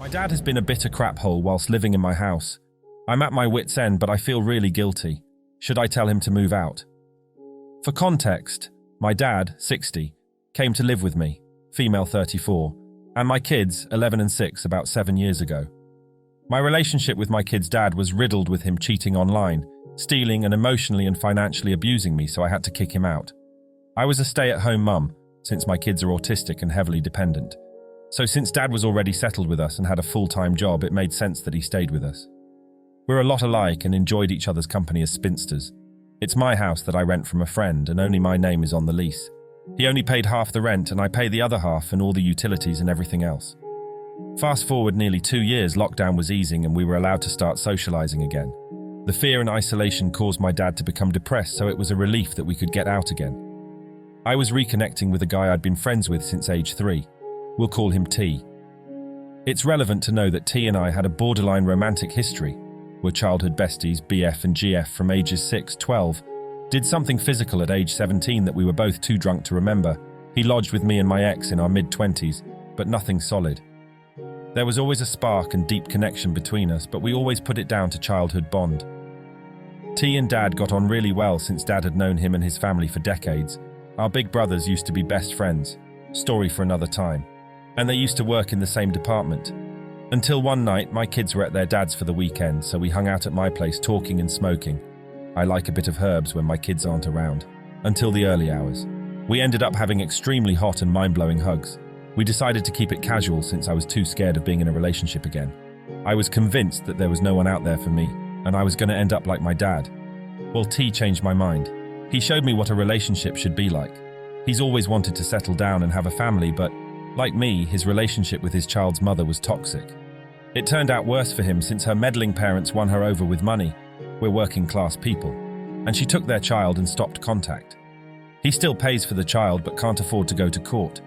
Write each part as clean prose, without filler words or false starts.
My dad has been a bitter crap hole whilst living in my house. I'm at my wit's end, but I feel really guilty. Should I tell him to move out? For context, my dad, 60, came to live with me, female 34, and my kids, 11 and 6, about 7 years ago. My relationship with my kid's dad was riddled with him cheating online, stealing and emotionally and financially abusing me, so I had to kick him out. I was a stay-at-home mum, since my kids are autistic and heavily dependent. So since Dad was already settled with us and had a full-time job, it made sense that he stayed with us. We're a lot alike and enjoyed each other's company as spinsters. It's my house that I rent from a friend, and only my name is on the lease. He only paid half the rent, and I pay the other half and all the utilities and everything else. Fast forward nearly 2 years, lockdown was easing and we were allowed to start socializing again. The fear and isolation caused my dad to become depressed, so it was a relief that we could get out again. I was reconnecting with a guy I'd been friends with since age 3. We'll call him T. It's relevant to know that T and I had a borderline romantic history. We're childhood besties, BF and GF from ages 6, 12. Did something physical at age 17 that we were both too drunk to remember. He lodged with me and my ex in our mid-20s, but nothing solid. There was always a spark and deep connection between us, but we always put it down to childhood bond. T and Dad got on really well since Dad had known him and his family for decades. Our big brothers used to be best friends. Story for another time. And they used to work in the same department. Until one night, my kids were at their dad's for the weekend, so we hung out at my place talking and smoking. I like a bit of herbs when my kids aren't around. Until the early hours. We ended up having extremely hot and mind-blowing hugs. We decided to keep it casual since I was too scared of being in a relationship again. I was convinced that there was no one out there for me, and I was going to end up like my dad. Well, T changed my mind. He showed me what a relationship should be like. He's always wanted to settle down and have a family, but like me, his relationship with his child's mother was toxic. It turned out worse for him since her meddling parents won her over with money. We're working class people. And she took their child and stopped contact. He still pays for the child but can't afford to go to court.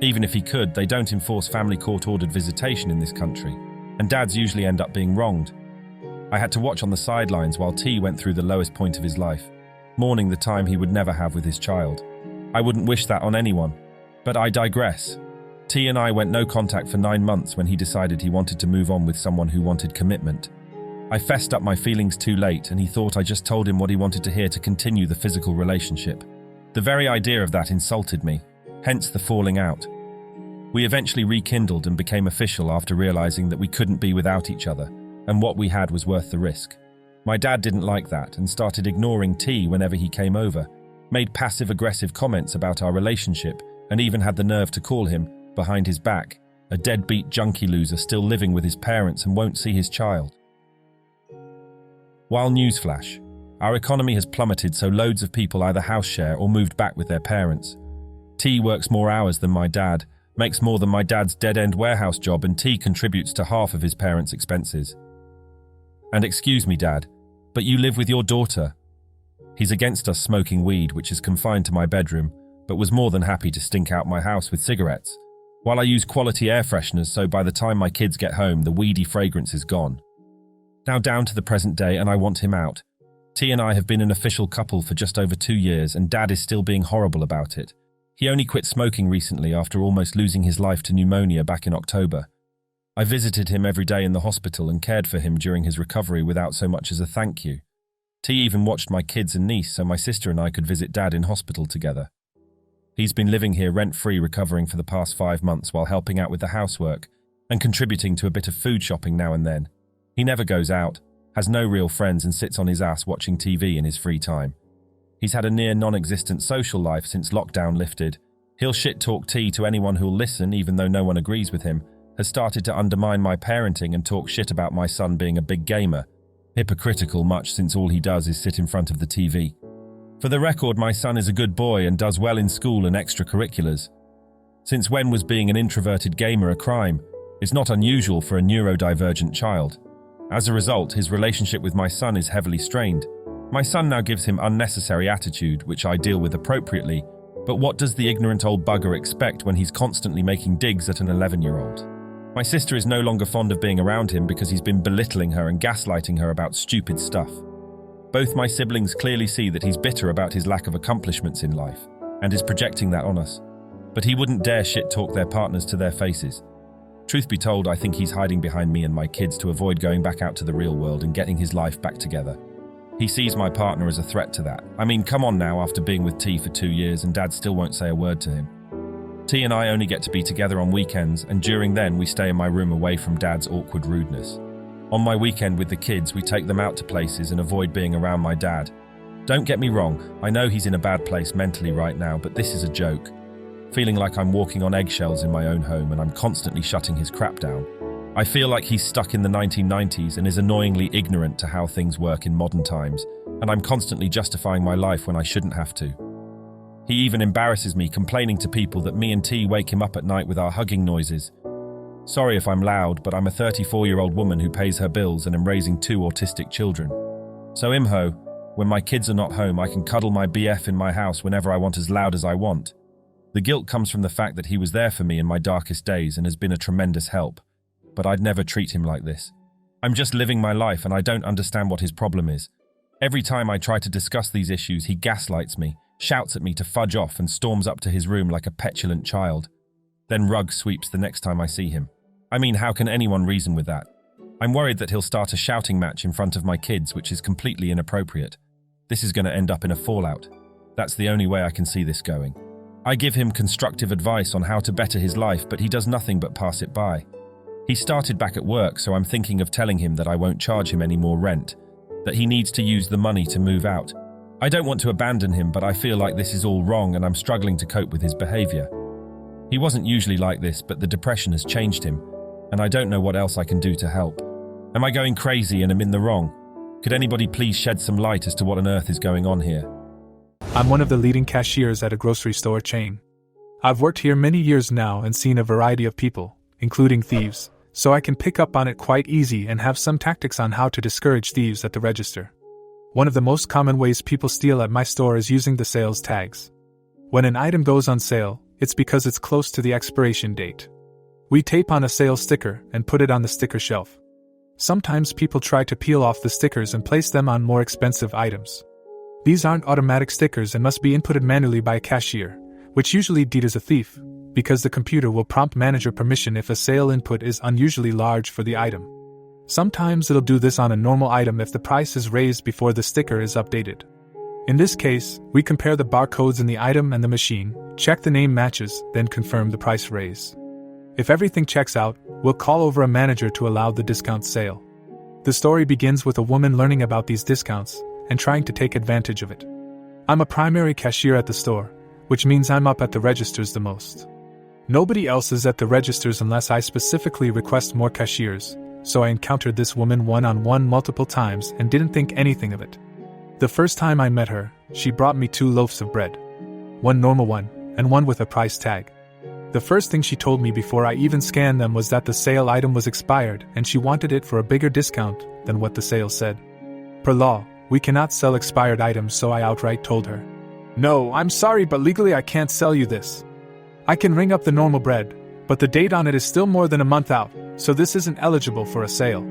Even if he could, they don't enforce family court-ordered visitation in this country, and dads usually end up being wronged. I had to watch on the sidelines while T went through the lowest point of his life, mourning the time he would never have with his child. I wouldn't wish that on anyone. But I digress. T and I went no contact for 9 months when he decided he wanted to move on with someone who wanted commitment. I fessed up my feelings too late, and he thought I just told him what he wanted to hear to continue the physical relationship. The very idea of that insulted me, hence the falling out. We eventually rekindled and became official after realizing that we couldn't be without each other, and what we had was worth the risk. My dad didn't like that and started ignoring T whenever he came over, made passive-aggressive comments about our relationship, and even had the nerve to call him, behind his back, a deadbeat junkie loser still living with his parents and won't see his child. While newsflash, our economy has plummeted, so loads of people either house share or moved back with their parents. T works more hours than my dad, makes more than my dad's dead-end warehouse job, and T contributes to half of his parents' expenses. And excuse me, Dad, but you live with your daughter. He's against us smoking weed, which is confined to my bedroom, but was more than happy to stink out my house with cigarettes, while I use quality air fresheners so by the time my kids get home, the weedy fragrance is gone. Now down to the present day, and I want him out. T and I have been an official couple for just over 2 years, and Dad is still being horrible about it. He only quit smoking recently after almost losing his life to pneumonia back in October. I visited him every day in the hospital and cared for him during his recovery without so much as a thank you. T even watched my kids and niece so my sister and I could visit Dad in hospital together. He's been living here rent-free, recovering for the past 5 months while helping out with the housework and contributing to a bit of food shopping now and then. He never goes out, has no real friends, and sits on his ass watching TV in his free time. He's had a near non-existent social life since lockdown lifted. He'll shit-talk T to anyone who'll listen, even though no one agrees with him, has started to undermine my parenting and talk shit about my son being a big gamer. Hypocritical much since all he does is sit in front of the TV. For the record, my son is a good boy and does well in school and extracurriculars. Since when was being an introverted gamer a crime? It's not unusual for a neurodivergent child. As a result, his relationship with my son is heavily strained. My son now gives him unnecessary attitude, which I deal with appropriately, but what does the ignorant old bugger expect when he's constantly making digs at an 11-year-old? My sister is no longer fond of being around him because he's been belittling her and gaslighting her about stupid stuff. Both my siblings clearly see that he's bitter about his lack of accomplishments in life and is projecting that on us. But he wouldn't dare shit-talk their partners to their faces. Truth be told, I think he's hiding behind me and my kids to avoid going back out to the real world and getting his life back together. He sees my partner as a threat to that. I mean, come on now, after being with T for 2 years and Dad still won't say a word to him. T and I only get to be together on weekends, and during then we stay in my room away from Dad's awkward rudeness. On my weekend with the kids, we take them out to places and avoid being around my dad. Don't get me wrong, I know he's in a bad place mentally right now, but this is a joke. Feeling like I'm walking on eggshells in my own home and I'm constantly shutting his crap down. I feel like he's stuck in the 1990s and is annoyingly ignorant to how things work in modern times, and I'm constantly justifying my life when I shouldn't have to. He even embarrasses me, complaining to people that me and T wake him up at night with our hugging noises. Sorry if I'm loud, but I'm a 34-year-old woman who pays her bills and am raising 2 autistic children. So Imho, when my kids are not home, I can cuddle my BF in my house whenever I want, as loud as I want. The guilt comes from the fact that he was there for me in my darkest days and has been a tremendous help. But I'd never treat him like this. I'm just living my life and I don't understand what his problem is. Every time I try to discuss these issues, he gaslights me, shouts at me to fudge off and storms up to his room like a petulant child. Then rug sweeps the next time I see him. I mean, how can anyone reason with that? I'm worried that he'll start a shouting match in front of my kids, which is completely inappropriate. This is going to end up in a fallout. That's the only way I can see this going. I give him constructive advice on how to better his life, but he does nothing but pass it by. He started back at work, so I'm thinking of telling him that I won't charge him any more rent, that he needs to use the money to move out. I don't want to abandon him, but I feel like this is all wrong and I'm struggling to cope with his behavior. He wasn't usually like this, but the depression has changed him, and I don't know what else I can do to help. Am I going crazy and am in the wrong? Could anybody please shed some light as to what on earth is going on here? I'm one of the leading cashiers at a grocery store chain. I've worked here many years now and seen a variety of people, including thieves, so I can pick up on it quite easy and have some tactics on how to discourage thieves at the register. One of the most common ways people steal at my store is using the sales tags. When an item goes on sale, it's because it's close to the expiration date. We tape on a sales sticker and put it on the sticker shelf. Sometimes people try to peel off the stickers and place them on more expensive items. These aren't automatic stickers and must be inputted manually by a cashier, which usually deters a thief, because the computer will prompt manager permission if a sale input is unusually large for the item. Sometimes it'll do this on a normal item if the price is raised before the sticker is updated. In this case, we compare the barcodes in the item and the machine, check the name matches, then confirm the price raise. If everything checks out, we'll call over a manager to allow the discount sale. The story begins with a woman learning about these discounts and trying to take advantage of it. I'm a primary cashier at the store, which means I'm up at the registers the most. Nobody else is at the registers unless I specifically request more cashiers, so I encountered this woman one-on-one multiple times and didn't think anything of it. The first time I met her, she brought me 2 loaves of bread. One normal one, and one with a price tag. The first thing she told me before I even scanned them was that the sale item was expired and she wanted it for a bigger discount than what the sale said. Per law, we cannot sell expired items, so I outright told her, "No, I'm sorry, but legally I can't sell you this. I can ring up the normal bread, but the date on it is still more than a month out, so this isn't eligible for a sale."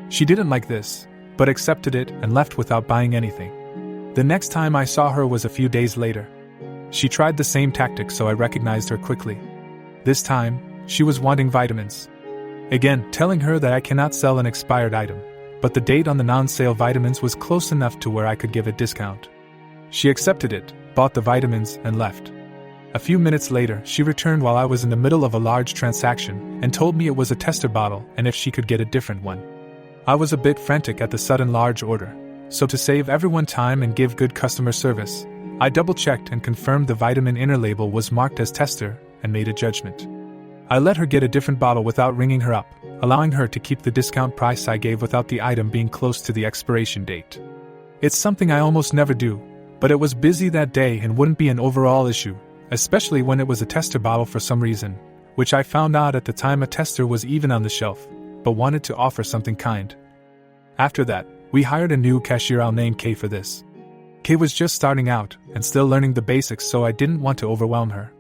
She didn't like this, but accepted it and left without buying anything. The next time I saw her was a few days later. She tried the same tactic, so I recognized her quickly. This time, she was wanting vitamins. Again, telling her that I cannot sell an expired item, but the date on the non-sale vitamins was close enough to where I could give a discount. She accepted it, bought the vitamins, and left. A few minutes later, she returned while I was in the middle of a large transaction and told me it was a tester bottle and if she could get a different one. I was a bit frantic at the sudden large order, so to save everyone time and give good customer service, I double-checked and confirmed the vitamin inner label was marked as tester and made a judgment. I let her get a different bottle without ringing her up, allowing her to keep the discount price I gave without the item being close to the expiration date. It's something I almost never do, but it was busy that day and wouldn't be an overall issue, especially when it was a tester bottle for some reason, which I found out at the time a tester was even on the shelf, but wanted to offer something kind. After that, we hired a new cashier I'll name Kay for this. Kay was just starting out and still learning the basics, so I didn't want to overwhelm her.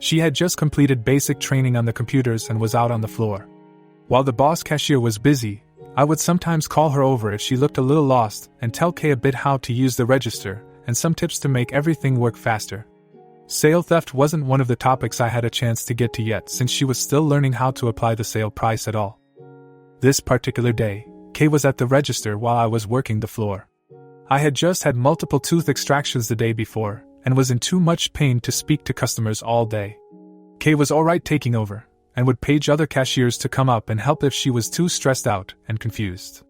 She had just completed basic training on the computers and was out on the floor. While the boss cashier was busy, I would sometimes call her over if she looked a little lost and tell Kay a bit how to use the register and some tips to make everything work faster. Sale theft wasn't one of the topics I had a chance to get to yet since she was still learning how to apply the sale price at all. This particular day, Kay was at the register while I was working the floor. I had just had multiple tooth extractions the day before and was in too much pain to speak to customers all day. Kay was alright taking over and would page other cashiers to come up and help if she was too stressed out and confused.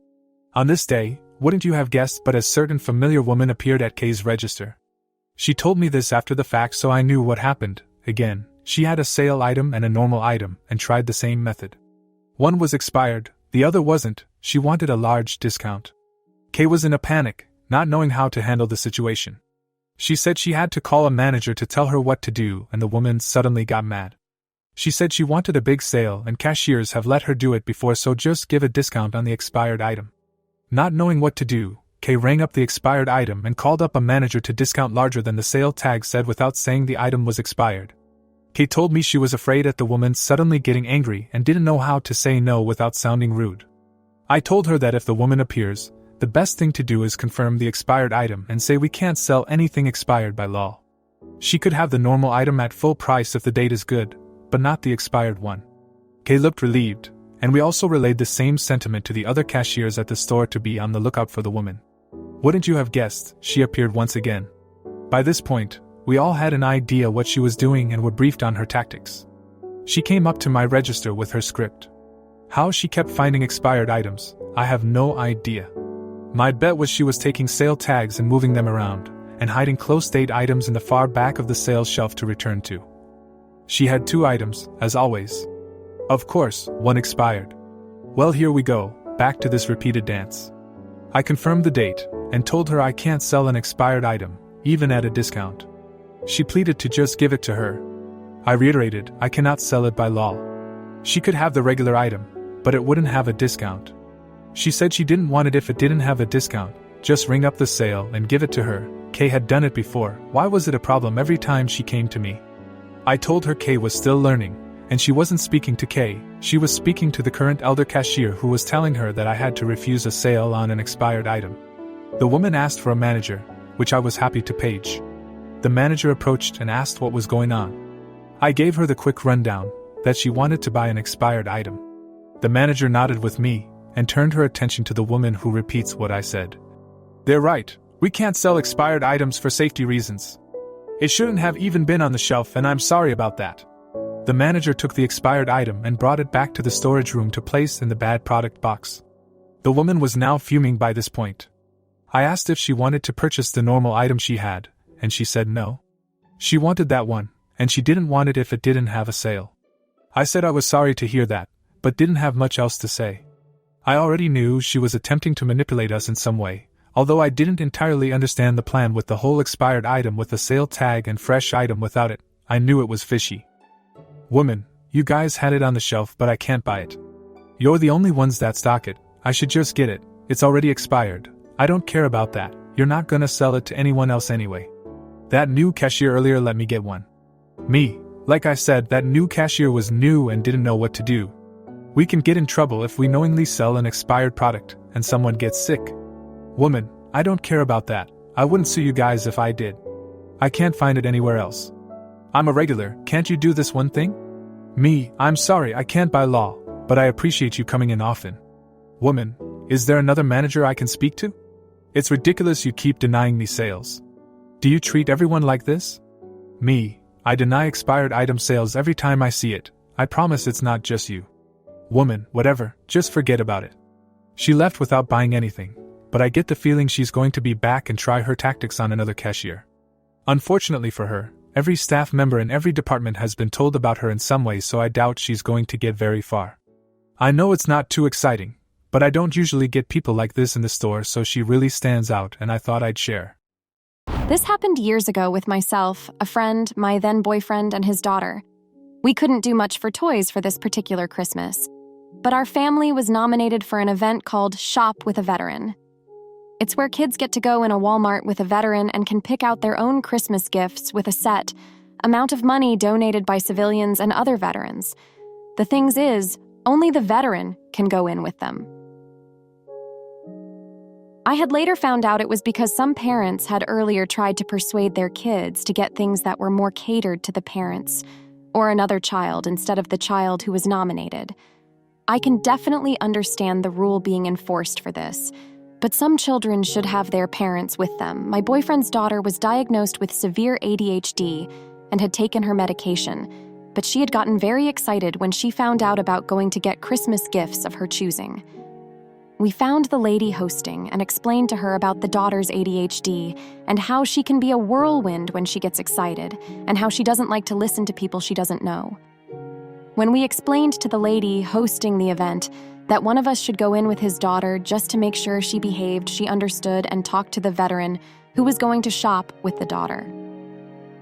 On this day, wouldn't you have guessed, but a certain familiar woman appeared at Kay's register. She told me this after the fact, so I knew what happened. Again, she had a sale item and a normal item and tried the same method. One was expired, the other wasn't. She wanted a large discount. Kay was in a panic, not knowing how to handle the situation. She said she had to call a manager to tell her what to do, and the woman suddenly got mad. She said she wanted a big sale and cashiers have let her do it before, so just give a discount on the expired item. Not knowing what to do, Kay rang up the expired item and called up a manager to discount larger than the sale tag said without saying the item was expired. Kay told me she was afraid at the woman suddenly getting angry and didn't know how to say no without sounding rude. I told her that if the woman appears, the best thing to do is confirm the expired item and say we can't sell anything expired by law. She could have the normal item at full price if the date is good, but not the expired one. Kay looked relieved, and we also relayed the same sentiment to the other cashiers at the store to be on the lookout for the woman. Wouldn't you have guessed, she appeared once again. By this point, we all had an idea what she was doing and were briefed on her tactics. She came up to my register with her script. How she kept finding expired items, I have no idea. My bet was she was taking sale tags and moving them around, and hiding close-date items in the far back of the sales shelf to return to. She had 2 items, as always. Of course, one expired. Well, here we go, back to this repeated dance. I confirmed the date, and told her I can't sell an expired item, even at a discount. She pleaded to just give it to her. I reiterated, I cannot sell it by law. She could have the regular item, but it wouldn't have a discount. She said she didn't want it if it didn't have a discount, just ring up the sale and give it to her. Kay had done it before, why was it a problem every time she came to me? I told her Kay was still learning, and she wasn't speaking to Kay, she was speaking to the current elder cashier who was telling her that I had to refuse a sale on an expired item. The woman asked for a manager, which I was happy to page. The manager approached and asked what was going on. I gave her the quick rundown, that she wanted to buy an expired item. The manager nodded with me, and turned her attention to the woman who repeats what I said. They're right, we can't sell expired items for safety reasons. It shouldn't have even been on the shelf, and I'm sorry about that. The manager took the expired item and brought it back to the storage room to place in the bad product box. The woman was now fuming by this point. I asked if she wanted to purchase the normal item she had, and she said no. She wanted that one, and she didn't want it if it didn't have a sale. I said I was sorry to hear that, but didn't have much else to say. I already knew she was attempting to manipulate us in some way, although I didn't entirely understand the plan with the whole expired item with a sale tag and fresh item without it. I knew it was fishy. Woman, you guys had it on the shelf, but I can't buy it. You're the only ones that stock it. I should just get it. It's already expired. I don't care about that. You're not gonna sell it to anyone else anyway. That new cashier earlier let me get one. Me, like I said, that new cashier was new and didn't know what to do. We can get in trouble if we knowingly sell an expired product and someone gets sick. Woman, I don't care about that. I wouldn't sue you guys if I did. I can't find it anywhere else. I'm a regular, can't you do this one thing? Me, I'm sorry, I can't by law, but I appreciate you coming in often. Woman, is there another manager I can speak to? It's ridiculous you keep denying me sales. Do you treat everyone like this? Me, I deny expired item sales every time I see it. I promise it's not just you. Woman, whatever, just forget about it. She left without buying anything, but I get the feeling she's going to be back and try her tactics on another cashier. Unfortunately for her, every staff member in every department has been told about her in some way, so I doubt she's going to get very far. I know it's not too exciting, but I don't usually get people like this in the store, so she really stands out and I thought I'd share. This happened years ago with myself, a friend, my then boyfriend, and his daughter. We couldn't do much for toys for this particular Christmas, but our family was nominated for an event called Shop with a Veteran. It's where kids get to go in a Walmart with a veteran and can pick out their own Christmas gifts with a set amount of money donated by civilians and other veterans. The thing is, only the veteran can go in with them. I had later found out it was because some parents had earlier tried to persuade their kids to get things that were more catered to the parents or another child instead of the child who was nominated. I can definitely understand the rule being enforced for this, but some children should have their parents with them. My boyfriend's daughter was diagnosed with severe ADHD and had taken her medication, but she had gotten very excited when she found out about going to get Christmas gifts of her choosing. We found the lady hosting and explained to her about the daughter's ADHD and how she can be a whirlwind when she gets excited and how she doesn't like to listen to people she doesn't know. When we explained to the lady hosting the event that one of us should go in with his daughter just to make sure she behaved, she understood and talked to the veteran who was going to shop with the daughter.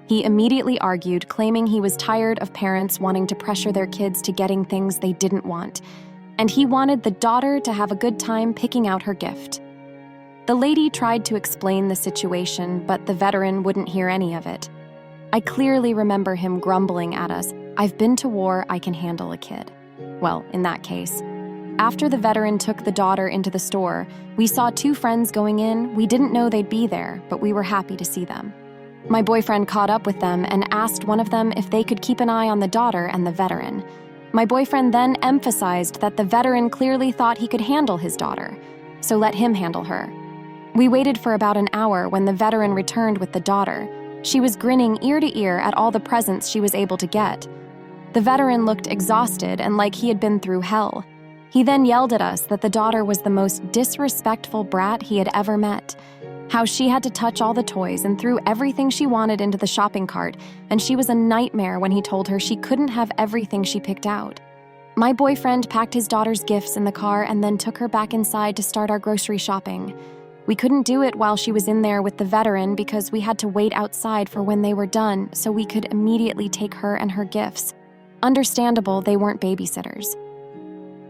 He immediately argued, claiming he was tired of parents wanting to pressure their kids to getting things they didn't want, and he wanted the daughter to have a good time picking out her gift. The lady tried to explain the situation, but the veteran wouldn't hear any of it. I clearly remember him grumbling at us, "I've been to war, I can handle a kid." Well, in that case. After the veteran took the daughter into the store, we saw two friends going in. We didn't know they'd be there, but we were happy to see them. My boyfriend caught up with them and asked one of them if they could keep an eye on the daughter and the veteran. My boyfriend then emphasized that the veteran clearly thought he could handle his daughter, so let him handle her. We waited for about an hour when the veteran returned with the daughter. She was grinning ear to ear at all the presents she was able to get. The veteran looked exhausted and like he had been through hell. He then yelled at us that the daughter was the most disrespectful brat he had ever met, how she had to touch all the toys and threw everything she wanted into the shopping cart, and she was a nightmare when he told her she couldn't have everything she picked out. My boyfriend packed his daughter's gifts in the car and then took her back inside to start our grocery shopping. We couldn't do it while she was in there with the veteran because we had to wait outside for when they were done so we could immediately take her and her gifts. Understandable, they weren't babysitters.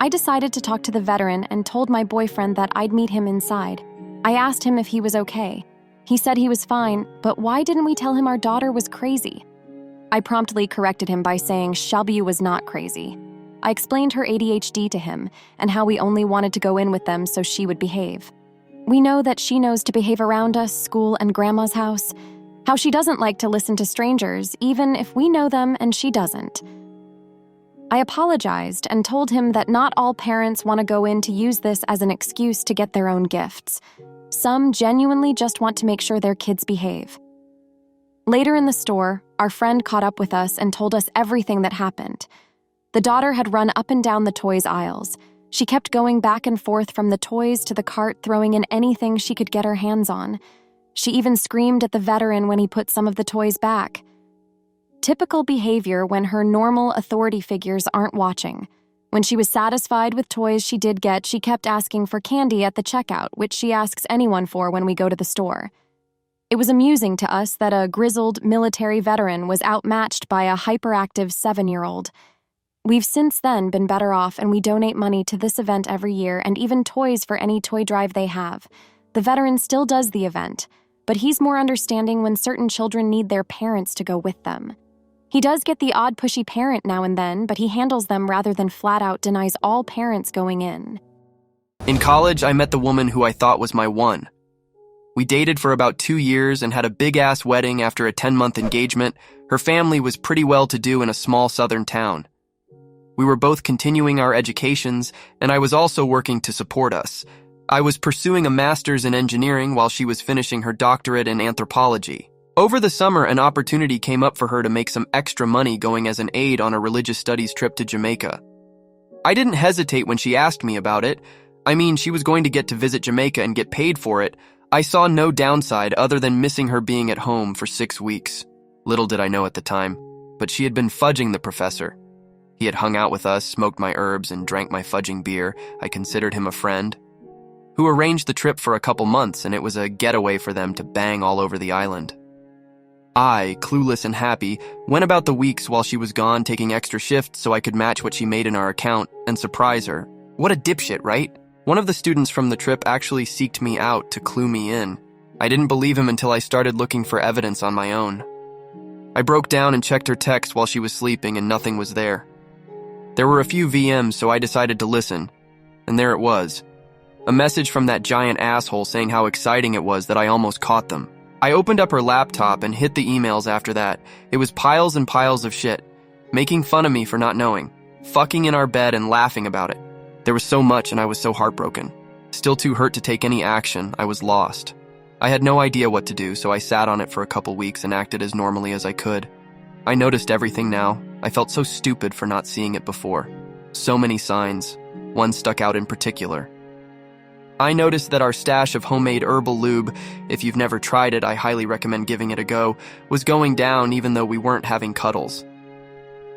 I decided to talk to the veteran and told my boyfriend that I'd meet him inside. I asked him if he was okay. He said he was fine, but why didn't we tell him our daughter was crazy? I promptly corrected him by saying Shelby was not crazy. I explained her ADHD to him and how we only wanted to go in with them so she would behave. We know that she knows to behave around us, school, and grandma's house, how she doesn't like to listen to strangers, even if we know them and she doesn't. I apologized and told him that not all parents want to go in to use this as an excuse to get their own gifts. Some genuinely just want to make sure their kids behave. Later in the store, our friend caught up with us and told us everything that happened. The daughter had run up and down the toys aisles. She kept going back and forth from the toys to the cart, throwing in anything she could get her hands on. She even screamed at the veteran when he put some of the toys back. Typical behavior when her normal authority figures aren't watching. When she was satisfied with toys she did get, she kept asking for candy at the checkout, which she asks anyone for when we go to the store. It was amusing to us that a grizzled military veteran was outmatched by a hyperactive 7-year-old. We've since then been better off, and we donate money to this event every year and even toys for any toy drive they have. The veteran still does the event, but he's more understanding when certain children need their parents to go with them. He does get the odd pushy parent now and then, but he handles them rather than flat out denies all parents going in. In college, I met the woman who I thought was my one. We dated for about 2 years and had a big-ass wedding after a 10-month engagement. Her family was pretty well-to-do in a small southern town. We were both continuing our educations, and I was also working to support us. I was pursuing a master's in engineering while she was finishing her doctorate in anthropology. Over the summer, an opportunity came up for her to make some extra money going as an aide on a religious studies trip to Jamaica. I didn't hesitate when she asked me about it. I mean, she was going to get to visit Jamaica and get paid for it. I saw no downside other than missing her being at home for 6 weeks. Little did I know at the time, but she had been fudging the professor. He had hung out with us, smoked my herbs, and drank my fudging beer. I considered him a friend. Who arranged the trip for a couple months, and it was a getaway for them to bang all over the island. I, clueless and happy, went about the weeks while she was gone taking extra shifts so I could match what she made in our account and surprise her. What a dipshit, right? One of the students from the trip actually seeked me out to clue me in. I didn't believe him until I started looking for evidence on my own. I broke down and checked her text while she was sleeping and nothing was there. There were a few VMs, so I decided to listen, and there it was. A message from that giant asshole saying how exciting it was that I almost caught them. I opened up her laptop and hit the emails after that. It was piles and piles of shit, making fun of me for not knowing, fucking in our bed and laughing about it. There was so much and I was so heartbroken. Still too hurt to take any action, I was lost. I had no idea what to do, so I sat on it for a couple weeks and acted as normally as I could. I noticed everything now. I felt so stupid for not seeing it before. So many signs. One stuck out in particular. I noticed that our stash of homemade herbal lube, if you've never tried it, I highly recommend giving it a go, was going down even though we weren't having cuddles.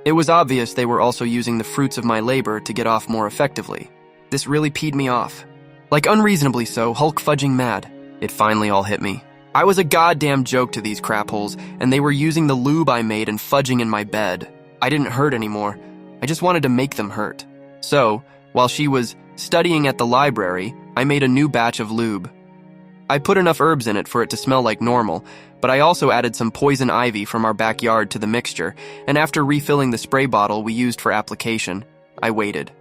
It was obvious they were also using the fruits of my labor to get off more effectively. This really peed me off. Like unreasonably so, Hulk fudging mad. It finally all hit me. I was a goddamn joke to these crap holes, and they were using the lube I made and fudging in my bed. I didn't hurt anymore. I just wanted to make them hurt. So, while she was studying at the library, I made a new batch of lube. I put enough herbs in it for it to smell like normal, but I also added some poison ivy from our backyard to the mixture, and after refilling the spray bottle we used for application, I waited.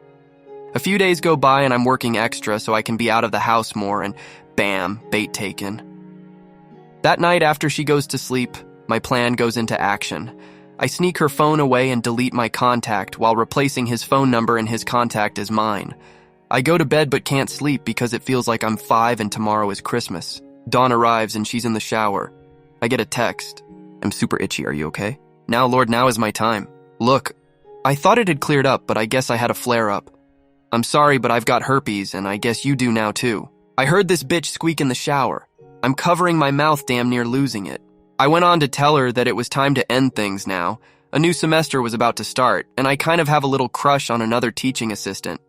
A few days go by and I'm working extra so I can be out of the house more, and bam, bait taken. That night after she goes to sleep, my plan goes into action. I sneak her phone away and delete my contact while replacing his phone number and his contact as mine. I go to bed but can't sleep because it feels like I'm 5 and tomorrow is Christmas. Dawn arrives and she's in the shower. I get a text. I'm super itchy, are you okay? Now, Lord, now is my time. Look, I thought it had cleared up, but I guess I had a flare-up. I'm sorry, but I've got herpes, and I guess you do now too. I heard this bitch squeak in the shower. I'm covering my mouth, damn near losing it. I went on to tell her that it was time to end things now. A new semester was about to start, and I kind of have a little crush on another teaching assistant.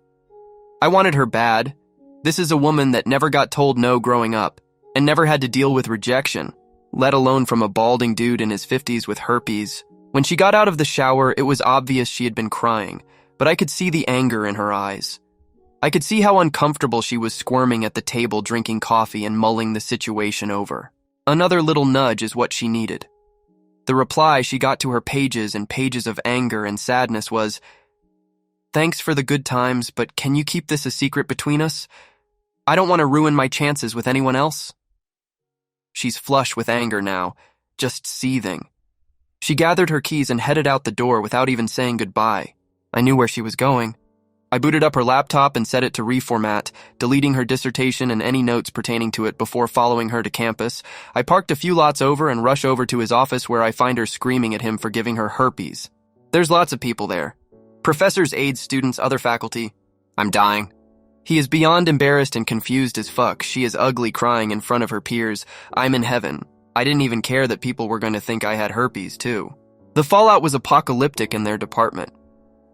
I wanted her bad. This is a woman that never got told no growing up, and never had to deal with rejection, let alone from a balding dude in his 50s with herpes. When she got out of the shower, it was obvious she had been crying, but I could see the anger in her eyes. I could see how uncomfortable she was squirming at the table drinking coffee and mulling the situation over. Another little nudge is what she needed. The reply she got to her pages and pages of anger and sadness was, "Thanks for the good times, but can you keep this a secret between us? I don't want to ruin my chances with anyone else." She's flush with anger now, just seething. She gathered her keys and headed out the door without even saying goodbye. I knew where she was going. I booted up her laptop and set it to reformat, deleting her dissertation and any notes pertaining to it before following her to campus. I parked a few lots over and rush over to his office where I find her screaming at him for giving her herpes. There's lots of people there. Professors, aides, students, other faculty. I'm dying. He is beyond embarrassed and confused as fuck. She is ugly crying in front of her peers. I'm in heaven. I didn't even care that people were going to think I had herpes, too. The fallout was apocalyptic in their department.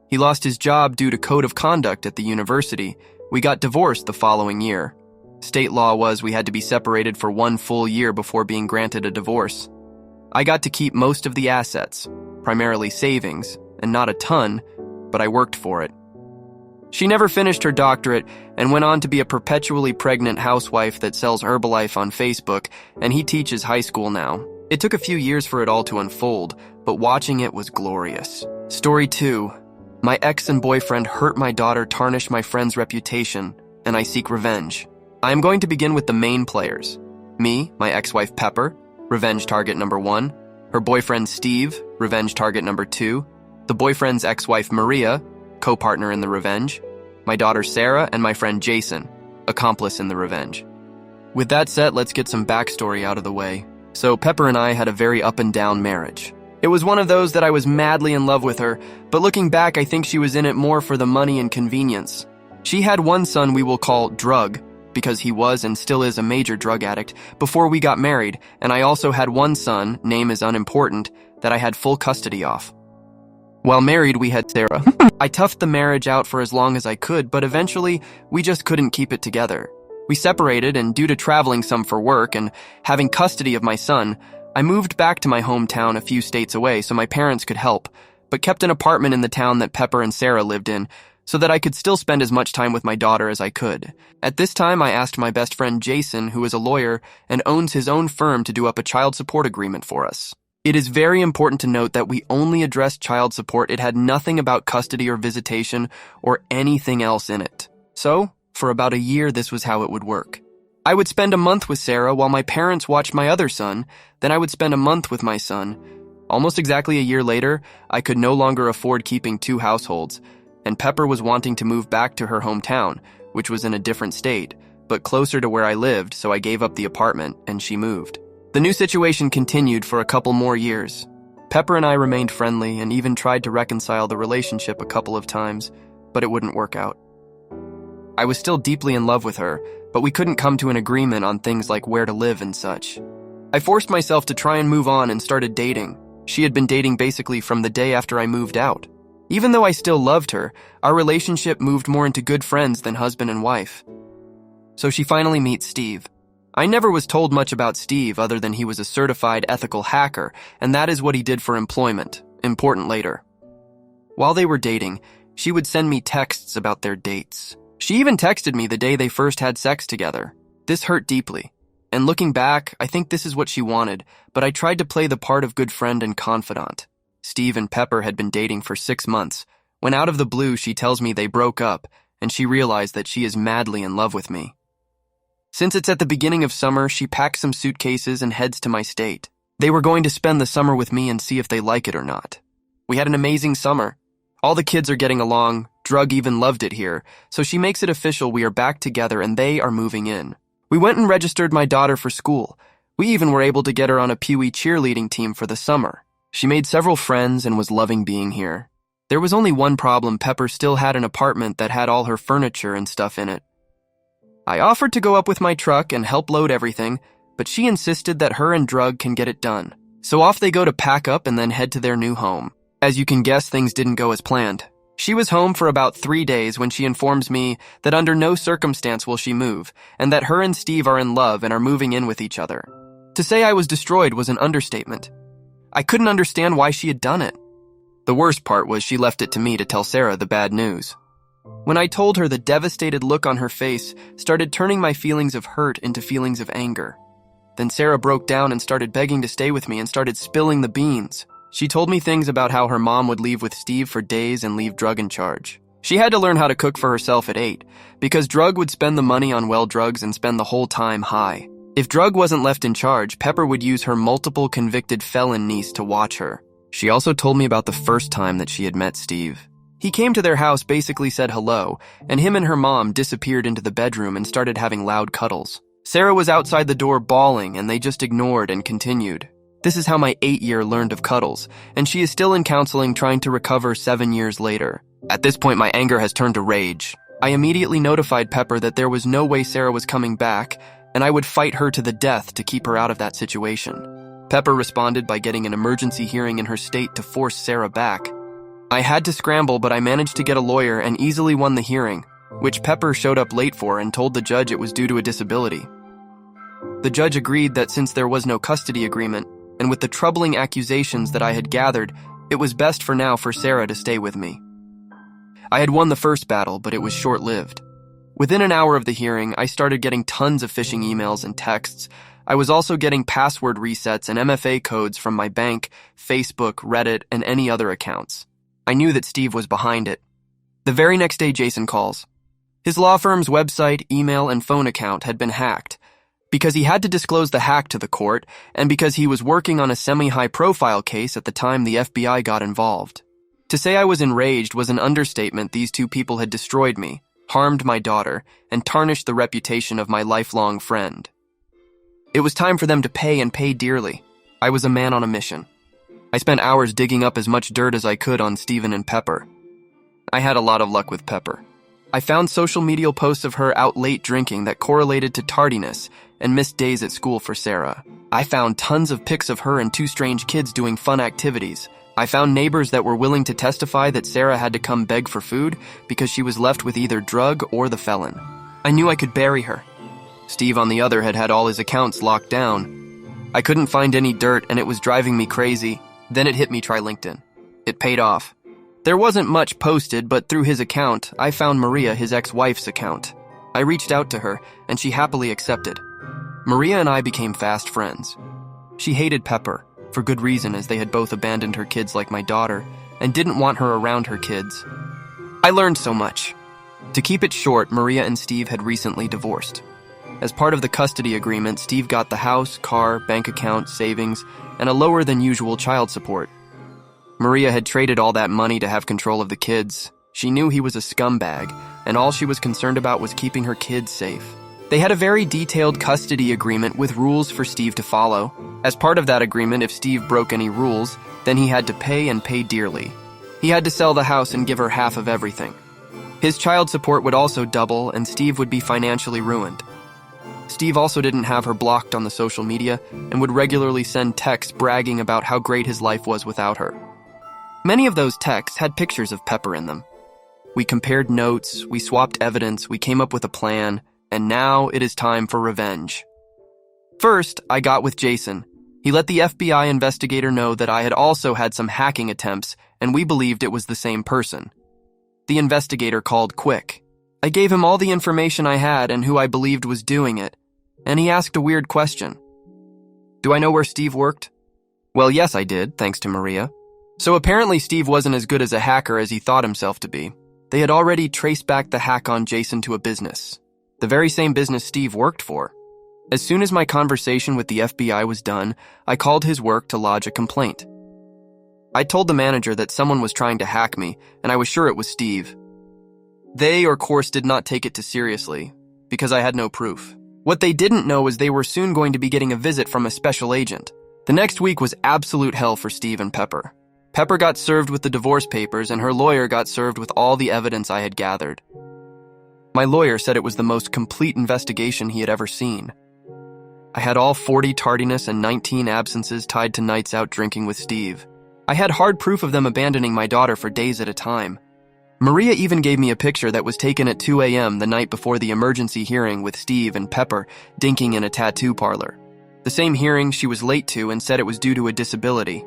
He lost his job due to code of conduct at the university. We got divorced the following year. State law was we had to be separated for 1 full year before being granted a divorce. I got to keep most of the assets, primarily savings, and not a ton, but I worked for it. She never finished her doctorate and went on to be a perpetually pregnant housewife that sells Herbalife on Facebook, and he teaches high school now. It took a few years for it all to unfold, but watching it was glorious. Story 2. My ex and boyfriend hurt my daughter, tarnished my friend's reputation, and I seek revenge. I am going to begin with the main players. Me, my ex-wife Pepper, revenge target number 1. Her boyfriend Steve, revenge target number 2. The boyfriend's ex-wife Maria, co-partner in the revenge. My daughter Sarah and my friend Jason, accomplice in the revenge. With that said, let's get some backstory out of the way. So Pepper and I had a very up and down marriage. It was one of those that I was madly in love with her, but looking back, I think she was in it more for the money and convenience. She had one son we will call Drug, because he was and still is a major drug addict, before we got married, and I also had one son, name is unimportant, that I had full custody of. While married, we had Sarah. I toughed the marriage out for as long as I could, but eventually, we just couldn't keep it together. We separated, and due to traveling some for work and having custody of my son, I moved back to my hometown a few states away so my parents could help, but kept an apartment in the town that Pepper and Sarah lived in, so that I could still spend as much time with my daughter as I could. At this time, I asked my best friend Jason, who is a lawyer and owns his own firm, to do up a child support agreement for us. It is very important to note that we only addressed child support. It had nothing about custody or visitation or anything else in it. So, For about a year, this was how it would work. I would spend a month with Sarah while my parents watched my other son, then I would spend a month with my son. Almost exactly a year later, I could no longer afford keeping two households, and Pepper was wanting to move back to her hometown, which was in a different state, but closer to where I lived, so I gave up the apartment and she moved. The new situation continued for a couple more years. Pepper and I remained friendly and even tried to reconcile the relationship a couple of times, but it wouldn't work out. I was still deeply in love with her, but we couldn't come to an agreement on things like where to live and such. I forced myself to try and move on and started dating. She had been dating basically from the day after I moved out. Even though I still loved her, our relationship moved more into good friends than husband and wife. So she finally meets Steve. I never was told much about Steve other than he was a certified ethical hacker, and that is what he did for employment, important later. While they were dating, she would send me texts about their dates. She even texted me the day they first had sex together. This hurt deeply. And looking back, I think this is what she wanted, but I tried to play the part of good friend and confidant. Steve and Pepper had been dating for 6 months, when out of the blue she tells me they broke up, and she realized that she is madly in love with me. Since it's at the beginning of summer, she packs some suitcases and heads to my state. They were going to spend the summer with me and see if they like it or not. We had an amazing summer. All the kids are getting along. Drug even loved it here, so she makes it official we are back together and they are moving in. We went and registered my daughter for school. We even were able to get her on a Pee Wee cheerleading team for the summer. She made several friends and was loving being here. There was only one problem. Pepper still had an apartment that had all her furniture and stuff in it. I offered to go up with my truck and help load everything, but she insisted that her and Drug can get it done. So off they go to pack up and then head to their new home. As you can guess, things didn't go as planned. She was home for about 3 days when she informs me that under no circumstance will she move, and that her and Steve are in love and are moving in with each other. To say I was destroyed was an understatement. I couldn't understand why she had done it. The worst part was she left it to me to tell Sarah the bad news. When I told her, the devastated look on her face started turning my feelings of hurt into feelings of anger. Then Sarah broke down and started begging to stay with me and started spilling the beans. She told me things about how her mom would leave with Steve for days and leave Drug in charge. She had to learn how to cook for herself at 8, because Drug would spend the money on well drugs and spend the whole time high. If Drug wasn't left in charge, Pepper would use her multiple convicted felon niece to watch her. She also told me about the first time that she had met Steve. He came to their house, basically said hello, and him and her mom disappeared into the bedroom and started having loud cuddles. Sarah was outside the door bawling, and they just ignored and continued. This is how my 8-year learned of cuddles, and she is still in counseling trying to recover 7 years later. At this point, my anger has turned to rage. I immediately notified Pepper that there was no way Sarah was coming back, and I would fight her to the death to keep her out of that situation. Pepper responded by getting an emergency hearing in her state to force Sarah back. I had to scramble, but I managed to get a lawyer and easily won the hearing, which Pepper showed up late for and told the judge it was due to a disability. The judge agreed that since there was no custody agreement, and with the troubling accusations that I had gathered, it was best for now for Sarah to stay with me. I had won the first battle, but it was short-lived. Within an hour of the hearing, I started getting tons of phishing emails and texts. I was also getting password resets and MFA codes from my bank, Facebook, Reddit, and any other accounts. I knew that Steve was behind it. The very next day, Jason calls. His law firm's website, email, and phone account had been hacked. Because he had to disclose the hack to the court, and because he was working on a semi-high-profile case at the time the FBI got involved. To say I was enraged was an understatement. These two people had destroyed me, harmed my daughter, and tarnished the reputation of my lifelong friend. It was time for them to pay and pay dearly. I was a man on a mission. I spent hours digging up as much dirt as I could on Stephen and Pepper. I had a lot of luck with Pepper. I found social media posts of her out late drinking that correlated to tardiness and missed days at school for Sarah. I found tons of pics of her and 2 strange kids doing fun activities. I found neighbors that were willing to testify that Sarah had to come beg for food because she was left with either Drug or the felon. I knew I could bury her. Steve, on the other, had all his accounts locked down. I couldn't find any dirt, and it was driving me crazy. Then it hit me, try LinkedIn. It paid off. There wasn't much posted, but through his account, I found Maria, his ex-wife's account. I reached out to her, and she happily accepted. Maria and I became fast friends. She hated Pepper, for good reason, as they had both abandoned her kids like my daughter, and didn't want her around her kids. I learned so much. To keep it short, Maria and Steve had recently divorced. As part of the custody agreement, Steve got the house, car, bank account, savings, and a lower than usual child support. Maria had traded all that money to have control of the kids. She knew he was a scumbag, and all she was concerned about was keeping her kids safe. They had a very detailed custody agreement with rules for Steve to follow. As part of that agreement, if Steve broke any rules, then he had to pay and pay dearly. He had to sell the house and give her half of everything. His child support would also double, and Steve would be financially ruined. Steve also didn't have her blocked on the social media and would regularly send texts bragging about how great his life was without her. Many of those texts had pictures of Pepper in them. We compared notes, we swapped evidence, we came up with a plan, and now it is time for revenge. First, I got with Jason. He let the FBI investigator know that I had also had some hacking attempts, and we believed it was the same person. The investigator called quick. I gave him all the information I had and who I believed was doing it, and he asked a weird question. Do I know where Steve worked? Well, yes, I did, thanks to Maria. So apparently Steve wasn't as good as a hacker as he thought himself to be. They had already traced back the hack on Jason to a business, the very same business Steve worked for. As soon as my conversation with the FBI was done, I called his work to lodge a complaint. I told the manager that someone was trying to hack me, and I was sure it was Steve. They, of course, did not take it too seriously, because I had no proof. What they didn't know was they were soon going to be getting a visit from a special agent. The next week was absolute hell for Steve and Pepper. Pepper got served with the divorce papers, and her lawyer got served with all the evidence I had gathered. My lawyer said it was the most complete investigation he had ever seen. I had all 40 tardiness and 19 absences tied to nights out drinking with Steve. I had hard proof of them abandoning my daughter for days at a time. Maria even gave me a picture that was taken at 2 a.m. the night before the emergency hearing with Steve and Pepper dinking in a tattoo parlor. The same hearing she was late to and said it was due to a disability.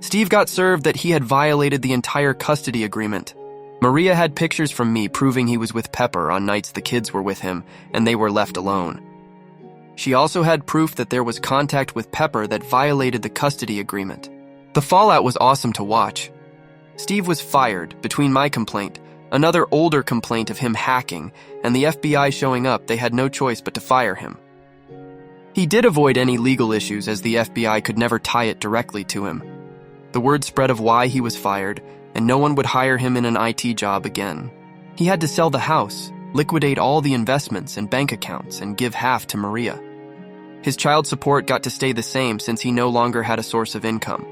Steve got served that he had violated the entire custody agreement. Maria had pictures from me proving he was with Pepper on nights the kids were with him and they were left alone. She also had proof that there was contact with Pepper that violated the custody agreement. The fallout was awesome to watch. Steve was fired between my complaint, another older complaint of him hacking, and the FBI showing up. They had no choice but to fire him. He did avoid any legal issues as the FBI could never tie it directly to him. The word spread of why he was fired, and no one would hire him in an IT job again. He had to sell the house, liquidate all the investments and bank accounts, and give half to Maria. His child support got to stay the same since he no longer had a source of income.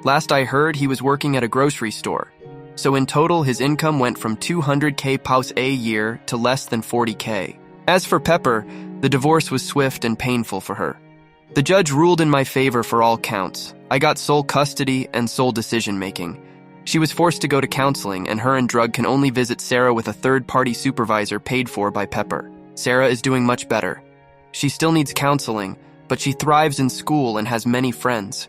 Last I heard, he was working at a grocery store. So in total, his income went from $200K paus a year to less than $40K. As for Pepper, the divorce was swift and painful for her. The judge ruled in my favor for all counts. I got sole custody and sole decision-making. She was forced to go to counseling, and her and Drug can only visit Sarah with a third-party supervisor paid for by Pepper. Sarah is doing much better. She still needs counseling, but she thrives in school and has many friends.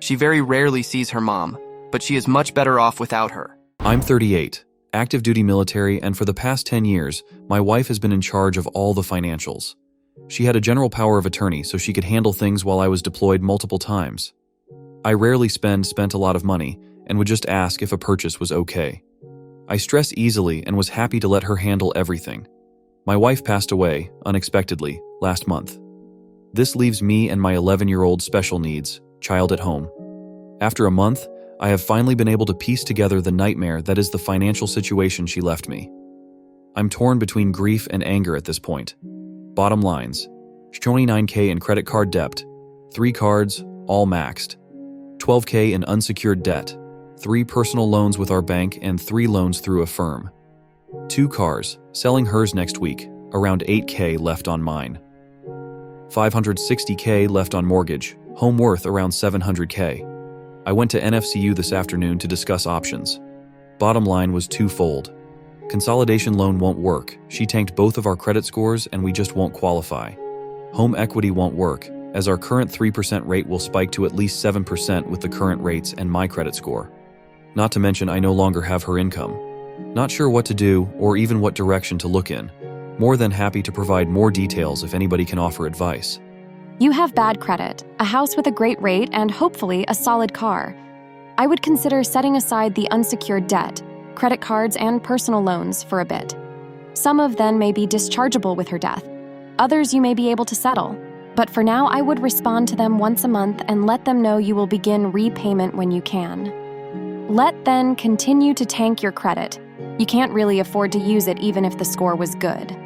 She very rarely sees her mom, but she is much better off without her. I'm 38, active duty military, and for the past 10 years, my wife has been in charge of all the financials. She had a general power of attorney so she could handle things while I was deployed multiple times. I rarely spent a lot of money and would just ask if a purchase was okay. I stress easily and was happy to let her handle everything. My wife passed away, unexpectedly, last month. This leaves me and my 11-year-old special needs child at home. After a month, I have finally been able to piece together the nightmare that is the financial situation she left me. I'm torn between grief and anger at this point. Bottom lines: $29K in credit card debt, 3 cards, all maxed, $12K in unsecured debt, 3 personal loans with our bank and 3 loans through a firm. 2 cars, selling hers next week, around $8K left on mine. $560K left on mortgage, home worth around $700K. I went to NFCU this afternoon to discuss options. Bottom line was twofold. Consolidation loan won't work. She tanked both of our credit scores and we just won't qualify. Home equity won't work, as our current 3% rate will spike to at least 7% with the current rates and my credit score. Not to mention I no longer have her income. Not sure what to do or even what direction to look in. More than happy to provide more details if anybody can offer advice. You have bad credit, a house with a great rate, and hopefully a solid car. I would consider setting aside the unsecured debt. credit cards, and personal loans for a bit. Some of them may be dischargeable with her death. Others you may be able to settle. But for now, I would respond to them once a month and let them know you will begin repayment when you can. Let then continue to tank your credit. You can't really afford to use it even if the score was good.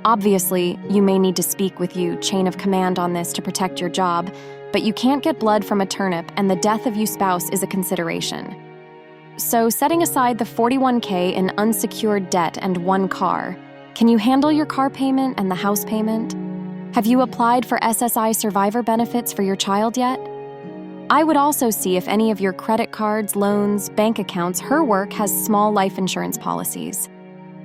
Obviously, you may need to speak with your chain of command on this to protect your job, but you can't get blood from a turnip, and the death of your spouse is a consideration. So, setting aside the $41K in unsecured debt and one car, can you handle your car payment and the house payment? Have you applied for SSI survivor benefits for your child yet? I would also see if any of your credit cards, loans, bank accounts, her work has small life insurance policies.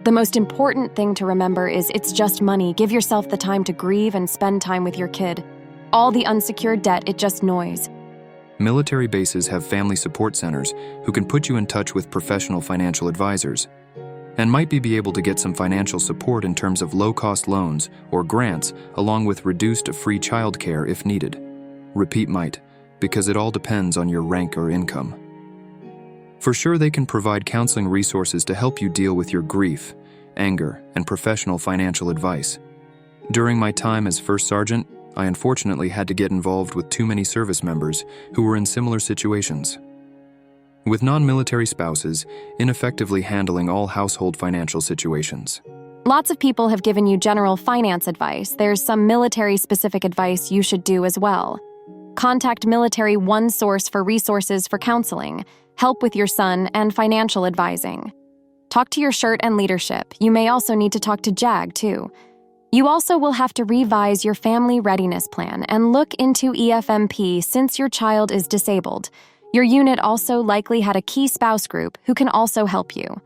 The most important thing to remember is it's just money. Give yourself the time to grieve and spend time with your kid. All the unsecured debt, it's just noise. Military bases have family support centers who can put you in touch with professional financial advisors and might be able to get some financial support in terms of low-cost loans or grants along with reduced free childcare if needed. Repeat might, because it all depends on your rank or income. For sure, they can provide counseling resources to help you deal with your grief, anger, and professional financial advice. During my time as First Sergeant, I unfortunately had to get involved with too many service members who were in similar situations. With non-military spouses, ineffectively handling all household financial situations. Lots of people have given you general finance advice. There's some military-specific advice you should do as well. Contact Military One Source for resources for counseling, help with your son, and financial advising. Talk to your shirt and leadership. You may also need to talk to JAG, too. You also will have to revise your family readiness plan and look into EFMP since your child is disabled. Your unit also likely had a key spouse group who can also help you.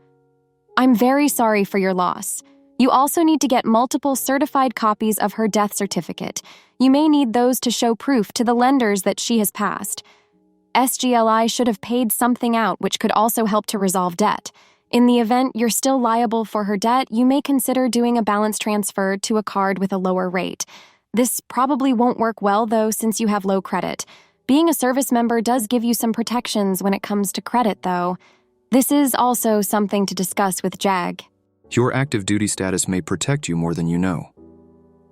I'm very sorry for your loss. You also need to get multiple certified copies of her death certificate. You may need those to show proof to the lenders that she has passed. SGLI should have paid something out which could also help to resolve debt. In the event you're still liable for her debt, you may consider doing a balance transfer to a card with a lower rate. This probably won't work well, though, since you have low credit. Being a service member does give you some protections when it comes to credit, though. This is also something to discuss with JAG. Your active duty status may protect you more than you know.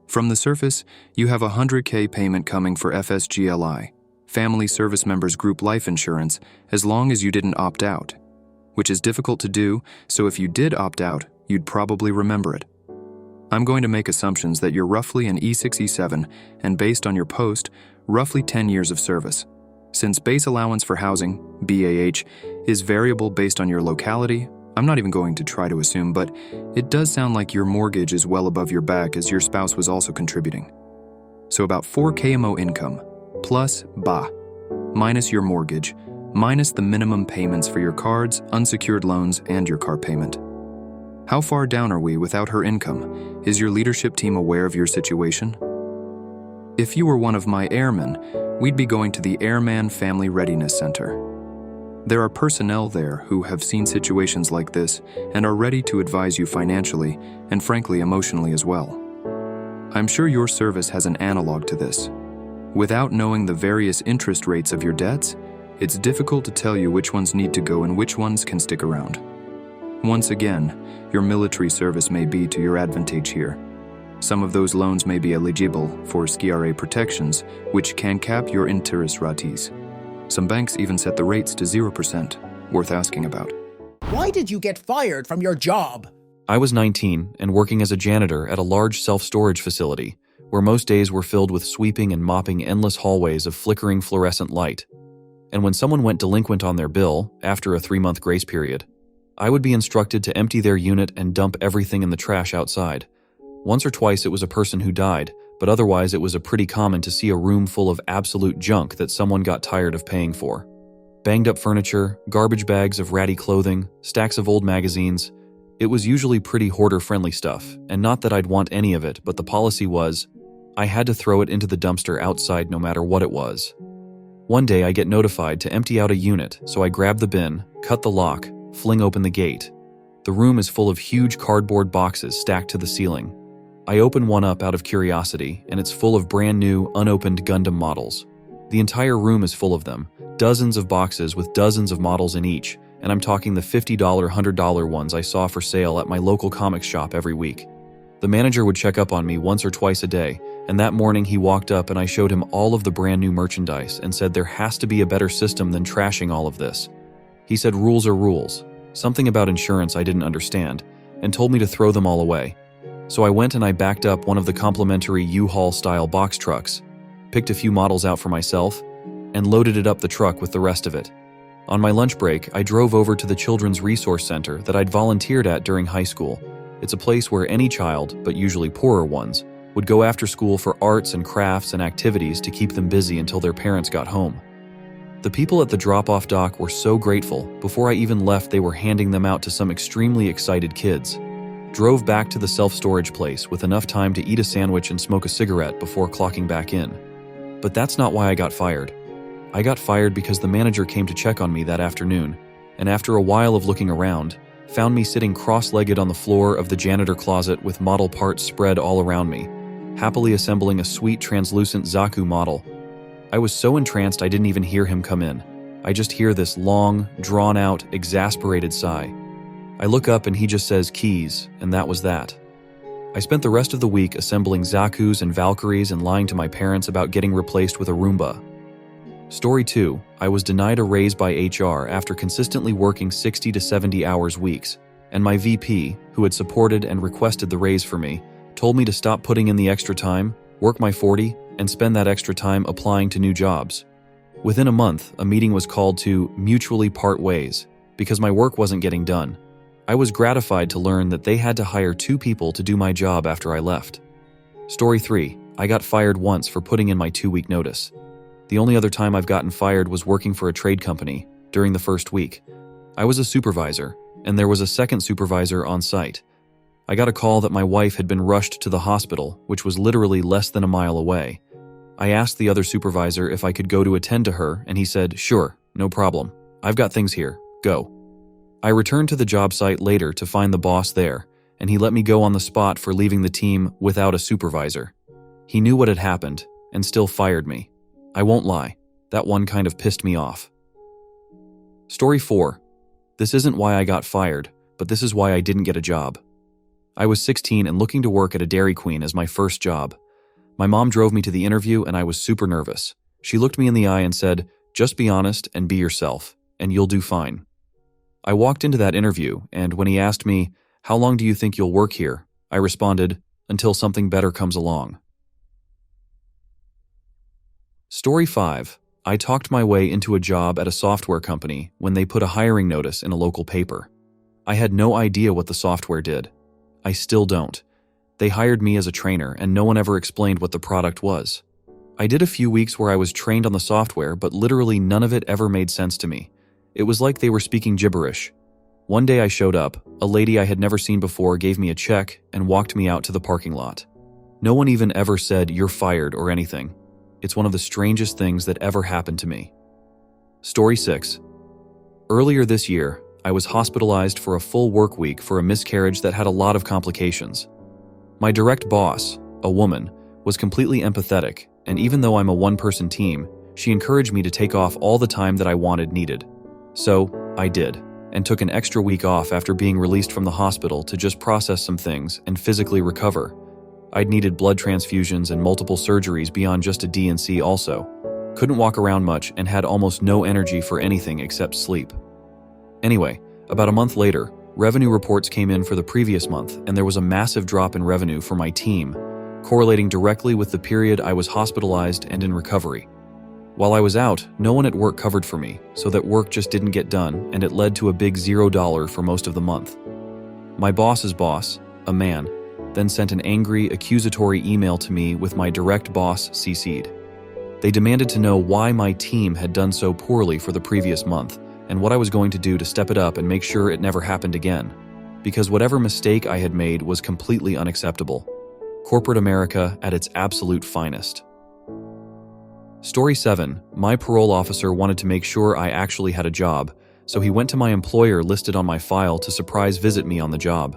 From the surface, you have a $100K payment coming for FSGLI, Family Service Members Group Life Insurance, as long as you didn't opt out, which is difficult to do, so if you did opt out, you'd probably remember it. I'm going to make assumptions that you're roughly an E6, E7, and based on your post, roughly 10 years of service. Since base allowance for housing, BAH, is variable based on your locality, I'm not even going to try to assume, but it does sound like your mortgage is well above your back as your spouse was also contributing. So about 4K MO income, plus BA, minus your mortgage, minus the minimum payments for your cards, unsecured loans, and your car payment. How far down are we without her income? Is your leadership team aware of your situation? If you were one of my airmen, we'd be going to the Airman Family Readiness Center. There are personnel there who have seen situations like this and are ready to advise you financially and frankly emotionally as well. I'm sure your service has an analog to this. Without knowing the various interest rates of your debts, it's difficult to tell you which ones need to go and which ones can stick around. Once again, your military service may be to your advantage here. Some of those loans may be eligible for SGRA protections, which can cap your interest rates. Some banks even set the rates to 0%, worth asking about. Why did you get fired from your job? I was 19 and working as a janitor at a large self-storage facility, where most days were filled with sweeping and mopping endless hallways of flickering fluorescent light. And when someone went delinquent on their bill, after a 3-month grace period, I would be instructed to empty their unit and dump everything in the trash outside. Once or twice it was a person who died, but otherwise it was pretty common to see a room full of absolute junk that someone got tired of paying for. Banged up furniture, garbage bags of ratty clothing, stacks of old magazines. It was usually pretty hoarder-friendly stuff, and not that I'd want any of it, but the policy was, I had to throw it into the dumpster outside no matter what it was. One day I get notified to empty out a unit, so I grab the bin, cut the lock, fling open the gate. The room is full of huge cardboard boxes stacked to the ceiling. I open one up out of curiosity, and it's full of brand new, unopened Gundam models. The entire room is full of them, dozens of boxes with dozens of models in each, and I'm talking the $50, $100 ones I saw for sale at my local comics shop every week. The manager would check up on me once or twice a day, and that morning he walked up and I showed him all of the brand new merchandise and said there has to be a better system than trashing all of this. He said rules are rules, something about insurance I didn't understand, and told me to throw them all away. So I went and I backed up one of the complimentary U-Haul style box trucks, picked a few models out for myself, and loaded it up the truck with the rest of it. On my lunch break, I drove over to the Children's Resource Center that I'd volunteered at during high school. It's a place where any child, but usually poorer ones, would go after school for arts and crafts and activities to keep them busy until their parents got home. The people at the drop-off dock were so grateful. Before I even left, they were handing them out to some extremely excited kids. Drove back to the self-storage place with enough time to eat a sandwich and smoke a cigarette before clocking back in. But that's not why I got fired. I got fired because the manager came to check on me that afternoon, and after a while of looking around, found me sitting cross-legged on the floor of the janitor closet with model parts spread all around me, happily assembling a sweet translucent Zaku model. I was so entranced I didn't even hear him come in. I just hear this long, drawn-out, exasperated sigh. I look up and he just says keys, and that was that. I spent the rest of the week assembling Zakus and Valkyries and lying to my parents about getting replaced with a Roomba. Story 2, I was denied a raise by HR after consistently working 60 to 70 hours weeks, and my VP, who had supported and requested the raise for me, told me to stop putting in the extra time, work my 40, and spend that extra time applying to new jobs. Within a month, a meeting was called to mutually part ways because my work wasn't getting done. I was gratified to learn that they had to hire 2 people to do my job after I left. Story 3, I got fired once for putting in my 2-week notice. The only other time I've gotten fired was working for a trade company during the first week. I was a supervisor, and there was a second supervisor on site. I got a call that my wife had been rushed to the hospital, which was literally less than a mile away. I asked the other supervisor if I could go to attend to her, and he said, "Sure, no problem. I've got things here. Go." I returned to the job site later to find the boss there, and he let me go on the spot for leaving the team without a supervisor. He knew what had happened, and still fired me. I won't lie, that one kind of pissed me off. Story 4. This isn't why I got fired, but this is why I didn't get a job. I was 16 and looking to work at a Dairy Queen as my first job. My mom drove me to the interview and I was super nervous. She looked me in the eye and said, "Just be honest and be yourself, and you'll do fine." I walked into that interview, and when he asked me, "How long do you think you'll work here?" I responded, "Until something better comes along." Story 5. I talked my way into a job at a software company when they put a hiring notice in a local paper. I had no idea what the software did. I still don't. They hired me as a trainer, and no one ever explained what the product was. I did a few weeks where I was trained on the software, but literally none of it ever made sense to me. It was like they were speaking gibberish. One day I showed up, a lady I had never seen before gave me a check and walked me out to the parking lot. No one even ever said, "You're fired," or anything. It's one of the strangest things that ever happened to me. Story 6. Earlier this year, I was hospitalized for a full work week for a miscarriage that had a lot of complications. My direct boss, a woman, was completely empathetic, and even though I'm a one-person team, she encouraged me to take off all the time that I needed. So, I did, and took an extra week off after being released from the hospital to just process some things and physically recover. I'd needed blood transfusions and multiple surgeries beyond just a D&C also. Couldn't walk around much and had almost no energy for anything except sleep. Anyway, about a month later, revenue reports came in for the previous month and there was a massive drop in revenue for my team, correlating directly with the period I was hospitalized and in recovery. While I was out, no one at work covered for me, so that work just didn't get done and it led to a big $0 for most of the month. My boss's boss, a man, then sent an angry, accusatory email to me with my direct boss CC'd. They demanded to know why my team had done so poorly for the previous month and what I was going to do to step it up and make sure it never happened again, because whatever mistake I had made was completely unacceptable. Corporate America at its absolute finest. Story 7. My parole officer wanted to make sure I actually had a job, so he went to my employer listed on my file to surprise visit me on the job.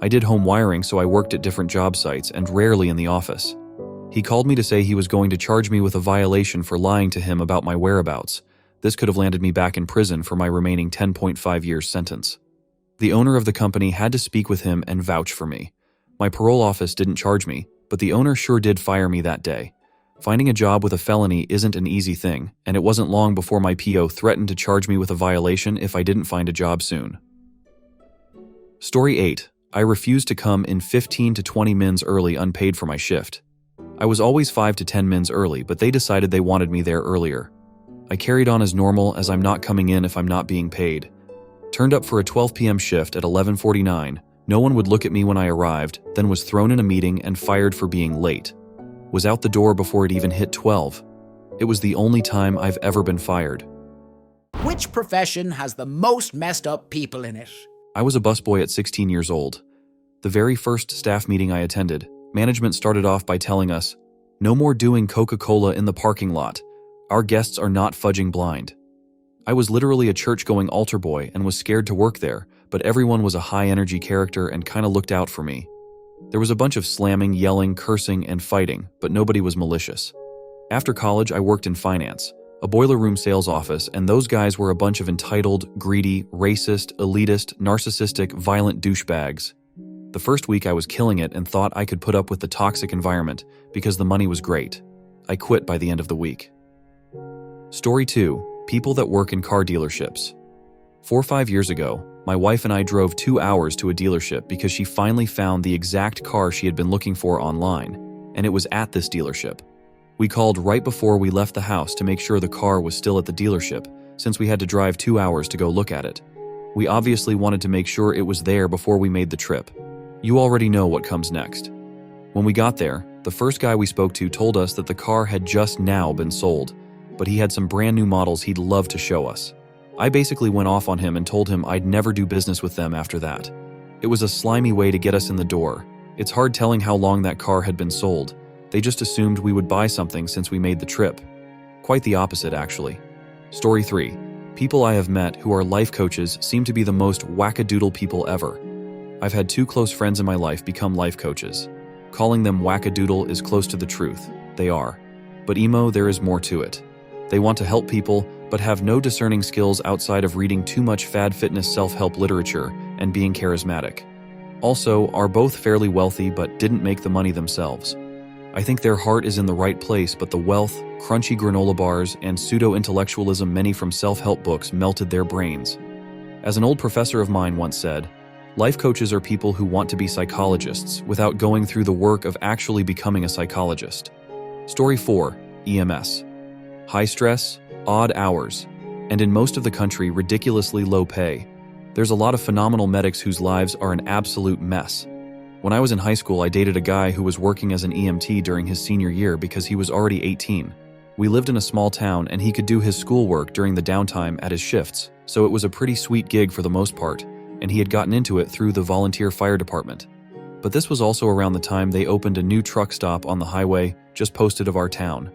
I did home wiring, so I worked at different job sites and rarely in the office. He called me to say he was going to charge me with a violation for lying to him about my whereabouts, This could have landed me back in prison for my remaining 10.5 years sentence. The owner of the company had to speak with him and vouch for me. My parole office didn't charge me, but the owner sure did fire me that day. Finding a job with a felony isn't an easy thing, and it wasn't long before my PO threatened to charge me with a violation if I didn't find a job soon. Story 8. I refused to come in 15 to 20 mins early unpaid for my shift. I was always 5 to 10 mins early, but they decided they wanted me there earlier. I carried on as normal, as I'm not coming in if I'm not being paid. Turned up for a 12 p.m. shift at 11:49. No one would look at me when I arrived, then was thrown in a meeting and fired for being late. Was out the door before it even hit 12. It was the only time I've ever been fired. Which profession has the most messed up people in it? I was a busboy at 16 years old. The very first staff meeting I attended, management started off by telling us, "No more doing Coca-Cola in the parking lot. Our guests are not fudging blind." I was literally a church-going altar boy and was scared to work there, but everyone was a high-energy character and kinda looked out for me. There was a bunch of slamming, yelling, cursing, and fighting, but nobody was malicious. After college, I worked in finance, a boiler room sales office, and those guys were a bunch of entitled, greedy, racist, elitist, narcissistic, violent douchebags. The first week I was killing it and thought I could put up with the toxic environment because the money was great. I quit by the end of the week. Story 2. People that work in car dealerships. 4 or 5 years ago, my wife and I drove 2 hours to a dealership because she finally found the exact car she had been looking for online, and it was at this dealership. We called right before we left the house to make sure the car was still at the dealership, since we had to drive 2 hours to go look at it. We obviously wanted to make sure it was there before we made the trip. You already know what comes next. When we got there, the first guy we spoke to told us that the car had just now been sold, but he had some brand new models he'd love to show us. I basically went off on him and told him I'd never do business with them after that. It was a slimy way to get us in the door. It's hard telling how long that car had been sold. They just assumed we would buy something since we made the trip. Quite the opposite, actually. Story 3. People I have met who are life coaches seem to be the most wackadoodle people ever. I've had 2 close friends in my life become life coaches. Calling them wackadoodle is close to the truth. They are. But emo, there is more to it. They want to help people, but have no discerning skills outside of reading too much fad fitness self-help literature and being charismatic. Also, are both fairly wealthy but didn't make the money themselves. I think their heart is in the right place, but the wealth, crunchy granola bars, and pseudo-intellectualism many from self-help books melted their brains. As an old professor of mine once said, life coaches are people who want to be psychologists without going through the work of actually becoming a psychologist. Story 4. EMS. High stress, odd hours, and in most of the country, ridiculously low pay. There's a lot of phenomenal medics whose lives are an absolute mess. When I was in high school, I dated a guy who was working as an EMT during his senior year because he was already 18. We lived in a small town and he could do his schoolwork during the downtime at his shifts, so it was a pretty sweet gig for the most part, and he had gotten into it through the volunteer fire department. But this was also around the time they opened a new truck stop on the highway just posted of our town.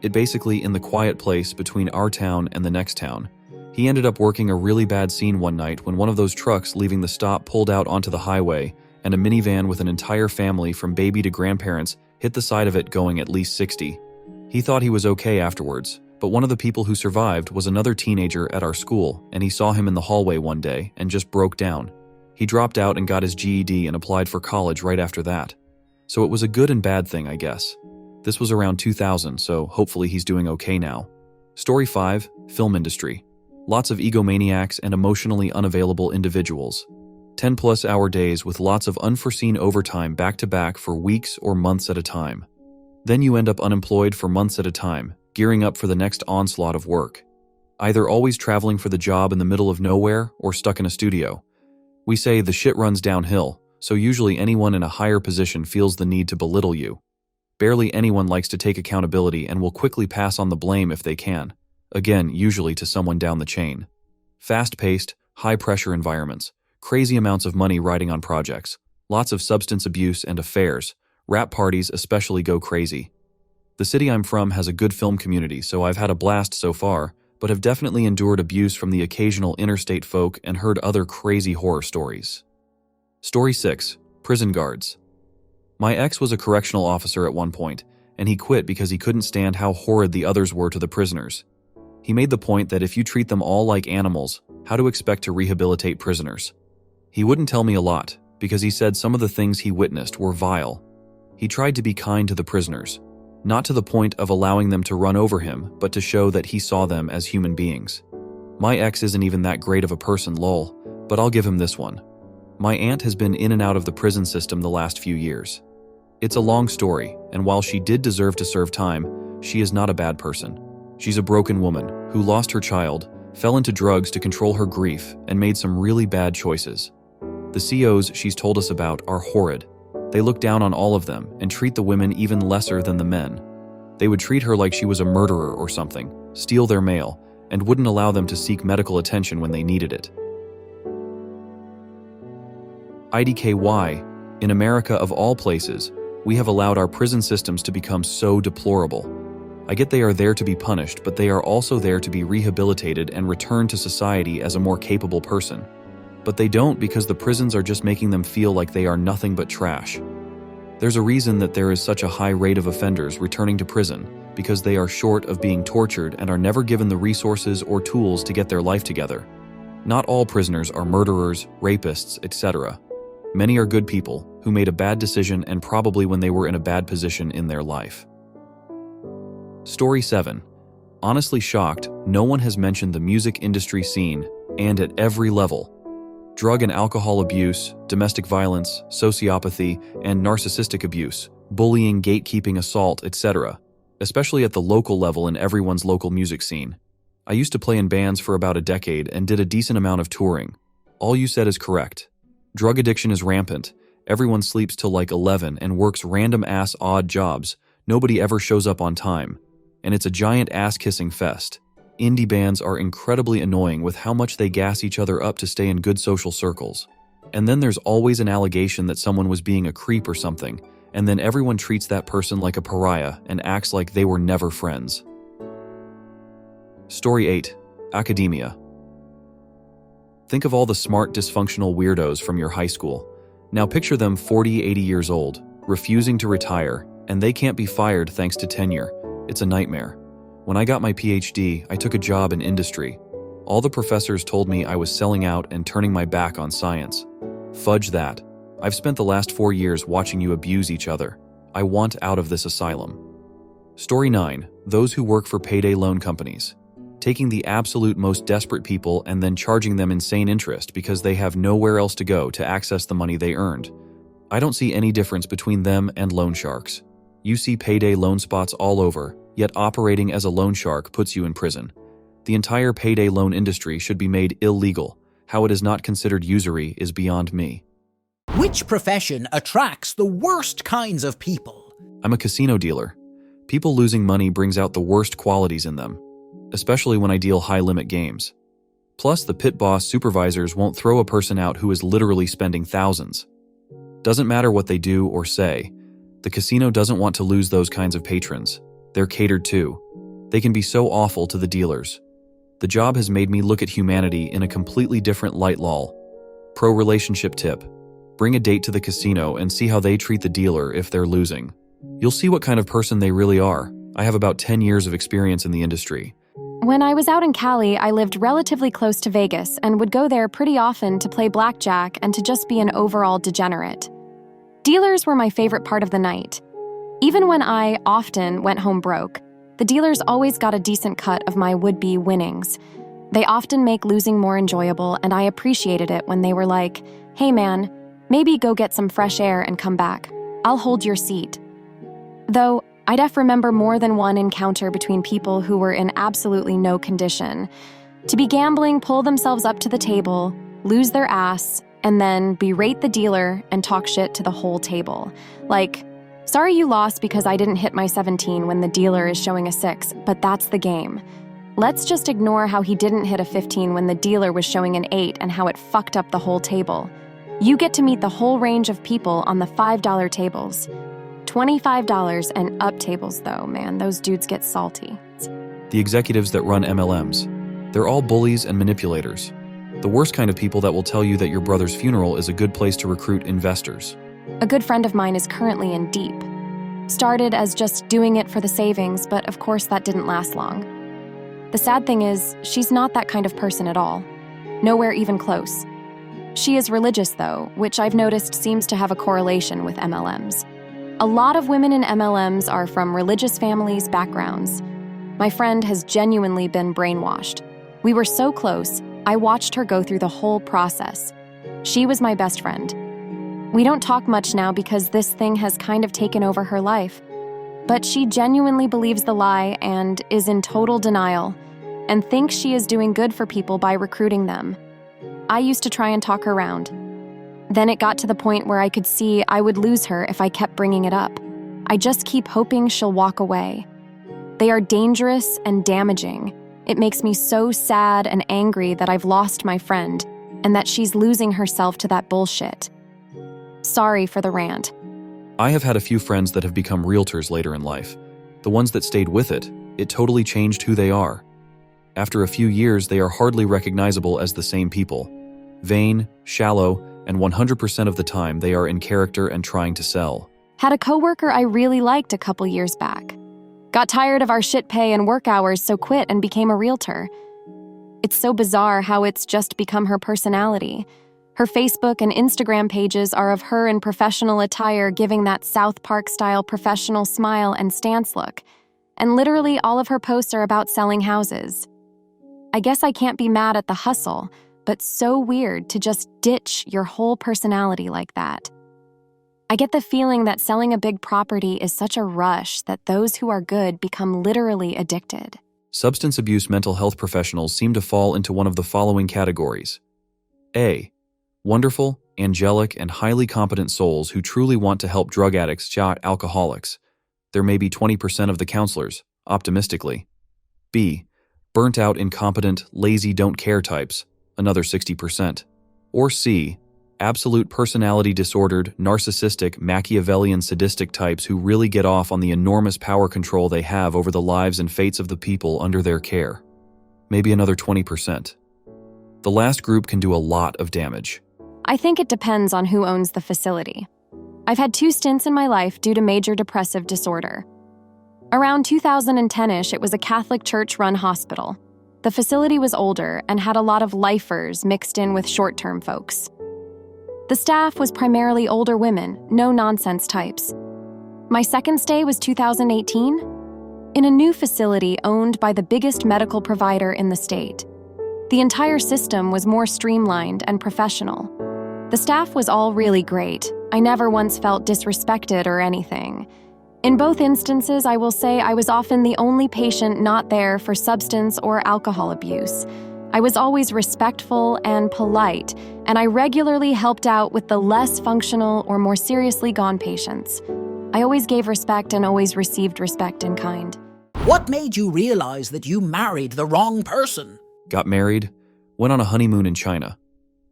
It basically in the quiet place between our town and the next town. He ended up working a really bad scene one night when one of those trucks leaving the stop pulled out onto the highway and a minivan with an entire family from baby to grandparents hit the side of it going at least 60. He thought he was okay afterwards, but one of the people who survived was another teenager at our school, and he saw him in the hallway one day and just broke down. He dropped out and got his GED and applied for college right after that. So it was a good and bad thing, I guess. This was around 2000, so hopefully he's doing okay now. Story 5. Film industry. Lots of egomaniacs and emotionally unavailable individuals. 10+ hour days with lots of unforeseen overtime back-to-back for weeks or months at a time. Then you end up unemployed for months at a time, gearing up for the next onslaught of work. Either always traveling for the job in the middle of nowhere or stuck in a studio. We say the shit runs downhill, so usually anyone in a higher position feels the need to belittle you. Barely anyone likes to take accountability and will quickly pass on the blame if they can. Again, usually to someone down the chain. Fast-paced, high-pressure environments. Crazy amounts of money riding on projects. Lots of substance abuse and affairs. Rap parties especially go crazy. The city I'm from has a good film community, so I've had a blast so far, but have definitely endured abuse from the occasional interstate folk and heard other crazy horror stories. Story 6. Prison guards. My ex was a correctional officer at one point, and he quit because he couldn't stand how horrid the others were to the prisoners. He made the point that if you treat them all like animals, how to expect to rehabilitate prisoners. He wouldn't tell me a lot, because he said some of the things he witnessed were vile. He tried to be kind to the prisoners, not to the point of allowing them to run over him, but to show that he saw them as human beings. My ex isn't even that great of a person, lol, but I'll give him this one. My aunt has been in and out of the prison system the last few years. It's a long story, and while she did deserve to serve time, she is not a bad person. She's a broken woman who lost her child, fell into drugs to control her grief, and made some really bad choices. The COs she's told us about are horrid. They look down on all of them and treat the women even lesser than the men. They would treat her like she was a murderer or something, steal their mail, and wouldn't allow them to seek medical attention when they needed it. IDKY, in America of all places, we have allowed our prison systems to become so deplorable. I get they are there to be punished, but they are also there to be rehabilitated and returned to society as a more capable person. But they don't, because the prisons are just making them feel like they are nothing but trash. There's a reason that there is such a high rate of offenders returning to prison, because they are short of being tortured and are never given the resources or tools to get their life together. Not all prisoners are murderers, rapists, etc. Many are good people who made a bad decision and probably when they were in a bad position in their life. Story 7. Honestly shocked, no one has mentioned the music industry scene, and at every level. Drug and alcohol abuse, domestic violence, sociopathy, and narcissistic abuse, bullying, gatekeeping, assault, etc., especially at the local level in everyone's local music scene. I used to play in bands for about a decade and did a decent amount of touring. All you said is correct. Drug addiction is rampant. Everyone sleeps till like 11 and works random-ass odd jobs. Nobody ever shows up on time. And it's a giant ass-kissing fest. Indie bands are incredibly annoying with how much they gas each other up to stay in good social circles. And then there's always an allegation that someone was being a creep or something, and then everyone treats that person like a pariah and acts like they were never friends. Story 8. Academia. Think of all the smart, dysfunctional weirdos from your high school. Now picture them 40, 80 years old, refusing to retire, and they can't be fired thanks to tenure. It's a nightmare. When I got my PhD, I took a job in industry. All the professors told me I was selling out and turning my back on science. Fudge that. I've spent the last 4 years watching you abuse each other. I want out of this asylum. Story 9. Those who work for payday loan companies. Taking the absolute most desperate people and then charging them insane interest because they have nowhere else to go to access the money they earned. I don't see any difference between them and loan sharks. You see payday loan spots all over, yet operating as a loan shark puts you in prison. The entire payday loan industry should be made illegal. How it is not considered usury is beyond me. Which profession attracts the worst kinds of people? I'm a casino dealer. People losing money brings out the worst qualities in them, especially when I deal high-limit games. Plus, the pit boss supervisors won't throw a person out who is literally spending thousands. Doesn't matter what they do or say, the casino doesn't want to lose those kinds of patrons. They're catered to. They can be so awful to the dealers. The job has made me look at humanity in a completely different light. Lol. Pro relationship tip. Bring a date to the casino and see how they treat the dealer if they're losing. You'll see what kind of person they really are. I have about 10 years of experience in the industry. When I was out in Cali, I lived relatively close to Vegas and would go there pretty often to play blackjack and to just be an overall degenerate. Dealers were my favorite part of the night. Even when I often went home broke, the dealers always got a decent cut of my would-be winnings. They often make losing more enjoyable, and I appreciated it when they were like, "Hey man, maybe go get some fresh air and come back. I'll hold your seat." Though, I remember more than one encounter between people who were in absolutely no condition to be gambling, pull themselves up to the table, lose their ass, and then berate the dealer and talk shit to the whole table. Like, "Sorry you lost because I didn't hit my 17 when the dealer is showing a 6, but that's the game. Let's just ignore how he didn't hit a 15 when the dealer was showing an 8 and how it fucked up the whole table. You get to meet the whole range of people on the $5 tables. $25 and up tables though, man, those dudes get salty." The executives that run MLMs. They're all bullies and manipulators. The worst kind of people that will tell you that your brother's funeral is a good place to recruit investors. A good friend of mine is currently in deep. Started as just doing it for the savings, but of course that didn't last long. The sad thing is, she's not that kind of person at all. Nowhere even close. She is religious, though, which I've noticed seems to have a correlation with MLMs. A lot of women in MLMs are from religious families, backgrounds. My friend has genuinely been brainwashed. We were so close, I watched her go through the whole process. She was my best friend. We don't talk much now because this thing has kind of taken over her life. But she genuinely believes the lie and is in total denial, and thinks she is doing good for people by recruiting them. I used to try and talk her around. Then it got to the point where I could see I would lose her if I kept bringing it up. I just keep hoping she'll walk away. They are dangerous and damaging. It makes me so sad and angry that I've lost my friend and that she's losing herself to that bullshit. Sorry for the rant. I have had a few friends that have become realtors later in life. The ones that stayed with it totally changed who they are. After a few years, they are hardly recognizable as the same people. Vain, shallow, and 100% of the time they are in character and trying to sell. Had a coworker I really liked a couple years back. Got tired of our shit pay and work hours, so quit and became a realtor. It's so bizarre how it's just become her personality. Her Facebook and Instagram pages are of her in professional attire, giving that South Park-style professional smile and stance look. And literally all of her posts are about selling houses. I guess I can't be mad at the hustle, but so weird to just ditch your whole personality like that. I get the feeling that selling a big property is such a rush that those who are good become literally addicted. Substance abuse mental health professionals seem to fall into one of the following categories. A. Wonderful, angelic, and highly competent souls who truly want to help drug addicts, alcoholics. There may be 20% of the counselors, optimistically. B. Burnt out, incompetent, lazy, don't care types, another 60%. Or C. Absolute personality disordered, narcissistic, Machiavellian, sadistic types who really get off on the enormous power control they have over the lives and fates of the people under their care. Maybe another 20%. The last group can do a lot of damage. I think it depends on who owns the facility. I've had 2 stints in my life due to major depressive disorder. Around 2010-ish, it was a Catholic church-run hospital. The facility was older and had a lot of lifers mixed in with short-term folks. The staff was primarily older women, no-nonsense types. My second stay was 2018, in a new facility owned by the biggest medical provider in the state. The entire system was more streamlined and professional. The staff was all really great. I never once felt disrespected or anything. In both instances, I will say I was often the only patient not there for substance or alcohol abuse. I was always respectful and polite, and I regularly helped out with the less functional or more seriously gone patients. I always gave respect and always received respect in kind. What made you realize that you married the wrong person? Got married, went on a honeymoon in China.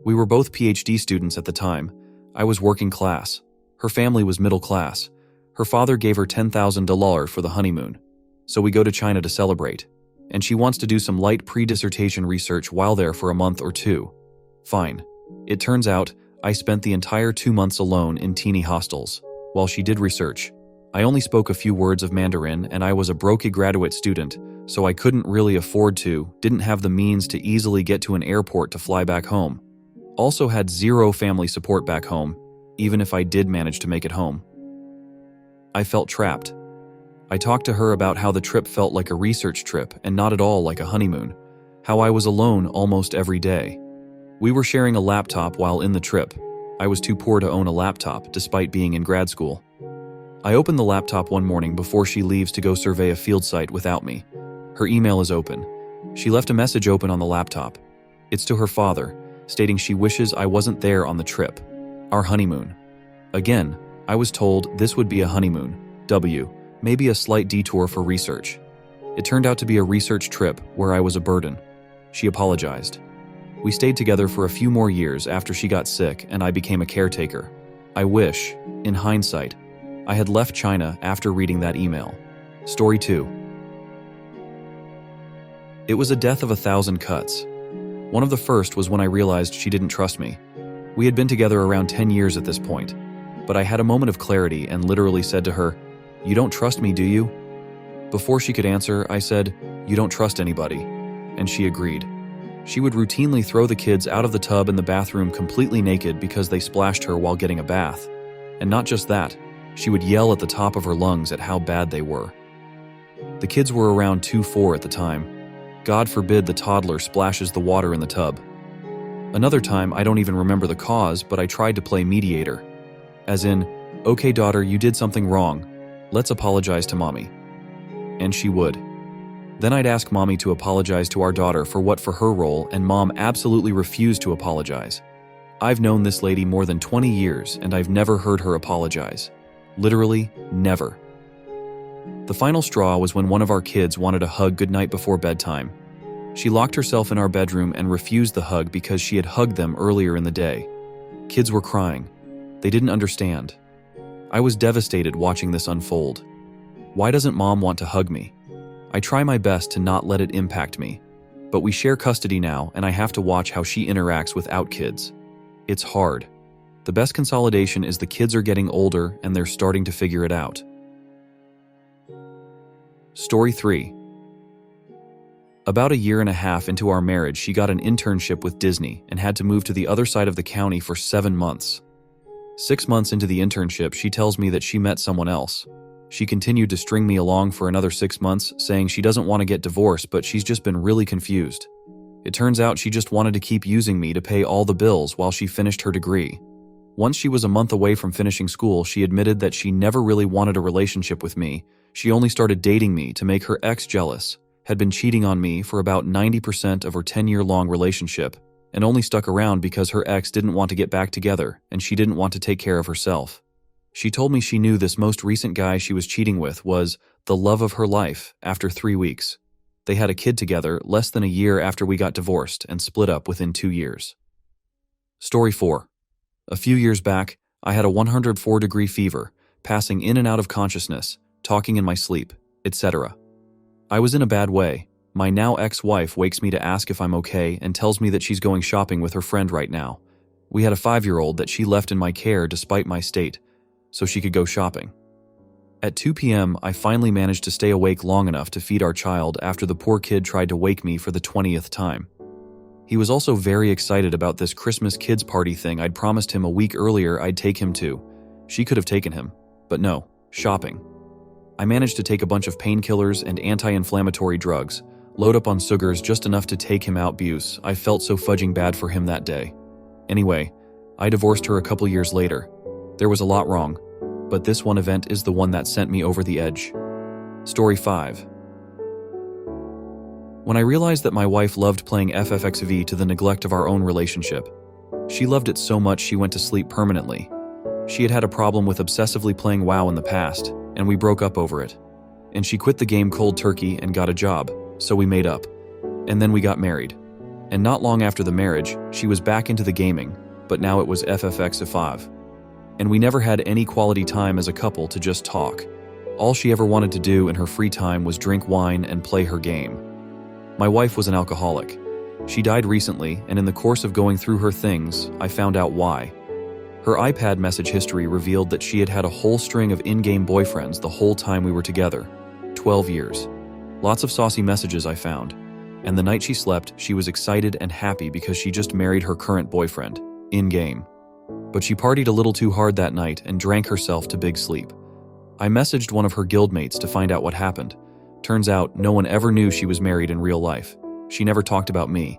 We were both PhD students at the time. I was working class. Her family was middle class. Her father gave her $10,000 for the honeymoon. So we go to China to celebrate. And she wants to do some light pre-dissertation research while there for a month or 2. Fine. It turns out I spent the entire 2 months alone in teeny hostels, while she did research. I only spoke a few words of Mandarin, and I was a broke graduate student, so I couldn't really afford to, didn't have the means to easily get to an airport to fly back home. Also had zero family support back home, even if I did manage to make it home. I felt trapped. I talked to her about how the trip felt like a research trip and not at all like a honeymoon, how I was alone almost every day. We were sharing a laptop while in the trip. I was too poor to own a laptop, despite being in grad school. I opened the laptop one morning before she leaves to go survey a field site without me. Her email is open. She left a message open on the laptop. It's to her father, stating she wishes I wasn't there on the trip. Our honeymoon. Again, I was told this would be a honeymoon. Maybe a slight detour for research. It turned out to be a research trip where I was a burden. She apologized. We stayed together for a few more years after she got sick and I became a caretaker. I wish, in hindsight, I had left China after reading that email. Story 2. It was a death of 1,000 cuts. One of the first was when I realized she didn't trust me. We had been together around 10 years at this point, but I had a moment of clarity and literally said to her, "You don't trust me, do you?" Before she could answer, I said, "You don't trust anybody," and she agreed. She would routinely throw the kids out of the tub in the bathroom completely naked because they splashed her while getting a bath. And not just that, she would yell at the top of her lungs at how bad they were. The kids were around 2-4 at the time. God forbid the toddler splashes the water in the tub. Another time, I don't even remember the cause, but I tried to play mediator. As in, "Okay, daughter, you did something wrong. Let's apologize to mommy." And she would. Then I'd ask mommy to apologize to our daughter for her role, and mom absolutely refused to apologize. I've known this lady more than 20 years, and I've never heard her apologize. Literally, never. The final straw was when one of our kids wanted a hug goodnight before bedtime. She locked herself in our bedroom and refused the hug because she had hugged them earlier in the day. Kids were crying. They didn't understand. I was devastated watching this unfold. Why doesn't mom want to hug me? I try my best to not let it impact me, but we share custody now and I have to watch how she interacts without kids. It's hard. The best consolidation is the kids are getting older and they're starting to figure it out. Story 3. About a year and a half into our marriage, she got an internship with Disney and had to move to the other side of the county for 7 months. 6 months into the internship, she tells me that she met someone else. She continued to string me along for another 6 months, saying she doesn't want to get divorced, but she's just been really confused. It turns out she just wanted to keep using me to pay all the bills while she finished her degree. Once she was a month away from finishing school, she admitted that she never really wanted a relationship with me. She only started dating me to make her ex jealous, had been cheating on me for about 90% of her 10-year-long relationship, and only stuck around because her ex didn't want to get back together and she didn't want to take care of herself. She told me she knew this most recent guy she was cheating with was the love of her life after 3 weeks. They had a kid together less than a year after we got divorced and split up within 2 years. Story 4. A few years back, I had a 104-degree fever, passing in and out of consciousness, talking in my sleep, etc. I was in a bad way. My now ex-wife wakes me to ask if I'm okay and tells me that she's going shopping with her friend right now. We had a 5-year-old that she left in my care despite my state, so she could go shopping. At 2 p.m., I finally managed to stay awake long enough to feed our child after the poor kid tried to wake me for the 20th time. He was also very excited about this Christmas kids party thing I'd promised him a week earlier I'd take him to. She could have taken him, but no, shopping. I managed to take a bunch of painkillers and anti-inflammatory drugs, load up on sugars just enough to take him out buse. I felt so fudging bad for him that day. Anyway, I divorced her a couple years later. There was a lot wrong, but this one event is the one that sent me over the edge. Story 5. When I realized that my wife loved playing FFXV to the neglect of our own relationship, she loved it so much she went to sleep permanently. She had had a problem with obsessively playing WoW in the past, and we broke up over it. And she quit the game cold turkey and got a job, so we made up. And then we got married. And not long after the marriage, she was back into the gaming, but now it was FFXV. And we never had any quality time as a couple to just talk. All she ever wanted to do in her free time was drink wine and play her game. My wife was an alcoholic. She died recently, and in the course of going through her things, I found out why. Her iPad message history revealed that she had had a whole string of in-game boyfriends the whole time we were together. 12 years. Lots of saucy messages I found. And the night she slept, she was excited and happy because she just married her current boyfriend, in-game. But she partied a little too hard that night and drank herself to big sleep. I messaged one of her guildmates to find out what happened. Turns out, no one ever knew she was married in real life. She never talked about me.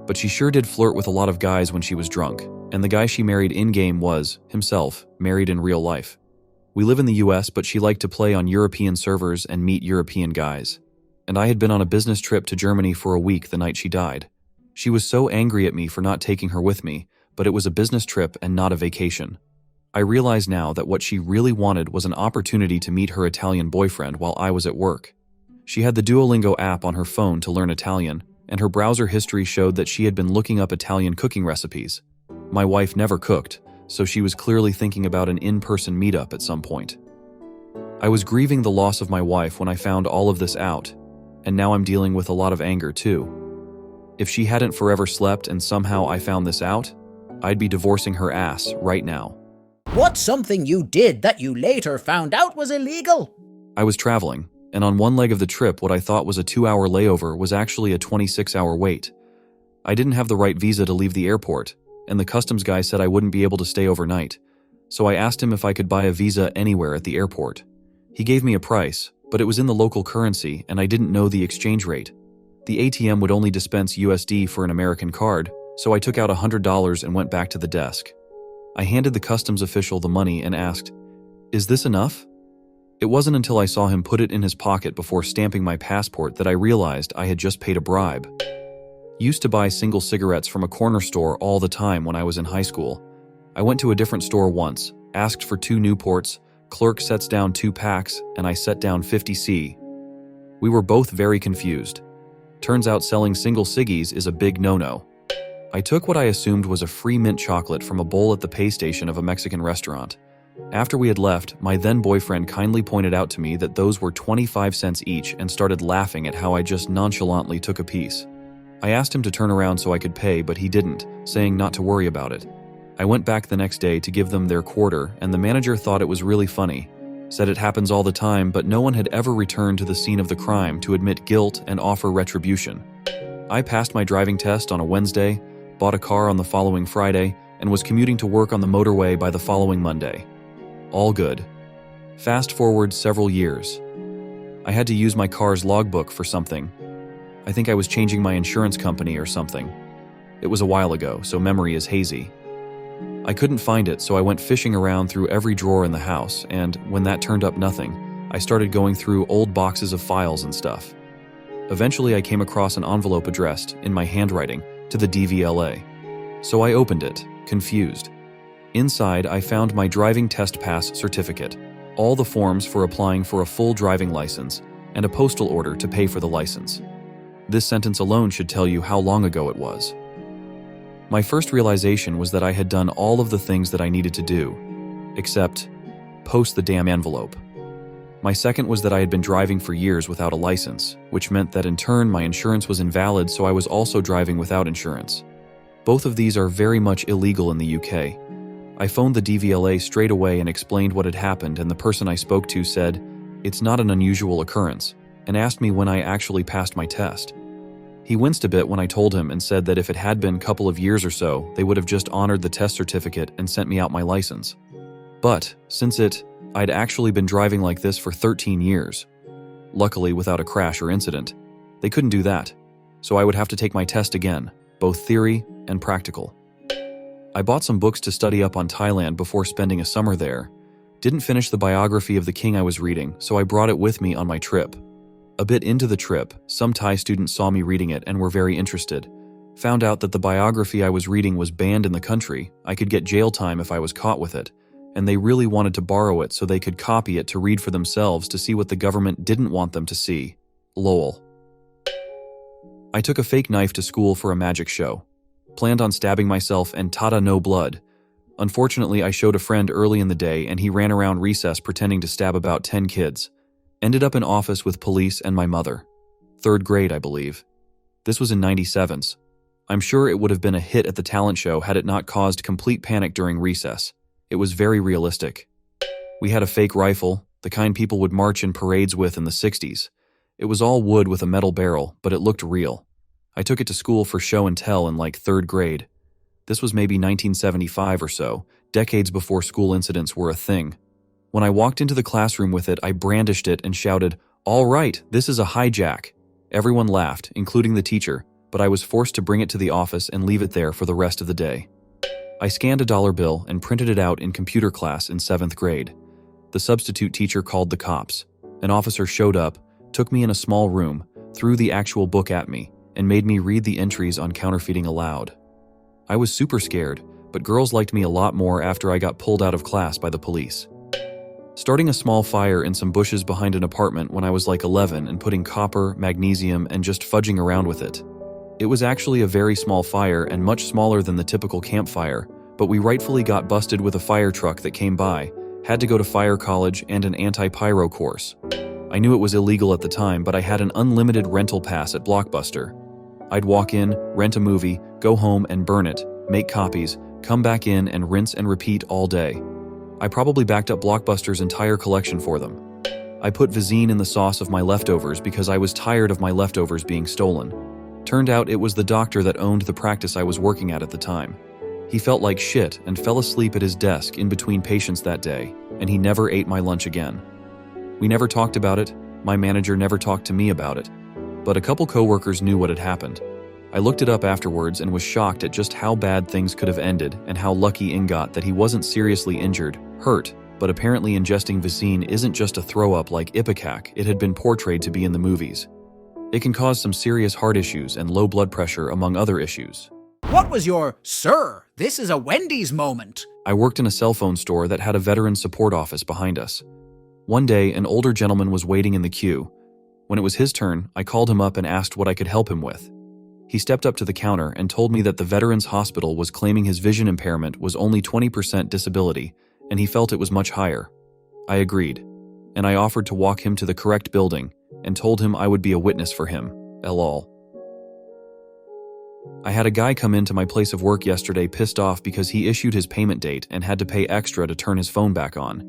But she sure did flirt with a lot of guys when she was drunk. And the guy she married in-game was, himself, married in real life. We live in the US, but she liked to play on European servers and meet European guys. And I had been on a business trip to Germany for a week the night she died. She was so angry at me for not taking her with me, but it was a business trip and not a vacation. I realize now that what she really wanted was an opportunity to meet her Italian boyfriend while I was at work. She had the Duolingo app on her phone to learn Italian, and her browser history showed that she had been looking up Italian cooking recipes. My wife never cooked, so she was clearly thinking about an in-person meetup at some point. I was grieving the loss of my wife when I found all of this out, and now I'm dealing with a lot of anger too. If she hadn't forever slept and somehow I found this out, I'd be divorcing her ass right now. What's something you did that you later found out was illegal? I was traveling. And on one leg of the trip, what I thought was a 2-hour layover was actually a 26-hour wait. I didn't have the right visa to leave the airport, and the customs guy said I wouldn't be able to stay overnight. So I asked him if I could buy a visa anywhere at the airport. He gave me a price, but it was in the local currency and I didn't know the exchange rate. The ATM would only dispense USD for an American card, so I took out $100 and went back to the desk. I handed the customs official the money and asked, "Is this enough?" It wasn't until I saw him put it in his pocket before stamping my passport that I realized I had just paid a bribe. Used to buy single cigarettes from a corner store all the time when I was in high school. I went to a different store once, asked for 2 Newports, clerk sets down 2 packs, and I set down 50C. We were both very confused. Turns out selling single ciggies is a big no-no. I took what I assumed was a free mint chocolate from a bowl at the pay station of a Mexican restaurant. After we had left, my then-boyfriend kindly pointed out to me that those were 25 cents each and started laughing at how I just nonchalantly took a piece. I asked him to turn around so I could pay, but he didn't, saying not to worry about it. I went back the next day to give them their quarter, and the manager thought it was really funny. Said it happens all the time, but no one had ever returned to the scene of the crime to admit guilt and offer retribution. I passed my driving test on a Wednesday, bought a car on the following Friday, and was commuting to work on the motorway by the following Monday. All good. Fast forward several years. I had to use my car's logbook for something. I think I was changing my insurance company or something. It was a while ago, so memory is hazy. I couldn't find it, so I went fishing around through every drawer in the house, and when that turned up nothing, I started going through old boxes of files and stuff. Eventually, I came across an envelope addressed, in my handwriting, to the DVLA. So I opened it, confused. Inside, I found my driving test pass certificate, all the forms for applying for a full driving license, and a postal order to pay for the license. This sentence alone should tell you how long ago it was. My first realization was that I had done all of the things that I needed to do, except post the damn envelope. My second was that I had been driving for years without a license, which meant that in turn my insurance was invalid, so I was also driving without insurance. Both of these are very much illegal in the UK. I phoned the DVLA straight away and explained what had happened, and the person I spoke to said, "It's not an unusual occurrence," and asked me when I actually passed my test. He winced a bit when I told him and said that if it had been a couple of years or so, they would have just honored the test certificate and sent me out my license. But since I'd actually been driving like this for 13 years, luckily without a crash or incident, they couldn't do that, so I would have to take my test again, both theory and practical. I bought some books to study up on Thailand before spending a summer there. Didn't finish the biography of the king I was reading, so I brought it with me on my trip. A bit into the trip, some Thai students saw me reading it and were very interested. Found out that the biography I was reading was banned in the country. I could get jail time if I was caught with it, and they really wanted to borrow it so they could copy it to read for themselves to see what the government didn't want them to see. Lol. I took a fake knife to school for a magic show. Planned on stabbing myself and tada, no blood. Unfortunately, I showed a friend early in the day and he ran around recess pretending to stab about 10 kids. Ended up in office with police and my mother. 3rd grade, I believe. This was in 97s. I'm sure it would have been a hit at the talent show had it not caused complete panic during recess. It was very realistic. We had a fake rifle, the kind people would march in parades with in the 60s. It was all wood with a metal barrel, but it looked real. I took it to school for show and tell in like 3rd grade. This was maybe 1975 or so, decades before school incidents were a thing. When I walked into the classroom with it, I brandished it and shouted, "All right, this is a hijack." Everyone laughed, including the teacher, but I was forced to bring it to the office and leave it there for the rest of the day. I scanned a dollar bill and printed it out in computer class in 7th grade. The substitute teacher called the cops. An officer showed up, took me in a small room, threw the actual book at me, and made me read the entries on counterfeiting aloud. I was super scared, but girls liked me a lot more after I got pulled out of class by the police. Starting a small fire in some bushes behind an apartment when I was like 11 and putting copper, magnesium, and just fudging around with it. It was actually a very small fire and much smaller than the typical campfire, but we rightfully got busted with a fire truck that came by, had to go to fire college and an anti-pyro course. I knew it was illegal at the time, but I had an unlimited rental pass at Blockbuster. I'd walk in, rent a movie, go home and burn it, make copies, come back in and rinse and repeat all day. I probably backed up Blockbuster's entire collection for them. I put Vizine in the sauce of my leftovers because I was tired of my leftovers being stolen. Turned out it was the doctor that owned the practice I was working at the time. He felt like shit and fell asleep at his desk in between patients that day, and he never ate my lunch again. We never talked about it, my manager never talked to me about it, but a couple coworkers knew what had happened. I looked it up afterwards and was shocked at just how bad things could have ended and how lucky Ing got that he wasn't seriously injured, hurt, but apparently ingesting Vizine isn't just a throw-up like Ipecac it had been portrayed to be in the movies. It can cause some serious heart issues and low blood pressure among other issues. What was your, "Sir, this is a Wendy's" moment? I worked in a cell phone store that had a veteran support office behind us. One day, an older gentleman was waiting in the queue. When it was his turn, I called him up and asked what I could help him with. He stepped up to the counter and told me that the veteran's hospital was claiming his vision impairment was only 20% disability, and he felt it was much higher. I agreed, and I offered to walk him to the correct building and told him I would be a witness for him. LOL. I had a guy come into my place of work yesterday pissed off because he issued his payment date and had to pay extra to turn his phone back on.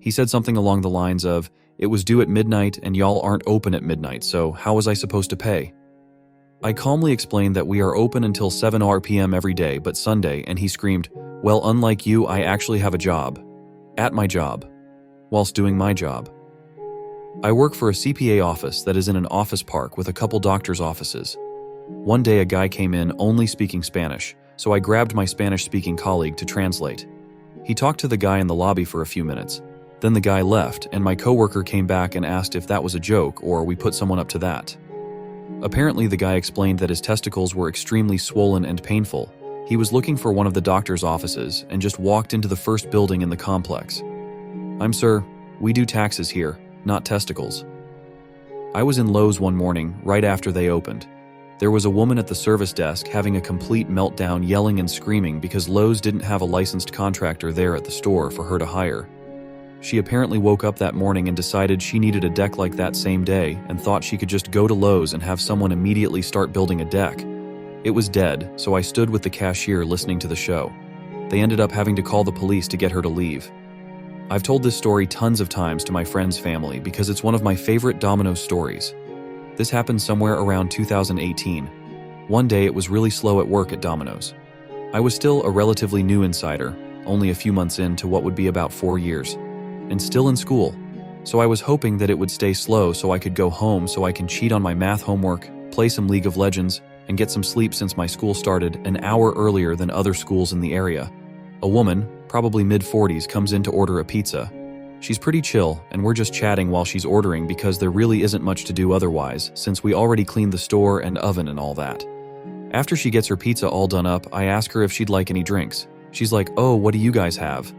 He said something along the lines of, "It was due at midnight and y'all aren't open at midnight, so how was I supposed to pay?" I calmly explained that we are open until 7 p.m. every day but Sunday, and he screamed, "Well, unlike you, I actually have a job. At my job. Whilst doing my job." I work for a CPA office that is in an office park with a couple doctors' offices. One day a guy came in only speaking Spanish, so I grabbed my Spanish-speaking colleague to translate. He talked to the guy in the lobby for a few minutes. Then the guy left, and my coworker came back and asked if that was a joke or we put someone up to that. Apparently the guy explained that his testicles were extremely swollen and painful. He was looking for one of the doctor's offices and just walked into the first building in the complex. "Sir, we do taxes here, not testicles." I was in Lowe's one morning, right after they opened. There was a woman at the service desk having a complete meltdown yelling and screaming because Lowe's didn't have a licensed contractor there at the store for her to hire. She apparently woke up that morning and decided she needed a deck like that same day and thought she could just go to Lowe's and have someone immediately start building a deck. It was dead, so I stood with the cashier listening to the show. They ended up having to call the police to get her to leave. I've told this story tons of times to my friend's family because it's one of my favorite Domino's stories. This happened somewhere around 2018. One day it was really slow at work at Domino's. I was still a relatively new insider, only a few months into what would be about 4 years, and still in school. So I was hoping that it would stay slow so I could go home so I can cheat on my math homework, play some League of Legends, and get some sleep since my school started an hour earlier than other schools in the area. A woman, probably mid-40s, comes in to order a pizza. She's pretty chill, and we're just chatting while she's ordering because there really isn't much to do otherwise, since we already cleaned the store and oven and all that. After she gets her pizza all done up, I ask her if she'd like any drinks. She's like, "Oh, what do you guys have?"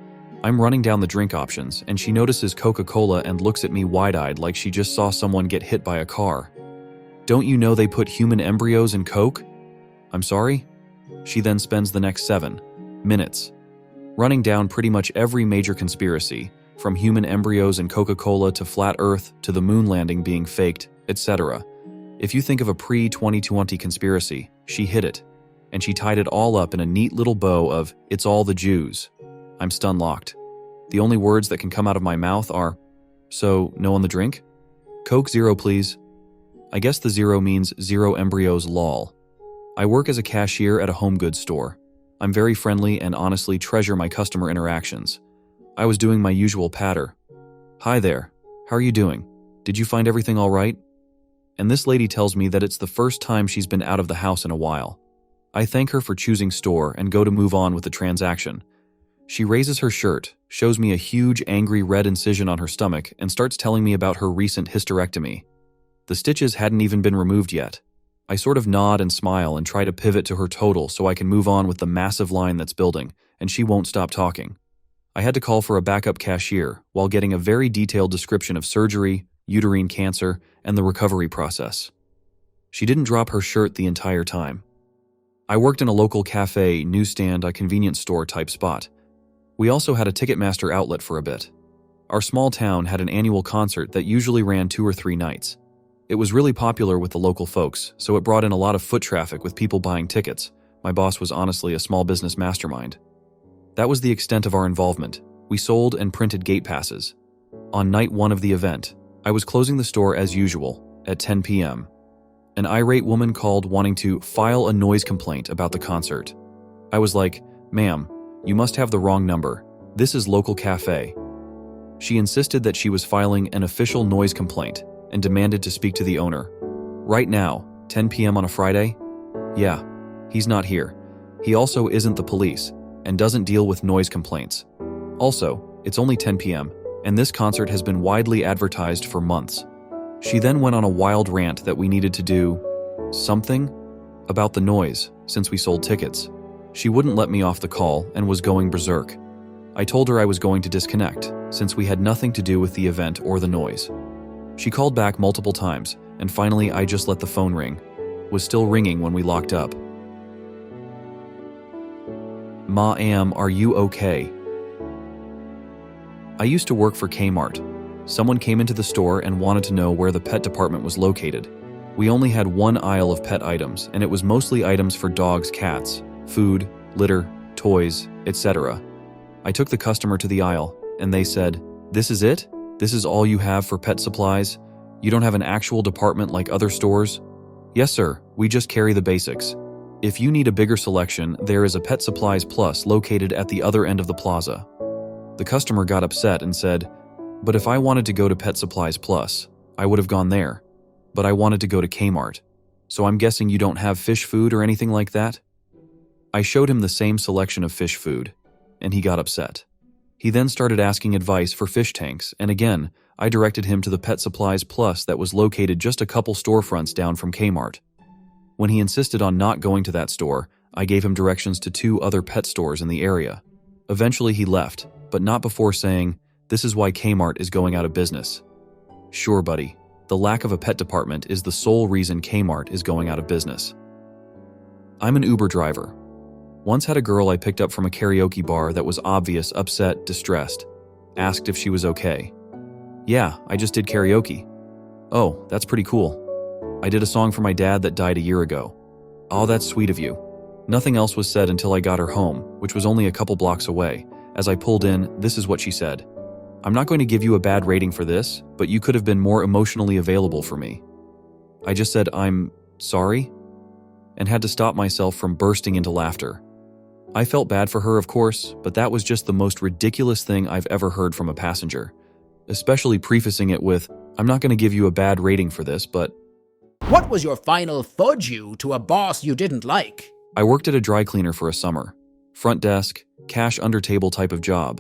I'm running down the drink options, and she notices Coca-Cola and looks at me wide-eyed like she just saw someone get hit by a car. "Don't you know they put human embryos in Coke?" "I'm sorry?" She then spends the next 7 minutes running down pretty much every major conspiracy, from human embryos and Coca-Cola to flat Earth to the moon landing being faked, etc. If you think of a pre-2020 conspiracy, she hit it, and she tied it all up in a neat little bow of, "It's all the Jews." I'm stun-locked. The only words that can come out of my mouth are, "So, no on the drink? Coke 0, please." I guess the 0 means 0 embryos lol. I work as a cashier at a home goods store. I'm very friendly and honestly treasure my customer interactions. I was doing my usual patter. "Hi there. How are you doing? Did you find everything all right?" And this lady tells me that it's the first time she's been out of the house in a while. I thank her for choosing store and go to move on with the transaction. She raises her shirt, shows me a huge angry red incision on her stomach, and starts telling me about her recent hysterectomy. The stitches hadn't even been removed yet. I sort of nod and smile and try to pivot to her total so I can move on with the massive line that's building, and she won't stop talking. I had to call for a backup cashier while getting a very detailed description of surgery, uterine cancer, and the recovery process. She didn't drop her shirt the entire time. I worked in a local cafe, newsstand, a convenience store type spot. We also had a Ticketmaster outlet for a bit. Our small town had an annual concert that usually ran 2 or 3 nights. It was really popular with the local folks, so it brought in a lot of foot traffic with people buying tickets. My boss was honestly a small business mastermind. That was the extent of our involvement. We sold and printed gate passes. On night 1 of the event, I was closing the store as usual at 10 p.m. An irate woman called wanting to file a noise complaint about the concert. I was like, "Ma'am, you must have the wrong number. This is local cafe." She insisted that she was filing an official noise complaint and demanded to speak to the owner. Right now, 10 p.m. on a Friday? Yeah, he's not here. He also isn't the police and doesn't deal with noise complaints. Also, it's only 10 p.m., and this concert has been widely advertised for months. She then went on a wild rant that we needed to do something about the noise since we sold tickets. She wouldn't let me off the call and was going berserk. I told her I was going to disconnect since we had nothing to do with the event or the noise. She called back multiple times, and finally I just let the phone ring. Was still ringing when we locked up. "Ma'am, are you okay?" I used to work for Kmart. Someone came into the store and wanted to know where the pet department was located. We only had one aisle of pet items, and it was mostly items for dogs, cats, food, litter, toys, etc. I took the customer to the aisle, and they said, "This is it? This is all you have for pet supplies? You don't have an actual department like other stores?" "Yes, sir, we just carry the basics. If you need a bigger selection, there is a Pet Supplies Plus located at the other end of the plaza." The customer got upset and said, "But if I wanted to go to Pet Supplies Plus, I would have gone there. But I wanted to go to Kmart. So I'm guessing you don't have fish food or anything like that?" I showed him the same selection of fish food, and he got upset. He then started asking advice for fish tanks, and again, I directed him to the Pet Supplies Plus that was located just a couple storefronts down from Kmart. When he insisted on not going to that store, I gave him directions to 2 other pet stores in the area. Eventually he left, but not before saying, "This is why Kmart is going out of business." Sure, buddy, the lack of a pet department is the sole reason Kmart is going out of business. I'm an Uber driver. Once had a girl I picked up from a karaoke bar that was obvious, upset, distressed. Asked if she was okay. "Yeah, I just did karaoke." "Oh, that's pretty cool. I did a song for my dad that died a year ago." "Oh, that's sweet of you." Nothing else was said until I got her home, which was only a couple blocks away. As I pulled in, this is what she said. "I'm not going to give you a bad rating for this, but you could have been more emotionally available for me." I just said, "I'm sorry," and had to stop myself from bursting into laughter. I felt bad for her, of course, but that was just the most ridiculous thing I've ever heard from a passenger. Especially prefacing it with, "I'm not going to give you a bad rating for this, but..." What was your final fudge you to a boss you didn't like? I worked at a dry cleaner for a summer. Front desk, cash under table type of job.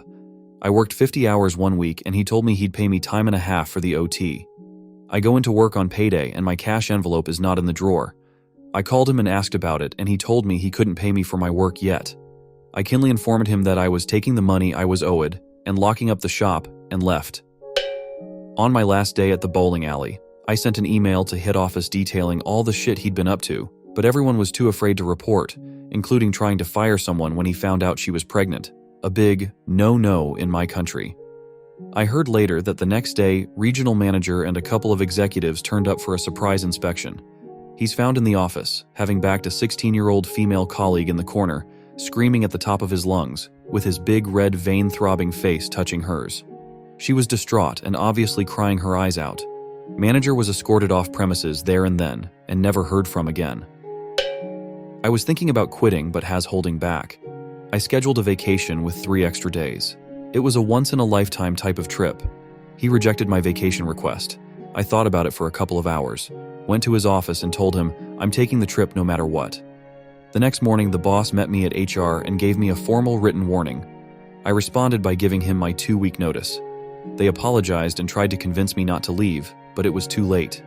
I worked 50 hours one week and he told me he'd pay me time and a half for the OT. I go into work on payday and my cash envelope is not in the drawer. I called him and asked about it and he told me he couldn't pay me for my work yet. I kindly informed him that I was taking the money I was owed and locking up the shop and left. On my last day at the bowling alley, I sent an email to head office detailing all the shit he'd been up to, but everyone was too afraid to report, including trying to fire someone when he found out she was pregnant. A big no-no in my country. I heard later that the next day, regional manager and a couple of executives turned up for a surprise inspection. He's found in the office, having backed a 16-year-old female colleague in the corner, screaming at the top of his lungs, with his big red vein-throbbing face touching hers. She was distraught and obviously crying her eyes out. Manager was escorted off premises there and then, and never heard from again. I was thinking about quitting but has holding back. I scheduled a vacation with 3 extra days. It was a once-in-a-lifetime type of trip. He rejected my vacation request. I thought about it for a couple of hours, went to his office and told him I'm taking the trip no matter what. The next morning, the boss met me at HR and gave me a formal written warning. I responded by giving him my 2-week notice. They apologized and tried to convince me not to leave, but it was too late.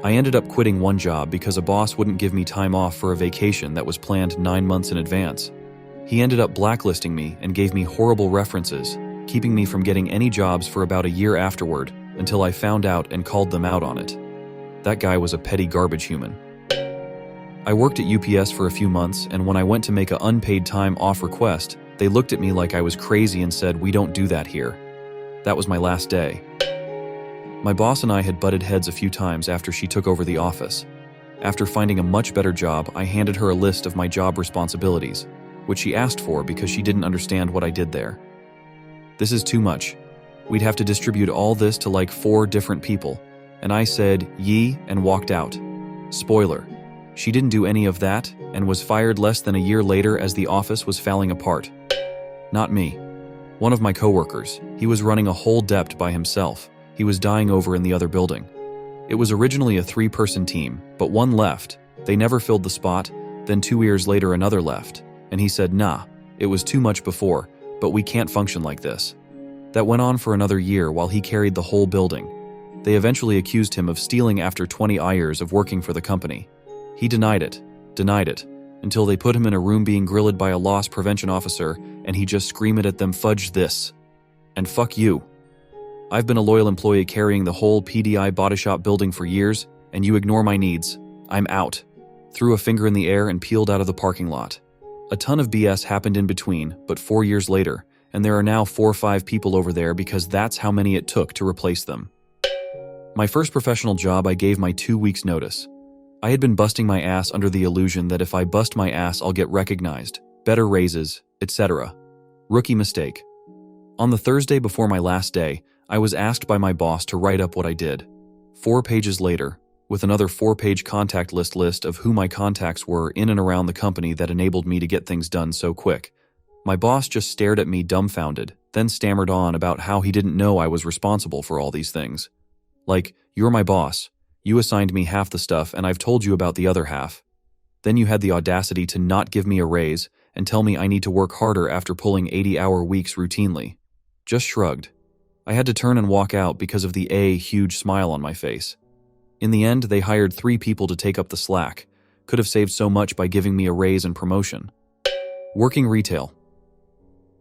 I ended up quitting one job because a boss wouldn't give me time off for a vacation that was planned 9 months in advance. He ended up blacklisting me and gave me horrible references, keeping me from getting any jobs for about a year afterward until I found out and called them out on it. That guy was a petty garbage human. I worked at UPS for a few months, and when I went to make an unpaid time off request, they looked at me like I was crazy and said, "We don't do that here." That was my last day. My boss and I had butted heads a few times after she took over the office. After finding a much better job, I handed her a list of my job responsibilities, which she asked for because she didn't understand what I did there. "This is too much. We'd have to distribute all this to like 4 different people. And I said, "Yee," and walked out. Spoiler. She didn't do any of that and was fired less than a year later as the office was falling apart. Not me. One of my coworkers. He was running a whole dept by himself. He was dying over in the other building. It was originally a 3-person team, but one left. They never filled the spot. Then 2 years later another left. And he said, "Nah, it was too much before, but we can't function like this." That went on for another year while he carried the whole building. They eventually accused him of stealing after 20 years of working for the company. He denied it, until they put him in a room being grilled by a loss prevention officer, and he just screamed at them, "Fudge this." And fuck you. I've been a loyal employee carrying the whole PDI body shop building for years, and you ignore my needs. I'm out. Threw a finger in the air and peeled out of the parking lot. A ton of BS happened in between, but 4 years later, and there are now 4 or 5 people over there because that's how many it took to replace them. My first professional job, I gave my 2 weeks notice. I had been busting my ass under the illusion that if I bust my ass, I'll get recognized, better raises, etc. Rookie mistake. On the Thursday before my last day, I was asked by my boss to write up what I did. 4 pages later, with another 4-page contact list of who my contacts were in and around the company that enabled me to get things done so quick. My boss just stared at me dumbfounded, then stammered on about how he didn't know I was responsible for all these things. Like, "You're my boss. You assigned me half the stuff and I've told you about the other half. Then you had the audacity to not give me a raise and tell me I need to work harder after pulling 80-hour weeks routinely." Just shrugged. I had to turn and walk out because of the huge smile on my face. In the end, they hired 3 people to take up the slack. Could have saved so much by giving me a raise and promotion. Working retail.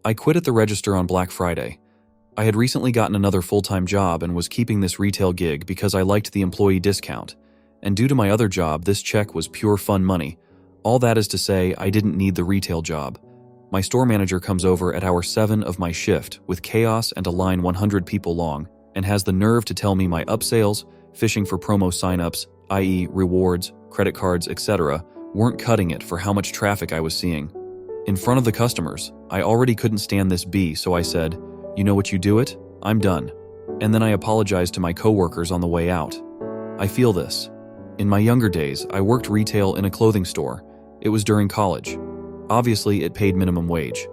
I quit at the register on Black Friday. I had recently gotten another full-time job and was keeping this retail gig because I liked the employee discount. And due to my other job, this check was pure fun money. All that is to say, I didn't need the retail job. My store manager comes over at hour 7 of my shift with chaos and a line 100 people long and has the nerve to tell me my upsales, fishing for promo signups, i.e. rewards, credit cards, etc., weren't cutting it for how much traffic I was seeing. In front of the customers, I already couldn't stand this so I said, "You know what you do it? I'm done." And then I apologized to my coworkers on the way out. I feel this. In my younger days, I worked retail in a clothing store. It was during college. Obviously, it paid minimum wage.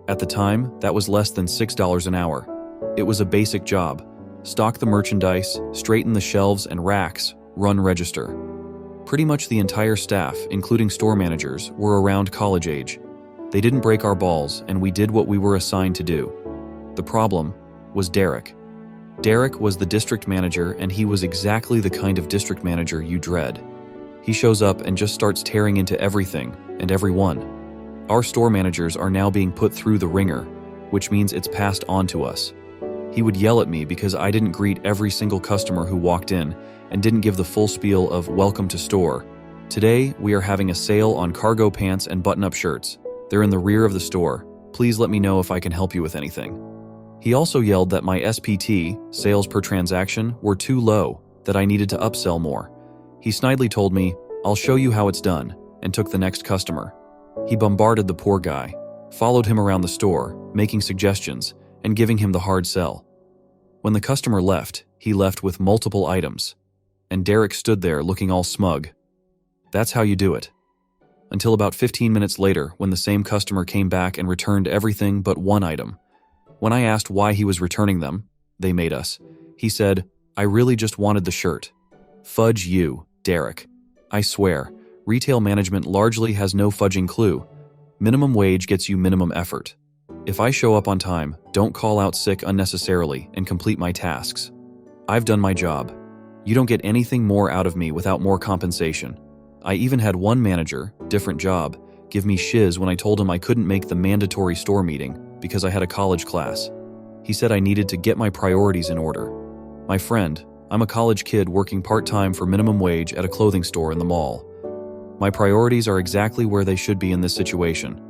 At the time, that was less than $6 an hour. It was a basic job. Stock the merchandise, straighten the shelves and racks, run register. Pretty much the entire staff, including store managers, were around college age. They didn't break our balls, and we did what we were assigned to do. The problem was Derek. Derek was the district manager, and he was exactly the kind of district manager you dread. He shows up and just starts tearing into everything and everyone. Our store managers are now being put through the ringer, which means it's passed on to us. He would yell at me because I didn't greet every single customer who walked in and didn't give the full spiel of "welcome to store." "Today, we are having a sale on cargo pants and button-up shirts. They're in the rear of the store. Please let me know if I can help you with anything." He also yelled that my SPT, sales per transaction, were too low, that I needed to upsell more. He snidely told me, "I'll show you how it's done," and took the next customer. He bombarded the poor guy, followed him around the store, making suggestions, and giving him the hard sell. When the customer left, he left with multiple items, and Derek stood there looking all smug. That's how you do it. Until about 15 minutes later, when the same customer came back and returned everything but one item. When I asked why he was returning them, they made us. He said, "I really just wanted the shirt." Fudge you, Derek. I swear, retail management largely has no fudging clue. Minimum wage gets you minimum effort. If I show up on time, don't call out sick unnecessarily and complete my tasks. I've done my job. You don't get anything more out of me without more compensation. I even had one manager, different job, give me shiz when I told him I couldn't make the mandatory store meeting because I had a college class. He said I needed to get my priorities in order. My friend, I'm a college kid working part-time for minimum wage at a clothing store in the mall. My priorities are exactly where they should be in this situation.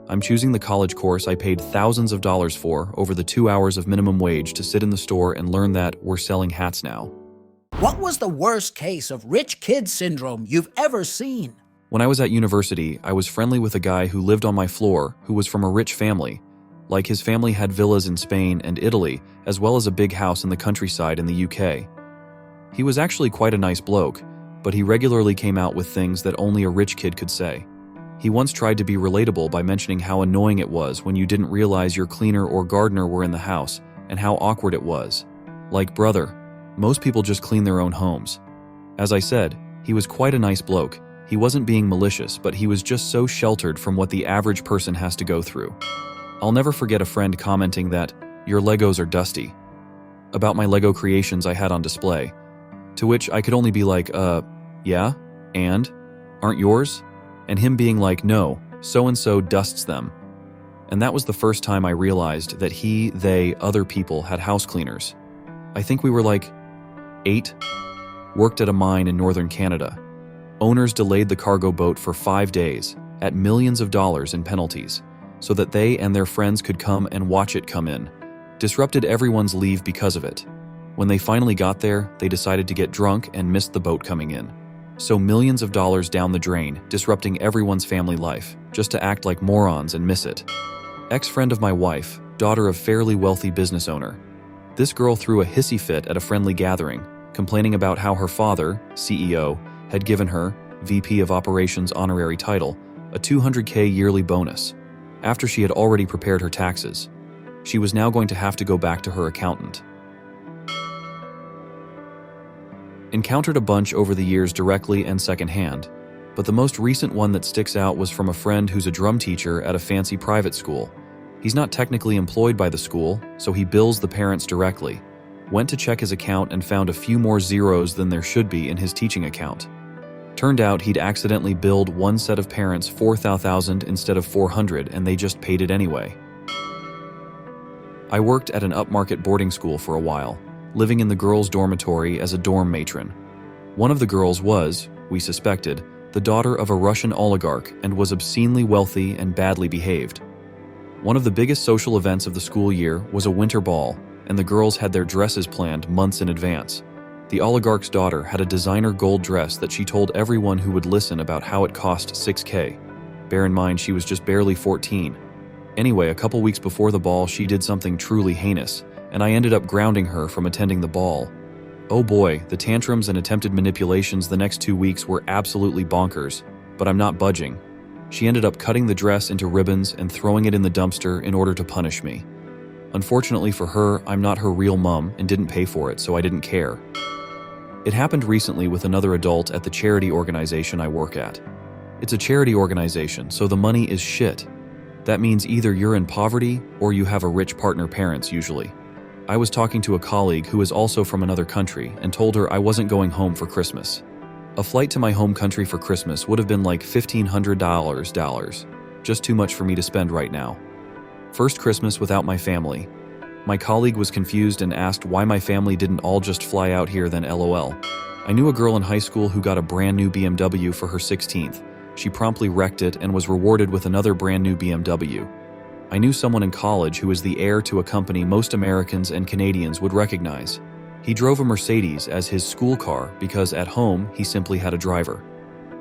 I'm choosing the college course I paid thousands of dollars for over the 2 hours of minimum wage to sit in the store and learn that we're selling hats now. What was the worst case of rich kid syndrome you've ever seen? When I was at university, I was friendly with a guy who lived on my floor who was from a rich family. Like his family had villas in Spain and Italy, as well as a big house in the countryside in the UK. He was actually quite a nice bloke, but he regularly came out with things that only a rich kid could say. He once tried to be relatable by mentioning how annoying it was when you didn't realize your cleaner or gardener were in the house, and how awkward it was. Like, brother, most people just clean their own homes. As I said, he was quite a nice bloke. He wasn't being malicious, but he was just so sheltered from what the average person has to go through. I'll never forget a friend commenting that, "Your Legos are dusty," about my Lego creations I had on display. To which I could only be like, yeah? And? Aren't yours? And him being like, no, so-and-so dusts them. And that was the first time I realized that he, they, other people had house cleaners. I think we were like 8, worked at a mine in northern Canada. Owners delayed the cargo boat for 5 days, at millions of dollars in penalties, so that they and their friends could come and watch it come in. Disrupted everyone's leave because of it. When they finally got there, they decided to get drunk and missed the boat coming in. So millions of dollars down the drain, disrupting everyone's family life, just to act like morons and miss it. Ex-friend of my wife, daughter of fairly wealthy business owner. This girl threw a hissy fit at a friendly gathering, complaining about how her father, CEO, had given her, VP of Operations honorary title, a $200K yearly bonus, after she had already prepared her taxes. She was now going to have to go back to her accountant. Encountered a bunch over the years directly and secondhand, but the most recent one that sticks out was from a friend who's a drum teacher at a fancy private school. He's not technically employed by the school, so he bills the parents directly. Went to check his account and found a few more zeros than there should be in his teaching account. Turned out he'd accidentally billed one set of parents $4,000 instead of $400, and they just paid it anyway. I worked at an upmarket boarding school for a while, living in the girls' dormitory as a dorm matron. One of the girls was, we suspected, the daughter of a Russian oligarch and was obscenely wealthy and badly behaved. One of the biggest social events of the school year was a winter ball, and the girls had their dresses planned months in advance. The oligarch's daughter had a designer gold dress that she told everyone who would listen about how it cost $6K. Bear in mind she was just barely 14. Anyway, a couple weeks before the ball, she did something truly heinous, and I ended up grounding her from attending the ball. Oh boy, the tantrums and attempted manipulations the next 2 weeks were absolutely bonkers, but I'm not budging. She ended up cutting the dress into ribbons and throwing it in the dumpster in order to punish me. Unfortunately for her, I'm not her real mom and didn't pay for it, so I didn't care. It happened recently with another adult at the charity organization I work at. It's a charity organization, so the money is shit. That means either you're in poverty or you have a rich partner parents usually. I was talking to a colleague who is also from another country and told her I wasn't going home for Christmas. A flight to my home country for Christmas would have been like $1,500. Just too much for me to spend right now. First Christmas without my family. My colleague was confused and asked why my family didn't all just fly out here, then LOL. I knew a girl in high school who got a brand new BMW for her 16th. She promptly wrecked it and was rewarded with another brand new BMW. I knew someone in college who was the heir to a company most Americans and Canadians would recognize. He drove a Mercedes as his school car because at home he simply had a driver.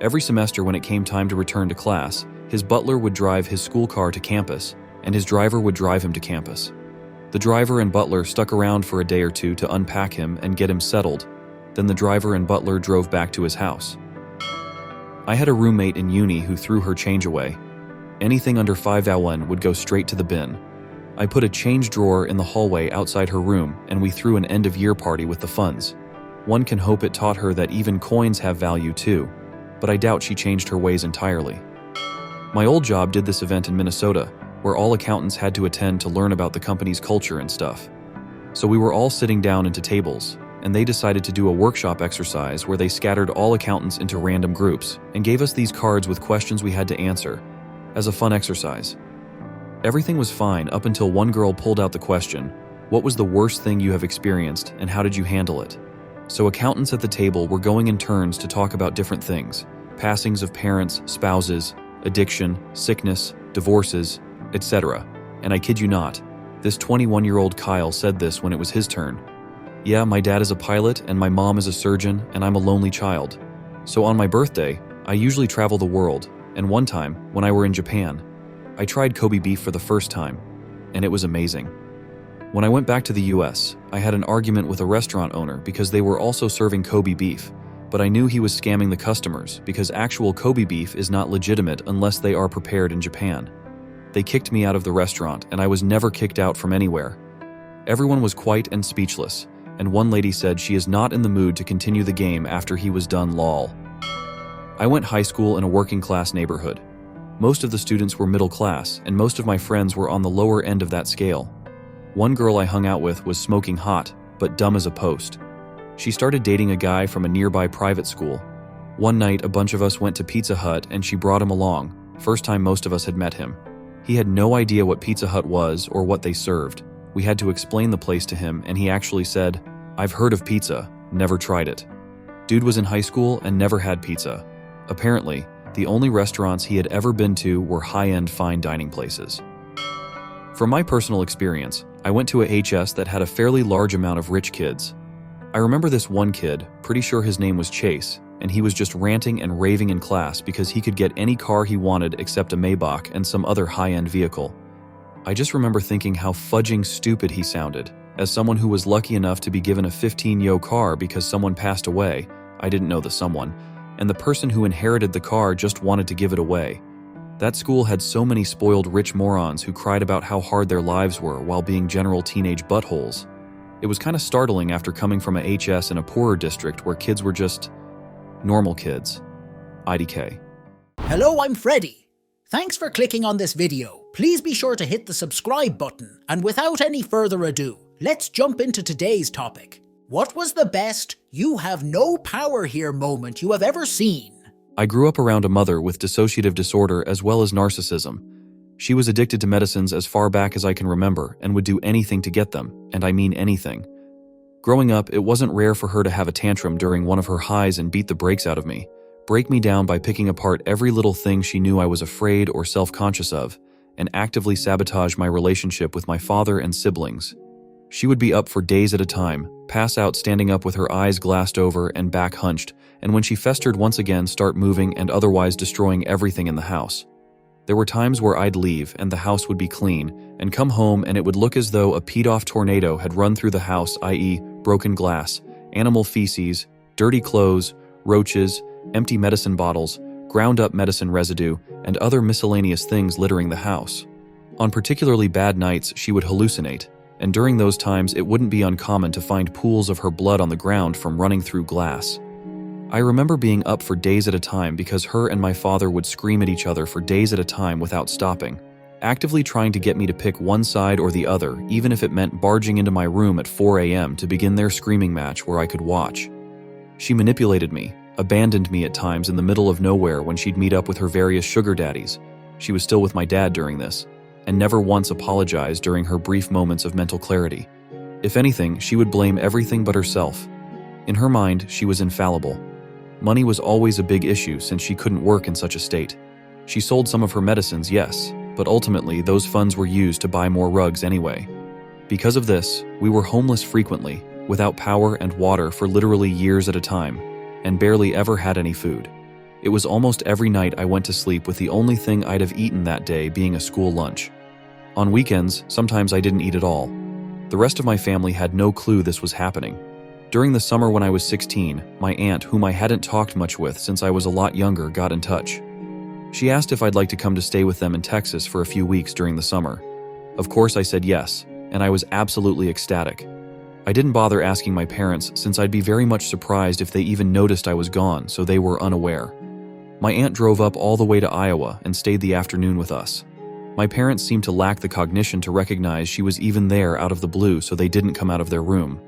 Every semester when it came time to return to class, his butler would drive his school car to campus, and his driver would drive him to campus. The driver and butler stuck around for a day or two to unpack him and get him settled. Then the driver and butler drove back to his house. I had a roommate in uni who threw her change away. Anything under $5 would go straight to the bin. I put a change drawer in the hallway outside her room, and we threw an end-of-year party with the funds. One can hope it taught her that even coins have value too, but I doubt she changed her ways entirely. My old job did this event in Minnesota, where all accountants had to attend to learn about the company's culture and stuff. So we were all sitting down into tables, and they decided to do a workshop exercise where they scattered all accountants into random groups and gave us these cards with questions we had to answer, as a fun exercise. Everything was fine up until one girl pulled out the question, "What was the worst thing you have experienced and how did you handle it?" So accountants at the table were going in turns to talk about different things, passings of parents, spouses, addiction, sickness, divorces, etc. And I kid you not, this 21-year-old Kyle said this when it was his turn. "Yeah, my dad is a pilot and my mom is a surgeon and I'm a lonely child. So on my birthday, I usually travel the world, and one time, when I were in Japan, I tried Kobe beef for the first time. and it was amazing. When I went back to the US, I had an argument with a restaurant owner because they were also serving Kobe beef, but I knew he was scamming the customers because actual Kobe beef is not legitimate unless they are prepared in Japan. They kicked me out of the restaurant, and I was never kicked out from anywhere. Everyone was quiet and speechless, and one lady said she is not in the mood to continue the game after he was done. Lol. I went high school in a working class neighborhood. Most of the students were middle class, and most of my friends were on the lower end of that scale. One girl I hung out with was smoking hot, but dumb as a post. She started dating a guy from a nearby private school. One night, a bunch of us went to Pizza Hut and she brought him along, first time most of us had met him. He had no idea what Pizza Hut was or what they served. We had to explain the place to him, and he actually said, "I've heard of pizza, never tried it." Dude was in high school and never had pizza. Apparently, the only restaurants he had ever been to were high-end fine dining places. From my personal experience, I went to a HS that had a fairly large amount of rich kids. I remember this one kid, pretty sure his name was Chase, and he was just ranting and raving in class because he could get any car he wanted except a Maybach and some other high-end vehicle. I just remember thinking how fudging stupid he sounded. As someone who was lucky enough to be given a 15-yo car because someone passed away, I didn't know the someone, and the person who inherited the car just wanted to give it away. That school had so many spoiled rich morons who cried about how hard their lives were while being general teenage buttholes. It was kind of startling after coming from a HS in a poorer district where kids were just normal kids. IDK. Hello, I'm Freddy. Thanks for clicking on this video. Please be sure to hit the subscribe button, and without any further ado, let's jump into today's topic. What was the best "you have no power here" moment you have ever seen? I grew up around a mother with dissociative disorder as well as narcissism. She was addicted to medicines as far back as I can remember and would do anything to get them, and I mean anything. Growing up, it wasn't rare for her to have a tantrum during one of her highs and beat the brakes out of me, break me down by picking apart every little thing she knew I was afraid or self-conscious of, and actively sabotage my relationship with my father and siblings. She would be up for days at a time, pass out standing up with her eyes glassed over and back hunched, and when she festered once again start moving and otherwise destroying everything in the house. There were times where I'd leave and the house would be clean, and come home and it would look as though a peed-off tornado had run through the house, i.e. broken glass, animal feces, dirty clothes, roaches, empty medicine bottles, ground-up medicine residue, and other miscellaneous things littering the house. On particularly bad nights, she would hallucinate, and during those times it wouldn't be uncommon to find pools of her blood on the ground from running through glass. I remember being up for days at a time because her and my father would scream at each other for days at a time without stopping, actively trying to get me to pick one side or the other, even if it meant barging into my room at 4 a.m. to begin their screaming match where I could watch. She manipulated me, abandoned me at times in the middle of nowhere when she'd meet up with her various sugar daddies. She was still with my dad during this, and never once apologized during her brief moments of mental clarity. If anything, she would blame everything but herself. In her mind, she was infallible. Money was always a big issue since she couldn't work in such a state. She sold some of her medicines, yes, but ultimately those funds were used to buy more rugs anyway. Because of this, we were homeless frequently, without power and water for literally years at a time, and barely ever had any food. It was almost every night I went to sleep with the only thing I'd have eaten that day being a school lunch. On weekends, sometimes I didn't eat at all. The rest of my family had no clue this was happening. During the summer when I was 16, my aunt, whom I hadn't talked much with since I was a lot younger, got in touch. She asked if I'd like to come to stay with them in Texas for a few weeks during the summer. Of course I said yes, and I was absolutely ecstatic. I didn't bother asking my parents since I'd be very much surprised if they even noticed I was gone, so they were unaware. My aunt drove up all the way to Iowa and stayed the afternoon with us. My parents seemed to lack the cognition to recognize she was even there out of the blue, so they didn't come out of their room.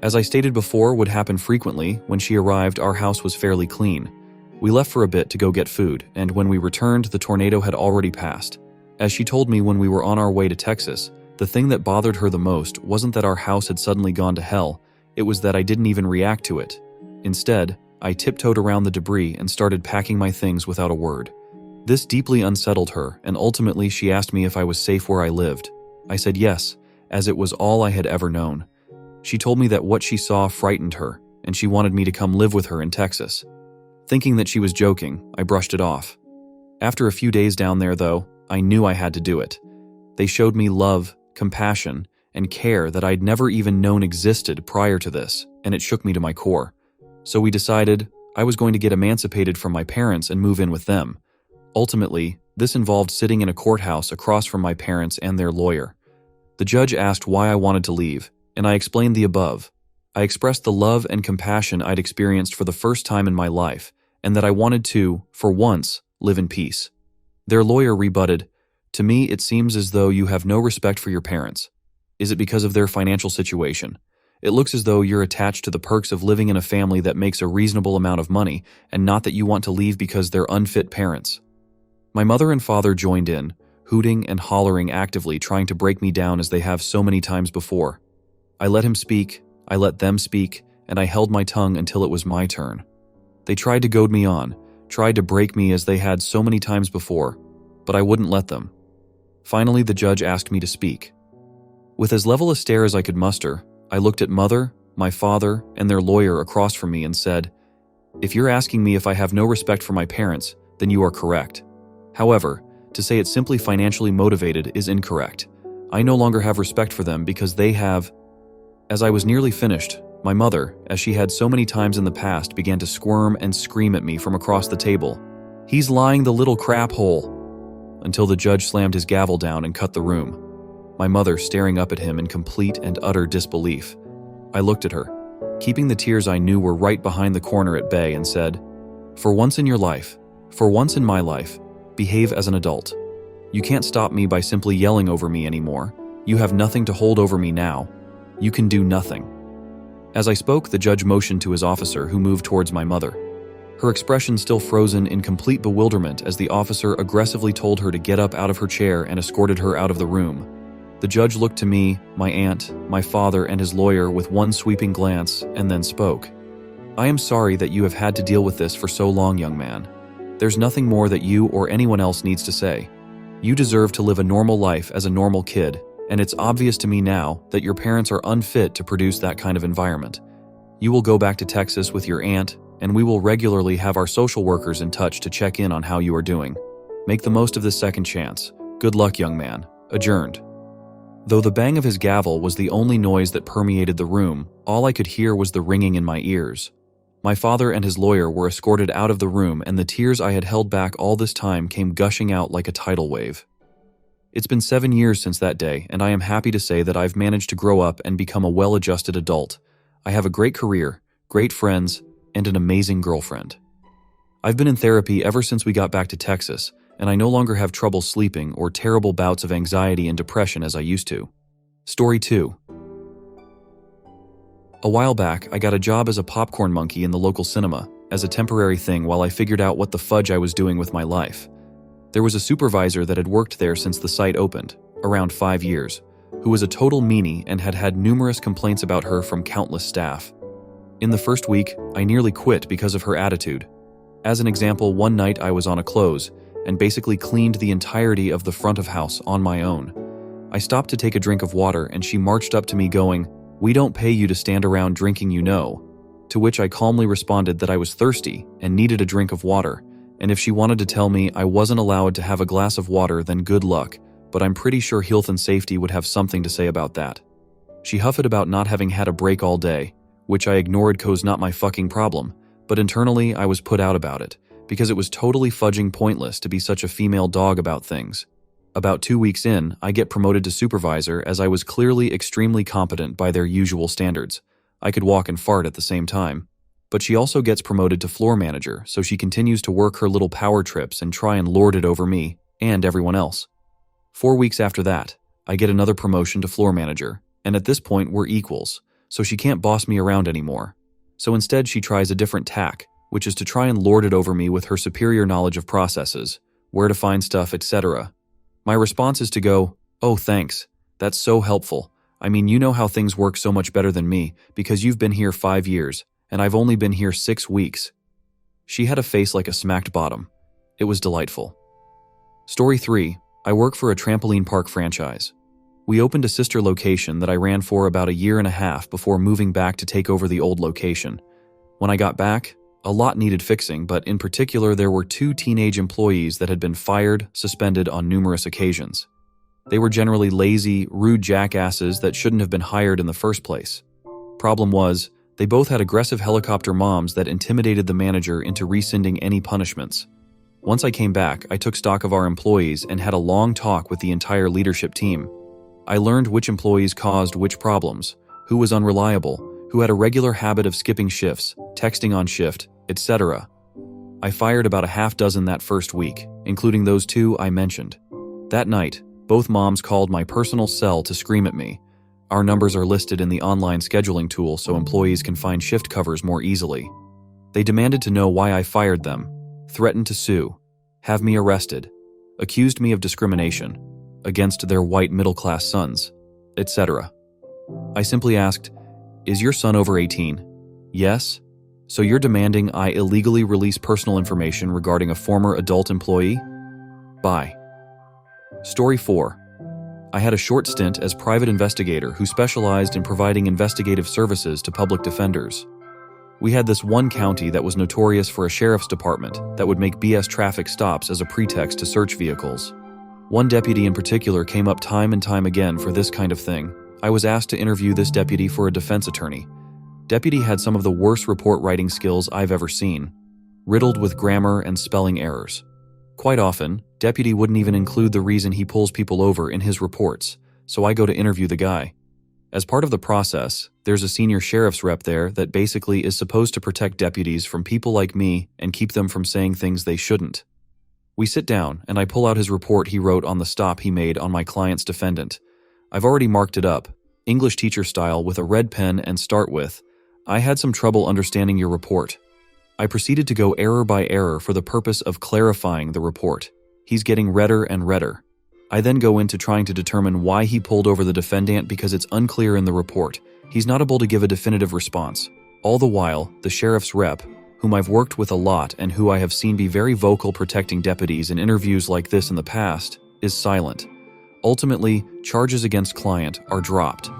As I stated before would happen frequently, when she arrived our house was fairly clean. We left for a bit to go get food, and when we returned the tornado had already passed. As she told me when we were on our way to Texas, the thing that bothered her the most wasn't that our house had suddenly gone to hell, it was that I didn't even react to it. Instead, I tiptoed around the debris and started packing my things without a word. This deeply unsettled her, and ultimately she asked me if I was safe where I lived. I said yes, as it was all I had ever known. She told me that what she saw frightened her, and she wanted me to come live with her in Texas. Thinking that she was joking, I brushed it off. After a few days down there, though, I knew I had to do it. They showed me love, compassion, and care that I'd never even known existed prior to this, and it shook me to my core. So we decided I was going to get emancipated from my parents and move in with them. Ultimately, this involved sitting in a courthouse across from my parents and their lawyer. The judge asked why I wanted to leave, and I explained the above. I expressed the love and compassion I'd experienced for the first time in my life, and that I wanted to, for once, live in peace. Their lawyer rebutted, "To me, it seems as though you have no respect for your parents. Is it because of their financial situation? It looks as though you're attached to the perks of living in a family that makes a reasonable amount of money, and not that you want to leave because they're unfit parents." My mother and father joined in, hooting and hollering actively, trying to break me down as they have so many times before. I let him speak, I let them speak, and I held my tongue until it was my turn. They tried to goad me on, tried to break me as they had so many times before, but I wouldn't let them. Finally, the judge asked me to speak. With as level a stare as I could muster, I looked at Mother, my father, and their lawyer across from me and said, "If you're asking me if I have no respect for my parents, then you are correct. However, to say it's simply financially motivated is incorrect. I no longer have respect for them because they have..." As I was nearly finished, my mother, as she had so many times in the past, began to squirm and scream at me from across the table. "He's lying, the little crap hole," until the judge slammed his gavel down and cut the room. My mother staring up at him in complete and utter disbelief. I looked at her, keeping the tears I knew were right behind the corner at bay, and said, "For once in your life, for once in my life, behave as an adult. You can't stop me by simply yelling over me anymore. You have nothing to hold over me now. You can do nothing." As I spoke, the judge motioned to his officer, who moved towards my mother. Her expression still frozen in complete bewilderment as the officer aggressively told her to get up out of her chair and escorted her out of the room. The judge looked to me, my aunt, my father, and his lawyer with one sweeping glance, and then spoke. "I am sorry that you have had to deal with this for so long, young man. There's nothing more that you or anyone else needs to say. You deserve to live a normal life as a normal kid, and it's obvious to me now that your parents are unfit to produce that kind of environment. You will go back to Texas with your aunt, and we will regularly have our social workers in touch to check in on how you are doing. Make the most of this second chance. Good luck, young man." Adjourned. Though the bang of his gavel was the only noise that permeated the room, all I could hear was the ringing in my ears. My father and his lawyer were escorted out of the room, and the tears I had held back all this time came gushing out like a tidal wave. It's been 7 years since that day, and I am happy to say that I've managed to grow up and become a well-adjusted adult. I have a great career, great friends, and an amazing girlfriend. I've been in therapy ever since we got back to Texas, and I no longer have trouble sleeping or terrible bouts of anxiety and depression as I used to. Story 2. A while back, I got a job as a popcorn monkey in the local cinema, as a temporary thing while I figured out what the fudge I was doing with my life. There was a supervisor that had worked there since the site opened, around 5 years, who was a total meanie and had had numerous complaints about her from countless staff. In the first week, I nearly quit because of her attitude. As an example, one night I was on a close, and basically cleaned the entirety of the front of house on my own. I stopped to take a drink of water, and she marched up to me going, "We don't pay you to stand around drinking, you know." To which I calmly responded that I was thirsty and needed a drink of water, and if she wanted to tell me I wasn't allowed to have a glass of water, then good luck, but I'm pretty sure health and safety would have something to say about that. She huffed about not having had a break all day, which I ignored 'cause not my fucking problem, but internally I was put out about it, because it was totally fudging pointless to be such a female dog about things. About 2 weeks in, I get promoted to supervisor as I was clearly extremely competent by their usual standards. I could walk and fart at the same time. But she also gets promoted to floor manager, so she continues to work her little power trips and try and lord it over me and everyone else. 4 weeks after that, I get another promotion to floor manager, and at this point we're equals, so she can't boss me around anymore. So instead she tries a different tack, which is to try and lord it over me with her superior knowledge of processes, where to find stuff, etc. My response is to go, "Oh, thanks. That's so helpful. I mean, you know how things work so much better than me, because you've been here 5 years, and I've only been here 6 weeks. She had a face like a smacked bottom. It was delightful. Story 3. I work for a trampoline park franchise. We opened a sister location that I ran for about 1.5 years before moving back to take over the old location. When I got back, a lot needed fixing, but in particular there were 2 teenage employees that had been fired, suspended on numerous occasions. They were generally lazy, rude jackasses that shouldn't have been hired in the first place. Problem was, they both had aggressive helicopter moms that intimidated the manager into rescinding any punishments. Once I came back, I took stock of our employees and had a long talk with the entire leadership team. I learned which employees caused which problems, who was unreliable, who had a regular habit of skipping shifts, texting on shift, etc. I fired about a half dozen that first week, including those two I mentioned. That night, both moms called my personal cell to scream at me. Our numbers are listed in the online scheduling tool so employees can find shift covers more easily. They demanded to know why I fired them, threatened to sue, have me arrested, accused me of discrimination against their white middle-class sons, etc. I simply asked, "Is your son over 18? Yes? So you're demanding I illegally release personal information regarding a former adult employee? Bye." Story 4. I had a short stint as private investigator who specialized in providing investigative services to public defenders. We had this one county that was notorious for a sheriff's department that would make BS traffic stops as a pretext to search vehicles. One deputy in particular came up time and time again for this kind of thing. I was asked to interview this deputy for a defense attorney. Deputy had some of the worst report writing skills I've ever seen, riddled with grammar and spelling errors. Quite often, deputy wouldn't even include the reason he pulls people over in his reports, so I go to interview the guy. As part of the process, there's a senior sheriff's rep there that basically is supposed to protect deputies from people like me and keep them from saying things they shouldn't. We sit down, and I pull out his report he wrote on the stop he made on my client's defendant. I've already marked it up, English teacher style with a red pen, and start with, "I had some trouble understanding your report." I proceeded to go error by error for the purpose of clarifying the report. He's getting redder and redder. I then go into trying to determine why he pulled over the defendant because it's unclear in the report. He's not able to give a definitive response. All the while, the sheriff's rep, whom I've worked with a lot and who I have seen be very vocal protecting deputies in interviews like this in the past, is silent. Ultimately, charges against client are dropped.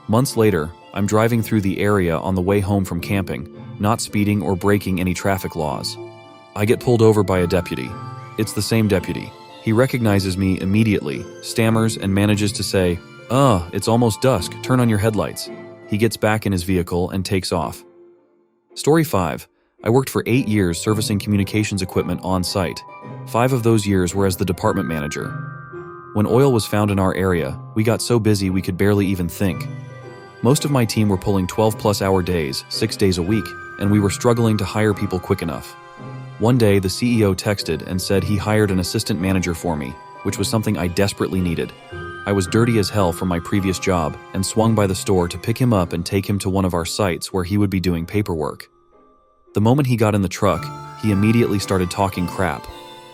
Months later, I'm driving through the area on the way home from camping, not speeding or breaking any traffic laws. I get pulled over by a deputy. It's the same deputy. He recognizes me immediately, stammers, and manages to say, "It's almost dusk, turn on your headlights." He gets back in his vehicle and takes off. Story 5. I worked for 8 years servicing communications equipment on site. 5 of those years were as the department manager. When oil was found in our area, we got so busy we could barely even think. Most of my team were pulling 12-plus hour days, 6 days a week, and we were struggling to hire people quick enough. One day, the CEO texted and said he hired an assistant manager for me, which was something I desperately needed. I was dirty as hell from my previous job and swung by the store to pick him up and take him to one of our sites where he would be doing paperwork. The moment he got in the truck, he immediately started talking crap.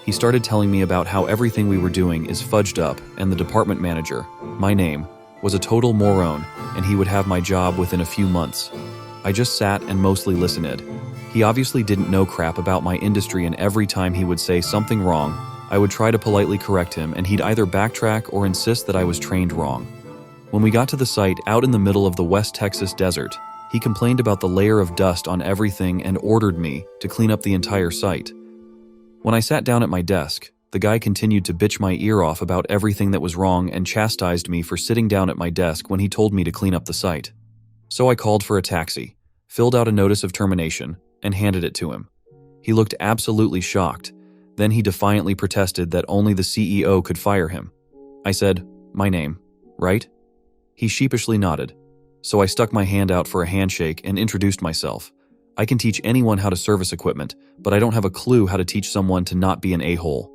He started telling me about how everything we were doing is fudged up and the department manager, my name, was a total moron and he would have my job within a few months. I just sat and mostly listened. He obviously didn't know crap about my industry, and every time he would say something wrong, I would try to politely correct him and he'd either backtrack or insist that I was trained wrong. When we got to the site out in the middle of the West Texas desert, he complained about the layer of dust on everything and ordered me to clean up the entire site. When I sat down at my desk, the guy continued to bitch my ear off about everything that was wrong and chastised me for sitting down at my desk when he told me to clean up the site. So I called for a taxi, filled out a notice of termination, and handed it to him. He looked absolutely shocked. Then he defiantly protested that only the CEO could fire him. I said, "My name, right?" He sheepishly nodded. So I stuck my hand out for a handshake and introduced myself. I can teach anyone how to service equipment, but I don't have a clue how to teach someone to not be an a-hole.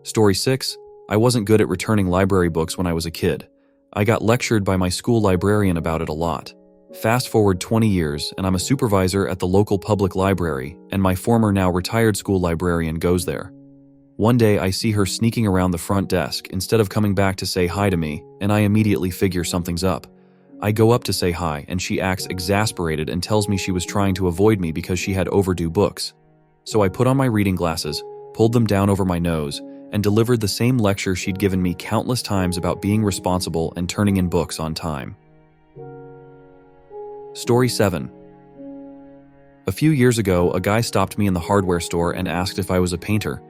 Story 6. I wasn't good at returning library books when I was a kid. I got lectured by my school librarian about it a lot. Fast forward 20 years, and I'm a supervisor at the local public library, and my former now retired school librarian goes there. One day I see her sneaking around the front desk instead of coming back to say hi to me, and I immediately figure something's up. I go up to say hi, and she acts exasperated and tells me she was trying to avoid me because she had overdue books. So I put on my reading glasses, pulled them down over my nose, and delivered the same lecture she'd given me countless times about being responsible and turning in books on time. Story 7. A few years ago, a guy stopped me in the hardware store and asked if I was a painter.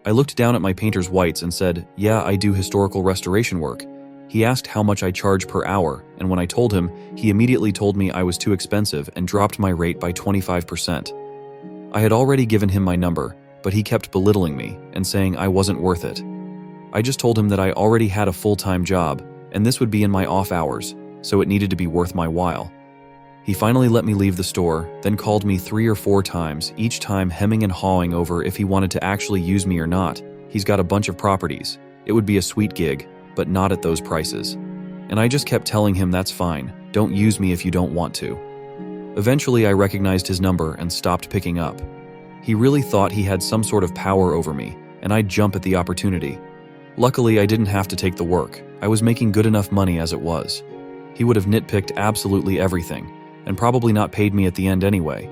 I looked down at my painter's whites and said, "Yeah, I do historical restoration work." He asked how much I charge per hour, and when I told him, he immediately told me I was too expensive and dropped my rate by 25%. I had already given him my number, but he kept belittling me and saying I wasn't worth it. I just told him that I already had a full-time job, and this would be in my off hours, so it needed to be worth my while. He finally let me leave the store, then called me 3 or 4 times, each time hemming and hawing over if he wanted to actually use me or not. He's got a bunch of properties. It would be a sweet gig, but not at those prices. And I just kept telling him that's fine, don't use me if you don't want to. Eventually I recognized his number and stopped picking up. He really thought he had some sort of power over me, and I'd jump at the opportunity. Luckily I didn't have to take the work. I was making good enough money as it was. He would have nitpicked absolutely everything, and probably not paid me at the end anyway.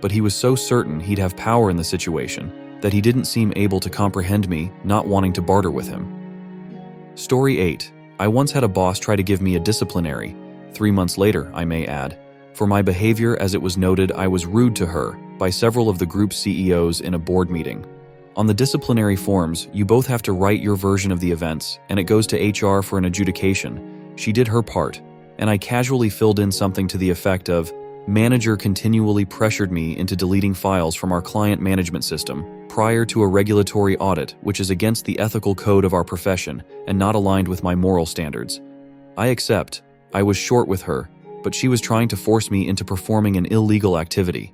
But he was so certain he'd have power in the situation that he didn't seem able to comprehend me not wanting to barter with him. Story 8. I once had a boss try to give me a disciplinary, 3 months later, I may add, for my behavior, as it was noted I was rude to her by several of the group CEOs in a board meeting. On the disciplinary forms, you both have to write your version of the events, and it goes to HR for an adjudication. She did her part, and I casually filled in something to the effect of, "Manager continually pressured me into deleting files from our client management system prior to a regulatory audit, which is against the ethical code of our profession and not aligned with my moral standards. I accept. I was short with her, but she was trying to force me into performing an illegal activity."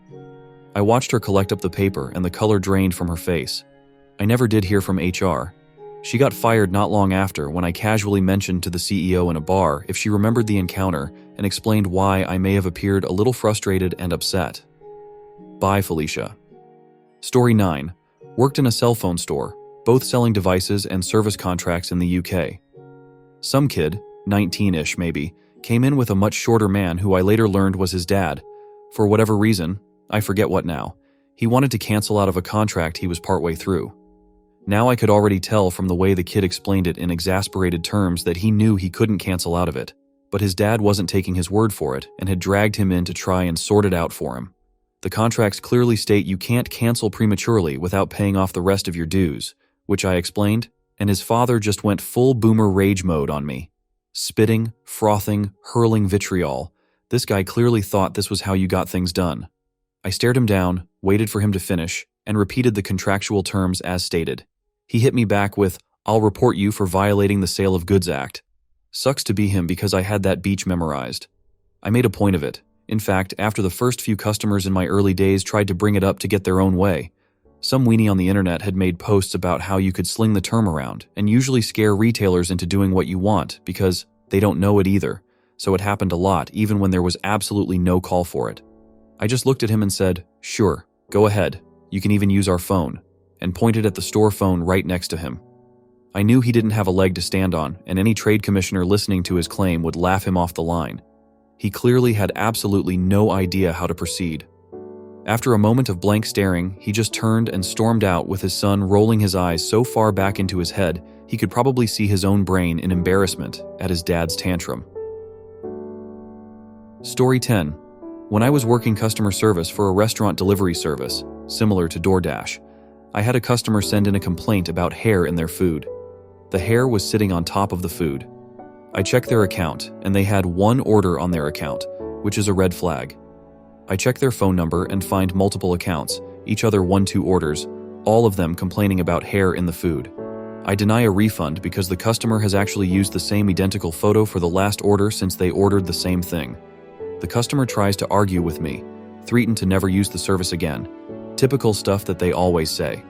I watched her collect up the paper and the color drained from her face. I never did hear from HR. She got fired not long after when I casually mentioned to the CEO in a bar if she remembered the encounter and explained why I may have appeared a little frustrated and upset. Bye, Felicia. Story 9. Worked in a cell phone store, both selling devices and service contracts in the UK. Some kid, 19-ish maybe, came in with a much shorter man who I later learned was his dad. For whatever reason, I forget what now, he wanted to cancel out of a contract he was partway through. Now I could already tell from the way the kid explained it in exasperated terms that he knew he couldn't cancel out of it, but his dad wasn't taking his word for it and had dragged him in to try and sort it out for him. The contracts clearly state you can't cancel prematurely without paying off the rest of your dues, which I explained, and his father just went full boomer rage mode on me. Spitting, frothing, hurling vitriol. This guy clearly thought this was how you got things done. I stared him down, waited for him to finish, and repeated the contractual terms as stated. He hit me back with, "I'll report you for violating the Sale of Goods Act." Sucks to be him because I had that beach memorized. I made a point of it. In fact, after the first few customers in my early days tried to bring it up to get their own way, some weenie on the internet had made posts about how you could sling the term around and usually scare retailers into doing what you want because they don't know it either, so it happened a lot even when there was absolutely no call for it. I just looked at him and said, "Sure, go ahead, you can even use our phone," and pointed at the store phone right next to him. I knew he didn't have a leg to stand on, and any trade commissioner listening to his claim would laugh him off the line. He clearly had absolutely no idea how to proceed. After a moment of blank staring, he just turned and stormed out with his son rolling his eyes so far back into his head he could probably see his own brain in embarrassment at his dad's tantrum. Story 10. When I was working customer service for a restaurant delivery service, similar to DoorDash, I had a customer send in a complaint about hair in their food. The hair was sitting on top of the food. I checked their account, and they had one order on their account, which is a red flag. I check their phone number and find multiple accounts, each other 1-2 orders, all of them complaining about hair in the food. I deny a refund because the customer has actually used the same identical photo for the last order since they ordered the same thing. The customer tries to argue with me, threatened to never use the service again. Typical stuff that they always say.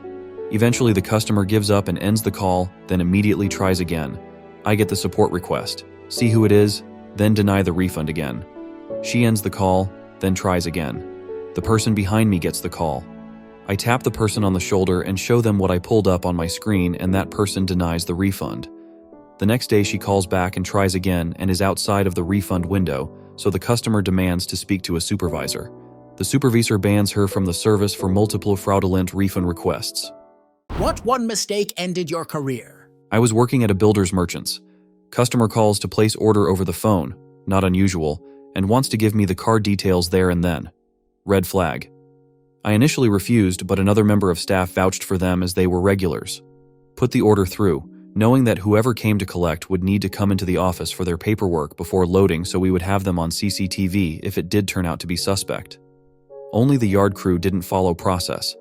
Eventually the customer gives up and ends the call, then immediately tries again. I get the support request, see who it is, then deny the refund again. She ends the call, then tries again. The person behind me gets the call. I tap the person on the shoulder and show them what I pulled up on my screen, and that person denies the refund. The next day she calls back and tries again and is outside of the refund window, so the customer demands to speak to a supervisor. The supervisor bans her from the service for multiple fraudulent refund requests. What one mistake ended your career? I was working at a builder's merchants. Customer calls to place order over the phone, not unusual, and wants to give me the card details there and then. Red flag. I initially refused, but another member of staff vouched for them as they were regulars. Put the order through, knowing that whoever came to collect would need to come into the office for their paperwork before loading, so we would have them on CCTV if it did turn out to be suspect. Only the yard crew didn't follow process.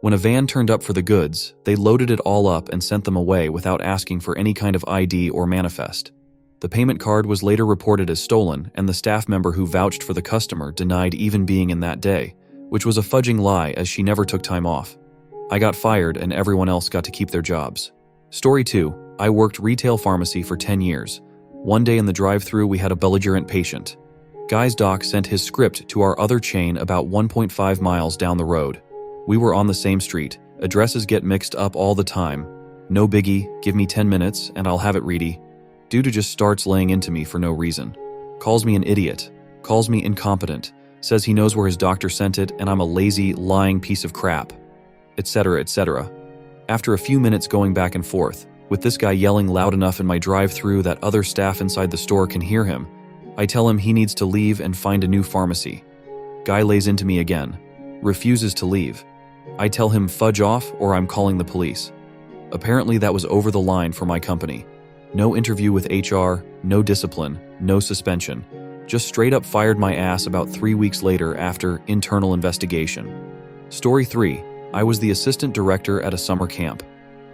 When a van turned up for the goods, they loaded it all up and sent them away without asking for any kind of ID or manifest. The payment card was later reported as stolen, and the staff member who vouched for the customer denied even being in that day, which was a fudging lie as she never took time off. I got fired and everyone else got to keep their jobs. Story 2. I worked retail pharmacy for 10 years. One day in the drive-thru we had a belligerent patient. Guy's doc sent his script to our other chain about 1.5 miles down the road. We were on the same street. Addresses get mixed up all the time. No biggie, give me 10 minutes and I'll have it ready. Dude just starts laying into me for no reason. Calls me an idiot. Calls me incompetent. Says he knows where his doctor sent it and I'm a lazy, lying piece of crap. Etc., etc. After a few minutes going back and forth, with this guy yelling loud enough in my drive-thru that other staff inside the store can hear him, I tell him he needs to leave and find a new pharmacy. Guy lays into me again. Refuses to leave. I tell him fudge off or I'm calling the police. Apparently that was over the line for my company. No interview with HR, no discipline, no suspension. Just straight up fired my ass about 3 weeks later after internal investigation. Story 3. I was the assistant director at a summer camp.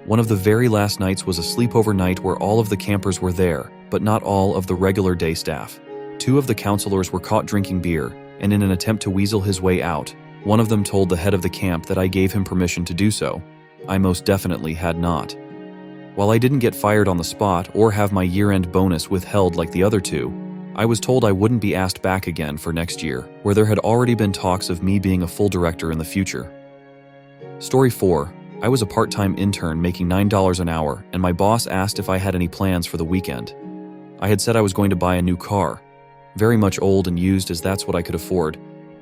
One of the very last nights was a sleepover night where all of the campers were there, but not all of the regular day staff. 2 of the counselors were caught drinking beer, and in an attempt to weasel his way out, one of them told the head of the camp that I gave him permission to do so. I most definitely had not. While I didn't get fired on the spot or have my year-end bonus withheld like the other 2, I was told I wouldn't be asked back again for next year, where there had already been talks of me being a full director in the future. Story 4. I was a part-time intern making $9 an hour, and my boss asked if I had any plans for the weekend. I had said I was going to buy a new car, very much old and used as that's what I could afford,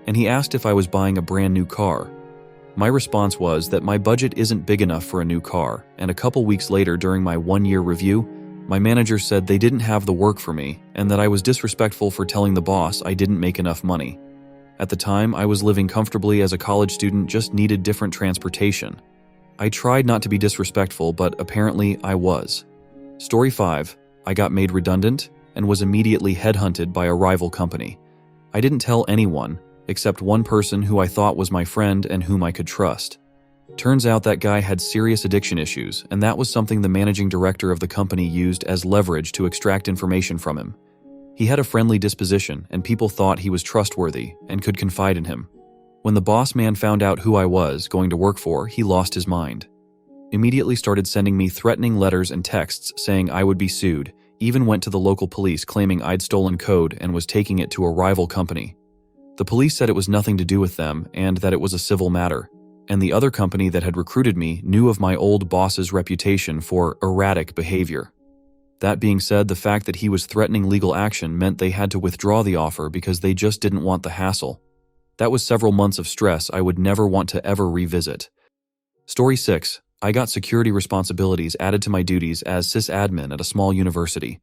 and he asked if I was buying a brand new car. My response was that my budget isn't big enough for a new car, and a couple weeks later during my 1-year review, my manager said they didn't have the work for me and that I was disrespectful for telling the boss I didn't make enough money. At the time, I was living comfortably as a college student, just needed different transportation. I tried not to be disrespectful, but apparently I was. Story 5. I got made redundant and was immediately headhunted by a rival company. I didn't tell anyone, except one person who I thought was my friend and whom I could trust. Turns out that guy had serious addiction issues, and that was something the managing director of the company used as leverage to extract information from him. He had a friendly disposition, and people thought he was trustworthy and could confide in him. When the boss man found out who I was going to work for, he lost his mind. Immediately started sending me threatening letters and texts saying I would be sued, even went to the local police claiming I'd stolen code and was taking it to a rival company. The police said it was nothing to do with them and that it was a civil matter, and the other company that had recruited me knew of my old boss's reputation for erratic behavior. That being said, the fact that he was threatening legal action meant they had to withdraw the offer because they just didn't want the hassle. That was several months of stress I would never want to ever revisit. Story 6. I got security responsibilities added to my duties as sysadmin at a small university.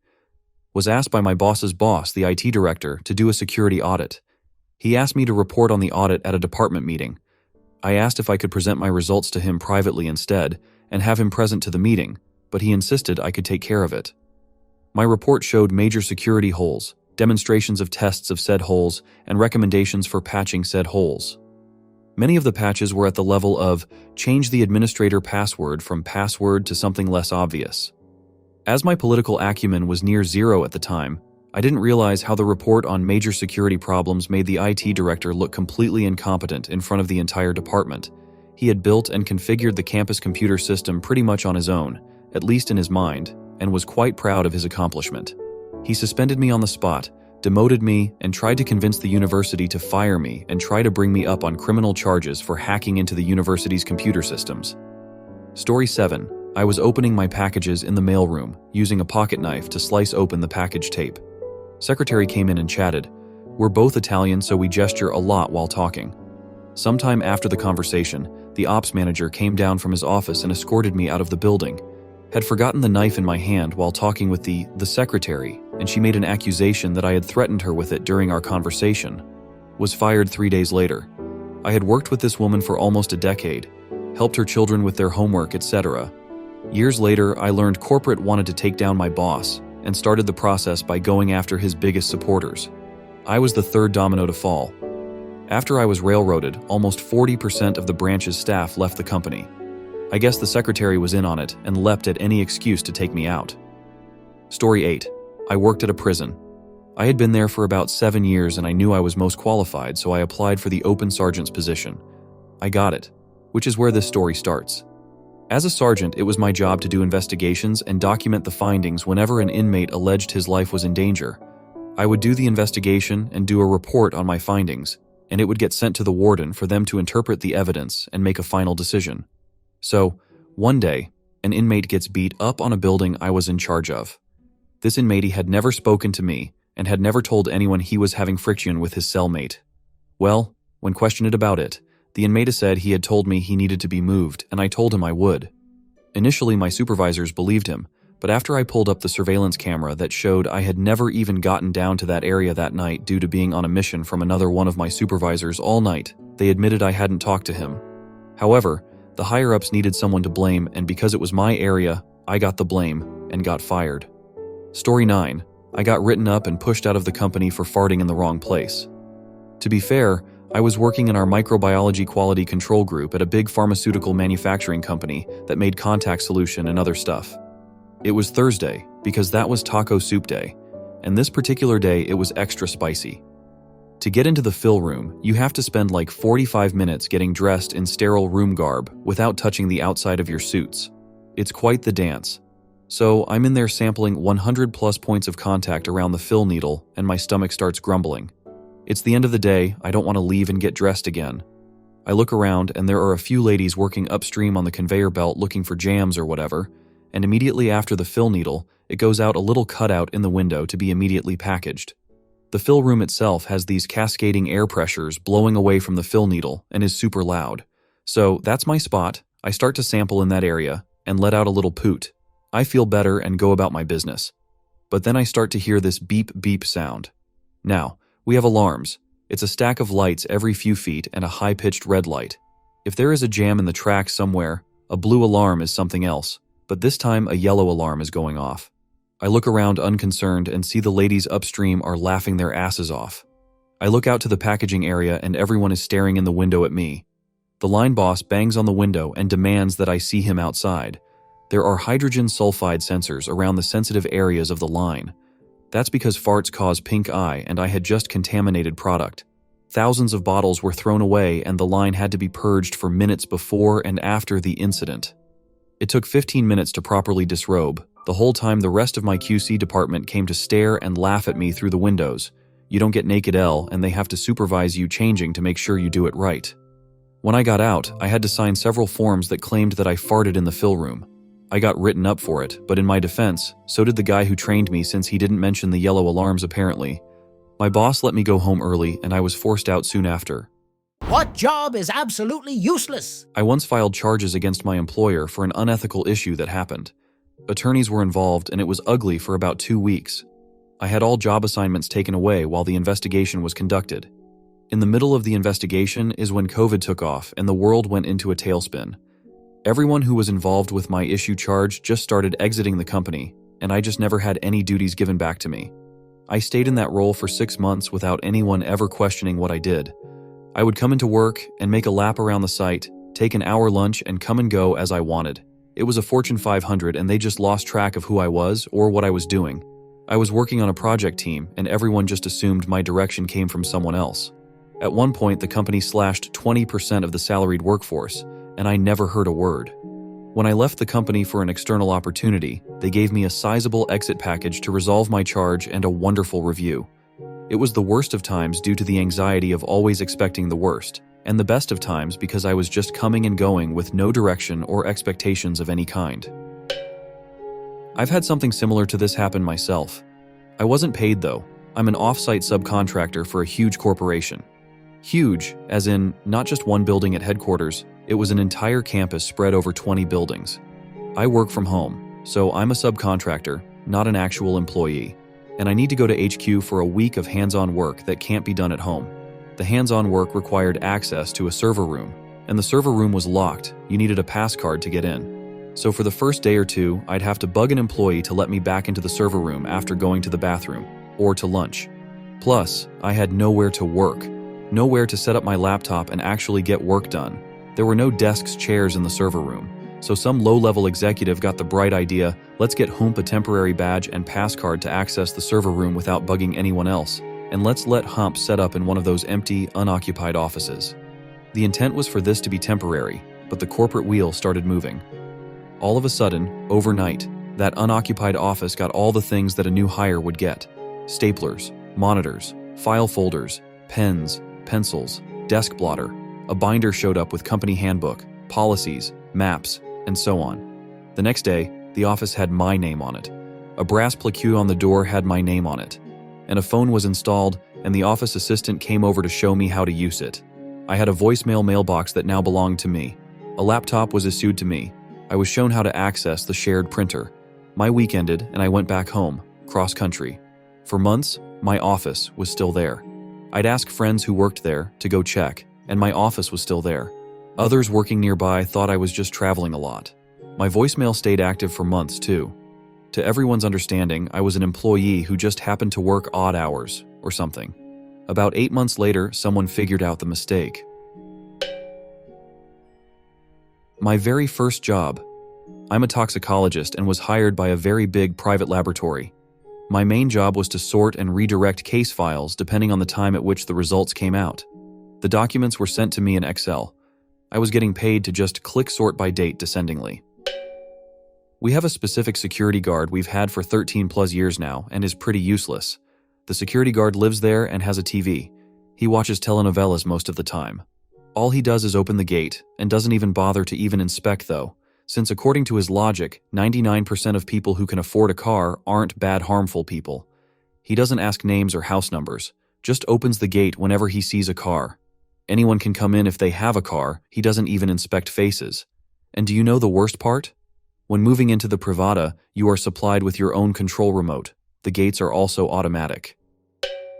Was asked by my boss's boss, the IT director, to do a security audit. He asked me to report on the audit at a department meeting. I asked if I could present my results to him privately instead and have him present to the meeting, but he insisted I could take care of it. My report showed major security holes, demonstrations of tests of said holes, and recommendations for patching said holes. Many of the patches were at the level of change the administrator password from password to something less obvious. As my political acumen was near zero at the time, I didn't realize how the report on major security problems made the IT director look completely incompetent in front of the entire department. He had built and configured the campus computer system pretty much on his own, at least in his mind, and was quite proud of his accomplishment. He suspended me on the spot, demoted me, and tried to convince the university to fire me and try to bring me up on criminal charges for hacking into the university's computer systems. Story 7. I was opening my packages in the mailroom, using a pocket knife to slice open the package tape. Secretary came in and chatted. We're both Italian, so we gesture a lot while talking. Sometime after the conversation, the ops manager came down from his office and escorted me out of the building. Had forgotten the knife in my hand while talking with the secretary, and she made an accusation that I had threatened her with it during our conversation. Was fired 3 days later. I had worked with this woman for almost a decade, helped her children with their homework, etc. Years later, I learned corporate wanted to take down my boss and started the process by going after his biggest supporters. I was the third domino to fall. After I was railroaded, almost 40% of the branch's staff left the company. I guess the secretary was in on it and leapt at any excuse to take me out. Story 8. I worked at a prison. I had been there for about 7 years and I knew I was most qualified, so I applied for the open sergeant's position. I got it, which is where this story starts. As a sergeant, it was my job to do investigations and document the findings whenever an inmate alleged his life was in danger. I would do the investigation and do a report on my findings, and it would get sent to the warden for them to interpret the evidence and make a final decision. So, one day, an inmate gets beat up on a building I was in charge of. This inmate had never spoken to me and had never told anyone he was having friction with his cellmate. Well, when questioned about it, the inmate said he had told me he needed to be moved, and I told him I would. Initially, my supervisors believed him, but after I pulled up the surveillance camera that showed I had never even gotten down to that area that night due to being on a mission from another one of my supervisors all night, they admitted I hadn't talked to him. However, the higher-ups needed someone to blame, and because it was my area, I got the blame and got fired. Story 9. I got written up and pushed out of the company for farting in the wrong place. To be fair, I was working in our microbiology quality control group at a big pharmaceutical manufacturing company that made contact solution and other stuff. It was Thursday, because that was taco soup day, and this particular day it was extra spicy. To get into the fill room, you have to spend like 45 minutes getting dressed in sterile room garb without touching the outside of your suits. It's quite the dance. So I'm in there sampling 100 plus points of contact around the fill needle, and my stomach starts grumbling. It's the end of the day, I don't want to leave and get dressed again. I look around and there are a few ladies working upstream on the conveyor belt looking for jams or whatever, and immediately after the fill needle, it goes out a little cutout in the window to be immediately packaged. The fill room itself has these cascading air pressures blowing away from the fill needle and is super loud. So that's my spot. I start to sample in that area and let out a little poot. I feel better and go about my business. But then I start to hear this beep beep sound. Now, we have alarms. It's a stack of lights every few feet and a high-pitched red light. If there is a jam in the track somewhere, a blue alarm is something else, but this time a yellow alarm is going off. I look around unconcerned and see the ladies upstream are laughing their asses off. I look out to the packaging area and everyone is staring in the window at me. The line boss bangs on the window and demands that I see him outside. There are hydrogen sulfide sensors around the sensitive areas of the line. That's because farts cause pink eye and I had just contaminated product. Thousands of bottles were thrown away and the line had to be purged for minutes before and after the incident. It took 15 minutes to properly disrobe. The whole time the rest of my QC department came to stare and laugh at me through the windows. You don't get naked L and they have to supervise you changing to make sure you do it right. When I got out, I had to sign several forms that claimed that I farted in the fill room. I got written up for it, but in my defense, so did the guy who trained me since he didn't mention the yellow alarms apparently. My boss let me go home early and I was forced out soon after. What job is absolutely useless? I once filed charges against my employer for an unethical issue that happened. Attorneys were involved and it was ugly for about 2 weeks. I had all job assignments taken away while the investigation was conducted. In the middle of the investigation is when COVID took off and the world went into a tailspin. Everyone who was involved with my issue charge just started exiting the company, and I just never had any duties given back to me. I stayed in that role for 6 months without anyone ever questioning what I did. I would come into work and make a lap around the site, take an hour lunch, and come and go as I wanted. It was a Fortune 500 and they just lost track of who I was or what I was doing. I was working on a project team and everyone just assumed my direction came from someone else. At one point, the company slashed 20% of the salaried workforce, and I never heard a word. When I left the company for an external opportunity, they gave me a sizable exit package to resolve my charge and a wonderful review. It was the worst of times due to the anxiety of always expecting the worst, and the best of times because I was just coming and going with no direction or expectations of any kind. I've had something similar to this happen myself. I wasn't paid though. I'm an off-site subcontractor for a huge corporation. Huge, as in not just one building at headquarters, it was an entire campus spread over 20 buildings. I work from home, so I'm a subcontractor, not an actual employee, and I need to go to HQ for a week of hands-on work that can't be done at home. The hands-on work required access to a server room, and the server room was locked. You needed a pass card to get in. So for the first day or two, I'd have to bug an employee to let me back into the server room after going to the bathroom, or to lunch. Plus, I had nowhere to work, nowhere to set up my laptop and actually get work done. There were no desks, chairs in the server room, so some low-level executive got the bright idea, let's get Hump a temporary badge and pass card to access the server room without bugging anyone else, and let's let Hump set up in one of those empty, unoccupied offices. The intent was for this to be temporary, but the corporate wheel started moving. All of a sudden, overnight, that unoccupied office got all the things that a new hire would get: staplers, monitors, file folders, pens, pencils, desk blotter. A binder showed up with company handbook, policies, maps, and so on. The next day, the office had my name on it. A brass plaque on the door had my name on it. And a phone was installed, and the office assistant came over to show me how to use it. I had a voicemail mailbox that now belonged to me. A laptop was issued to me. I was shown how to access the shared printer. My week ended, and I went back home, cross-country. For months, my office was still there. I'd ask friends who worked there to go check, and my office was still there. Others working nearby thought I was just traveling a lot. My voicemail stayed active for months, too. To everyone's understanding, I was an employee who just happened to work odd hours, or something. About 8 months later, someone figured out the mistake. My very first job. I'm a toxicologist and was hired by a very big private laboratory. My main job was to sort and redirect case files depending on the time at which the results came out. The documents were sent to me in Excel. I was getting paid to just click sort by date descendingly. We have a specific security guard we've had for 13 plus years now and is pretty useless. The security guard lives there and has a TV. He watches telenovelas most of the time. All he does is open the gate and doesn't even bother to even inspect though, since according to his logic, 99% of people who can afford a car aren't bad, harmful people. He doesn't ask names or house numbers, just opens the gate whenever he sees a car. Anyone can come in if they have a car, he doesn't even inspect faces. And do you know the worst part? When moving into the Privada, you are supplied with your own control remote. The gates are also automatic.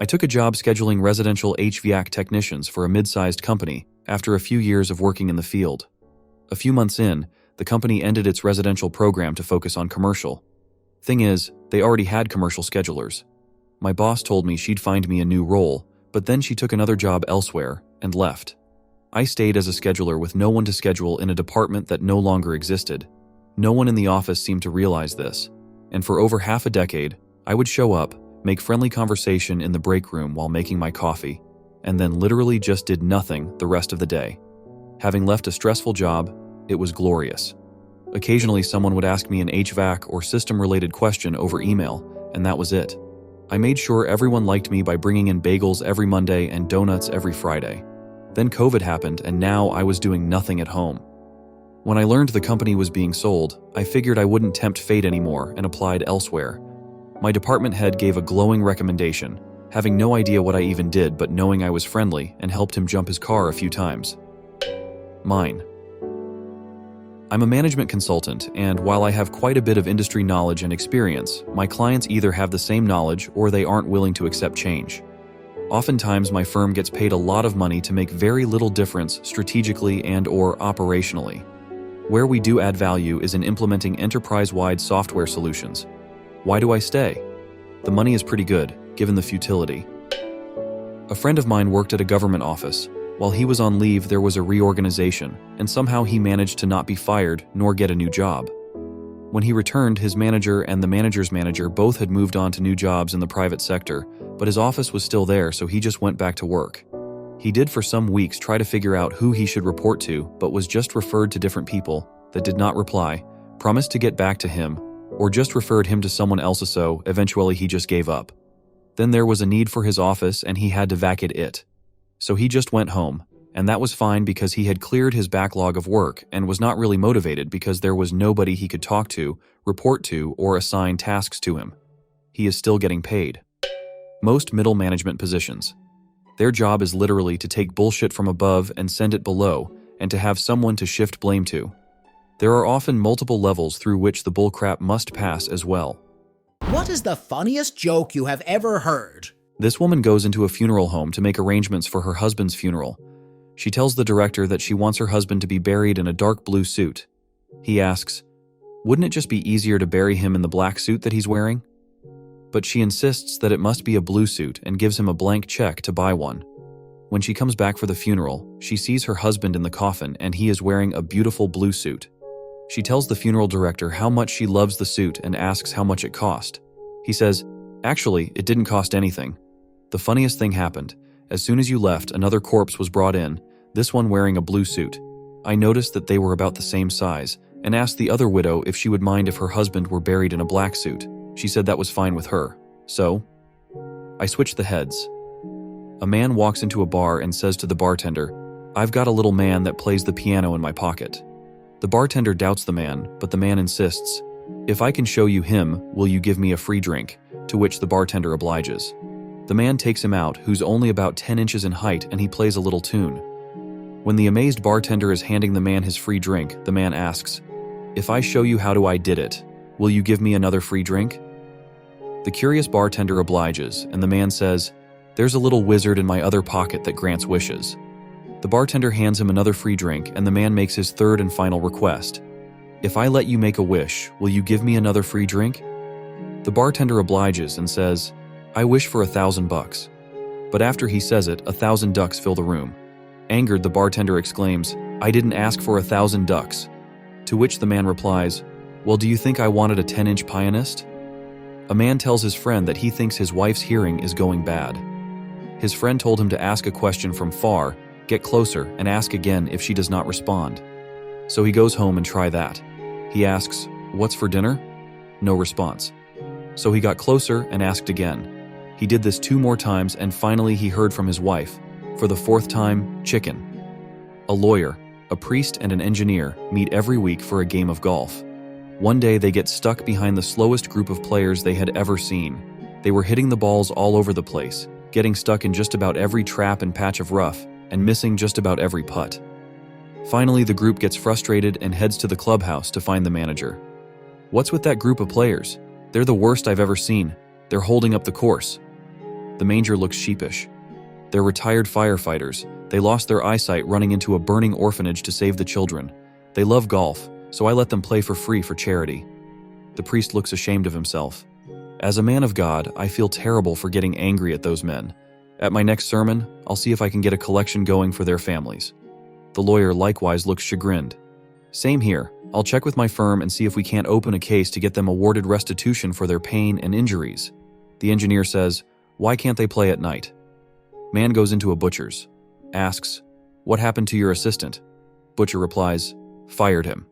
I took a job scheduling residential HVAC technicians for a mid-sized company after a few years of working in the field. A few months in, the company ended its residential program to focus on commercial. Thing is, they already had commercial schedulers. My boss told me she'd find me a new role, but then she took another job elsewhere and left. I stayed as a scheduler with no one to schedule in a department that no longer existed. No one in the office seemed to realize this, and for over half a decade, I would show up, make friendly conversation in the break room while making my coffee, and then literally just did nothing the rest of the day. Having left a stressful job, it was glorious. Occasionally someone would ask me an HVAC or system-related question over email, and that was it. I made sure everyone liked me by bringing in bagels every Monday and donuts every Friday. Then COVID happened, and now I was doing nothing at home. When I learned the company was being sold, I figured I wouldn't tempt fate anymore and applied elsewhere. My department head gave a glowing recommendation, having no idea what I even did but knowing I was friendly and helped him jump his car a few times. Mine. I'm a management consultant, and while I have quite a bit of industry knowledge and experience, my clients either have the same knowledge or they aren't willing to accept change. Oftentimes, my firm gets paid a lot of money to make very little difference strategically and/or operationally. Where we do add value is in implementing enterprise-wide software solutions. Why do I stay? The money is pretty good, given the futility. A friend of mine worked at a government office. While he was on leave, there was a reorganization, and somehow he managed to not be fired nor get a new job. When he returned, his manager and the manager's manager both had moved on to new jobs in the private sector, but his office was still there, so he just went back to work. He did for some weeks try to figure out who he should report to, but was just referred to different people that did not reply, promised to get back to him, or just referred him to someone else, so eventually he just gave up. Then there was a need for his office and he had to vacate it. So he just went home, and that was fine because he had cleared his backlog of work and was not really motivated because there was nobody he could talk to, report to, or assign tasks to him. He is still getting paid. Most middle management positions. Their job is literally to take bullshit from above and send it below, and to have someone to shift blame to. There are often multiple levels through which the bullcrap must pass as well. What is the funniest joke you have ever heard? This woman goes into a funeral home to make arrangements for her husband's funeral. She tells the director that she wants her husband to be buried in a dark blue suit. He asks, "Wouldn't it just be easier to bury him in the black suit that he's wearing?" But she insists that it must be a blue suit and gives him a blank check to buy one. When she comes back for the funeral, she sees her husband in the coffin and he is wearing a beautiful blue suit. She tells the funeral director how much she loves the suit and asks how much it cost. He says, "Actually, it didn't cost anything. The funniest thing happened. As soon as you left, another corpse was brought in, this one wearing a blue suit. I noticed that they were about the same size and asked the other widow if she would mind if her husband were buried in a black suit. She said that was fine with her. So I switched the heads. A man walks into a bar and says to the bartender, "I've got a little man that plays the piano in my pocket." The bartender doubts the man, but the man insists, "If I can show you him, will you give me a free drink?" To which the bartender obliges. The man takes him out, who's only about 10 inches in height, and he plays a little tune. When the amazed bartender is handing the man his free drink, the man asks, "If I show you how I did it, will you give me another free drink?" The curious bartender obliges, and the man says, "There's a little wizard in my other pocket that grants wishes." The bartender hands him another free drink, and the man makes his third and final request. "If I let you make a wish, will you give me another free drink?" The bartender obliges and says, "I wish for $1,000. But after he says it, 1,000 ducks fill the room. Angered, the bartender exclaims, "I didn't ask for 1,000 ducks. To which the man replies, "Well, do you think I wanted a 10-inch pianist?" A man tells his friend that he thinks his wife's hearing is going bad. His friend told him to ask a question from far, get closer, and ask again if she does not respond. So he goes home and try that. He asks, "What's for dinner?" No response. So he got closer and asked again. He did this 2 more times, and finally he heard from his wife. For the 4th time, chicken. A lawyer, a priest, and an engineer meet every week for a game of golf. One day they get stuck behind the slowest group of players they had ever seen. They were hitting the balls all over the place, getting stuck in just about every trap and patch of rough, and missing just about every putt. Finally, the group gets frustrated and heads to the clubhouse to find the manager. "What's with that group of players? They're the worst I've ever seen. They're holding up the course." The manager looks sheepish. "They're retired firefighters. They lost their eyesight running into a burning orphanage to save the children. They love golf, so I let them play for free for charity." The priest looks ashamed of himself. "As a man of God, I feel terrible for getting angry at those men. At my next sermon, I'll see if I can get a collection going for their families." The lawyer likewise looks chagrined. "Same here. I'll check with my firm and see if we can't open a case to get them awarded restitution for their pain and injuries." The engineer says, "Why can't they play at night?" Man goes into a butcher's. Asks, "What happened to your assistant?" Butcher replies, "Fired him."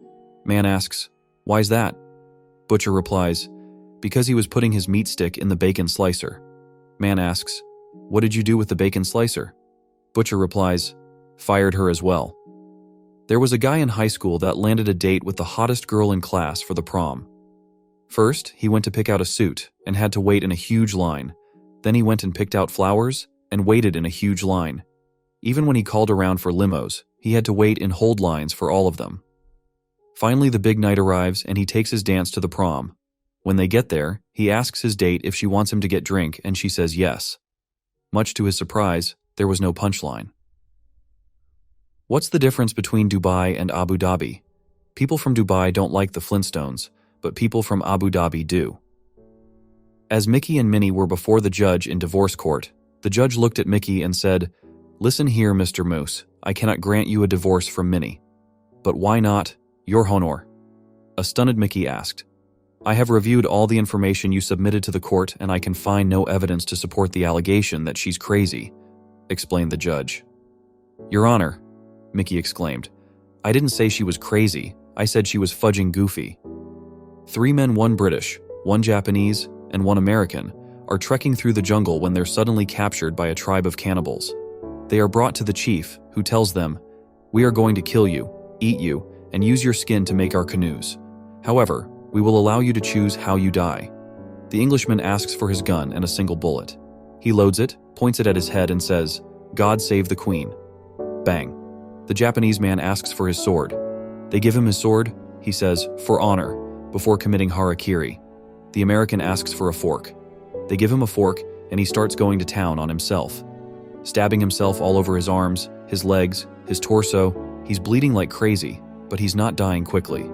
Man asks, "Why's that?" Butcher replies, "Because he was putting his meat stick in the bacon slicer." Man asks, "What did you do with the bacon slicer?" Butcher replies, "Fired her as well." There was a guy in high school that landed a date with the hottest girl in class for the prom. First, he went to pick out a suit and had to wait in a huge line. Then he went and picked out flowers and waited in a huge line. Even when he called around for limos, he had to wait in hold lines for all of them. Finally, the big night arrives and he takes his dance to the prom. When they get there, he asks his date if she wants him to get drink and she says yes. Much to his surprise, there was no punchline. What's the difference between Dubai and Abu Dhabi? People from Dubai don't like the Flintstones, but people from Abu Dhabi do. As Mickey and Minnie were before the judge in divorce court, the judge looked at Mickey and said, "Listen here, Mr. Moose, I cannot grant you a divorce from Minnie." "But why not? Your honor." A stunned Mickey asked, "I have reviewed all the information you submitted to the court and I can find no evidence to support the allegation that she's crazy," explained the judge. "Your Honor," Mickey exclaimed, "I didn't say she was crazy, I said she was fudging goofy." 3 men, 1 British, 1 Japanese, and 1 American, are trekking through the jungle when they're suddenly captured by a tribe of cannibals. They are brought to the chief, who tells them, "We are going to kill you, eat you, and use your skin to make our canoes. However, we will allow you to choose how you die." The Englishman asks for his gun and a single bullet. He loads it, points it at his head, and says, "God save the Queen." Bang. The Japanese man asks for his sword. They give him his sword. He says, "For honor," before committing harakiri. The American asks for a fork. They give him a fork, and he starts going to town on himself. Stabbing himself all over his arms, his legs, his torso. He's bleeding like crazy, but he's not dying quickly.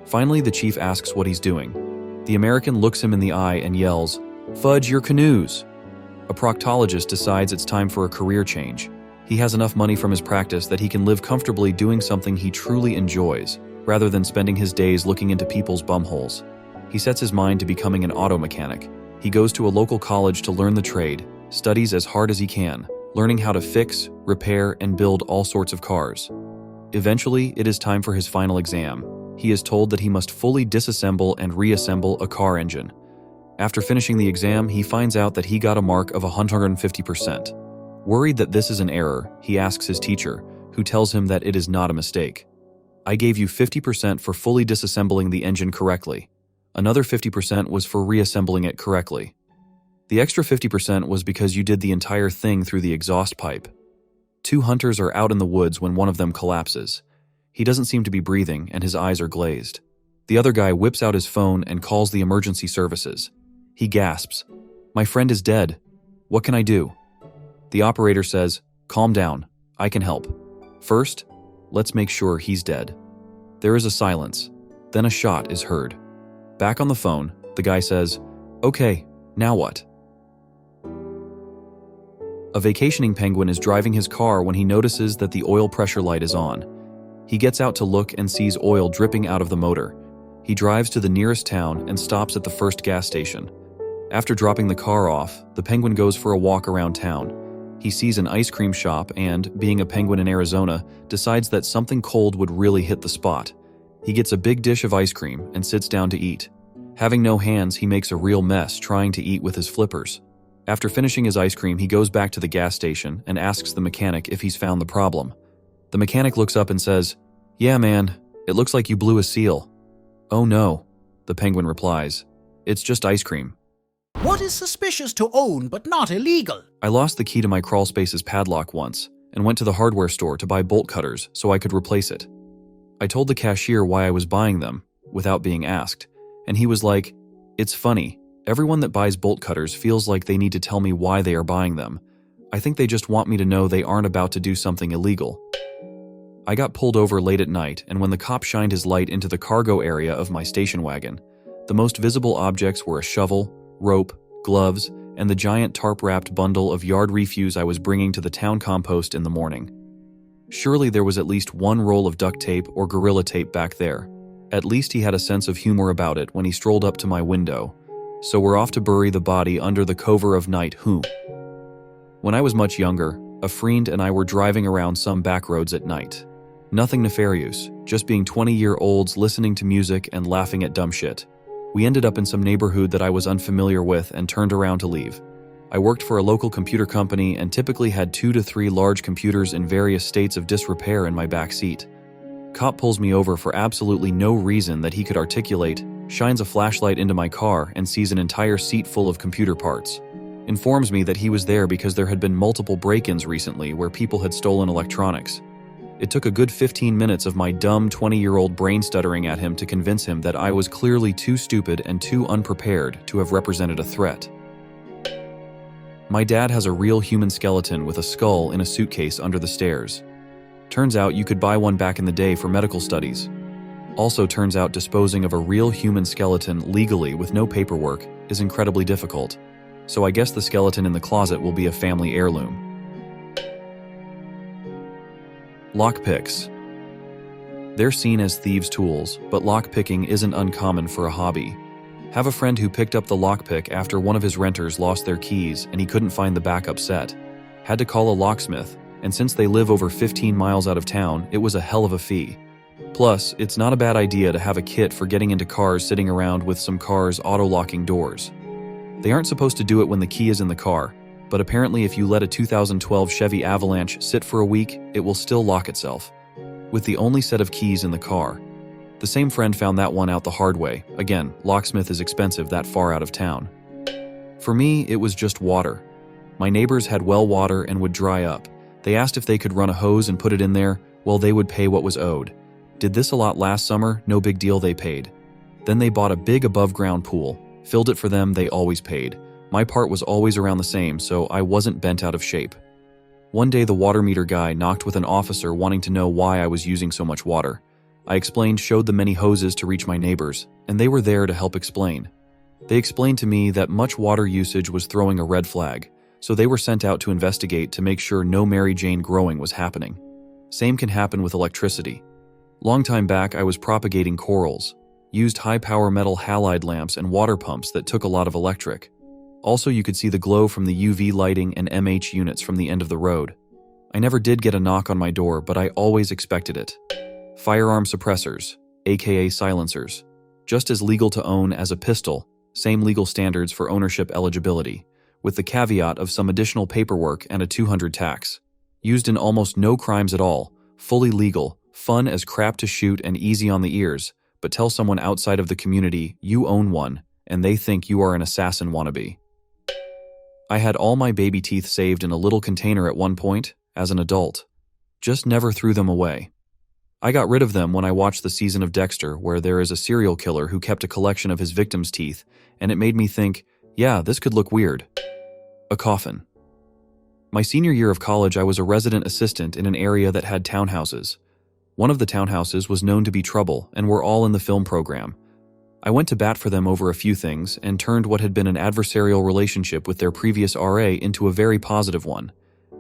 Finally, the chief asks what he's doing. The American looks him in the eye and yells, "Fudge your canoes!" A proctologist decides it's time for a career change. He has enough money from his practice that he can live comfortably doing something he truly enjoys, rather than spending his days looking into people's bumholes. He sets his mind to becoming an auto mechanic. He goes to a local college to learn the trade, studies as hard as he can, learning how to fix, repair, and build all sorts of cars. Eventually, it is time for his final exam. He is told that he must fully disassemble and reassemble a car engine. After finishing the exam, he finds out that he got a mark of 150%. Worried that this is an error, he asks his teacher, who tells him that it is not a mistake. "I gave you 50% for fully disassembling the engine correctly. Another 50% was for reassembling it correctly. The extra 50% was because you did the entire thing through the exhaust pipe." Two hunters are out in the woods when one of them collapses. He doesn't seem to be breathing and his eyes are glazed. The other guy whips out his phone and calls the emergency services. He gasps, "My friend is dead. What can I do?" The operator says, "Calm down. I can help. First, let's make sure he's dead." There is a silence. Then a shot is heard. Back on the phone, the guy says, "Okay, now what?" A vacationing penguin is driving his car when he notices that the oil pressure light is on. He gets out to look and sees oil dripping out of the motor. He drives to the nearest town and stops at the first gas station. After dropping the car off, the penguin goes for a walk around town. He sees an ice cream shop and, being a penguin in Arizona, decides that something cold would really hit the spot. He gets a big dish of ice cream and sits down to eat. Having no hands, he makes a real mess trying to eat with his flippers. After finishing his ice cream, he goes back to the gas station and asks the mechanic if he's found the problem. The mechanic looks up and says, "Yeah, man, it looks like you blew a seal." "Oh no," the penguin replies. "It's just ice cream." What is suspicious to own but not illegal? "I lost the key to my crawlspace's padlock once and went to the hardware store to buy bolt cutters so I could replace it. I told the cashier why I was buying them, without being asked, and he was like, 'It's funny. Everyone that buys bolt cutters feels like they need to tell me why they are buying them. I think they just want me to know they aren't about to do something illegal.' I got pulled over late at night, and when the cop shined his light into the cargo area of my station wagon, the most visible objects were a shovel, rope, gloves, and the giant tarp-wrapped bundle of yard refuse I was bringing to the town compost in the morning. Surely there was at least one roll of duct tape or Gorilla Tape back there. At least he had a sense of humor about it when he strolled up to my window. So we're off to bury the body under the cover of night. When I was much younger, a friend and I were driving around some back roads at night. Nothing nefarious, just being 20-year-olds listening to music and laughing at dumb shit. We ended up in some neighborhood that I was unfamiliar with and turned around to leave. I worked for a local computer company and typically had 2 to 3 large computers in various states of disrepair in my back seat. Cop pulls me over for absolutely no reason that he could articulate, shines a flashlight into my car and sees an entire seat full of computer parts. Informs me that he was there because there had been multiple break-ins recently where people had stolen electronics. It took a good 15 minutes of my dumb 20-year-old brain stuttering at him to convince him that I was clearly too stupid and too unprepared to have represented a threat. My dad has a real human skeleton with a skull in a suitcase under the stairs. Turns out you could buy one back in the day for medical studies. Also turns out disposing of a real human skeleton legally with no paperwork is incredibly difficult. So I guess the skeleton in the closet will be a family heirloom. Lockpicks. They're seen as thieves' tools, but lockpicking isn't uncommon for a hobby. Have a friend who picked up the lockpick after one of his renters lost their keys and he couldn't find the backup set. Had to call a locksmith, and since they live over 15 miles out of town, it was a hell of a fee. Plus, it's not a bad idea to have a kit for getting into cars sitting around with some cars auto-locking doors. They aren't supposed to do it when the key is in the car, but apparently if you let a 2012 Chevy Avalanche sit for a week, it will still lock itself, with the only set of keys in the car. The same friend found that one out the hard way. Again, locksmith is expensive that far out of town. For me, it was just water. My neighbors had well water and would dry up. They asked if they could run a hose and put it in there, well, they would pay what was owed. Did this a lot last summer, no big deal, they paid. Then they bought a big above-ground pool, filled it for them, they always paid. My part was always around the same, so I wasn't bent out of shape. One day the water meter guy knocked with an officer wanting to know why I was using so much water. I explained, showed the many hoses to reach my neighbors, and they were there to help explain. They explained to me that much water usage was throwing a red flag, so they were sent out to investigate to make sure no Mary Jane growing was happening. Same can happen with electricity. Long time back I was propagating corals, used high-power metal halide lamps and water pumps that took a lot of electric. Also, you could see the glow from the UV lighting and MH units from the end of the road. I never did get a knock on my door, but I always expected it. Firearm suppressors, aka silencers. Just as legal to own as a pistol, same legal standards for ownership eligibility, with the caveat of some additional paperwork and a $200 tax. Used in almost no crimes at all, fully legal, fun as crap to shoot and easy on the ears, but tell someone outside of the community you own one, and they think you are an assassin wannabe. I had all my baby teeth saved in a little container at one point, as an adult. Just never threw them away. I got rid of them when I watched the season of Dexter, where there is a serial killer who kept a collection of his victims' teeth, and it made me think, yeah, this could look weird. A coffin. My senior year of college, I was a resident assistant in an area that had townhouses. One of the townhouses was known to be trouble, and were all in the film program. I went to bat for them over a few things and turned what had been an adversarial relationship with their previous RA into a very positive one.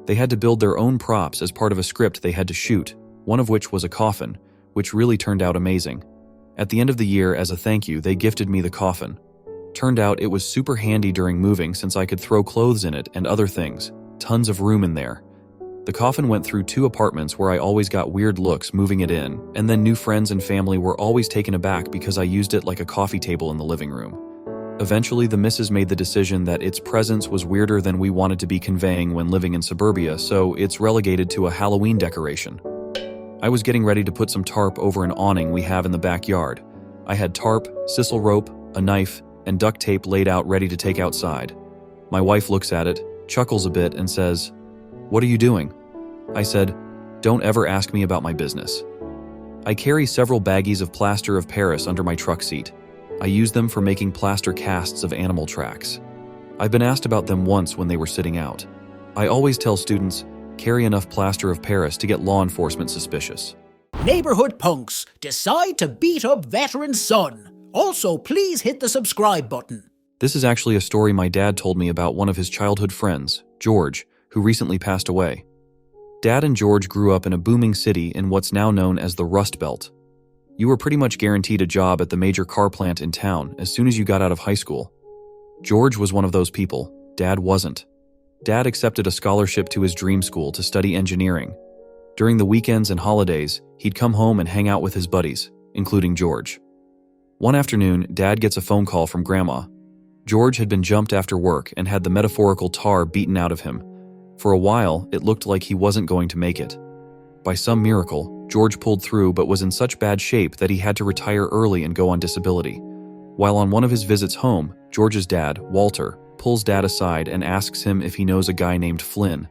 They had to build their own props as part of a script they had to shoot, one of which was a coffin, which really turned out amazing. At the end of the year, as a thank you, they gifted me the coffin. Turned out it was super handy during moving since I could throw clothes in it and other things. Tons of room in there. The coffin went through 2 apartments where I always got weird looks moving it in, and then new friends and family were always taken aback because I used it like a coffee table in the living room. Eventually, the missus made the decision that its presence was weirder than we wanted to be conveying when living in suburbia, so it's relegated to a Halloween decoration. I was getting ready to put some tarp over an awning we have in the backyard. I had tarp, sisal rope, a knife, and duct tape laid out ready to take outside. My wife looks at it, chuckles a bit, and says, "What are you doing?" I said, "Don't ever ask me about my business." I carry several baggies of plaster of Paris under my truck seat. I use them for making plaster casts of animal tracks. I've been asked about them once when they were sitting out. I always tell students, carry enough plaster of Paris to get law enforcement suspicious. Neighborhood punks decide to beat up veteran son. Also, please hit the subscribe button. This is actually a story my dad told me about one of his childhood friends, George, who recently passed away. Dad and George grew up in a booming city in what's now known as the Rust Belt. You were pretty much guaranteed a job at the major car plant in town as soon as you got out of high school. George was one of those people. Dad wasn't. Dad accepted a scholarship to his dream school to study engineering. During the weekends and holidays, he'd come home and hang out with his buddies, including George. One afternoon, Dad gets a phone call from Grandma. George had been jumped after work and had the metaphorical tar beaten out of him. For a while, it looked like he wasn't going to make it. By some miracle, George pulled through but was in such bad shape that he had to retire early and go on disability. While on one of his visits home, George's dad, Walter, pulls Dad aside and asks him if he knows a guy named Flynn.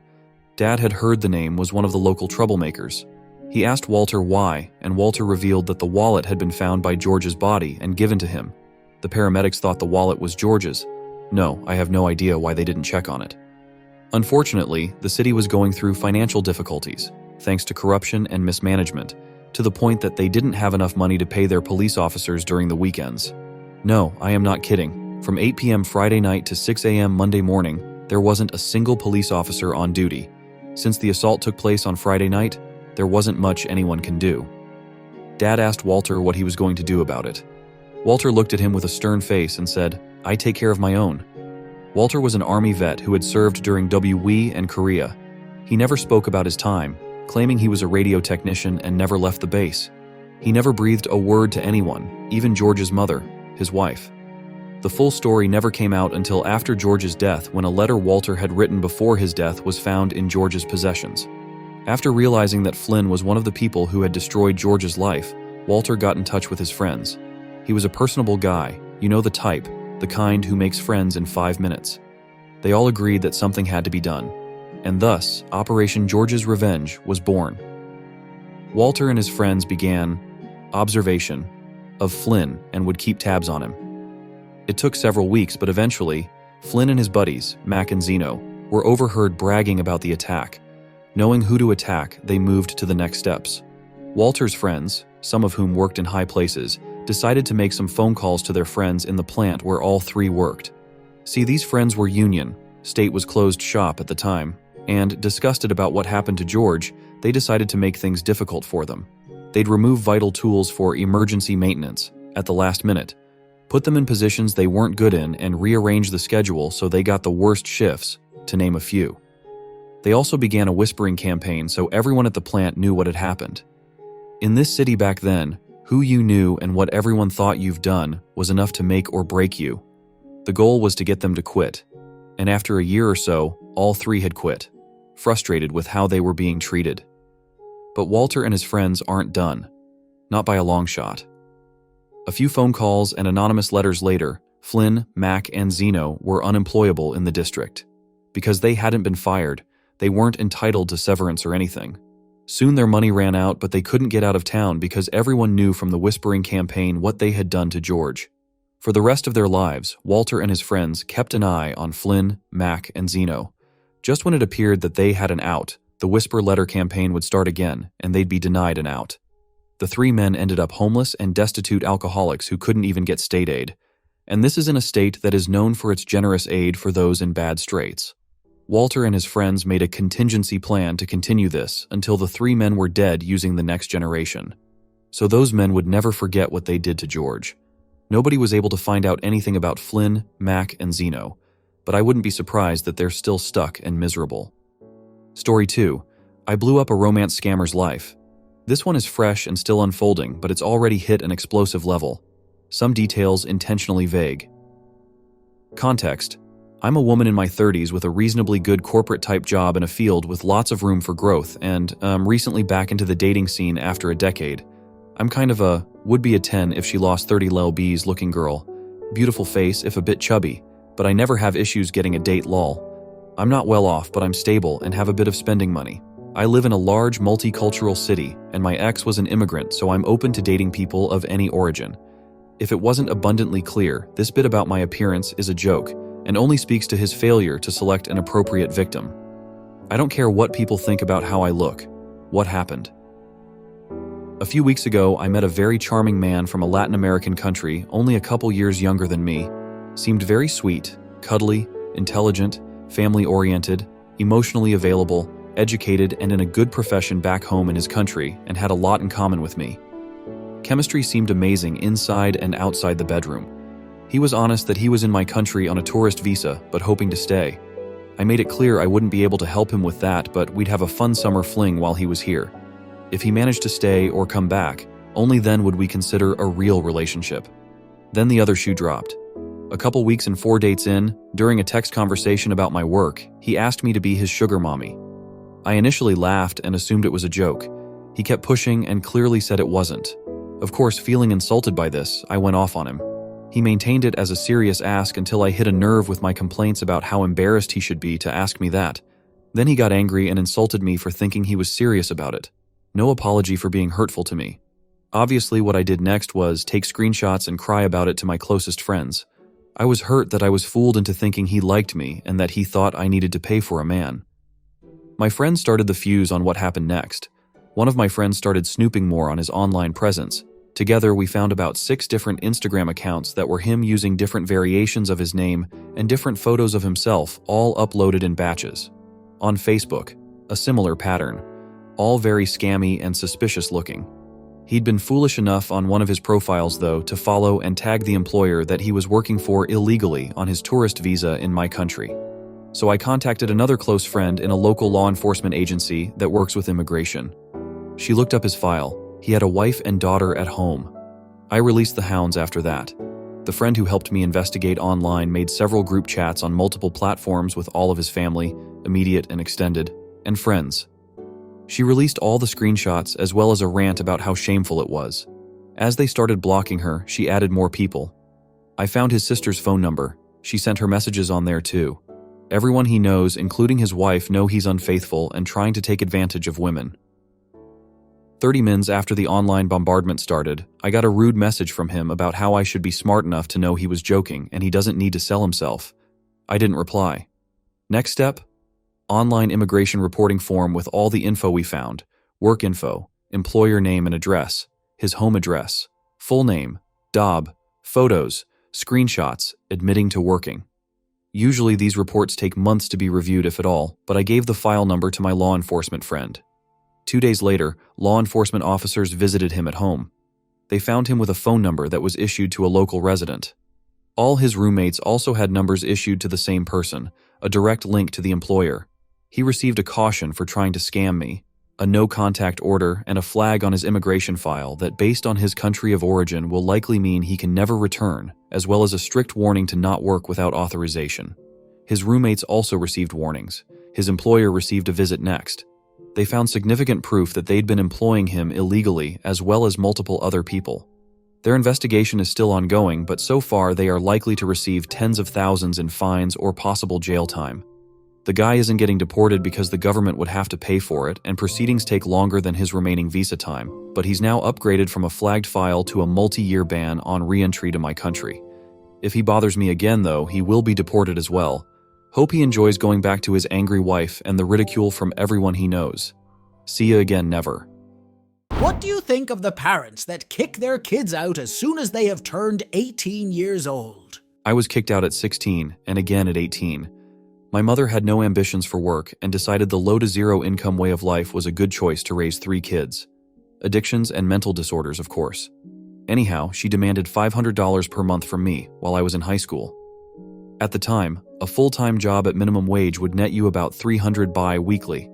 Dad had heard the name was one of the local troublemakers. He asked Walter why, and Walter revealed that the wallet had been found by George's body and given to him. The paramedics thought the wallet was George's. No, I have no idea why they didn't check on it. Unfortunately, the city was going through financial difficulties, thanks to corruption and mismanagement, to the point that they didn't have enough money to pay their police officers during the weekends. No, I am not kidding. From 8 p.m. Friday night to 6 a.m. Monday morning, there wasn't a single police officer on duty. Since the assault took place on Friday night, there wasn't much anyone can do. Dad asked Walter what he was going to do about it. Walter looked at him with a stern face and said, "I take care of my own." Walter was an Army vet who had served during WW and Korea. He never spoke about his time, claiming he was a radio technician and never left the base. He never breathed a word to anyone, even George's mother, his wife. The full story never came out until after George's death, when a letter Walter had written before his death was found in George's possessions. After realizing that Flynn was one of the people who had destroyed George's life, Walter got in touch with his friends. He was a personable guy, you know the type, the kind who makes friends in 5 minutes. They all agreed that something had to be done, and thus, Operation George's Revenge was born. Walter and his friends began observation of Flynn and would keep tabs on him. It took several weeks, but eventually, Flynn and his buddies, Mac and Zeno, were overheard bragging about the attack. Knowing who to attack, they moved to the next steps. Walter's friends, some of whom worked in high places, decided to make some phone calls to their friends in the plant where all three worked. See, these friends were union, State was closed shop at the time, and disgusted about what happened to George, they decided to make things difficult for them. They'd remove vital tools for emergency maintenance at the last minute, put them in positions they weren't good in, and rearrange the schedule so they got the worst shifts, to name a few. They also began a whispering campaign so everyone at the plant knew what had happened. In this city back then, who you knew and what everyone thought you've done was enough to make or break you. The goal was to get them to quit. And after a year or so, all three had quit, frustrated with how they were being treated. But Walter and his friends aren't done. Not by a long shot. A few phone calls and anonymous letters later, Flynn, Mac, and Zeno were unemployable in the district. Because they hadn't been fired, they weren't entitled to severance or anything. Soon their money ran out, but they couldn't get out of town because everyone knew from the whispering campaign what they had done to George. For the rest of their lives, Walter and his friends kept an eye on Flynn, Mac, and Zeno. Just when it appeared that they had an out, the whisper letter campaign would start again, and they'd be denied an out. The three men ended up homeless and destitute alcoholics who couldn't even get state aid. And this is in a state that is known for its generous aid for those in bad straits. Walter and his friends made a contingency plan to continue this until the three men were dead using the next generation. So those men would never forget what they did to George. Nobody was able to find out anything about Flynn, Mac, and Zeno, but I wouldn't be surprised that they're still stuck and miserable. Story 2. I blew up a romance scammer's life. This one is fresh and still unfolding, but it's already hit an explosive level. Some details intentionally vague. Context. I'm a woman in my 30s with a reasonably good corporate-type job in a field with lots of room for growth, and recently back into the dating scene after a decade. I'm kind of a would-be a 10 if she lost 30 lbs looking girl. Beautiful face if a bit chubby, but I never have issues getting a date lol. I'm not well off, but I'm stable and have a bit of spending money. I live in a large multicultural city, and my ex was an immigrant, so I'm open to dating people of any origin. If it wasn't abundantly clear, this bit about my appearance is a joke, and only speaks to his failure to select an appropriate victim. I don't care what people think about how I look. What happened? A few weeks ago, I met a very charming man from a Latin American country, only a couple years younger than me. Seemed very sweet, cuddly, intelligent, family-oriented, emotionally available, educated, and in a good profession back home in his country, and had a lot in common with me. Chemistry seemed amazing inside and outside the bedroom. He was honest that he was in my country on a tourist visa, but hoping to stay. I made it clear I wouldn't be able to help him with that, but we'd have a fun summer fling while he was here. If he managed to stay or come back, only then would we consider a real relationship. Then the other shoe dropped. A couple weeks and 4 dates in, during a text conversation about my work, he asked me to be his sugar mommy. I initially laughed and assumed it was a joke. He kept pushing and clearly said it wasn't. Of course, feeling insulted by this, I went off on him. He maintained it as a serious ask until I hit a nerve with my complaints about how embarrassed he should be to ask me that. Then he got angry and insulted me for thinking he was serious about it. No apology for being hurtful to me. Obviously, what I did next was take screenshots and cry about it to my closest friends. I was hurt that I was fooled into thinking he liked me and that he thought I needed to pay for a man. My friends started the fuse on what happened next. One of my friends started snooping more on his online presence. Together, we found about 6 different Instagram accounts that were him using different variations of his name and different photos of himself, all uploaded in batches. On Facebook, a similar pattern. All very scammy and suspicious looking. He'd been foolish enough on one of his profiles, though, to follow and tag the employer that he was working for illegally on his tourist visa in my country. So I contacted another close friend in a local law enforcement agency that works with immigration. She looked up his file. He had a wife and daughter at home. I released the hounds after that. The friend who helped me investigate online made several group chats on multiple platforms with all of his family, immediate and extended, and friends. She released all the screenshots as well as a rant about how shameful it was. As they started blocking her, she added more people. I found his sister's phone number. She sent her messages on there too. Everyone he knows, including his wife, know he's unfaithful and trying to take advantage of women. 30 minutes after the online bombardment started, I got a rude message from him about how I should be smart enough to know he was joking and he doesn't need to sell himself. I didn't reply. Next step? Online immigration reporting form with all the info we found. Work info, employer name and address, his home address, full name, job, photos, screenshots, admitting to working. Usually these reports take months to be reviewed if at all, but I gave the file number to my law enforcement friend. 2 days later, law enforcement officers visited him at home. They found him with a phone number that was issued to a local resident. All his roommates also had numbers issued to the same person, a direct link to the employer. He received a caution for trying to scam me, a no-contact order, and a flag on his immigration file that, based on his country of origin, will likely mean he can never return, as well as a strict warning to not work without authorization. His roommates also received warnings. His employer received a visit next. They found significant proof that they'd been employing him illegally, as well as multiple other people. Their investigation is still ongoing, but so far they are likely to receive tens of thousands in fines or possible jail time. The guy isn't getting deported because the government would have to pay for it, and proceedings take longer than his remaining visa time, but he's now upgraded from a flagged file to a multi-year ban on re-entry to my country. If he bothers me again, though, he will be deported as well. Hope he enjoys going back to his angry wife and the ridicule from everyone he knows. See you again, never. What do you think of the parents that kick their kids out as soon as they have turned 18 years old? I was kicked out at 16 and again at 18. My mother had no ambitions for work and decided the low to zero income way of life was a good choice to raise 3 kids. Addictions and mental disorders, of course. Anyhow, she demanded $500 per month from me while I was in high school. At the time, a full-time job at minimum wage would net you about $300 bi-weekly.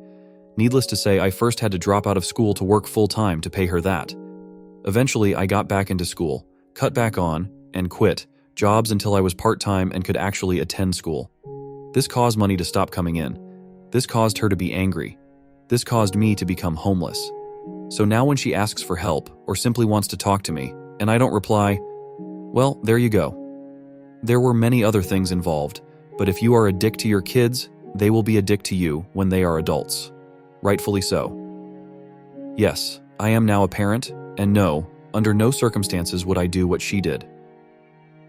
Needless to say, I first had to drop out of school to work full-time to pay her that. Eventually, I got back into school, cut back on, and quit jobs until I was part-time and could actually attend school. This caused money to stop coming in. This caused her to be angry. This caused me to become homeless. So now when she asks for help or simply wants to talk to me, and I don't reply, well, there you go. There were many other things involved, but if you are a dick to your kids, they will be a dick to you when they are adults. Rightfully so. Yes, I am now a parent, and no, under no circumstances would I do what she did.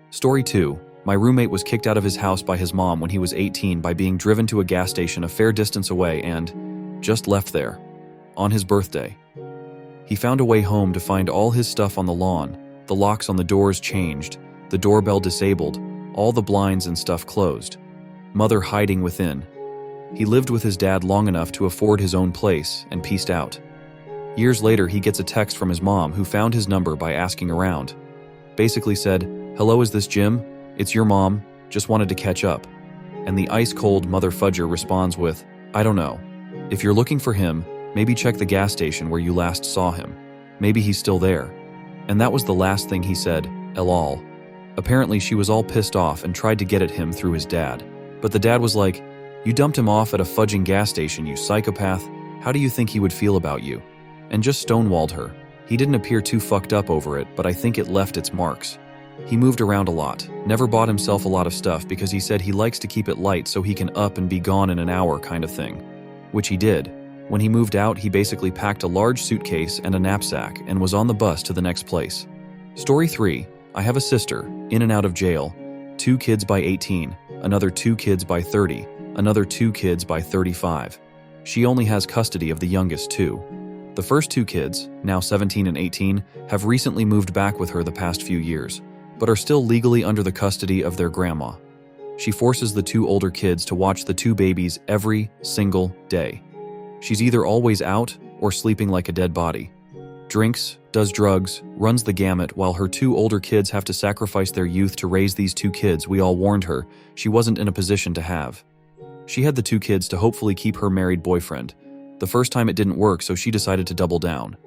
Story 2. My roommate was kicked out of his house by his mom when he was 18 by being driven to a gas station a fair distance away and just left there, on his birthday. He found a way home to find all his stuff on the lawn, the locks on the doors changed, the doorbell disabled, all the blinds and stuff closed, mother hiding within. He lived with his dad long enough to afford his own place and peaced out. Years later, he gets a text from his mom who found his number by asking around. Basically said, "Hello, is this Jim? It's your mom, just wanted to catch up." And the ice-cold mother fudger responds with, "I don't know. If you're looking for him, maybe check the gas station where you last saw him. Maybe he's still there." And that was the last thing he said, lol. Apparently she was all pissed off and tried to get at him through his dad. But the dad was like, "You dumped him off at a fudging gas station, you psychopath. How do you think he would feel about you?" And just stonewalled her. He didn't appear too fucked up over it, but I think it left its marks. He moved around a lot, never bought himself a lot of stuff because he said he likes to keep it light so he can up and be gone in an hour kind of thing. Which he did. When he moved out, he basically packed a large suitcase and a knapsack and was on the bus to the next place. Story 3. I have a sister, in and out of jail, 2 kids by 18, another 2 kids by 30, another 2 kids by 35. She only has custody of the youngest 2. The first 2 kids, now 17 and 18, have recently moved back with her the past few years, but are still legally under the custody of their grandma. She forces the 2 older kids to watch the 2 babies every single day. She's either always out or sleeping like a dead body. Drinks, does drugs, runs the gamut while her 2 older kids have to sacrifice their youth to raise these 2 kids we all warned her she wasn't in a position to have. She had the 2 kids to hopefully keep her married boyfriend. The first time it didn't work, so she decided to double down.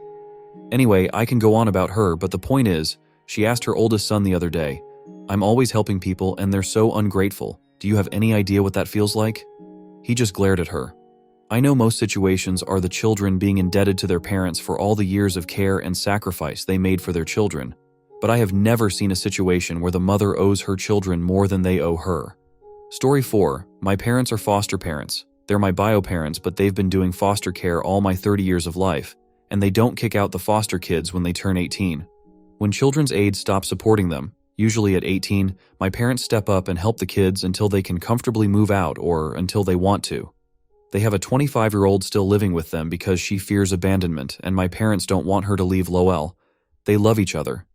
Anyway, I can go on about her, but the point is, she asked her oldest son the other day, "I'm always helping people and they're so ungrateful. Do you have any idea what that feels like?" He just glared at her. I know most situations are the children being indebted to their parents for all the years of care and sacrifice they made for their children, but I have never seen a situation where the mother owes her children more than they owe her. Story 4. My parents are foster parents. They're my bio parents, but they've been doing foster care all my 30 years of life, and they don't kick out the foster kids when they turn 18. When Children's Aid stops supporting them, Usually at 18, my parents step up and help the kids until they can comfortably move out or until they want to. They have a 25-year-old still living with them because she fears abandonment, and my parents don't want her to leave Lowell. They love each other.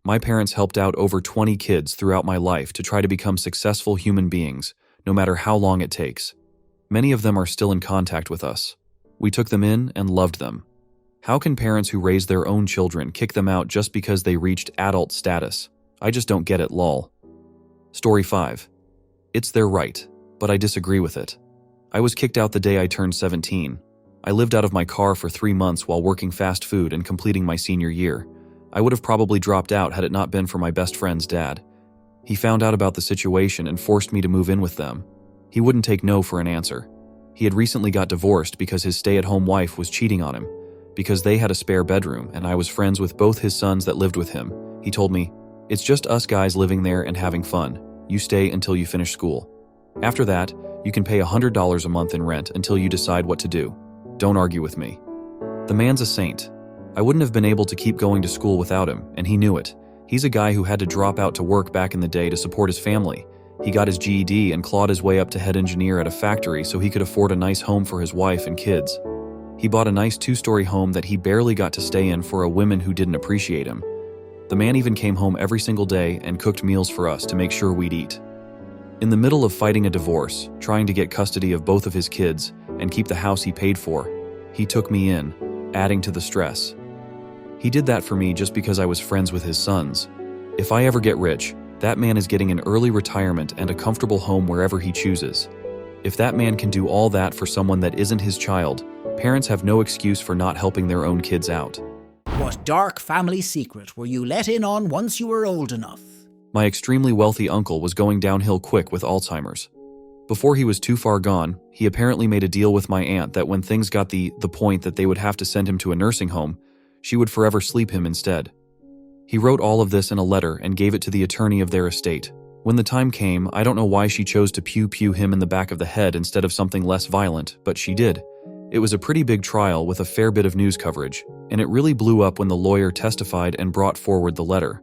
My parents helped out over 20 kids throughout my life to try to become successful human beings, no matter how long it takes. Many of them are still in contact with us. We took them in and loved them. How can parents who raise their own children kick them out just because they reached adult status? I just don't get it, lol. Story 5. It's their right, but I disagree with it. I was kicked out the day I turned 17. I lived out of my car for 3 months while working fast food and completing my senior year. I would have probably dropped out had it not been for my best friend's dad. He found out about the situation and forced me to move in with them. He wouldn't take no for an answer. He had recently got divorced because his stay-at-home wife was cheating on him. Because they had a spare bedroom and I was friends with both his sons that lived with him, he told me, "It's just us guys living there and having fun. You stay until you finish school. After that, you can pay $100 a month in rent until you decide what to do. Don't argue with me." The man's a saint. I wouldn't have been able to keep going to school without him, and he knew it. He's a guy who had to drop out to work back in the day to support his family. He got his GED and clawed his way up to head engineer at a factory so he could afford a nice home for his wife and kids. He bought a nice 2-story home that he barely got to stay in for a woman who didn't appreciate him. The man even came home every single day and cooked meals for us to make sure we'd eat. In the middle of fighting a divorce, trying to get custody of both of his kids, and keep the house he paid for, he took me in, adding to the stress. He did that for me just because I was friends with his sons. If I ever get rich, that man is getting an early retirement and a comfortable home wherever he chooses. If that man can do all that for someone that isn't his child, parents have no excuse for not helping their own kids out. What dark family secret were you let in on once you were old enough? My extremely wealthy uncle was going downhill quick with Alzheimer's. Before he was too far gone, he apparently made a deal with my aunt that when things got the point that they would have to send him to a nursing home, she would forever sleep him instead. He wrote all of this in a letter and gave it to the attorney of their estate. When the time came, I don't know why she chose to pew him in the back of the head instead of something less violent, but she did. It was a pretty big trial with a fair bit of news coverage, and it really blew up when the lawyer testified and brought forward the letter.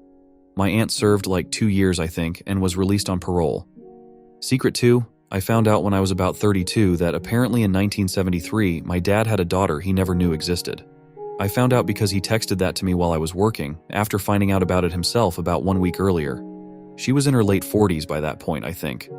My aunt served like 2 years, I think, and was released on parole. Secret 2, I found out when I was about 32 that apparently in 1973, my dad had a daughter he never knew existed. I found out because he texted that to me while I was working, after finding out about it himself about 1 week earlier. She was in her late 40s by that point, I think.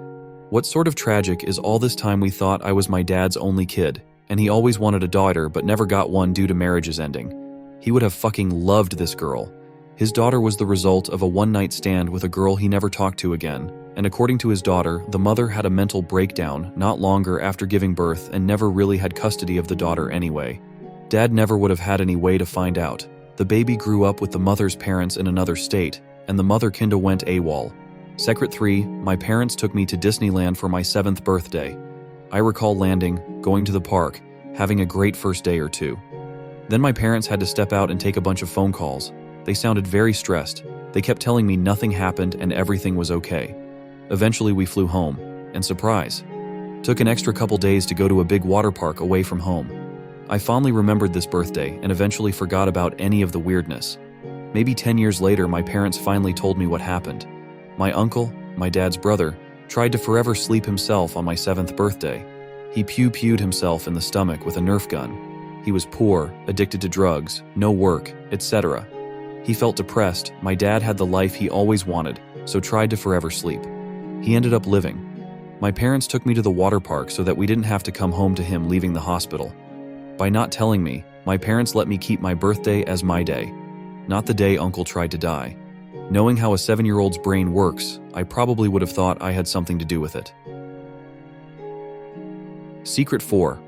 What sort of tragic is all this time we thought I was my dad's only kid, and he always wanted a daughter but never got one due to marriage's ending. He would have fucking loved this girl. His daughter was the result of a one-night stand with a girl he never talked to again, and according to his daughter, the mother had a mental breakdown not longer after giving birth and never really had custody of the daughter anyway. Dad never would have had any way to find out. The baby grew up with the mother's parents in another state, and the mother kinda went AWOL. Secret 3, my parents took me to Disneyland for my 7th birthday. I recall landing, going to the park, having a great first day or two. Then my parents had to step out and take a bunch of phone calls. They sounded very stressed. They kept telling me nothing happened and everything was okay. Eventually we flew home, and surprise, took an extra couple days to go to a big water park away from home. I fondly remembered this birthday and eventually forgot about any of the weirdness. Maybe 10 years later, my parents finally told me what happened. My uncle, my dad's brother, tried to forever sleep himself on my 7th birthday. He pewed himself in the stomach with a Nerf gun. He was poor, addicted to drugs, no work, etc. He felt depressed. My dad had the life he always wanted, so tried to forever sleep. He ended up living. My parents took me to the water park so that we didn't have to come home to him leaving the hospital. By not telling me, my parents let me keep my birthday as my day, not the day Uncle tried to die. Knowing how a 7-year-old's brain works, I probably would have thought I had something to do with it. Secret 4.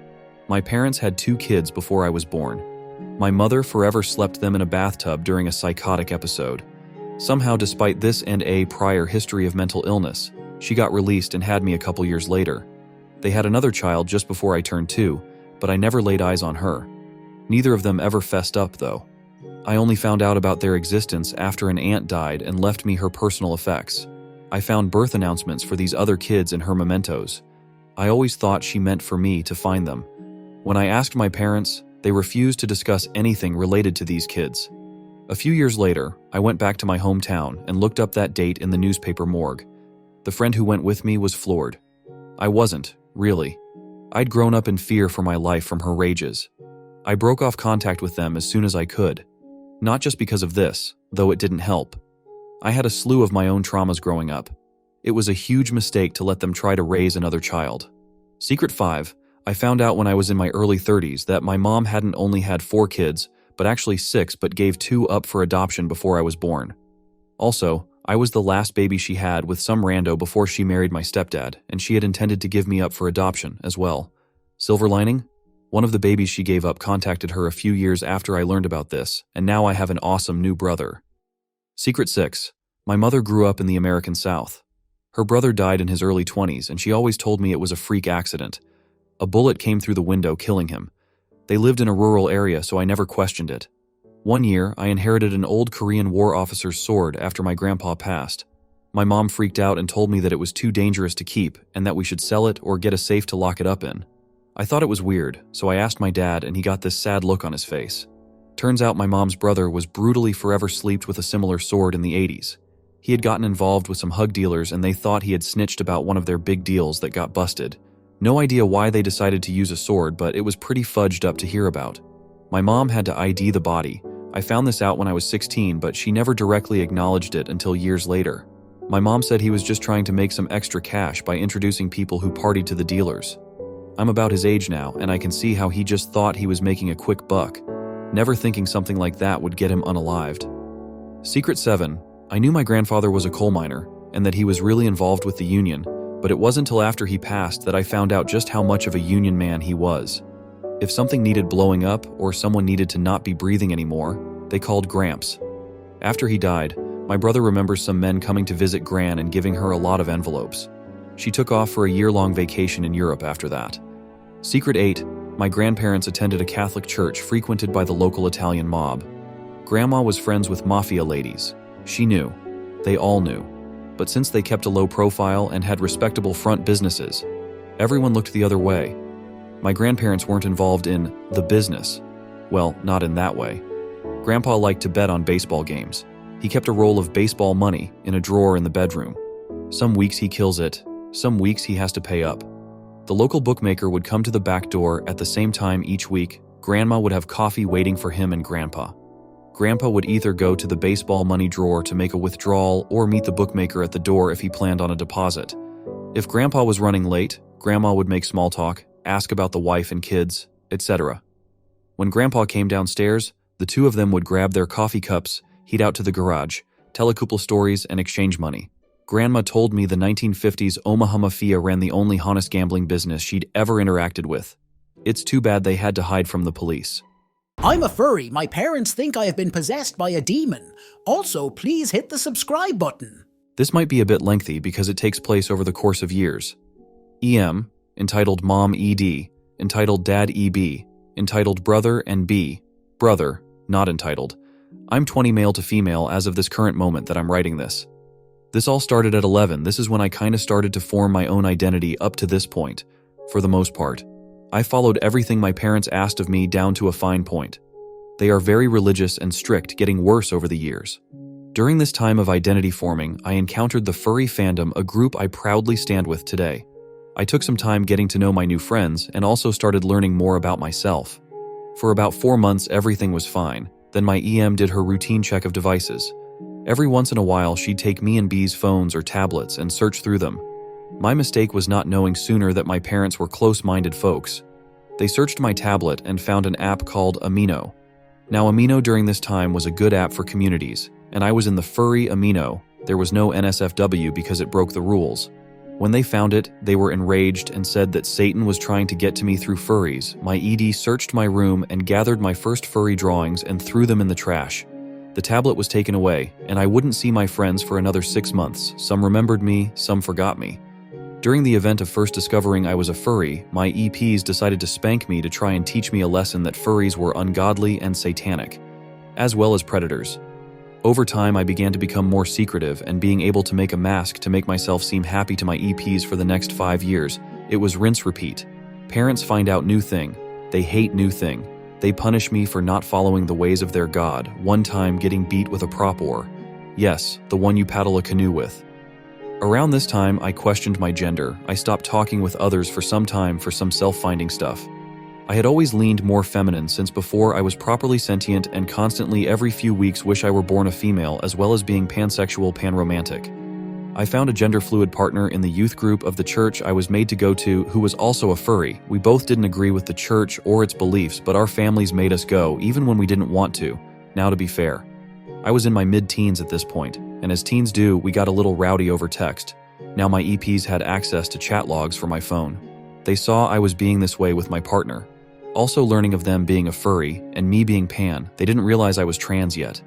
My parents had 2 kids before I was born. My mother forever slept them in a bathtub during a psychotic episode. Somehow, despite this and a prior history of mental illness, she got released and had me a couple years later. They had another child just before I turned 2, but I never laid eyes on her. Neither of them ever fessed up, though. I only found out about their existence after an aunt died and left me her personal effects. I found birth announcements for these other kids in her mementos. I always thought she meant for me to find them. When I asked my parents, they refused to discuss anything related to these kids. A few years later, I went back to my hometown and looked up that date in the newspaper morgue. The friend who went with me was floored. I wasn't, really. I'd grown up in fear for my life from her rages. I broke off contact with them as soon as I could. Not just because of this, though it didn't help. I had a slew of my own traumas growing up. It was a huge mistake to let them try to raise another child. Secret 5, I found out when I was in my early 30s that my mom hadn't only had 4 kids, but actually 6, but gave 2 up for adoption before I was born. Also, I was the last baby she had with some rando before she married my stepdad, and she had intended to give me up for adoption as well. Silver lining? One of the babies she gave up contacted her a few years after I learned about this, and now I have an awesome new brother. Secret 6, my mother grew up in the American South. Her brother died in his early 20s, and she always told me it was a freak accident. A bullet came through the window, killing him. They lived in a rural area, so I never questioned it. One year, I inherited an old Korean War officer's sword after my grandpa passed. My mom freaked out and told me that it was too dangerous to keep and that we should sell it or get a safe to lock it up in. I thought it was weird, so I asked my dad, and he got this sad look on his face. Turns out my mom's brother was brutally forever sleeped with a similar sword in the 80s. He had gotten involved with some hug dealers, and they thought he had snitched about one of their big deals that got busted. No idea why they decided to use a sword, but it was pretty fudged up to hear about. My mom had to ID the body. I found this out when I was 16, but she never directly acknowledged it until years later. My mom said he was just trying to make some extra cash by introducing people who partied to the dealers. I'm about his age now, and I can see how he just thought he was making a quick buck, never thinking something like that would get him unalived. Secret 7, I knew my grandfather was a coal miner, and that he was really involved with the union, but it wasn't until after he passed that I found out just how much of a union man he was. If something needed blowing up or someone needed to not be breathing anymore, they called Gramps. After he died, my brother remembers some men coming to visit Gran and giving her a lot of envelopes. She took off for a year-long vacation in Europe after that. Secret 8, my grandparents attended a Catholic church frequented by the local Italian mob. Grandma was friends with mafia ladies. She knew. They all knew. But since they kept a low profile and had respectable front businesses, everyone looked the other way. My grandparents weren't involved in the business. Well, not in that way. Grandpa liked to bet on baseball games. He kept a roll of baseball money in a drawer in the bedroom. Some weeks he kills it, some weeks he has to pay up. The local bookmaker would come to the back door at the same time each week. Grandma would have coffee waiting for him and Grandpa. Grandpa would either go to the baseball money drawer to make a withdrawal or meet the bookmaker at the door if he planned on a deposit. If Grandpa was running late, Grandma would make small talk, ask about the wife and kids, etc. When Grandpa came downstairs, the two of them would grab their coffee cups, head out to the garage, tell a couple stories, and exchange money. Grandma told me the 1950s Omaha Mafia ran the only honest gambling business she'd ever interacted with. It's too bad they had to hide from the police. I'm a furry. My parents think I have been possessed by a demon. Also, please hit the subscribe button. This might be a bit lengthy because it takes place over the course of years. EM, entitled Mom ED, entitled Dad EB, entitled Brother and B, Brother, not entitled. I'm 20 male to female as of this current moment that I'm writing this. This all started at 11. This is when I kinda started to form my own identity up to this point, for the most part. I followed everything my parents asked of me down to a fine point. They are very religious and strict, getting worse over the years. During this time of identity forming, I encountered the furry fandom, a group I proudly stand with today. I took some time getting to know my new friends and also started learning more about myself. For about 4 months, everything was fine. Then my EM did her routine check of devices. Every once in a while, she'd take me and B's phones or tablets and search through them. My mistake was not knowing sooner that my parents were close-minded folks. They searched my tablet and found an app called Amino. Now, Amino during this time was a good app for communities, and I was in the furry Amino. There was no NSFW because it broke the rules. When they found it, they were enraged and said that Satan was trying to get to me through furries. My ED searched my room and gathered my first furry drawings and threw them in the trash. The tablet was taken away, and I wouldn't see my friends for another 6 months. Some remembered me, some forgot me. During the event of first discovering I was a furry, my EPs decided to spank me to try and teach me a lesson that furries were ungodly and satanic, as well as predators. Over time, I began to become more secretive and being able to make a mask to make myself seem happy to my EPs for the next 5 years. It was rinse repeat. Parents find out new thing. They hate new thing. They punish me for not following the ways of their God, one time getting beat with a prop oar. Yes, the one you paddle a canoe with. Around this time, I questioned my gender. I stopped talking with others for some time for some self-finding stuff. I had always leaned more feminine since before I was properly sentient and constantly every few weeks wish I were born a female, as well as being pansexual, panromantic. I found a gender-fluid partner in the youth group of the church I was made to go to who was also a furry. We both didn't agree with the church or its beliefs, but our families made us go even when we didn't want to. Now, to be fair, I was in my mid-teens at this point, and as teens do, we got a little rowdy over text. Now my EPs had access to chat logs for my phone. They saw I was being this way with my partner. Also learning of them being a furry and me being pan, they didn't realize I was trans yet.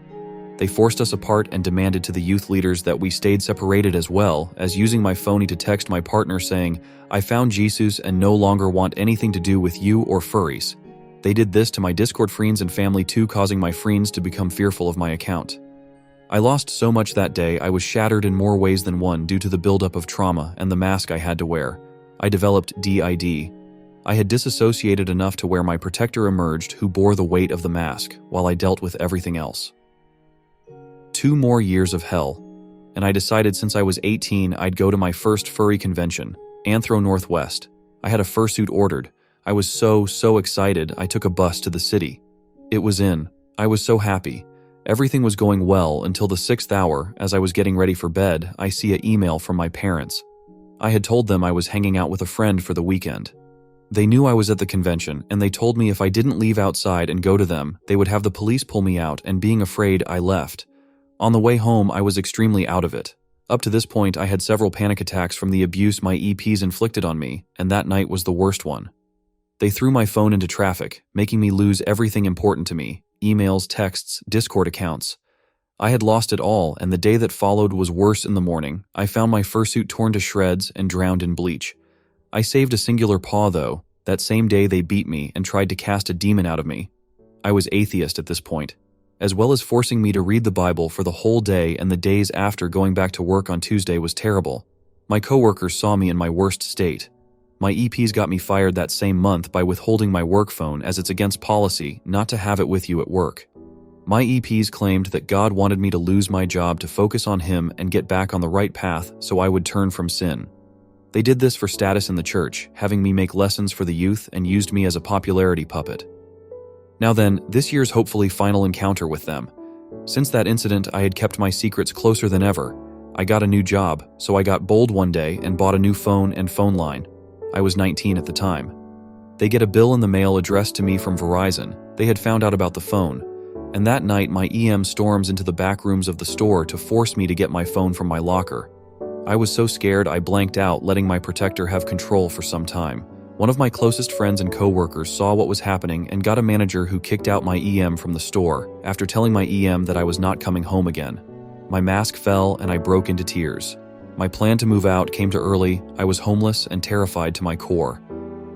They forced us apart and demanded to the youth leaders that we stayed separated, as well as using my phony to text my partner saying, "I found Jesus and no longer want anything to do with you or furries." They did this to my Discord friends and family too, causing my friends to become fearful of my account. I lost so much that day. I was shattered in more ways than one due to the buildup of trauma and the mask I had to wear. I developed DID. I had disassociated enough to where my protector emerged, who bore the weight of the mask, while I dealt with everything else. 2 more years of hell, and I decided since I was 18 I'd go to my first furry convention, Anthro Northwest. I had a fursuit ordered. I was so excited I took a bus to the city. It was in. I was so happy. Everything was going well until the 6th hour. As I was getting ready for bed, I see an email from my parents. I had told them I was hanging out with a friend for the weekend. They knew I was at the convention, and they told me if I didn't leave outside and go to them, they would have the police pull me out, and being afraid, I left. On the way home, I was extremely out of it. Up to this point, I had several panic attacks from the abuse my EPs inflicted on me, and that night was the worst one. They threw my phone into traffic, making me lose everything important to me: emails, texts, Discord accounts. I had lost it all, and the day that followed was worse. In the morning, I found my fursuit torn to shreds and drowned in bleach. I saved a singular paw, though. That same day they beat me and tried to cast a demon out of me. I was atheist at this point, as well as forcing me to read the Bible for the whole day, and the days after going back to work on Tuesday was terrible. My coworkers saw me in my worst state. My EPs got me fired that same month by withholding my work phone, as it's against policy not to have it with you at work. My EPs claimed that God wanted me to lose my job to focus on Him and get back on the right path so I would turn from sin. They did this for status in the church, having me make lessons for the youth, and used me as a popularity puppet. Now then, this year's hopefully final encounter with them. Since that incident, I had kept my secrets closer than ever. I got a new job, so I got bold one day and bought a new phone and phone line. I was 19 at the time. They get a bill in the mail addressed to me from Verizon. They had found out about the phone. And that night, my EM storms into the back rooms of the store to force me to get my phone from my locker. I was so scared I blanked out, letting my protector have control for some time. One of my closest friends and co-workers saw what was happening and got a manager who kicked out my EM from the store after telling my EM that I was not coming home again. My mask fell and I broke into tears. My plan to move out came too early. I was homeless and terrified to my core.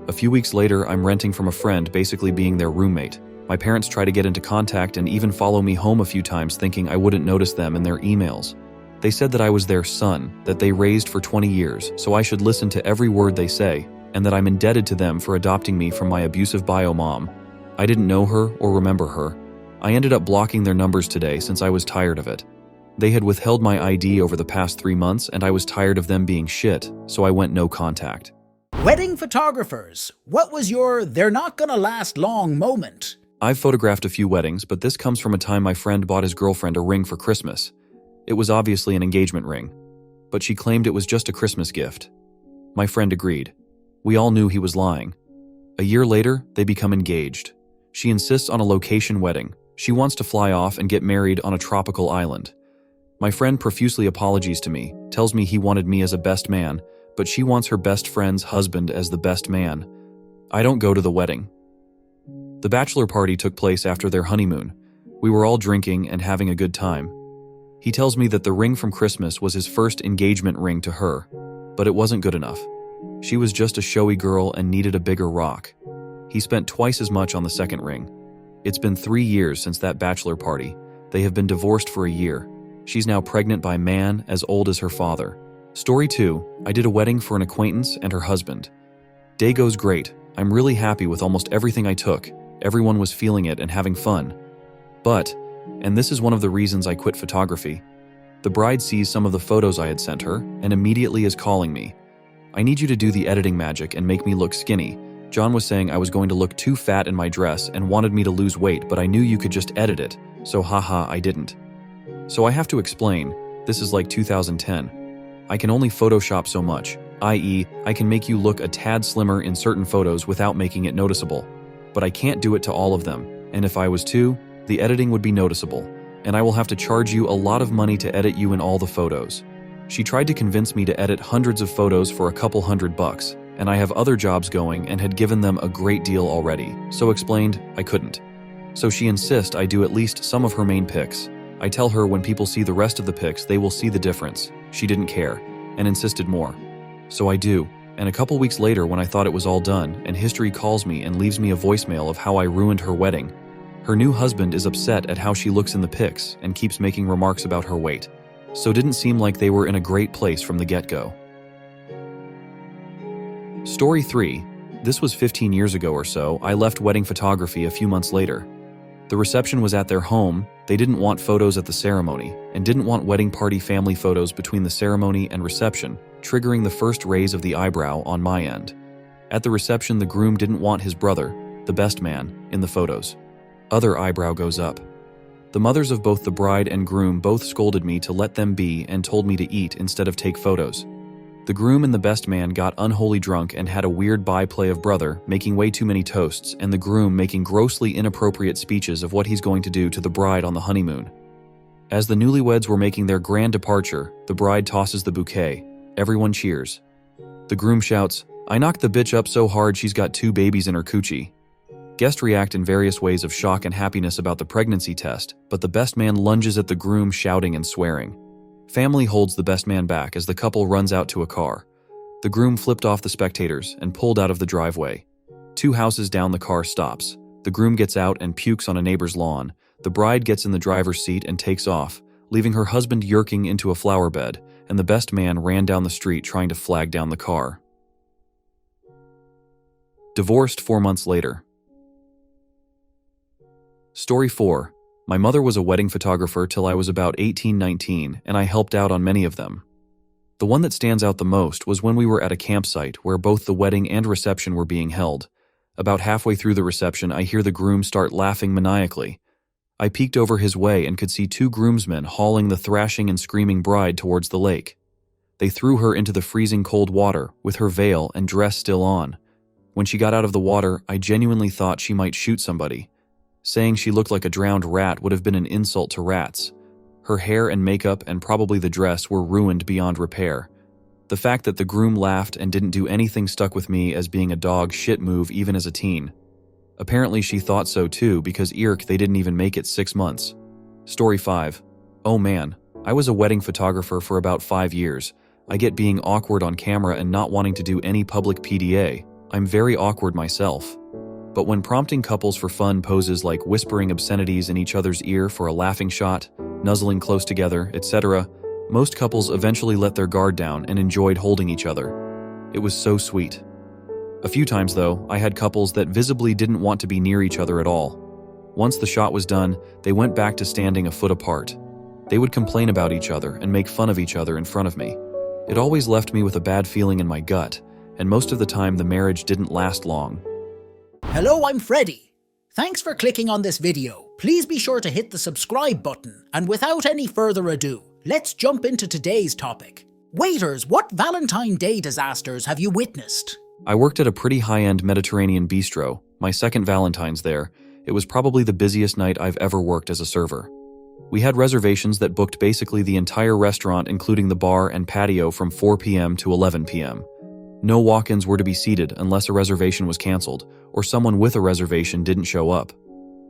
A few weeks later, I'm renting from a friend, basically being their roommate. My parents try to get into contact and even follow me home a few times, thinking I wouldn't notice them in their emails. They said that I was their son, that they raised for 20 years, so I should listen to every word they say, and that I'm indebted to them for adopting me from my abusive bio mom. I didn't know her or remember her. I ended up blocking their numbers today since I was tired of it. They had withheld my ID over the past 3 months, and I was tired of them being shit, so I went no contact. Wedding photographers, what was your "they're not gonna last long" moment? I've photographed a few weddings, but this comes from a time my friend bought his girlfriend a ring for Christmas. It was obviously an engagement ring, but she claimed it was just a Christmas gift. My friend agreed. We all knew he was lying. A year later, they become engaged. She insists on a location wedding. She wants to fly off and get married on a tropical island. My friend profusely apologizes to me, tells me he wanted me as a best man, but she wants her best friend's husband as the best man. I don't go to the wedding. The bachelor party took place after their honeymoon. We were all drinking and having a good time. He tells me that the ring from Christmas was his first engagement ring to her, but it wasn't good enough. She was just a showy girl and needed a bigger rock. He spent twice as much on the second ring. It's been 3 years since that bachelor party. They have been divorced for a year. She's now pregnant by a man as old as her father. Story 2, I did a wedding for an acquaintance and her husband. Day goes great. I'm really happy with almost everything I took. Everyone was feeling it and having fun. But, and this is one of the reasons I quit photography, the bride sees some of the photos I had sent her and immediately is calling me. "I need you to do the editing magic and make me look skinny. John was saying I was going to look too fat in my dress and wanted me to lose weight, but I knew you could just edit it, so haha, I didn't." So I have to explain, this is like 2010. I can only Photoshop so much, i.e., I can make you look a tad slimmer in certain photos without making it noticeable. But I can't do it to all of them, and if I was to, the editing would be noticeable, and I will have to charge you a lot of money to edit you in all the photos. She tried to convince me to edit hundreds of photos for a couple $100, and I have other jobs going and had given them a great deal already, so explained I couldn't. So she insists I do at least some of her main pics. I tell her when people see the rest of the pics they will see the difference. She didn't care, and insisted more. So I do, and a couple weeks later when I thought it was all done, and history calls me and leaves me a voicemail of how I ruined her wedding. Her new husband is upset at how she looks in the pics and keeps making remarks about her weight. So didn't seem like they were in a great place from the get-go. Story 3. This was 15 years ago or so. I left wedding photography a few months later. The reception was at their home. They didn't want photos at the ceremony and didn't want wedding party family photos between the ceremony and reception, triggering the first raise of the eyebrow on my end. At the reception, the groom didn't want his brother, the best man, in the photos. Other eyebrow goes up. The mothers of both the bride and groom both scolded me to let them be and told me to eat instead of take photos. The groom and the best man got unholy drunk and had a weird byplay of brother, making way too many toasts, and the groom making grossly inappropriate speeches of what he's going to do to the bride on the honeymoon. As the newlyweds were making their grand departure, the bride tosses the bouquet. Everyone cheers. The groom shouts, "I knocked the bitch up so hard she's got 2 babies in her coochie." Guests react in various ways of shock and happiness about the pregnancy test, but the best man lunges at the groom, shouting and swearing. Family holds the best man back as the couple runs out to a car. The groom flipped off the spectators and pulled out of the driveway. 2 houses down, the car stops. The groom gets out and pukes on a neighbor's lawn. The bride gets in the driver's seat and takes off, leaving her husband yerking into a flower bed, and the best man ran down the street trying to flag down the car. Divorced 4 months later. Story 4. My mother was a wedding photographer till I was about 18-19, and I helped out on many of them. The one that stands out the most was when we were at a campsite where both the wedding and reception were being held. About halfway through the reception, I hear the groom start laughing maniacally. I peeked over his way and could see 2 groomsmen hauling the thrashing and screaming bride towards the lake. They threw her into the freezing cold water, with her veil and dress still on. When she got out of the water, I genuinely thought she might shoot somebody. Saying she looked like a drowned rat would have been an insult to rats. Her hair and makeup and probably the dress were ruined beyond repair. The fact that the groom laughed and didn't do anything stuck with me as being a dog shit move even as a teen. Apparently she thought so too, because they didn't even make it 6 months. Story 5. Oh man, I was a wedding photographer for about 5 years. I get being awkward on camera and not wanting to do any public PDA. I'm very awkward myself. But when prompting couples for fun poses like whispering obscenities in each other's ear for a laughing shot, nuzzling close together, etc., most couples eventually let their guard down and enjoyed holding each other. It was so sweet. A few times, though, I had couples that visibly didn't want to be near each other at all. Once the shot was done, they went back to standing a foot apart. They would complain about each other and make fun of each other in front of me. It always left me with a bad feeling in my gut, and most of the time the marriage didn't last long. Hello, I'm Freddy. Thanks for clicking on this video. Please be sure to hit the subscribe button, and without any further ado, let's jump into today's topic. Waiters, what Valentine's Day disasters have you witnessed? I worked at a pretty high-end Mediterranean bistro, my second Valentine's there. It was probably the busiest night I've ever worked as a server. We had reservations that booked basically the entire restaurant, including the bar and patio, from 4 p.m. to 11 p.m. No walk-ins were to be seated unless a reservation was canceled, or someone with a reservation didn't show up.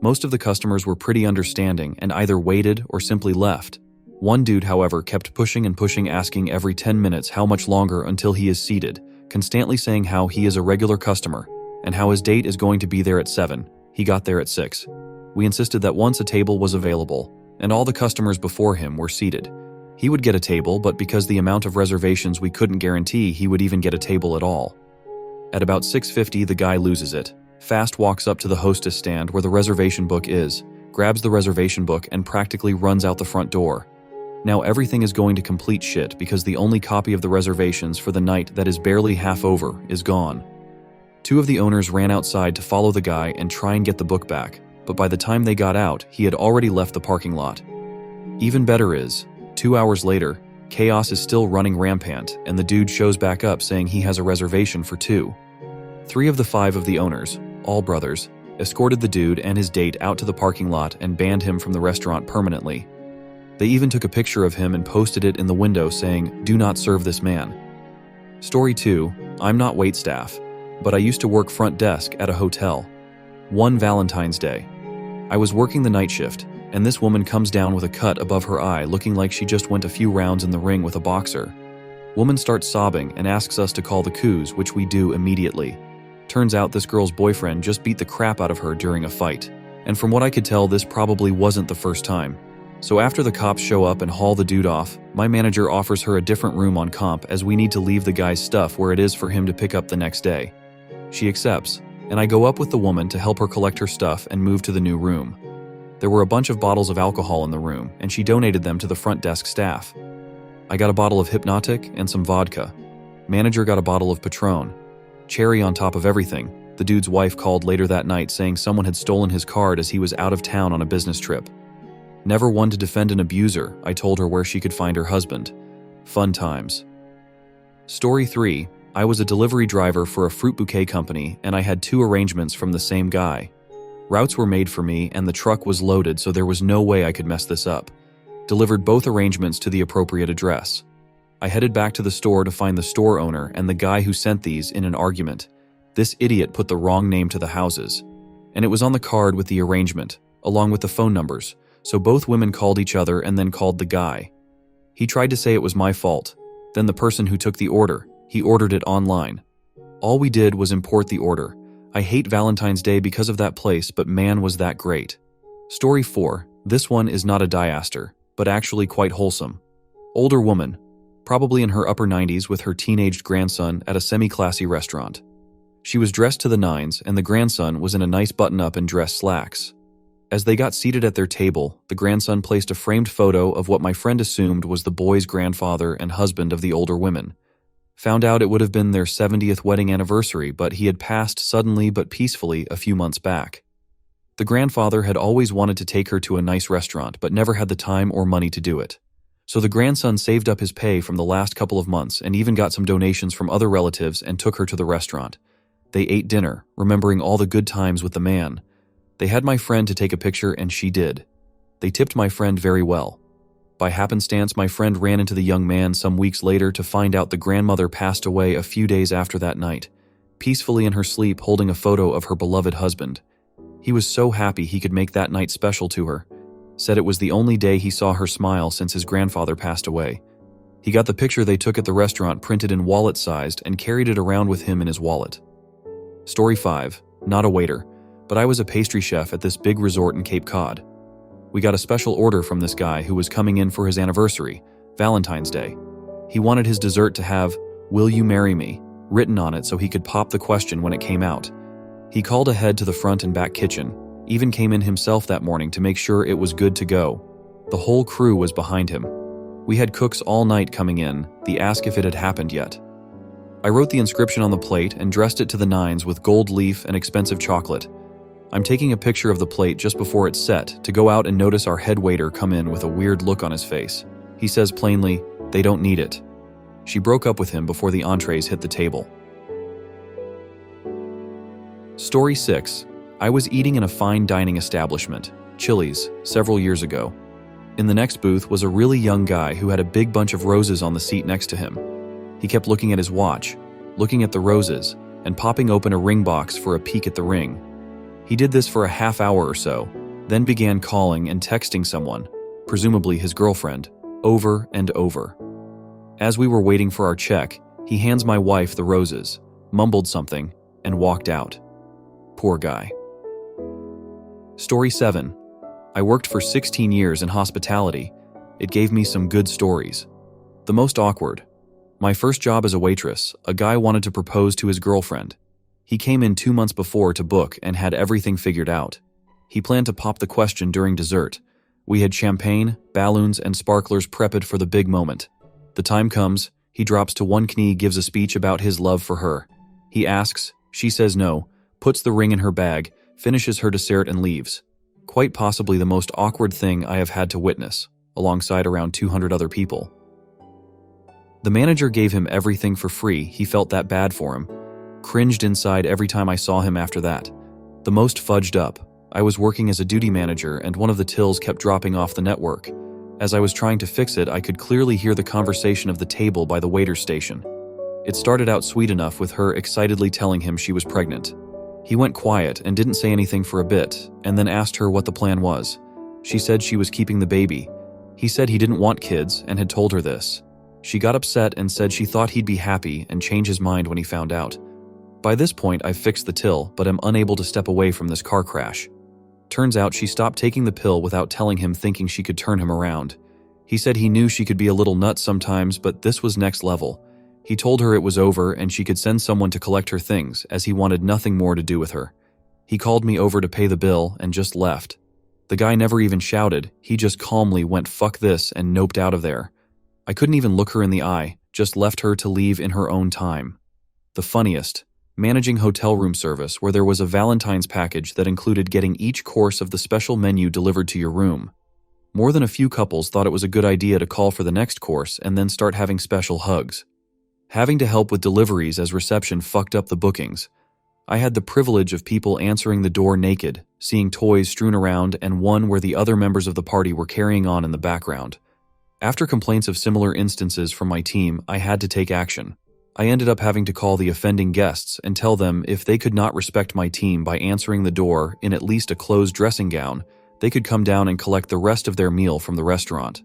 Most of the customers were pretty understanding and either waited or simply left. One dude, however, kept pushing and pushing, asking every 10 minutes how much longer until he is seated, constantly saying how he is a regular customer, and how his date is going to be there at 7. He got there at 6. We insisted that once a table was available, and all the customers before him were seated, he would get a table, but because the amount of reservations we couldn't guarantee he would even get a table at all. At about 6:50, the guy loses it. Fast walks up to the hostess stand where the reservation book is, grabs the reservation book, and practically runs out the front door. Now everything is going to complete shit because the only copy of the reservations for the night that is barely half over is gone. Two of the owners ran outside to follow the guy and try and get the book back, but by the time they got out, he had already left the parking lot. Even better is, 2 hours later, chaos is still running rampant, and the dude shows back up saying he has a reservation for 2. 3 of the 5 of the owners, all brothers, escorted the dude and his date out to the parking lot and banned him from the restaurant permanently. They even took a picture of him and posted it in the window saying, "Do not serve this man." Story 2, I'm not waitstaff, but I used to work front desk at a hotel. One Valentine's Day. I was working the night shift, and this woman comes down with a cut above her eye looking like she just went a few rounds in the ring with a boxer. Woman starts sobbing and asks us to call the coos, which we do immediately. Turns out this girl's boyfriend just beat the crap out of her during a fight. And from what I could tell, this probably wasn't the first time. So after the cops show up and haul the dude off, my manager offers her a different room on comp as we need to leave the guy's stuff where it is for him to pick up the next day. She accepts, and I go up with the woman to help her collect her stuff and move to the new room. There were a bunch of bottles of alcohol in the room, and she donated them to the front desk staff. I got a bottle of Hypnotic and some vodka. Manager got a bottle of Patron. Cherry on top of everything, the dude's wife called later that night saying someone had stolen his card as he was out of town on a business trip. Never one to defend an abuser, I told her where she could find her husband. Fun times. Story 3, I was a delivery driver for a fruit bouquet company and I had 2 arrangements from the same guy. Routes were made for me and the truck was loaded, so there was no way I could mess this up. Delivered both arrangements to the appropriate address. I headed back to the store to find the store owner and the guy who sent these in an argument. This idiot put the wrong name to the houses. And it was on the card with the arrangement, along with the phone numbers, so both women called each other and then called the guy. He tried to say it was my fault. Then the person who took the order, he ordered it online. All we did was import the order. I hate Valentine's Day because of that place, but man was that great. Story 4, this one is not a diaster, but actually quite wholesome. Older woman, probably in her upper 90s with her teenaged grandson at a semi-classy restaurant. She was dressed to the nines and the grandson was in a nice button-up and dress slacks. As they got seated at their table, the grandson placed a framed photo of what my friend assumed was the boy's grandfather and husband of the older women. Found out it would have been their 70th wedding anniversary, but he had passed suddenly but peacefully a few months back. The grandfather had always wanted to take her to a nice restaurant, but never had the time or money to do it. So the grandson saved up his pay from the last couple of months and even got some donations from other relatives and took her to the restaurant. They ate dinner, remembering all the good times with the man. They had my friend to take a picture and she did. They tipped my friend very well. By happenstance, my friend ran into the young man some weeks later to find out the grandmother passed away a few days after that night, peacefully in her sleep holding a photo of her beloved husband. He was so happy he could make that night special to her. Said it was the only day he saw her smile since his grandfather passed away. He got the picture they took at the restaurant printed in wallet-sized and carried it around with him in his wallet. Story 5, not a waiter, but I was a pastry chef at this big resort in Cape Cod. We got a special order from this guy who was coming in for his anniversary, Valentine's Day. He wanted his dessert to have, "Will you marry me?" written on it so he could pop the question when it came out. He called ahead to the front and back kitchen, even came in himself that morning to make sure it was good to go. The whole crew was behind him. We had cooks all night coming in, the ask if it had happened yet. I wrote the inscription on the plate and dressed it to the nines with gold leaf and expensive chocolate. I'm taking a picture of the plate just before it's set to go out and notice our head waiter come in with a weird look on his face. He says plainly, "They don't need it." She broke up with him before the entrees hit the table. Story 6. I was eating in a fine dining establishment, Chili's, several years ago. In the next booth was a really young guy who had a big bunch of roses on the seat next to him. He kept looking at his watch, looking at the roses, and popping open a ring box for a peek at the ring. He did this for a half hour or so, then began calling and texting someone, presumably his girlfriend, over and over. As we were waiting for our check, he hands my wife the roses, mumbled something, and walked out. Poor guy. Story 7. I worked for 16 years in hospitality. It gave me some good stories. The most awkward. My first job as a waitress, a guy wanted to propose to his girlfriend. He came in 2 months before to book and had everything figured out. He planned to pop the question during dessert. We had champagne, balloons, and sparklers prepped for the big moment. The time comes, he drops to one knee, gives a speech about his love for her. He asks, she says no, puts the ring in her bag, finishes her dessert and leaves. Quite possibly the most awkward thing I have had to witness, alongside around 200 other people. The manager gave him everything for free. He felt that bad for him. Cringed inside every time I saw him after that. The most fudged up. I was working as a duty manager and one of the tills kept dropping off the network. As I was trying to fix it, I could clearly hear the conversation of the table by the waiter's station. It started out sweet enough with her excitedly telling him she was pregnant. He went quiet and didn't say anything for a bit, and then asked her what the plan was. She said she was keeping the baby. He said he didn't want kids and had told her this. She got upset and said she thought he'd be happy and change his mind when he found out. By this point, I've fixed the till, but am unable to step away from this car crash. Turns out she stopped taking the pill without telling him, thinking she could turn him around. He said he knew she could be a little nuts sometimes, but this was next level. He told her it was over and she could send someone to collect her things, as he wanted nothing more to do with her. He called me over to pay the bill and just left. The guy never even shouted, he just calmly went "fuck this" and noped out of there. I couldn't even look her in the eye, just left her to leave in her own time. The funniest, managing hotel room service where there was a Valentine's package that included getting each course of the special menu delivered to your room. More than a few couples thought it was a good idea to call for the next course and then start having special hugs. Having to help with deliveries as reception fucked up the bookings. I had the privilege of people answering the door naked, seeing toys strewn around, and one where the other members of the party were carrying on in the background. After complaints of similar instances from my team, I had to take action. I ended up having to call the offending guests and tell them if they could not respect my team by answering the door in at least a closed dressing gown, they could come down and collect the rest of their meal from the restaurant.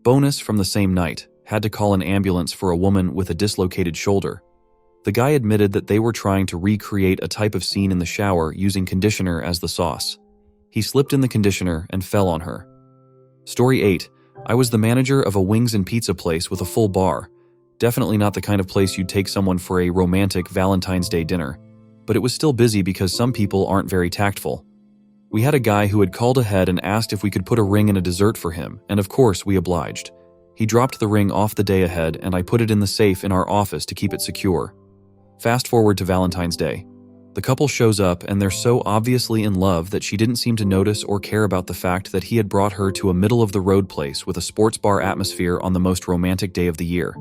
Bonus from the same night, had to call an ambulance for a woman with a dislocated shoulder. The guy admitted that they were trying to recreate a type of scene in the shower using conditioner as the sauce. He slipped in the conditioner and fell on her. Story 8. I was the manager of a wings and pizza place with a full bar. Definitely not the kind of place you'd take someone for a romantic Valentine's Day dinner, but it was still busy because some people aren't very tactful. We had a guy who had called ahead and asked if we could put a ring in a dessert for him, and of course we obliged. He dropped the ring off the day ahead and I put it in the safe in our office to keep it secure. Fast forward to Valentine's Day. The couple shows up and they're so obviously in love that she didn't seem to notice or care about the fact that he had brought her to a middle-of-the-road place with a sports bar atmosphere on the most romantic day of the year.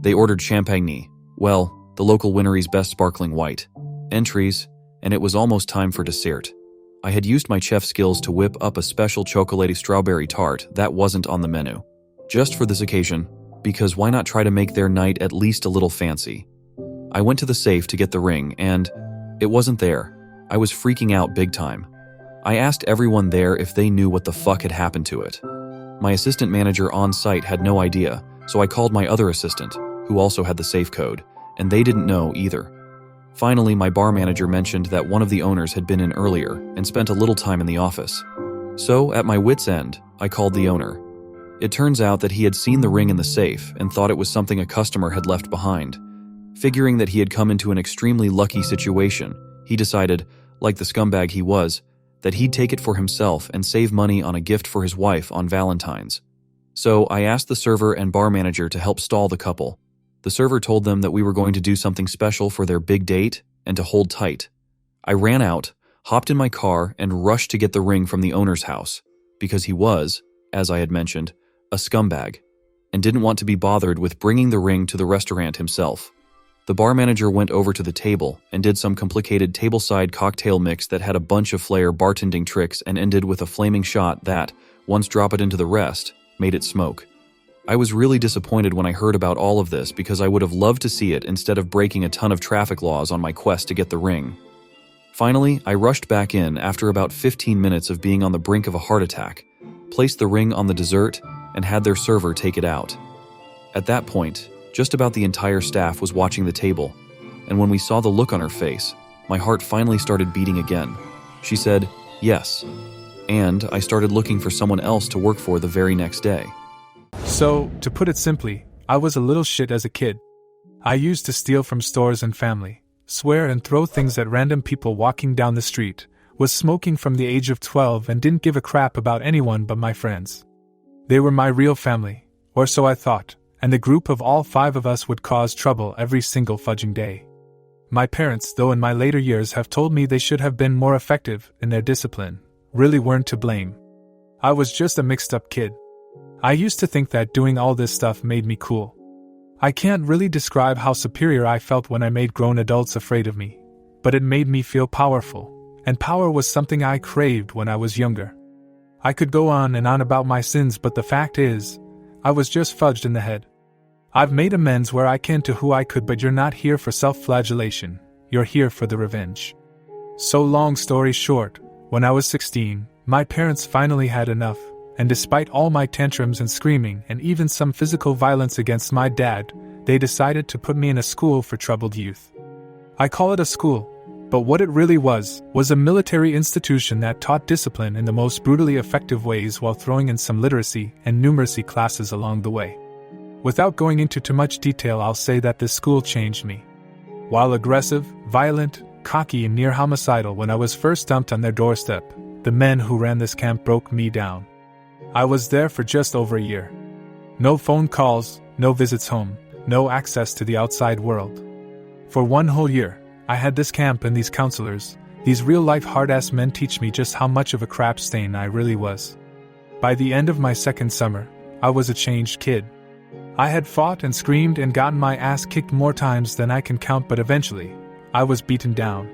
They ordered champagne, well, the local winery's best sparkling white, entries, and it was almost time for dessert. I had used my chef skills to whip up a special chocolatey strawberry tart that wasn't on the menu. Just for this occasion, because why not try to make their night at least a little fancy? I went to the safe to get the ring and it wasn't there. I was freaking out big time. I asked everyone there if they knew what the fuck had happened to it. My assistant manager on site had no idea, so I called my other assistant, who also had the safe code, and they didn't know either. Finally, my bar manager mentioned that one of the owners had been in earlier and spent a little time in the office. So, at my wit's end, I called the owner. It turns out that he had seen the ring in the safe and thought it was something a customer had left behind. Figuring that he had come into an extremely lucky situation, he decided, like the scumbag he was, that he'd take it for himself and save money on a gift for his wife on Valentine's. So I asked the server and bar manager to help stall the couple. The server told them that we were going to do something special for their big date and to hold tight. I ran out, hopped in my car, and rushed to get the ring from the owner's house, because he was, as I had mentioned, a scumbag, and didn't want to be bothered with bringing the ring to the restaurant himself. The bar manager went over to the table and did some complicated tableside cocktail mix that had a bunch of flair bartending tricks and ended with a flaming shot that, once drop it into the rest, made it smoke. I was really disappointed when I heard about all of this because I would have loved to see it instead of breaking a ton of traffic laws on my quest to get the ring. Finally, I rushed back in after about 15 minutes of being on the brink of a heart attack, placed the ring on the dessert, and had their server take it out. At that point, just about the entire staff was watching the table, and when we saw the look on her face, my heart finally started beating again. She said, yes, and I started looking for someone else to work for the very next day. So, to put it simply, I was a little shit as a kid. I used to steal from stores and family, swear and throw things at random people walking down the street, was smoking from the age of 12 and didn't give a crap about anyone but my friends. They were my real family, or so I thought, and the group of all 5 of us would cause trouble every single fudging day. My parents, though in my later years have told me they should have been more effective in their discipline, really weren't to blame. I was just a mixed-up kid. I used to think that doing all this stuff made me cool. I can't really describe how superior I felt when I made grown adults afraid of me, but it made me feel powerful, and power was something I craved when I was younger. I could go on and on about my sins, but the fact is, I was just fudged in the head. I've made amends where I can to who I could, but you're not here for self-flagellation, you're here for the revenge. So long story short, when I was 16, my parents finally had enough, and despite all my tantrums and screaming and even some physical violence against my dad, they decided to put me in a school for troubled youth. I call it a school, but what it really was a military institution that taught discipline in the most brutally effective ways while throwing in some literacy and numeracy classes along the way. Without going into too much detail, I'll say that this school changed me. While aggressive, violent, cocky and near homicidal when I was first dumped on their doorstep, the men who ran this camp broke me down. I was there for just over a year. No phone calls, no visits home, no access to the outside world. For 1 whole year, I had this camp and these counselors, these real-life hard-ass men teach me just how much of a crap stain I really was. By the end of my second summer, I was a changed kid. I had fought and screamed and gotten my ass kicked more times than I can count, but eventually, I was beaten down.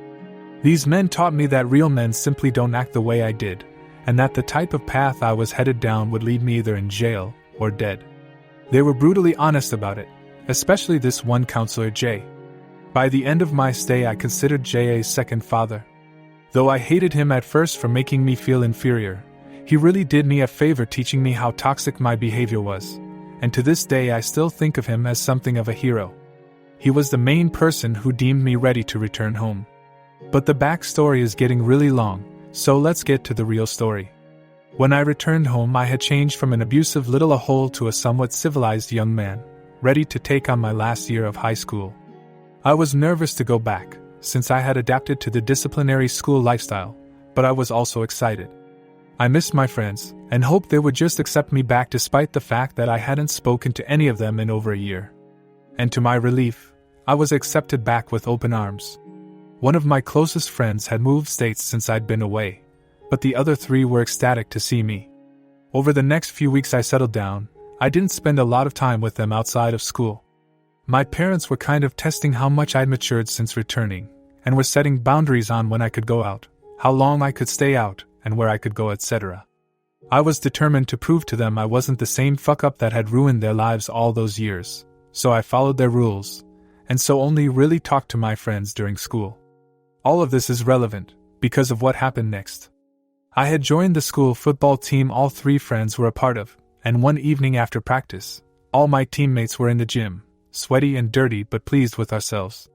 These men taught me that real men simply don't act the way I did, and that the type of path I was headed down would lead me either in jail or dead. They were brutally honest about it, especially this one counselor, Jay. By the end of my stay, I considered Jay a second father. Though I hated him at first for making me feel inferior, he really did me a favor teaching me how toxic my behavior was, and to this day I still think of him as something of a hero. He was the main person who deemed me ready to return home. But the backstory is getting really long, so let's get to the real story. When I returned home, I had changed from an abusive little a-hole to a somewhat civilized young man, ready to take on my last year of high school. I was nervous to go back, since I had adapted to the disciplinary school lifestyle, but I was also excited. I missed my friends, and hoped they would just accept me back despite the fact that I hadn't spoken to any of them in over a year. And to my relief, I was accepted back with open arms. One of my closest friends had moved states since I'd been away, but the other 3 were ecstatic to see me. Over the next few weeks I settled down. I didn't spend a lot of time with them outside of school. My parents were kind of testing how much I'd matured since returning, and were setting boundaries on when I could go out, how long I could stay out, and where I could go, etc. I was determined to prove to them I wasn't the same fuck-up that had ruined their lives all those years, so I followed their rules, and so only really talked to my friends during school. All of this is relevant, because of what happened next. I had joined the school football team all 3 friends were a part of, and one evening after practice, all my teammates were in the gym, sweaty and dirty but pleased with ourselves.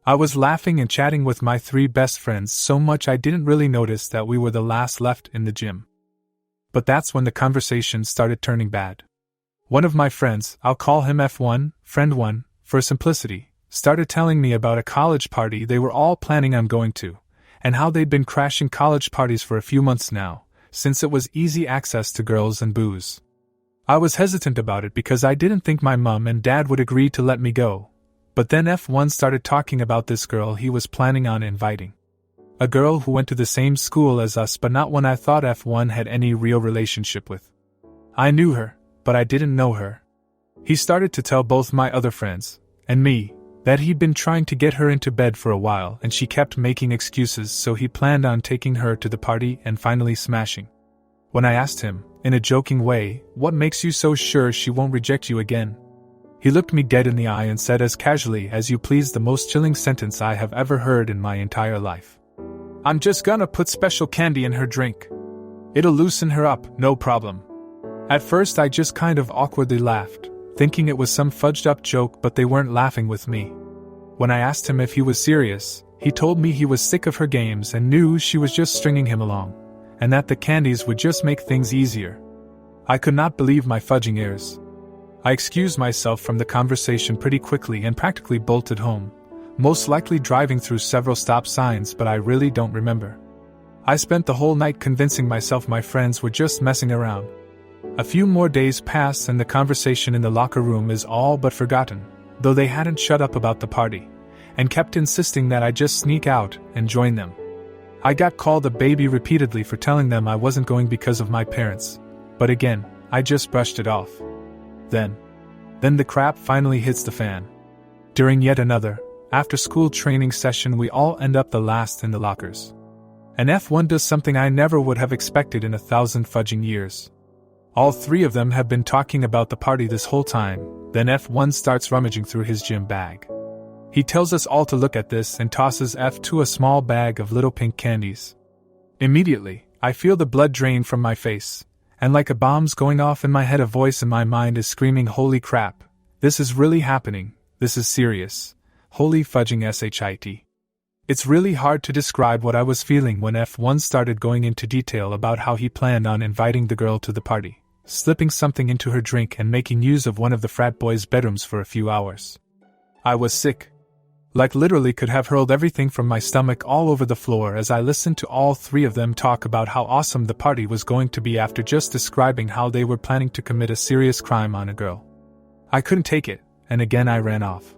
I was laughing and chatting with my 3 best friends so much I didn't really notice that we were the last left in the gym. But that's when the conversation started turning bad. One of my friends, I'll call him F1, friend 1, for simplicity, started telling me about a college party they were all planning on going to, and how they'd been crashing college parties for a few months now, since it was easy access to girls and booze. I was hesitant about it because I didn't think my mum and dad would agree to let me go, but then F1 started talking about this girl he was planning on inviting. A girl who went to the same school as us, but not one I thought F1 had any real relationship with. I knew her, but I didn't know her. He started to tell both my other friends, and me, that he'd been trying to get her into bed for a while and she kept making excuses, so he planned on taking her to the party and finally smashing. When I asked him, in a joking way, what makes you so sure she won't reject you again? He looked me dead in the eye and said as casually as you please, the most chilling sentence I have ever heard in my entire life. I'm just gonna put special candy in her drink. It'll loosen her up, no problem. At first I just kind of awkwardly laughed, thinking it was some fudged up joke, but they weren't laughing with me. When I asked him if he was serious, he told me he was sick of her games and knew she was just stringing him along, and that the candies would just make things easier. I could not believe my fudging ears. I excused myself from the conversation pretty quickly and practically bolted home, most likely driving through several stop signs, but I really don't remember. I spent the whole night convincing myself my friends were just messing around. A few more days pass and the conversation in the locker room is all but forgotten, though they hadn't shut up about the party, and kept insisting that I just sneak out and join them. I got called a baby repeatedly for telling them I wasn't going because of my parents, but again, I just brushed it off. Then the crap finally hits the fan. During yet another after-school training session, we all end up the last in the lockers. And F1 does something I never would have expected in 1,000 fudging years. All three of them have been talking about the party this whole time, then F1 starts rummaging through his gym bag. He tells us all to look at this and tosses F2 a small bag of little pink candies. Immediately, I feel the blood drain from my face, and like a bomb's going off in my head, a voice in my mind is screaming, "Holy crap, this is really happening, this is serious. Holy fudging shit." It's really hard to describe what I was feeling when F1 started going into detail about how he planned on inviting the girl to the party, slipping something into her drink and making use of one of the frat boys' bedrooms for a few hours. I was sick. Like literally could have hurled everything from my stomach all over the floor as I listened to all three of them talk about how awesome the party was going to be after just describing how they were planning to commit a serious crime on a girl. I couldn't take it, and again I ran off.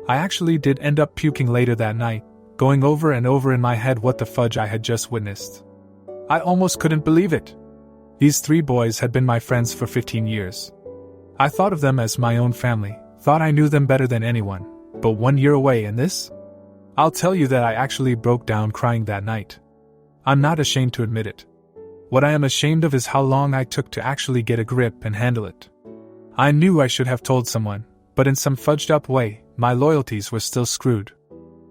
I actually did end up puking later that night, going over and over in my head what the fudge I had just witnessed. I almost couldn't believe it. These three boys had been my friends for 15 years. I thought of them as my own family, thought I knew them better than anyone, but 1 year away and this? I'll tell you that I actually broke down crying that night. I'm not ashamed to admit it. What I am ashamed of is how long I took to actually get a grip and handle it. I knew I should have told someone, but in some fudged up way, my loyalties were still screwed.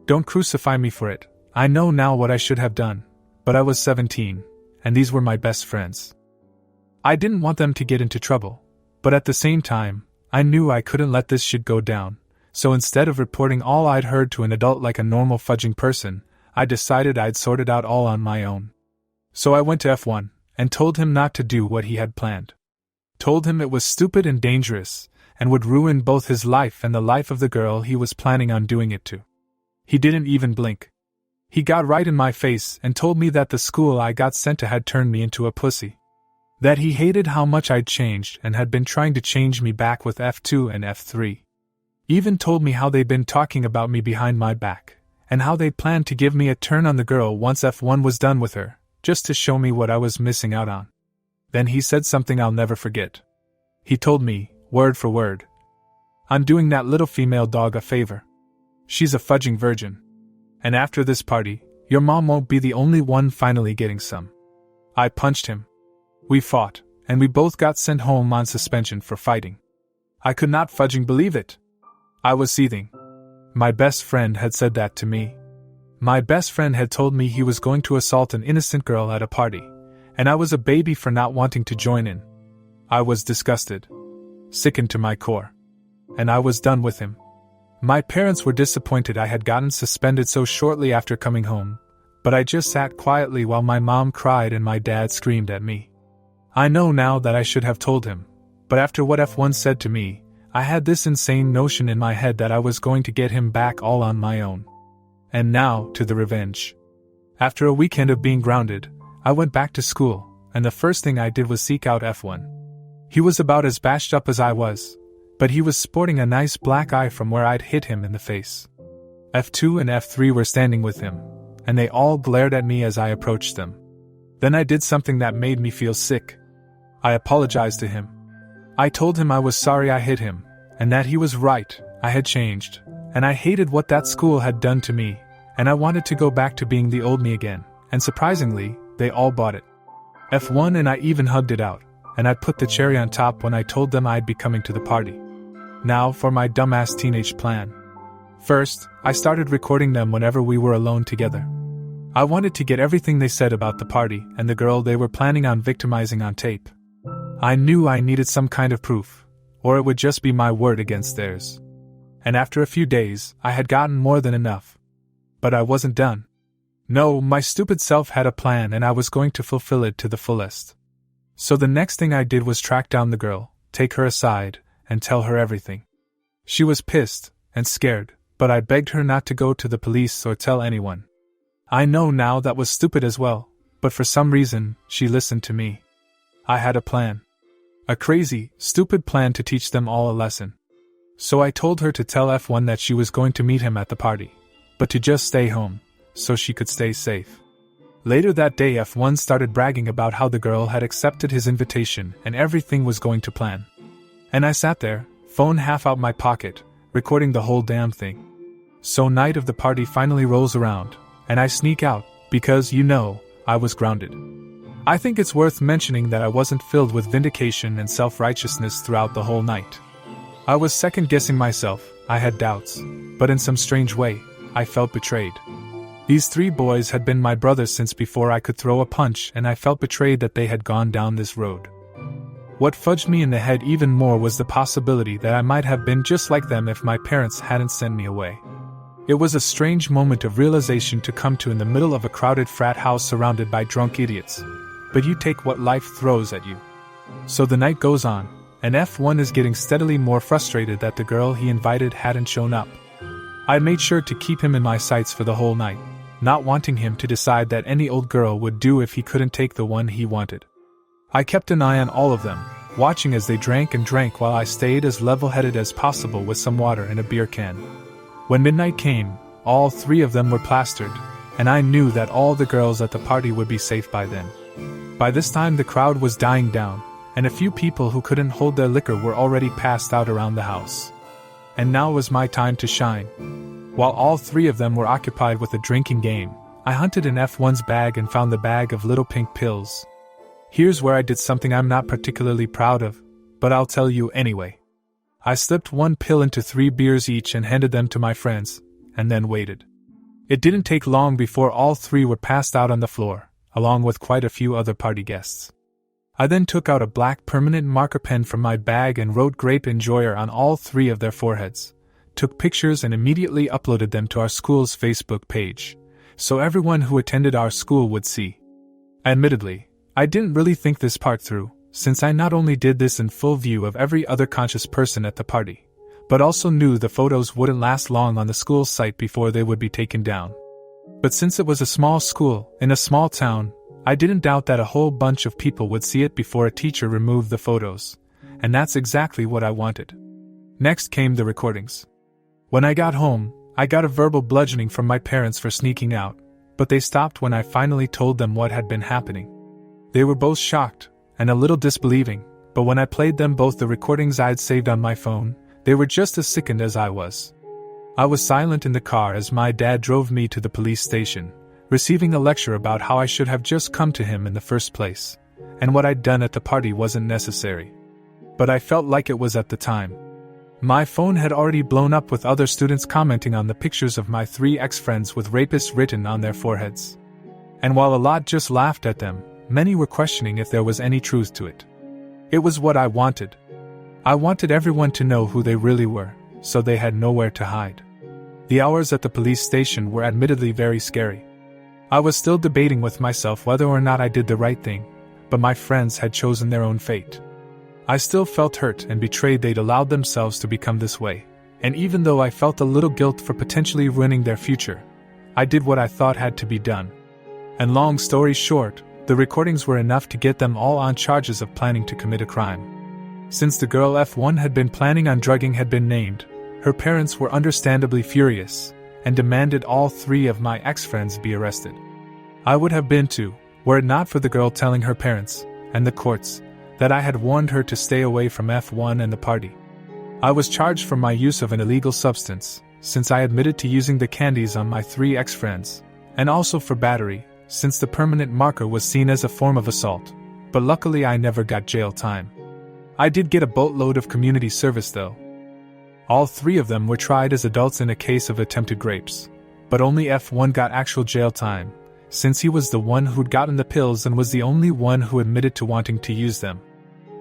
Don't crucify me for it, I know now what I should have done, but I was 17, and these were my best friends. I didn't want them to get into trouble, but at the same time, I knew I couldn't let this shit go down, so instead of reporting all I'd heard to an adult like a normal fudging person, I decided I'd sort it out all on my own. So I went to F1, and told him not to do what he had planned. Told him it was stupid and dangerous, and would ruin both his life and the life of the girl he was planning on doing it to. He didn't even blink. He got right in my face and told me that the school I got sent to had turned me into a pussy. That he hated how much I'd changed and had been trying to change me back with F2 and F3. Even told me how they'd been talking about me behind my back, and how they'd planned to give me a turn on the girl once F1 was done with her, just to show me what I was missing out on. Then he said something I'll never forget. He told me, word for word, "I'm doing that little female dog a favor. She's a fudging virgin. And after this party, your mom won't be the only one finally getting some." I punched him. We fought, and we both got sent home on suspension for fighting. I could not fudging believe it. I was seething. My best friend had said that to me. My best friend had told me he was going to assault an innocent girl at a party, and I was a baby for not wanting to join in. I was disgusted, sickened to my core. And I was done with him. My parents were disappointed I had gotten suspended so shortly after coming home, but I just sat quietly while my mom cried and my dad screamed at me. I know now that I should have told him, but after what F1 said to me, I had this insane notion in my head that I was going to get him back all on my own. And now, to the revenge. After a weekend of being grounded, I went back to school, and the first thing I did was seek out F1. He was about as bashed up as I was, but he was sporting a nice black eye from where I'd hit him in the face. F2 and F3 were standing with him, and they all glared at me as I approached them. Then I did something that made me feel sick. I apologized to him. I told him I was sorry I hit him, and that he was right, I had changed, and I hated what that school had done to me, and I wanted to go back to being the old me again, and surprisingly, they all bought it. F1 and I even hugged it out, and I put the cherry on top when I told them I'd be coming to the party. Now for my dumbass teenage plan. First, I started recording them whenever we were alone together. I wanted to get everything they said about the party and the girl they were planning on victimizing on tape. I knew I needed some kind of proof, or it would just be my word against theirs. And after a few days, I had gotten more than enough. But I wasn't done. No, my stupid self had a plan and I was going to fulfill it to the fullest. So the next thing I did was track down the girl, take her aside, and tell her everything. She was pissed and scared, but I begged her not to go to the police or tell anyone. I know now that was stupid as well, but for some reason, she listened to me. I had a plan. A crazy, stupid plan to teach them all a lesson. So I told her to tell F1 that she was going to meet him at the party, but to just stay home, so she could stay safe. Later that day, F1 started bragging about how the girl had accepted his invitation and everything was going to plan. And I sat there, phone half out my pocket, recording the whole damn thing. So night of the party finally rolls around, and I sneak out, because, I was grounded. I think it's worth mentioning that I wasn't filled with vindication and self-righteousness throughout the whole night. I was second-guessing myself, I had doubts, but in some strange way, I felt betrayed. These 3 boys had been my brothers since before I could throw a punch, and I felt betrayed that they had gone down this road. What fudged me in the head even more was the possibility that I might have been just like them if my parents hadn't sent me away. It was a strange moment of realization to come to in the middle of a crowded frat house surrounded by drunk idiots. But you take what life throws at you. So the night goes on, and F1 is getting steadily more frustrated that the girl he invited hadn't shown up. I made sure to keep him in my sights for the whole night, not wanting him to decide that any old girl would do if he couldn't take the one he wanted. I kept an eye on all of them, watching as they drank and drank while I stayed as level-headed as possible with some water and a beer can. When midnight came, all 3 of them were plastered, and I knew that all the girls at the party would be safe by then. By this time the crowd was dying down, and a few people who couldn't hold their liquor were already passed out around the house. And now was my time to shine. While all 3 of them were occupied with a drinking game, I hunted in F1's bag and found the bag of little pink pills. Here's where I did something I'm not particularly proud of, but I'll tell you anyway. I slipped 1 pill into 3 beers each and handed them to my friends, and then waited. It didn't take long before all 3 were passed out on the floor, along with quite a few other party guests. I then took out a black permanent marker pen from my bag and wrote Grape Enjoyer on all 3 of their foreheads, took pictures and immediately uploaded them to our school's Facebook page, so everyone who attended our school would see. Admittedly, I didn't really think this part through, since I not only did this in full view of every other conscious person at the party, but also knew the photos wouldn't last long on the school site before they would be taken down. But since it was a small school, in a small town, I didn't doubt that a whole bunch of people would see it before a teacher removed the photos, and that's exactly what I wanted. Next came the recordings. When I got home, I got a verbal bludgeoning from my parents for sneaking out, but they stopped when I finally told them what had been happening. They were both shocked, and a little disbelieving, but when I played them both the recordings I'd saved on my phone, they were just as sickened as I was. I was silent in the car as my dad drove me to the police station, receiving a lecture about how I should have just come to him in the first place, and what I'd done at the party wasn't necessary. But I felt like it was at the time. My phone had already blown up with other students commenting on the pictures of my 3 ex-friends with rapists written on their foreheads. And while a lot just laughed at them, many were questioning if there was any truth to it. It was what I wanted. I wanted everyone to know who they really were, so they had nowhere to hide. The hours at the police station were admittedly very scary. I was still debating with myself whether or not I did the right thing, but my friends had chosen their own fate. I still felt hurt and betrayed they'd allowed themselves to become this way, and even though I felt a little guilt for potentially ruining their future, I did what I thought had to be done. And long story short, the recordings were enough to get them all on charges of planning to commit a crime. Since the girl F1 had been planning on drugging had been named, her parents were understandably furious, and demanded all 3 of my ex-friends be arrested. I would have been too, were it not for the girl telling her parents, and the courts, that I had warned her to stay away from F1 and the party. I was charged for my use of an illegal substance, since I admitted to using the candies on my 3 ex-friends, and also for battery, since the permanent marker was seen as a form of assault, but luckily I never got jail time. I did get a boatload of community service though. All 3 of them were tried as adults in a case of attempted rapes, but only F1 got actual jail time, since he was the one who'd gotten the pills and was the only one who admitted to wanting to use them.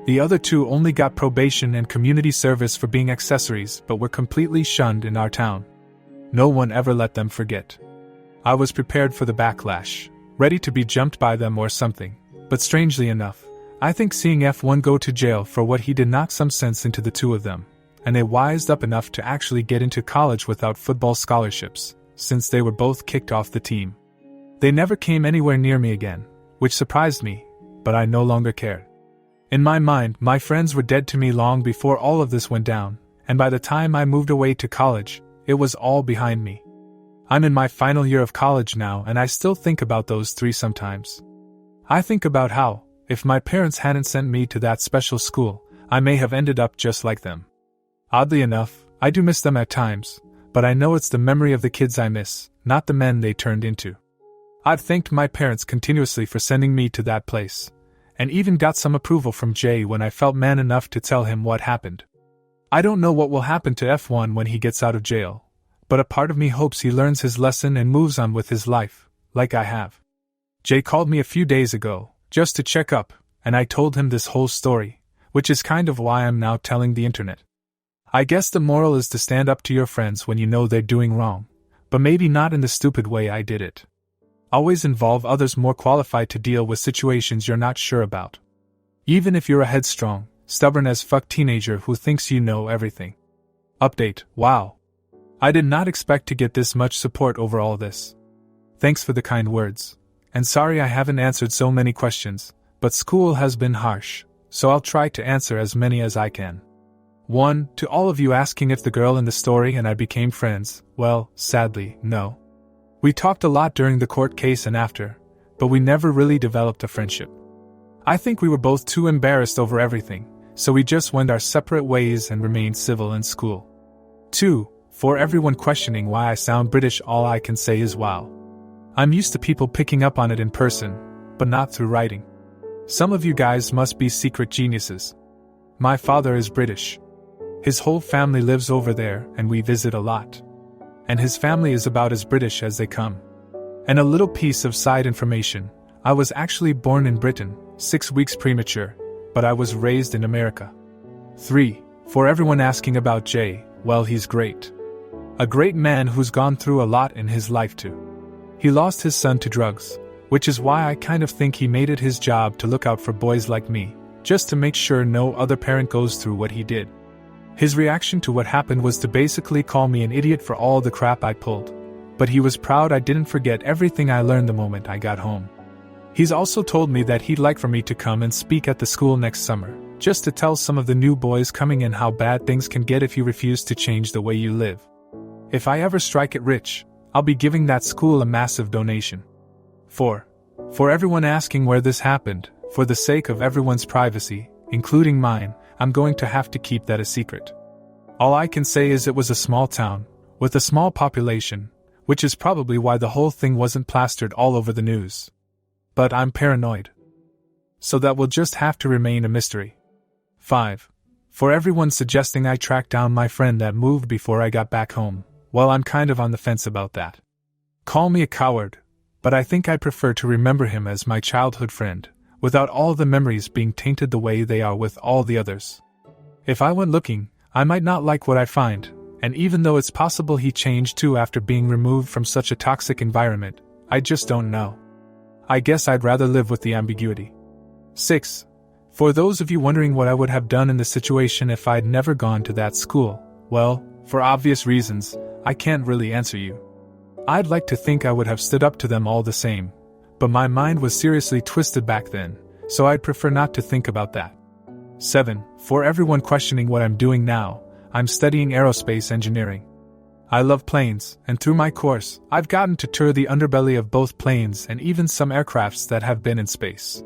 The other 2 only got probation and community service for being accessories but were completely shunned in our town. No one ever let them forget. I was prepared for the backlash, ready to be jumped by them or something, but strangely enough, I think seeing F1 go to jail for what he did knocked some sense into the 2 of them, and they wised up enough to actually get into college without football scholarships, since they were both kicked off the team. They never came anywhere near me again, which surprised me, but I no longer cared. In my mind, my friends were dead to me long before all of this went down, and by the time I moved away to college, it was all behind me. I'm in my final year of college now, and I still think about those three sometimes. I think about how, if my parents hadn't sent me to that special school, I may have ended up just like them. Oddly enough, I do miss them at times, but I know it's the memory of the kids I miss, not the men they turned into. I've thanked my parents continuously for sending me to that place, and even got some approval from Jay when I felt man enough to tell him what happened. I don't know what will happen to F1 when he gets out of jail, but a part of me hopes he learns his lesson and moves on with his life, like I have. Jay called me a few days ago, just to check up, and I told him this whole story, which is kind of why I'm now telling the internet. I guess the moral is to stand up to your friends when you know they're doing wrong, but maybe not in the stupid way I did it. Always involve others more qualified to deal with situations you're not sure about. Even if you're a headstrong, stubborn as fuck teenager who thinks you know everything. Update, wow. I did not expect to get this much support over all this. Thanks for the kind words. And sorry I haven't answered so many questions, but school has been harsh, so I'll try to answer as many as I can. 1. To all of you asking if the girl in the story and I became friends, well, sadly, no. We talked a lot during the court case and after, but we never really developed a friendship. I think we were both too embarrassed over everything, so we just went our separate ways and remained civil in school. 2. For everyone questioning why I sound British, all I can say is wow. I'm used to people picking up on it in person, but not through writing. Some of you guys must be secret geniuses. My father is British. His whole family lives over there and we visit a lot. And his family is about as British as they come. And a little piece of side information, I was actually born in Britain, 6 weeks premature, but I was raised in America. 3. For everyone asking about Jay, well, he's great. A great man who's gone through a lot in his life too. He lost his son to drugs, which is why I kind of think he made it his job to look out for boys like me, just to make sure no other parent goes through what he did. His reaction to what happened was to basically call me an idiot for all the crap I pulled, but he was proud I didn't forget everything I learned the moment I got home. He's also told me that he'd like for me to come and speak at the school next summer, just to tell some of the new boys coming in how bad things can get if you refuse to change the way you live. If I ever strike it rich, I'll be giving that school a massive donation. 4. For everyone asking where this happened, for the sake of everyone's privacy, including mine, I'm going to have to keep that a secret. All I can say is it was a small town, with a small population, which is probably why the whole thing wasn't plastered all over the news. But I'm paranoid. So that will just have to remain a mystery. 5. For everyone suggesting I track down my friend that moved before I got back home, well, I'm kind of on the fence about that. Call me a coward, but I think I prefer to remember him as my childhood friend, without all the memories being tainted the way they are with all the others. If I went looking, I might not like what I find, and even though it's possible he changed too after being removed from such a toxic environment, I just don't know. I guess I'd rather live with the ambiguity. 6. For those of you wondering what I would have done in the situation if I'd never gone to that school, well, for obvious reasons, I can't really answer you. I'd like to think I would have stood up to them all the same, but my mind was seriously twisted back then, so I'd prefer not to think about that. 7. For everyone questioning what I'm doing now, I'm studying aerospace engineering. I love planes, and through my course, I've gotten to tour the underbelly of both planes and even some aircrafts that have been in space.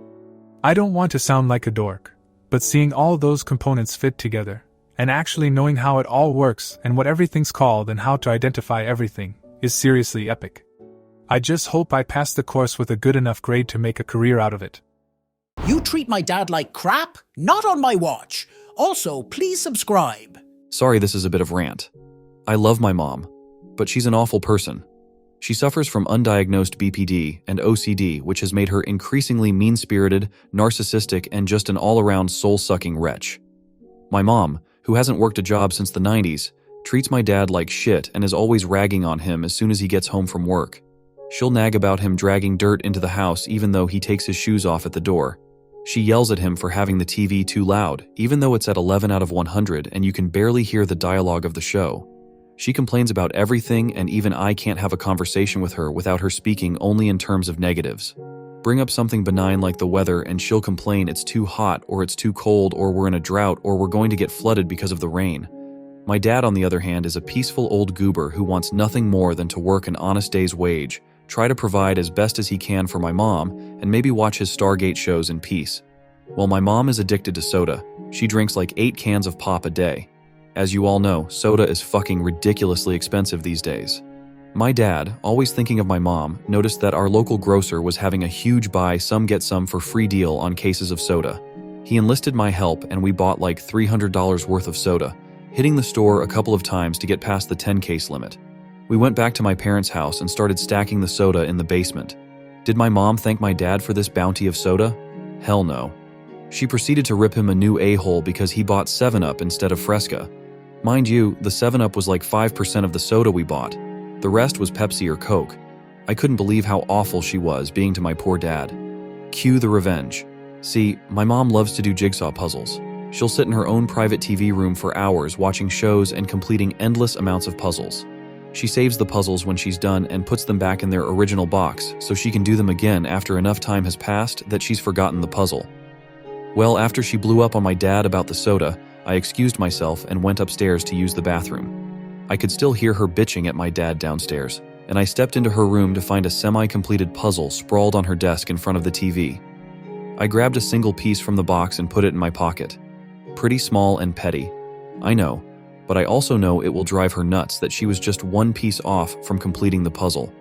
I don't want to sound like a dork, but seeing all those components fit together, and actually knowing how it all works and what everything's called and how to identify everything, is seriously epic. I just hope I pass the course with a good enough grade to make a career out of it. You treat my dad like crap? Not on my watch. Also, please subscribe. Sorry, this is a bit of rant. I love my mom, but she's an awful person. She suffers from undiagnosed BPD and OCD, which has made her increasingly mean-spirited, narcissistic, and just an all-around soul-sucking wretch. My mom, who hasn't worked a job since the 90s, treats my dad like shit and is always ragging on him as soon as he gets home from work. She'll nag about him dragging dirt into the house even though he takes his shoes off at the door. She yells at him for having the TV too loud, even though it's at 11 out of 100 and you can barely hear the dialogue of the show. She complains about everything, and even I can't have a conversation with her without her speaking only in terms of negatives. Bring up something benign like the weather and she'll complain it's too hot, or it's too cold, or we're in a drought, or we're going to get flooded because of the rain. My dad, on the other hand, is a peaceful old goober who wants nothing more than to work an honest day's wage, try to provide as best as he can for my mom, and maybe watch his Stargate shows in peace. While my mom is addicted to soda, she drinks like 8 cans of pop a day. As you all know, soda is fucking ridiculously expensive these days. My dad, always thinking of my mom, noticed that our local grocer was having a huge buy some get some for free deal on cases of soda. He enlisted my help and we bought like $300 worth of soda, hitting the store a couple of times to get past the 10-case limit. We went back to my parents' house and started stacking the soda in the basement. Did my mom thank my dad for this bounty of soda? Hell no. She proceeded to rip him a new a-hole because he bought 7-Up instead of Fresca. Mind you, the 7-Up was like 5% of the soda we bought. The rest was Pepsi or Coke. I couldn't believe how awful she was being to my poor dad. Cue the revenge. See, my mom loves to do jigsaw puzzles. She'll sit in her own private TV room for hours watching shows and completing endless amounts of puzzles. She saves the puzzles when she's done and puts them back in their original box so she can do them again after enough time has passed that she's forgotten the puzzle. Well, after she blew up on my dad about the soda, I excused myself and went upstairs to use the bathroom. I could still hear her bitching at my dad downstairs, and I stepped into her room to find a semi-completed puzzle sprawled on her desk in front of the TV. I grabbed a single piece from the box and put it in my pocket. Pretty small and petty, I know, but I also know it will drive her nuts that she was just one piece off from completing the puzzle.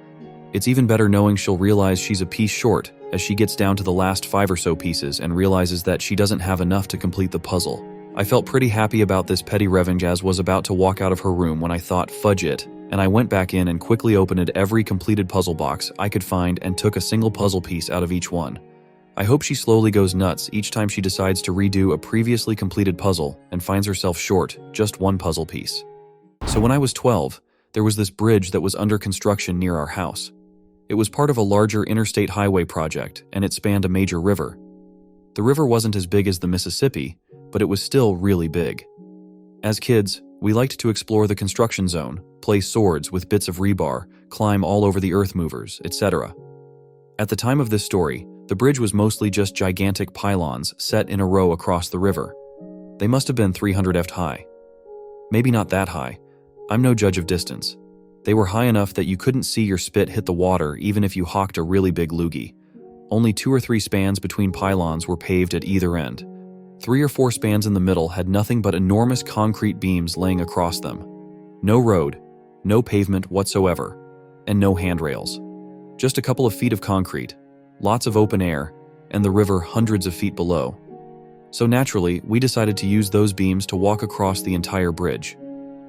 It's even better knowing she'll realize she's a piece short as she gets down to the last 5 or so pieces and realizes that she doesn't have enough to complete the puzzle. I felt pretty happy about this petty revenge as was about to walk out of her room when I thought, fudge it, and I went back in and quickly opened every completed puzzle box I could find and took a single puzzle piece out of each one. I hope she slowly goes nuts each time she decides to redo a previously completed puzzle and finds herself short just one puzzle piece. So when I was 12, there was this bridge that was under construction near our house. It was part of a larger interstate highway project, and it spanned a major river. The river wasn't as big as the Mississippi, but it was still really big. As kids, we liked to explore the construction zone, play swords with bits of rebar, climb all over the earth movers, etc. At the time of this story, the bridge was mostly just gigantic pylons set in a row across the river. They must have been 300 feet high. Maybe not that high. I'm no judge of distance. They were high enough that you couldn't see your spit hit the water even if you hawked a really big loogie. Only 2 or 3 spans between pylons were paved at either end. 3 or 4 spans in the middle had nothing but enormous concrete beams laying across them. No road, no pavement whatsoever, and no handrails. Just a couple of feet of concrete, lots of open air, and the river hundreds of feet below. So naturally, we decided to use those beams to walk across the entire bridge.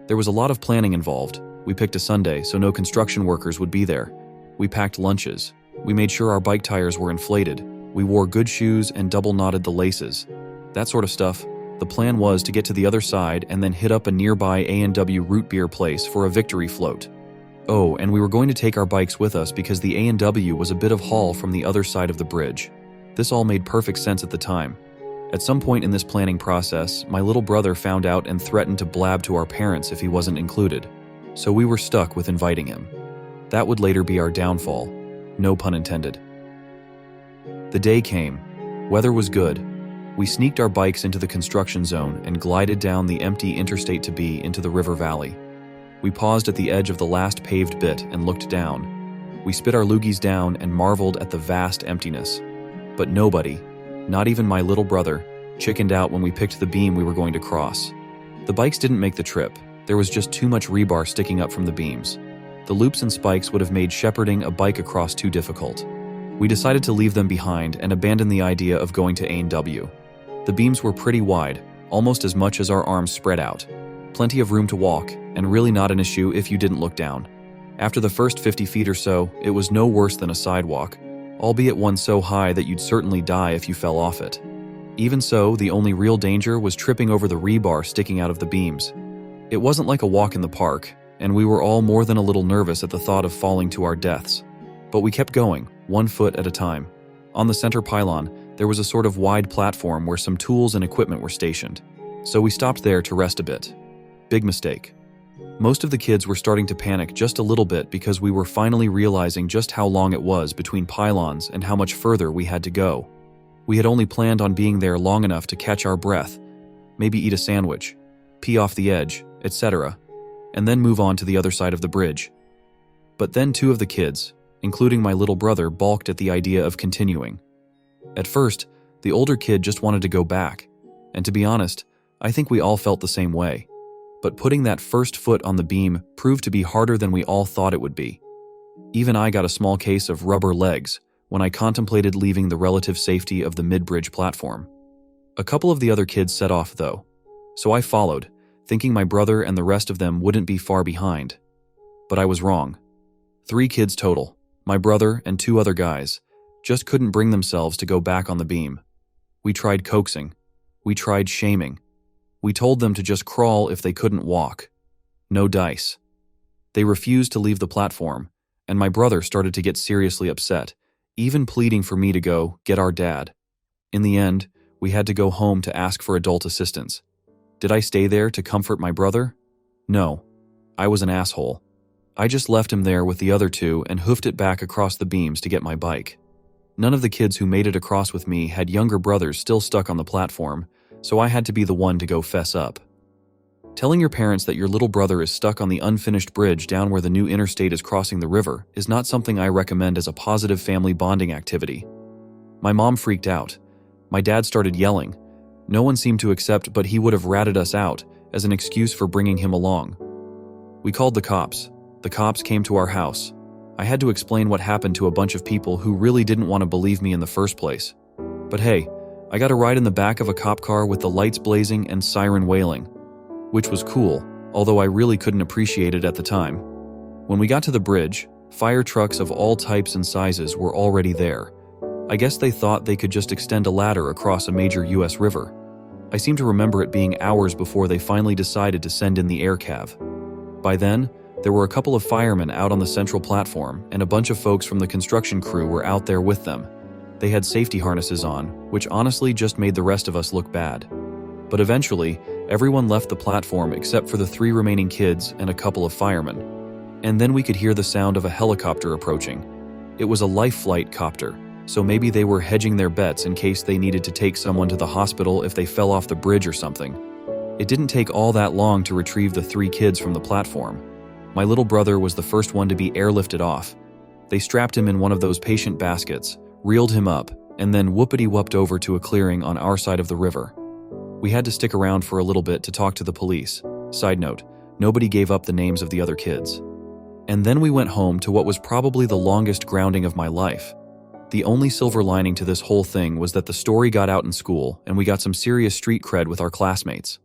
There was a lot of planning involved. We picked a Sunday so no construction workers would be there. We packed lunches. We made sure our bike tires were inflated. We wore good shoes and double-knotted the laces. That sort of stuff. The plan was to get to the other side and then hit up a nearby A&W root beer place for a victory float. Oh, and we were going to take our bikes with us because the A&W was a bit of haul from the other side of the bridge. This all made perfect sense at the time. At some point in this planning process, my little brother found out and threatened to blab to our parents if he wasn't included. So we were stuck with inviting him. That would later be our downfall. No pun intended. The day came. Weather was good. We sneaked our bikes into the construction zone and glided down the empty Interstate to be into the river valley. We paused at the edge of the last paved bit and looked down. We spit our loogies down and marveled at the vast emptiness. But nobody, not even my little brother, chickened out when we picked the beam we were going to cross. The bikes didn't make the trip. There was just too much rebar sticking up from the beams. The loops and spikes would have made shepherding a bike across too difficult. We decided to leave them behind and abandon the idea of going to A&W. The beams were pretty wide, almost as much as our arms spread out. Plenty of room to walk, and really not an issue if you didn't look down. After the first 50 feet or so, it was no worse than a sidewalk, albeit one so high that you'd certainly die if you fell off it. Even so, the only real danger was tripping over the rebar sticking out of the beams. It wasn't like a walk in the park, and we were all more than a little nervous at the thought of falling to our deaths. But we kept going, 1 foot at a time. On the center pylon, There was a sort of wide platform where some tools and equipment were stationed, so we stopped there to rest a bit. Big mistake. Most of the kids were starting to panic just a little bit because we were finally realizing just how long it was between pylons and how much further we had to go. We had only planned on being there long enough to catch our breath, maybe eat a sandwich, pee off the edge, etc., and then move on to the other side of the bridge. But then two of the kids, including my little brother, balked at the idea of continuing. At first, the older kid just wanted to go back, and to be honest, I think we all felt the same way. But putting that first foot on the beam proved to be harder than we all thought it would be. Even I got a small case of rubber legs when I contemplated leaving the relative safety of the mid-bridge platform. A couple of the other kids set off though, so I followed, thinking my brother and the rest of them wouldn't be far behind. But I was wrong. 3 kids total, my brother and 2 other guys, just couldn't bring themselves to go back on the beam. We tried coaxing. We tried shaming. We told them to just crawl if they couldn't walk. No dice. They refused to leave the platform, and my brother started to get seriously upset, even pleading for me to go get our dad. In the end, we had to go home to ask for adult assistance. Did I stay there to comfort my brother? No. I was an asshole. I just left him there with the other 2 and hoofed it back across the beams to get my bike. None of the kids who made it across with me had younger brothers still stuck on the platform, so I had to be the one to go fess up. Telling your parents that your little brother is stuck on the unfinished bridge down where the new interstate is crossing the river is not something I recommend as a positive family bonding activity. My mom freaked out. My dad started yelling. No one seemed to accept, but he would have ratted us out as an excuse for bringing him along. We called the cops. The cops came to our house. I had to explain what happened to a bunch of people who really didn't want to believe me in the first place. But hey, I got a ride in the back of a cop car with the lights blazing and siren wailing, which was cool, although I really couldn't appreciate it at the time. When we got to the bridge, fire trucks of all types and sizes were already there. I guess they thought they could just extend a ladder across a major US river. I seem to remember it being hours before they finally decided to send in the air cav. By then, there were a couple of firemen out on the central platform, and a bunch of folks from the construction crew were out there with them. They had safety harnesses on, which honestly just made the rest of us look bad. But eventually, everyone left the platform except for the 3 remaining kids and a couple of firemen. And then we could hear the sound of a helicopter approaching. It was a life flight copter, so maybe they were hedging their bets in case they needed to take someone to the hospital if they fell off the bridge or something. It didn't take all that long to retrieve the 3 kids from the platform. My little brother was the first one to be airlifted off. They strapped him in one of those patient baskets, reeled him up, and then whoopity-whooped over to a clearing on our side of the river. We had to stick around for a little bit to talk to the police. Side note, nobody gave up the names of the other kids. And then we went home to what was probably the longest grounding of my life. The only silver lining to this whole thing was that the story got out in school and we got some serious street cred with our classmates.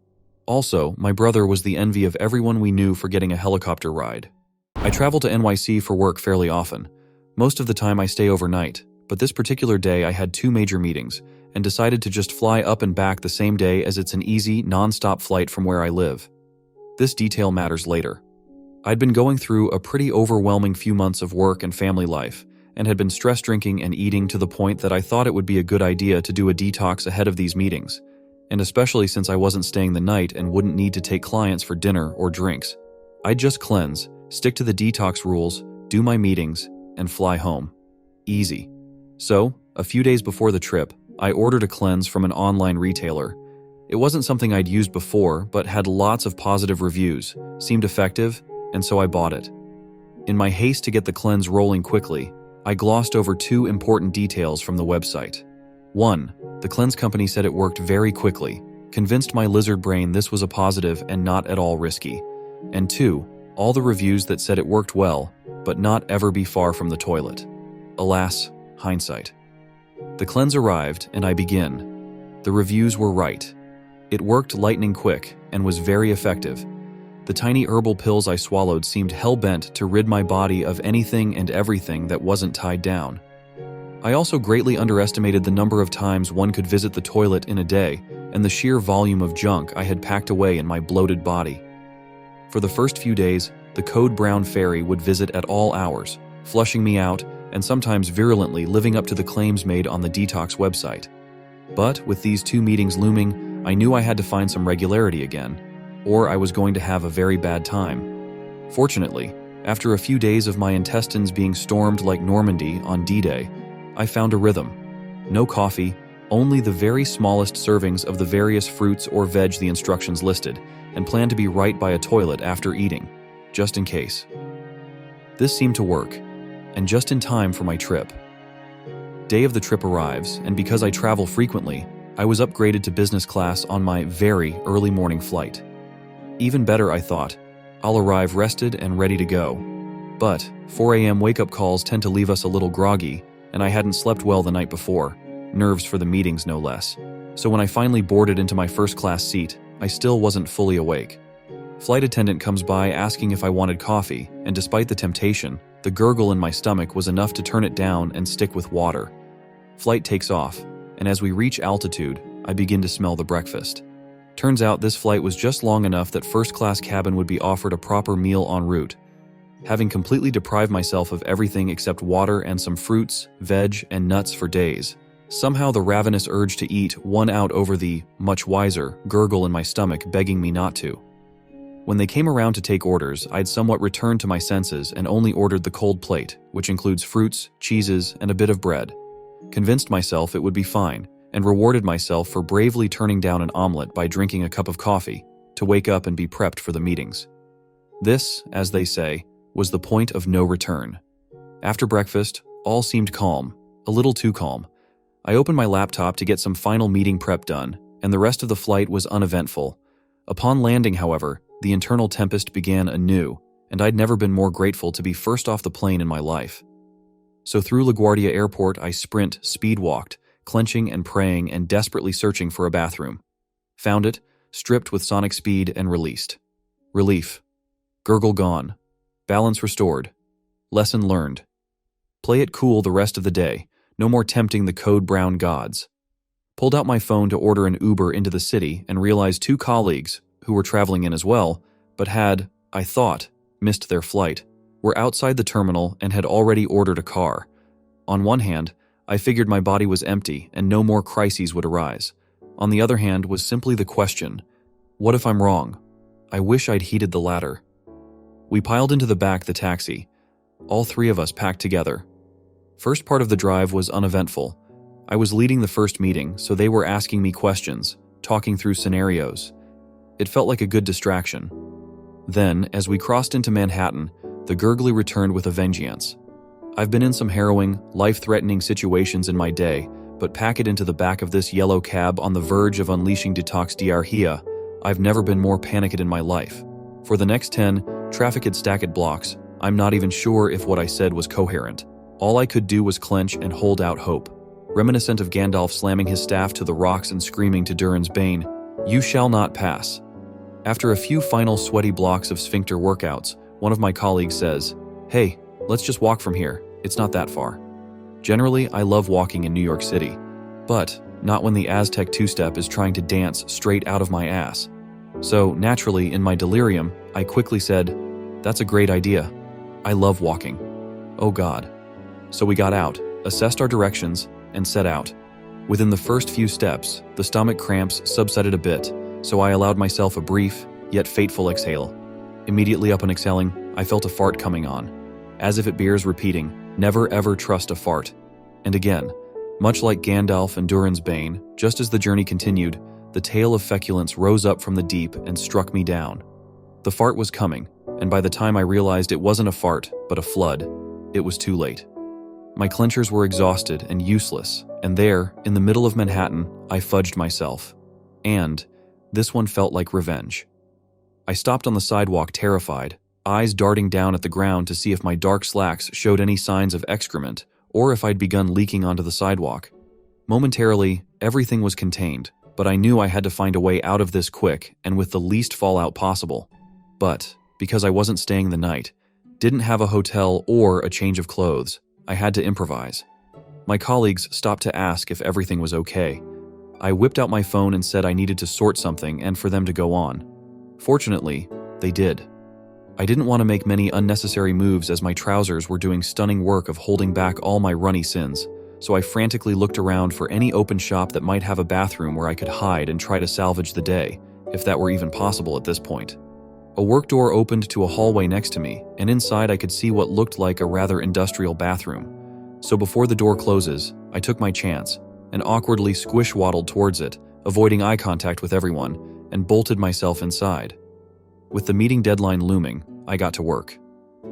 Also, my brother was the envy of everyone we knew for getting a helicopter ride. I travel to NYC for work fairly often. Most of the time I stay overnight, but this particular day I had 2 major meetings and decided to just fly up and back the same day as it's an easy, non-stop flight from where I live. This detail matters later. I'd been going through a pretty overwhelming few months of work and family life, and had been stress drinking and eating to the point that I thought it would be a good idea to do a detox ahead of these meetings, and especially since I wasn't staying the night and wouldn't need to take clients for dinner or drinks. I'd just cleanse, stick to the detox rules, do my meetings, and fly home. Easy. So, a few days before the trip, I ordered a cleanse from an online retailer. It wasn't something I'd used before, but had lots of positive reviews, seemed effective, and so I bought it. In my haste to get the cleanse rolling quickly, I glossed over 2 important details from the website. 1. The cleanse company said it worked very quickly, convinced my lizard brain this was a positive and not at all risky. And 2. All the reviews that said it worked well, but not ever be far from the toilet. Alas, hindsight. The cleanse arrived, and I begin. The reviews were right. It worked lightning quick and was very effective. The tiny herbal pills I swallowed seemed hell-bent to rid my body of anything and everything that wasn't tied down. I also greatly underestimated the number of times one could visit the toilet in a day and the sheer volume of junk I had packed away in my bloated body. For the first few days, the Code Brown Fairy would visit at all hours, flushing me out and sometimes virulently living up to the claims made on the detox website. But with these 2 meetings looming, I knew I had to find some regularity again, or I was going to have a very bad time. Fortunately, after a few days of my intestines being stormed like Normandy on D-Day, I found a rhythm. No coffee, only the very smallest servings of the various fruits or veg the instructions listed, and planned to be right by a toilet after eating, just in case. This seemed to work, and just in time for my trip. Day of the trip arrives, and because I travel frequently, I was upgraded to business class on my very early morning flight. Even better, I thought, I'll arrive rested and ready to go. But 4 a.m. wake-up calls tend to leave us a little groggy, and I hadn't slept well the night before, nerves for the meetings no less. So when I finally boarded into my first-class seat, I still wasn't fully awake. Flight attendant comes by asking if I wanted coffee, and despite the temptation, the gurgle in my stomach was enough to turn it down and stick with water. Flight takes off, and as we reach altitude, I begin to smell the breakfast. Turns out this flight was just long enough that first-class cabin would be offered a proper meal en route. Having completely deprived myself of everything except water and some fruits, veg, and nuts for days, somehow the ravenous urge to eat won out over the, much wiser, gurgle in my stomach begging me not to. When they came around to take orders, I'd somewhat returned to my senses and only ordered the cold plate, which includes fruits, cheeses, and a bit of bread. Convinced myself it would be fine, and rewarded myself for bravely turning down an omelet by drinking a cup of coffee to wake up and be prepped for the meetings. This, as they say, was the point of no return. After breakfast, all seemed calm, a little too calm. I opened my laptop to get some final meeting prep done, and the rest of the flight was uneventful. Upon landing, however, the internal tempest began anew, and I'd never been more grateful to be first off the plane in my life. So through LaGuardia Airport, I speed walked, clenching and praying and desperately searching for a bathroom. Found it, stripped with sonic speed, and released. Relief. Gurgle gone. Balance restored. Lesson learned. Play it cool the rest of the day. No more tempting the code brown gods. Pulled out my phone to order an Uber into the city and realized 2 colleagues, who were traveling in as well, but had, I thought, missed their flight, were outside the terminal and had already ordered a car. On one hand, I figured my body was empty and no more crises would arise. On the other hand was simply the question, what if I'm wrong? I wish I'd heeded the latter. We piled into the back the taxi, all 3 of us packed together. First part of the drive was uneventful. I was leading the first meeting, so they were asking me questions, talking through scenarios. It felt like a good distraction. Then, as we crossed into Manhattan, the gurgly returned with a vengeance. I've been in some harrowing, life-threatening situations in my day, but pack it into the back of this yellow cab on the verge of unleashing detox diarrhea, I've never been more panicked in my life. For the next 10, trafficked stacked blocks, I'm not even sure if what I said was coherent. All I could do was clench and hold out hope. Reminiscent of Gandalf slamming his staff to the rocks and screaming to Durin's Bane, "You shall not pass." After a few final sweaty blocks of sphincter workouts, one of my colleagues says, "Hey, let's just walk from here. It's not that far." Generally, I love walking in New York City, but not when the Aztec two-step is trying to dance straight out of my ass. So, naturally, in my delirium, I quickly said, "That's a great idea. I love walking. Oh God." So we got out, assessed our directions, and set out. Within the first few steps, the stomach cramps subsided a bit, so I allowed myself a brief, yet fateful exhale. Immediately upon exhaling, I felt a fart coming on. As if it bears repeating, never ever trust a fart. And again, much like Gandalf and Durin's Bane, just as the journey continued, the tail of feculence rose up from the deep and struck me down. The fart was coming, and by the time I realized it wasn't a fart, but a flood, it was too late. My clenchers were exhausted and useless, and there, in the middle of Manhattan, I fudged myself. And this one felt like revenge. I stopped on the sidewalk terrified, eyes darting down at the ground to see if my dark slacks showed any signs of excrement, or if I'd begun leaking onto the sidewalk. Momentarily, everything was contained, but I knew I had to find a way out of this quick and with the least fallout possible. But, because I wasn't staying the night, didn't have a hotel or a change of clothes, I had to improvise. My colleagues stopped to ask if everything was okay. I whipped out my phone and said I needed to sort something and for them to go on. Fortunately, they did. I didn't want to make many unnecessary moves as my trousers were doing stunning work of holding back all my runny sins, so I frantically looked around for any open shop that might have a bathroom where I could hide and try to salvage the day, if that were even possible at this point. A work door opened to a hallway next to me, and inside I could see what looked like a rather industrial bathroom. So before the door closes, I took my chance and awkwardly squish-waddled towards it, avoiding eye contact with everyone, and bolted myself inside. With the meeting deadline looming, I got to work.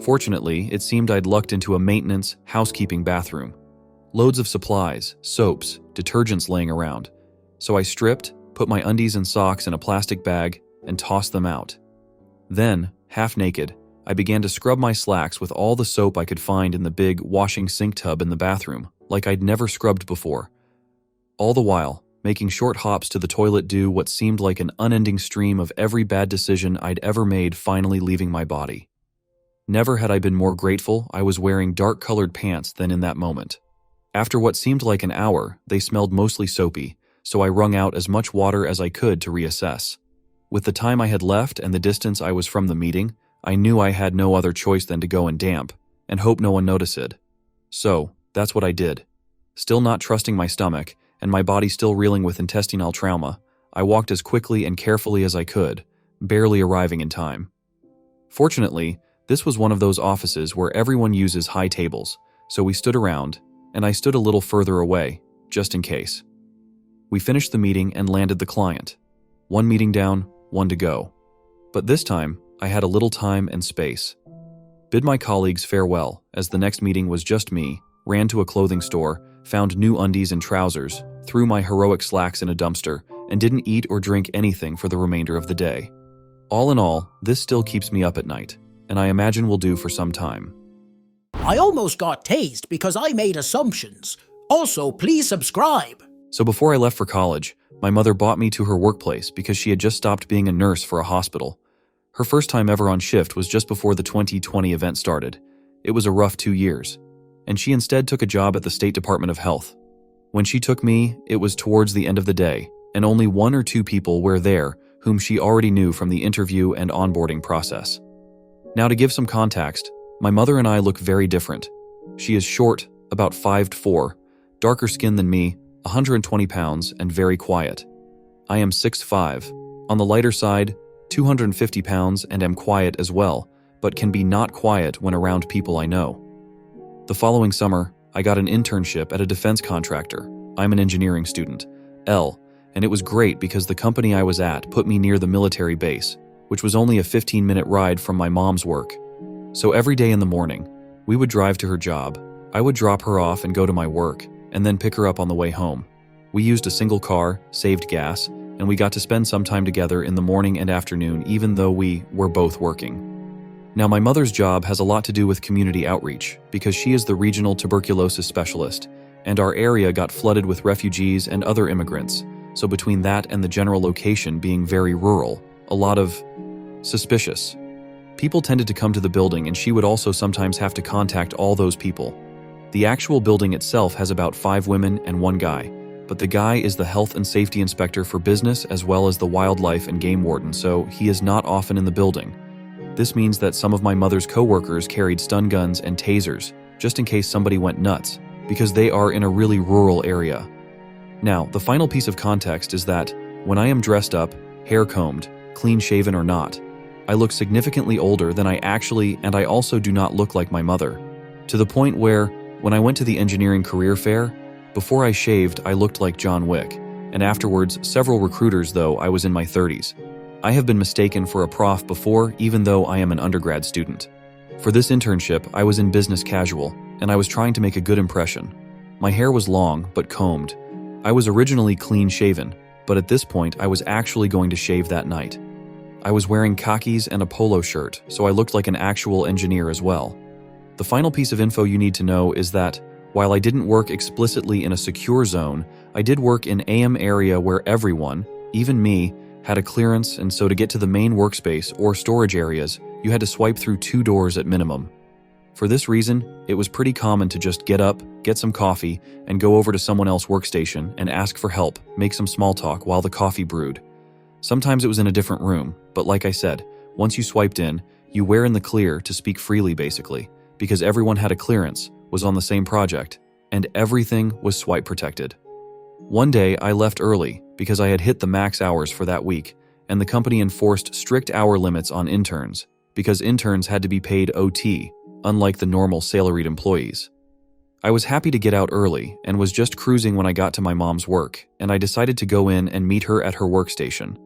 Fortunately, it seemed I'd lucked into a maintenance, housekeeping bathroom. Loads of supplies, soaps, detergents laying around. So I stripped, put my undies and socks in a plastic bag, and tossed them out. Then, half naked, I began to scrub my slacks with all the soap I could find in the big washing sink tub in the bathroom, like I'd never scrubbed before. All the while, making short hops to the toilet do what seemed like an unending stream of every bad decision I'd ever made finally leaving my body. Never had I been more grateful I was wearing dark-colored pants than in that moment. After what seemed like an hour, they smelled mostly soapy, so I wrung out as much water as I could to reassess. With the time I had left and the distance I was from the meeting, I knew I had no other choice than to go and damp, and hope no one noticed it. So, that's what I did. Still not trusting my stomach, and my body still reeling with intestinal trauma, I walked as quickly and carefully as I could, barely arriving in time. Fortunately, this was one of those offices where everyone uses high tables, so we stood around, and I stood a little further away, just in case. We finished the meeting and landed the client. One meeting down, one to go. But this time, I had a little time and space. Bid my colleagues farewell, as the next meeting was just me, ran to a clothing store, found new undies and trousers, threw my heroic slacks in a dumpster, and didn't eat or drink anything for the remainder of the day. All in all, this still keeps me up at night, and I imagine will do for some time. I almost got tased because I made assumptions. Also, please subscribe. So before I left for college, my mother brought me to her workplace because she had just stopped being a nurse for a hospital. Her first time ever on shift was just before the 2020 event started. It was a rough 2 years, and she instead took a job at the State Department of Health. When she took me, it was towards the end of the day, and only 1 or 2 people were there whom she already knew from the interview and onboarding process. Now, to give some context, my mother and I look very different. She is short, about 5'4", darker skin than me, 120 pounds, and very quiet. I am 6'5", on the lighter side, 250 pounds, and am quiet as well, but can be not quiet when around people I know. The following summer, I got an internship at a defense contractor. I'm an engineering student, and it was great because the company I was at put me near the military base, which was only a 15-minute ride from my mom's work. So every day in the morning, we would drive to her job, I would drop her off and go to my work, and then pick her up on the way home. We used a single car, saved gas, and we got to spend some time together in the morning and afternoon even though we were both working. Now, my mother's job has a lot to do with community outreach because she is the regional tuberculosis specialist, and our area got flooded with refugees and other immigrants, so between that and the general location being very rural, a lot of suspicious. People tended to come to the building, and she would also sometimes have to contact all those people. The actual building itself has about 5 women and 1 guy, but the guy is the health and safety inspector for business as well as the wildlife and game warden, so he is not often in the building. This means that some of my mother's co-workers carried stun guns and tasers, just in case somebody went nuts, because they are in a really rural area. Now, the final piece of context is that when I am dressed up, hair combed, clean-shaven or not, I look significantly older than I actually, and I also do not look like my mother. To the point where, when I went to the engineering career fair, before I shaved, I looked like John Wick, and afterwards, several recruiters, though I was in my 30s. I have been mistaken for a prof before, even though I am an undergrad student. For this internship, I was in business casual, and I was trying to make a good impression. My hair was long, but combed. I was originally clean-shaven, but at this point, I was actually going to shave that night. I was wearing khakis and a polo shirt, so I looked like an actual engineer as well. The final piece of info you need to know is that, while I didn't work explicitly in a secure zone, I did work in AM area where everyone, even me, had a clearance, and so to get to the main workspace or storage areas, you had to swipe through 2 doors at minimum. For this reason, it was pretty common to just get up, get some coffee, and go over to someone else's workstation and ask for help, make some small talk while the coffee brewed. Sometimes it was in a different room, but like I said, once you swiped in, you were in the clear to speak freely basically, because everyone had a clearance, was on the same project, and everything was swipe protected. One day, I left early because I had hit the max hours for that week, and the company enforced strict hour limits on interns because interns had to be paid OT, unlike the normal salaried employees. I was happy to get out early and was just cruising when I got to my mom's work, and I decided to go in and meet her at her workstation.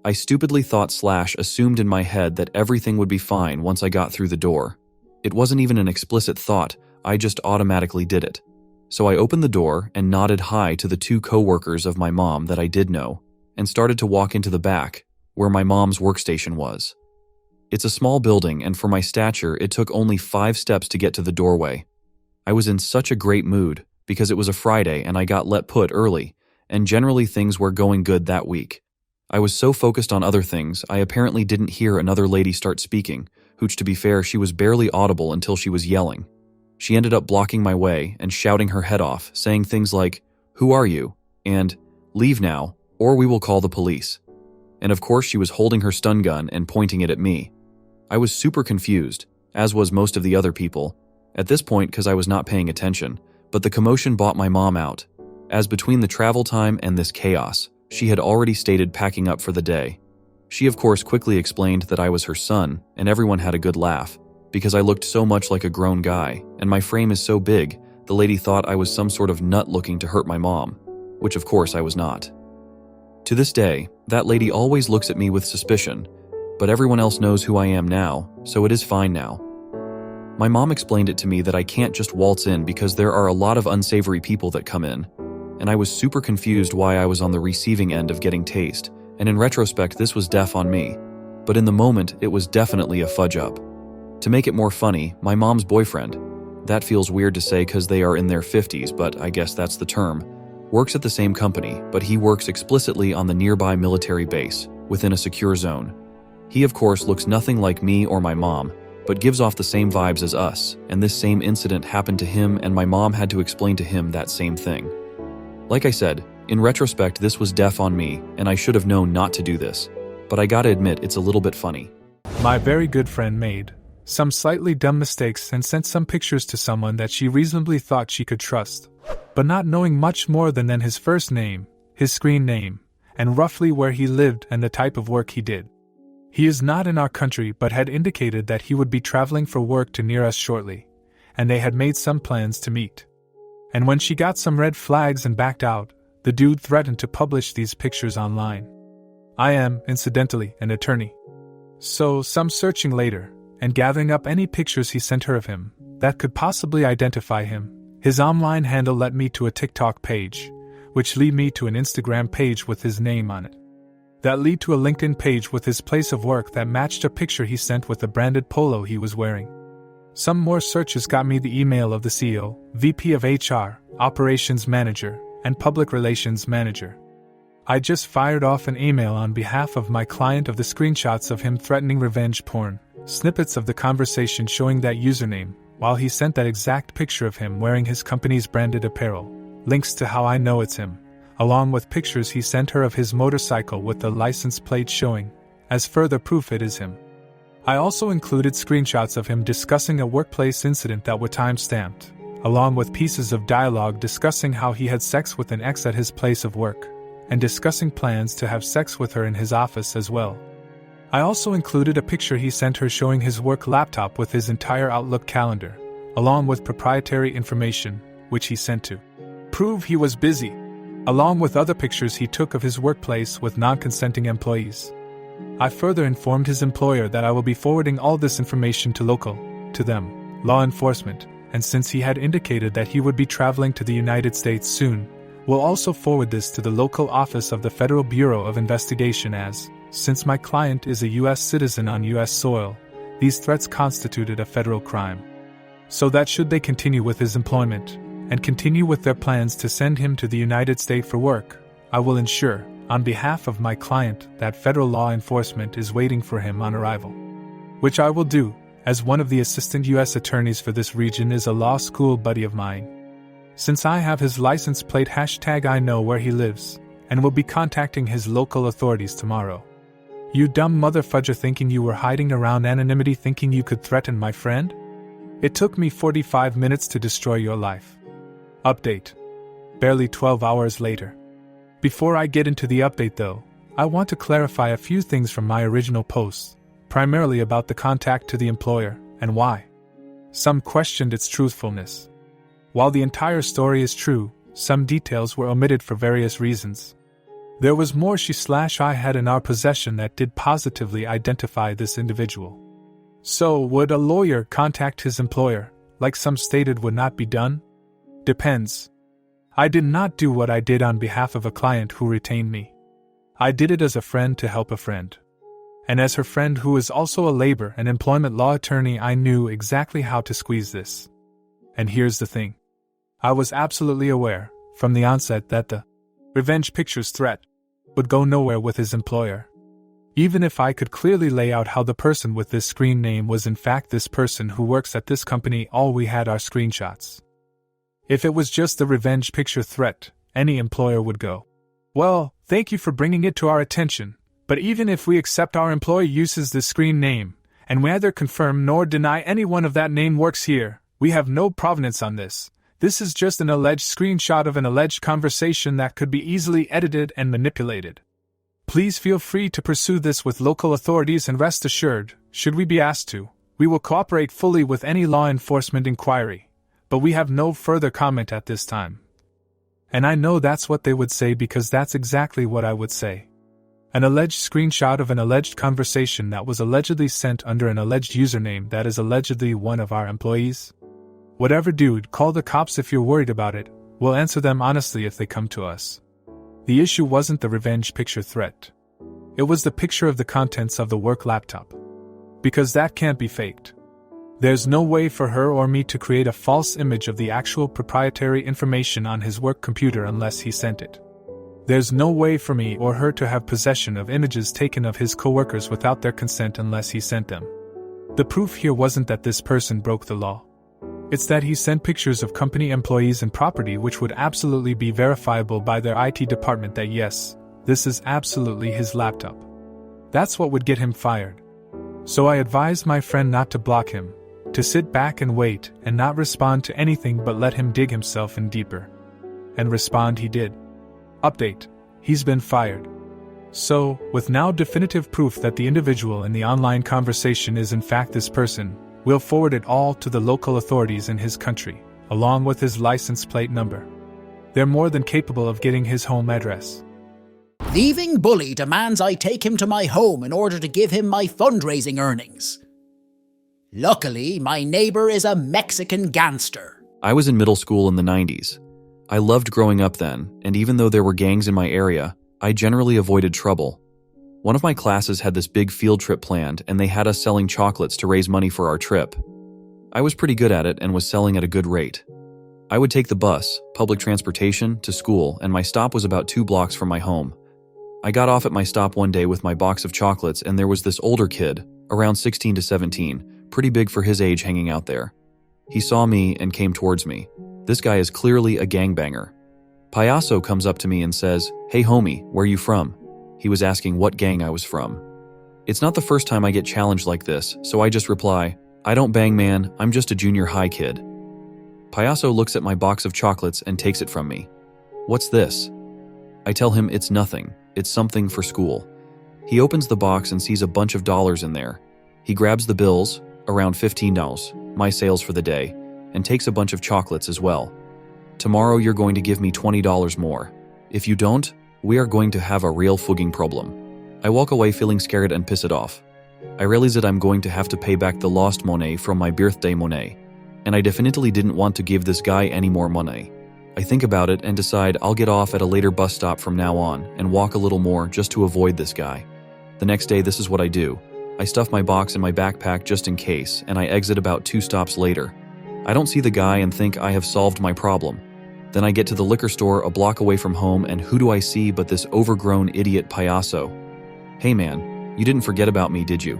I stupidly thought/assumed in my head that everything would be fine once I got through the door. It wasn't even an explicit thought, I just automatically did it. So I opened the door and nodded hi to the 2 co-workers of my mom that I did know, and started to walk into the back, where my mom's workstation was. It's a small building, and for my stature, it took only 5 steps to get to the doorway. I was in such a great mood, because it was a Friday and I got let put early, and generally things were going good that week. I was so focused on other things, I apparently didn't hear another lady start speaking, which to be fair, she was barely audible until she was yelling. She ended up blocking my way and shouting her head off, saying things like, "Who are you?" and "Leave now, or we will call the police." And of course she was holding her stun gun and pointing it at me. I was super confused, as was most of the other people, at this point because I was not paying attention, but the commotion bought my mom out, as between the travel time and this chaos, she had already stated packing up for the day. She of course quickly explained that I was her son, and everyone had a good laugh, because I looked so much like a grown guy, and my frame is so big, the lady thought I was some sort of nut looking to hurt my mom, which of course I was not. To this day, that lady always looks at me with suspicion, but everyone else knows who I am now, so it is fine now. My mom explained it to me that I can't just waltz in because there are a lot of unsavory people that come in, and I was super confused why I was on the receiving end of getting tased, and in retrospect this was deaf on me, but in the moment it was definitely a fudge up. To make it more funny, my mom's boyfriend, that feels weird to say cause they are in their 50s, but I guess that's the term, works at the same company, but he works explicitly on the nearby military base, within a secure zone. He of course looks nothing like me or my mom, but gives off the same vibes as us, and this same incident happened to him and my mom had to explain to him that same thing. Like I said, in retrospect this was deaf on me, and I should have known not to do this, but I gotta admit it's a little bit funny. My very good friend made some slightly dumb mistakes and sent some pictures to someone that she reasonably thought she could trust, but not knowing much more than his first name, his screen name, and roughly where he lived and the type of work he did. He is not in our country but had indicated that he would be traveling for work to near us shortly, and they had made some plans to meet. And when she got some red flags and backed out, the dude threatened to publish these pictures online. I am, incidentally, an attorney. So, some searching later, and gathering up any pictures he sent her of him that could possibly identify him, his online handle led me to a TikTok page, which led me to an Instagram page with his name on it. That led to a LinkedIn page with his place of work that matched a picture he sent with the branded polo he was wearing. Some more searches got me the email of the CEO, VP of HR, Operations Manager, and Public Relations Manager. I just fired off an email on behalf of my client of the screenshots of him threatening revenge porn, snippets of the conversation showing that username, while he sent that exact picture of him wearing his company's branded apparel, links to how I know it's him, along with pictures he sent her of his motorcycle with the license plate showing, as further proof it is him. I also included screenshots of him discussing a workplace incident that were time-stamped, along with pieces of dialogue discussing how he had sex with an ex at his place of work, and discussing plans to have sex with her in his office as well. I also included a picture he sent her showing his work laptop with his entire Outlook calendar, along with proprietary information, which he sent to prove he was busy, along with other pictures he took of his workplace with non-consenting employees. I further informed his employer that I will be forwarding all this information to law enforcement, and since he had indicated that he would be traveling to the United States soon, will also forward this to the local office of the Federal Bureau of Investigation as, since my client is a U.S. citizen on U.S. soil, these threats constituted a federal crime. So that should they continue with his employment, and continue with their plans to send him to the United States for work, I will ensure, on behalf of my client, that federal law enforcement is waiting for him on arrival. Which I will do, as one of the assistant U.S. attorneys for this region is a law school buddy of mine. Since I have his license plate #I know where he lives, and will be contacting his local authorities tomorrow. You dumb motherfudger thinking you were hiding around anonymity thinking you could threaten my friend? It took me 45 minutes to destroy your life. Update. Barely 12 hours later. Before I get into the update though, I want to clarify a few things from my original posts, primarily about the contact to the employer and why. Some questioned its truthfulness. While the entire story is true, some details were omitted for various reasons. There was more I had in our possession that did positively identify this individual. So, would a lawyer contact his employer, like some stated would not be done? Depends. I did not do what I did on behalf of a client who retained me. I did it as a friend to help a friend. And as her friend who is also a labor and employment law attorney, I knew exactly how to squeeze this. And here's the thing. I was absolutely aware, from the onset, that the revenge pictures threat would go nowhere with his employer. Even if I could clearly lay out how the person with this screen name was in fact this person who works at this company, all we had are screenshots. If it was just the revenge picture threat, any employer would go, "Well, thank you for bringing it to our attention, but even if we accept our employee uses this screen name, and we neither confirm nor deny anyone of that name works here, we have no provenance on this. This is just an alleged screenshot of an alleged conversation that could be easily edited and manipulated. Please feel free to pursue this with local authorities and rest assured, should we be asked to, we will cooperate fully with any law enforcement inquiry, but we have no further comment at this time." And I know that's what they would say because that's exactly what I would say. An alleged screenshot of an alleged conversation that was allegedly sent under an alleged username that is allegedly one of our employees? Whatever, dude, call the cops if you're worried about it. We'll answer them honestly if they come to us. The issue wasn't the revenge picture threat. It was the picture of the contents of the work laptop. Because that can't be faked. There's no way for her or me to create a false image of the actual proprietary information on his work computer unless he sent it. There's no way for me or her to have possession of images taken of his coworkers without their consent unless he sent them. The proof here wasn't that this person broke the law. It's that he sent pictures of company employees and property which would absolutely be verifiable by their IT department that yes, this is absolutely his laptop. That's what would get him fired. So I advised my friend not to block him, to sit back and wait and not respond to anything but let him dig himself in deeper. And respond he did. Update. He's been fired. So, with now definitive proof that the individual in the online conversation is in fact this person, we'll forward it all to the local authorities in his country, along with his license plate number. They're more than capable of getting his home address. Thieving bully demands I take him to my home in order to give him my fundraising earnings. Luckily, my neighbor is a Mexican gangster. I was in middle school in the 90s. I loved growing up then, and even though there were gangs in my area, I generally avoided trouble. One of my classes had this big field trip planned, and they had us selling chocolates to raise money for our trip. I was pretty good at it and was selling at a good rate. I would take the bus, public transportation, to school, and my stop was about 2 blocks from my home. I got off at my stop one day with my box of chocolates, and there was this older kid, around 16 to 17, pretty big for his age, hanging out there. He saw me and came towards me. This guy is clearly a gangbanger. Payaso comes up to me and says, "Hey homie, where you from?" He was asking what gang I was from. It's not the first time I get challenged like this, so I just reply, "I don't bang man, I'm just a junior high kid." Payaso looks at my box of chocolates and takes it from me. "What's this?" I tell him it's nothing, it's something for school. He opens the box and sees a bunch of dollars in there. He grabs the bills, around $15, my sales for the day, and takes a bunch of chocolates as well. "Tomorrow you're going to give me $20 more. If you don't, we are going to have a real fucking problem." I walk away feeling scared and pissed off. I realize that I'm going to have to pay back the lost money from my birthday money, and I definitely didn't want to give this guy any more money. I think about it and decide I'll get off at a later bus stop from now on and walk a little more just to avoid this guy. The next day, this is what I do. I stuff my box in my backpack just in case, and I exit about 2 stops later. I don't see the guy and think I have solved my problem. Then I get to the liquor store a block away from home, and who do I see but this overgrown idiot Payaso. "Hey man, you didn't forget about me, did you?"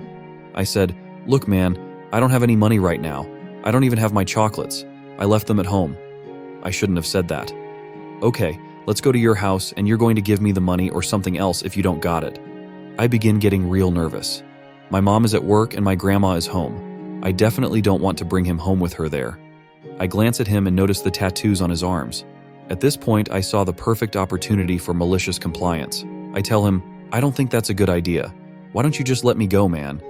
I said, "Look man, I don't have any money right now. I don't even have my chocolates. I left them at home." I shouldn't have said that. "Okay, let's go to your house and you're going to give me the money or something else if you don't got it." I begin getting real nervous. My mom is at work and my grandma is home. I definitely don't want to bring him home with her there. I glance at him and notice the tattoos on his arms. At this point, I saw the perfect opportunity for malicious compliance. I tell him, I don't think that's a good idea. Why don't you just let me go, man?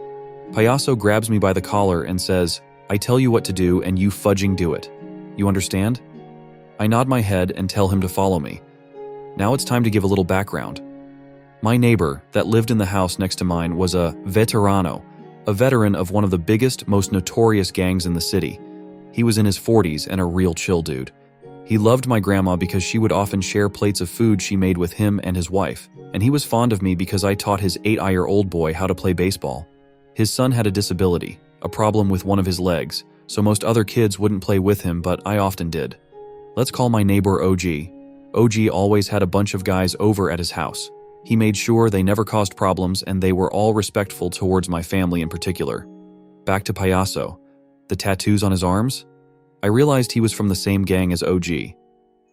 Payaso grabs me by the collar and says, I tell you what to do and you fudging do it. You understand? I nod my head and tell him to follow me. Now it's time to give a little background. My neighbor that lived in the house next to mine was a veterano, a veteran of one of the biggest, most notorious gangs in the city. He was in his 40s and a real chill dude. He loved my grandma because she would often share plates of food she made with him and his wife, and he was fond of me because I taught his 8-year-old boy how to play baseball. His son had a disability, a problem with one of his legs, so most other kids wouldn't play with him, but I often did. Let's call my neighbor OG. OG always had a bunch of guys over at his house. He made sure they never caused problems and they were all respectful towards my family in particular. Back to Payaso. The tattoos on his arms? I realized he was from the same gang as OG.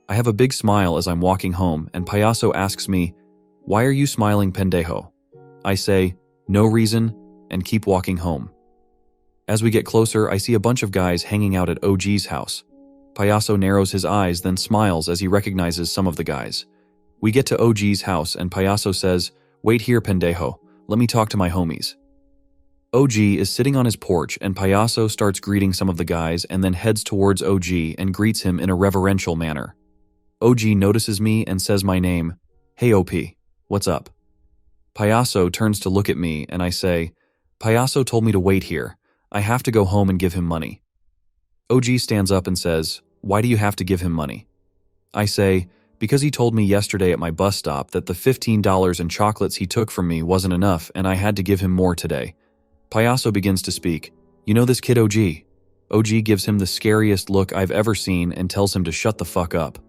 I have a big smile as I'm walking home and Payaso asks me, Why are you smiling, pendejo? I say, no reason, and keep walking home. As we get closer, I see a bunch of guys hanging out at OG's house. Payaso narrows his eyes, then smiles as he recognizes some of the guys. We get to OG's house and Payaso says, Wait here, pendejo. Let me talk to my homies. OG is sitting on his porch and Payaso starts greeting some of the guys and then heads towards OG and greets him in a reverential manner. OG notices me and says my name. Hey OP, what's up? Payaso turns to look at me and I say, Payaso told me to wait here. I have to go home and give him money. OG stands up and says, Why do you have to give him money? I say, Because he told me yesterday at my bus stop that the $15 in chocolates he took from me wasn't enough and I had to give him more today. Payaso begins to speak. You know this kid OG? OG gives him the scariest look I've ever seen and tells him to shut the fuck up.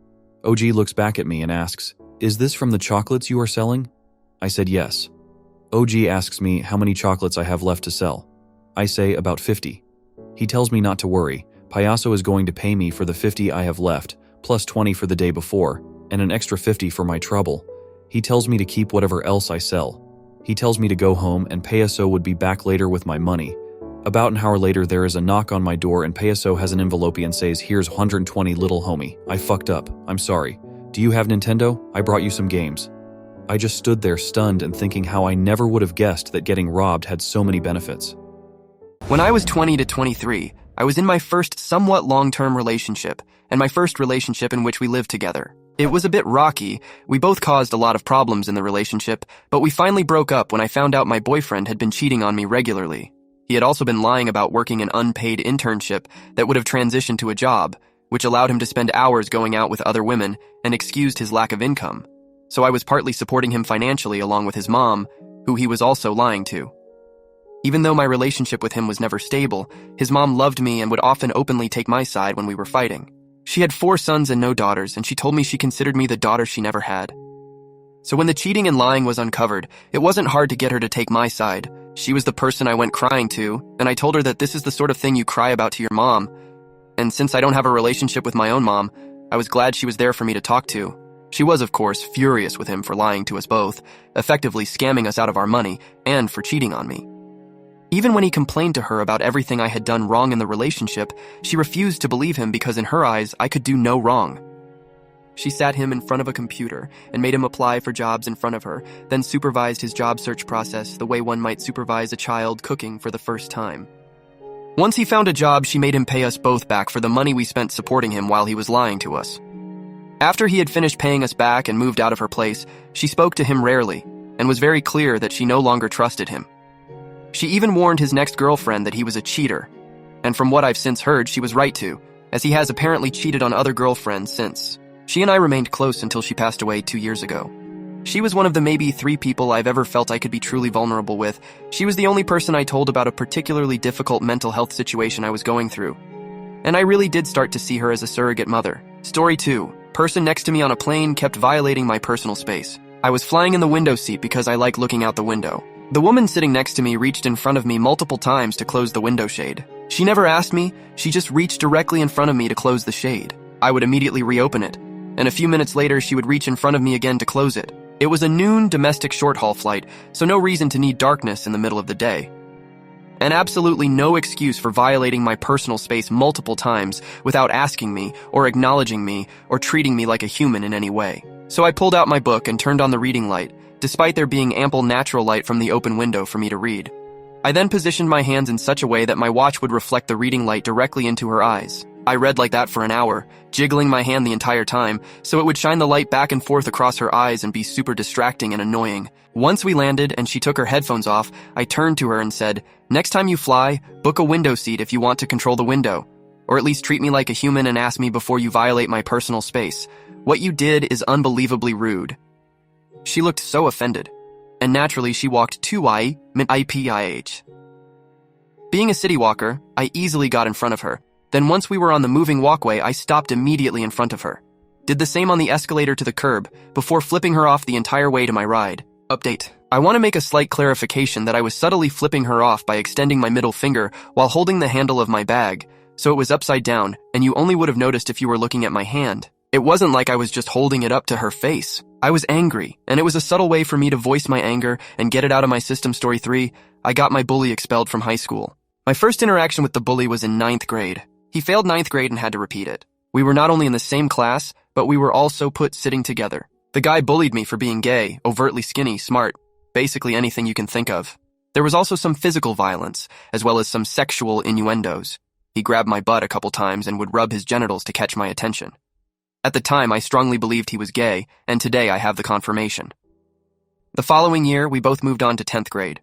OG looks back at me and asks, Is this from the chocolates you are selling? I said yes. OG asks me how many chocolates I have left to sell. I say about 50. He tells me not to worry. Payaso is going to pay me for the 50 I have left, plus 20 for the day before, and an extra 50 for my trouble. He tells me to keep whatever else I sell. He tells me to go home and Payaso would be back later with my money. About an hour later, there is a knock on my door and Payaso has an envelope and says, Here's 120 little homie. I fucked up. I'm sorry. Do you have Nintendo? I brought you some games. I just stood there stunned and thinking how I never would have guessed that getting robbed had so many benefits. When I was 20 to 23, I was in my first somewhat long-term relationship, and my first relationship in which we lived together. It was a bit rocky. We both caused a lot of problems in the relationship, but we finally broke up when I found out my boyfriend had been cheating on me regularly. He had also been lying about working an unpaid internship that would have transitioned to a job, which allowed him to spend hours going out with other women and excused his lack of income. So I was partly supporting him financially along with his mom, who he was also lying to. Even though my relationship with him was never stable, his mom loved me and would often openly take my side when we were fighting. She had 4 sons and no daughters, and she told me she considered me the daughter she never had. So when the cheating and lying was uncovered, it wasn't hard to get her to take my side. She was the person I went crying to, and I told her that this is the sort of thing you cry about to your mom. And since I don't have a relationship with my own mom, I was glad she was there for me to talk to. She was, of course, furious with him for lying to us both, effectively scamming us out of our money, and for cheating on me. Even when he complained to her about everything I had done wrong in the relationship, she refused to believe him because in her eyes, I could do no wrong. She sat him in front of a computer and made him apply for jobs in front of her, then supervised his job search process the way one might supervise a child cooking for the first time. Once he found a job, she made him pay us both back for the money we spent supporting him while he was lying to us. After he had finished paying us back and moved out of her place, she spoke to him rarely and was very clear that she no longer trusted him. She even warned his next girlfriend that he was a cheater, and from what I've since heard, she was right to, as he has apparently cheated on other girlfriends since. She and I remained close until she passed away 2 years ago. She was one of the maybe 3 people I've ever felt I could be truly vulnerable with. She was the only person I told about a particularly difficult mental health situation I was going through. And I really did start to see her as a surrogate mother. Story 2. Person next to me on a plane kept violating my personal space. I was flying in the window seat because I like looking out the window. The woman sitting next to me reached in front of me multiple times to close the window shade. She never asked me, she just reached directly in front of me to close the shade. I would immediately reopen it, and a few minutes later she would reach in front of me again to close it. It was a noon domestic short-haul flight, so no reason to need darkness in the middle of the day. and absolutely no excuse for violating my personal space multiple times without asking me or acknowledging me or treating me like a human in any way. So I pulled out my book and turned on the reading light, despite there being ample natural light from the open window for me to read. I then positioned my hands in such a way that my watch would reflect the reading light directly into her eyes. I read like that for an hour, jiggling my hand the entire time, so it would shine the light back and forth across her eyes and be super distracting and annoying. Once we landed and she took her headphones off, I turned to her and said, "Next time you fly, book a window seat if you want to control the window. Or at least treat me like a human and ask me before you violate my personal space. What you did is unbelievably rude." She looked so offended, and naturally she walked to IPIH. Being a city walker, I easily got in front of her. Then once we were on the moving walkway, I stopped immediately in front of her. Did the same on the escalator to the curb, before flipping her off the entire way to my ride. Update. I want to make a slight clarification that I was subtly flipping her off by extending my middle finger while holding the handle of my bag, so it was upside down, and you only would have noticed if you were looking at my hand. It wasn't like I was just holding it up to her face. I was angry, and it was a subtle way for me to voice my anger and get it out of my system. Story 3, I got my bully expelled from high school. My first interaction with the bully was in 9th grade. He failed 9th grade and had to repeat it. We were not only in the same class, but we were also put sitting together. The guy bullied me for being gay, overtly skinny, smart, basically anything you can think of. There was also some physical violence, as well as some sexual innuendos. He grabbed my butt a couple times and would rub his genitals to catch my attention. At the time, I strongly believed he was gay, and today I have the confirmation. The following year, we both moved on to 10th grade.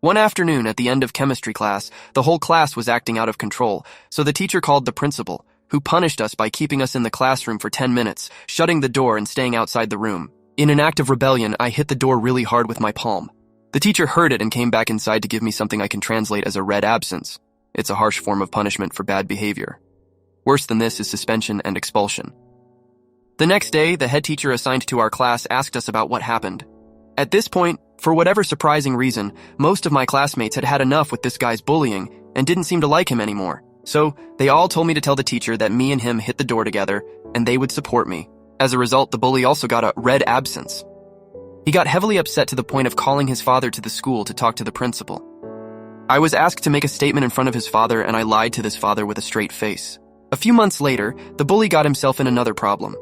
One afternoon at the end of chemistry class, the whole class was acting out of control, so the teacher called the principal, who punished us by keeping us in the classroom for 10 minutes, shutting the door and staying outside the room. In an act of rebellion, I hit the door really hard with my palm. The teacher heard it and came back inside to give me something I can translate as a red absence. It's a harsh form of punishment for bad behavior. Worse than this is suspension and expulsion. The next day, the head teacher assigned to our class asked us about what happened. At this point, for whatever surprising reason, most of my classmates had had enough with this guy's bullying and didn't seem to like him anymore. So, they all told me to tell the teacher that me and him hit the door together and they would support me. As a result, the bully also got a red absence. He got heavily upset to the point of calling his father to the school to talk to the principal. I was asked to make a statement in front of his father, and I lied to this father with a straight face. A few months later, the bully got himself in another problem.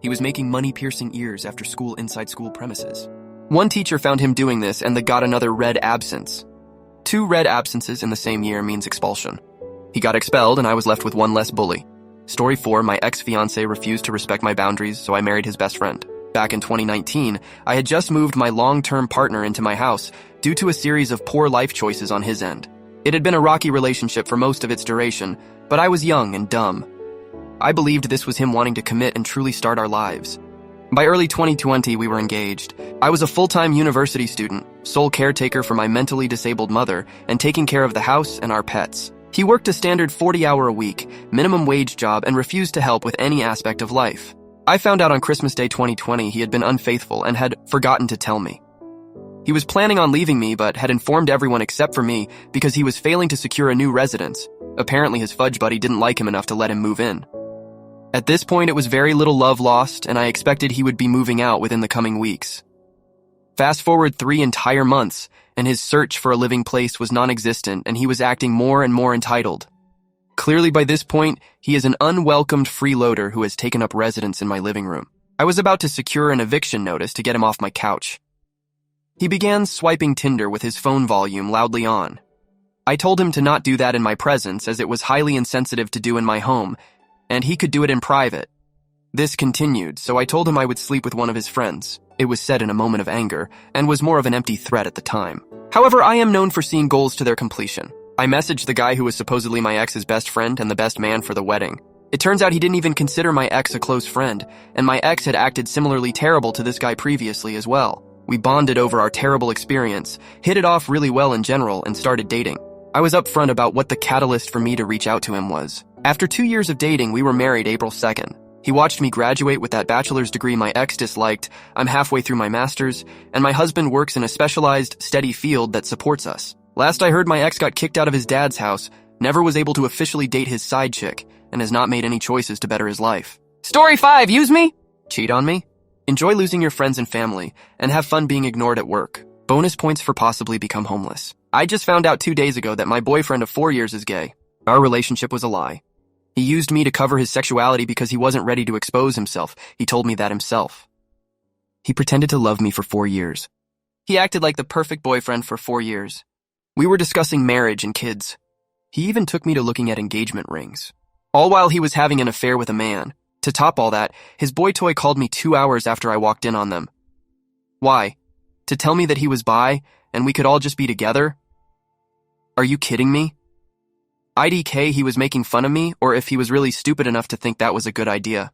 He was making money-piercing ears after school inside school premises. One teacher found him doing this and got another red absence. 2 red absences in the same year means expulsion. He got expelled and I was left with one less bully. Story 4, my ex-fiancé refused to respect my boundaries, so I married his best friend. Back in 2019, I had just moved my long-term partner into my house due to a series of poor life choices on his end. It had been a rocky relationship for most of its duration, but I was young and dumb. I believed this was him wanting to commit and truly start our lives. By early 2020, we were engaged. I was a full-time university student, sole caretaker for my mentally disabled mother, and taking care of the house and our pets. He worked a standard 40-hour-a-week, minimum wage job and refused to help with any aspect of life. I found out on Christmas Day 2020 he had been unfaithful and had forgotten to tell me. He was planning on leaving me but had informed everyone except for me because he was failing to secure a new residence. Apparently his fudge buddy didn't like him enough to let him move in. At this point, it was very little love lost, and I expected he would be moving out within the coming weeks. Fast forward 3 entire months, and his search for a living place was non-existent, and he was acting more and more entitled. Clearly by this point, he is an unwelcomed freeloader who has taken up residence in my living room. I was about to secure an eviction notice to get him off my couch. He began swiping Tinder with his phone volume loudly on. I told him to not do that in my presence as it was highly insensitive to do in my home, and he could do it in private. This continued, so I told him I would sleep with one of his friends. It was said in a moment of anger, and was more of an empty threat at the time. However, I am known for seeing goals to their completion. I messaged the guy who was supposedly my ex's best friend and the best man for the wedding. It turns out he didn't even consider my ex a close friend, and my ex had acted similarly terrible to this guy previously as well. We bonded over our terrible experience, hit it off really well in general, and started dating. I was upfront about what the catalyst for me to reach out to him was. After 2 years of dating, we were married April 2nd. He watched me graduate with that bachelor's degree my ex disliked, I'm halfway through my master's, and my husband works in a specialized, steady field that supports us. Last I heard, my ex got kicked out of his dad's house, never was able to officially date his side chick, and has not made any choices to better his life. Story 5, use me? Cheat on me? Enjoy losing your friends and family, and have fun being ignored at work. Bonus points for possibly become homeless. I just found out 2 days ago that my boyfriend of 4 years is gay. Our relationship was a lie. He used me to cover his sexuality because he wasn't ready to expose himself. He told me that himself. He pretended to love me for 4 years. He acted like the perfect boyfriend for 4 years. We were discussing marriage and kids. He even took me to looking at engagement rings. All while he was having an affair with a man. To top all that, his boy toy called me 2 hours after I walked in on them. Why? To tell me that he was bi and we could all just be together? Are you kidding me? IDK he was making fun of me, or if he was really stupid enough to think that was a good idea.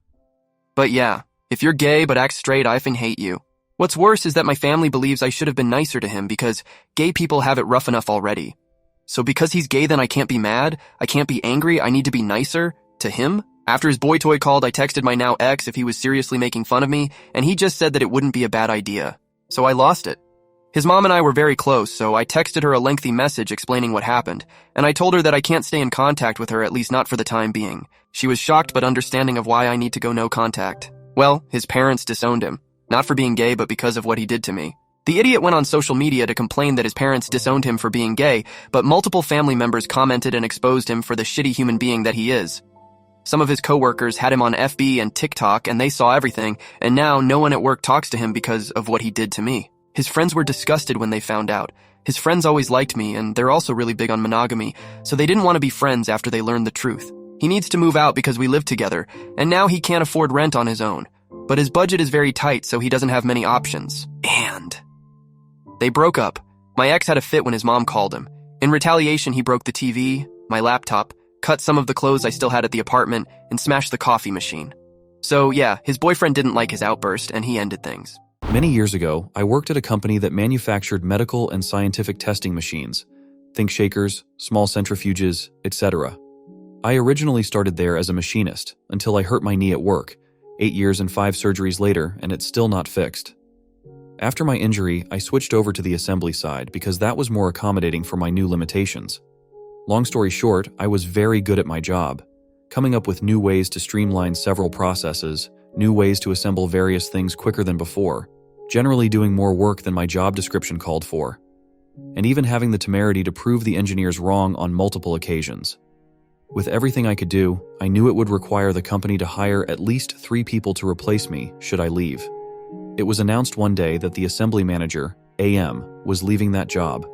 But yeah, if you're gay but act straight, I effing hate you. What's worse is that my family believes I should have been nicer to him because gay people have it rough enough already. So because he's gay then I can't be mad, I can't be angry, I need to be nicer to him? After his boy toy called, I texted my now ex if he was seriously making fun of me, and he just said that it wouldn't be a bad idea. So I lost it. His mom and I were very close, so I texted her a lengthy message explaining what happened, and I told her that I can't stay in contact with her, at least not for the time being. She was shocked but understanding of why I need to go no contact. Well, his parents disowned him. Not for being gay, but because of what he did to me. The idiot went on social media to complain that his parents disowned him for being gay, but multiple family members commented and exposed him for the shitty human being that he is. Some of his coworkers had him on FB and TikTok, and they saw everything, and now no one at work talks to him because of what he did to me. His friends were disgusted when they found out. His friends always liked me, and they're also really big on monogamy, so they didn't want to be friends after they learned the truth. He needs to move out because we live together, and now he can't afford rent on his own. But his budget is very tight, so he doesn't have many options. And they broke up. My ex had a fit when his mom called him. In retaliation, he broke the TV, my laptop, cut some of the clothes I still had at the apartment, and smashed the coffee machine. So yeah, his boyfriend didn't like his outburst, and he ended things. Many years ago, I worked at a company that manufactured medical and scientific testing machines. Think shakers, small centrifuges, etc. I originally started there as a machinist until I hurt my knee at work. 8 years and 5 surgeries later, and it's still not fixed. After my injury, I switched over to the assembly side because that was more accommodating for my new limitations. Long story short, I was very good at my job, coming up with new ways to streamline several processes, new ways to assemble various things quicker than before, generally doing more work than my job description called for, and even having the temerity to prove the engineers wrong on multiple occasions. With everything I could do, I knew it would require the company to hire at least 3 people to replace me should I leave. It was announced one day that the assembly manager, AM, was leaving that job,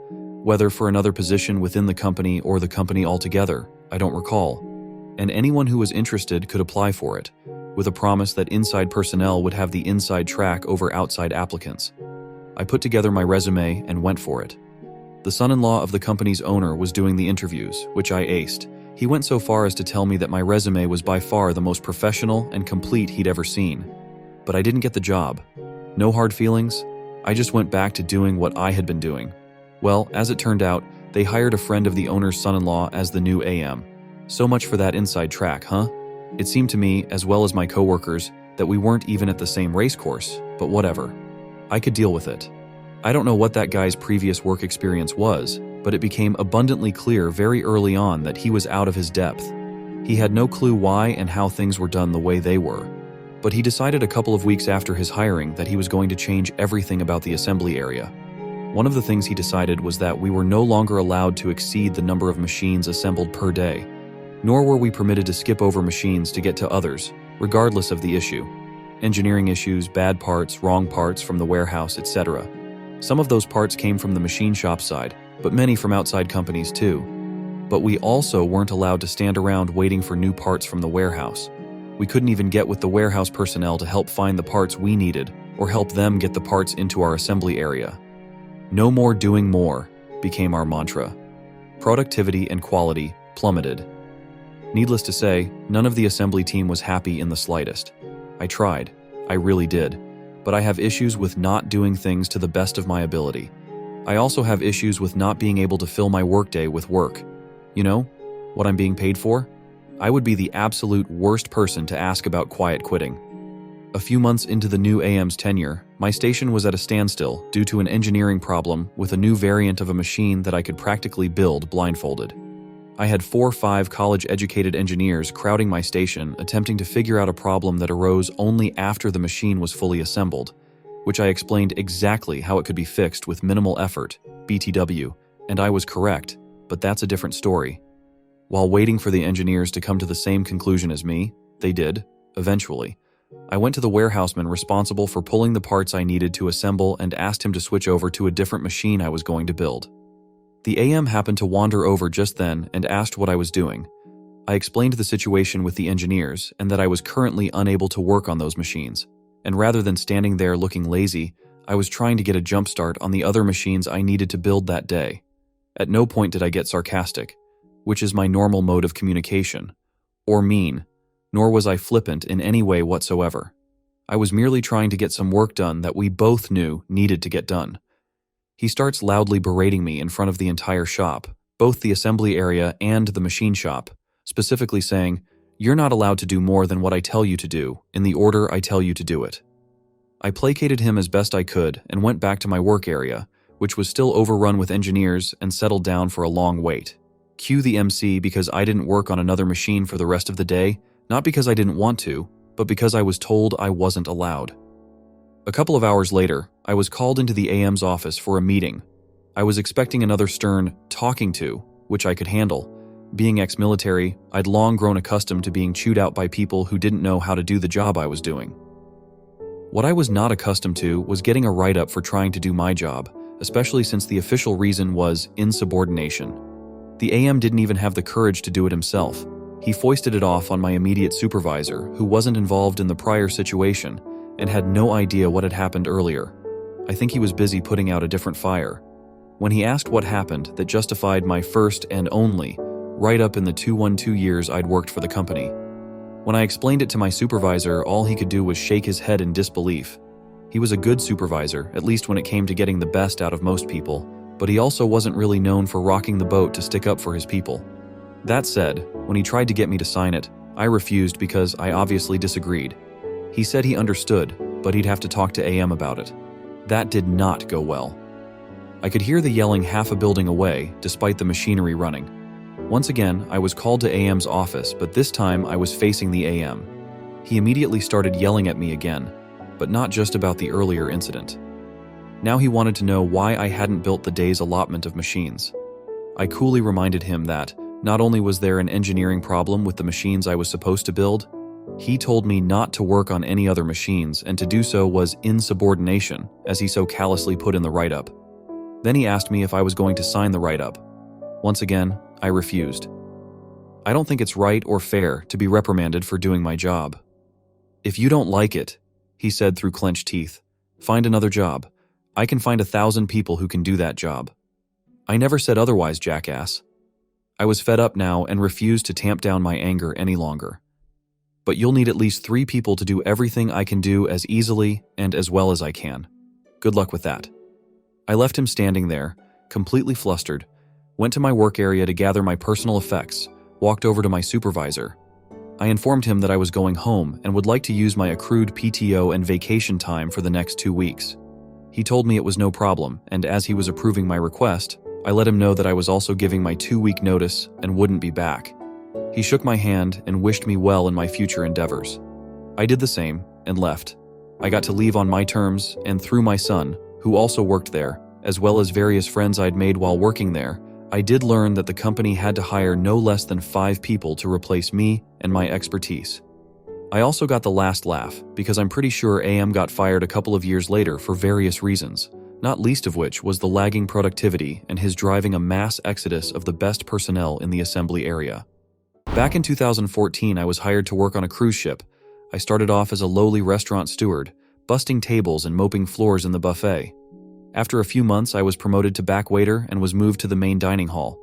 whether for another position within the company or the company altogether, I don't recall, and anyone who was interested could apply for it, with a promise that inside personnel would have the inside track over outside applicants. I put together my resume and went for it. The son-in-law of the company's owner was doing the interviews, which I aced. He went so far as to tell me that my resume was by far the most professional and complete he'd ever seen. But I didn't get the job. No hard feelings. I just went back to doing what I had been doing. Well, as it turned out, they hired a friend of the owner's son-in-law as the new AM. So much for that inside track, huh? It seemed to me, as well as my coworkers, that we weren't even at the same race course, but whatever. I could deal with it. I don't know what that guy's previous work experience was, but it became abundantly clear very early on that he was out of his depth. He had no clue why and how things were done the way they were. But he decided a couple of weeks after his hiring that he was going to change everything about the assembly area. One of the things he decided was that we were no longer allowed to exceed the number of machines assembled per day, nor were we permitted to skip over machines to get to others, regardless of the issue. Engineering issues, bad parts, wrong parts from the warehouse, etc. Some of those parts came from the machine shop side, but many from outside companies too. But we also weren't allowed to stand around waiting for new parts from the warehouse. We couldn't even get with the warehouse personnel to help find the parts we needed or help them get the parts into our assembly area. No more doing more became our mantra. Productivity and quality plummeted. Needless to say, none of the assembly team was happy in the slightest. I tried. I really did. But I have issues with not doing things to the best of my ability. I also have issues with not being able to fill my workday with work. You know, what I'm being paid for? I would be the absolute worst person to ask about quiet quitting. A few months into the new AM's tenure, my station was at a standstill due to an engineering problem with a new variant of a machine that I could practically build blindfolded. I had 4 or 5 college-educated engineers crowding my station attempting to figure out a problem that arose only after the machine was fully assembled, which I explained exactly how it could be fixed with minimal effort, BTW, and I was correct, but that's a different story. While waiting for the engineers to come to the same conclusion as me, they did, eventually. I went to the warehouseman responsible for pulling the parts I needed to assemble and asked him to switch over to a different machine I was going to build. The AM happened to wander over just then and asked what I was doing. I explained the situation with the engineers and that I was currently unable to work on those machines. And rather than standing there looking lazy, I was trying to get a jump start on the other machines I needed to build that day. At no point did I get sarcastic, which is my normal mode of communication, or mean, nor was I flippant in any way whatsoever. I was merely trying to get some work done that we both knew needed to get done. He starts loudly berating me in front of the entire shop, both the assembly area and the machine shop, specifically saying, "You're not allowed to do more than what I tell you to do, in the order I tell you to do it." I placated him as best I could and went back to my work area, which was still overrun with engineers, and settled down for a long wait. Cue the MC because I didn't work on another machine for the rest of the day, not because I didn't want to, but because I was told I wasn't allowed. A couple of hours later, I was called into the AM's office for a meeting. I was expecting another stern talking to, which I could handle. Being ex-military, I'd long grown accustomed to being chewed out by people who didn't know how to do the job I was doing. What I was not accustomed to was getting a write-up for trying to do my job, especially since the official reason was insubordination. The AM didn't even have the courage to do it himself. He foisted it off on my immediate supervisor, who wasn't involved in the prior situation and had no idea what had happened earlier. I think he was busy putting out a different fire. When he asked what happened that justified my first and only write-up in the 212 years I'd worked for the company. When I explained it to my supervisor, all he could do was shake his head in disbelief. He was a good supervisor, at least when it came to getting the best out of most people, but he also wasn't really known for rocking the boat to stick up for his people. That said, when he tried to get me to sign it, I refused because I obviously disagreed. He said he understood, but he'd have to talk to AM about it. That did not go well. I could hear the yelling half a building away, despite the machinery running. Once again, I was called to AM's office, but this time I was facing the AM. He immediately started yelling at me again, but not just about the earlier incident. Now he wanted to know why I hadn't built the day's allotment of machines. I coolly reminded him that not only was there an engineering problem with the machines I was supposed to build, he told me not to work on any other machines, and to do so was insubordination, as he so callously put in the write-up. Then he asked me if I was going to sign the write-up. Once again, I refused. I don't think it's right or fair to be reprimanded for doing my job. "If you don't like it," he said through clenched teeth, "find another job. I can find 1,000 people who can do that job." I never said otherwise, jackass. I was fed up now and refused to tamp down my anger any longer. "But you'll need at least 3 people to do everything I can do as easily and as well as I can. Good luck with that." I left him standing there, completely flustered, went to my work area to gather my personal effects, walked over to my supervisor. I informed him that I was going home and would like to use my accrued PTO and vacation time for the next 2 weeks. He told me it was no problem, and as he was approving my request, I let him know that I was also giving my 2-week notice and wouldn't be back. He shook my hand and wished me well in my future endeavors. I did the same and left. I got to leave on my terms, and through my son, who also worked there, as well as various friends I'd made while working there, I did learn that the company had to hire no less than 5 people to replace me and my expertise. I also got the last laugh, because I'm pretty sure AM got fired a couple of years later for various reasons, not least of which was the lagging productivity and his driving a mass exodus of the best personnel in the assembly area. Back in 2014, I was hired to work on a cruise ship. I started off as a lowly restaurant steward, busting tables and mopping floors in the buffet. After a few months, I was promoted to back waiter and was moved to the main dining hall.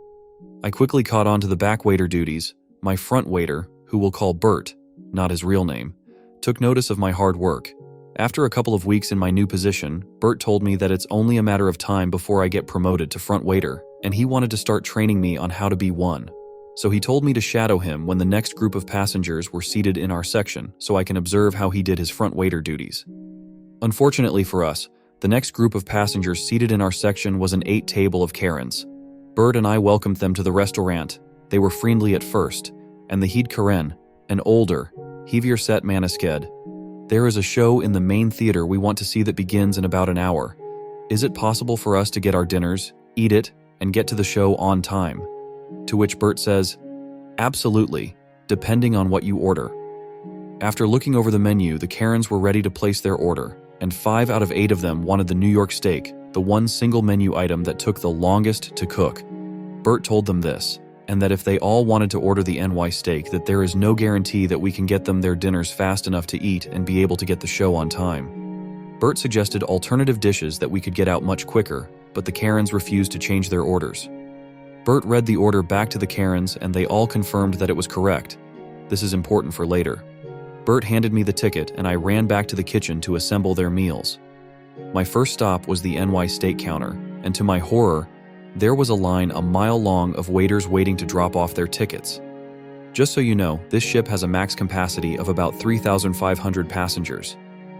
I quickly caught on to the back waiter duties. My front waiter, who we'll call Bert, not his real name, took notice of my hard work. After a couple of weeks in my new position, Bert told me that it's only a matter of time before I get promoted to front waiter, and he wanted to start training me on how to be one. So he told me to shadow him when the next group of passengers were seated in our section, so I can observe how he did his front waiter duties. Unfortunately for us, the next group of passengers seated in our section was an 8 table of Karens. Bert and I welcomed them to the restaurant. They were friendly at first, and the Heed Karen, an older, heavier set Manisked. "There is a show in the main theater we want to see that begins in about an hour. Is it possible for us to get our dinners, eat it, and get to the show on time? To which Bert says, absolutely, depending on what you order. After looking over the menu, the Karens were ready to place their order, and 5 out of 8 of them wanted the New York steak, the one single menu item that took the longest to cook. Bert told them this, and that if they all wanted to order the NY steak, that there is no guarantee that we can get them their dinners fast enough to eat and be able to get the show on time. Bert suggested alternative dishes that we could get out much quicker, but the Karens refused to change their orders. Bert read the order back to the Karens and they all confirmed that it was correct. This is important for later. Bert handed me the ticket and I ran back to the kitchen to assemble their meals. My first stop was the NY steak counter, and to my horror, there was a line a mile long of waiters waiting to drop off their tickets. Just so you know, this ship has a max capacity of about 3,500 passengers.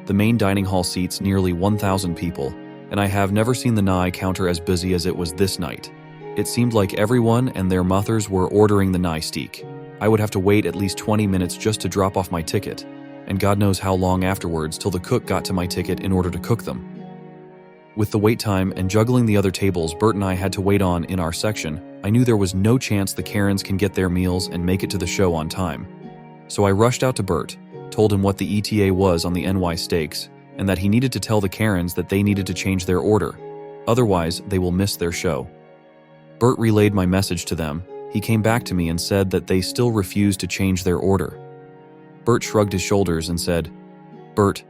The main dining hall seats nearly 1,000 people, and I have never seen the NY counter as busy as it was this night. It seemed like everyone and their mothers were ordering the NY steak. I would have to wait at least 20 minutes just to drop off my ticket, and God knows how long afterwards till the cook got to my ticket in order to cook them. With the wait time and juggling the other tables Bert and I had to wait on in our section, I knew there was no chance the Karens can get their meals and make it to the show on time. So I rushed out to Bert, told him what the ETA was on the NY steaks, and that he needed to tell the Karens that they needed to change their order. Otherwise, they will miss their show. Bert relayed my message to them. He came back to me and said that they still refused to change their order. Bert shrugged his shoulders and said, Bert,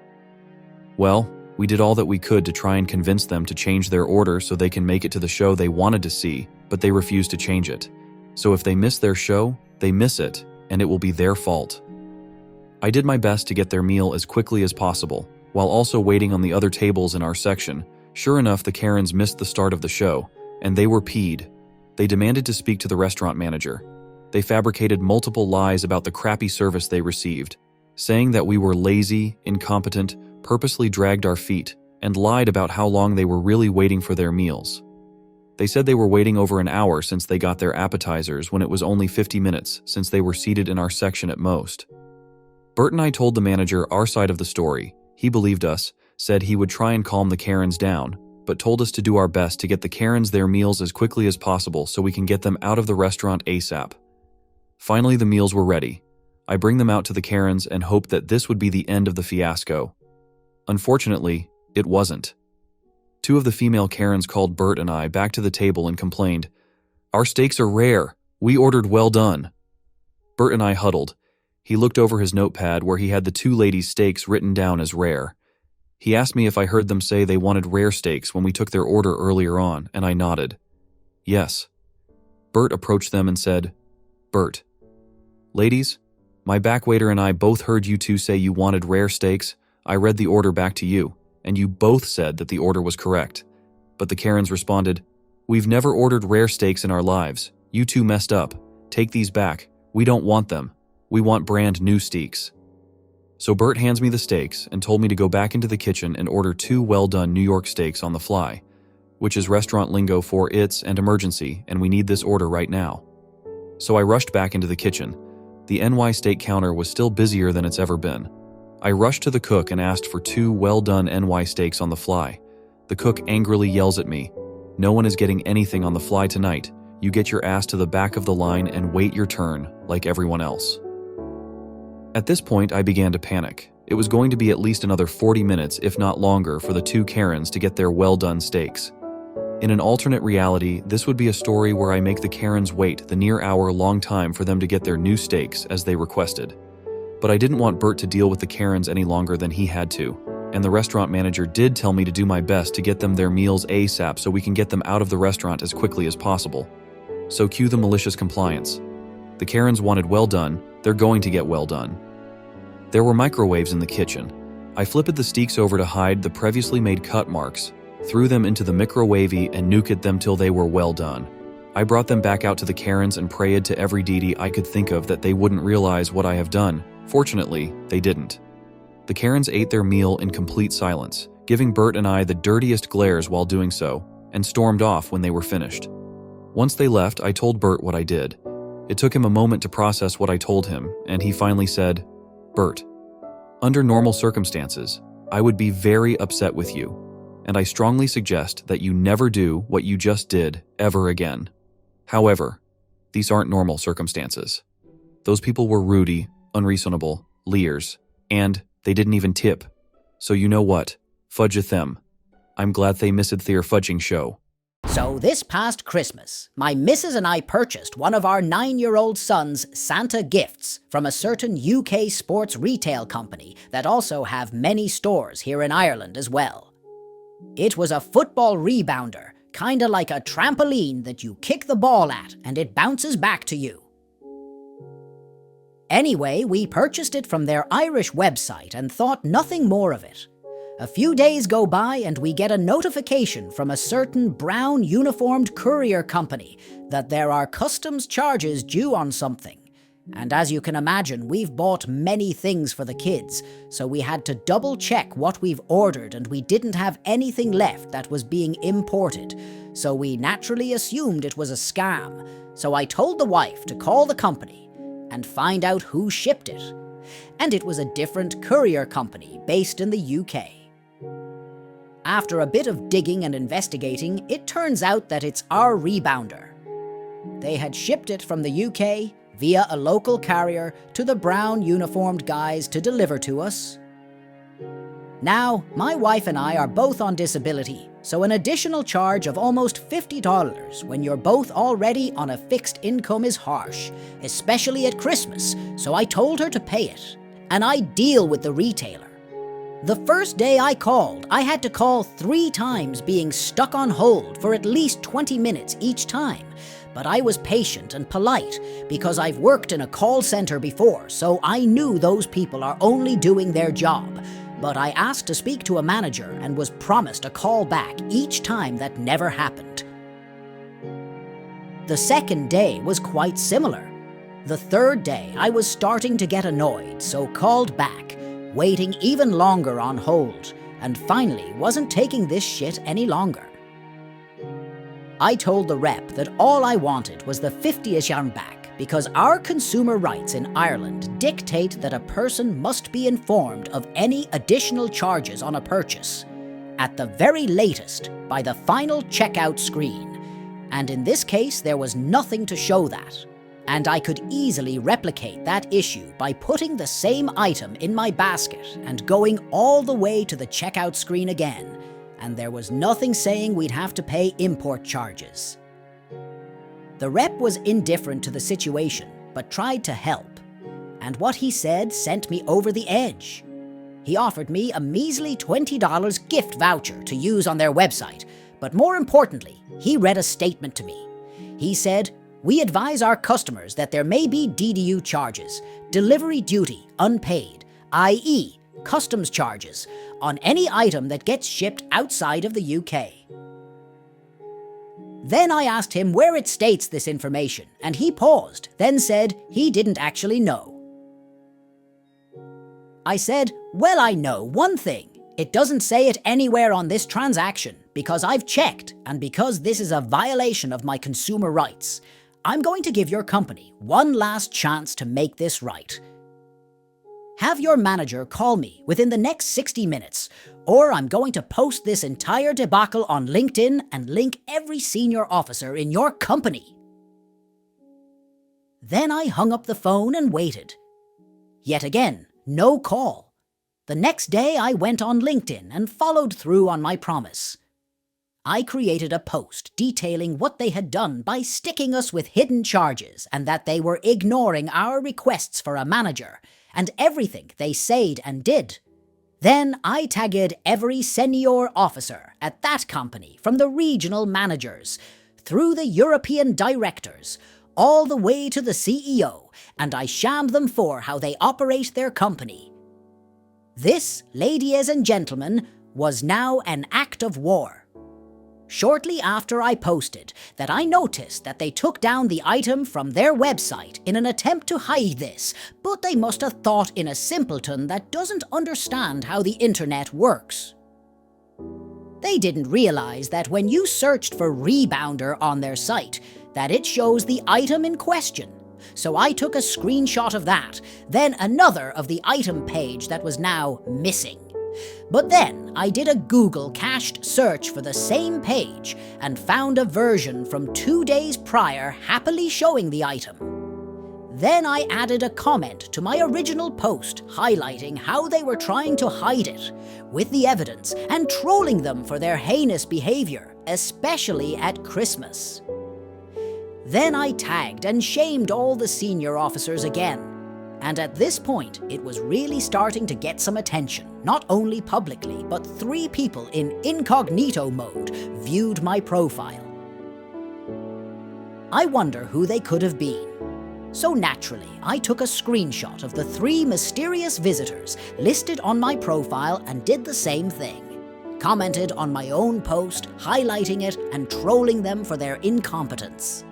well, we did all that we could to try and convince them to change their order so they can make it to the show they wanted to see, but they refused to change it. So if they miss their show, they miss it, and it will be their fault. I did my best to get their meal as quickly as possible, while also waiting on the other tables in our section. Sure enough, the Karens missed the start of the show, and they were peed. They demanded to speak to the restaurant manager. They fabricated multiple lies about the crappy service they received, saying that we were lazy, incompetent, purposely dragged our feet, and lied about how long they were really waiting for their meals. They said they were waiting over an hour since they got their appetizers when it was only 50 minutes since they were seated in our section at most. Bert and I told the manager our side of the story. He believed us, said he would try and calm the Karens down, but told us to do our best to get the Karens their meals as quickly as possible so we can get them out of the restaurant ASAP. Finally, the meals were ready. I bring them out to the Karens and hoped that this would be the end of the fiasco. Unfortunately, it wasn't. 2 of the female Karens called Bert and I back to the table and complained, "Our steaks are rare. We ordered well done." Bert and I huddled. He looked over his notepad where he had the 2 ladies' steaks written down as rare. He asked me if I heard them say they wanted rare steaks when we took their order earlier on, and I nodded. Yes. Bert approached them and said, "Bert, ladies, my back waiter and I both heard you 2 say you wanted rare steaks. I read the order back to you, and you both said that the order was correct." But the Karens responded, "We've never ordered rare steaks in our lives. You 2 messed up. Take these back. We don't want them. We want brand new steaks." So Bert hands me the steaks and told me to go back into the kitchen and order 2 well-done New York steaks on the fly, which is restaurant lingo for it's an emergency and we need this order right now. So I rushed back into the kitchen. The NY steak counter was still busier than it's ever been. I rushed to the cook and asked for 2 well-done NY steaks on the fly. The cook angrily yells at me, "No one is getting anything on the fly tonight. You get your ass to the back of the line and wait your turn, like everyone else." At this point, I began to panic. It was going to be at least another 40 minutes, if not longer, for the 2 Karens to get their well-done steaks. In an alternate reality, this would be a story where I make the Karens wait the near hour-long time for them to get their new steaks as they requested. But I didn't want Bert to deal with the Karens any longer than he had to, and the restaurant manager did tell me to do my best to get them their meals ASAP so we can get them out of the restaurant as quickly as possible. So cue the malicious compliance. The Karens wanted well done, they're going to get well done. There were microwaves in the kitchen. I flipped the steaks over to hide the previously made cut marks, threw them into the microwavy and nuked them till they were well done. I brought them back out to the Karens and prayed to every deity I could think of that they wouldn't realize what I have done. Fortunately, they didn't. The Karens ate their meal in complete silence, giving Bert and I the dirtiest glares while doing so, and stormed off when they were finished. Once they left, I told Bert what I did. It took him a moment to process what I told him, and he finally said, "Bert, under normal circumstances, I would be very upset with you. and I strongly suggest that you never do what you just did ever again. However, these aren't normal circumstances. Those people were rudey, unreasonable, liars, and they didn't even tip. So you know what? Fudgeth them. I'm glad they missed their fudging show. So this past Christmas, my missus and I purchased one of our 9-year-old son's Santa gifts from a certain UK sports retail company that also have many stores here in Ireland as well. It was a football rebounder, kinda like a trampoline that you kick the ball at and it bounces back to you. Anyway, we purchased it from their Irish website and thought nothing more of it. A few days go by and we get a notification from a certain brown uniformed courier company that there are customs charges due on something. And as you can imagine, we've bought many things for the kids, so we had to double check what we've ordered and we didn't have anything left that was being imported. So we naturally assumed it was a scam. So I told the wife to call the company and find out who shipped it. And it was a different courier company based in the UK. After a bit of digging and investigating, it turns out that it's our rebounder. They had shipped it from the UK via a local carrier to the brown uniformed guys to deliver to us. Now, my wife and I are both on disability, so an additional charge of almost $50 when you're both already on a fixed income is harsh, especially at Christmas, so I told her to pay it, and I deal with the retailer. The first day I called, I had to call 3 times, being stuck on hold for at least 20 minutes each time. But I was patient and polite because I've worked in a call center before, so I knew those people are only doing their job. But I asked to speak to a manager and was promised a call back each time. That never happened. The second day was quite similar. The third day, I was starting to get annoyed, so called back, waiting even longer on hold, and finally wasn't taking this shit any longer. I told the rep that all I wanted was the 50-ish yarn back because our consumer rights in Ireland dictate that a person must be informed of any additional charges on a purchase, at the very latest by the final checkout screen. And in this case, there was nothing to show that. And I could easily replicate that issue by putting the same item in my basket and going all the way to the checkout screen again. And there was nothing saying we'd have to pay import charges. The rep was indifferent to the situation, but tried to help. And what he said sent me over the edge. He offered me a measly $20 gift voucher to use on their website, but more importantly, he read a statement to me. He said, "We advise our customers that there may be DDU charges, delivery duty unpaid, i.e., customs charges, on any item that gets shipped outside of the UK." Then I asked him where it states this information, and he paused, then said he didn't actually know. I said, "Well, I know one thing. It doesn't say it anywhere on this transaction, because I've checked, and because this is a violation of my consumer rights. I'm going to give your company one last chance to make this right. Have your manager call me within the next 60 minutes, or I'm going to post this entire debacle on LinkedIn and link every senior officer in your company." Then I hung up the phone and waited. Yet again, no call. The next day I went on LinkedIn and followed through on my promise. I created a post detailing what they had done by sticking us with hidden charges and that they were ignoring our requests for a manager and everything they said and did. Then I tagged every senior officer at that company, from the regional managers, through the European directors, all the way to the CEO, and I shammed them for how they operate their company. This, ladies and gentlemen, was now an act of war. Shortly after I posted that, I noticed that they took down the item from their website in an attempt to hide this, but they must have thought in a simpleton that doesn't understand how the internet works. They didn't realize that when you searched for rebounder on their site, that it shows the item in question. So I took a screenshot of that, then another of the item page that was now missing. But then I did a Google cached search for the same page and found a version from 2 days prior happily showing the item. Then I added a comment to my original post highlighting how they were trying to hide it, with the evidence, and trolling them for their heinous behavior, especially at Christmas. Then I tagged and shamed all the senior officers again, and at this point it was really starting to get some attention, not only publicly, but 3 people in incognito mode viewed my profile. I wonder who they could have been. So naturally, I took a screenshot of the 3 mysterious visitors listed on my profile and did the same thing. Commented on my own post, highlighting it and trolling them for their incompetence.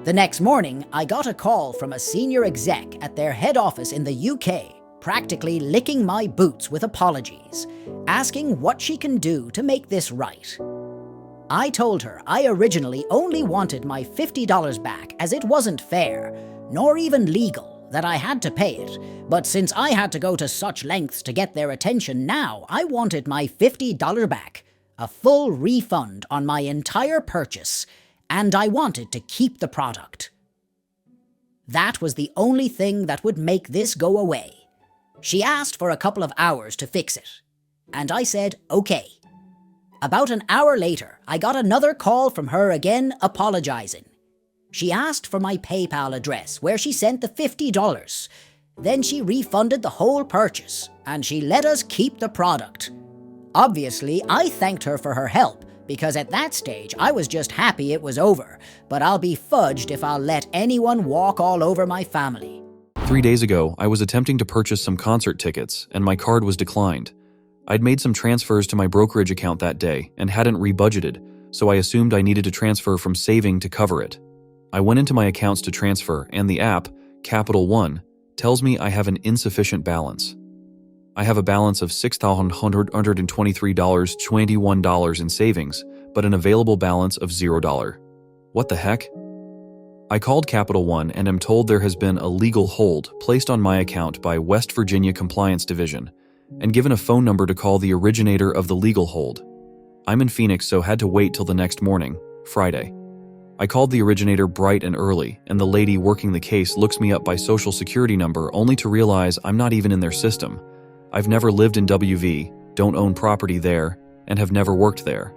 The next morning, I got a call from a senior exec at their head office in the UK, practically licking my boots with apologies, asking what she can do to make this right. I told her I originally only wanted my $50 back as it wasn't fair, nor even legal, that I had to pay it, but since I had to go to such lengths to get their attention now, I wanted my $50 back, a full refund on my entire purchase, and I wanted to keep the product. That was the only thing that would make this go away. She asked for a couple of hours to fix it, and I said okay. About an hour later, I got another call from her again apologizing. She asked for my PayPal address where she sent the $50. Then she refunded the whole purchase, and she let us keep the product. Obviously, I thanked her for her help, because at that stage I was just happy it was over, but I'll be fudged if I'll let anyone walk all over my family. 3 days ago, I was attempting to purchase some concert tickets, and my card was declined. I'd made some transfers to my brokerage account that day and hadn't rebudgeted, so I assumed I needed to transfer from saving to cover it. I went into my accounts to transfer, and the app, Capital One, tells me I have an insufficient balance. I have a balance of $6,123.21 in savings, but an available balance of $0. What the heck? I called Capital One and am told there has been a legal hold placed on my account by West Virginia Compliance Division, and given a phone number to call the originator of the legal hold. I'm in Phoenix, so had to wait till the next morning, Friday. I called the originator bright and early, and the lady working the case looks me up by social security number only to realize I'm not even in their system. I've never lived in WV, don't own property there, and have never worked there.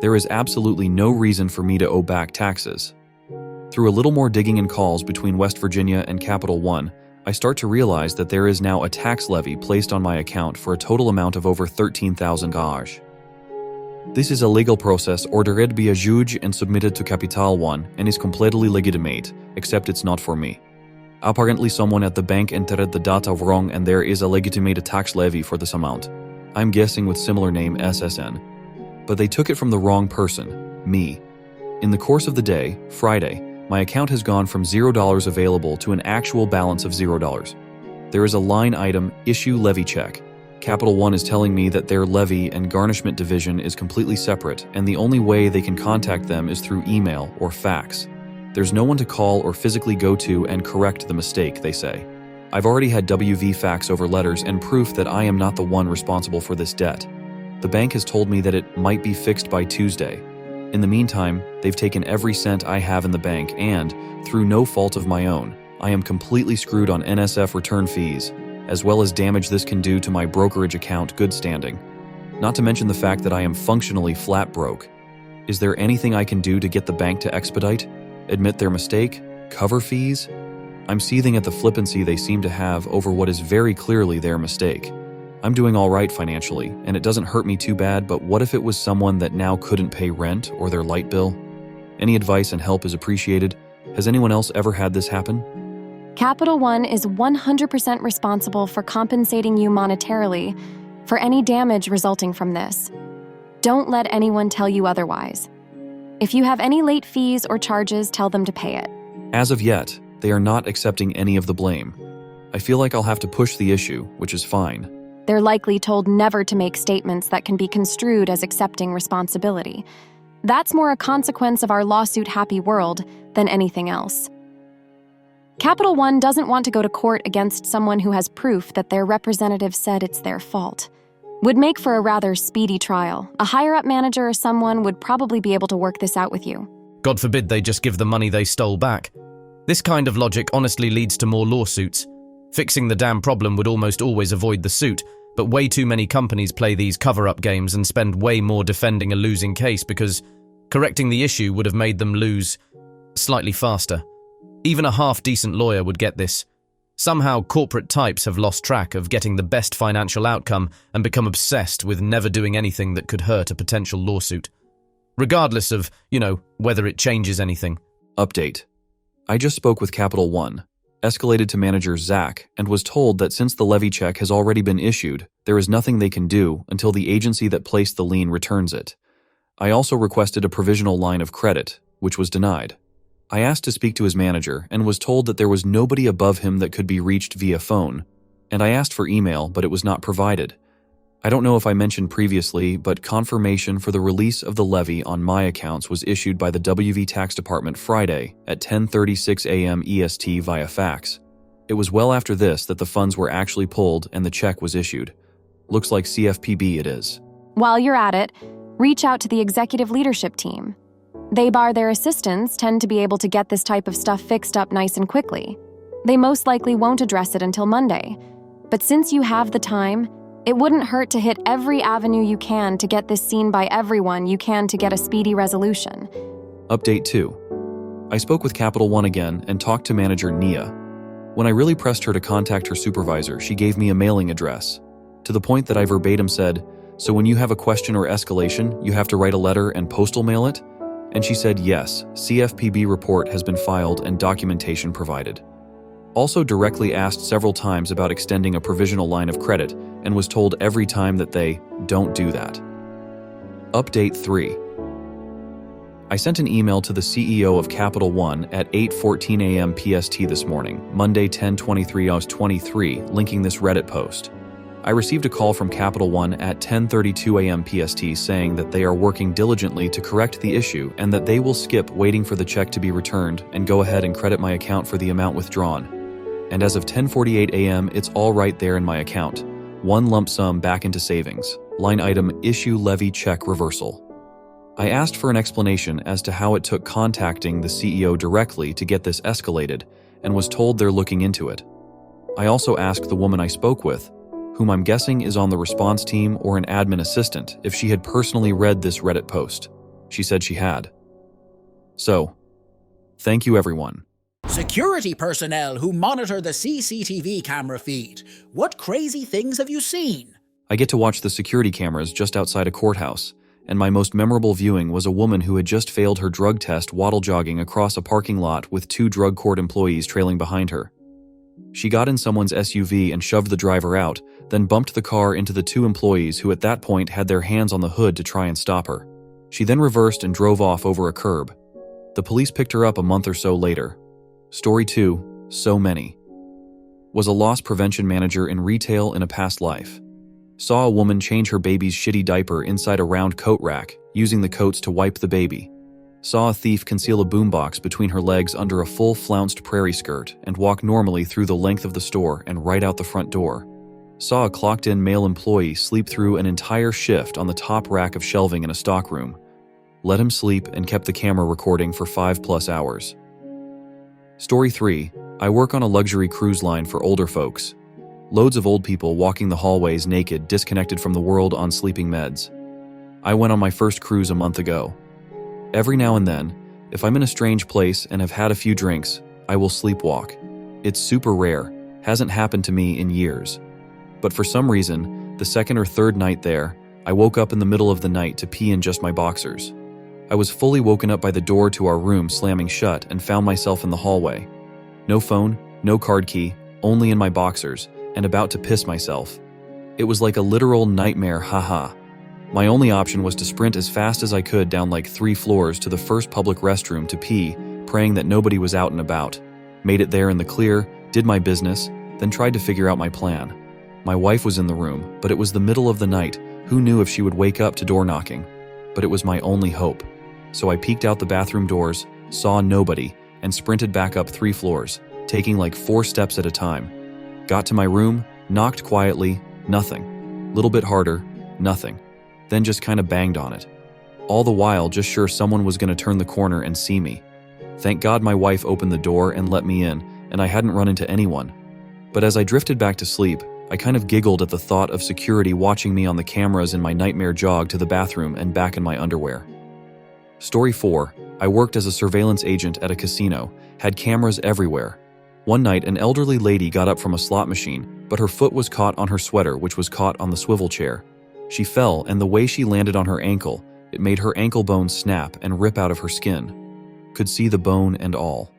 There is absolutely no reason for me to owe back taxes. Through a little more digging and calls between West Virginia and Capital One, I start to realize that there is now a tax levy placed on my account for a total amount of over $13,000. This is a legal process ordered by a judge and submitted to Capital One and is completely legitimate, except it's not for me. Apparently someone at the bank entered the data wrong and there is a legitimate tax levy for this amount. I'm guessing with similar name SSN. But they took it from the wrong person, me. In the course of the day, Friday, my account has gone from $0 available to an actual balance of $0. There is a line item, issue levy check. Capital One is telling me that their levy and garnishment division is completely separate, and the only way they can contact them is through email or fax. There's no one to call or physically go to and correct the mistake, they say. I've already had WV fax over letters and proof that I am not the one responsible for this debt. The bank has told me that it might be fixed by Tuesday. In the meantime, they've taken every cent I have in the bank and, through no fault of my own, I am completely screwed on NSF return fees, as well as damage this can do to my brokerage account good standing. Not to mention the fact that I am functionally flat broke. Is there anything I can do to get the bank to expedite? Admit their mistake? Cover fees? I'm seething at the flippancy they seem to have over what is very clearly their mistake. I'm doing all right financially, and it doesn't hurt me too bad, but what if it was someone that now couldn't pay rent or their light bill? Any advice and help is appreciated. Has anyone else ever had this happen? Capital One is 100% responsible for compensating you monetarily for any damage resulting from this. Don't let anyone tell you otherwise. If you have any late fees or charges, tell them to pay it. As of yet, they are not accepting any of the blame. I feel like I'll have to push the issue, which is fine. They're likely told never to make statements that can be construed as accepting responsibility. That's more a consequence of our lawsuit-happy world than anything else. Capital One doesn't want to go to court against someone who has proof that their representative said it's their fault. Would make for a rather speedy trial. A higher-up manager or someone would probably be able to work this out with you. God forbid they just give the money they stole back. This kind of logic honestly leads to more lawsuits. Fixing the damn problem would almost always avoid the suit, but way too many companies play these cover-up games and spend way more defending a losing case because correcting the issue would have made them lose slightly faster. Even a half-decent lawyer would get this. Somehow corporate types have lost track of getting the best financial outcome and become obsessed with never doing anything that could hurt a potential lawsuit. Regardless of, whether it changes anything. Update. I just spoke with Capital One, escalated to manager Zach, and was told that since the levy check has already been issued, there is nothing they can do until the agency that placed the lien returns it. I also requested a provisional line of credit, which was denied. I asked to speak to his manager and was told that there was nobody above him that could be reached via phone, and I asked for email, but it was not provided. I don't know if I mentioned previously, but confirmation for the release of the levy on my accounts was issued by the WV Tax Department Friday at 10:36 a.m. EST via fax. It was well after this that the funds were actually pulled and the check was issued. Looks like CFPB it is. While you're at it, reach out to the executive leadership team. They, bar their assistants, tend to be able to get this type of stuff fixed up nice and quickly. They most likely won't address it until Monday. But since you have the time, it wouldn't hurt to hit every avenue you can to get this seen by everyone you can to get a speedy resolution. Update 2. I spoke with Capital One again and talked to manager Nia. When I really pressed her to contact her supervisor, she gave me a mailing address, to the point that I verbatim said, "So when you have a question or escalation, you have to write a letter and postal mail it?" And she said yes, CFPB report has been filed and documentation provided. Also directly asked several times about extending a provisional line of credit and was told every time that they don't do that. Update 3. I sent an email to the CEO of Capital One at 8:14 a.m. PST this morning, Monday 10/23/23, linking this Reddit post. I received a call from Capital One at 10:32 a.m. PST saying that they are working diligently to correct the issue and that they will skip waiting for the check to be returned and go ahead and credit my account for the amount withdrawn. And as of 10:48 a.m., it's all right there in my account. One lump sum back into savings. Line item issue levy check reversal. I asked for an explanation as to how it took contacting the CEO directly to get this escalated and was told they're looking into it. I also asked the woman I spoke with, whom I'm guessing is on the response team or an admin assistant, if she had personally read this Reddit post. She said she had. So, thank you everyone. Security personnel who monitor the CCTV camera feed. What crazy things have you seen? I get to watch the security cameras just outside a courthouse, and my most memorable viewing was a woman who had just failed her drug test waddle jogging across a parking lot with 2 drug court employees trailing behind her. She got in someone's SUV and shoved the driver out, then bumped the car into the 2 employees who at that point had their hands on the hood to try and stop her. She then reversed and drove off over a curb. The police picked her up a month or so later. Story 2, so many. Was a loss prevention manager in retail in a past life. Saw a woman change her baby's shitty diaper inside a round coat rack, using the coats to wipe the baby. Saw a thief conceal a boombox between her legs under a full flounced prairie skirt and walk normally through the length of the store and right out the front door. Saw a clocked-in male employee sleep through an entire shift on the top rack of shelving in a stockroom. Let him sleep and kept the camera recording for 5+ hours. Story 3. I work on a luxury cruise line for older folks. Loads of old people walking the hallways naked, disconnected from the world on sleeping meds. I went on my first cruise a month ago. Every now and then, if I'm in a strange place and have had a few drinks, I will sleepwalk. It's super rare, hasn't happened to me in years. But for some reason, the second or third night there, I woke up in the middle of the night to pee in just my boxers. I was fully woken up by the door to our room slamming shut and found myself in the hallway. No phone, no card key, only in my boxers, and about to piss myself. It was like a literal nightmare, haha. My only option was to sprint as fast as I could down like 3 floors to the first public restroom to pee, praying that nobody was out and about. Made it there in the clear, did my business, then tried to figure out my plan. My wife was in the room, but it was the middle of the night. Who knew if she would wake up to door knocking? But it was my only hope. So I peeked out the bathroom doors, saw nobody, and sprinted back up 3 floors, taking like 4 steps at a time. Got to my room, knocked quietly, nothing. Little bit harder, nothing. Then just kind of banged on it. All the while just sure someone was going to turn the corner and see me. Thank God my wife opened the door and let me in, and I hadn't run into anyone. But as I drifted back to sleep, I kind of giggled at the thought of security watching me on the cameras in my nightmare jog to the bathroom and back in my underwear. Story 4. I worked as a surveillance agent at a casino, had cameras everywhere. One night, an elderly lady got up from a slot machine, but her foot was caught on her sweater, which was caught on the swivel chair. She fell, and the way she landed on her ankle, it made her ankle bone snap and rip out of her skin. Could see the bone and all.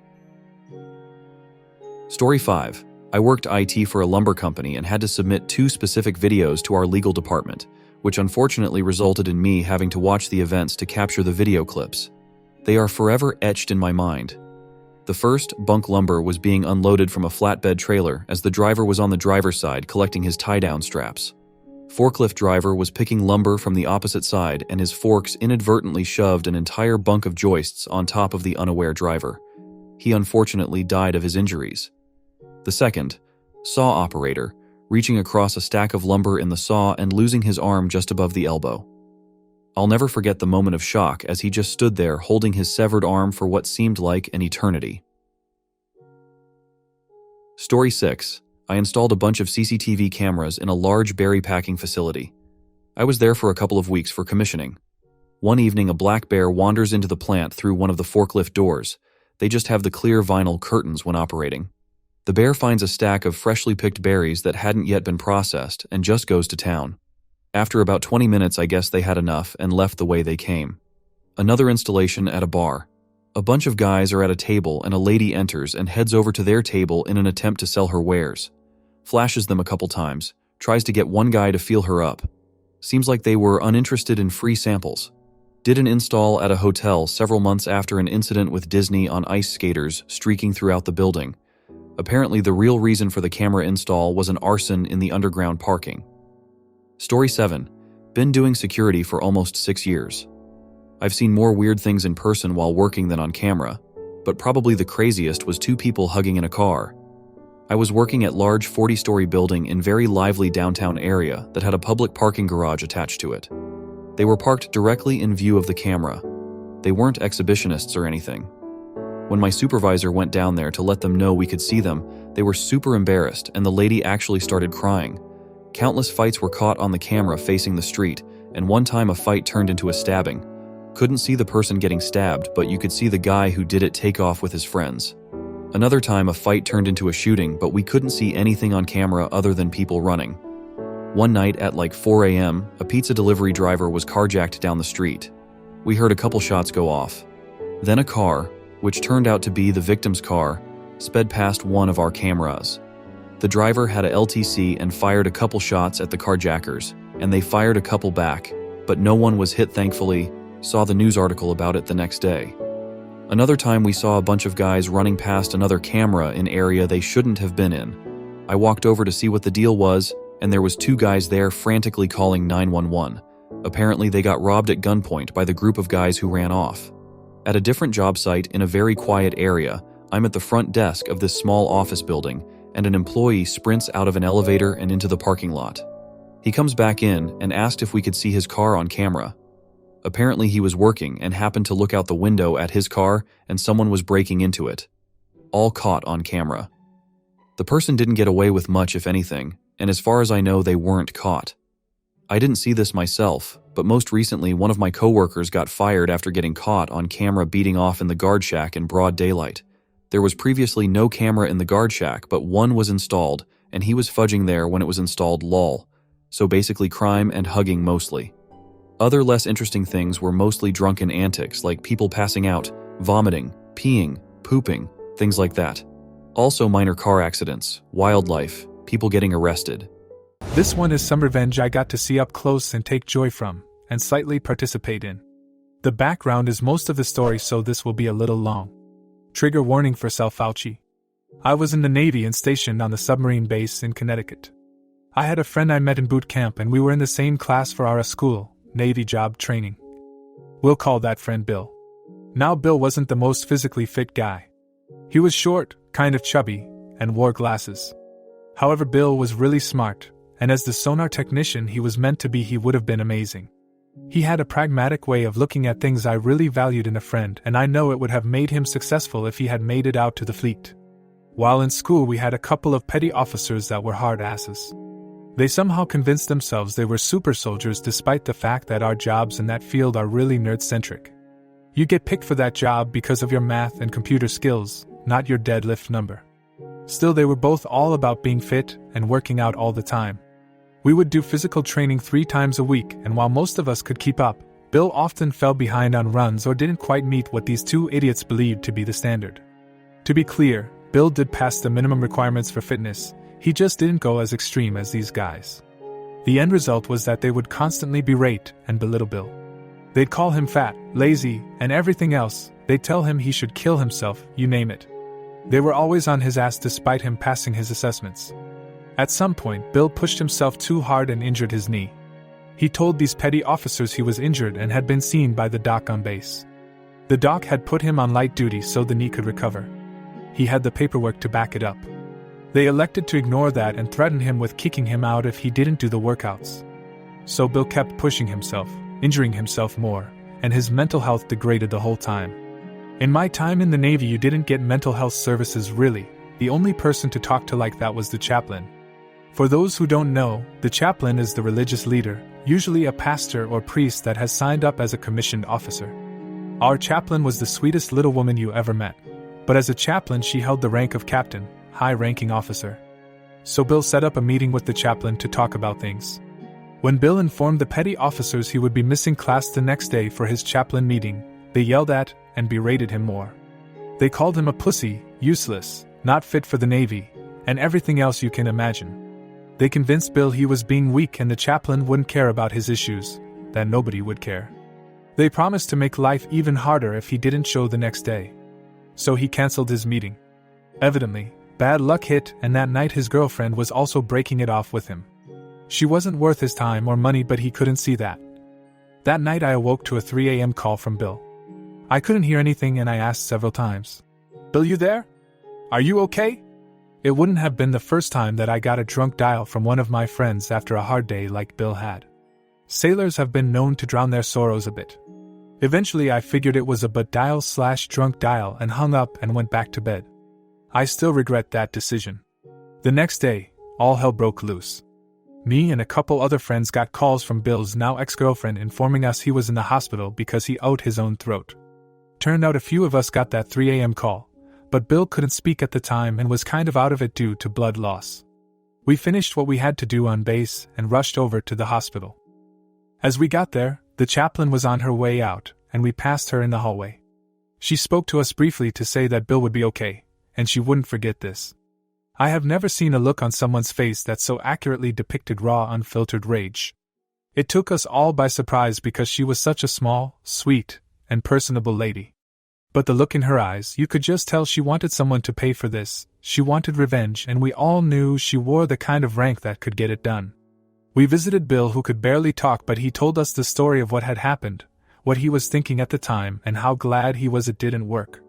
Story 5. I worked IT for a lumber company and had to submit 2 specific videos to our legal department, which unfortunately resulted in me having to watch the events to capture the video clips. They are forever etched in my mind. The first, bunk lumber was being unloaded from a flatbed trailer as the driver was on the driver's side collecting his tie-down straps. Forklift driver was picking lumber from the opposite side and his forks inadvertently shoved an entire bunk of joists on top of the unaware driver. He unfortunately died of his injuries. The second, saw operator, reaching across a stack of lumber in the saw and losing his arm just above the elbow. I'll never forget the moment of shock as he just stood there holding his severed arm for what seemed like an eternity. Story 6. I installed a bunch of CCTV cameras in a large berry packing facility. I was there for a couple of weeks for commissioning. One evening, a black bear wanders into the plant through one of the forklift doors. They just have the clear vinyl curtains when operating. The bear finds a stack of freshly picked berries that hadn't yet been processed and just goes to town. After about 20 minutes, I guess they had enough and left the way they came. Another installation at a bar. A bunch of guys are at a table and a lady enters and heads over to their table in an attempt to sell her wares. Flashes them a couple times, tries to get one guy to feel her up. Seems like they were uninterested in free samples. Did an install at a hotel several months after an incident with Disney on ice skaters streaking throughout the building. Apparently the real reason for the camera install was an arson in the underground parking. Story 7. Been doing security for almost 6 years. I've seen more weird things in person while working than on camera, but probably the craziest was 2 people hugging in a car. I was working at large 40-story building in very lively downtown area that had a public parking garage attached to it. They were parked directly in view of the camera. They weren't exhibitionists or anything. When my supervisor went down there to let them know we could see them, they were super embarrassed and the lady actually started crying. Countless fights were caught on the camera facing the street, and one time a fight turned into a stabbing. Couldn't see the person getting stabbed, but you could see the guy who did it take off with his friends. Another time a fight turned into a shooting, but we couldn't see anything on camera other than people running. One night at like 4 a.m., a pizza delivery driver was carjacked down the street. We heard a couple shots go off. Then a car, which turned out to be the victim's car, sped past one of our cameras. The driver had a LTC and fired a couple shots at the carjackers, and they fired a couple back, but no one was hit thankfully. Saw the news article about it the next day. Another time we saw a bunch of guys running past another camera in area they shouldn't have been in. I walked over to see what the deal was, and there was 2 guys there frantically calling 911. Apparently they got robbed at gunpoint by the group of guys who ran off. At a different job site in a very quiet area, I'm at the front desk of this small office building, and an employee sprints out of an elevator and into the parking lot. He comes back in and asked if we could see his car on camera. Apparently he was working and happened to look out the window at his car and someone was breaking into it. All caught on camera. The person didn't get away with much if anything, and as far as I know they weren't caught. I didn't see this myself, but most recently one of my coworkers got fired after getting caught on camera beating off in the guard shack in broad daylight. There was previously no camera in the guard shack, but one was installed, and he was fudging there when it was installed lol. So basically crime and hugging mostly. Other less interesting things were mostly drunken antics like people passing out, vomiting, peeing, pooping, things like that. Also minor car accidents, wildlife, people getting arrested. This one is some revenge I got to see up close and take joy from, and slightly participate in. The background is most of the story, so this will be a little long. Trigger warning for self-ouchie. I was in the Navy and stationed on the submarine base in Connecticut. I had a friend I met in boot camp and we were in the same class for our school, Navy job training. We'll call that friend Bill. Now Bill wasn't the most physically fit guy. He was short, kind of chubby, and wore glasses. However, Bill was really smart, and as the sonar technician he was meant to be, he would have been amazing. He had a pragmatic way of looking at things I really valued in a friend, and I know it would have made him successful if he had made it out to the fleet. While in school, we had a couple of petty officers that were hard asses. They somehow convinced themselves they were super soldiers despite the fact that our jobs in that field are really nerd-centric. You get picked for that job because of your math and computer skills, not your deadlift number. Still, they were both all about being fit and working out all the time. We would do physical training 3 times a week, and while most of us could keep up, Bill often fell behind on runs or didn't quite meet what these two idiots believed to be the standard. To be clear, Bill did pass the minimum requirements for fitness, he just didn't go as extreme as these guys. The end result was that they would constantly berate and belittle Bill. They'd call him fat, lazy, and everything else. They'd tell him he should kill himself, you name it. They were always on his ass despite him passing his assessments. At some point, Bill pushed himself too hard and injured his knee. He told these petty officers he was injured and had been seen by the doc on base. The doc had put him on light duty so the knee could recover. He had the paperwork to back it up. They elected to ignore that and threatened him with kicking him out if he didn't do the workouts. So Bill kept pushing himself, injuring himself more, and his mental health degraded the whole time. In my time in the Navy, you didn't get mental health services really. The only person to talk to like that was the chaplain. For those who don't know, the chaplain is the religious leader, usually a pastor or priest that has signed up as a commissioned officer. Our chaplain was the sweetest little woman you ever met, but as a chaplain she held the rank of captain, high-ranking officer. So Bill set up a meeting with the chaplain to talk about things. When Bill informed the petty officers he would be missing class the next day for his chaplain meeting, they yelled at and berated him more. They called him a pussy, useless, not fit for the Navy, and everything else you can imagine. They convinced Bill he was being weak and the chaplain wouldn't care about his issues, that nobody would care. They promised to make life even harder if he didn't show the next day. So he canceled his meeting. Evidently, bad luck hit, and that night his girlfriend was also breaking it off with him. She wasn't worth his time or money, but he couldn't see that. That night I awoke to a 3 a.m. call from Bill. I couldn't hear anything and I asked several times, "Bill, you there? Are you okay?" It wouldn't have been the first time that I got a drunk dial from one of my friends after a hard day like Bill had. Sailors have been known to drown their sorrows a bit. Eventually I figured it was a but dial/drunk dial and hung up and went back to bed. I still regret that decision. The next day, all hell broke loose. Me and a couple other friends got calls from Bill's now ex-girlfriend informing us he was in the hospital because he owed his own throat. Turned out a few of us got that 3 a.m. call, but Bill couldn't speak at the time and was kind of out of it due to blood loss. We finished what we had to do on base and rushed over to the hospital. As we got there, the chaplain was on her way out, and we passed her in the hallway. She spoke to us briefly to say that Bill would be okay, and she wouldn't forget this. I have never seen a look on someone's face that so accurately depicted raw, unfiltered rage. It took us all by surprise because she was such a small, sweet, and personable lady. But the look in her eyes, you could just tell she wanted someone to pay for this. She wanted revenge, and we all knew she wore the kind of rank that could get it done. We visited Bill, who could barely talk, but he told us the story of what had happened, what he was thinking at the time, and how glad he was it didn't work.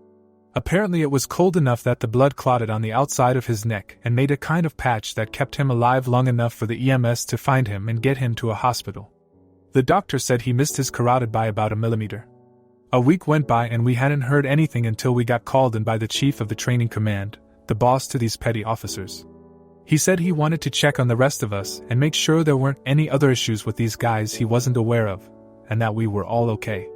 Apparently it was cold enough that the blood clotted on the outside of his neck and made a kind of patch that kept him alive long enough for the EMS to find him and get him to a hospital. The doctor said he missed his carotid by about a millimeter. A week went by and we hadn't heard anything until we got called in by the chief of the training command, the boss to these petty officers. He said he wanted to check on the rest of us and make sure there weren't any other issues with these guys he wasn't aware of, and that we were all okay.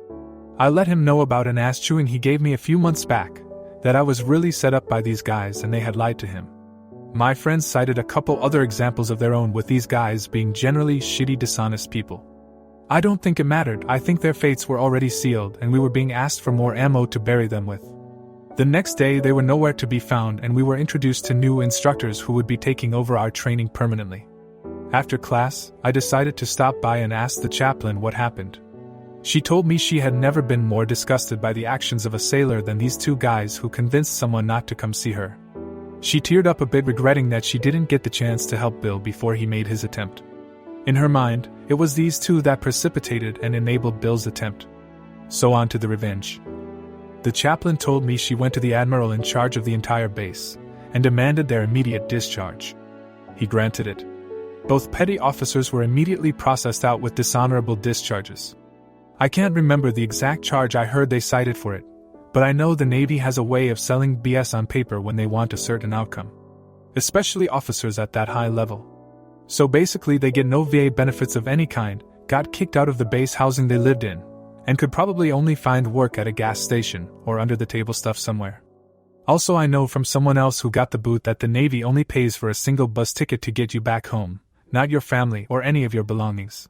I let him know about an ass chewing he gave me a few months back, that I was really set up by these guys and they had lied to him. My friends cited a couple other examples of their own with these guys being generally shitty, dishonest people. I don't think it mattered. I think their fates were already sealed and we were being asked for more ammo to bury them with. The next day they were nowhere to be found and we were introduced to new instructors who would be taking over our training permanently. After class, I decided to stop by and ask the chaplain what happened. She told me she had never been more disgusted by the actions of a sailor than these two guys who convinced someone not to come see her. She teared up a bit, regretting that she didn't get the chance to help Bill before he made his attempt. In her mind, it was these two that precipitated and enabled Bill's attempt. So on to the revenge. The chaplain told me she went to the admiral in charge of the entire base and demanded their immediate discharge. He granted it. Both petty officers were immediately processed out with dishonorable discharges. I can't remember the exact charge I heard they cited for it, but I know the Navy has a way of selling BS on paper when they want a certain outcome. Especially officers at that high level. So basically they get no VA benefits of any kind, got kicked out of the base housing they lived in, and could probably only find work at a gas station or under the table stuff somewhere. Also, I know from someone else who got the boot that the Navy only pays for a single bus ticket to get you back home, not your family or any of your belongings.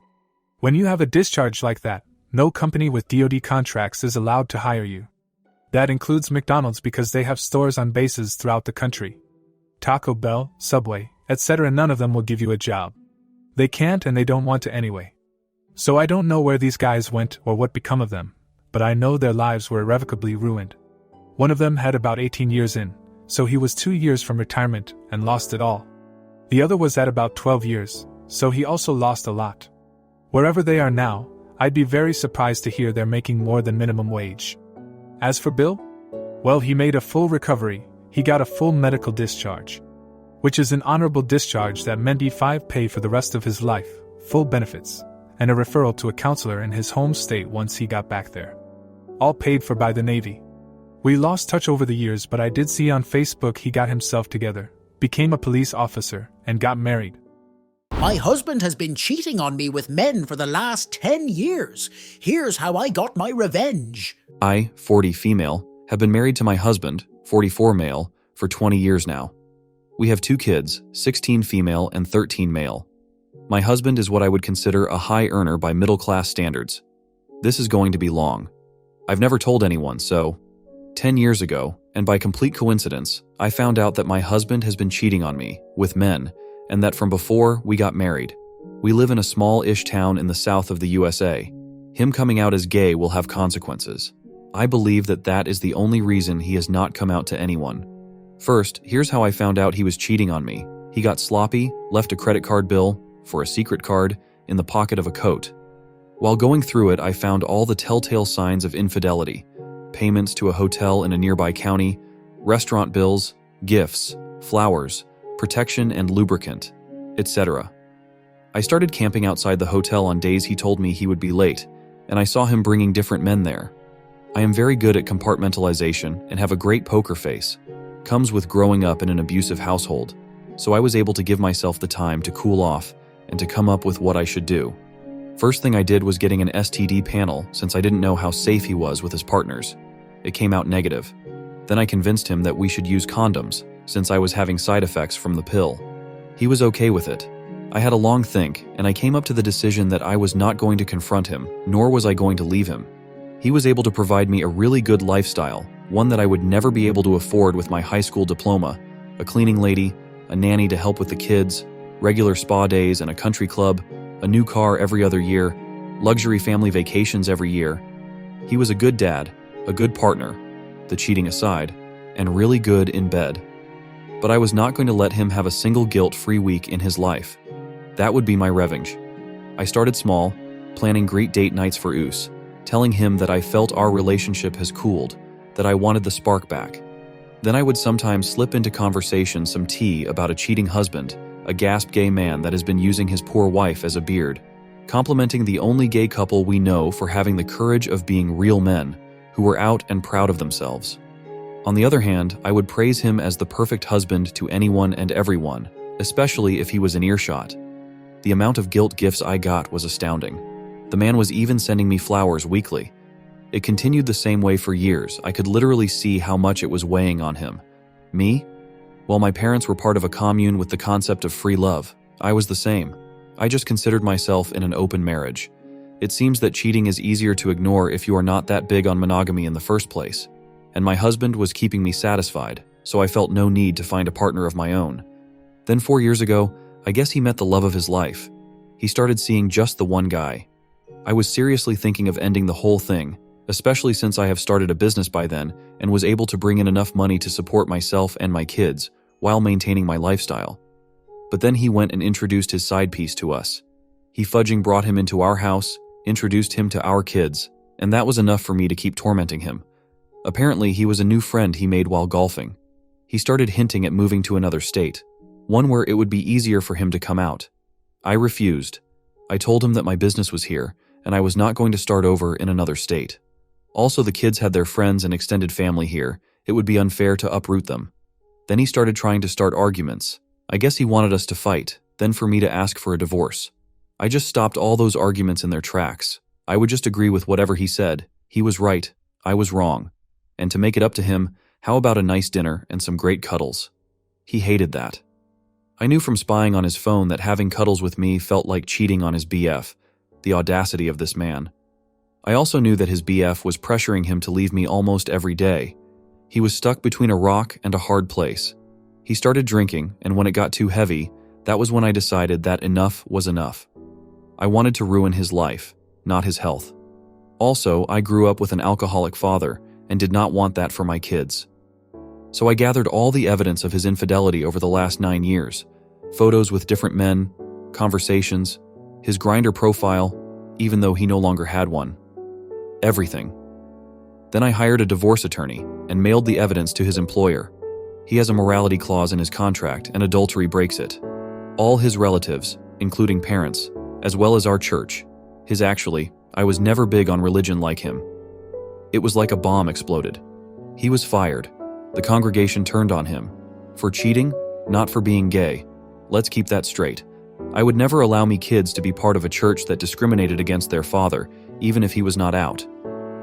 When you have a discharge like that, no company with DoD contracts is allowed to hire you. That includes McDonald's because they have stores on bases throughout the country. Taco Bell, Subway, etc. None of them will give you a job. They can't and they don't want to anyway. So I don't know where these guys went or what become of them, but I know their lives were irrevocably ruined. One of them had about 18 years in, so he was 2 years from retirement and lost it all. The other was at about 12 years, so he also lost a lot. Wherever they are now, I'd be very surprised to hear they're making more than minimum wage. As for Bill? Well, he made a full recovery, he got a full medical discharge. Which is an honorable discharge that meant E5 pay for the rest of his life, full benefits, and a referral to a counselor in his home state once he got back there. All paid for by the Navy. We lost touch over the years, but I did see on Facebook he got himself together, became a police officer, and got married. My husband has been cheating on me with men for the last 10 years. Here's how I got my revenge. I, 40 female, have been married to my husband, 44 male, for 20 years now. We have 2 kids, 16 female and 13 male. My husband is what I would consider a high earner by middle-class standards. This is going to be long. I've never told anyone, so 10 years ago, and by complete coincidence, I found out that my husband has been cheating on me, with men, and that from before we got married. We live in a small-ish town in the south of the USA. Him coming out as gay will have consequences. I believe that that is the only reason he has not come out to anyone. First, here's how I found out he was cheating on me. He got sloppy, left a credit card bill, for a secret card, in the pocket of a coat. While going through it, I found all the telltale signs of infidelity. Payments to a hotel in a nearby county, restaurant bills, gifts, flowers, protection and lubricant, etc. I started camping outside the hotel on days he told me he would be late, and I saw him bringing different men there. I am very good at compartmentalization and have a great poker face. Comes with growing up in an abusive household, so I was able to give myself the time to cool off and to come up with what I should do. First thing I did was getting an STD panel since I didn't know how safe he was with his partners. It came out negative. Then I convinced him that we should use condoms since I was having side effects from the pill. He was okay with it. I had a long think, and I came up to the decision that I was not going to confront him, nor was I going to leave him. He was able to provide me a really good lifestyle, one that I would never be able to afford with my high school diploma, a cleaning lady, a nanny to help with the kids, regular spa days and a country club, a new car every other year, luxury family vacations every year. He was a good dad, a good partner, the cheating aside, and really good in bed. But I was not going to let him have a single guilt-free week in his life. That would be my revenge. I started small, planning great date nights for Oos, telling him that I felt our relationship has cooled, that I wanted the spark back. Then I would sometimes slip into conversation some tea about a cheating husband, a gasp gay man that has been using his poor wife as a beard, complimenting the only gay couple we know for having the courage of being real men, who were out and proud of themselves. On the other hand, I would praise him as the perfect husband to anyone and everyone, especially if he was in earshot. The amount of guilt gifts I got was astounding. The man was even sending me flowers weekly. It continued the same way for years. I could literally see how much it was weighing on him. Me? Well, my parents were part of a commune with the concept of free love. I was the same. I just considered myself in an open marriage. It seems that cheating is easier to ignore if you are not that big on monogamy in the first place. And my husband was keeping me satisfied, so I felt no need to find a partner of my own. Then 4 years ago, I guess he met the love of his life. He started seeing just the one guy. I was seriously thinking of ending the whole thing, especially since I have started a business by then and was able to bring in enough money to support myself and my kids while maintaining my lifestyle. But then he went and introduced his side piece to us. He fudging brought him into our house, introduced him to our kids, and that was enough for me to keep tormenting him. Apparently, he was a new friend he made while golfing. He started hinting at moving to another state, one where it would be easier for him to come out. I refused. I told him that my business was here, and I was not going to start over in another state. Also, the kids had their friends and extended family here. It would be unfair to uproot them. Then he started trying to start arguments. I guess he wanted us to fight, then for me to ask for a divorce. I just stopped all those arguments in their tracks. I would just agree with whatever he said. He was right, I was wrong. And to make it up to him, how about a nice dinner and some great cuddles? He hated that. I knew from spying on his phone that having cuddles with me felt like cheating on his BF. The audacity of this man. I also knew that his BF was pressuring him to leave me almost every day. He was stuck between a rock and a hard place. He started drinking, and when it got too heavy, that was when I decided that enough was enough. I wanted to ruin his life, not his health. Also, I grew up with an alcoholic father and did not want that for my kids. So I gathered all the evidence of his infidelity over the last 9 years. Photos with different men, conversations, his Grindr profile, even though he no longer had one. Everything. Then I hired a divorce attorney and mailed the evidence to his employer. He has a morality clause in his contract and adultery breaks it. All his relatives, including parents, as well as our church. I was never big on religion like him. It was like a bomb exploded. He was fired. The congregation turned on him. For cheating, not for being gay. Let's keep that straight. I would never allow me kids to be part of a church that discriminated against their father, even if he was not out.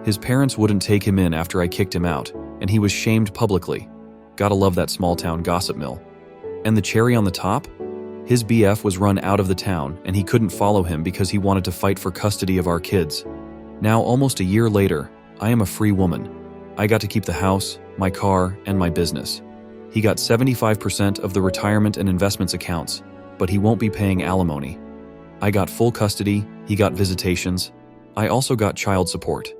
His parents wouldn't take him in after I kicked him out, and he was shamed publicly. Gotta love that small-town gossip mill. And the cherry on the top? His BF was run out of the town, and he couldn't follow him because he wanted to fight for custody of our kids. Now, almost a year later, I am a free woman. I got to keep the house, my car, and my business. He got 75% of the retirement and investments accounts, but he won't be paying alimony. I got full custody, he got visitations. I also got child support.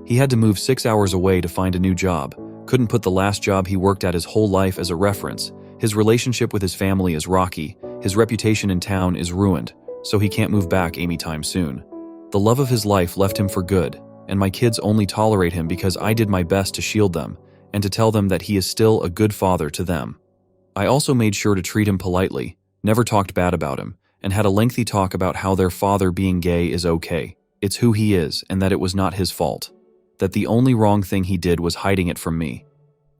He had to move 6 hours away to find a new job. Couldn't put the last job he worked at his whole life as a reference. His relationship with his family is rocky. His reputation in town is ruined, so he can't move back anytime soon. The love of his life left him for good, and my kids only tolerate him because I did my best to shield them and to tell them that he is still a good father to them. I also made sure to treat him politely, never talked bad about him, and had a lengthy talk about how their father being gay is okay. It's who he is, and that it was not his fault. That the only wrong thing he did was hiding it from me.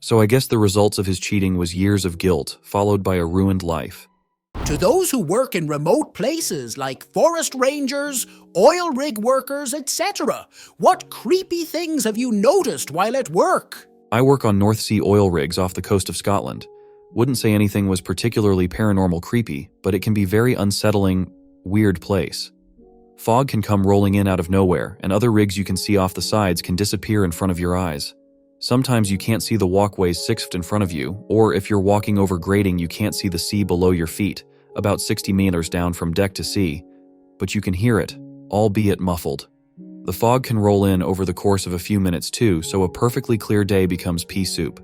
So I guess the results of his cheating was years of guilt, followed by a ruined life. To those who work in remote places like forest rangers, oil rig workers, etc., what creepy things have you noticed while at work? I work on North Sea oil rigs off the coast of Scotland. Wouldn't say anything was particularly paranormal creepy, but it can be very unsettling, weird place. Fog can come rolling in out of nowhere, and other rigs you can see off the sides can disappear in front of your eyes. Sometimes you can't see the walkways 6 feet in front of you, or if you're walking over grading you can't see the sea below your feet, about 60 meters down from deck to sea, but you can hear it, albeit muffled. The fog can roll in over the course of a few minutes too, so a perfectly clear day becomes pea soup.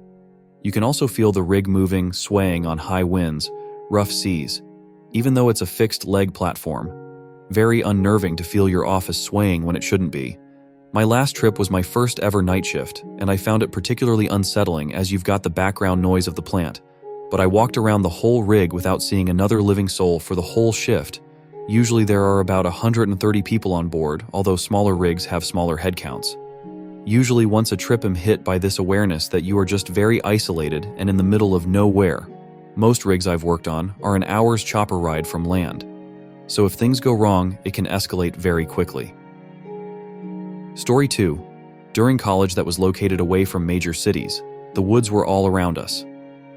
You can also feel the rig moving, swaying on high winds, rough seas, even though it's a fixed leg platform. Very unnerving to feel your office swaying when it shouldn't be. My last trip was my first ever night shift, and I found it particularly unsettling as you've got the background noise of the plant. But I walked around the whole rig without seeing another living soul for the whole shift. Usually there are about 130 people on board, although smaller rigs have smaller head counts. Usually once a trip am hit by this awareness that you are just very isolated and in the middle of nowhere. Most rigs I've worked on are an hour's chopper ride from land. So if things go wrong, it can escalate very quickly. Story 2. During college that was located away from major cities, the woods were all around us.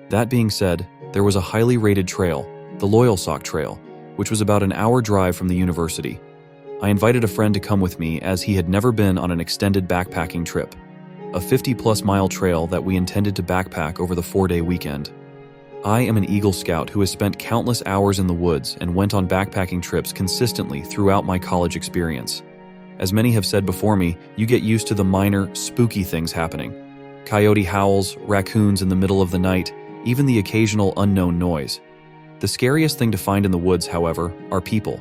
That being said, there was a highly rated trail, the Loyalsock Trail, which was about an hour drive from the university. I invited a friend to come with me as he had never been on an extended backpacking trip, a 50-plus mile trail that we intended to backpack over the 4-day weekend. I am an Eagle Scout who has spent countless hours in the woods and went on backpacking trips consistently throughout my college experience. As many have said before me, you get used to the minor, spooky things happening. Coyote howls, raccoons in the middle of the night, even the occasional unknown noise. The scariest thing to find in the woods, however, are people.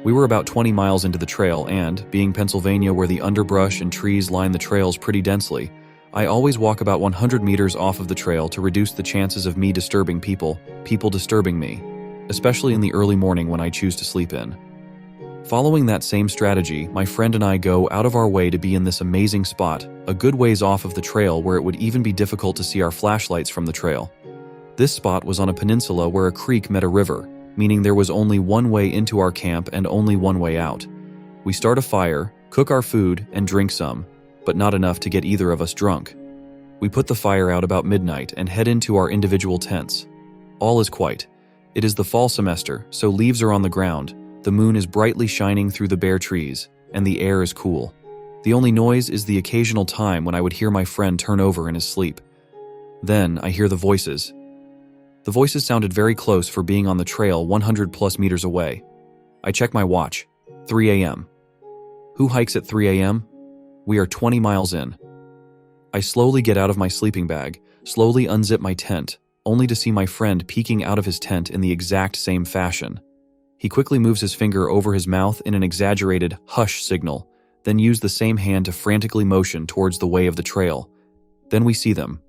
We were about 20 miles into the trail and, being Pennsylvania where the underbrush and trees line the trails pretty densely, I always walk about 100 meters off of the trail to reduce the chances of me disturbing people disturbing me. especially in the early morning when I choose to sleep in. Following that same strategy, my friend and I go out of our way to be in this amazing spot, a good ways off of the trail where it would even be difficult to see our flashlights from the trail. This spot was on a peninsula where a creek met a river, meaning there was only one way into our camp and only one way out. We start a fire, cook our food, and drink some, but not enough to get either of us drunk. We put the fire out about midnight and head into our individual tents. All is quiet. It is the fall semester, so leaves are on the ground, the moon is brightly shining through the bare trees, and the air is cool. The only noise is the occasional time when I would hear my friend turn over in his sleep. Then I hear the voices. The voices sounded very close for being on the trail 100 plus meters away. I check my watch. 3 a.m. Who hikes at 3 a.m.? We are 20 miles in. I slowly get out of my sleeping bag, slowly unzip my tent, only to see my friend peeking out of his tent in the exact same fashion. He quickly moves his finger over his mouth in an exaggerated hush signal, then used the same hand to frantically motion towards the way of the trail. Then we see them.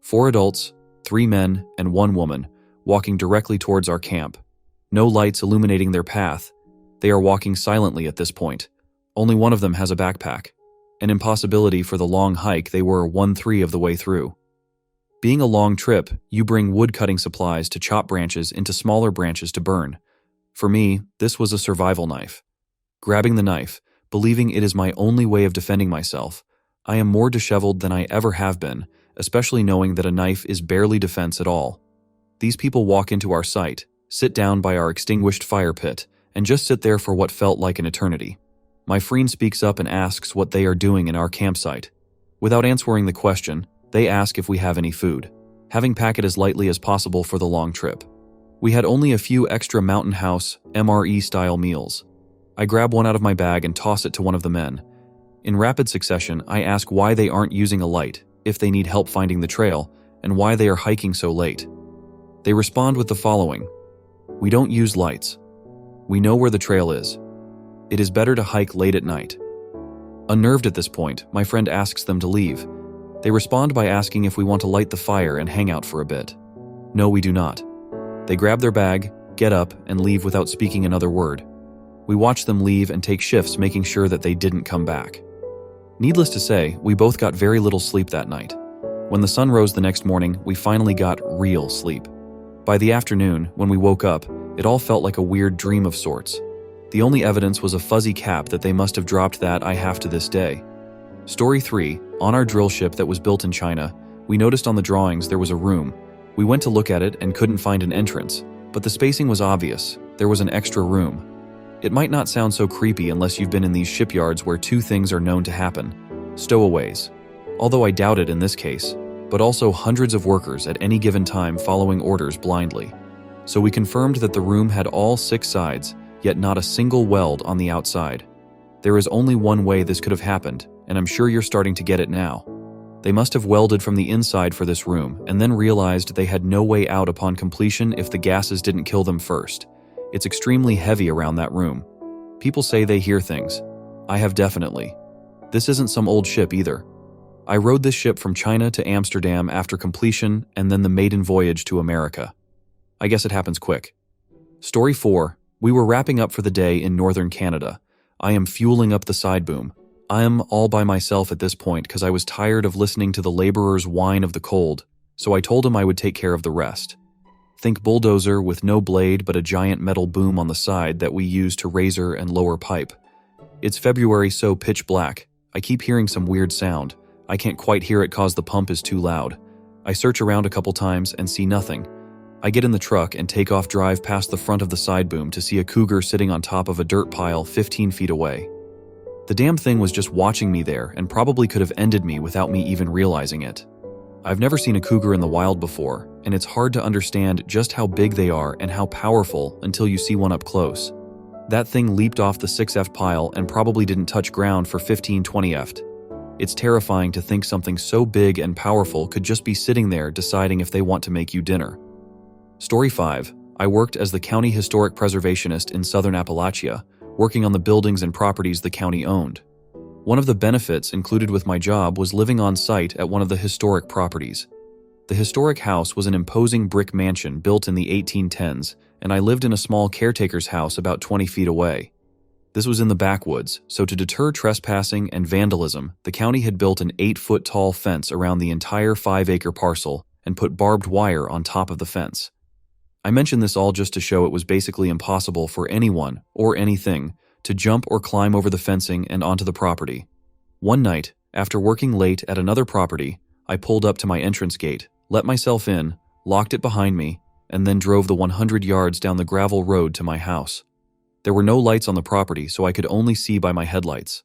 4 adults, 3 men, and 1 woman, walking directly towards our camp. No lights illuminating their path. They are walking silently at this point. Only one of them has a backpack. An impossibility for the long hike they were 1/3 of the way through. Being a long trip, you bring wood cutting supplies to chop branches into smaller branches to burn. For me, this was a survival knife. Grabbing the knife, believing it is my only way of defending myself, I am more disheveled than I ever have been, especially knowing that a knife is barely defense at all. These people walk into our site, sit down by our extinguished fire pit, and just sit there for what felt like an eternity. My friend speaks up and asks what they are doing in our campsite. Without answering the question, they ask if we have any food, having packed it as lightly as possible for the long trip. We had only a few extra Mountain House, MRE-style meals. I grab one out of my bag and toss it to one of the men. In rapid succession, I ask why they aren't using a light, if they need help finding the trail, and why they are hiking so late. They respond with the following: "We don't use lights. We know where the trail is. It is better to hike late at night." Unnerved at this point, my friend asks them to leave. They respond by asking if we want to light the fire and hang out for a bit. No, we do not. They grab their bag, get up, and leave without speaking another word. We watch them leave and take shifts making sure that they didn't come back. Needless to say, we both got very little sleep that night. When the sun rose the next morning, we finally got real sleep. By the afternoon, when we woke up, it all felt like a weird dream of sorts. The only evidence was a fuzzy cap that they must have dropped that I have to this day. Story 3, on our drill ship that was built in China, we noticed on the drawings there was a room. We went to look at it and couldn't find an entrance, but the spacing was obvious. There was an extra room. It might not sound so creepy unless you've been in these shipyards where 2 things are known to happen: stowaways, although I doubt it in this case, but also hundreds of workers at any given time following orders blindly. So we confirmed that the room had all 6 sides, yet not a single weld on the outside. There is only one way this could have happened, and I'm sure you're starting to get it now. They must have welded from the inside for this room and then realized they had no way out upon completion if the gases didn't kill them first. It's extremely heavy around that room. People say they hear things. I have definitely. This isn't some old ship either. I rode this ship from China to Amsterdam after completion and then the maiden voyage to America. I guess it happens quick. Story 4. We were wrapping up for the day in northern Canada. I am fueling up the side boom. I am all by myself at this point because I was tired of listening to the laborers whine of the cold, so I told him I would take care of the rest. Think bulldozer with no blade but a giant metal boom on the side that we use to razor and lower pipe. It's February, so pitch black. I keep hearing some weird sound. I can't quite hear it cause the pump is too loud. I search around a couple times and see nothing. I get in the truck and take off drive past the front of the side boom to see a cougar sitting on top of a dirt pile 15 feet away. The damn thing was just watching me there and probably could have ended me without me even realizing it. I've never seen a cougar in the wild before, and it's hard to understand just how big they are and how powerful until you see one up close. That thing leaped off the 6F pile and probably didn't touch ground for 15-20 Ft. It's terrifying to think something so big and powerful could just be sitting there deciding if they want to make you dinner. Story 5. I worked as the county historic preservationist in southern Appalachia, working on the buildings and properties the county owned. One of the benefits included with my job was living on site at one of the historic properties. The historic house was an imposing brick mansion built in the 1810s and I lived in a small caretaker's house about 20 feet away. This was in the backwoods, so to deter trespassing and vandalism, the county had built an 8-foot-tall fence around the entire 5-acre parcel and put barbed wire on top of the fence. I mention this all just to show it was basically impossible for anyone, or anything, to jump or climb over the fencing and onto the property. One night, after working late at another property, I pulled up to my entrance gate, let myself in, locked it behind me, and then drove the 100 yards down the gravel road to my house. There were no lights on the property, so I could only see by my headlights.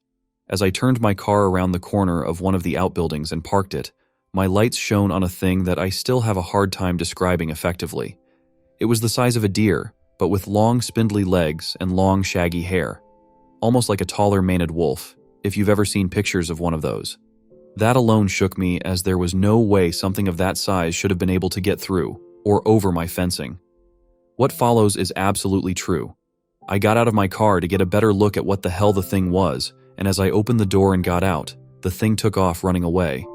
As I turned my car around the corner of one of the outbuildings and parked it, my lights shone on a thing that I still have a hard time describing effectively. It was the size of a deer, but with long spindly legs and long shaggy hair. Almost like a taller maned wolf, if you've ever seen pictures of one of those. That alone shook me, as there was no way something of that size should have been able to get through or over my fencing. What follows is absolutely true. I got out of my car to get a better look at what the hell the thing was, and as I opened the door and got out, the thing took off running away.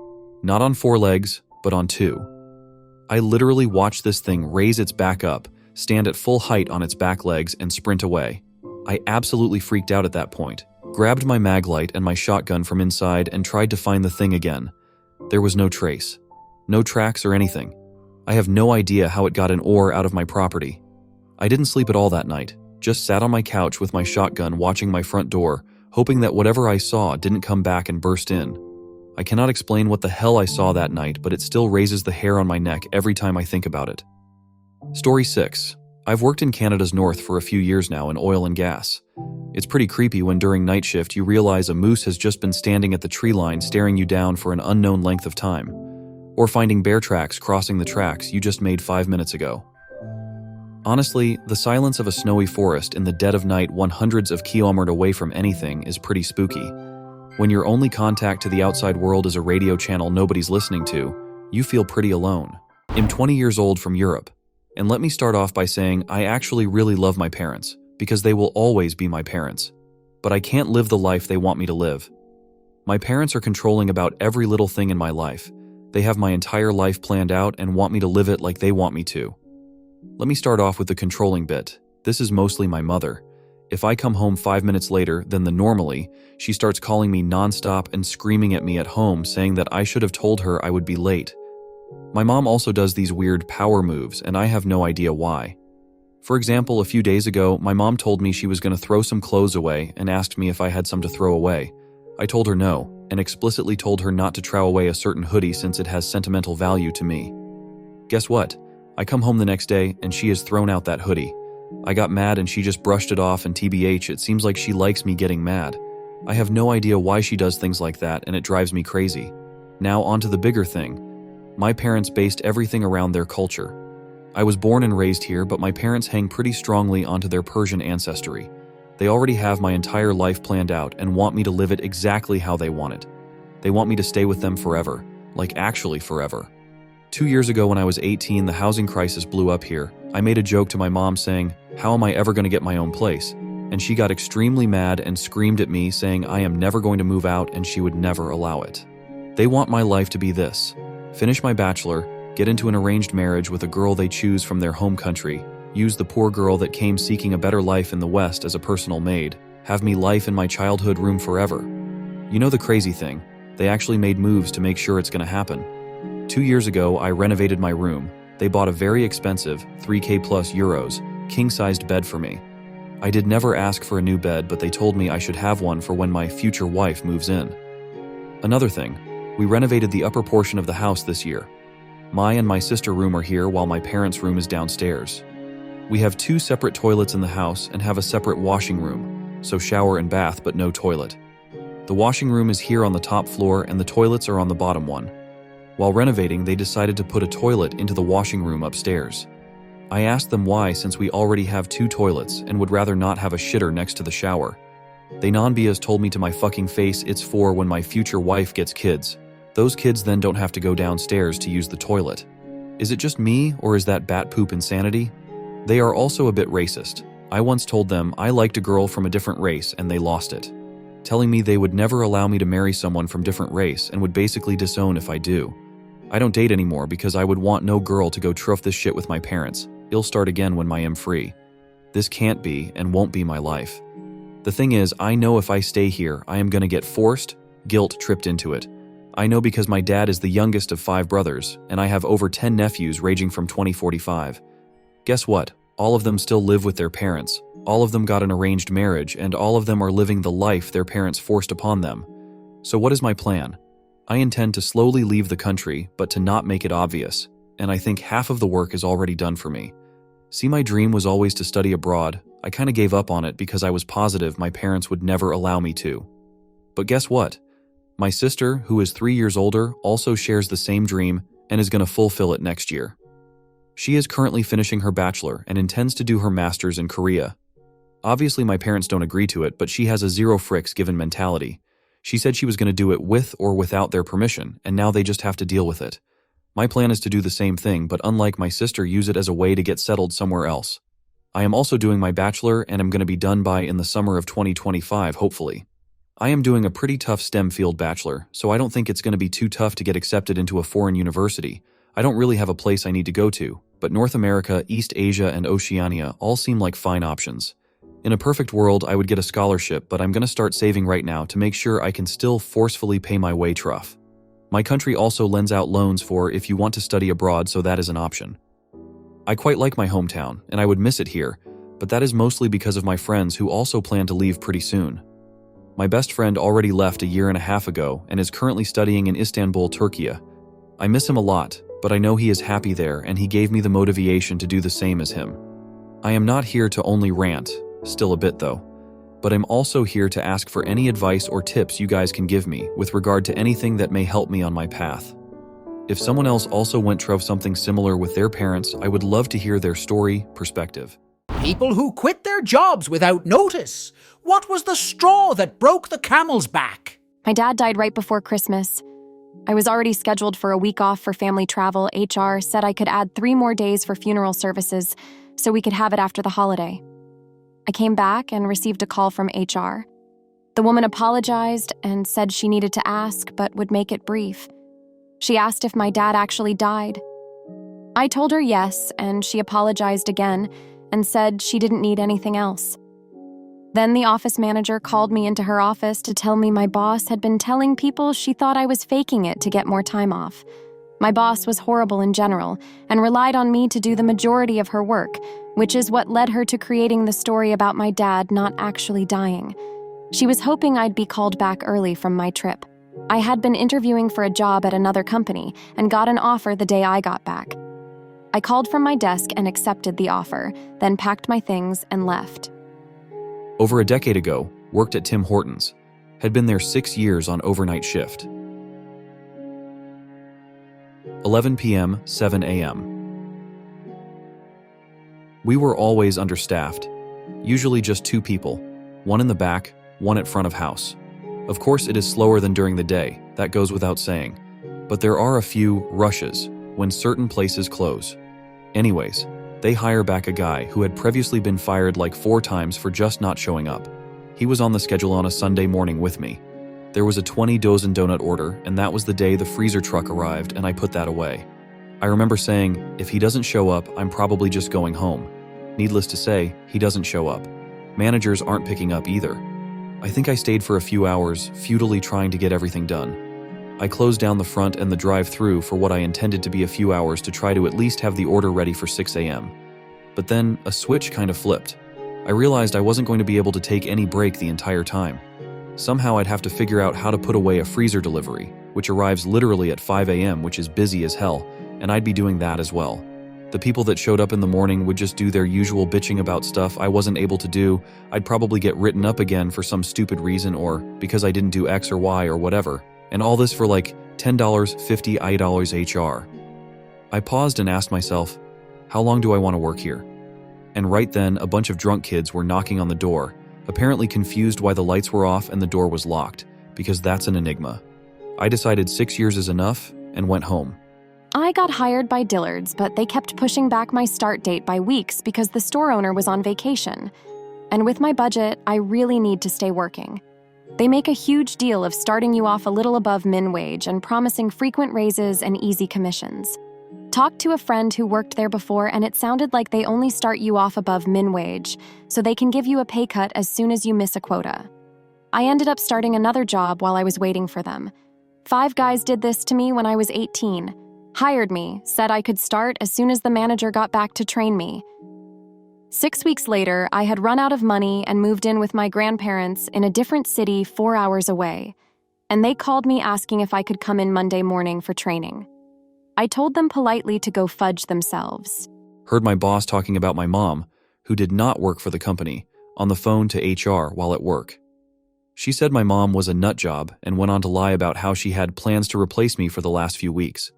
Not on 4 legs, but on 2. I literally watched this thing raise its back up, stand at full height on its back legs, and sprint away. I absolutely freaked out at that point, grabbed my mag light and my shotgun from inside and tried to find the thing again. There was no trace. No tracks or anything. I have no idea how it got an oar out of my property. I didn't sleep at all that night, just sat on my couch with my shotgun watching my front door, hoping that whatever I saw didn't come back and burst in. I cannot explain what the hell I saw that night, but it still raises the hair on my neck every time I think about it. Story 6. I've worked in Canada's north for a few years now in oil and gas. It's pretty creepy when during night shift you realize a moose has just been standing at the tree line staring you down for an unknown length of time, or finding bear tracks crossing the tracks you just made 5 minutes ago. Honestly, the silence of a snowy forest in the dead of night 100s of kilometers away from anything is pretty spooky. When your only contact to the outside world is a radio channel nobody's listening to, you feel pretty alone. I'm 20 years old from Europe, and let me start off by saying I actually really love my parents, because they will always be my parents. But I can't live the life they want me to live. My parents are controlling about every little thing in my life. They have my entire life planned out and want me to live it like they want me to. Let me start off with the controlling bit. This is mostly my mother. If I come home 5 minutes later than the normally, she starts calling me nonstop and screaming at me at home, saying that I should have told her I would be late. My mom also does these weird power moves, and I have no idea why. For example, a few days ago, my mom told me she was going to throw some clothes away and asked me if I had some to throw away. I told her no, and explicitly told her not to throw away a certain hoodie since it has sentimental value to me. Guess what? I come home the next day, and she has thrown out that hoodie. I got mad and she just brushed it off, and TBH, it seems like she likes me getting mad. I have no idea why she does things like that, and it drives me crazy. Now on to the bigger thing. My parents based everything around their culture. I was born and raised here, but my parents hang pretty strongly onto their Persian ancestry. They already have my entire life planned out and want me to live it exactly how they want it. They want me to stay with them forever, like actually forever. 2 years ago when I was 18, the housing crisis blew up here. I made a joke to my mom saying, "How am I ever going to get my own place?" And she got extremely mad and screamed at me saying I am never going to move out and she would never allow it. They want my life to be this: finish my bachelor, get into an arranged marriage with a girl they choose from their home country, use the poor girl that came seeking a better life in the West as a personal maid, have me life in my childhood room forever. You know the crazy thing, they actually made moves to make sure it's going to happen. 2 years ago, I renovated my room. They bought a very expensive, 3K plus euros, king-sized bed for me. I did never ask for a new bed, but they told me I should have one for when my future wife moves in. Another thing, we renovated the upper portion of the house this year. My and my sister room are here while my parents' room is downstairs. We have 2 separate toilets in the house and have a separate washing room, so shower and bath but no toilet. The washing room is here on the top floor and the toilets are on the bottom one. While renovating, they decided to put a toilet into the washing room upstairs. I asked them why, since we already have 2 toilets and would rather not have a shitter next to the shower. They non-BS told me to my fucking face it's for when my future wife gets kids. Those kids then don't have to go downstairs to use the toilet. Is it just me, or is that bat poop insanity? They are also a bit racist. I once told them I liked a girl from a different race and they lost it, telling me they would never allow me to marry someone from different race and would basically disown if I do. I don't date anymore because I would want no girl to go truff this shit with my parents. It'll start again when I'm free. This can't be and won't be my life. The thing is, I know if I stay here, I am going to get forced, guilt-tripped into it. I know because my dad is the youngest of 5 brothers, and I have over 10 nephews ranging from 20-45. Guess what? All of them still live with their parents. All of them got an arranged marriage, and all of them are living the life their parents forced upon them. So what is my plan? I intend to slowly leave the country, but to not make it obvious, and I think half of the work is already done for me. See, my dream was always to study abroad. I kind of gave up on it because I was positive my parents would never allow me to. But guess what? My sister, who is 3 years older, also shares the same dream and is going to fulfill it next year. She is currently finishing her bachelor and intends to do her master's in Korea. Obviously, my parents don't agree to it, but she has a zero fricks given mentality. She said she was going to do it with or without their permission, and now they just have to deal with it. My plan is to do the same thing, but unlike my sister, use it as a way to get settled somewhere else. I am also doing my bachelor and am going to be done by in the summer of 2025, hopefully. I am doing a pretty tough STEM field bachelor, so I don't think it's going to be too tough to get accepted into a foreign university. I don't really have a place I need to go to, but North America, East Asia, and Oceania all seem like fine options. In a perfect world, I would get a scholarship, but I'm going to start saving right now to make sure I can still forcefully pay my way tough. My country also lends out loans for if you want to study abroad, so that is an option. I quite like my hometown, and I would miss it here, but that is mostly because of my friends who also plan to leave pretty soon. My best friend already left a year and a half ago and is currently studying in Istanbul, Turkey. I miss him a lot, but I know he is happy there and he gave me the motivation to do the same as him. I am not here to only rant, still a bit though, but I'm also here to ask for any advice or tips you guys can give me with regard to anything that may help me on my path. If someone else also went through something similar with their parents, I would love to hear their story, perspective. People who quit their jobs without notice. What was the straw that broke the camel's back? My dad died right before Christmas. I was already scheduled for a week off for family travel. HR said I could add 3 more days for funeral services so we could have it after the holiday. I came back and received a call from HR. The woman apologized and said she needed to ask but would make it brief. She asked if my dad actually died. I told her yes, and she apologized again and said she didn't need anything else. Then the office manager called me into her office to tell me my boss had been telling people she thought I was faking it to get more time off. My boss was horrible in general and relied on me to do the majority of her work, which is what led her to creating the story about my dad not actually dying. She was hoping I'd be called back early from my trip. I had been interviewing for a job at another company and got an offer the day I got back. I called from my desk and accepted the offer, then packed my things and left. Over a decade ago, worked at Tim Hortons. Had been there 6 years on overnight shift. 11 p.m., 7 a.m. We were always understaffed, usually just 2 people, one in the back, one at front of house. Of course, it is slower than during the day, that goes without saying, but there are a few rushes when certain places close. Anyways, they hire back a guy who had previously been fired like 4 times for just not showing up. He was on the schedule on a Sunday morning with me. There was a 20 dozen donut order, and that was the day the freezer truck arrived, and I put that away. I remember saying, if he doesn't show up, I'm probably just going home. Needless to say, he doesn't show up. Managers aren't picking up either. I think I stayed for a few hours, futilely trying to get everything done. I closed down the front and the drive-through for what I intended to be a few hours to try to at least have the order ready for 6 a.m. But then, a switch kind of flipped. I realized I wasn't going to be able to take any break the entire time. Somehow I'd have to figure out how to put away a freezer delivery, which arrives literally at 5 a.m., which is busy as hell, and I'd be doing that as well. The people that showed up in the morning would just do their usual bitching about stuff I wasn't able to do. I'd probably get written up again for some stupid reason or because I didn't do X or Y or whatever. And all this for like $10, $50 HR. I paused and asked myself, how long do I want to work here? And right then, a bunch of drunk kids were knocking on the door, apparently confused why the lights were off and the door was locked, because that's an enigma. I decided 6 years is enough and went home. I got hired by Dillard's, but they kept pushing back my start date by weeks because the store owner was on vacation. And with my budget, I really need to stay working. They make a huge deal of starting you off a little above min wage and promising frequent raises and easy commissions. talked to a friend who worked there before, and it sounded like they only start you off above min wage, so they can give you a pay cut as soon as you miss a quota. I ended up starting another job while I was waiting for them. 5 guys did this to me when I was 18. Hired me, said I could start as soon as the manager got back to train me. 6 weeks later, I had run out of money and moved in with my grandparents in a different city 4 hours away, and they called me asking if I could come in Monday morning for training. I told them politely to go fudge themselves. Heard my boss talking about my mom, who did not work for the company, on the phone to HR while at work. She said my mom was a nut job and went on to lie about how she had plans to replace me for the last few weeks.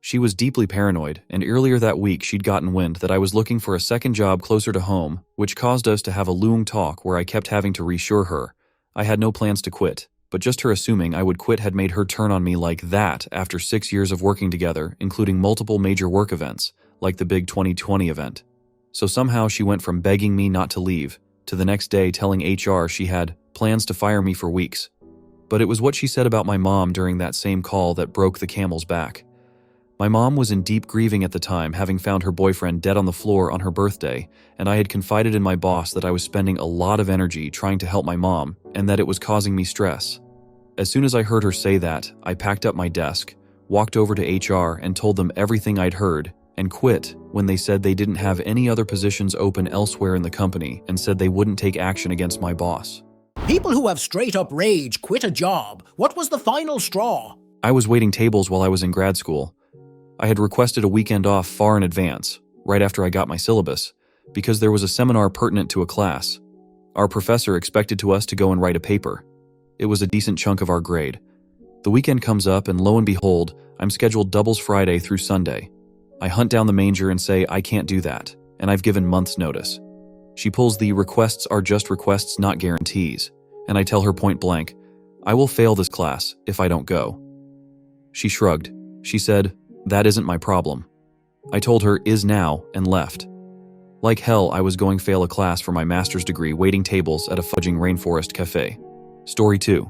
She was deeply paranoid, and earlier that week she'd gotten wind that I was looking for a second job closer to home, which caused us to have a long talk where I kept having to reassure her I had no plans to quit, but just her assuming I would quit had made her turn on me like that after 6 years of working together, including multiple major work events, like the big 2020 event. So somehow she went from begging me not to leave to the next day telling HR she had plans to fire me for weeks. But it was what she said about my mom during that same call that broke the camel's back. My mom was in deep grieving at the time, having found her boyfriend dead on the floor on her birthday, and I had confided in my boss that I was spending a lot of energy trying to help my mom and that it was causing me stress. As soon as I heard her say that, I packed up my desk, walked over to HR and told them everything I'd heard, and quit when they said they didn't have any other positions open elsewhere in the company and said they wouldn't take action against my boss. People who have straight up rage quit a job. What was the final straw? I was waiting tables while I was in grad school. I had requested a weekend off far in advance, right after I got my syllabus, because there was a seminar pertinent to a class. Our professor expected us to go and write a paper. It was a decent chunk of our grade. The weekend comes up and lo and behold, I'm scheduled doubles Friday through Sunday. I hunt down the manger and say I can't do that, and I've given months' notice. She pulls the requests are just requests, not guarantees, and I tell her point blank, I will fail this class if I don't go. She shrugged. She said, that isn't my problem. I told her is now and left. Like hell, I was going fail a class for my master's degree waiting tables at a fudging rainforest cafe. Story 2.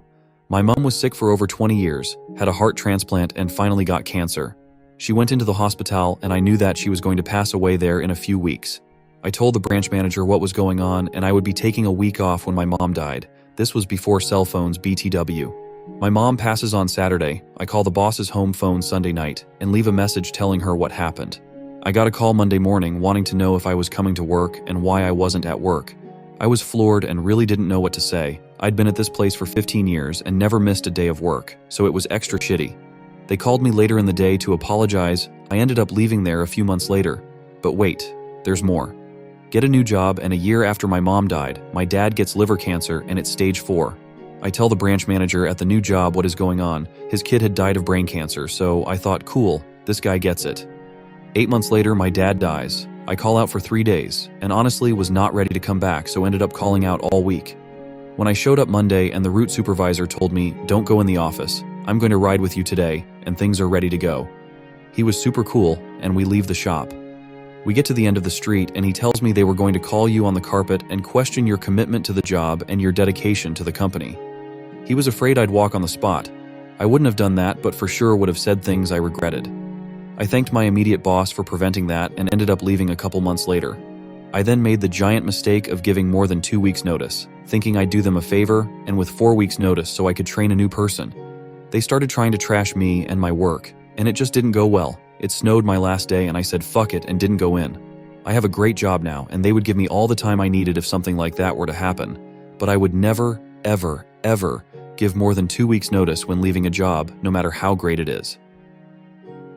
My mom was sick for over 20 years, had a heart transplant and finally got cancer. She went into the hospital and I knew that she was going to pass away there in a few weeks. I told the branch manager what was going on and I would be taking a week off when my mom died. This was before cell phones BTW. My mom passes on Saturday. I call the boss's home phone Sunday night and leave a message telling her what happened. I got a call Monday morning wanting to know if I was coming to work and why I wasn't at work. I was floored and really didn't know what to say. I'd been at this place for 15 years and never missed a day of work, so it was extra shitty. They called me later in the day to apologize. I ended up leaving there a few months later. But wait, there's more. Get a new job, and a year after my mom died, my dad gets liver cancer and it's stage 4. I tell the branch manager at the new job what is going on. His kid had died of brain cancer, so I thought, cool, this guy gets it. 8 months later, my dad dies. I call out for 3 days, and honestly was not ready to come back, so ended up calling out all week. When I showed up Monday and the route supervisor told me, don't go in the office, I'm going to ride with you today, and things are ready to go. He was super cool, and we leave the shop. We get to the end of the street and he tells me they were going to call you on the carpet and question your commitment to the job and your dedication to the company. He was afraid I'd walk on the spot. I wouldn't have done that, but for sure would have said things I regretted. I thanked my immediate boss for preventing that and ended up leaving a couple months later. I then made the giant mistake of giving more than 2 weeks notice, thinking I'd do them a favor, and with 4 weeks notice so I could train a new person. They started trying to trash me and my work, and it just didn't go well. It snowed my last day and I said fuck it and didn't go in. I have a great job now and they would give me all the time I needed if something like that were to happen, but I would never, ever, ever give more than 2 weeks notice when leaving a job, no matter how great it is.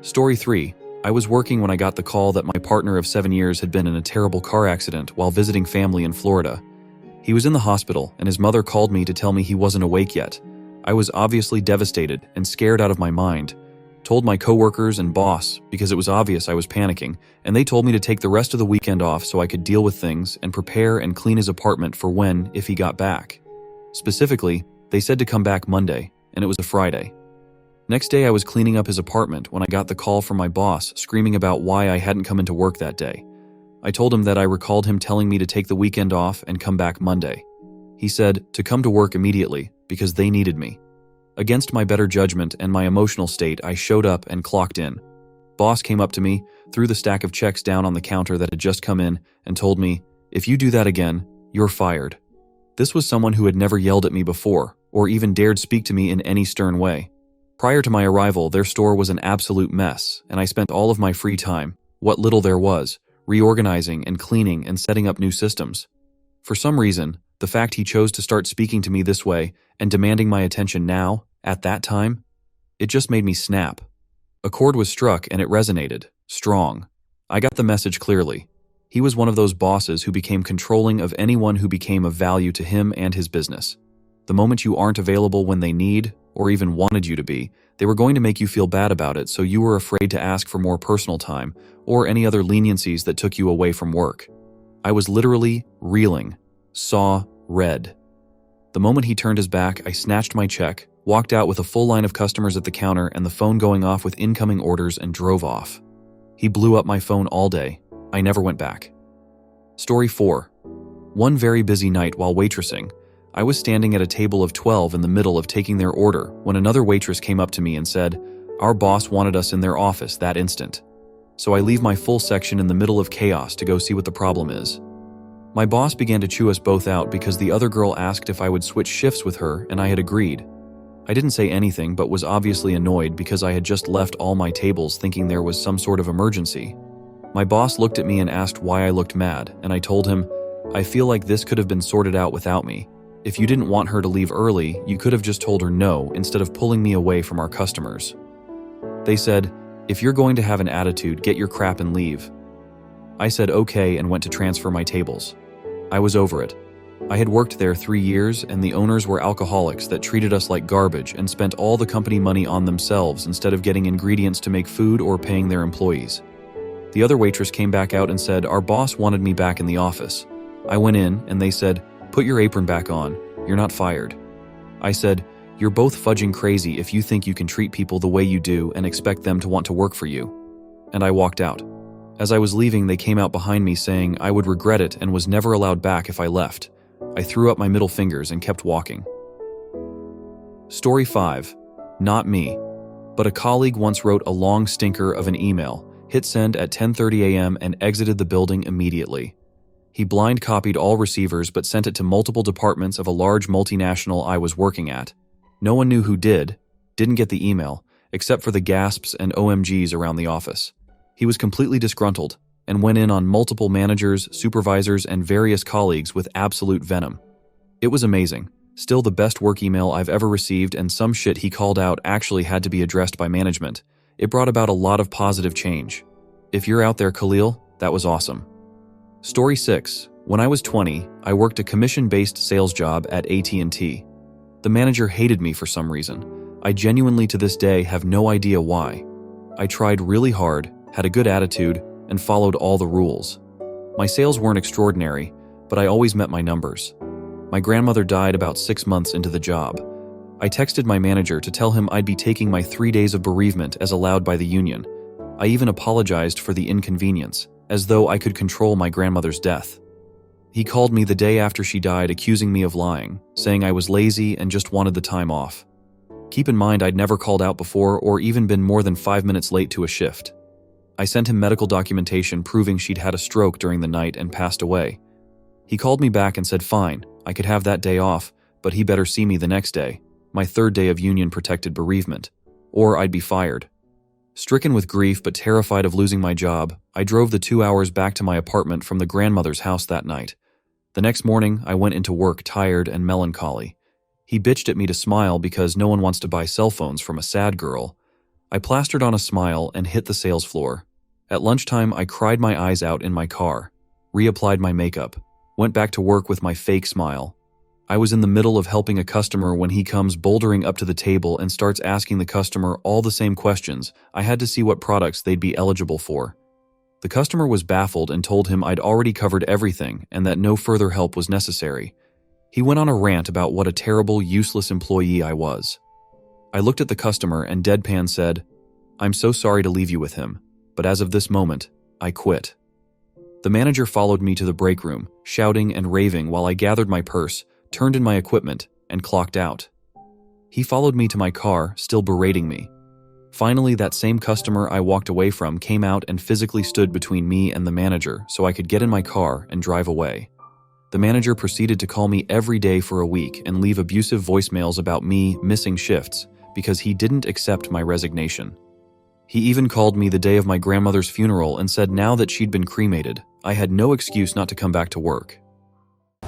Story 3. I was working when I got the call that my partner of 7 years had been in a terrible car accident while visiting family in Florida. He was in the hospital and his mother called me to tell me he wasn't awake yet. I was obviously devastated and scared out of my mind. Told my coworkers and boss because it was obvious I was panicking, and they told me to take the rest of the weekend off so I could deal with things and prepare and clean his apartment for when, if he got back. Specifically, they said to come back Monday, and it was a Friday. Next day I was cleaning up his apartment when I got the call from my boss screaming about why I hadn't come into work that day. I told him that I recalled him telling me to take the weekend off and come back Monday. He said to come to work immediately because they needed me. Against my better judgment and my emotional state, I showed up and clocked in. Boss came up to me, threw the stack of checks down on the counter that had just come in, and told me, "If you do that again, you're fired." This was someone who had never yelled at me before, or even dared speak to me in any stern way. Prior to my arrival, their store was an absolute mess, and I spent all of my free time, what little there was, reorganizing and cleaning and setting up new systems. For some reason, the fact he chose to start speaking to me this way and demanding my attention now, at that time, it just made me snap. A chord was struck and it resonated, strong. I got the message clearly. He was one of those bosses who became controlling of anyone who became of value to him and his business. The moment you aren't available when they need, or even wanted you to be, they were going to make you feel bad about it, so you were afraid to ask for more personal time or any other leniencies that took you away from work. I was literally reeling, saw red. The moment he turned his back, I snatched my check, walked out with a full line of customers at the counter and the phone going off with incoming orders, and drove off. He blew up my phone all day. I never went back. Story 4. One very busy night while waitressing, I was standing at a table of 12 in the middle of taking their order when another waitress came up to me and said, "Our boss wanted us in their office that instant." So I leave my full section in the middle of chaos to go see what the problem is. My boss began to chew us both out because the other girl asked if I would switch shifts with her, and I had agreed. I didn't say anything but was obviously annoyed because I had just left all my tables thinking there was some sort of emergency. My boss looked at me and asked why I looked mad, and I told him, "I feel like this could have been sorted out without me. If you didn't want her to leave early, you could have just told her no instead of pulling me away from our customers." They said, "If you're going to have an attitude, get your crap and leave." I said okay and went to transfer my tables. I was over it. I had worked there 3 years, and the owners were alcoholics that treated us like garbage and spent all the company money on themselves instead of getting ingredients to make food or paying their employees. The other waitress came back out and said, "Our boss wanted me back in the office." I went in, and they said, "Put your apron back on. You're not fired." I said, "You're both fudging crazy if you think you can treat people the way you do and expect them to want to work for you." And I walked out. As I was leaving, they came out behind me saying I would regret it and was never allowed back if I left. I threw up my middle fingers and kept walking. Story 5. Not me. But a colleague once wrote a long stinker of an email, hit send at 10:30 a.m. and exited the building immediately. He blind copied all receivers but sent it to multiple departments of a large multinational I was working at. No one knew who didn't get the email, except for the gasps and OMGs around the office. He was completely disgruntled and went in on multiple managers, supervisors, and various colleagues with absolute venom. It was amazing. Still the best work email I've ever received, and some shit he called out actually had to be addressed by management. It brought about a lot of positive change. If you're out there, Khalil, that was awesome. Story 6. When I was 20, I worked a commission-based sales job at AT&T. The manager hated me for some reason. I genuinely to this day have no idea why. I tried really hard, had a good attitude, and followed all the rules. My sales weren't extraordinary, but I always met my numbers. My grandmother died about 6 months into the job. I texted my manager to tell him I'd be taking my 3 days of bereavement as allowed by the union. I even apologized for the inconvenience, as though I could control my grandmother's death. He called me the day after she died accusing me of lying, saying I was lazy and just wanted the time off. Keep in mind I'd never called out before or even been more than 5 minutes late to a shift. I sent him medical documentation proving she'd had a stroke during the night and passed away. He called me back and said fine, I could have that day off, but he better see me the next day, my 3rd day of union-protected bereavement, or I'd be fired. Stricken with grief but terrified of losing my job, I drove the 2 hours back to my apartment from the grandmother's house that night. The next morning, I went into work tired and melancholy. He bitched at me to smile because no one wants to buy cell phones from a sad girl. I plastered on a smile and hit the sales floor. At lunchtime, I cried my eyes out in my car, reapplied my makeup, went back to work with my fake smile. I was in the middle of helping a customer when he comes bouldering up to the table and starts asking the customer all the same questions. I had to see what products they'd be eligible for. The customer was baffled and told him I'd already covered everything and that no further help was necessary. He went on a rant about what a terrible, useless employee I was. I looked at the customer and deadpan said, "I'm so sorry to leave you with him, but as of this moment, I quit." The manager followed me to the break room, shouting and raving while I gathered my purse, turned in my equipment, and clocked out. He followed me to my car, still berating me. Finally, that same customer I walked away from came out and physically stood between me and the manager so I could get in my car and drive away. The manager proceeded to call me every day for a week and leave abusive voicemails about me missing shifts because he didn't accept my resignation. He even called me the day of my grandmother's funeral and said now that she'd been cremated, I had no excuse not to come back to work.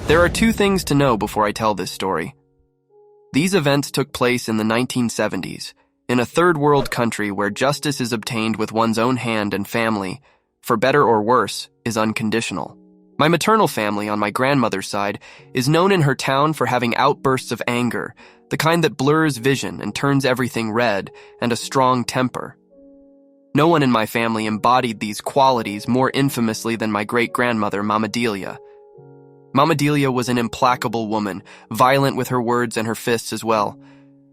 There are two things to know before I tell this story. These events took place in the 1970s, in a third world country where justice is obtained with one's own hand and family, for better or worse, is unconditional. My maternal family on my grandmother's side is known in her town for having outbursts of anger, the kind that blurs vision and turns everything red, and a strong temper. No one in my family embodied these qualities more infamously than my great-grandmother, Mama Delia. Mama Delia was an implacable woman, violent with her words and her fists as well.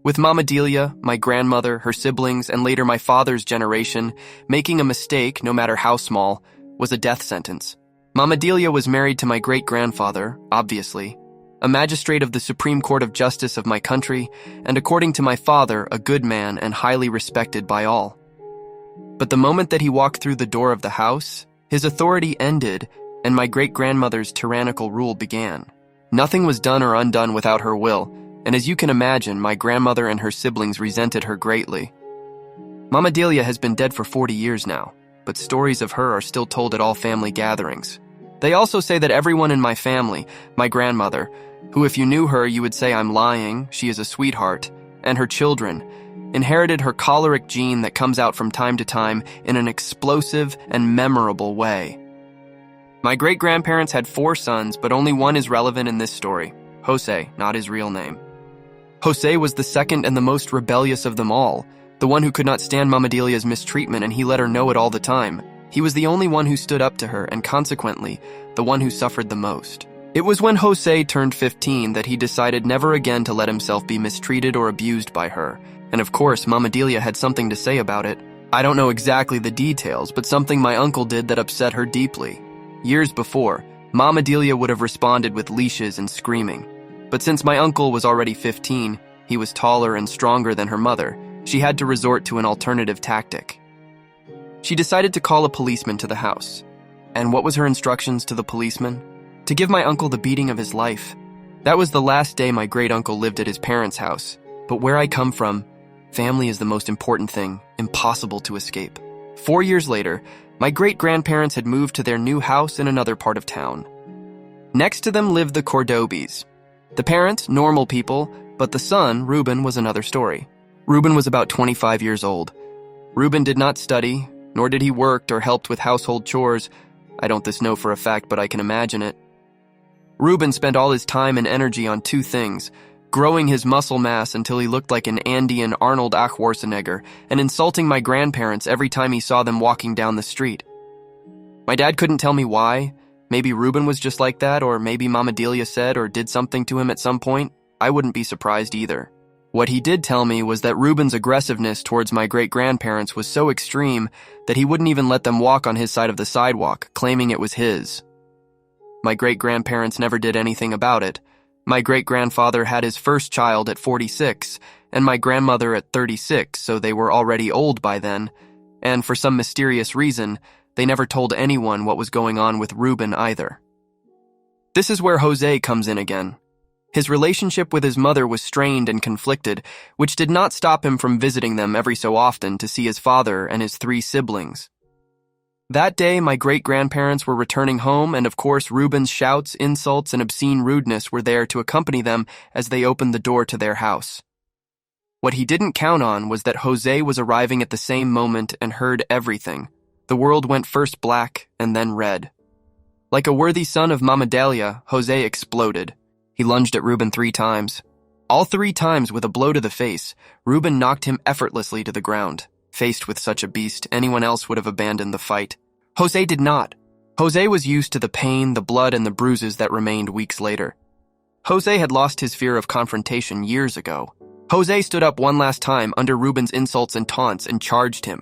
With Mama Delia, my grandmother, her siblings, and later my father's generation, making a mistake, no matter how small, was a death sentence. Mama Delia was married to my great-grandfather, obviously, a magistrate of the Supreme Court of Justice of my country, and according to my father, a good man and highly respected by all. But the moment that he walked through the door of the house, his authority ended and my great-grandmother's tyrannical rule began. Nothing was done or undone without her will, and as you can imagine, my grandmother and her siblings resented her greatly. Mama Delia has been dead for 40 years now, but stories of her are still told at all family gatherings. They also say that everyone in my family, my grandmother, who if you knew her you would say I'm lying, she is a sweetheart, and her children, inherited her choleric gene that comes out from time to time in an explosive and memorable way. My great-grandparents had 4 sons, but only one is relevant in this story, Jose, not his real name. Jose was the second and the most rebellious of them all, the one who could not stand Mama Delia's mistreatment and he let her know it all the time. He was the only one who stood up to her and consequently, the one who suffered the most. It was when Jose turned 15 that he decided never again to let himself be mistreated or abused by her. And of course, Mama Delia had something to say about it. I don't know exactly the details, but something my uncle did that upset her deeply. Years before, Mama Delia would have responded with leashes and screaming. But since my uncle was already 15, he was taller and stronger than her mother, she had to resort to an alternative tactic. She decided to call a policeman to the house. And what was her instructions to the policeman? To give my uncle the beating of his life. That was the last day my great-uncle lived at his parents' house. But where I come from, family is the most important thing, impossible to escape. 4 years later, my great-grandparents had moved to their new house in another part of town. Next to them lived the Cordobis. The parents, normal people, but the son, Ruben, was another story. Ruben was about 25 years old. Ruben did not study, nor did he work or helped with household chores. I don't know for a fact, but I can imagine it. Ruben spent all his time and energy on 2 things: growing his muscle mass until he looked like an Andean Arnold Schwarzenegger, and insulting my grandparents every time he saw them walking down the street. My dad couldn't tell me why. Maybe Ruben was just like that, or maybe Mama Delia said or did something to him at some point. I wouldn't be surprised either. What he did tell me was that Ruben's aggressiveness towards my great-grandparents was so extreme that he wouldn't even let them walk on his side of the sidewalk, claiming it was his. My great-grandparents never did anything about it. My great-grandfather had his first child at 46, and my grandmother at 36, so they were already old by then, and for some mysterious reason, they never told anyone what was going on with Ruben either. This is where Jose comes in again. His relationship with his mother was strained and conflicted, which did not stop him from visiting them every so often to see his father and his 3 siblings. That day, my great-grandparents were returning home, and of course, Ruben's shouts, insults, and obscene rudeness were there to accompany them as they opened the door to their house. What he didn't count on was that Jose was arriving at the same moment and heard everything. The world went first black and then red. Like a worthy son of Mama Delia, Jose exploded. He lunged at Ruben 3 times. All 3 times with a blow to the face, Ruben knocked him effortlessly to the ground. Faced with such a beast, anyone else would have abandoned the fight. Jose did not. Jose was used to the pain, the blood, and the bruises that remained weeks later. Jose had lost his fear of confrontation years ago. Jose stood up one last time under Ruben's insults and taunts and charged him.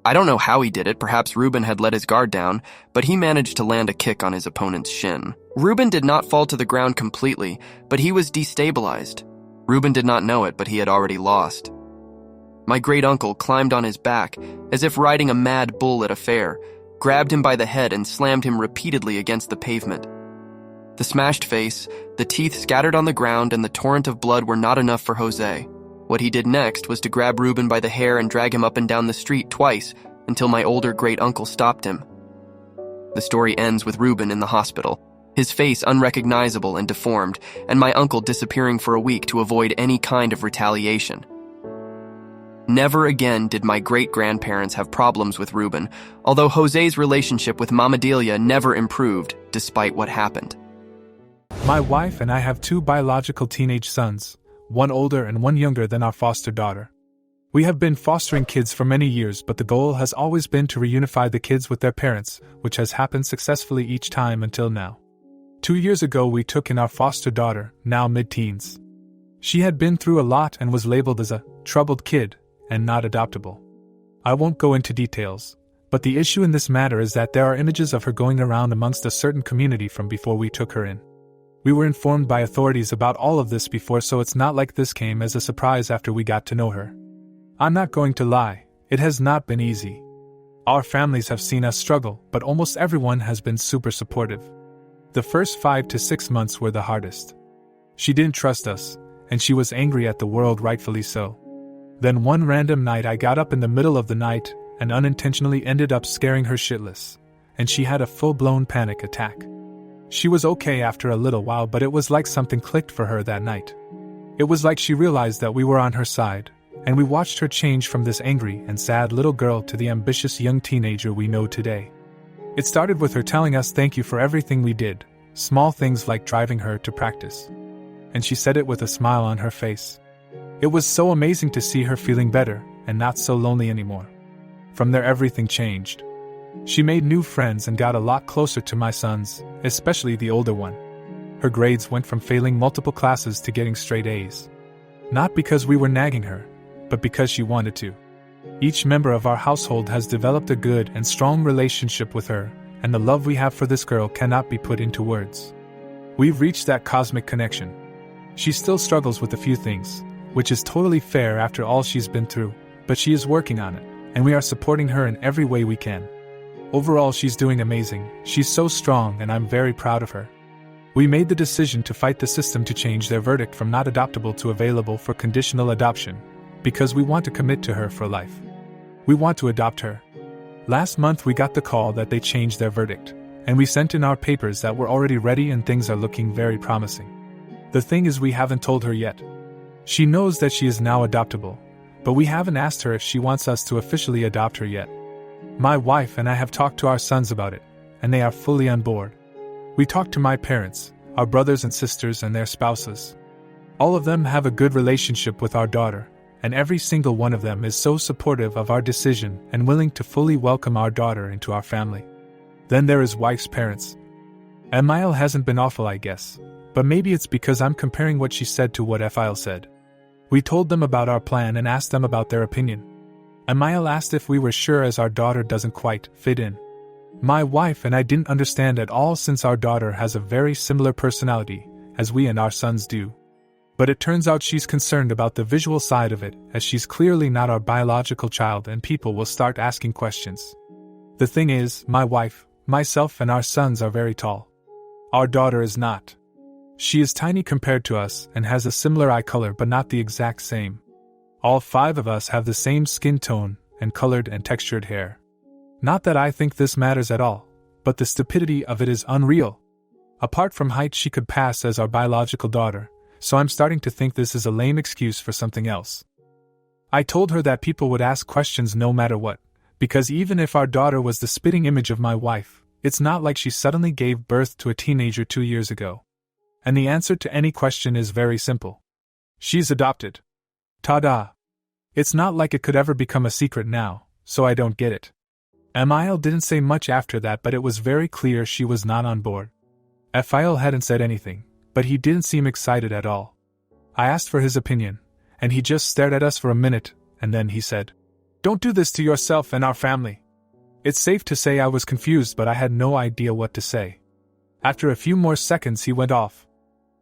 I don't know how he did it, perhaps Ruben had let his guard down, but he managed to land a kick on his opponent's shin. Ruben did not fall to the ground completely, but he was destabilized. Ruben did not know it, but he had already lost. My great uncle climbed on his back, as if riding a mad bull at a fair, grabbed him by the head and slammed him repeatedly against the pavement. The smashed face, the teeth scattered on the ground, and the torrent of blood were not enough for Jose. What he did next was to grab Ruben by the hair and drag him up and down the street twice until my older great uncle stopped him. The story ends with Ruben in the hospital, his face unrecognizable and deformed, and my uncle disappearing for a week to avoid any kind of retaliation. Never again did my great-grandparents have problems with Ruben, although Jose's relationship with Mama Delia never improved despite what happened. My wife and I have 2 biological teenage sons, one older and one younger than our foster daughter. We have been fostering kids for many years, but the goal has always been to reunify the kids with their parents, which has happened successfully each time until now. 2 years ago we took in our foster daughter, now mid-teens. She had been through a lot and was labeled as a troubled kid, and not adoptable. I won't go into details, but the issue in this matter is that there are images of her going around amongst a certain community from before we took her in. We were informed by authorities about all of this before, so it's not like this came as a surprise after we got to know her. I'm not going to lie, it has not been easy. Our families have seen us struggle, but almost everyone has been super supportive. The first 5 to 6 months were the hardest. She didn't trust us, and she was angry at the world, rightfully so. Then one random night I got up in the middle of the night and unintentionally ended up scaring her shitless, and she had a full-blown panic attack. She was okay after a little while, but it was like something clicked for her that night. It was like she realized that we were on her side, and we watched her change from this angry and sad little girl to the ambitious young teenager we know today. It started with her telling us thank you for everything we did, small things like driving her to practice. And she said it with a smile on her face. It was so amazing to see her feeling better and not so lonely anymore. From there everything changed. She made new friends and got a lot closer to my sons, especially the older one. Her grades went from failing multiple classes to getting straight A's. Not because we were nagging her, but because she wanted to. Each member of our household has developed a good and strong relationship with her, and the love we have for this girl cannot be put into words. We've reached that cosmic connection. She still struggles with a few things, which is totally fair after all she's been through, but she is working on it, and we are supporting her in every way we can. Overall, she's doing amazing. She's so strong, and I'm very proud of her. We made the decision to fight the system to change their verdict from not adoptable to available for conditional adoption, because we want to commit to her for life. We want to adopt her. Last month we got the call that they changed their verdict, and we sent in our papers that were already ready and things are looking very promising. The thing is, we haven't told her yet. She knows that she is now adoptable, but we haven't asked her if she wants us to officially adopt her yet. My wife and I have talked to our sons about it, and they are fully on board. We talked to my parents, our brothers and sisters and their spouses. All of them have a good relationship with our daughter, and every single one of them is so supportive of our decision and willing to fully welcome our daughter into our family. Then there is wife's parents. Emile hasn't been awful, I guess, but maybe it's because I'm comparing what she said to what Efile said. We told them about our plan and asked them about their opinion. Emile asked if we were sure as our daughter doesn't quite fit in. My wife and I didn't understand at all since our daughter has a very similar personality as we and our sons do. But it turns out she's concerned about the visual side of it, as she's clearly not our biological child and people will start asking questions. The thing is, my wife, myself and our sons are very tall. Our daughter is not. She is tiny compared to us and has a similar eye color but not the exact same. All 5 of us have the same skin tone and colored and textured hair. Not that I think this matters at all, but the stupidity of it is unreal. Apart from height, she could pass as our biological daughter, so I'm starting to think this is a lame excuse for something else. I told her that people would ask questions no matter what, because even if our daughter was the spitting image of my wife, it's not like she suddenly gave birth to a teenager 2 years ago. And the answer to any question is very simple. She's adopted. Ta-da! It's not like it could ever become a secret now, so I don't get it. Emile didn't say much after that, but it was very clear she was not on board. Efile hadn't said anything, but he didn't seem excited at all. I asked for his opinion, and he just stared at us for a minute, and then he said, "Don't do this to yourself and our family." It's safe to say I was confused, but I had no idea what to say. After a few more seconds he went off.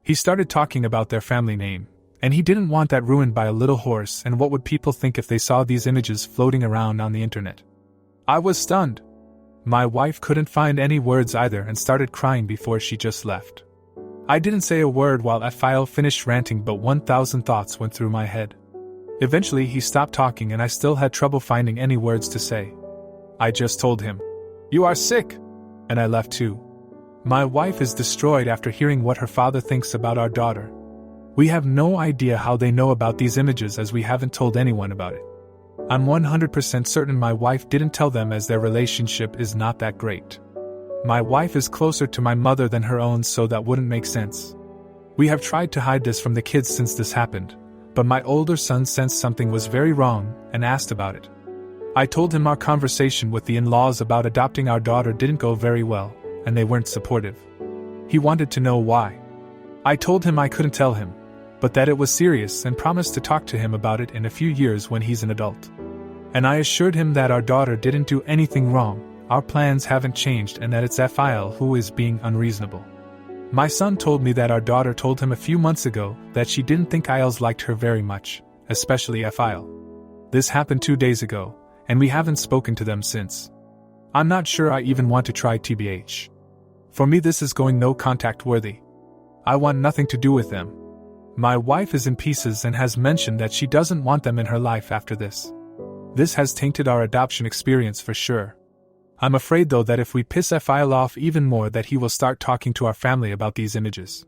He started talking about their family name, And he didn't want that ruined by a little horse, and what would people think if they saw these images floating around on the internet? I was stunned. My wife couldn't find any words either and started crying before she just left. I didn't say a word while Ephial finished ranting, but 1,000 thoughts went through my head. Eventually he stopped talking and I still had trouble finding any words to say. I just told him, "You are sick," and I left too. My wife is destroyed after hearing what her father thinks about our daughter. We have no idea how they know about these images as we haven't told anyone about it. I'm 100% certain my wife didn't tell them as their relationship is not that great. My wife is closer to my mother than her own, so that wouldn't make sense. We have tried to hide this from the kids since this happened, but my older son sensed something was very wrong and asked about it. I told him our conversation with the in-laws about adopting our daughter didn't go very well, and they weren't supportive. He wanted to know why. I told him I couldn't tell him, but that it was serious and promised to talk to him about it in a few years when he's an adult. And I assured him that our daughter didn't do anything wrong, our plans haven't changed, and that it's Ephial who is being unreasonable. My son told me that our daughter told him a few months ago that she didn't think Isles liked her very much, especially Ephial. This happened 2 days ago, and we haven't spoken to them since. I'm not sure I even want to try TBH. For me this is going no contact worthy. I want nothing to do with them. My wife is in pieces and has mentioned that she doesn't want them in her life after this. This has tainted our adoption experience for sure. I'm afraid though that if we piss Ephial off even more that he will start talking to our family about these images.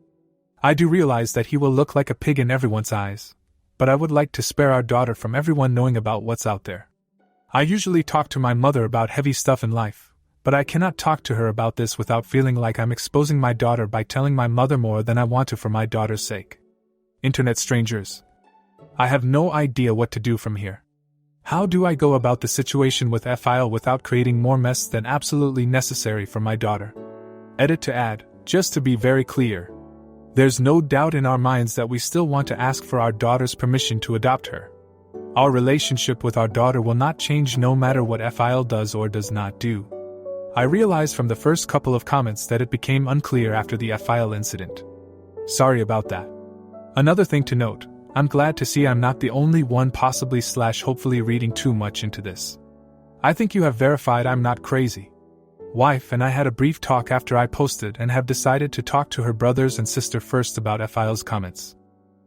I do realize that he will look like a pig in everyone's eyes, but I would like to spare our daughter from everyone knowing about what's out there. I usually talk to my mother about heavy stuff in life, but I cannot talk to her about this without feeling like I'm exposing my daughter by telling my mother more than I want to for my daughter's sake. Internet strangers. I have no idea what to do from here. How do I go about the situation with Ephial without creating more mess than absolutely necessary for my daughter? Edit to add, just to be very clear. There's no doubt in our minds that we still want to ask for our daughter's permission to adopt her. Our relationship with our daughter will not change no matter what Ephial does or does not do. I realized from the first couple of comments that it became unclear after the Ephial incident. Sorry about that. Another thing to note, I'm glad to see I'm not the only one possibly/hopefully reading too much into this. I think you have verified I'm not crazy. Wife and I had a brief talk after I posted and have decided to talk to her brothers and sister first about Ephial's comments.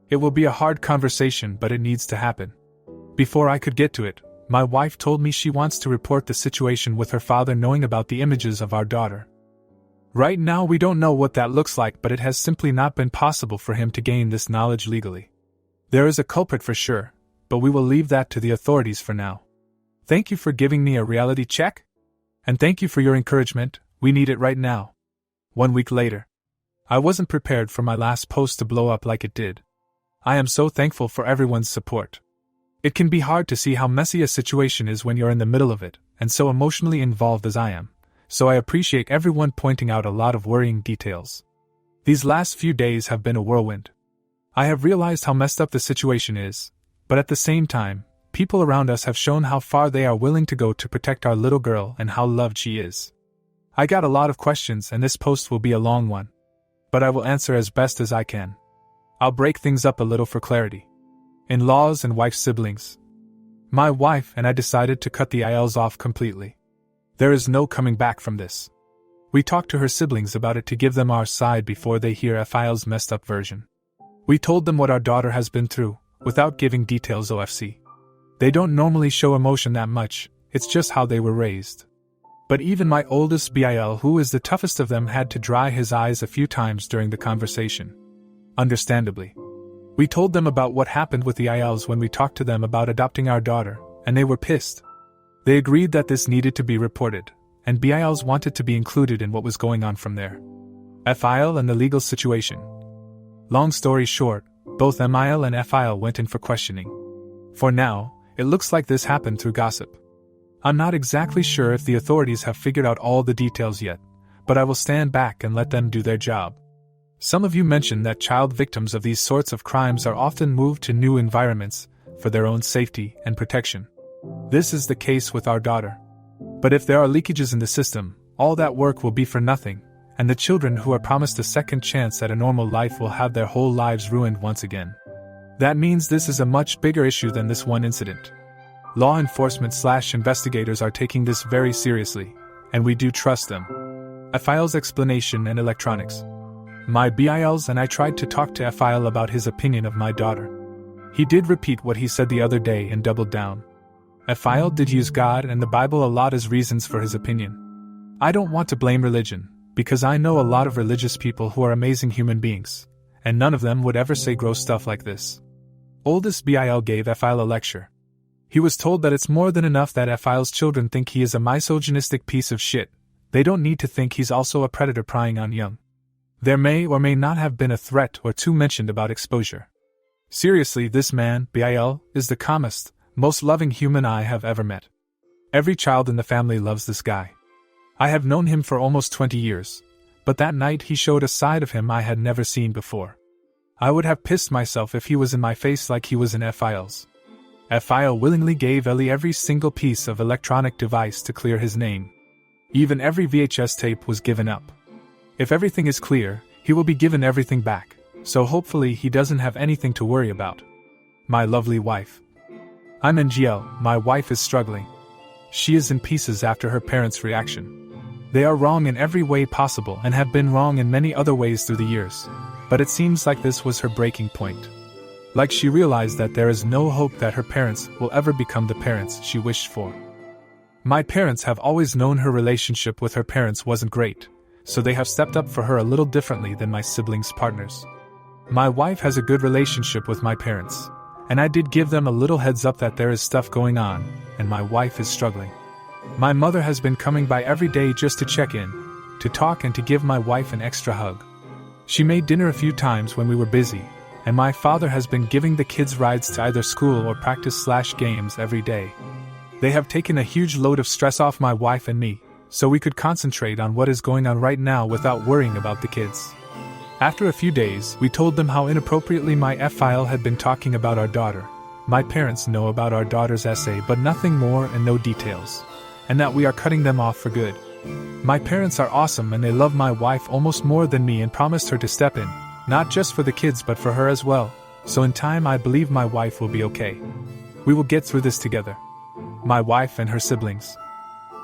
It will be a hard conversation, but it needs to happen. Before I could get to it, my wife told me she wants to report the situation with her father knowing about the images of our daughter. Right now we don't know what that looks like, but it has simply not been possible for him to gain this knowledge legally. There is a culprit for sure, but we will leave that to the authorities for now. Thank you for giving me a reality check. And thank you for your encouragement, we need it right now. 1 week later. I wasn't prepared for my last post to blow up like it did. I am so thankful for everyone's support. It can be hard to see how messy a situation is when you're in the middle of it, and so emotionally involved as I am. So I appreciate everyone pointing out a lot of worrying details. These last few days have been a whirlwind. I have realized how messed up the situation is, but at the same time, people around us have shown how far they are willing to go to protect our little girl and how loved she is. I got a lot of questions and this post will be a long one, but I will answer as best as I can. I'll break things up a little for clarity. In-laws and wife siblings. My wife and I decided to cut the ILs off completely. There is no coming back from this. We talked to her siblings about it to give them our side before they hear Ephial's messed up version. We told them what our daughter has been through, without giving details OFC. They don't normally show emotion that much, it's just how they were raised. But even my oldest BIL, who is the toughest of them, had to dry his eyes a few times during the conversation. Understandably. We told them about what happened with the ILs when we talked to them about adopting our daughter, and they were pissed. They agreed that this needed to be reported, and BILs wanted to be included in what was going on from there. Ephial and the legal situation. Long story short, both MIL and Ephial went in for questioning. For now, it looks like this happened through gossip. I'm not exactly sure if the authorities have figured out all the details yet, but I will stand back and let them do their job. Some of you mentioned that child victims of these sorts of crimes are often moved to new environments for their own safety and protection. This is the case with our daughter. But if there are leakages in the system, all that work will be for nothing, and the children who are promised a second chance at a normal life will have their whole lives ruined once again. That means this is a much bigger issue than this one incident. Law enforcement/investigators are taking this very seriously, and we do trust them. FIL's explanation and electronics. My BILs and I tried to talk to FIL about his opinion of my daughter. He did repeat what he said the other day and doubled down. FIL did use God and the Bible a lot as reasons for his opinion. I don't want to blame religion, because I know a lot of religious people who are amazing human beings, and none of them would ever say gross stuff like this. Oldest BIL gave FIL a lecture. He was told that it's more than enough that FIL's children think he is a misogynistic piece of shit. They don't need to think he's also a predator prying on young. There may or may not have been a threat or two mentioned about exposure. Seriously, this man, BIL, is the calmest, most loving human I have ever met. Every child in the family loves this guy. I have known him for almost 20 years, but that night he showed a side of him I had never seen before. I would have pissed myself if he was in my face like he was in FIL's. FIL willingly gave Ellie every single piece of electronic device to clear his name. Even every VHS tape was given up. If everything is clear, he will be given everything back, so hopefully he doesn't have anything to worry about. My lovely wife. I'm in GL, my wife is struggling. She is in pieces after her parents' reaction. They are wrong in every way possible and have been wrong in many other ways through the years, but it seems like this was her breaking point. Like she realized that there is no hope that her parents will ever become the parents she wished for. My parents have always known her relationship with her parents wasn't great, so they have stepped up for her a little differently than my siblings' partners. My wife has a good relationship with my parents, and I did give them a little heads up that there is stuff going on, and my wife is struggling. My mother has been coming by every day just to check in, to talk and to give my wife an extra hug. She made dinner a few times when we were busy, and my father has been giving the kids rides to either school or practice/games every day. They have taken a huge load of stress off my wife and me, so we could concentrate on what is going on right now without worrying about the kids. After a few days, we told them how inappropriately my FIL had been talking about our daughter. My parents know about our daughter's essay but nothing more and no details, and that we are cutting them off for good. My parents are awesome and they love my wife almost more than me and promised her to step in, not just for the kids but for her as well, so in time I believe my wife will be okay. We will get through this together. My wife and her siblings.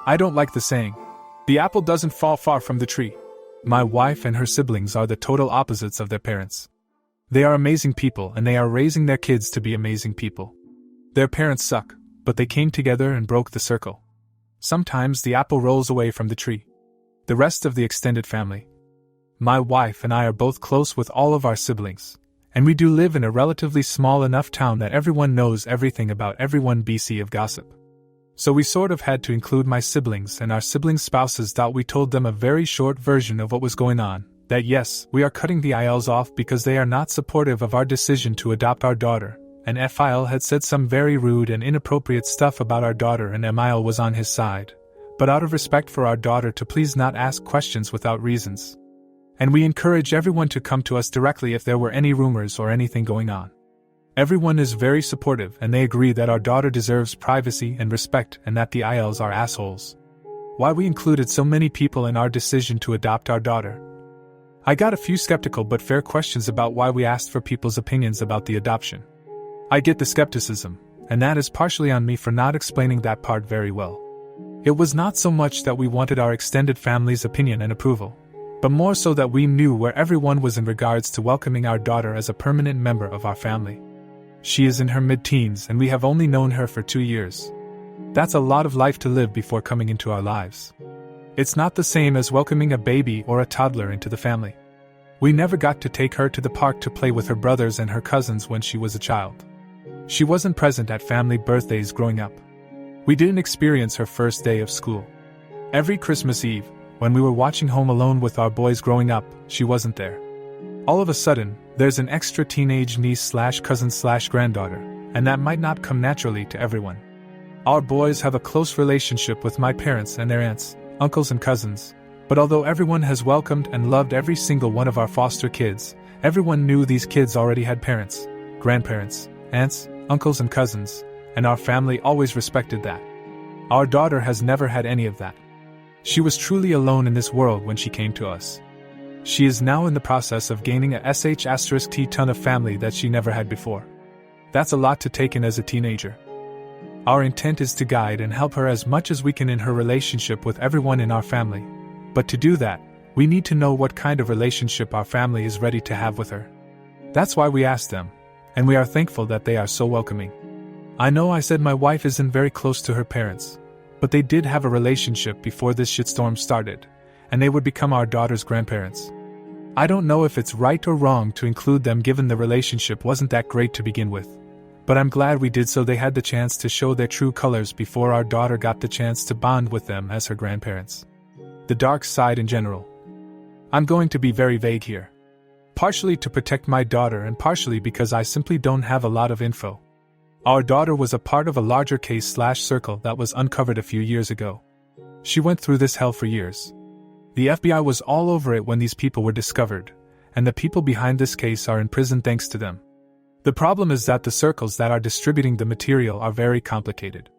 I don't like the saying, the apple doesn't fall far from the tree. My wife and her siblings are the total opposites of their parents. They are amazing people and they are raising their kids to be amazing people. Their parents suck, but they came together and broke the circle. Sometimes the apple rolls away from the tree. The rest of the extended family. My wife and I are both close with all of our siblings, and we do live in a relatively small enough town that everyone knows everything about everyone BC of gossip. So we sort of had to include my siblings and our siblings' spouses. We told them a very short version of what was going on, that yes, we are cutting the ILs off because they are not supportive of our decision to adopt our daughter, and FIL had said some very rude and inappropriate stuff about our daughter and MIL was on his side, but out of respect for our daughter to please not ask questions without reasons. And we encourage everyone to come to us directly if there were any rumors or anything going on. Everyone is very supportive and they agree that our daughter deserves privacy and respect and that the ILs are assholes. Why we included so many people in our decision to adopt our daughter. I got a few skeptical but fair questions about why we asked for people's opinions about the adoption. I get the skepticism, and that is partially on me for not explaining that part very well. It was not so much that we wanted our extended family's opinion and approval, but more so that we knew where everyone was in regards to welcoming our daughter as a permanent member of our family. She is in her mid-teens and we have only known her for 2 years. That's a lot of life to live before coming into our lives. It's not the same as welcoming a baby or a toddler into the family. We never got to take her to the park to play with her brothers and her cousins when she was a child. She wasn't present at family birthdays growing up. We didn't experience her first day of school. Every Christmas Eve, when we were watching Home Alone with our boys growing up, she wasn't there. All of a sudden, there's an extra teenage niece/cousin/granddaughter, and that might not come naturally to everyone. Our boys have a close relationship with my parents and their aunts, uncles and cousins, but although everyone has welcomed and loved every single one of our foster kids, everyone knew these kids already had parents, grandparents, aunts, uncles and cousins, and our family always respected that. Our daughter has never had any of that. She was truly alone in this world when she came to us. She is now in the process of gaining a sh*t ton of family that she never had before. That's a lot to take in as a teenager. Our intent is to guide and help her as much as we can in her relationship with everyone in our family. But to do that, we need to know what kind of relationship our family is ready to have with her. That's why we asked them, and we are thankful that they are so welcoming. I know I said my wife isn't very close to her parents, but they did have a relationship before this shitstorm started, and they would become our daughter's grandparents. I don't know if it's right or wrong to include them given the relationship wasn't that great to begin with, but I'm glad we did so they had the chance to show their true colors before our daughter got the chance to bond with them as her grandparents. The dark side in general. I'm going to be very vague here. Partially to protect my daughter and partially because I simply don't have a lot of info. Our daughter was a part of a larger case/circle that was uncovered a few years ago. She went through this hell for years. The FBI was all over it when these people were discovered, and the people behind this case are in prison thanks to them. The problem is that the circles that are distributing the material are very complicated.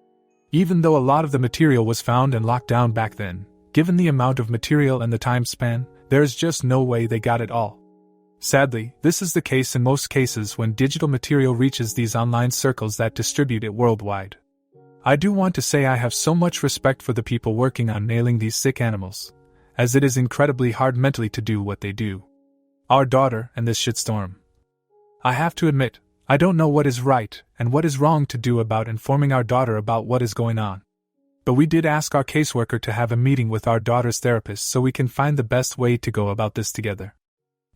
Even though a lot of the material was found and locked down back then, given the amount of material and the time span, there is just no way they got it all. Sadly, this is the case in most cases when digital material reaches these online circles that distribute it worldwide. I do want to say I have so much respect for the people working on nailing these sick animals, as it is incredibly hard mentally to do what they do. Our daughter and this shitstorm. I have to admit, I don't know what is right and what is wrong to do about informing our daughter about what is going on. But we did ask our caseworker to have a meeting with our daughter's therapist so we can find the best way to go about this together.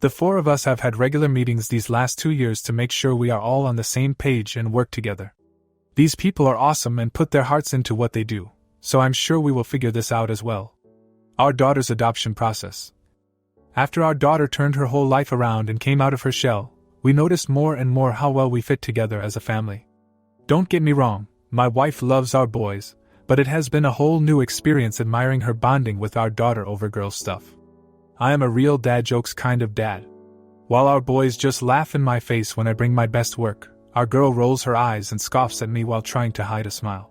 The four of us have had regular meetings these last 2 years to make sure we are all on the same page and work together. These people are awesome and put their hearts into what they do, so I'm sure we will figure this out as well. Our daughter's adoption process. After our daughter turned her whole life around and came out of her shell, we noticed more and more how well we fit together as a family. Don't get me wrong, my wife loves our boys, but it has been a whole new experience admiring her bonding with our daughter over girl stuff. I am a real dad jokes kind of dad. While our boys just laugh in my face when I bring my best work, our girl rolls her eyes and scoffs at me while trying to hide a smile.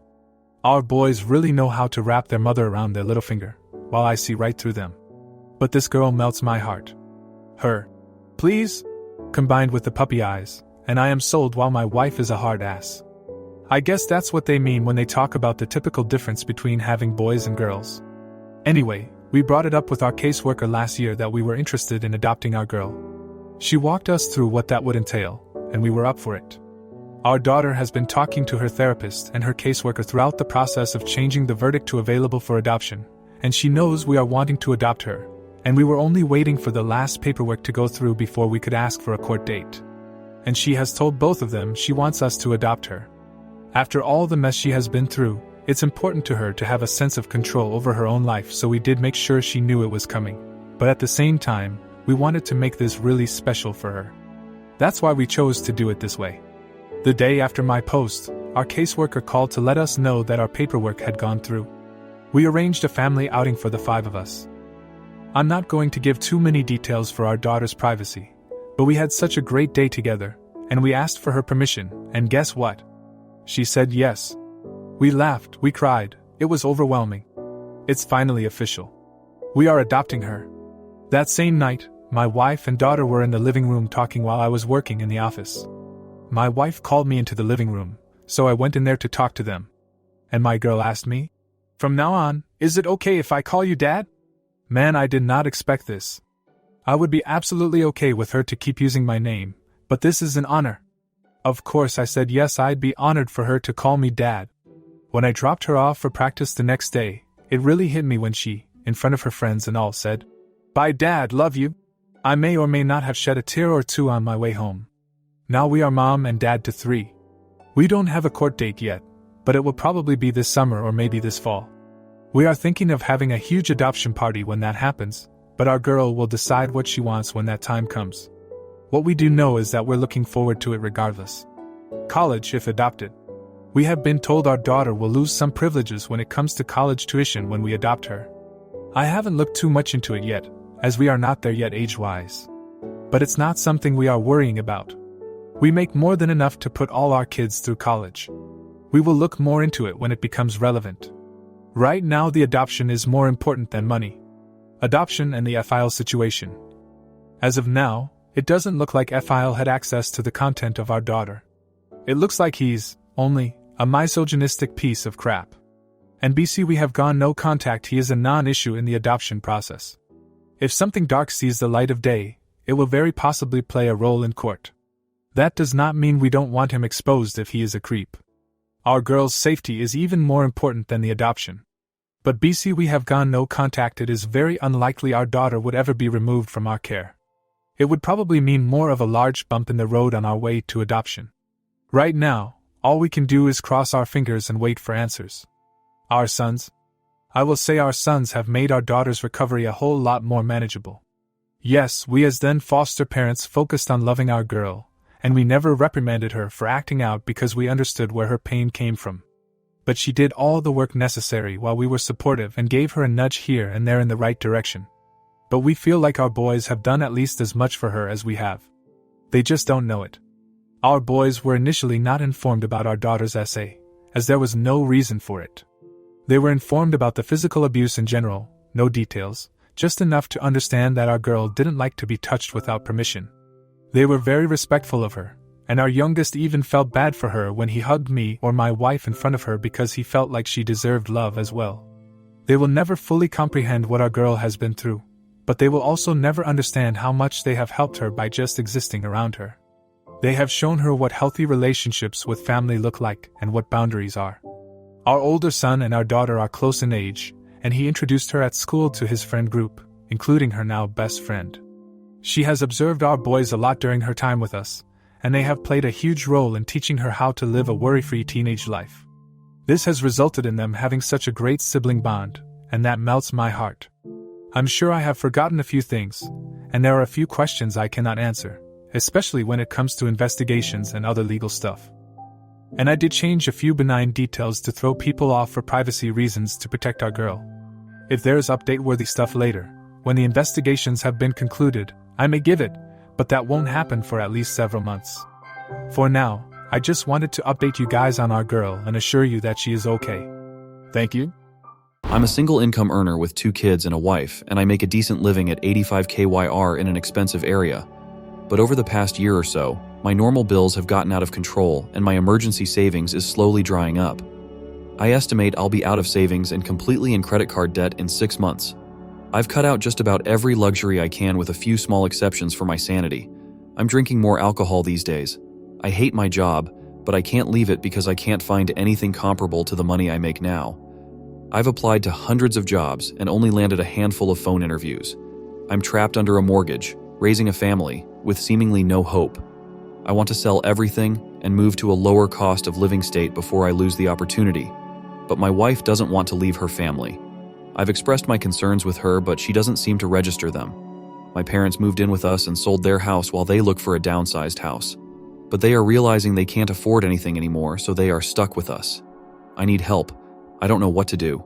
Our boys really know how to wrap their mother around their little finger, while I see right through them. But this girl melts my heart. Her please, combined with the puppy eyes, and I am sold while my wife is a hard ass. I guess that's what they mean when they talk about the typical difference between having boys and girls. Anyway, we brought it up with our caseworker last year that we were interested in adopting our girl. She walked us through what that would entail, and we were up for it. Our daughter has been talking to her therapist and her caseworker throughout the process of changing the verdict to available for adoption, and she knows we are wanting to adopt her, and we were only waiting for the last paperwork to go through before we could ask for a court date. And she has told both of them she wants us to adopt her. After all the mess she has been through, it's important to her to have a sense of control over her own life, so we did make sure she knew it was coming. But at the same time, we wanted to make this really special for her. That's why we chose to do it this way. The day after my post, our caseworker called to let us know that our paperwork had gone through. We arranged a family outing for the 5 of us. I'm not going to give too many details for our daughter's privacy, but we had such a great day together, and we asked for her permission, and guess what? She said yes. We laughed, we cried, it was overwhelming. It's finally official. We are adopting her. That same night, my wife and daughter were in the living room talking while I was working in the office. My wife called me into the living room, so I went in there to talk to them. And my girl asked me, "From now on, is it okay if I call you Dad?" Man, I did not expect this. I would be absolutely okay with her to keep using my name, but this is an honor. Of course I said yes, I'd be honored for her to call me Dad. When I dropped her off for practice the next day, it really hit me when she, in front of her friends and all, said, "Bye Dad, love you." I may or may not have shed a tear or two on my way home. Now we are mom and dad to 3. We don't have a court date yet, but it will probably be this summer or maybe this fall. We are thinking of having a huge adoption party when that happens, but our girl will decide what she wants when that time comes. What we do know is that we're looking forward to it regardless. College if adopted. We have been told our daughter will lose some privileges when it comes to college tuition when we adopt her. I haven't looked too much into it yet, as we are not there yet age-wise. But it's not something we are worrying about. We make more than enough to put all our kids through college. We will look more into it when it becomes relevant. Right now the adoption is more important than money. Adoption and the FIL situation. As of now, it doesn't look like FIL had access to the content of our daughter. It looks like he's only a misogynistic piece of crap. And BC, we have gone no contact. He is a non-issue in the adoption process. If something dark sees the light of day, it will very possibly play a role in court. That does not mean we don't want him exposed if he is a creep. Our girl's safety is even more important than the adoption. But BC, we have gone no contact. It is very unlikely our daughter would ever be removed from our care. It would probably mean more of a large bump in the road on our way to adoption. Right now, all we can do is cross our fingers and wait for answers. Our sons? I will say our sons have made our daughter's recovery a whole lot more manageable. Yes, we as then foster parents focused on loving our girl, and we never reprimanded her for acting out because we understood where her pain came from. But she did all the work necessary while we were supportive and gave her a nudge here and there in the right direction. But we feel like our boys have done at least as much for her as we have. They just don't know it. Our boys were initially not informed about our daughter's essay, as there was no reason for it. They were informed about the physical abuse in general, no details, just enough to understand that our girl didn't like to be touched without permission. They were very respectful of her, and our youngest even felt bad for her when he hugged me or my wife in front of her because he felt like she deserved love as well. They will never fully comprehend what our girl has been through, but they will also never understand how much they have helped her by just existing around her. They have shown her what healthy relationships with family look like and what boundaries are. Our older son and our daughter are close in age, and he introduced her at school to his friend group, including her now best friend. She has observed our boys a lot during her time with us, and they have played a huge role in teaching her how to live a worry-free teenage life. This has resulted in them having such a great sibling bond, and that melts my heart. I'm sure I have forgotten a few things, and there are a few questions I cannot answer, especially when it comes to investigations and other legal stuff. And I did change a few benign details to throw people off for privacy reasons to protect our girl. If there is update-worthy stuff later, when the investigations have been concluded, I may give it, but that won't happen for at least several months. For now, I just wanted to update you guys on our girl and assure you that she is okay. Thank you. I'm a single income earner with 2 kids and a wife, and I make a decent living at 85 KYR in an expensive area. But over the past year or so, my normal bills have gotten out of control and my emergency savings is slowly drying up. I estimate I'll be out of savings and completely in credit card debt in 6 months. I've cut out just about every luxury I can with a few small exceptions for my sanity. I'm drinking more alcohol these days. I hate my job, but I can't leave it because I can't find anything comparable to the money I make now. I've applied to hundreds of jobs and only landed a handful of phone interviews. I'm trapped under a mortgage, raising a family, with seemingly no hope. I want to sell everything and move to a lower cost of living state before I lose the opportunity. But my wife doesn't want to leave her family. I've expressed my concerns with her, but she doesn't seem to register them. My parents moved in with us and sold their house while they look for a downsized house. But they are realizing they can't afford anything anymore, so they are stuck with us. I need help. I don't know what to do.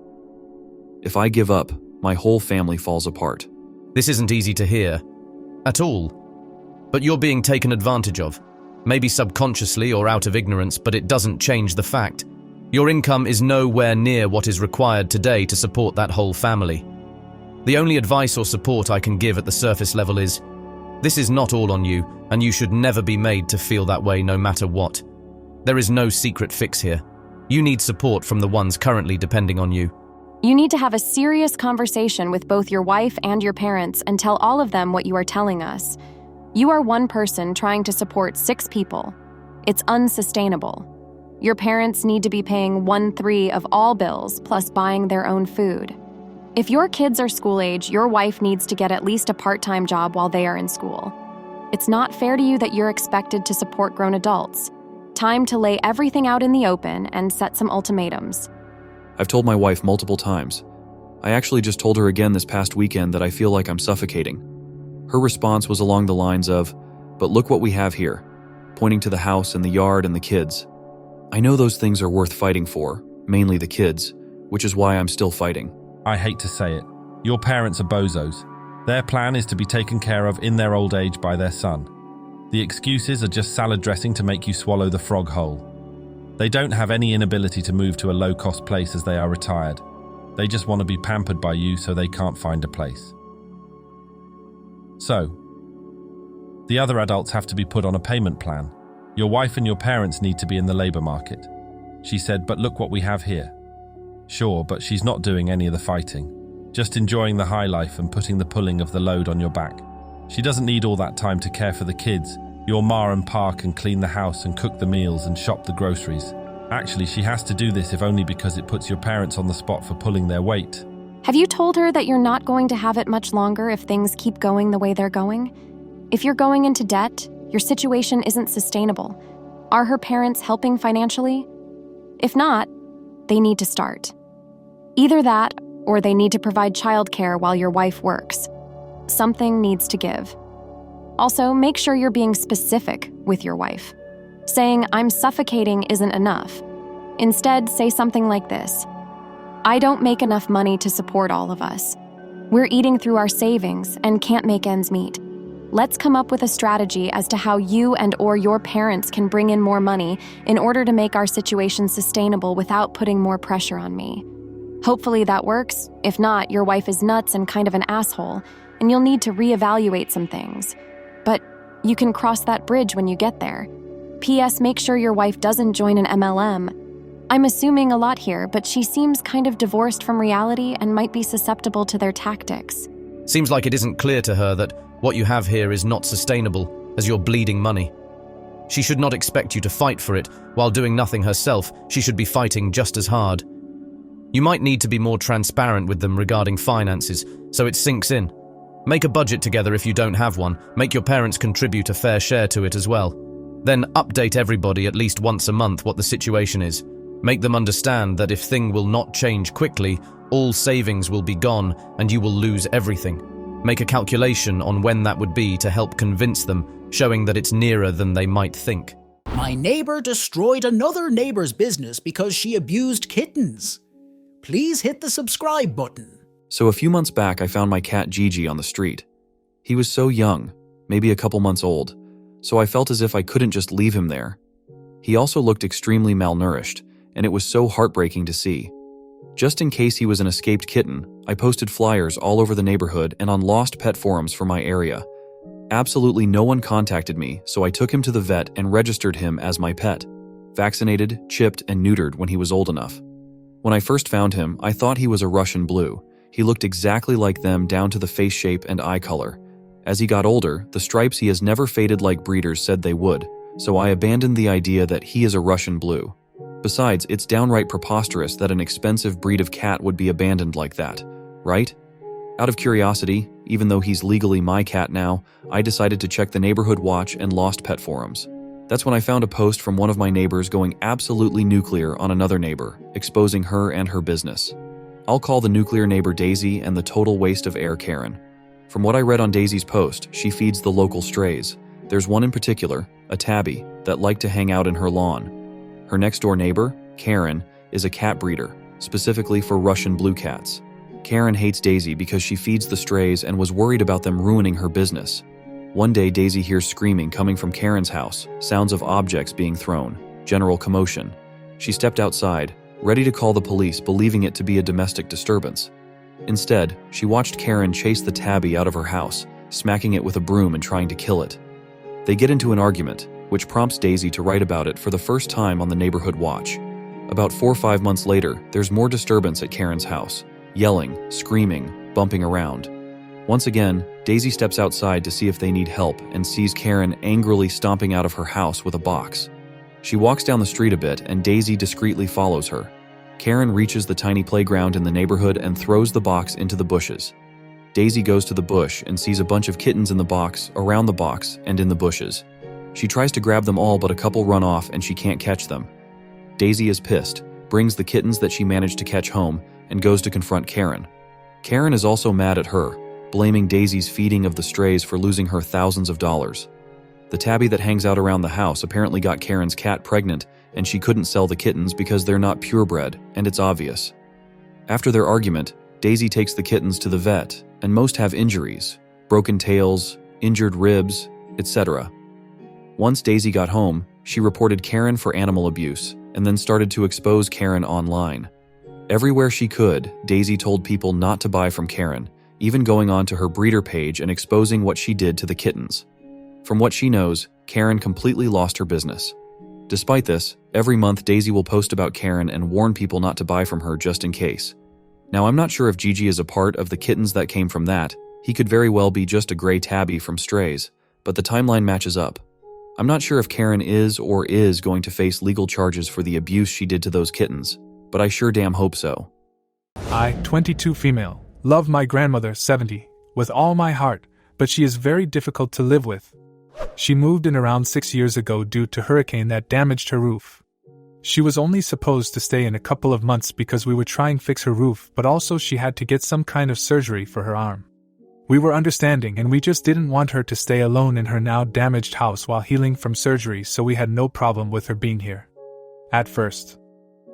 If I give up, my whole family falls apart. This isn't easy to hear. At all. But you're being taken advantage of. Maybe subconsciously or out of ignorance, but it doesn't change the fact. Your income is nowhere near what is required today to support that whole family. The only advice or support I can give at the surface level is, this is not all on you, and you should never be made to feel that way no matter what. There is no secret fix here. You need support from the ones currently depending on you. You need to have a serious conversation with both your wife and your parents and tell all of them what you are telling us. You are one person trying to support 6 people. It's unsustainable. Your parents need to be paying 1/3 of all bills plus buying their own food. If your kids are school age, your wife needs to get at least a part-time job while they are in school. It's not fair to you that you're expected to support grown adults. Time to lay everything out in the open and set some ultimatums. I've told my wife multiple times. I actually just told her again this past weekend that I feel like I'm suffocating. Her response was along the lines of, "But look what we have here," pointing to the house and the yard and the kids. I know those things are worth fighting for, mainly the kids, which is why I'm still fighting. I hate to say it. Your parents are bozos. Their plan is to be taken care of in their old age by their son. The excuses are just salad dressing to make you swallow the frog whole. They don't have any inability to move to a low-cost place as they are retired. They just want to be pampered by you so they can't find a place. So, the other adults have to be put on a payment plan. Your wife and your parents need to be in the labor market. She said, but look what we have here. Sure, but she's not doing any of the fighting. Just enjoying the high life and putting the pulling of the load on your back. She doesn't need all that time to care for the kids. Your ma and pa can clean the house and cook the meals and shop the groceries. Actually, she has to do this if only because it puts your parents on the spot for pulling their weight. Have you told her that you're not going to have it much longer if things keep going the way they're going? If you're going into debt, your situation isn't sustainable. Are her parents helping financially? If not, they need to start. Either that, or they need to provide childcare while your wife works. Something needs to give. Also, make sure you're being specific with your wife. Saying, "I'm suffocating" isn't enough. Instead, say something like this: "I don't make enough money to support all of us. We're eating through our savings and can't make ends meet. Let's come up with a strategy as to how you and/or your parents can bring in more money in order to make our situation sustainable without putting more pressure on me." Hopefully that works. If not, your wife is nuts and kind of an asshole, and you'll need to reevaluate some things. But you can cross that bridge when you get there. P.S. Make sure your wife doesn't join an MLM. I'm assuming a lot here, but she seems kind of divorced from reality and might be susceptible to their tactics. Seems like it isn't clear to her that what you have here is not sustainable, as you're bleeding money. She should not expect you to fight for it. While doing nothing herself, she should be fighting just as hard. You might need to be more transparent with them regarding finances, so it sinks in. Make a budget together if you don't have one. Make your parents contribute a fair share to it as well. Then update everybody at least once a month what the situation is. Make them understand that if things will not change quickly, all savings will be gone and you will lose everything. Make a calculation on when that would be to help convince them, showing that it's nearer than they might think. My neighbor destroyed another neighbor's business because she abused kittens. Please hit the subscribe button. So a few months back, I found my cat Gigi on the street. He was so young, maybe a couple months old, so I felt as if I couldn't just leave him there. He also looked extremely malnourished, and it was so heartbreaking to see. Just in case he was an escaped kitten, I posted flyers all over the neighborhood and on lost pet forums for my area. Absolutely no one contacted me, so I took him to the vet and registered him as my pet. Vaccinated, chipped, and neutered when he was old enough. When I first found him, I thought he was a Russian blue. He looked exactly like them down to the face shape and eye color. As he got older, the stripes he has never faded like breeders said they would, so I abandoned the idea that he is a Russian blue. Besides, it's downright preposterous that an expensive breed of cat would be abandoned like that, right? Out of curiosity, even though he's legally my cat now, I decided to check the neighborhood watch and lost pet forums. That's when I found a post from one of my neighbors going absolutely nuclear on another neighbor, exposing her and her business. I'll call the nuclear neighbor Daisy and the total waste of air Karen. From what I read on Daisy's post, she feeds the local strays. There's one in particular, a tabby, that liked to hang out in her lawn. Her next-door neighbor, Karen, is a cat breeder, specifically for Russian blue cats. Karen hates Daisy because she feeds the strays and was worried about them ruining her business. One day, Daisy hears screaming coming from Karen's house, sounds of objects being thrown, general commotion. She stepped outside, ready to call the police, believing it to be a domestic disturbance. Instead, she watched Karen chase the tabby out of her house, smacking it with a broom and trying to kill it. They get into an argument, which prompts Daisy to write about it for the first time on the neighborhood watch. About 4 or 5 months later, there's more disturbance at Karen's house, yelling, screaming, bumping around. Once again, Daisy steps outside to see if they need help and sees Karen angrily stomping out of her house with a box. She walks down the street a bit and Daisy discreetly follows her. Karen reaches the tiny playground in the neighborhood and throws the box into the bushes. Daisy goes to the bush and sees a bunch of kittens in the box, around the box, and in the bushes. She tries to grab them all, but a couple run off and she can't catch them. Daisy is pissed, brings the kittens that she managed to catch home, and goes to confront Karen. Karen is also mad at her, blaming Daisy's feeding of the strays for losing her thousands of dollars. The tabby that hangs out around the house apparently got Karen's cat pregnant, and she couldn't sell the kittens because they're not purebred, and it's obvious. After their argument, Daisy takes the kittens to the vet, and most have injuries, broken tails, injured ribs, etc. Once Daisy got home, she reported Karen for animal abuse, and then started to expose Karen online. Everywhere she could, Daisy told people not to buy from Karen, even going on to her breeder page and exposing what she did to the kittens. From what she knows, Karen completely lost her business. Despite this, every month Daisy will post about Karen and warn people not to buy from her just in case. Now, I'm not sure if Gigi is a part of the kittens that came from that. He could very well be just a gray tabby from strays, but the timeline matches up. I'm not sure if Karen is or is going to face legal charges for the abuse she did to those kittens, but I sure damn hope so. I, 22 female, love my grandmother, 70, with all my heart, but she is very difficult to live with. She moved in around 6 years ago due to hurricane that damaged her roof. She was only supposed to stay in a couple of months because we were trying to fix her roof, but also she had to get some kind of surgery for her arm. We were understanding and we just didn't want her to stay alone in her now damaged house while healing from surgery, so we had no problem with her being here. At first.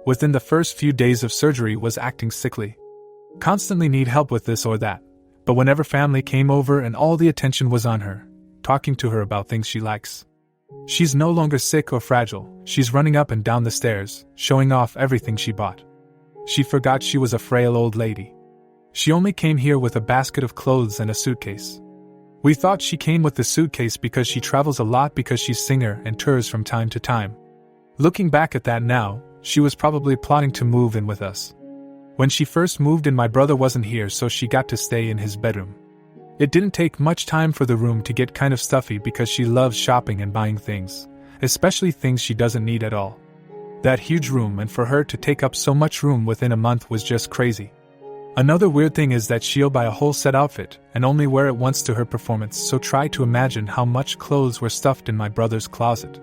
Within the first few days of surgery was acting sickly. Constantly need help with this or that, but whenever family came over and all the attention was on her, talking to her about things she likes. She's no longer sick or fragile, she's running up and down the stairs, showing off everything she bought. She forgot she was a frail old lady. She only came here with a basket of clothes and a suitcase. We thought she came with the suitcase because she travels a lot because she's singer and tours from time to time. Looking back at that now, she was probably plotting to move in with us. When she first moved in, my brother wasn't here, so she got to stay in his bedroom. It didn't take much time for the room to get kind of stuffy because she loves shopping and buying things, especially things she doesn't need at all. That huge room, and for her to take up so much room within a month, was just crazy. Another weird thing is that she'll buy a whole set outfit and only wear it once to her performance, so try to imagine how much clothes were stuffed in my brother's closet.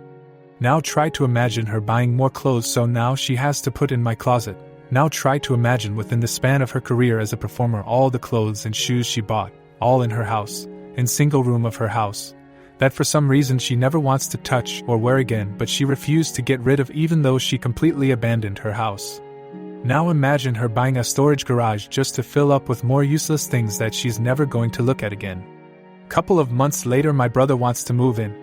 Now try to imagine her buying more clothes, so now she has to put in my closet. Now try to imagine within the span of her career as a performer all the clothes and shoes she bought, all in her house, in single room of her house, that for some reason she never wants to touch or wear again, but she refused to get rid of even though she completely abandoned her house. Now imagine her buying a storage garage just to fill up with more useless things that she's never going to look at again. Couple of months later, my brother wants to move in.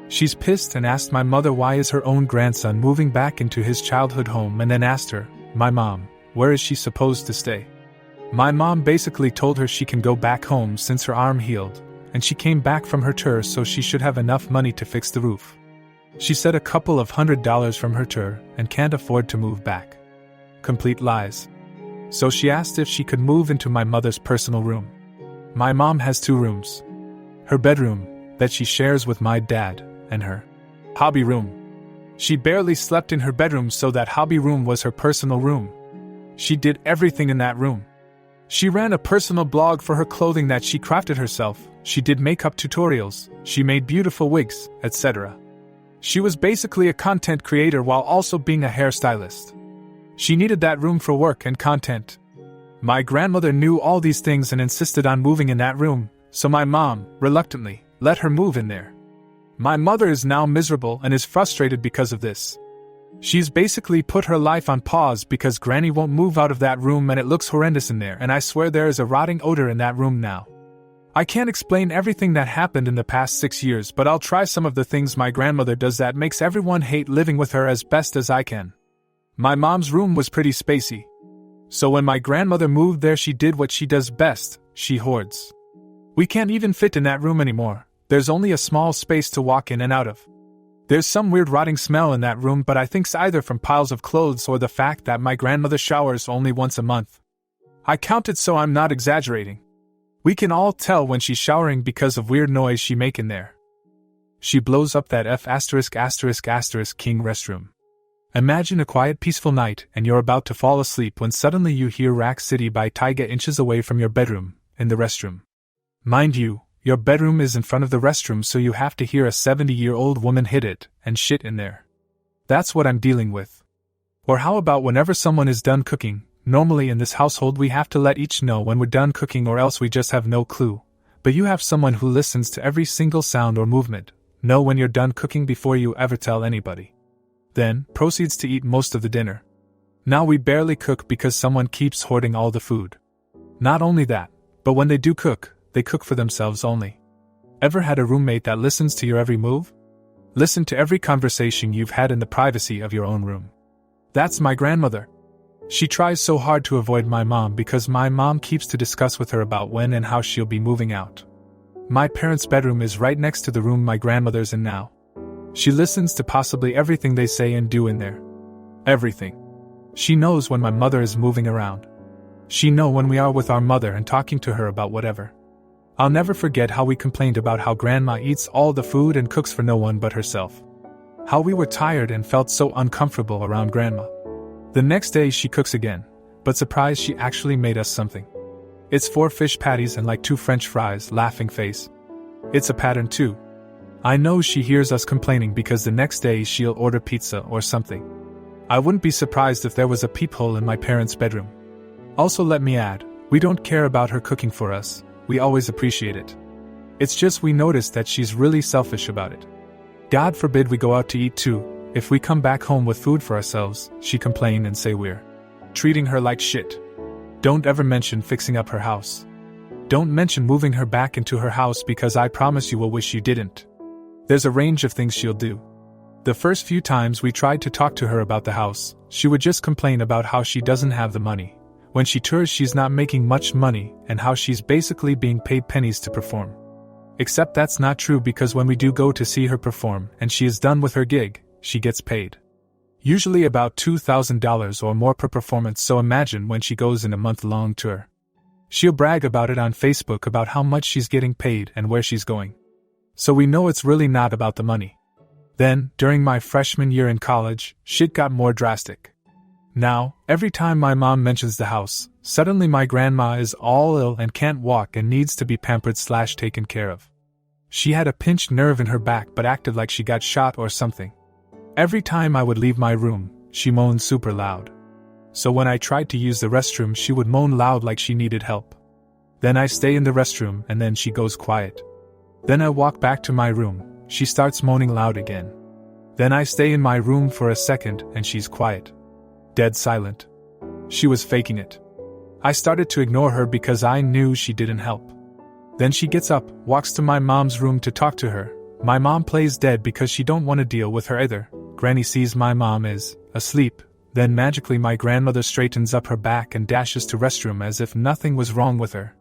She's pissed and asked my mother why is her own grandson moving back into his childhood home, and then asked her, my mom, where is she supposed to stay? My mom basically told her she can go back home since her arm healed, and she came back from her tour, so she should have enough money to fix the roof. She said a couple of $100 from her tour and can't afford to move back. Complete lies. So she asked if she could move into my mother's personal room. My mom has 2 rooms. Her bedroom, that she shares with my dad, and her hobby room. She barely slept in her bedroom, so that hobby room was her personal room. She did everything in that room. She ran a personal blog for her clothing that she crafted herself, she did makeup tutorials, she made beautiful wigs, etc. She was basically a content creator while also being a hairstylist. She needed that room for work and content. My grandmother knew all these things and insisted on moving in that room, so my mom, reluctantly, let her move in there. My mother is now miserable and is frustrated because of this. She's basically put her life on pause because Granny won't move out of that room and it looks horrendous in there, and I swear there is a rotting odor in that room now. I can't explain everything that happened in the past 6 years, but I'll try some of the things my grandmother does that makes everyone hate living with her as best as I can. My mom's room was pretty spacey. So when my grandmother moved there, she did what she does best, she hoards. We can't even fit in that room anymore. There's only a small space to walk in and out of. There's some weird rotting smell in that room, but I think it's either from piles of clothes or the fact that my grandmother showers only once a month. I counted, so I'm not exaggerating. We can all tell when she's showering because of weird noise she make in there. She blows up that *****king restroom. Imagine a quiet, peaceful night and you're about to fall asleep when suddenly you hear Rack City by Tyga inches away from your bedroom, in the restroom. Mind you, your bedroom is in front of the restroom, so you have to hear a 70-year-old woman hit it and shit in there. That's what I'm dealing with. Or how about whenever someone is done cooking? Normally in this household we have to let each know when we're done cooking, or else we just have no clue. But you have someone who listens to every single sound or movement, know when you're done cooking before you ever tell anybody. Then, proceeds to eat most of the dinner. Now we barely cook because someone keeps hoarding all the food. Not only that, but when they do cook, they cook for themselves only. Ever had a roommate that listens to your every move? Listen to every conversation you've had in the privacy of your own room. That's my grandmother. She tries so hard to avoid my mom because my mom keeps to discuss with her about when and how she'll be moving out. My parents' bedroom is right next to the room my grandmother's in now. She listens to possibly everything they say and do in there. Everything. She knows when my mother is moving around. She knows when we are with our mother and talking to her about whatever. I'll never forget how we complained about how grandma eats all the food and cooks for no one but herself. How we were tired and felt so uncomfortable around grandma. The next day she cooks again, but surprised she actually made us something. It's 4 fish patties and like 2 French fries, laughing face. It's a pattern too. I know she hears us complaining because the next day she'll order pizza or something. I wouldn't be surprised if there was a peephole in my parents' bedroom. Also, let me add, we don't care about her cooking for us, we always appreciate it. It's just we noticed that she's really selfish about it. God forbid we go out to eat too. If we come back home with food for ourselves, she complain and say we're treating her like shit. Don't ever mention fixing up her house. Don't mention moving her back into her house because I promise you will wish you didn't. There's a range of things she'll do. The first few times we tried to talk to her about the house, she would just complain about how she doesn't have the money. When she tours, she's not making much money and how she's basically being paid pennies to perform. Except that's not true because when we do go to see her perform and she is done with her gig, she gets paid. Usually about $2,000 or more per performance, so imagine when she goes in a month-long tour. She'll brag about it on Facebook about how much she's getting paid and where she's going. So we know it's really not about the money. Then, during my freshman year in college, shit got more drastic. Now, every time my mom mentions the house, suddenly my grandma is all ill and can't walk and needs to be pampered/taken care of. She had a pinched nerve in her back but acted like she got shot or something. Every time I would leave my room, she moaned super loud. So when I tried to use the restroom, she would moan loud like she needed help. Then I stay in the restroom and then she goes quiet. Then I walk back to my room, she starts moaning loud again. Then I stay in my room for a second and she's quiet. Dead silent. She was faking it. I started to ignore her because I knew she didn't help. Then she gets up, walks to my mom's room to talk to her. My mom plays dead because she don't want to deal with her either. Granny sees my mom is asleep. Then magically my grandmother straightens up her back and dashes to restroom as if nothing was wrong with her.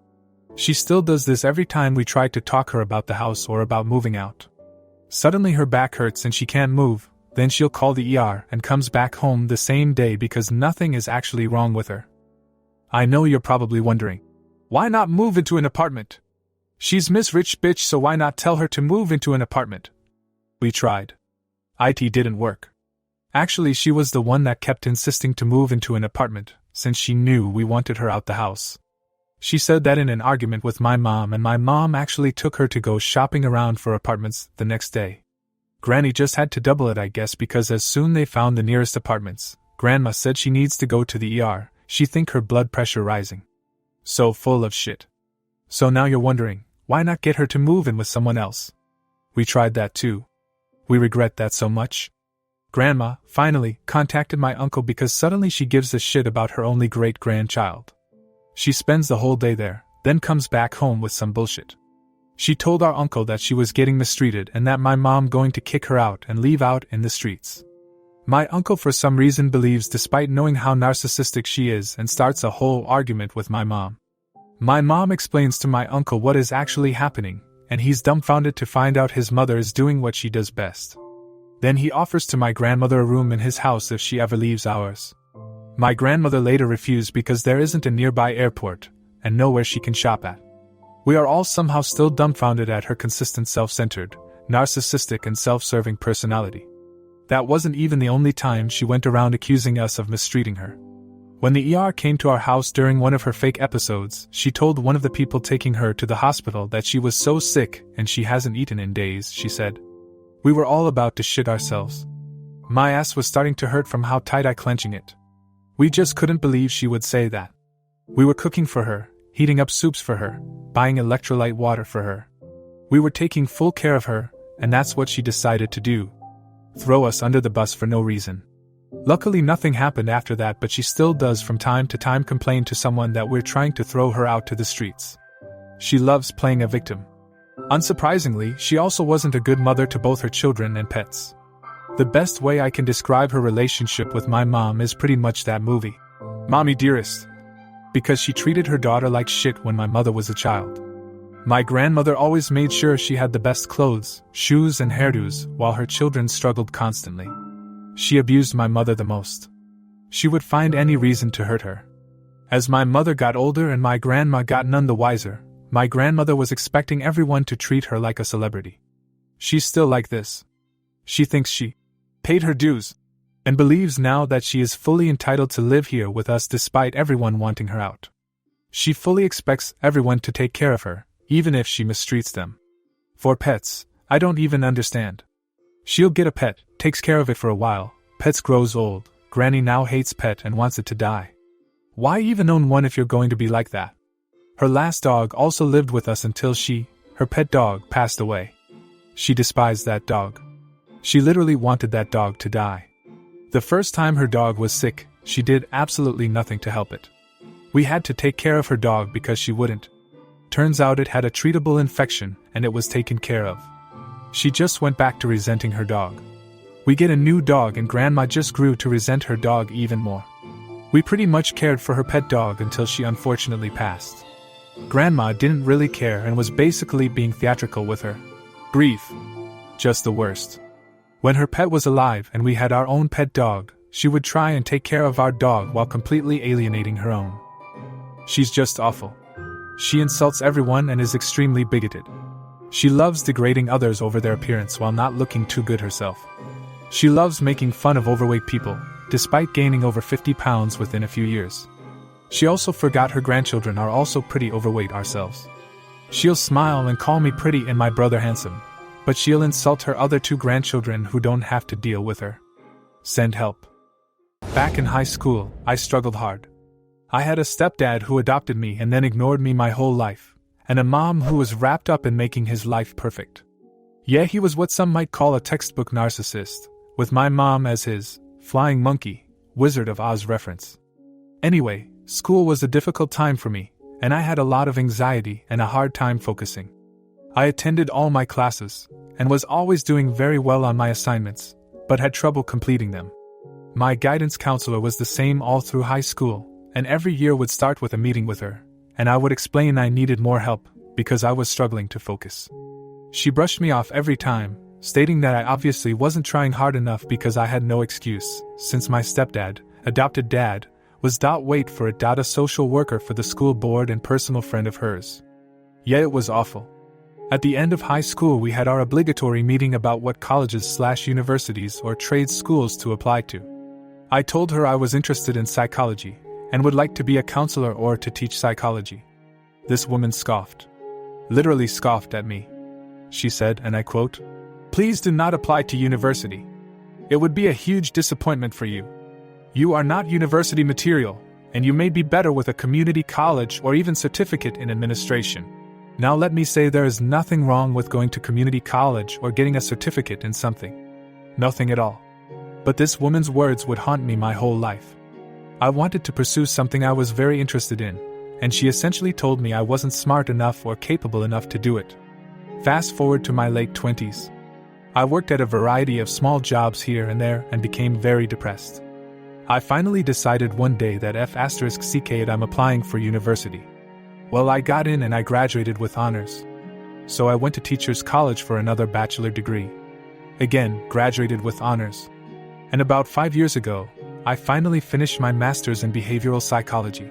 She still does this every time we try to talk her about the house or about moving out. Suddenly her back hurts and she can't move, then she'll call the ER and comes back home the same day because nothing is actually wrong with her. I know you're probably wondering, why not move into an apartment? She's Miss Rich Bitch, so why not tell her to move into an apartment? We tried. It didn't work. Actually, she was the one that kept insisting to move into an apartment, since she knew we wanted her out the house. She said that in an argument with my mom, and my mom actually took her to go shopping around for apartments the next day. Granny just had to double it, I guess, because as soon they found the nearest apartments, Grandma said she needs to go to the ER, she think her blood pressure rising. So full of shit. So now you're wondering, why not get her to move in with someone else? We tried that too. We regret that so much. Grandma, finally, contacted my uncle because suddenly she gives a shit about her only great-grandchild. She spends the whole day there, then comes back home with some bullshit. She told our uncle that she was getting mistreated and that my mom going to kick her out and leave out in the streets. My uncle for some reason believes, despite knowing how narcissistic she is, and starts a whole argument with my mom. My mom explains to my uncle what is actually happening, and he's dumbfounded to find out his mother is doing what she does best. Then he offers to my grandmother a room in his house if she ever leaves ours. My grandmother later refused because there isn't a nearby airport, and nowhere she can shop at. We are all somehow still dumbfounded at her consistent self-centered, narcissistic and self-serving personality. That wasn't even the only time she went around accusing us of mistreating her. When the ER came to our house during one of her fake episodes, she told one of the people taking her to the hospital that she was so sick and she hasn't eaten in days, she said. We were all about to shit ourselves. My ass was starting to hurt from how tight I clenching it. We just couldn't believe she would say that. We were cooking for her, heating up soups for her, buying electrolyte water for her. We were taking full care of her, and that's what she decided to do. Throw us under the bus for no reason. Luckily nothing happened after that, but she still does from time to time complain to someone that we're trying to throw her out to the streets. She loves playing a victim. Unsurprisingly, she also wasn't a good mother to both her children and pets. The best way I can describe her relationship with my mom is pretty much that movie, Mommy Dearest, because she treated her daughter like shit when my mother was a child. My grandmother always made sure she had the best clothes, shoes, and hairdos, while her children struggled constantly. She abused my mother the most. She would find any reason to hurt her. As my mother got older and my grandma got none the wiser, my grandmother was expecting everyone to treat her like a celebrity. She's still like this. She thinks she paid her dues, and believes now that she is fully entitled to live here with us despite everyone wanting her out. She fully expects everyone to take care of her, even if she mistreats them. For pets, I don't even understand. She'll get a pet, takes care of it for a while, pets grows old, Granny now hates pet and wants it to die. Why even own one if you're going to be like that? Her last dog also lived with us until her pet dog, passed away. She despised that dog. She literally wanted that dog to die. The first time her dog was sick, she did absolutely nothing to help it. We had to take care of her dog because she wouldn't. Turns out it had a treatable infection and it was taken care of. She just went back to resenting her dog. We get a new dog and Grandma just grew to resent her dog even more. We pretty much cared for her pet dog until she unfortunately passed. Grandma didn't really care and was basically being theatrical with her grief. Just the worst. When her pet was alive and we had our own pet dog, she would try and take care of our dog while completely alienating her own. She's just awful. She insults everyone and is extremely bigoted. She loves degrading others over their appearance while not looking too good herself. She loves making fun of overweight people, despite gaining over 50 pounds within a few years. She also forgot her grandchildren are also pretty overweight ourselves. She'll smile and call me pretty and my brother handsome, but she'll insult her other 2 grandchildren who don't have to deal with her. Send help. Back in high school, I struggled hard. I had a stepdad who adopted me and then ignored me my whole life, and a mom who was wrapped up in making his life perfect. Yeah, he was what some might call a textbook narcissist, with my mom as his flying monkey, Wizard of Oz reference. Anyway, school was a difficult time for me, and I had a lot of anxiety and a hard time focusing. I attended all my classes, and was always doing very well on my assignments, but had trouble completing them. My guidance counselor was the same all through high school, and every year would start with a meeting with her, and I would explain I needed more help because I was struggling to focus. She brushed me off every time, stating that I obviously wasn't trying hard enough because I had no excuse, since my stepdad, adopted dad, was a social worker for the school board and personal friend of hers. Yet it was awful. At the end of high school we had our obligatory meeting about what colleges/universities or trade schools to apply to. I told her I was interested in psychology, and would like to be a counselor or to teach psychology. This woman scoffed. Literally scoffed at me. She said, and I quote, "Please do not apply to university. It would be a huge disappointment for you. You are not university material, and you may be better with a community college or even certificate in administration." Now let me say there is nothing wrong with going to community college or getting a certificate in something. Nothing at all. But this woman's words would haunt me my whole life. I wanted to pursue something I was very interested in, and she essentially told me I wasn't smart enough or capable enough to do it. Fast forward to my late 20s. I worked at a variety of small jobs here and there and became very depressed. I finally decided one day that I'm applying for university. Well, I got in and I graduated with honors. So I went to Teachers College for another bachelor degree. Again, graduated with honors. And about 5 years ago, I finally finished my master's in behavioral psychology.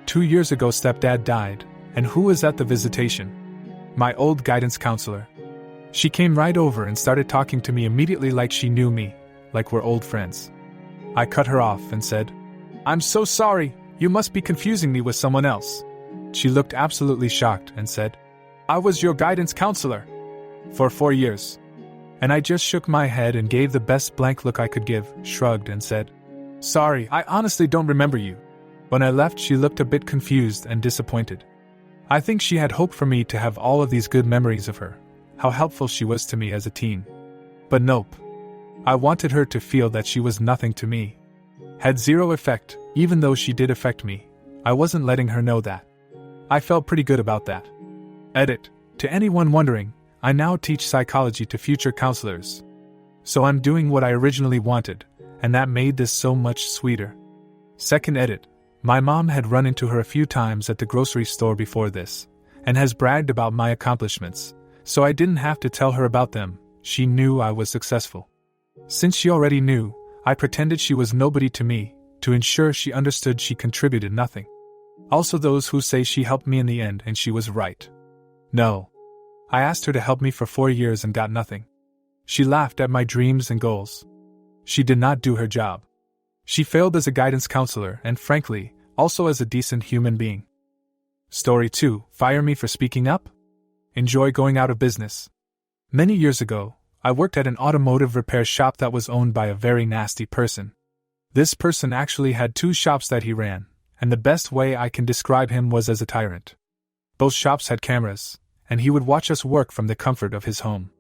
2 years ago stepdad died, and who was at the visitation? My old guidance counselor. She came right over and started talking to me immediately like she knew me, like we're old friends. I cut her off and said, "I'm so sorry, you must be confusing me with someone else." She looked absolutely shocked and said, "I was your guidance counselor for 4 years. And I just shook my head and gave the best blank look I could give, shrugged and said, "Sorry, I honestly don't remember you." When I left, she looked a bit confused and disappointed. I think she had hoped for me to have all of these good memories of her, how helpful she was to me as a teen. But nope. I wanted her to feel that she was nothing to me. Had zero effect, even though she did affect me. I wasn't letting her know that. I felt pretty good about that. Edit. To anyone wondering, I now teach psychology to future counselors. So I'm doing what I originally wanted, and that made this so much sweeter. Second edit. My mom had run into her a few times at the grocery store before this, and has bragged about my accomplishments, so I didn't have to tell her about them. She knew I was successful. Since she already knew, I pretended she was nobody to me, to ensure she understood she contributed nothing. Also those who say she helped me in the end and she was right. No. I asked her to help me for 4 years and got nothing. She laughed at my dreams and goals. She did not do her job. She failed as a guidance counselor and, frankly, also as a decent human being. Story 2. Fire me for speaking up? Enjoy going out of business. Many years ago, I worked at an automotive repair shop that was owned by a very nasty person. This person actually had 2 shops that he ran, and the best way I can describe him was as a tyrant. Both shops had cameras, and he would watch us work from the comfort of his home.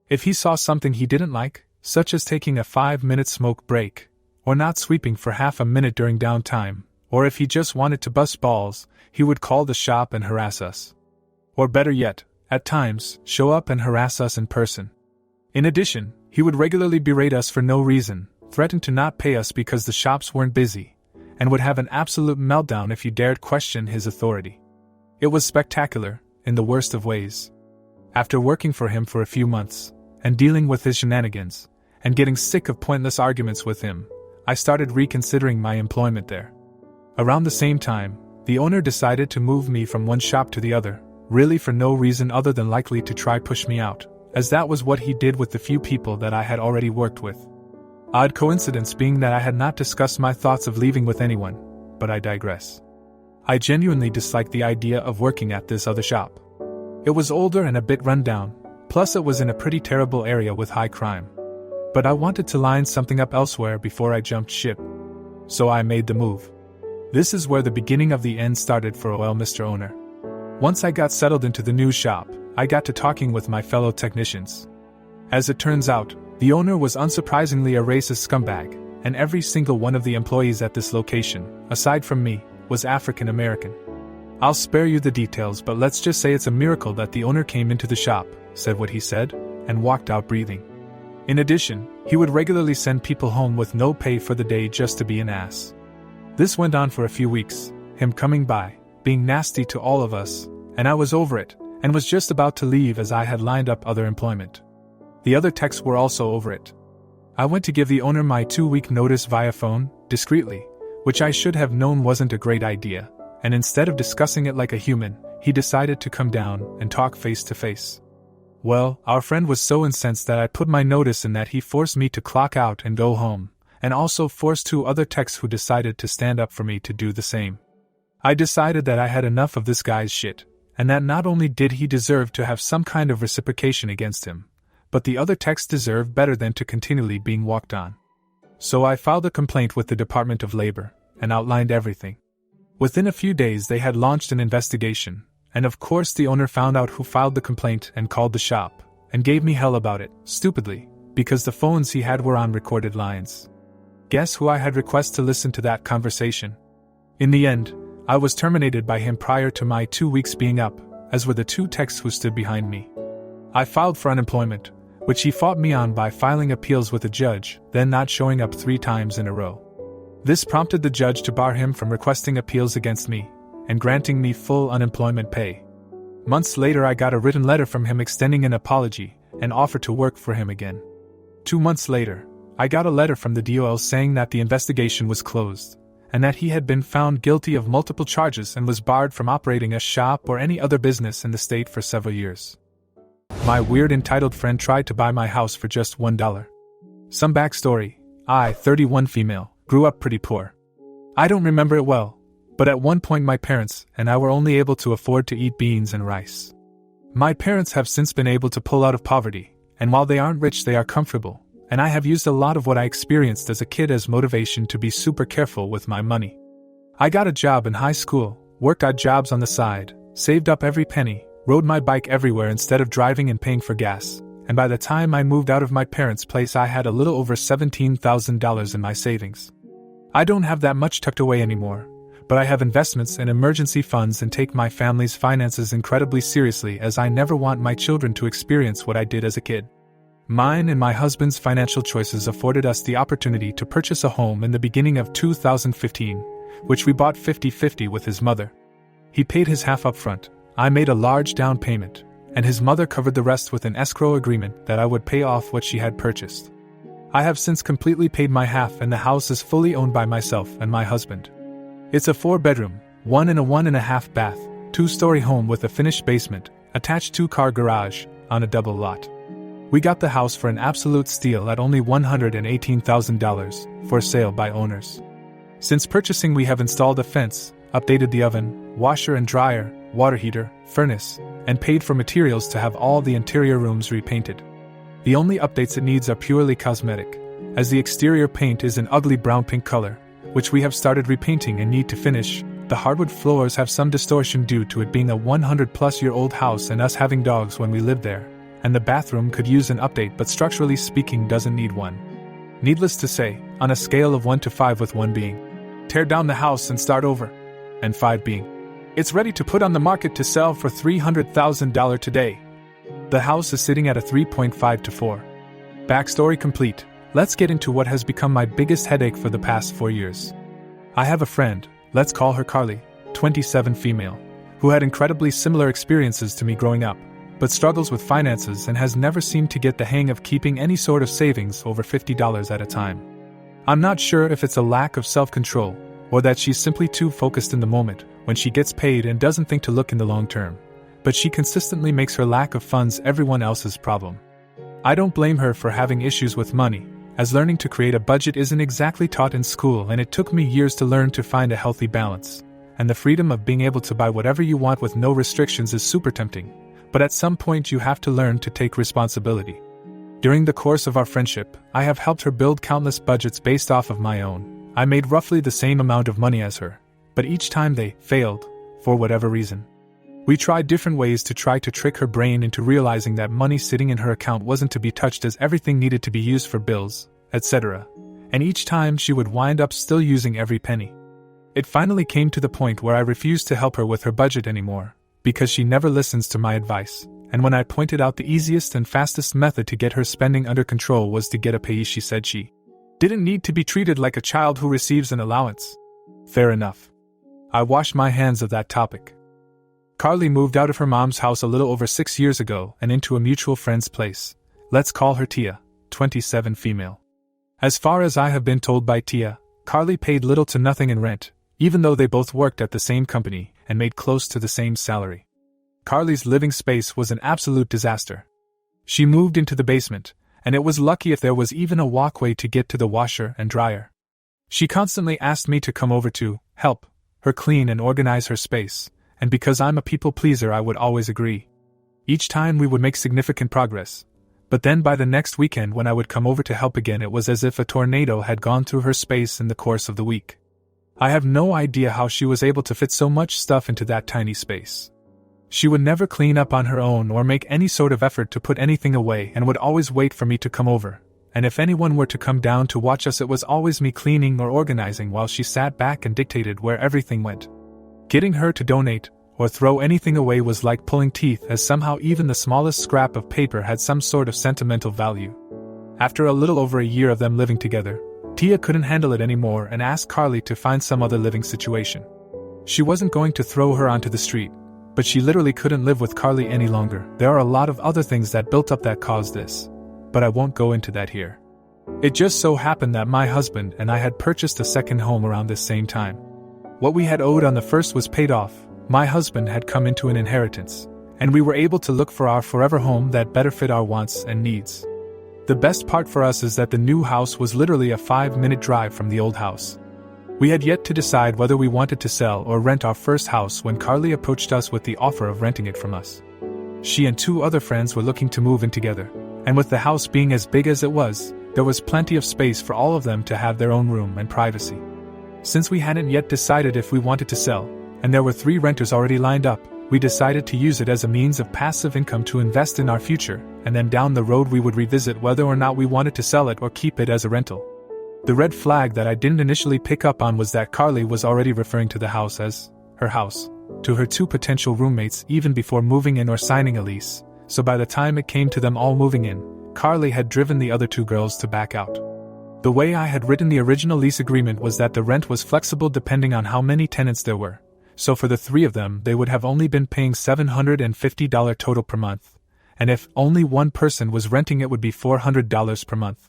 If he saw something he didn't like, such as taking a 5-minute smoke break, or not sweeping for half a minute during downtime, or if he just wanted to bust balls, he would call the shop and harass us. Or better yet, at times, show up and harass us in person. In addition, he would regularly berate us for no reason, threaten to not pay us because the shops weren't busy, and would have an absolute meltdown if you dared question his authority. It was spectacular, in the worst of ways. After working for him for a few months, and dealing with his shenanigans, and getting sick of pointless arguments with him, I started reconsidering my employment there. Around the same time, the owner decided to move me from one shop to the other, really for no reason other than likely to try push me out, as that was what he did with the few people that I had already worked with. Odd coincidence being that I had not discussed my thoughts of leaving with anyone, but I digress. I genuinely disliked the idea of working at this other shop. It was older and a bit run down, plus it was in a pretty terrible area with high crime. But I wanted to line something up elsewhere before I jumped ship. So I made the move. This is where the beginning of the end started for Mr. Owner. Once I got settled into the new shop, I got to talking with my fellow technicians. As it turns out, the owner was unsurprisingly a racist scumbag, and every single one of the employees at this location, aside from me, was African American. I'll spare you the details, but let's just say it's a miracle that the owner came into the shop, said what he said, and walked out breathing. In addition, he would regularly send people home with no pay for the day just to be an ass. This went on for a few weeks, him coming by, being nasty to all of us, and I was over it, and was just about to leave as I had lined up other employment. The other techs were also over it. I went to give the owner my 2-week notice via phone, discreetly, which I should have known wasn't a great idea, and instead of discussing it like a human, he decided to come down and talk face to face. Well, our friend was so incensed that I put my notice in that he forced me to clock out and go home, and also forced 2 other techs who decided to stand up for me to do the same. I decided that I had enough of this guy's shit, and that not only did he deserve to have some kind of reciprocation against him, but the other techs deserved better than to continually being walked on. So I filed a complaint with the Department of Labor, and outlined everything. Within a few days they had launched an investigation, and of course the owner found out who filed the complaint and called the shop, and gave me hell about it, stupidly, because the phones he had were on recorded lines. Guess who I had requested to listen to that conversation? In the end, I was terminated by him prior to my 2 weeks being up, as were the 2 techs who stood behind me. I filed for unemployment, which he fought me on by filing appeals with a judge, then not showing up 3 times in a row. This prompted the judge to bar him from requesting appeals against me, and granting me full unemployment pay. Months later I got a written letter from him extending an apology, and offered to work for him again. 2 months later, I got a letter from the DOL saying that the investigation was closed, and that he had been found guilty of multiple charges and was barred from operating a shop or any other business in the state for several years. My weird entitled friend tried to buy my house for just $1. Some backstory: I, 31 female, grew up pretty poor. I don't remember it well, but at one point my parents and I were only able to afford to eat beans and rice. My parents have since been able to pull out of poverty, and while they aren't rich they are comfortable, and I have used a lot of what I experienced as a kid as motivation to be super careful with my money. I got a job in high school, worked odd jobs on the side, saved up every penny, rode my bike everywhere instead of driving and paying for gas, and by the time I moved out of my parents' place I had a little over $17,000 in my savings. I don't have that much tucked away anymore, but I have investments and emergency funds and take my family's finances incredibly seriously as I never want my children to experience what I did as a kid. Mine and my husband's financial choices afforded us the opportunity to purchase a home in the beginning of 2015, which we bought 50-50 with his mother. He paid his half up front, I made a large down payment, and his mother covered the rest with an escrow agreement that I would pay off what she had purchased. I have since completely paid my half, and the house is fully owned by myself and my husband. It's a 4-bedroom, 1.5 bath, 2-story home with a finished basement, attached 2-car garage, on a double lot. We got the house for an absolute steal at only $118,000, for sale by owners. Since purchasing, we have installed a fence, updated the oven, washer and dryer, water heater, furnace, and paid for materials to have all the interior rooms repainted. The only updates it needs are purely cosmetic, as the exterior paint is an ugly brown-pink color, which we have started repainting and need to finish. The hardwood floors have some distortion due to it being a 100-plus-year-old house and us having dogs when we lived there, and the bathroom could use an update, but structurally speaking doesn't need one. Needless to say, on a scale of 1 to 5, with 1 being tear down the house and start over, and 5 being it's ready to put on the market to sell for $300,000 today. The house is sitting at a 3.5 to 4. Backstory complete. Let's get into what has become my biggest headache for the past 4 years. I have a friend, let's call her Carly, 27 female, who had incredibly similar experiences to me growing up, but struggles with finances and has never seemed to get the hang of keeping any sort of savings over $50 at a time. I'm not sure if it's a lack of self-control, or that she's simply too focused in the moment when she gets paid and doesn't think to look in the long term, but she consistently makes her lack of funds everyone else's problem. I don't blame her for having issues with money, as learning to create a budget isn't exactly taught in school, and it took me years to learn to find a healthy balance, and the freedom of being able to buy whatever you want with no restrictions is super tempting, but at some point you have to learn to take responsibility. During the course of our friendship, I have helped her build countless budgets based off of my own. I made roughly the same amount of money as her, but each time they failed, for whatever reason. We tried different ways to try to trick her brain into realizing that money sitting in her account wasn't to be touched, as everything needed to be used for bills, etc., and each time she would wind up still using every penny. It finally came to the point where I refused to help her with her budget anymore, because she never listens to my advice, and when I pointed out the easiest and fastest method to get her spending under control was to get a payee, she said she didn't need to be treated like a child who receives an allowance. Fair enough. I washed my hands of that topic. Carly moved out of her mom's house a little over 6 years ago and into a mutual friend's place. Let's call her Tia, 27 female. As far as I have been told by Tia, Carly paid little to nothing in rent, even though they both worked at the same company and made close to the same salary. Carly's living space was an absolute disaster. She moved into the basement, and it was lucky if there was even a walkway to get to the washer and dryer. She constantly asked me to come over to help her clean and organize her space, and because I'm a people pleaser, I would always agree. Each time we would make significant progress, but then by the next weekend when I would come over to help again, it was as if a tornado had gone through her space in the course of the week. I have no idea how she was able to fit so much stuff into that tiny space. She would never clean up on her own or make any sort of effort to put anything away, and would always wait for me to come over, and if anyone were to come down to watch us, it was always me cleaning or organizing while she sat back and dictated where everything went. Getting her to donate or throw anything away was like pulling teeth, as somehow even the smallest scrap of paper had some sort of sentimental value. After a little over a year of them living together, Tia couldn't handle it anymore and asked Carly to find some other living situation. She wasn't going to throw her onto the street, but she literally couldn't live with Carly any longer. There are a lot of other things that built up that caused this, but I won't go into that here. It just so happened that my husband and I had purchased a second home around this same time. What we had owed on the first was paid off. My husband had come into an inheritance, and we were able to look for our forever home that better fit our wants and needs. The best part for us is that the new house was literally a 5-minute drive from the old house. We had yet to decide whether we wanted to sell or rent our first house when Carly approached us with the offer of renting it from us. She and 2 other friends were looking to move in together, and with the house being as big as it was, there was plenty of space for all of them to have their own room and privacy. Since we hadn't yet decided if we wanted to sell, and there were 3 renters already lined up, we decided to use it as a means of passive income to invest in our future, and then down the road we would revisit whether or not we wanted to sell it or keep it as a rental. The red flag that I didn't initially pick up on was that Carly was already referring to the house as her house to her 2 potential roommates even before moving in or signing a lease, so by the time it came to them all moving in, Carly had driven the other 2 girls to back out. The way I had written the original lease agreement was that the rent was flexible depending on how many tenants there were, so for the three of them they would have only been paying $750 total per month, and if only one person was renting it would be $400 per month.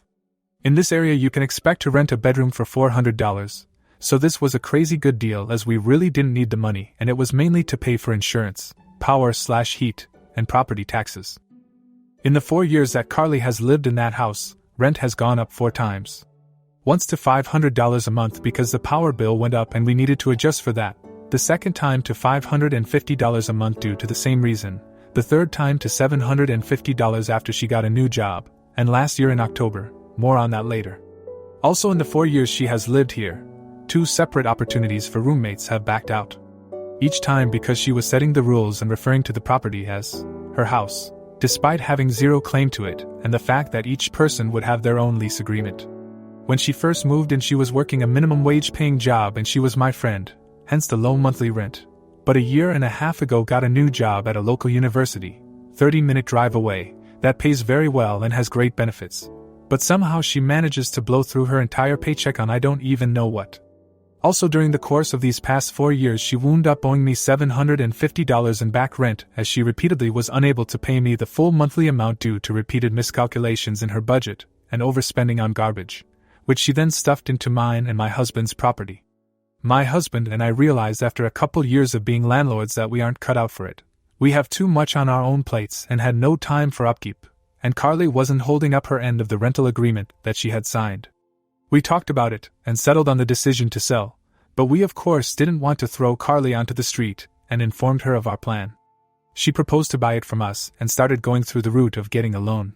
In this area you can expect to rent a bedroom for $400, so this was a crazy good deal as we really didn't need the money and it was mainly to pay for insurance, power/heat, and property taxes. In the 4 years that Carly has lived in that house, rent has gone up 4 times. Once to $500 a month because the power bill went up and we needed to adjust for that, the second time to $550 a month due to the same reason, the third time to $750 after she got a new job, and last year in October, more on that later. Also in the 4 years she has lived here, 2 separate opportunities for roommates have backed out. Each time because she was setting the rules and referring to the property as her house, despite having zero claim to it and the fact that each person would have their own lease agreement. When she first moved in she was working a minimum wage paying job and she was my friend, hence the low monthly rent. But a year and a half ago got a new job at a local university, 30-minute drive away, that pays very well and has great benefits. But somehow she manages to blow through her entire paycheck on I don't even know what. Also during the course of these past 4 years she wound up owing me $750 in back rent as she repeatedly was unable to pay me the full monthly amount due to repeated miscalculations in her budget and overspending on garbage, which she then stuffed into mine and my husband's property. My husband and I realized after a couple years of being landlords that we aren't cut out for it. We have too much on our own plates and had no time for upkeep, and Carly wasn't holding up her end of the rental agreement that she had signed. We talked about it and settled on the decision to sell, but we of course didn't want to throw Carly onto the street and informed her of our plan. She proposed to buy it from us and started going through the route of getting a loan.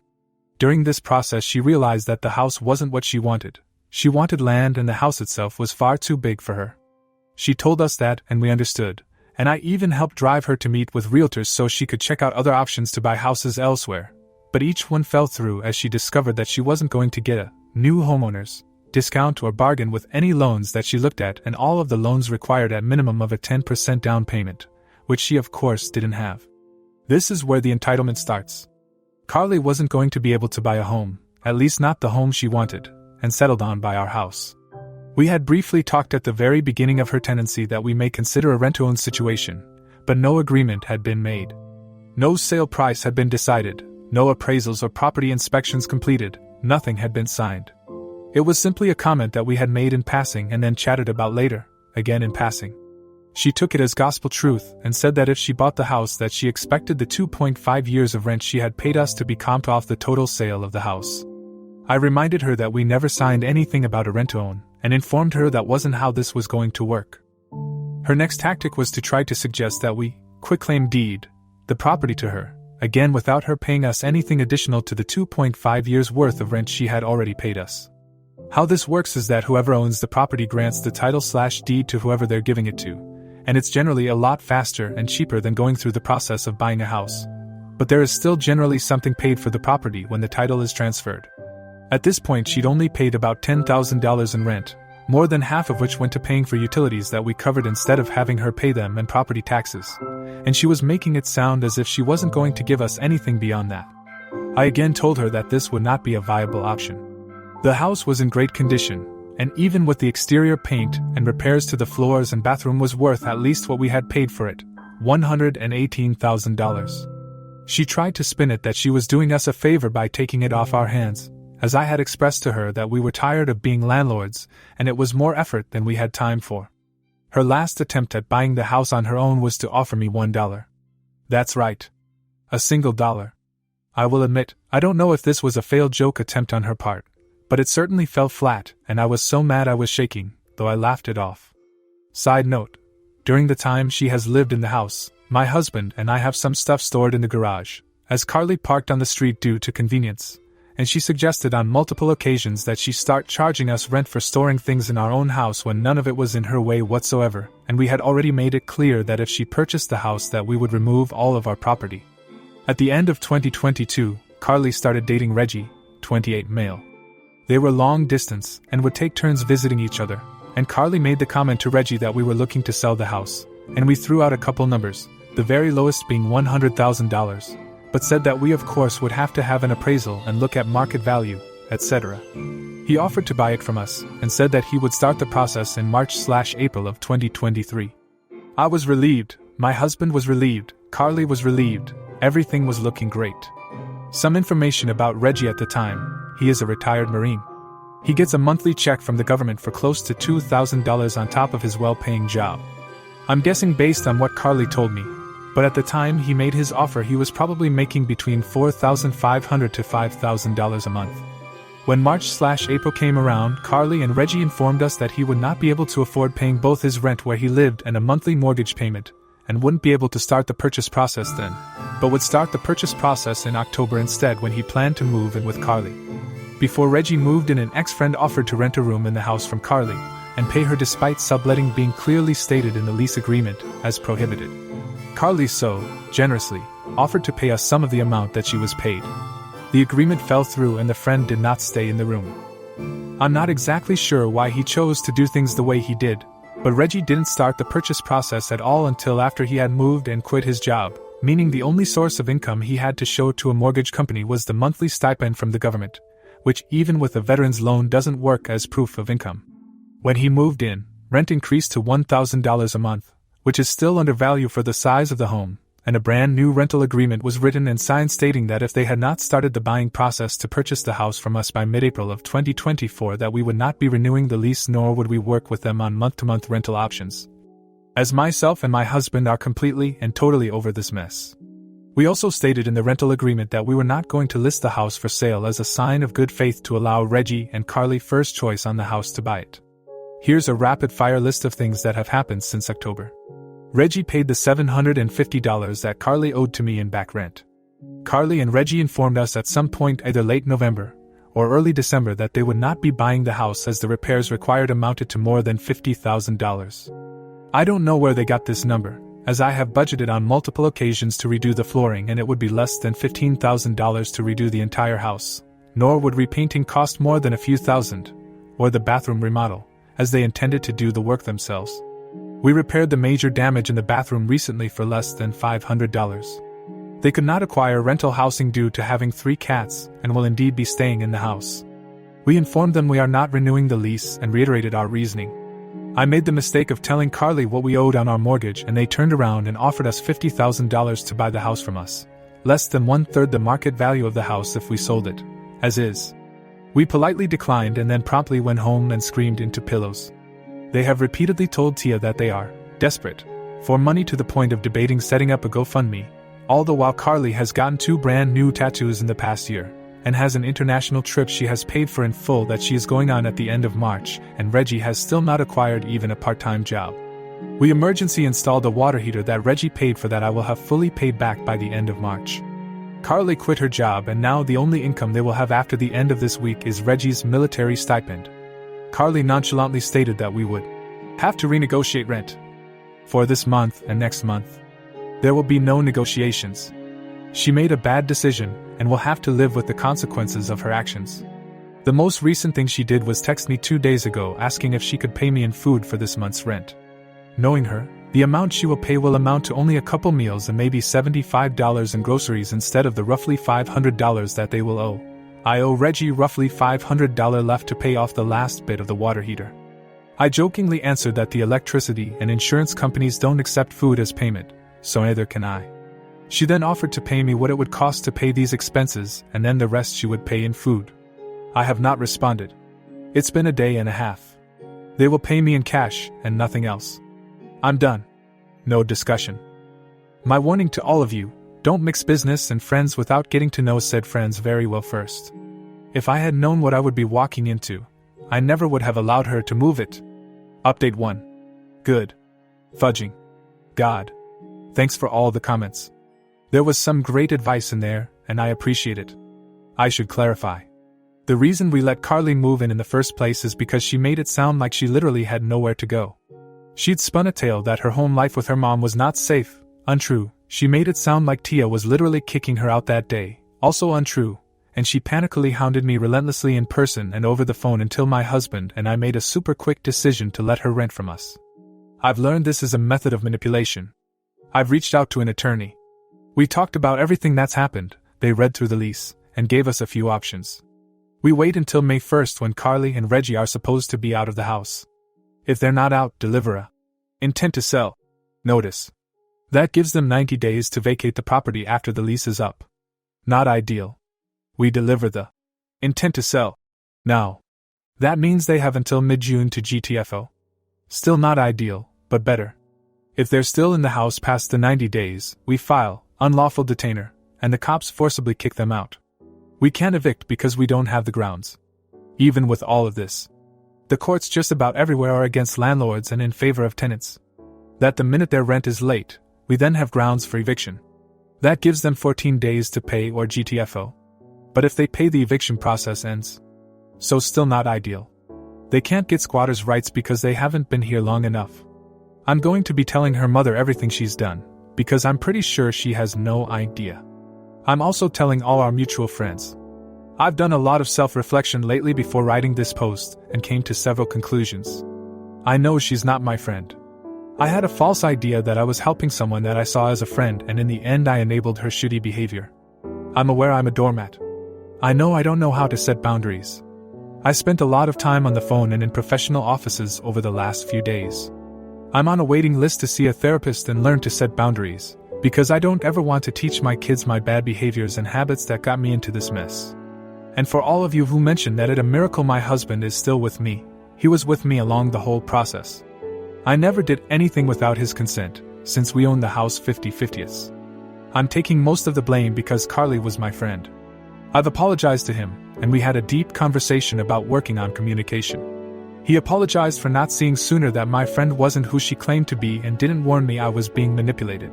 During this process she realized that the house wasn't what she wanted. She wanted land and the house itself was far too big for her. She told us that and we understood, and I even helped drive her to meet with realtors so she could check out other options to buy houses elsewhere, but each one fell through as she discovered that she wasn't going to get a new homeowner's discount or bargain with any loans that she looked at, and all of the loans required a minimum of a 10% down payment, which she of course didn't have. This is where the entitlement starts. Carly wasn't going to be able to buy a home, at least not the home she wanted, and settled on by our house. We had briefly talked at the very beginning of her tenancy that we may consider a rent-to-own situation, but no agreement had been made. No sale price had been decided, no appraisals or property inspections completed, nothing had been signed. It was simply a comment that we had made in passing and then chatted about later, again in passing. She took it as gospel truth and said that if she bought the house that she expected the 2.5 years of rent she had paid us to be comped off the total sale of the house. I reminded her that we never signed anything about a rent-to-own, and informed her that wasn't how this was going to work. Her next tactic was to try to suggest that we quitclaim deed the property to her, again without her paying us anything additional to the 2.5 years worth of rent she had already paid us. How this works is that whoever owns the property grants the title/deed to whoever they're giving it to, and it's generally a lot faster and cheaper than going through the process of buying a house. But there is still generally something paid for the property when the title is transferred. At this point she'd only paid about $10,000 in rent, more than half of which went to paying for utilities that we covered instead of having her pay them, and property taxes, and she was making it sound as if she wasn't going to give us anything beyond that. I again told her that this would not be a viable option. The house was in great condition, and even with the exterior paint and repairs to the floors and bathroom was worth at least what we had paid for it, $118,000. She tried to spin it that she was doing us a favor by taking it off our hands, as I had expressed to her that we were tired of being landlords and it was more effort than we had time for. Her last attempt at buying the house on her own was to offer me $1. That's right. A single dollar. I will admit, I don't know if this was a failed joke attempt on her part, but it certainly fell flat, and I was so mad I was shaking, though I laughed it off. Side note: during the time she has lived in the house, my husband and I have some stuff stored in the garage, as Carly parked on the street due to convenience, and she suggested on multiple occasions that she start charging us rent for storing things in our own house when none of it was in her way whatsoever, and we had already made it clear that if she purchased the house that we would remove all of our property. At the end of 2022, Carly started dating Reggie, 28 male. They were long distance and would take turns visiting each other, and Carly made the comment to Reggie that we were looking to sell the house, and we threw out a couple numbers, the very lowest being $100,000, but said that we of course would have to have an appraisal and look at market value, etc. He offered to buy it from us and said that he would start the process in March/April of 2023. I was relieved, my husband was relieved, Carly was relieved, everything was looking great. Some information about Reggie at the time: he is a retired Marine. He gets a monthly check from the government for close to $2,000 on top of his well-paying job. I'm guessing based on what Carly told me, but at the time he made his offer he was probably making between $4,500 to $5,000 a month. When March/April came around, Carly and Reggie informed us that he would not be able to afford paying both his rent where he lived and a monthly mortgage payment, and wouldn't be able to start the purchase process then, but would start the purchase process in October instead when he planned to move in with Carly. Before Reggie moved in, an ex-friend offered to rent a room in the house from Carly, and pay her despite subletting being clearly stated in the lease agreement as prohibited. Carly so, generously, offered to pay us some of the amount that she was paid. The agreement fell through and the friend did not stay in the room. I'm not exactly sure why he chose to do things the way he did, but Reggie didn't start the purchase process at all until after he had moved and quit his job, meaning the only source of income he had to show to a mortgage company was the monthly stipend from the government, which even with a veteran's loan doesn't work as proof of income. When he moved in, rent increased to $1,000 a month, which is still undervalued for the size of the home, and a brand new rental agreement was written and signed stating that if they had not started the buying process to purchase the house from us by mid-April of 2024 that we would not be renewing the lease nor would we work with them on month-to-month rental options. As myself and my husband are completely and totally over this mess. We also stated in the rental agreement that we were not going to list the house for sale as a sign of good faith to allow Reggie and Carly first choice on the house to buy it. Here's a rapid-fire list of things that have happened since October. Reggie paid the $750 that Carly owed to me in back rent. Carly and Reggie informed us at some point either late November or early December that they would not be buying the house as the repairs required amounted to more than $50,000. I don't know where they got this number, as I have budgeted on multiple occasions to redo the flooring and it would be less than $15,000 to redo the entire house, nor would repainting cost more than a few thousand, or the bathroom remodel, as they intended to do the work themselves. We repaired the major damage in the bathroom recently for less than $500. They could not acquire rental housing due to having 3 cats and will indeed be staying in the house. We informed them we are not renewing the lease and reiterated our reasoning. I made the mistake of telling Carly what we owed on our mortgage and they turned around and offered us $50,000 to buy the house from us, less than 1/3 the market value of the house if we sold it, as is. We politely declined and then promptly went home and screamed into pillows. They have repeatedly told Tia that they are desperate for money to the point of debating setting up a GoFundMe, all the while Carly has gotten 2 brand new tattoos in the past year, and has an international trip she has paid for in full that she is going on at the end of March, and Reggie has still not acquired even a part-time job. We emergency installed a water heater that Reggie paid for that I will have fully paid back by the end of March. Carly quit her job and now the only income they will have after the end of this week is Reggie's military stipend. Carly nonchalantly stated that we would have to renegotiate rent for this month and next month. There will be no negotiations. She made a bad decision and will have to live with the consequences of her actions. The most recent thing she did was text me 2 days ago asking if she could pay me in food for this month's rent. Knowing her, the amount she will pay will amount to only a couple meals and maybe $75 in groceries instead of the roughly $500 that they will owe. I owe Reggie roughly $500 left to pay off the last bit of the water heater. I jokingly answered that the electricity and insurance companies don't accept food as payment, so neither can I. She then offered to pay me what it would cost to pay these expenses and then the rest she would pay in food. I have not responded. It's been a day and a half. They will pay me in cash and nothing else. I'm done. No discussion. My warning to all of you, don't mix business and friends without getting to know said friends very well first. If I had known what I would be walking into, I never would have allowed her to move it. Update 1. Good. Fudging. God. Thanks for all the comments. There was some great advice in there, and I appreciate it. I should clarify. The reason we let Carly move in the first place is because she made it sound like she literally had nowhere to go. She'd spun a tale that her home life with her mom was not safe. Untrue. She made it sound like Tia was literally kicking her out that day. Also untrue. And she panically hounded me relentlessly in person and over the phone until my husband and I made a super quick decision to let her rent from us. I've learned this is a method of manipulation. I've reached out to an attorney. We talked about everything that's happened. They read through the lease and gave us a few options. We wait until May 1st when Carly and Reggie are supposed to be out of the house. If they're not out, deliver a intent to sell Notice. That gives them 90 days to vacate the property after the lease is up. Not ideal. We deliver the intent to sell now. That means they have until mid-June to GTFO. Still not ideal, but better. If they're still in the house past the 90 days, we file unlawful detainer, and the cops forcibly kick them out. We can't evict because we don't have the grounds. Even with all of this, the courts just about everywhere are against landlords and in favor of tenants. That the minute their rent is late, we then have grounds for eviction. That gives them 14 days to pay or GTFO. But if they pay, the eviction process ends. So still not ideal. They can't get squatters' rights because they haven't been here long enough. I'm going to be telling her mother everything she's done, because I'm pretty sure she has no idea. I'm also telling all our mutual friends. I've done a lot of self-reflection lately before writing this post and came to several conclusions. I know she's not my friend. I had a false idea that I was helping someone that I saw as a friend, and in the end I enabled her shitty behavior. I'm aware I'm a doormat. I know I don't know how to set boundaries. I spent a lot of time on the phone and in professional offices over the last few days. I'm on a waiting list to see a therapist and learn to set boundaries, because I don't ever want to teach my kids my bad behaviors and habits that got me into this mess. And for all of you who mentioned that it's a miracle my husband is still with me, he was with me along the whole process. I never did anything without his consent, since we own the house 50/50. I'm taking most of the blame because Carly was my friend. I've apologized to him, and we had a deep conversation about working on communication. He apologized for not seeing sooner that my friend wasn't who she claimed to be and didn't warn me I was being manipulated.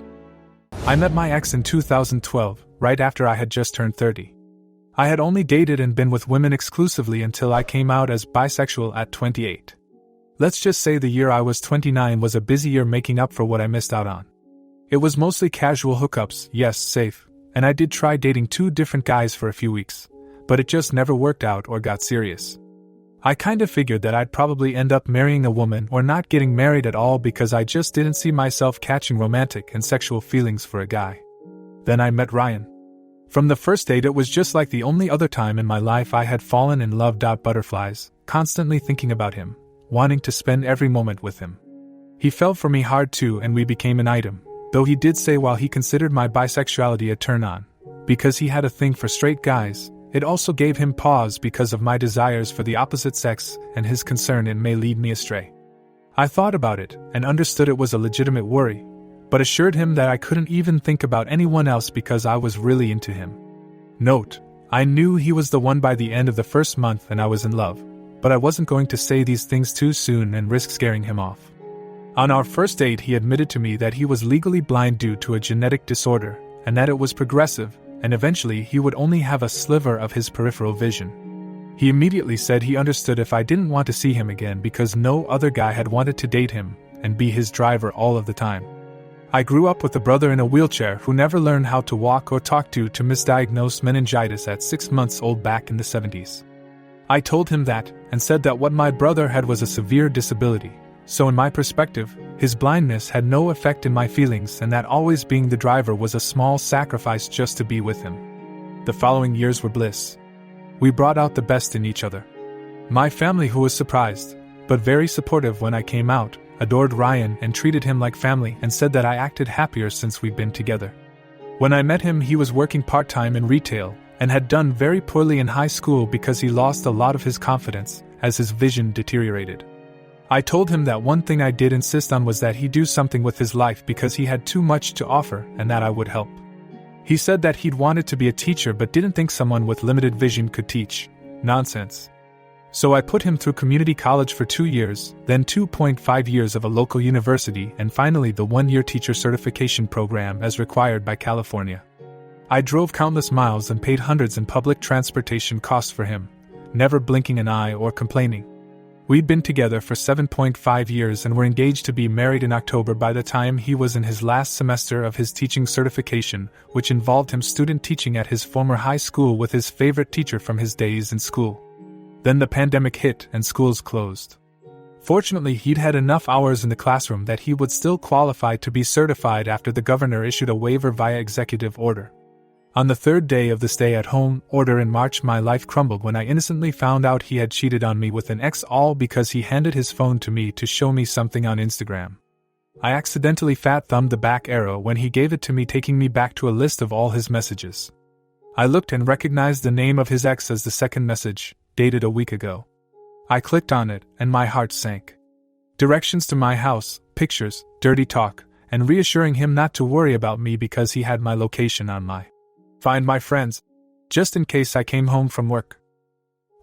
I met my ex in 2012, right after I had just turned 30. I had only dated and been with women exclusively until I came out as bisexual at 28. Let's just say the year I was 29 was a busy year making up for what I missed out on. It was mostly casual hookups, yes, safe, and I did try dating 2 different guys for a few weeks, but it just never worked out or got serious. I kind of figured that I'd probably end up marrying a woman or not getting married at all because I just didn't see myself catching romantic and sexual feelings for a guy. Then I met Ryan. From the first date, it was just like the only other time in my life I had fallen in love. Butterflies, constantly thinking about him, wanting to spend every moment with him. He fell for me hard too, and we became an item, though he did say while he considered my bisexuality a turn-on, because he had a thing for straight guys, it also gave him pause because of my desires for the opposite sex and his concern it may lead me astray. I thought about it and understood it was a legitimate worry, but assured him that I couldn't even think about anyone else because I was really into him. Note, I knew he was the one by the end of the first month and I was in love, but I wasn't going to say these things too soon and risk scaring him off. On our first date, he admitted to me that he was legally blind due to a genetic disorder and that it was progressive, and eventually he would only have a sliver of his peripheral vision. He immediately said he understood if I didn't want to see him again because no other guy had wanted to date him and be his driver all of the time. I grew up with a brother in a wheelchair who never learned how to walk or talk to misdiagnosed meningitis at 6 months old back in the 70s. I told him that and said that what my brother had was a severe disability, so in my perspective, his blindness had no effect in my feelings and that always being the driver was a small sacrifice just to be with him. The following years were bliss. We brought out the best in each other. My family, who was surprised, but very supportive when I came out, adored Ryan and treated him like family and said that I acted happier since we'd been together. When I met him, he was working part-time in retail and had done very poorly in high school because he lost a lot of his confidence as his vision deteriorated. I told him that one thing I did insist on was that he do something with his life because he had too much to offer and that I would help. He said that he'd wanted to be a teacher but didn't think someone with limited vision could teach. Nonsense. So I put him through community college for 2 years, then 2.5 years of a local university, and finally the 1-year teacher certification program as required by California. I drove countless miles and paid hundreds in public transportation costs for him, never blinking an eye or complaining. We'd been together for 7.5 years and were engaged to be married in October by the time he was in his last semester of his teaching certification, which involved him student teaching at his former high school with his favorite teacher from his days in school. Then the pandemic hit and schools closed. Fortunately, he'd had enough hours in the classroom that he would still qualify to be certified after the governor issued a waiver via executive order. On the 3rd day of the stay-at-home order in March, my life crumbled when I innocently found out he had cheated on me with an ex, all because he handed his phone to me to show me something on Instagram. I accidentally fat-thumbed the back arrow when he gave it to me, taking me back to a list of all his messages. I looked and recognized the name of his ex as the second message, dated a week ago. I clicked on it, and my heart sank. Directions to my house, pictures, dirty talk, and reassuring him not to worry about me because he had my location on my Find My Friends, just in case I came home from work.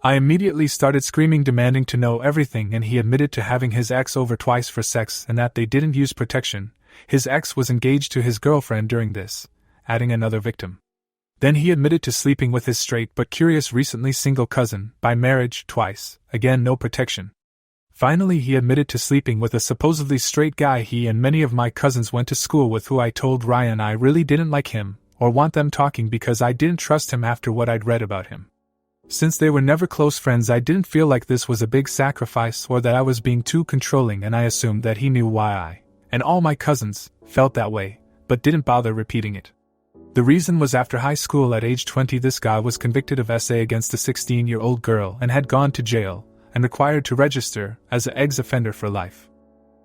I immediately started screaming, demanding to know everything, and he admitted to having his ex over twice for sex and that they didn't use protection. His ex was engaged to his girlfriend during this, adding another victim. Then he admitted to sleeping with his straight but curious recently single cousin, by marriage, twice, again no protection. Finally, he admitted to sleeping with a supposedly straight guy he and many of my cousins went to school with, who I told Ryan I really didn't like him, or want them talking, because I didn't trust him after what I'd read about him. Since they were never close friends, I didn't feel like this was a big sacrifice or that I was being too controlling, and I assumed that he knew why I, and all my cousins, felt that way, but didn't bother repeating it. The reason was after high school at age 20 this guy was convicted of SA against a 16-year-old girl and had gone to jail, and required to register as an ex-offender for life.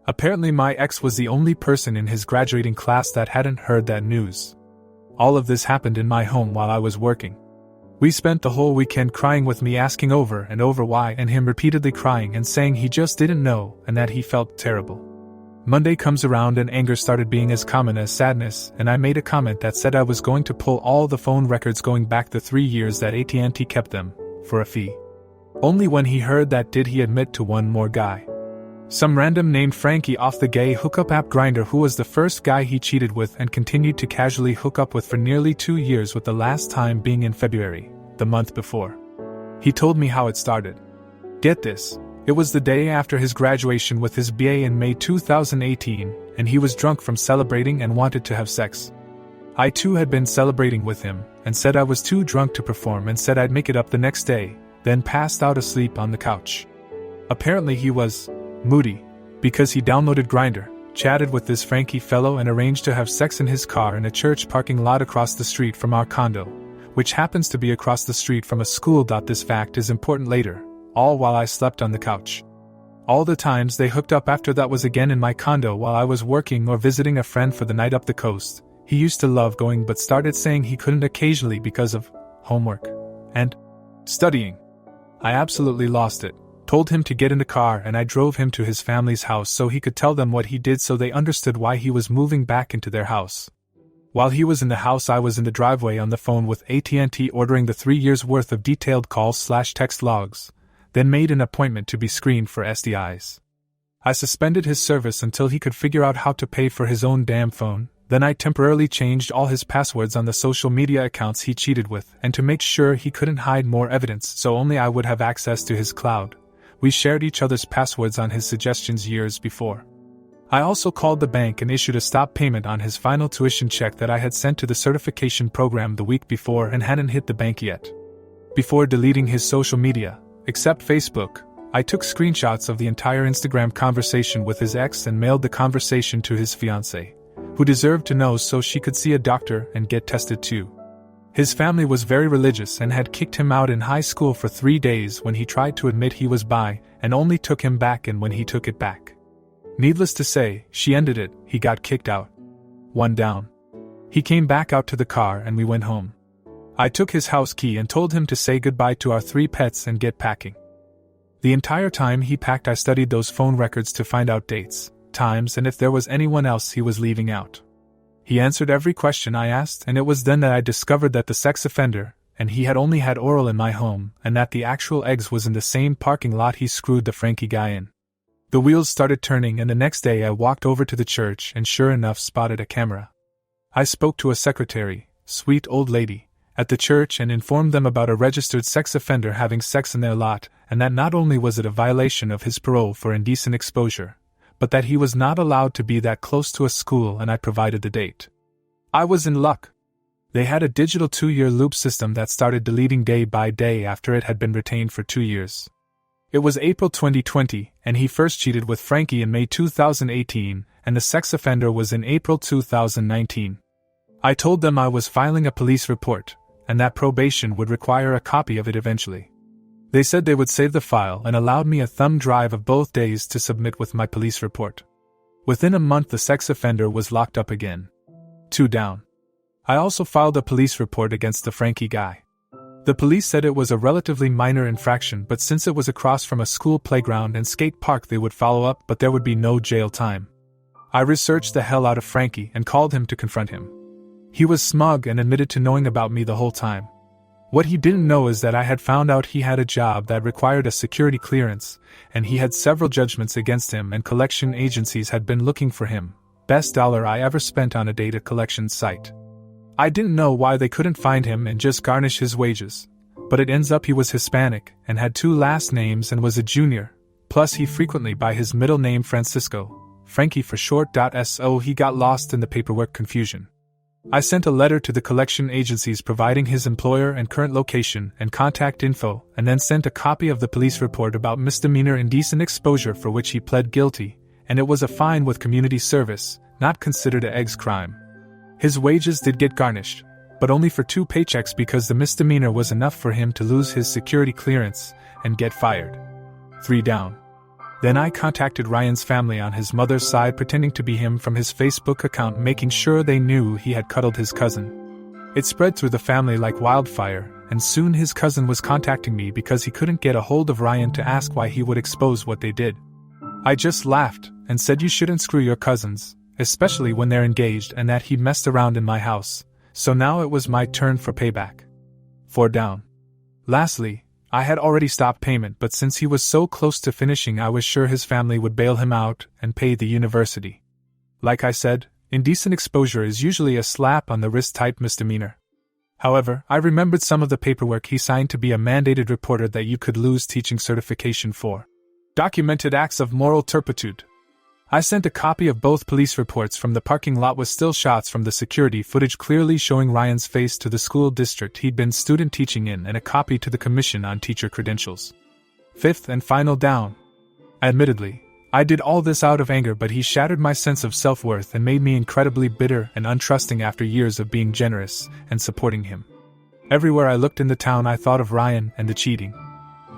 Apparently my ex was the only person in his graduating class that hadn't heard that news. All of this happened in my home while I was working. We spent the whole weekend crying, with me asking over and over why, and him repeatedly crying and saying he just didn't know and that he felt terrible. Monday comes around and anger started being as common as sadness, and I made a comment that said I was going to pull all the phone records going back the 3 years that AT&T kept them, for a fee. Only when he heard that did he admit to one more guy. Some random named Frankie off the gay hookup app Grindr, who was the first guy he cheated with and continued to casually hook up with for nearly 2 years, with the last time being in February, the month before. He told me how it started. Get this, it was the day after his graduation with his BA in May 2018, and he was drunk from celebrating and wanted to have sex. I too had been celebrating with him, and said I was too drunk to perform and said I'd make it up the next day, then passed out asleep on the couch. Apparently he was moody, because he downloaded Grindr, chatted with this Frankie fellow, and arranged to have sex in his car in a church parking lot across the street from our condo, which happens to be across the street from a school. This fact is important later, all while I slept on the couch. All the times they hooked up after that was again in my condo while I was working or visiting a friend for the night up the coast. He used to love going but started saying he couldn't occasionally because of homework and studying. I absolutely lost it. Told him to get in the car, and I drove him to his family's house so he could tell them what he did, so they understood why he was moving back into their house. While he was in the house, I was in the driveway on the phone with AT&T ordering the 3 years worth of detailed calls/text logs, then made an appointment to be screened for STIs. I suspended his service until he could figure out how to pay for his own damn phone. Then I temporarily changed all his passwords on the social media accounts he cheated with, and to make sure he couldn't hide more evidence so only I would have access to his cloud, we shared each other's passwords on his suggestions years before. I also called the bank and issued a stop payment on his final tuition check that I had sent to the certification program the week before and hadn't hit the bank yet. Before deleting his social media, except Facebook, I took screenshots of the entire Instagram conversation with his ex and mailed the conversation to his fiancée, who deserved to know, so she could see a doctor and get tested too. His family was very religious and had kicked him out in high school for 3 days when he tried to admit he was bi, and only took him back in when he took it back. Needless to say, she ended it. He got kicked out. One down. He came back out to the car and we went home. I took his house key and told him to say goodbye to our 3 pets and get packing. The entire time he packed, I studied those phone records to find out dates, times, and if there was anyone else he was leaving out. He answered every question I asked, and it was then that I discovered that the sex offender and he had only had oral in my home, and that the actual eggs was in the same parking lot he screwed the Frankie guy in. The wheels started turning, and the next day I walked over to the church and sure enough spotted a camera. I spoke to a secretary, sweet old lady, at the church and informed them about a registered sex offender having sex in their lot, and that not only was it a violation of his parole for indecent exposure, but that he was not allowed to be that close to a school, and I provided the date. I was in luck. They had a digital 2-year loop system that started deleting day by day after it had been retained for 2 years. It was April 2020, and he first cheated with Frankie in May 2018, and the sex offender was in April 2019. I told them I was filing a police report, and that probation would require a copy of it eventually. They said they would save the file and allowed me a thumb drive of both days to submit with my police report. Within a month, the sex offender was locked up again. 2 down. I also filed a police report against the Frankie guy. The police said it was a relatively minor infraction, but since it was across from a school playground and skate park, they would follow up, but there would be no jail time. I researched the hell out of Frankie and called him to confront him. He was smug and admitted to knowing about me the whole time. What he didn't know is that I had found out he had a job that required a security clearance, and he had several judgments against him and collection agencies had been looking for him. Best dollar I ever spent on a data collection site. I didn't know why they couldn't find him and just garnish his wages, but it ends up he was Hispanic and had 2 last names and was a junior, plus he frequently by his middle name Francisco, Frankie for short. So he got lost in the paperwork confusion. I sent a letter to the collection agencies providing his employer and current location and contact info, and then sent a copy of the police report about misdemeanor indecent exposure for which he pled guilty, and it was a fine with community service, not considered a eggs crime. His wages did get garnished, but only for 2 paychecks because the misdemeanor was enough for him to lose his security clearance and get fired. 3 down. Then I contacted Ryan's family on his mother's side, pretending to be him from his Facebook account, making sure they knew he had cuddled his cousin. It spread through the family like wildfire, and soon his cousin was contacting me because he couldn't get a hold of Ryan to ask why he would expose what they did. I just laughed and said you shouldn't screw your cousins, especially when they're engaged, and that he'd messed around in my house, so now it was my turn for payback. 4 down. Lastly, I had already stopped payment, but since he was so close to finishing, I was sure his family would bail him out and pay the university. Like I said, indecent exposure is usually a slap on the wrist type misdemeanor. However, I remembered some of the paperwork he signed to be a mandated reporter that you could lose teaching certification for. Documented acts of moral turpitude. I sent a copy of both police reports from the parking lot with still shots from the security footage clearly showing Ryan's face to the school district he'd been student teaching in, and a copy to the Commission on Teacher Credentials. 5th and final down. Admittedly, I did all this out of anger, but he shattered my sense of self-worth and made me incredibly bitter and untrusting after years of being generous and supporting him. Everywhere I looked in the town, I thought of Ryan and the cheating.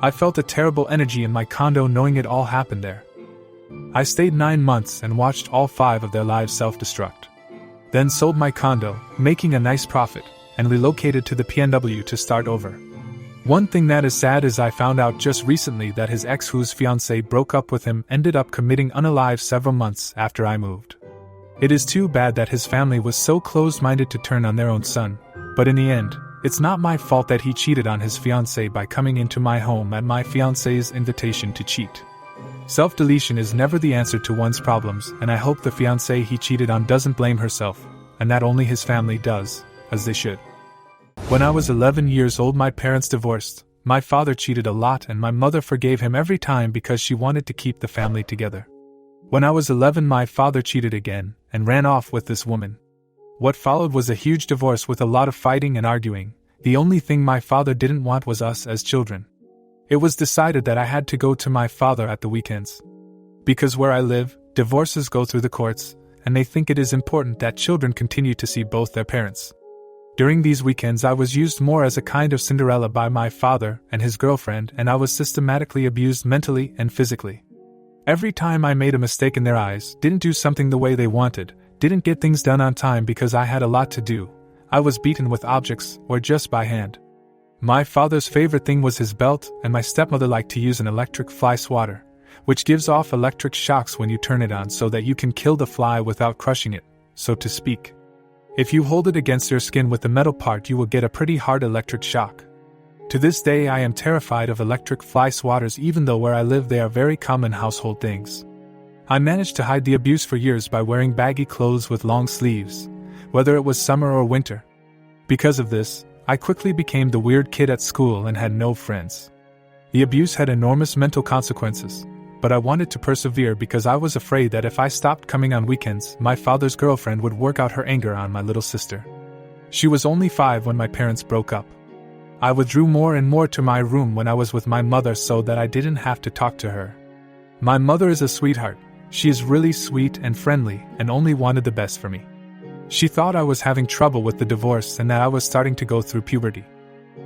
I felt a terrible energy in my condo knowing it all happened there. I stayed 9 months and watched all 5 of their lives self-destruct. Then sold my condo, making a nice profit, and relocated to the PNW to start over. One thing that is sad is I found out just recently that his ex, whose fiancée broke up with him, ended up committing unalive several months after I moved. It is too bad that his family was so closed-minded to turn on their own son, but in the end, it's not my fault that he cheated on his fiancée by coming into my home at my fiancée's invitation to cheat. Self-deletion is never the answer to one's problems, and I hope the fiancée he cheated on doesn't blame herself, and that only his family does, as they should. When I was 11 years old, my parents divorced. My father cheated a lot and my mother forgave him every time because she wanted to keep the family together. When I was 11, my father cheated again and ran off with this woman. What followed was a huge divorce with a lot of fighting and arguing. The only thing my father didn't want was us as children. It was decided that I had to go to my father at the weekends. Because where I live, divorces go through the courts, and they think it is important that children continue to see both their parents. During these weekends, I was used more as a kind of Cinderella by my father and his girlfriend, and I was systematically abused mentally and physically. Every time I made a mistake in their eyes, didn't do something the way they wanted, didn't get things done on time because I had a lot to do, I was beaten with objects or just by hand. My father's favorite thing was his belt, and my stepmother liked to use an electric fly swatter, which gives off electric shocks when you turn it on so that you can kill the fly without crushing it, so to speak. If you hold it against your skin with the metal part, you will get a pretty hard electric shock. To this day, I am terrified of electric fly swatters, even though where I live they are very common household things. I managed to hide the abuse for years by wearing baggy clothes with long sleeves, whether it was summer or winter. Because of this, I quickly became the weird kid at school and had no friends. The abuse had enormous mental consequences, but I wanted to persevere because I was afraid that if I stopped coming on weekends, my father's girlfriend would work out her anger on my little sister. She was only 5 when my parents broke up. I withdrew more and more to my room when I was with my mother so that I didn't have to talk to her. My mother is a sweetheart. She is really sweet and friendly and only wanted the best for me. She thought I was having trouble with the divorce and that I was starting to go through puberty.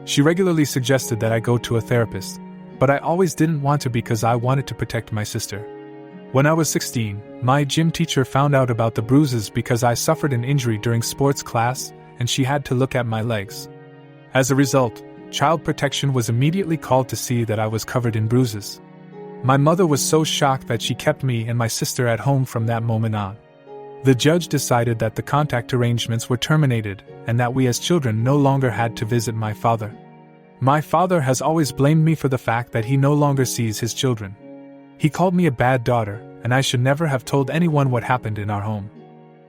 She regularly suggested that I go to a therapist, but I always didn't want to because I wanted to protect my sister. When I was 16, my gym teacher found out about the bruises because I suffered an injury during sports class, and she had to look at my legs. As a result, child protection was immediately called to see that I was covered in bruises. My mother was so shocked that she kept me and my sister at home from that moment on. The judge decided that the contact arrangements were terminated and that we as children no longer had to visit my father. My father has always blamed me for the fact that he no longer sees his children. He called me a bad daughter, and I should never have told anyone what happened in our home.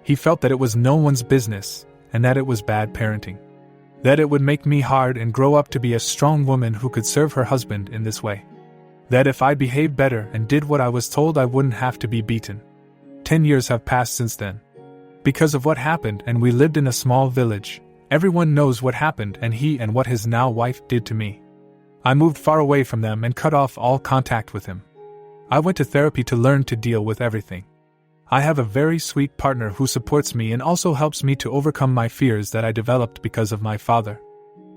He felt that it was no one's business, and that it was bad parenting. That it would make me hard and grow up to be a strong woman who could serve her husband in this way. That if I behaved better and did what I was told, I wouldn't have to be beaten. 10 years have passed since then. Because of what happened, and we lived in a small village, everyone knows what happened and he and what his now wife did to me. I moved far away from them and cut off all contact with him. I went to therapy to learn to deal with everything. I have a very sweet partner who supports me and also helps me to overcome my fears that I developed because of my father.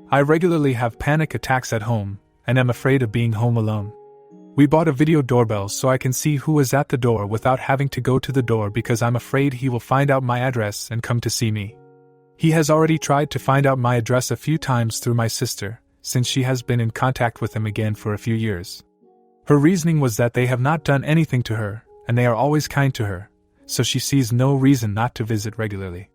I regularly have panic attacks at home, and am afraid of being home alone. We bought a video doorbell so I can see who is at the door without having to go to the door because I'm afraid he will find out my address and come to see me. He has already tried to find out my address a few times through my sister, since she has been in contact with him again for a few years. Her reasoning was that they have not done anything to her, and they are always kind to her, so she sees no reason not to visit regularly.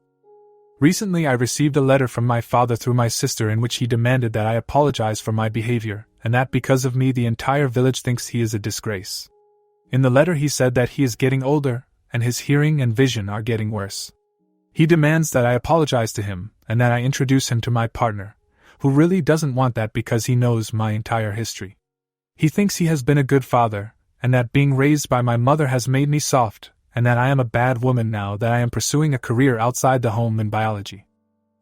Recently I received a letter from my father through my sister in which he demanded that I apologize for my behavior, and that because of me the entire village thinks he is a disgrace. In the letter he said that he is getting older, and his hearing and vision are getting worse. He demands that I apologize to him, and that I introduce him to my partner, who really doesn't want that because he knows my entire history. He thinks he has been a good father, and that being raised by my mother has made me soft, and that I am a bad woman now that I am pursuing a career outside the home in biology.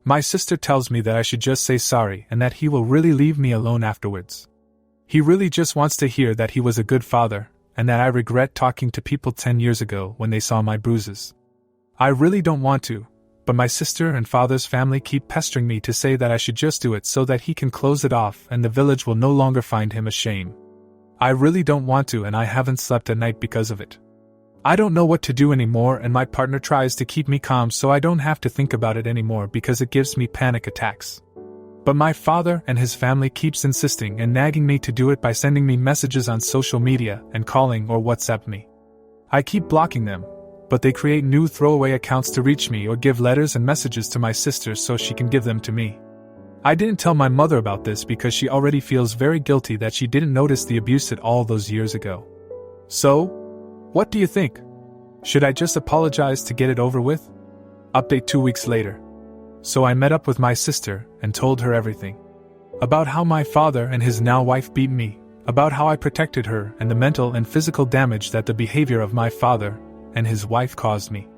My sister tells me that I should just say sorry and that he will really leave me alone afterwards. He really just wants to hear that he was a good father, and that I regret talking to people 10 years ago when they saw my bruises. I really don't want to, but my sister and father's family keep pestering me to say that I should just do it so that he can close it off and the village will no longer find him a shame. I really don't want to, and I haven't slept at night because of it. I don't know what to do anymore, and my partner tries to keep me calm so I don't have to think about it anymore because it gives me panic attacks. But my father and his family keeps insisting and nagging me to do it by sending me messages on social media and calling or WhatsApp me. I keep blocking them, but they create new throwaway accounts to reach me or give letters and messages to my sister so she can give them to me. I didn't tell my mother about this because she already feels very guilty that she didn't notice the abuse at all those years ago. So, what do you think? Should I just apologize to get it over with? Update 2 weeks later. So I met up with my sister and told her everything. About how my father and his now wife beat me, about how I protected her and the mental and physical damage that the behavior of my father and his wife caused me.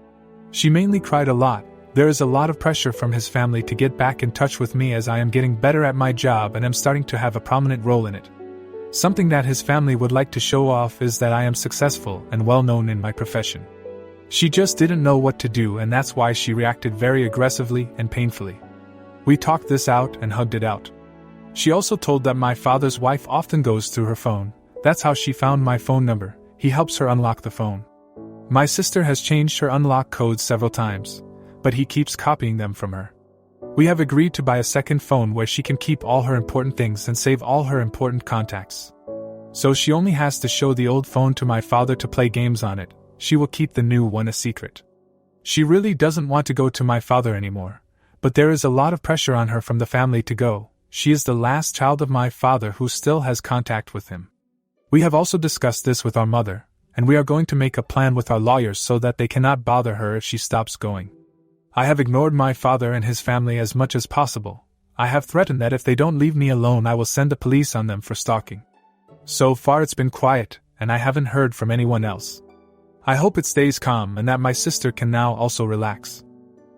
She mainly cried a lot. There is a lot of pressure from his family to get back in touch with me as I am getting better at my job and am starting to have a prominent role in it. Something that his family would like to show off is that I am successful and well known in my profession. She just didn't know what to do, and that's why she reacted very aggressively and painfully. We talked this out and hugged it out. She also told that my father's wife often goes through her phone. That's how she found my phone number. He helps her unlock the phone. My sister has changed her unlock codes several times, but he keeps copying them from her. We have agreed to buy a second phone where she can keep all her important things and save all her important contacts. So she only has to show the old phone to my father to play games on it. She will keep the new one a secret. She really doesn't want to go to my father anymore, but there is a lot of pressure on her from the family to go. She is the last child of my father who still has contact with him. We have also discussed this with our mother, and we are going to make a plan with our lawyers so that they cannot bother her if she stops going. I have ignored my father and his family as much as possible. I have threatened that if they don't leave me alone I will send the police on them for stalking. So far it's been quiet, and I haven't heard from anyone else. I hope it stays calm and that my sister can now also relax.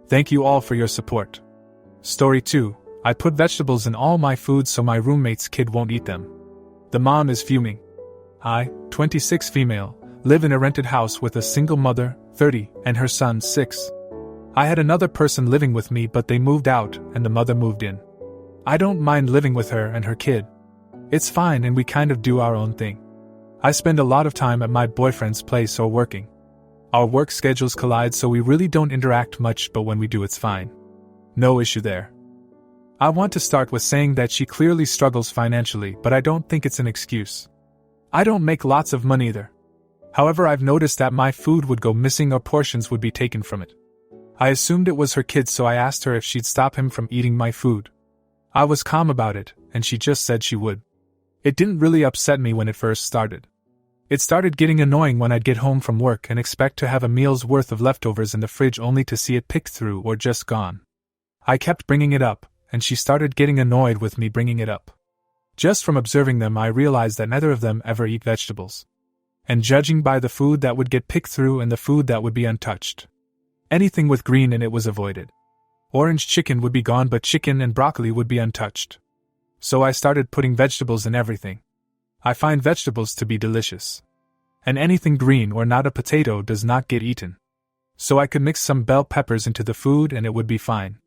Thank you all for your support. Story 2. I put vegetables in all my food so my roommate's kid won't eat them. The mom is fuming. I, 26 female, live in a rented house with a single mother, 30, and her son, 6. I had another person living with me but they moved out and the mother moved in. I don't mind living with her and her kid. It's fine and we kind of do our own thing. I spend a lot of time at my boyfriend's place or working. Our work schedules collide, so we really don't interact much, but when we do, it's fine. No issue there. I want to start with saying that she clearly struggles financially, but I don't think it's an excuse. I don't make lots of money either. However, I've noticed that my food would go missing or portions would be taken from it. I assumed it was her kid, so I asked her if she'd stop him from eating my food. I was calm about it, and she just said she would. It didn't really upset me when it first started. It started getting annoying when I'd get home from work and expect to have a meal's worth of leftovers in the fridge only to see it picked through or just gone. I kept bringing it up, and she started getting annoyed with me bringing it up. Just from observing them, I realized that neither of them ever eat vegetables. And judging by the food that would get picked through and the food that would be untouched, anything with green in it was avoided. Orange chicken would be gone, but chicken and broccoli would be untouched. So I started putting vegetables in everything. I find vegetables to be delicious. And anything green or not a potato does not get eaten. So I could mix some bell peppers into the food and it would be fine.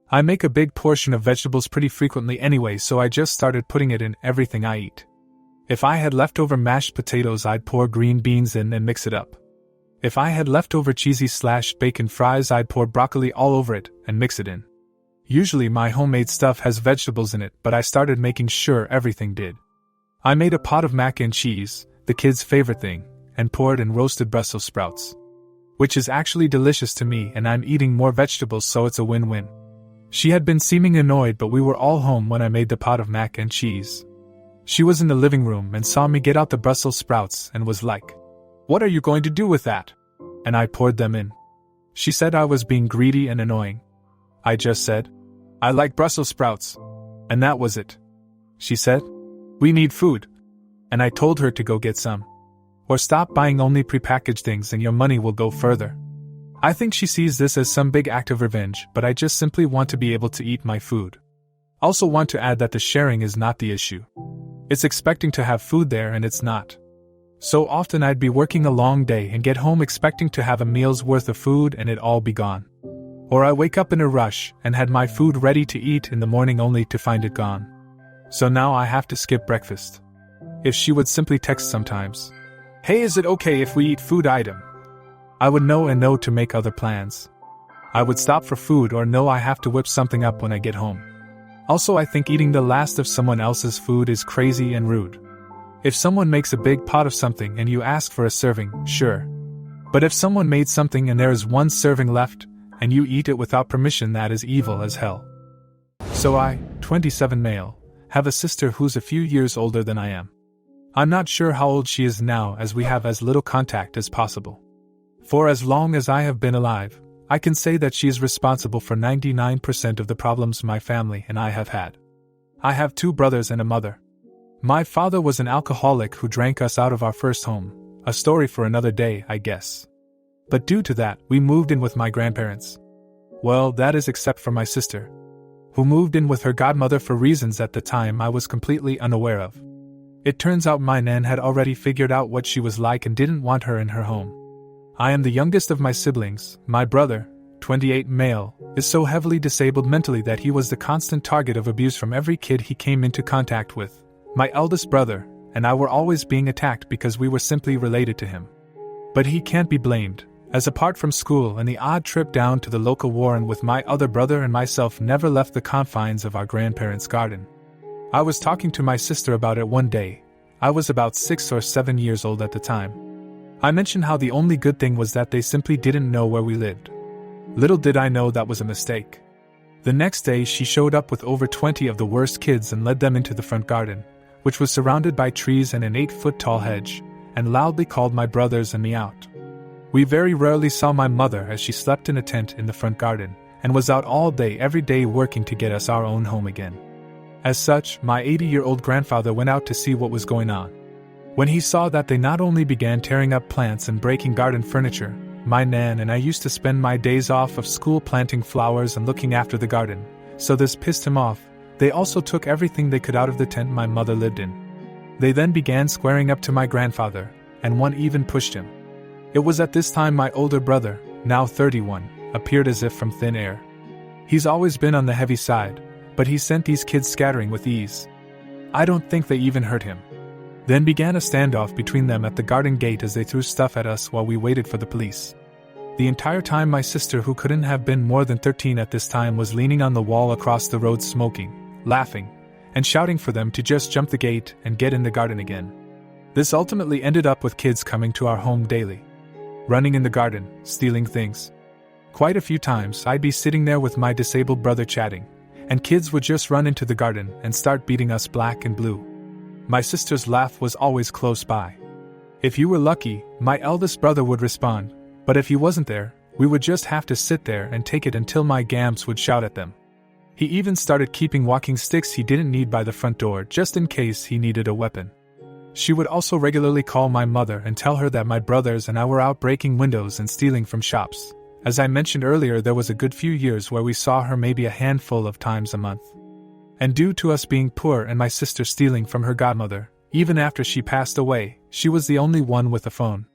I make a big portion of vegetables pretty frequently anyway, so I just started putting it in everything I eat. If I had leftover mashed potatoes, I'd pour green beans in and mix it up. If I had leftover cheesy/bacon fries, I'd pour broccoli all over it and mix it in. Usually my homemade stuff has vegetables in it, but I started making sure everything did. I made a pot of mac and cheese, the kids' favorite thing, and poured in roasted Brussels sprouts. Which is actually delicious to me, and I'm eating more vegetables, so it's a win-win. She had been seeming annoyed, but we were all home when I made the pot of mac and cheese. She was in the living room and saw me get out the Brussels sprouts and was like, "What are you going to do with that?" And I poured them in. She said I was being greedy and annoying. I just said, "I like Brussels sprouts." And that was it. She said, "We need food." And I told her to go get some. Or stop buying only prepackaged things and your money will go further. I think she sees this as some big act of revenge, but I just simply want to be able to eat my food. Also want to add that the sharing is not the issue. It's expecting to have food there and it's not. So often I'd be working a long day and get home expecting to have a meal's worth of food and it all be gone. Or I wake up in a rush and had my food ready to eat in the morning only to find it gone. So now I have to skip breakfast. If she would simply text sometimes, "Hey, is it okay if we eat food item?" I would know and know to make other plans. I would stop for food or know I have to whip something up when I get home. Also, I think eating the last of someone else's food is crazy and rude. If someone makes a big pot of something and you ask for a serving, sure. But if someone made something and there is one serving left, and you eat it without permission, that is evil as hell. So I, 27 male, have a sister who's a few years older than I am. I'm not sure how old she is now, as we have as little contact as possible. For as long as I have been alive, I can say that she is responsible for 99% of the problems my family and I have had. I have 2 brothers and a mother. My father was an alcoholic who drank us out of our first home, a story for another day, I guess. But due to that, we moved in with my grandparents. Well, that is except for my sister, who moved in with her godmother for reasons at the time I was completely unaware of. It turns out my nan had already figured out what she was like and didn't want her in her home. I am the youngest of my siblings. My brother, 28 male, is so heavily disabled mentally that he was the constant target of abuse from every kid he came into contact with. My eldest brother and I were always being attacked because we were simply related to him. But he can't be blamed, as apart from school and the odd trip down to the local warren with my other brother and myself never left the confines of our grandparents' garden. I was talking to my sister about it one day. I was about 6 or 7 years old at the time. I mentioned how the only good thing was that they simply didn't know where we lived. Little did I know that was a mistake. The next day she showed up with over 20 of the worst kids and led them into the front garden, which was surrounded by trees and an 8-foot-tall hedge, and loudly called my brothers and me out. We very rarely saw my mother as she slept in a tent in the front garden, and was out all day every day working to get us our own home again. As such, my 80-year-old grandfather went out to see what was going on. When he saw that they not only began tearing up plants and breaking garden furniture, my nan and I used to spend my days off of school planting flowers and looking after the garden, so this pissed him off. They also took everything they could out of the tent my mother lived in. They then began squaring up to my grandfather, and one even pushed him. It was at this time my older brother, now 31, appeared as if from thin air. He's always been on the heavy side, but he sent these kids scattering with ease. I don't think they even hurt him. Then began a standoff between them at the garden gate as they threw stuff at us while we waited for the police. The entire time my sister, who couldn't have been more than 13 at this time, was leaning on the wall across the road smoking, laughing, and shouting for them to just jump the gate and get in the garden again. This ultimately ended up with kids coming to our home daily, running in the garden, stealing things. Quite a few times I'd be sitting there with my disabled brother chatting, and kids would just run into the garden and start beating us black and blue. My sister's laugh was always close by. If you were lucky, my eldest brother would respond, but if he wasn't there, we would just have to sit there and take it until my Gams would shout at them. He even started keeping walking sticks he didn't need by the front door just in case he needed a weapon. She would also regularly call my mother and tell her that my brothers and I were out breaking windows and stealing from shops. As I mentioned earlier, there was a good few years where we saw her maybe a handful of times a month. And due to us being poor and my sister stealing from her godmother, even after she passed away, she was the only one with a phone.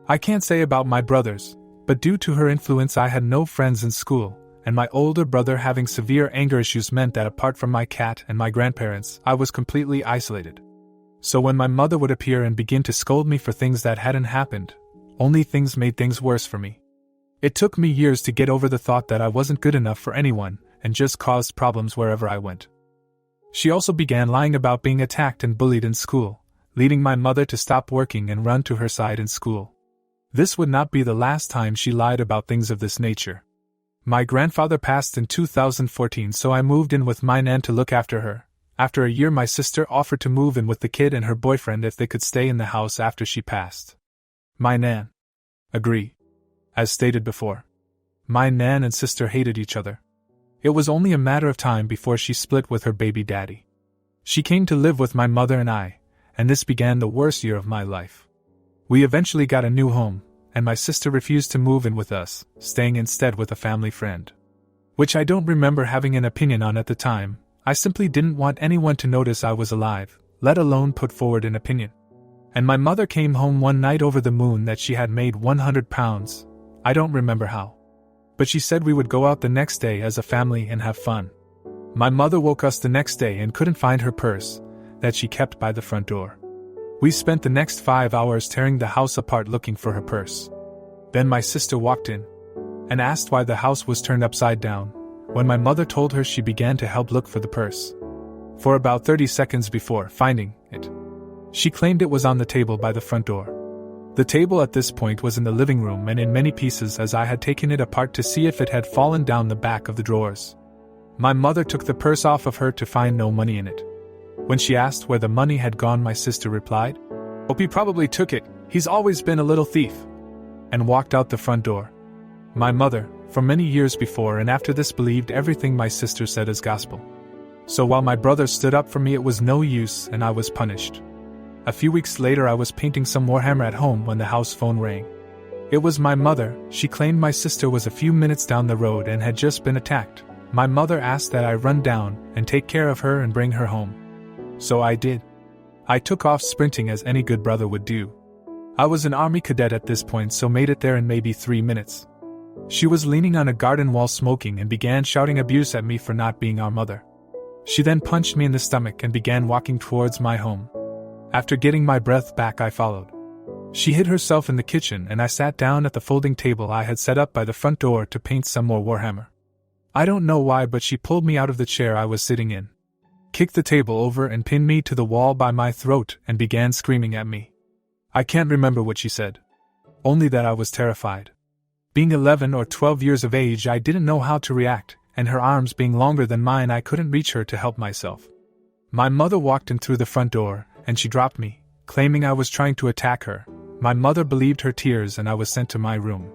I can't say about my brothers, but due to her influence I had no friends in school, and my older brother having severe anger issues meant that apart from my cat and my grandparents, I was completely isolated. So when my mother would appear and begin to scold me for things that hadn't happened, only things made things worse for me. It took me years to get over the thought that I wasn't good enough for anyone and just caused problems wherever I went. She also began lying about being attacked and bullied in school, leading my mother to stop working and run to her side in school. This would not be the last time she lied about things of this nature. My grandfather passed in 2014, so I moved in with my nan to look after her. After a year, my sister offered to move in with the kid and her boyfriend if they could stay in the house after she passed. My nan agreed. As stated before, my nan and sister hated each other. It was only a matter of time before she split with her baby daddy. She came to live with my mother and I, and this began the worst year of my life. We eventually got a new home, and my sister refused to move in with us, staying instead with a family friend. Which I don't remember having an opinion on at the time. I simply didn't want anyone to notice I was alive, let alone put forward an opinion. And my mother came home one night over the moon that she had made 100 pounds. I don't remember how. But she said we would go out the next day as a family and have fun. My mother woke us the next day and couldn't find her purse, that she kept by the front door. We spent the next 5 hours tearing the house apart looking for her purse. Then my sister walked in and asked why the house was turned upside down. When my mother told her, she began to help look for the purse. For about 30 seconds before finding it, she claimed it was on the table by the front door. The table at this point was in the living room and in many pieces, as I had taken it apart to see if it had fallen down the back of the drawers. My mother took the purse off of her to find no money in it. When she asked where the money had gone, my sister replied, "Oh, he probably took it, he's always been a little thief," and walked out the front door. My mother, for many years before and after this, believed everything my sister said as gospel. So while my brother stood up for me, it was no use and I was punished. A few weeks later, I was painting some Warhammer at home when the house phone rang. It was my mother. She claimed my sister was a few minutes down the road and had just been attacked. My mother asked that I run down and take care of her and bring her home. So I did. I took off sprinting as any good brother would do. I was an army cadet at this point, so made it there in maybe 3 minutes. She was leaning on a garden wall smoking and began shouting abuse at me for not being our mother. She then punched me in the stomach and began walking towards my home. After getting my breath back, I followed. She hid herself in the kitchen and I sat down at the folding table I had set up by the front door to paint some more Warhammer. I don't know why, but she pulled me out of the chair I was sitting in, kicked the table over and pinned me to the wall by my throat and began screaming at me. I can't remember what she said, only that I was terrified. Being 11 or 12 years of age, I didn't know how to react, and her arms being longer than mine, I couldn't reach her to help myself. My mother walked in through the front door, and she dropped me, claiming I was trying to attack her. My mother believed her tears and I was sent to my room.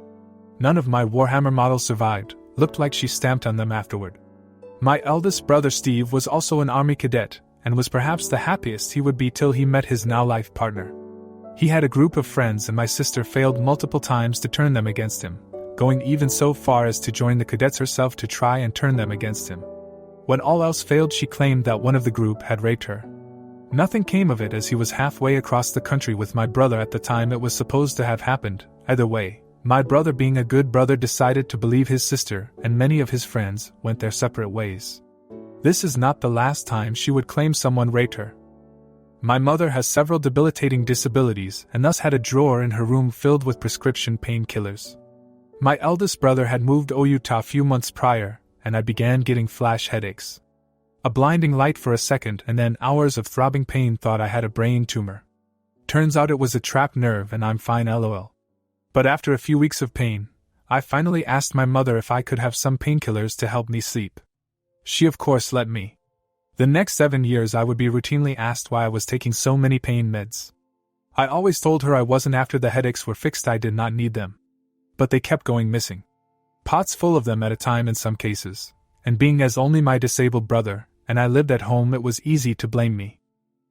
None of my Warhammer models survived, looked like she stamped on them afterward. My eldest brother Steve was also an army cadet, and was perhaps the happiest he would be till he met his now life partner. He had a group of friends and my sister failed multiple times to turn them against him, going even so far as to join the cadets herself to try and turn them against him. When all else failed, she claimed that one of the group had raped her. Nothing came of it, as he was halfway across the country with my brother at the time it was supposed to have happened. Either way, my brother, being a good brother, decided to believe his sister, and many of his friends went their separate ways. This is not the last time she would claim someone raped her. My mother has several debilitating disabilities and thus had a drawer in her room filled with prescription painkillers. My eldest brother had moved to Utah a few months prior, and I began getting flash headaches. A blinding light for a second and then hours of throbbing pain. Thought I had a brain tumor. Turns out it was a trapped nerve and I'm fine, lol. But after a few weeks of pain, I finally asked my mother if I could have some painkillers to help me sleep. She of course let me. The next 7 years I would be routinely asked why I was taking so many pain meds. I always told her I wasn't after the headaches were fixed, I did not need them. But they kept going missing. Pots full of them at a time in some cases, and being as only my disabled brother, and I lived at home, it was easy to blame me.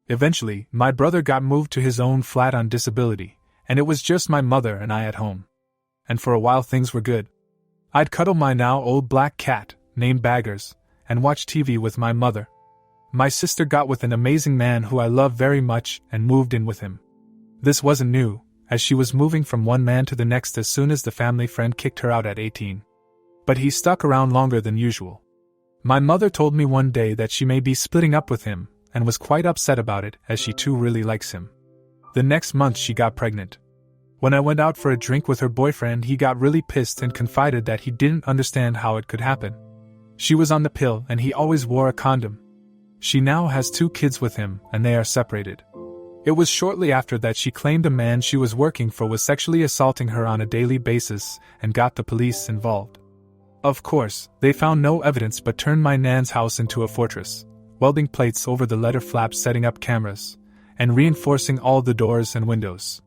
Eventually, my brother got moved to his own flat on disability, and it was just my mother and I at home. And for a while things were good. I'd cuddle my now old black cat, named Baggers, and watch TV with my mother. My sister got with an amazing man who I love very much and moved in with him. This wasn't new, as she was moving from one man to the next as soon as the family friend kicked her out at 18. But he stuck around longer than usual. My mother told me one day that she may be splitting up with him, and was quite upset about it as she too really likes him. The next month she got pregnant. When I went out for a drink with her boyfriend, he got really pissed and confided that he didn't understand how it could happen. She was on the pill and he always wore a condom. She now has 2 kids with him and they are separated. It was shortly after that she claimed a man she was working for was sexually assaulting her on a daily basis and got the police involved. Of course, they found no evidence but turned my nan's house into a fortress, welding plates over the letter flaps, setting up cameras, and reinforcing all the doors and windows.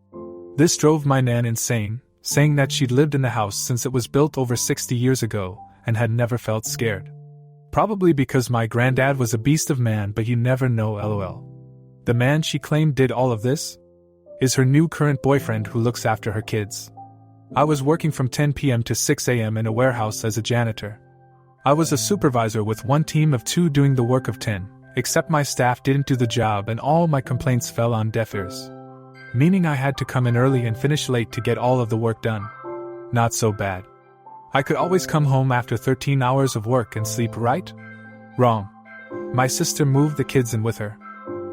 This drove my nan insane, saying that she'd lived in the house since it was built over 60 years ago and had never felt scared. Probably because my granddad was a beast of man, but you never know, lol. The man she claimed did all of this is her new current boyfriend who looks after her kids. I was working from 10 p.m. to 6 a.m. in a warehouse as a janitor. I was a supervisor with one team of 2 doing the work of 10, except my staff didn't do the job and all my complaints fell on deaf ears. Meaning I had to come in early and finish late to get all of the work done. Not so bad. I could always come home after 13 hours of work and sleep, right? Wrong. My sister moved the kids in with her,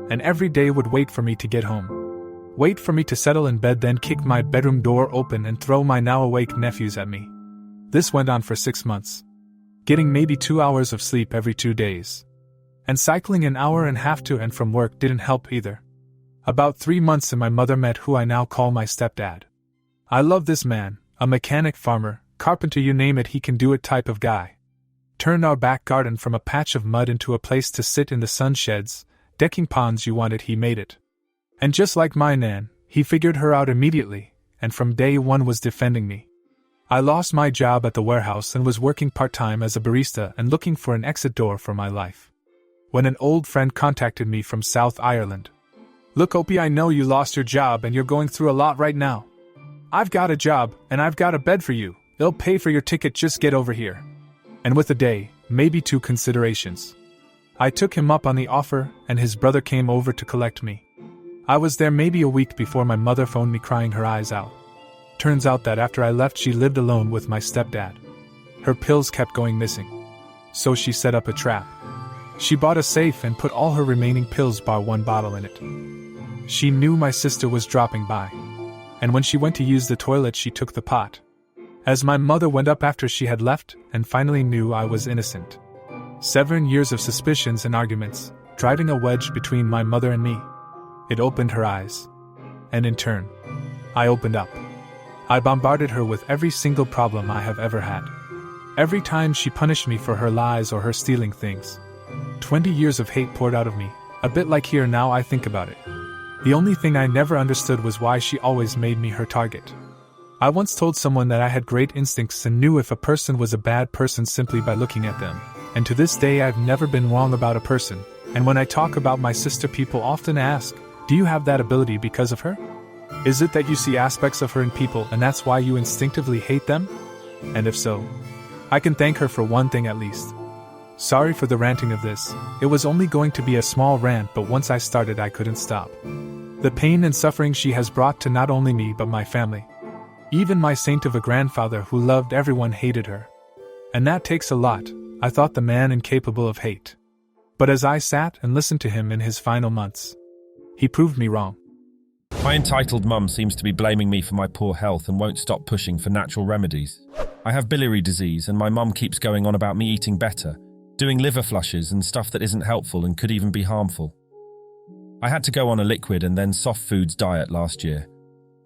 and every day would wait for me to get home. Wait for me to settle in bed, then kick my bedroom door open and throw my now awake nephews at me. This went on for 6 months. Getting maybe 2 hours of sleep every 2 days. And cycling an hour and a half to and from work didn't help either. About 3 months and my mother met who I now call my stepdad. I love this man, a mechanic, farmer, carpenter, you name it, he can do it type of guy. Turned our back garden from a patch of mud into a place to sit in the sun, sheds, decking ponds, you want it, he made it. And just like my nan, he figured her out immediately, and from day one was defending me. I lost my job at the warehouse and was working part-time as a barista and looking for an exit door for my life, when an old friend contacted me from South Ireland. Look, Opie, I know you lost your job and you're going through a lot right now. I've got a job, and I've got a bed for you. They'll pay for your ticket, just get over here. And with a day, maybe 2 considerations. I took him up on the offer, and his brother came over to collect me. I was there maybe a week before my mother phoned me crying her eyes out. Turns out that after I left, she lived alone with my stepdad. Her pills kept going missing. So she set up a trap. She bought a safe and put all her remaining pills bar 1 bottle in it. She knew my sister was dropping by. And when she went to use the toilet, she took the pot. As my mother went up after she had left and finally knew I was innocent. 7 years of suspicions and arguments, driving a wedge between my mother and me. It opened her eyes. And in turn, I opened up. I bombarded her with every single problem I have ever had. Every time she punished me for her lies or her stealing things. 20 years of hate poured out of me, a bit like here now I think about it. The only thing I never understood was why she always made me her target. I once told someone that I had great instincts and knew if a person was a bad person simply by looking at them, and to this day I've never been wrong about a person, and when I talk about my sister, people often ask, do you have that ability because of her? Is it that you see aspects of her in people and that's why you instinctively hate them? And if so, I can thank her for one thing at least. Sorry for the ranting of this, it was only going to be a small rant, but once I started I couldn't stop. The pain and suffering she has brought to not only me but my family. Even my saint of a grandfather who loved everyone hated her. And that takes a lot, I thought the man incapable of hate. But as I sat and listened to him in his final months, He proved me wrong. My entitled mum seems to be blaming me for my poor health and won't stop pushing for natural remedies. I have biliary disease and my mum keeps going on about me eating better, doing liver flushes and stuff that isn't helpful and could even be harmful. I had to go on a liquid and then soft foods diet last year.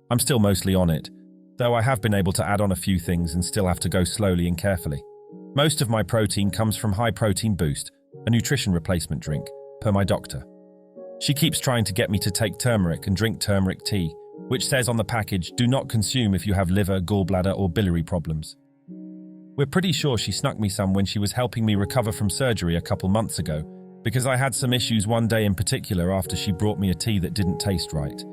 I'm still mostly on it, though I have been able to add on a few things and still have to go slowly and carefully. Most of my protein comes from High Protein Boost, a nutrition replacement drink, per my doctor. She keeps trying to get me to take turmeric and drink turmeric tea, which says on the package, do not consume if you have liver, gallbladder or biliary problems. We're pretty sure she snuck me some when she was helping me recover from surgery a couple months ago, because I had some issues one day in particular after she brought me a tea that didn't taste right.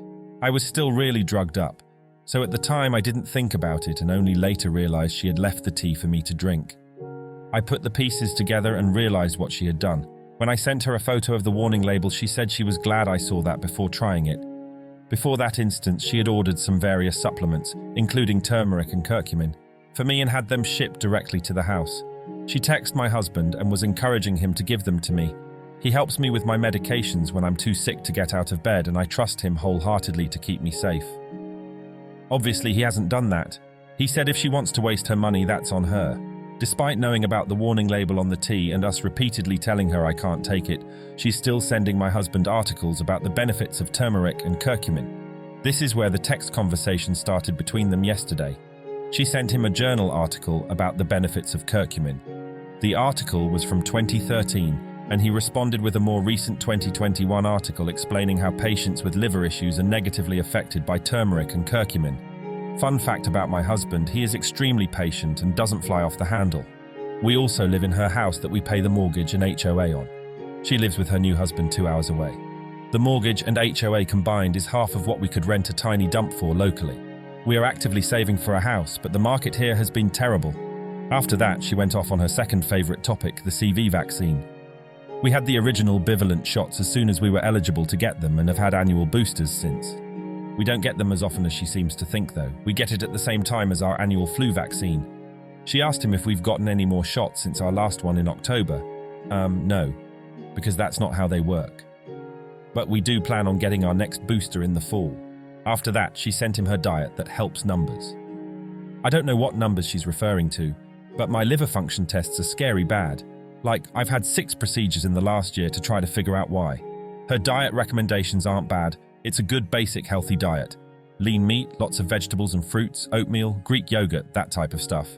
I was still really drugged up, so at the time I didn't think about it and only later realized she had left the tea for me to drink. I put the pieces together and realized what she had done. When I sent her a photo of the warning label, she said she was glad I saw that before trying it. Before that instance, she had ordered some various supplements, including turmeric and curcumin, for me and had them shipped directly to the house. She texted my husband and was encouraging him to give them to me. He helps me with my medications when I'm too sick to get out of bed, and I trust him wholeheartedly to keep me safe. Obviously, he hasn't done that. He said if she wants to waste her money, that's on her. Despite knowing about the warning label on the tea and us repeatedly telling her I can't take it, she's still sending my husband articles about the benefits of turmeric and curcumin. This is where the text conversation started between them yesterday. She sent him a journal article about the benefits of curcumin. The article was from 2013, and he responded with a more recent 2021 article explaining how patients with liver issues are negatively affected by turmeric and curcumin. Fun fact about my husband, he is extremely patient and doesn't fly off the handle. We also live in her house that we pay the mortgage and HOA on. She lives with her new husband 2 hours away. The mortgage and HOA combined is half of what we could rent a tiny dump for locally. We are actively saving for a house, but the market here has been terrible. After that, she went off on her second favourite topic, the CV vaccine. We had the original bivalent shots as soon as we were eligible to get them and have had annual boosters since. We don't get them as often as she seems to think, though. We get it at the same time as our annual flu vaccine. She asked him if we've gotten any more shots since our last one in October. No, because that's not how they work. But we do plan on getting our next booster in the fall. After that, she sent him her diet that helps numbers. I don't know what numbers she's referring to, but my liver function tests are scary bad. Like, I've had 6 procedures in the last year to try to figure out why. Her diet recommendations aren't bad. It's a good basic healthy diet. Lean meat, lots of vegetables and fruits, oatmeal, Greek yogurt, that type of stuff.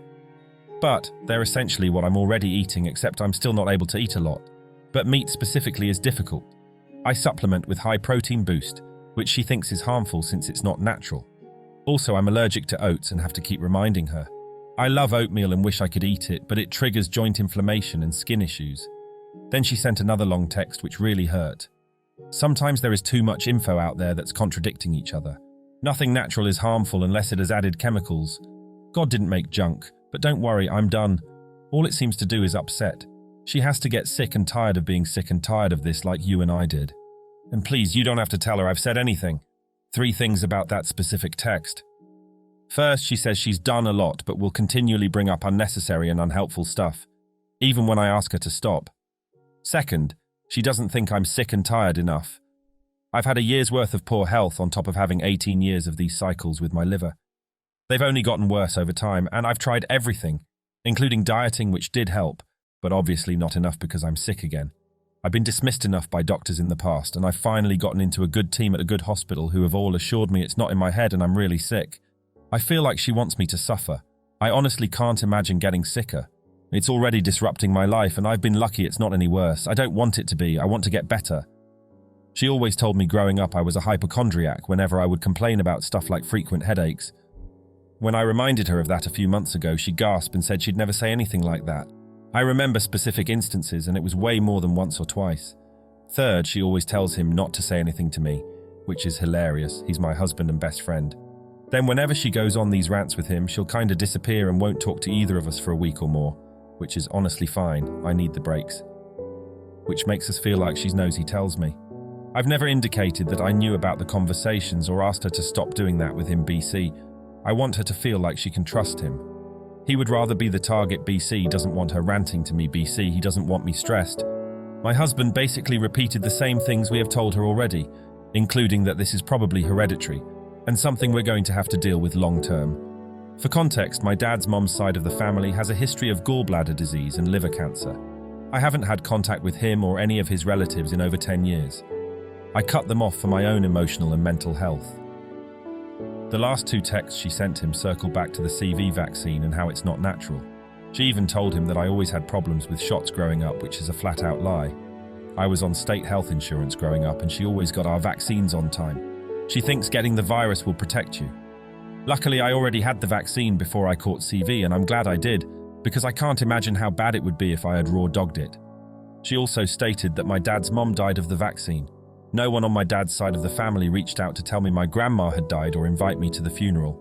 But they're essentially what I'm already eating, except I'm still not able to eat a lot. But meat specifically is difficult. I supplement with High Protein Boost, which she thinks is harmful since it's not natural. Also, I'm allergic to oats and have to keep reminding her. I love oatmeal and wish I could eat it, but it triggers joint inflammation and skin issues. Then she sent another long text which really hurt. Sometimes there is too much info out there that's contradicting each other. Nothing natural is harmful unless it has added chemicals. God didn't make junk, but don't worry, I'm done. All it seems to do is upset. She has to get sick and tired of being sick and tired of this like you and I did. And please, you don't have to tell her I've said anything. 3 things about that specific text. First, she says she's done a lot but will continually bring up unnecessary and unhelpful stuff, even when I ask her to stop. Second, she doesn't think I'm sick and tired enough. I've had a year's worth of poor health on top of having 18 years of these cycles with my liver. They've only gotten worse over time, and I've tried everything, including dieting, which did help, but obviously not enough because I'm sick again. I've been dismissed enough by doctors in the past, and I've finally gotten into a good team at a good hospital who have all assured me it's not in my head and I'm really sick. I feel like she wants me to suffer. I honestly can't imagine getting sicker. It's already disrupting my life, and I've been lucky it's not any worse. I don't want it to be. I want to get better. She always told me growing up I was a hypochondriac whenever I would complain about stuff like frequent headaches. When I reminded her of that a few months ago, she gasped and said she'd never say anything like that. I remember specific instances, and it was way more than once or twice. Third, she always tells him not to say anything to me, which is hilarious. He's my husband and best friend. Then whenever she goes on these rants with him, she'll kinda disappear and won't talk to either of us for a week or more, which is honestly fine. I need the breaks. Which makes us feel like she knows he tells me. I've never indicated that I knew about the conversations or asked her to stop doing that with him, BC. I want her to feel like she can trust him. He would rather be the target, BC doesn't want her ranting to me, BC, he doesn't want me stressed. My husband basically repeated the same things we have told her already. including that this is probably hereditary and something we're going to have to deal with long term. For context, my dad's mom's side of the family has a history of gallbladder disease and liver cancer. I haven't had contact with him or any of his relatives in over 10 years. I cut them off for my own emotional and mental health. The last 2 texts she sent him circle back to the CV vaccine and how it's not natural. She even told him that I always had problems with shots growing up, which is a flat-out lie. I was on state health insurance growing up and she always got our vaccines on time. She thinks getting the virus will protect you. Luckily, I already had the vaccine before I caught CV, and I'm glad I did, because I can't imagine how bad it would be if I had raw dogged it. She also stated that my dad's mom died of the vaccine. No one on my dad's side of the family reached out to tell me my grandma had died or invite me to the funeral.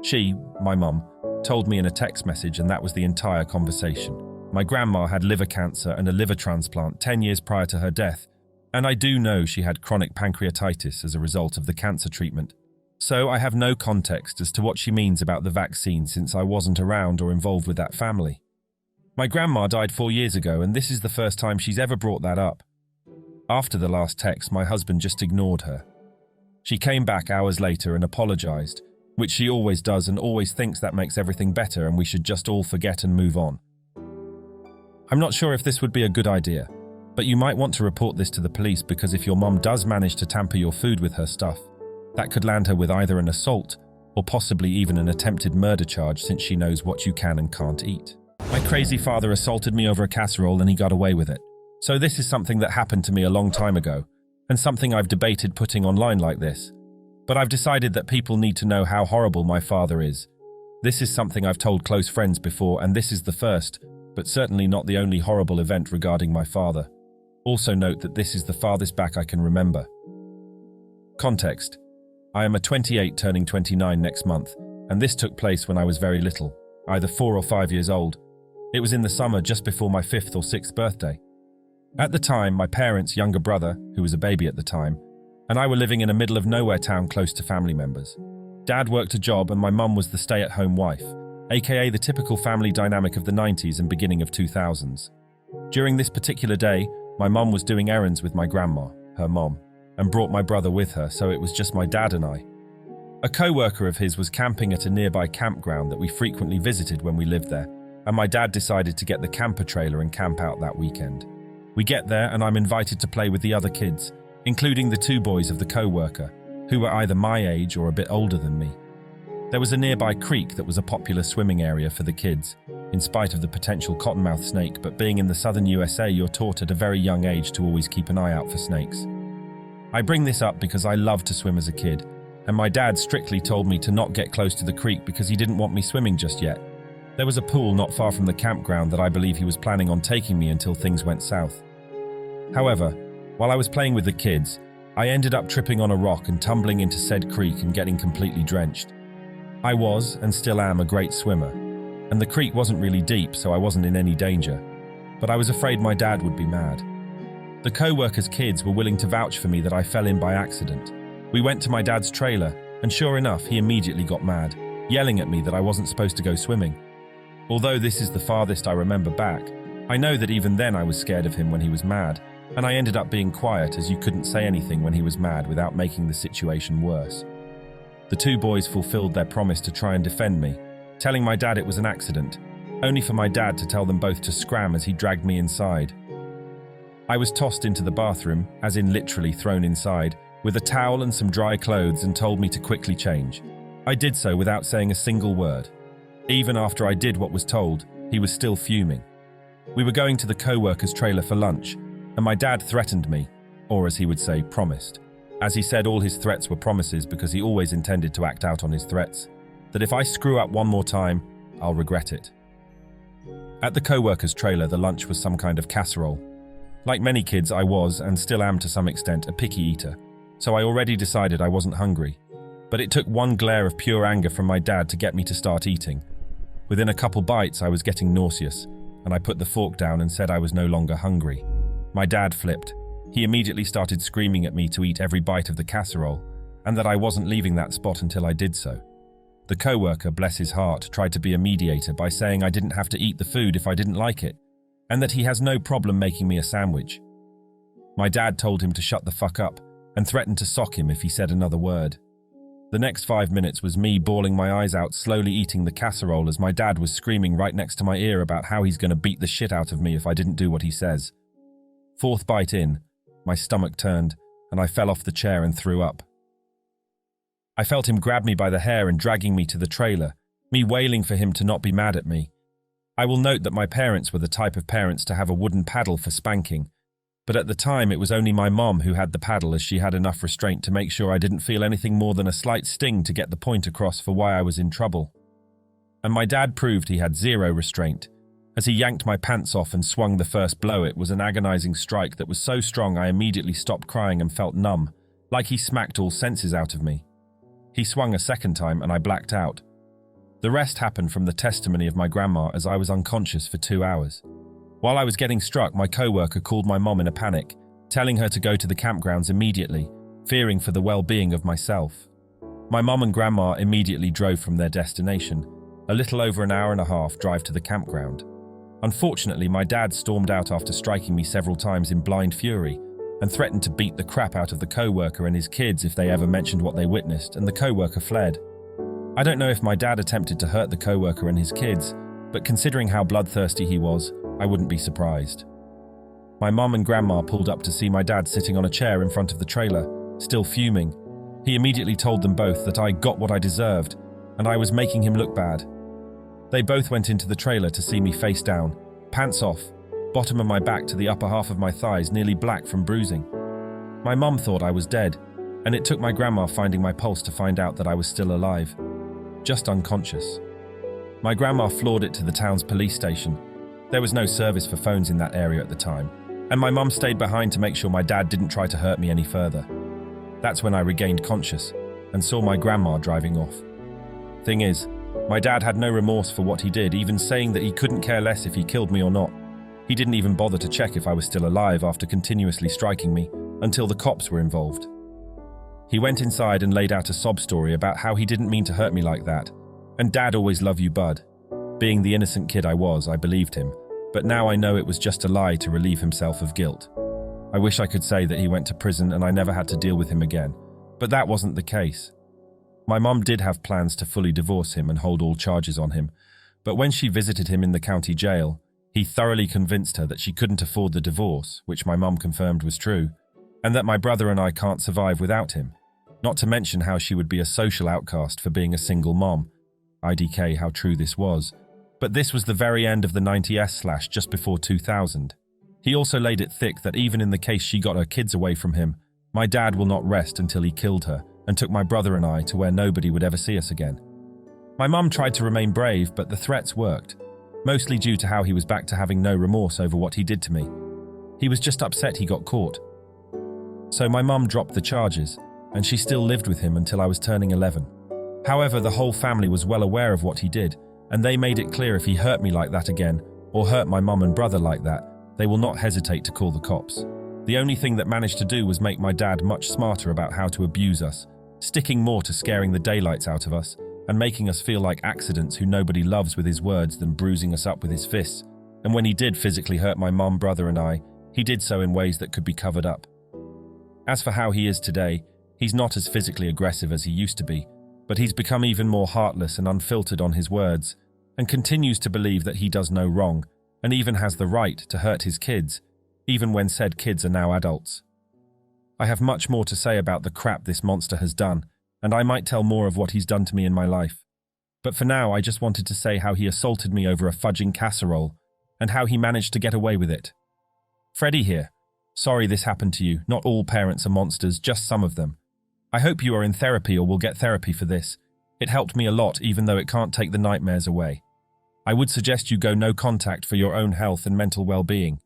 She, my mum, told me in a text message, and that was the entire conversation. My grandma had liver cancer and a liver transplant 10 years prior to her death, and I do know she had chronic pancreatitis as a result of the cancer treatment. So I have no context as to what she means about the vaccine since I wasn't around or involved with that family. My grandma died 4 years ago, and this is the first time she's ever brought that up. After the last text, my husband just ignored her. She came back hours later and apologized, which she always does and always thinks that makes everything better and we should just all forget and move on. I'm not sure if this would be a good idea, but you might want to report this to the police, because if your mom does manage to tamper your food with her stuff, that could land her with either an assault or possibly even an attempted murder charge, since she knows what you can and can't eat. My crazy father assaulted me over a casserole and he got away with it. So this is something that happened to me a long time ago, and something I've debated putting online like this. But I've decided that people need to know how horrible my father is. This is something I've told close friends before, and this is the first, but certainly not the only horrible event regarding my father. Also note that this is the farthest back I can remember. Context: I am a 28 turning 29 next month, and this took place when I was very little, either 4 or 5 years old. It was in the summer just before my 5th or 6th birthday. At the time, my parents' younger brother, who was a baby at the time, and I were living in a middle of nowhere town close to family members. Dad worked a job and my mum was the stay-at-home wife, aka the typical family dynamic of the 90s and beginning of 2000s. During this particular day, my mum was doing errands with my grandma, her mom, and brought my brother with her, so it was just my dad and I. A co-worker of his was camping at a nearby campground that we frequently visited when we lived there, and my dad decided to get the camper trailer and camp out that weekend. We get there and I'm invited to play with the other kids, including the 2 boys of the co-worker, who were either my age or a bit older than me. There was a nearby creek that was a popular swimming area for the kids, in spite of the potential cottonmouth snake, but being in the southern USA, you're taught at a very young age to always keep an eye out for snakes. I bring this up because I loved to swim as a kid, and my dad strictly told me to not get close to the creek because he didn't want me swimming just yet. There was a pool not far from the campground that I believe he was planning on taking me until things went south. However, while I was playing with the kids, I ended up tripping on a rock and tumbling into said creek and getting completely drenched. I was, and still am, a great swimmer, and the creek wasn't really deep, so I wasn't in any danger, but I was afraid my dad would be mad. The co-workers' kids were willing to vouch for me that I fell in by accident. We went to my dad's trailer, and sure enough, he immediately got mad, yelling at me that I wasn't supposed to go swimming. Although this is the farthest I remember back, I know that even then I was scared of him when he was mad, and I ended up being quiet as you couldn't say anything when he was mad without making the situation worse. The 2 boys fulfilled their promise to try and defend me, telling my dad it was an accident, only for my dad to tell them both to scram as he dragged me inside. I was tossed into the bathroom, as in literally thrown inside, with a towel and some dry clothes, and told me to quickly change. I did so without saying a single word. Even after I did what was told, he was still fuming. We were going to the co-worker's trailer for lunch, and my dad threatened me, or as he would say, promised. As he said, all his threats were promises because he always intended to act out on his threats, that if I screw up one more time, I'll regret it. At the co-worker's trailer, the lunch was some kind of casserole. Like many kids, I was, and still am to some extent, a picky eater, so I already decided I wasn't hungry. But it took one glare of pure anger from my dad to get me to start eating. Within a couple bites, I was getting nauseous, and I put the fork down and said I was no longer hungry. My dad flipped. He immediately started screaming at me to eat every bite of the casserole, and that I wasn't leaving that spot until I did so. The co-worker, bless his heart, tried to be a mediator by saying I didn't have to eat the food if I didn't like it, and that he has no problem making me a sandwich. My dad told him to shut the fuck up, and threatened to sock him if he said another word. The next 5 minutes was me bawling my eyes out, slowly eating the casserole as my dad was screaming right next to my ear about how he's going to beat the shit out of me if I didn't do what he says. Fourth bite in, my stomach turned, and I fell off the chair and threw up. I felt him grab me by the hair and dragging me to the trailer, me wailing for him to not be mad at me. I will note that my parents were the type of parents to have a wooden paddle for spanking, but at the time it was only my mom who had the paddle, as she had enough restraint to make sure I didn't feel anything more than a slight sting to get the point across for why I was in trouble. And my dad proved he had zero restraint. As he yanked my pants off and swung the first blow, it was an agonizing strike that was so strong I immediately stopped crying and felt numb, like he smacked all senses out of me. He swung a second time and I blacked out. The rest happened from the testimony of my grandma, as I was unconscious for 2 hours. While I was getting struck, my co-worker called my mom in a panic, telling her to go to the campgrounds immediately, fearing for the well-being of myself. My mom and grandma immediately drove from their destination, a little over an hour and a half drive to the campground. Unfortunately, my dad stormed out after striking me several times in blind fury and threatened to beat the crap out of the co-worker and his kids if they ever mentioned what they witnessed, and the co-worker fled. I don't know if my dad attempted to hurt the co-worker and his kids, but considering how bloodthirsty he was, I wouldn't be surprised. My mom and grandma pulled up to see my dad sitting on a chair in front of the trailer, still fuming. He immediately told them both that I got what I deserved, and I was making him look bad. They both went into the trailer to see me face down, pants off, bottom of my back to the upper half of my thighs nearly black from bruising. My mum thought I was dead, and it took my grandma finding my pulse to find out that I was still alive, just unconscious. My grandma floored it to the town's police station. There was no service for phones in that area at the time, and my mum stayed behind to make sure my dad didn't try to hurt me any further. That's when I regained conscious and saw my grandma driving off. Thing is, my dad had no remorse for what he did, even saying that he couldn't care less if he killed me or not. He didn't even bother to check if I was still alive after continuously striking me until the cops were involved. He went inside and laid out a sob story about how he didn't mean to hurt me like that, and Dad always love you, bud. Being the innocent kid I was, I believed him, but now I know it was just a lie to relieve himself of guilt. I wish I could say that he went to prison and I never had to deal with him again, but that wasn't the case. My mum did have plans to fully divorce him and hold all charges on him, but when she visited him in the county jail, he thoroughly convinced her that she couldn't afford the divorce, which my mum confirmed was true, and that my brother and I can't survive without him, not to mention how she would be a social outcast for being a single mom. IDK how true this was. But this was the very end of the 90s/ just before 2000. He also laid it thick that even in the case she got her kids away from him, my dad will not rest until he killed her and took my brother and I to where nobody would ever see us again. My mum tried to remain brave, but the threats worked, mostly due to how he was back to having no remorse over what he did to me. He was just upset he got caught. So my mum dropped the charges, and she still lived with him until I was turning 11. However, the whole family was well aware of what he did, and they made it clear if he hurt me like that again, or hurt my mum and brother like that, they will not hesitate to call the cops. The only thing that managed to do was make my dad much smarter about how to abuse us, sticking more to scaring the daylights out of us, and making us feel like accidents who nobody loves with his words than bruising us up with his fists. And when he did physically hurt my mum, brother and I, he did so in ways that could be covered up. As for how he is today, he's not as physically aggressive as he used to be, but he's become even more heartless and unfiltered on his words, and continues to believe that he does no wrong, and even has the right to hurt his kids, even when said kids are now adults. I have much more to say about the crap this monster has done, and I might tell more of what he's done to me in my life. But for now, I just wanted to say how he assaulted me over a fudging casserole, and how he managed to get away with it. Freddy here. Sorry this happened to you. Not all parents are monsters, just some of them. I hope you are in therapy or will get therapy for this. It helped me a lot, even though it can't take the nightmares away. I would suggest you go no contact for your own health and mental well-being.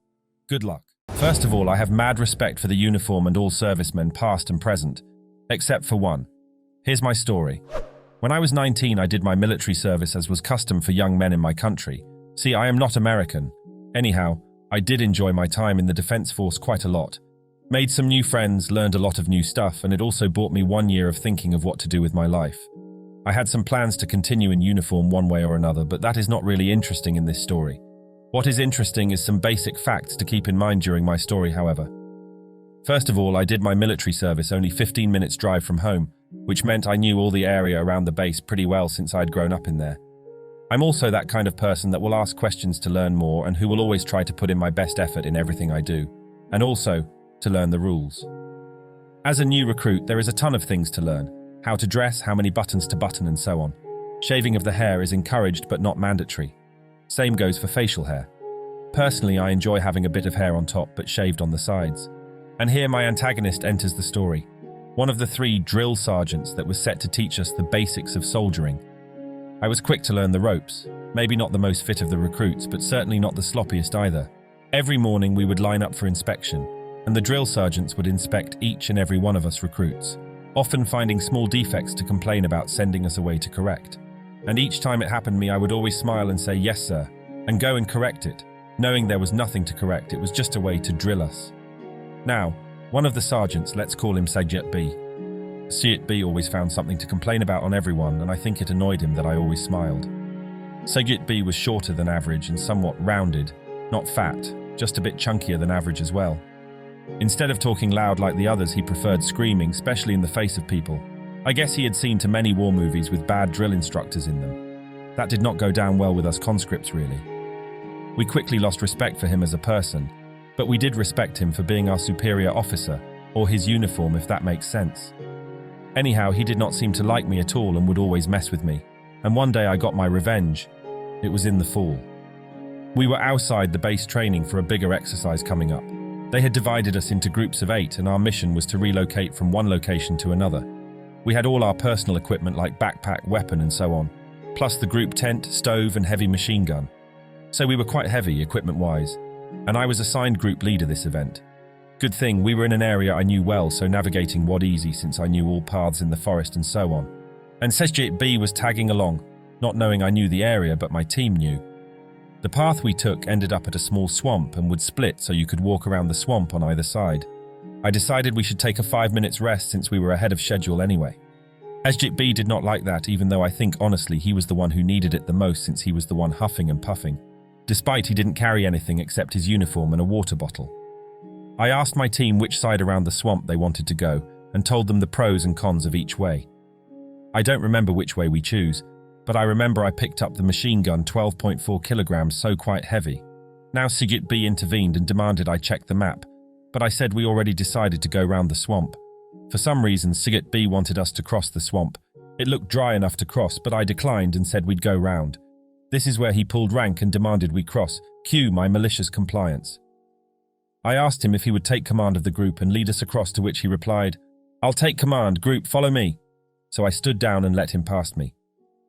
Good luck. First of all, I have mad respect for the uniform and all servicemen, past and present, except for one. Here's my story. When I was 19, I did my military service as was custom for young men in my country. See, I am not American. Anyhow, I did enjoy my time in the Defense Force quite a lot. Made some new friends, learned a lot of new stuff, and it also bought me 1 year of thinking of what to do with my life. I had some plans to continue in uniform one way or another, but that is not really interesting in this story. What is interesting is some basic facts to keep in mind during my story, however. First of all, I did my military service only 15 minutes drive from home, which meant I knew all the area around the base pretty well since I'd grown up in there. I'm also that kind of person that will ask questions to learn more and who will always try to put in my best effort in everything I do, and also to learn the rules. As a new recruit, there is a ton of things to learn: how to dress, how many buttons to button, and so on. Shaving of the hair is encouraged but not mandatory. Same goes for facial hair. Personally, I enjoy having a bit of hair on top but shaved on the sides. And here my antagonist enters the story. One of the 3 drill sergeants that was set to teach us the basics of soldiering. I was quick to learn the ropes, maybe not the most fit of the recruits, but certainly not the sloppiest either. Every morning we would line up for inspection, and the drill sergeants would inspect each and every one of us recruits, often finding small defects to complain about, sending us away to correct. And each time it happened to me, I would always smile and say, "Yes, sir," and go and correct it, knowing there was nothing to correct. It was just a way to drill us. Now, one of the sergeants, let's call him Sajit B. Sajit B always found something to complain about on everyone, and I think it annoyed him that I always smiled. Sajit B was shorter than average and somewhat rounded, not fat, just a bit chunkier than average as well. Instead of talking loud like the others, he preferred screaming, especially in the face of people. I guess he had seen too many war movies with bad drill instructors in them. That did not go down well with us conscripts, really. We quickly lost respect for him as a person, but we did respect him for being our superior officer, or his uniform, if that makes sense. Anyhow, he did not seem to like me at all and would always mess with me. And one day I got my revenge. It was in the fall. We were outside the base training for a bigger exercise coming up. They had divided us into groups of 8, and our mission was to relocate from one location to another. We had all our personal equipment like backpack, weapon, and so on, plus the group tent, stove, and heavy machine gun. So we were quite heavy equipment-wise, and I was assigned group leader this event. Good thing we were in an area I knew well, so navigating was easy since I knew all paths in the forest and so on. And Sajit B was tagging along, not knowing I knew the area, but my team knew. The path we took ended up at a small swamp and would split so you could walk around the swamp on either side. I decided we should take a 5 minutes rest since we were ahead of schedule anyway. Sajit B did not like that, even though I think honestly he was the one who needed it the most since he was the one huffing and puffing, despite he didn't carry anything except his uniform and a water bottle. I asked my team which side around the swamp they wanted to go and told them the pros and cons of each way. I don't remember which way we choose, but I remember I picked up the machine gun, 12.4 kilograms, so quite heavy. Now Sajit B intervened and demanded I check the map, but I said we already decided to go round the swamp. For some reason, Sajit B wanted us to cross the swamp. It looked dry enough to cross, but I declined and said we'd go round. This is where he pulled rank and demanded we cross. Cue my malicious compliance. I asked him if he would take command of the group and lead us across, to which he replied, "I'll take command, group, follow me." So I stood down and let him past me.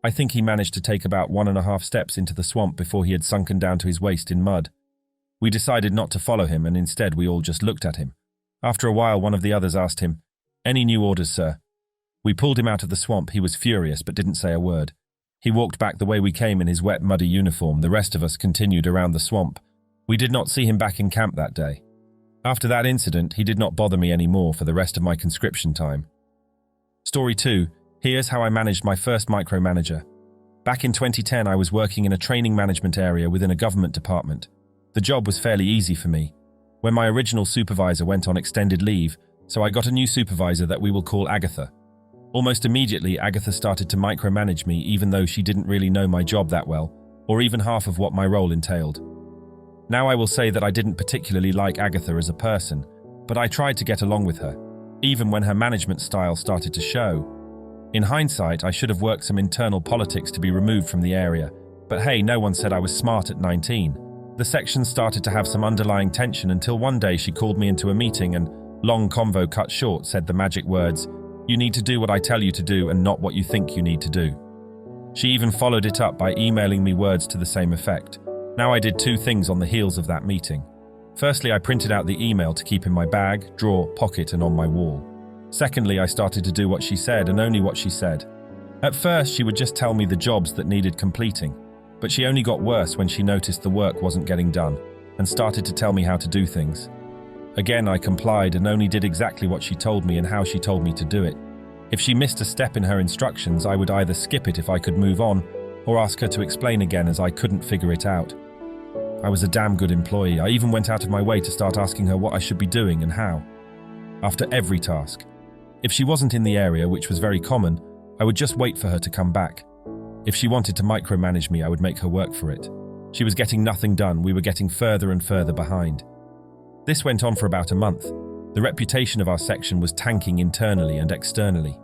I think he managed to take about 1.5 steps into the swamp before he had sunken down to his waist in mud. We decided not to follow him, and instead we all just looked at him. After a while, one of the others asked him, "Any new orders, sir?" We pulled him out of the swamp. He was furious but didn't say a word. He walked back the way we came in his wet, muddy uniform. The rest of us continued around the swamp. We did not see him back in camp that day. After that incident, he did not bother me anymore for the rest of my conscription time. Story 2. Here's how I managed my first micromanager. Back in 2010, I was working in a training management area within a government department. The job was fairly easy for me. When my original supervisor went on extended leave, so I got a new supervisor that we will call Agatha. Almost immediately, Agatha started to micromanage me, even though she didn't really know my job that well, or even half of what my role entailed. Now I will say that I didn't particularly like Agatha as a person, but I tried to get along with her, even when her management style started to show. In hindsight, I should have worked some internal politics to be removed from the area, but hey, no one said I was smart at 19. The section started to have some underlying tension until one day she called me into a meeting and, long convo cut short, said the magic words, "You need to do what I tell you to do and not what you think you need to do." She even followed it up by emailing me words to the same effect. Now I did 2 things on the heels of that meeting. Firstly, I printed out the email to keep in my bag, drawer, pocket, and on my wall. Secondly, I started to do what she said and only what she said. At first, she would just tell me the jobs that needed completing, but she only got worse when she noticed the work wasn't getting done and started to tell me how to do things. Again, I complied and only did exactly what she told me and how she told me to do it. If she missed a step in her instructions, I would either skip it if I could move on or ask her to explain again as I couldn't figure it out. I was a damn good employee. I even went out of my way to start asking her what I should be doing and how. after every task. If she wasn't in the area, which was very common, I would just wait for her to come back. If she wanted to micromanage me, I would make her work for it. She was getting nothing done. We were getting further and further behind. This went on for about a month. The reputation of our section was tanking internally and externally.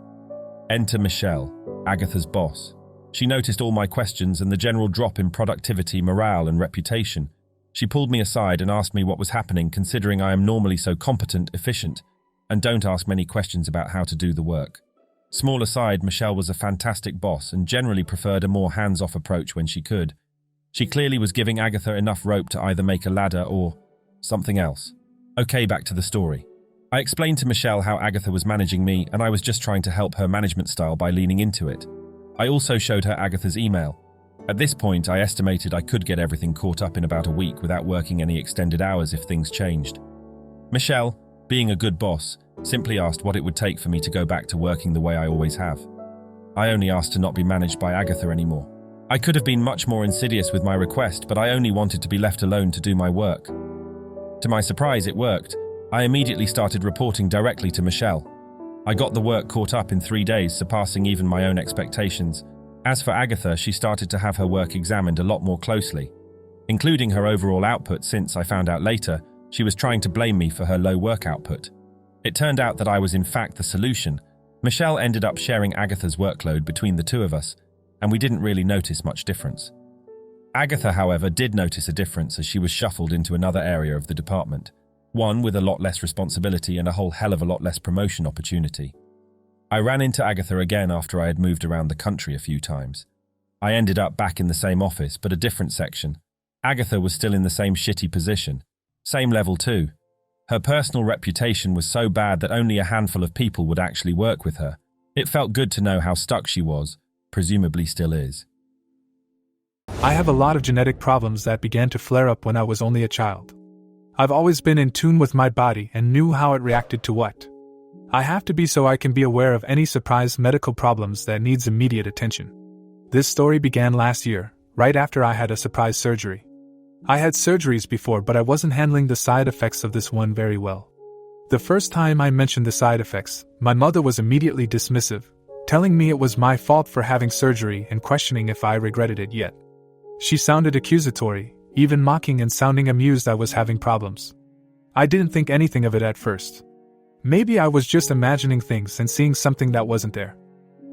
Enter Michelle, Agatha's boss. She noticed all my questions and the general drop in productivity, morale, and reputation. She pulled me aside and asked me what was happening, considering I am normally so competent, efficient, and don't ask many questions about how to do the work. Small aside, Michelle was a fantastic boss and generally preferred a more hands-off approach when she could. She clearly was giving Agatha enough rope to either make a ladder or something else. Okay, back to the story. I explained to Michelle how Agatha was managing me, and I was just trying to help her management style by leaning into it. I also showed her Agatha's email. At this point, I estimated I could get everything caught up in about a week without working any extended hours if things changed. Michelle, being a good boss, simply asked what it would take for me to go back to working the way I always have. I only asked to not be managed by Agatha anymore. I could have been much more insidious with my request, but I only wanted to be left alone to do my work. To my surprise, it worked. I immediately started reporting directly to Michelle. I got the work caught up in 3 days, surpassing even my own expectations. As for Agatha, she started to have her work examined a lot more closely, including her overall output, since I found out later she was trying to blame me for her low work output. It turned out that I was in fact the solution. Michelle ended up sharing Agatha's workload between the two of us, and we didn't really notice much difference. Agatha, however, did notice a difference as she was shuffled into another area of the department, one with a lot less responsibility and a whole hell of a lot less promotion opportunity. I ran into Agatha again after I had moved around the country a few times. I ended up back in the same office, but a different section. Agatha was still in the same shitty position. Same level too. Her personal reputation was so bad that only a handful of people would actually work with her. It felt good to know how stuck she was, presumably still is. I have a lot of genetic problems that began to flare up when I was only a child. I've always been in tune with my body and knew how it reacted to what. I have to be so I can be aware of any surprise medical problems that needs immediate attention. This story began last year, right after I had a surprise surgery. I had surgeries before, but I wasn't handling the side effects of this one very well. The first time I mentioned the side effects, my mother was immediately dismissive, telling me it was my fault for having surgery and questioning if I regretted it yet. She sounded accusatory, even mocking and sounding amused I was having problems. I didn't think anything of it at first. Maybe I was just imagining things and seeing something that wasn't there.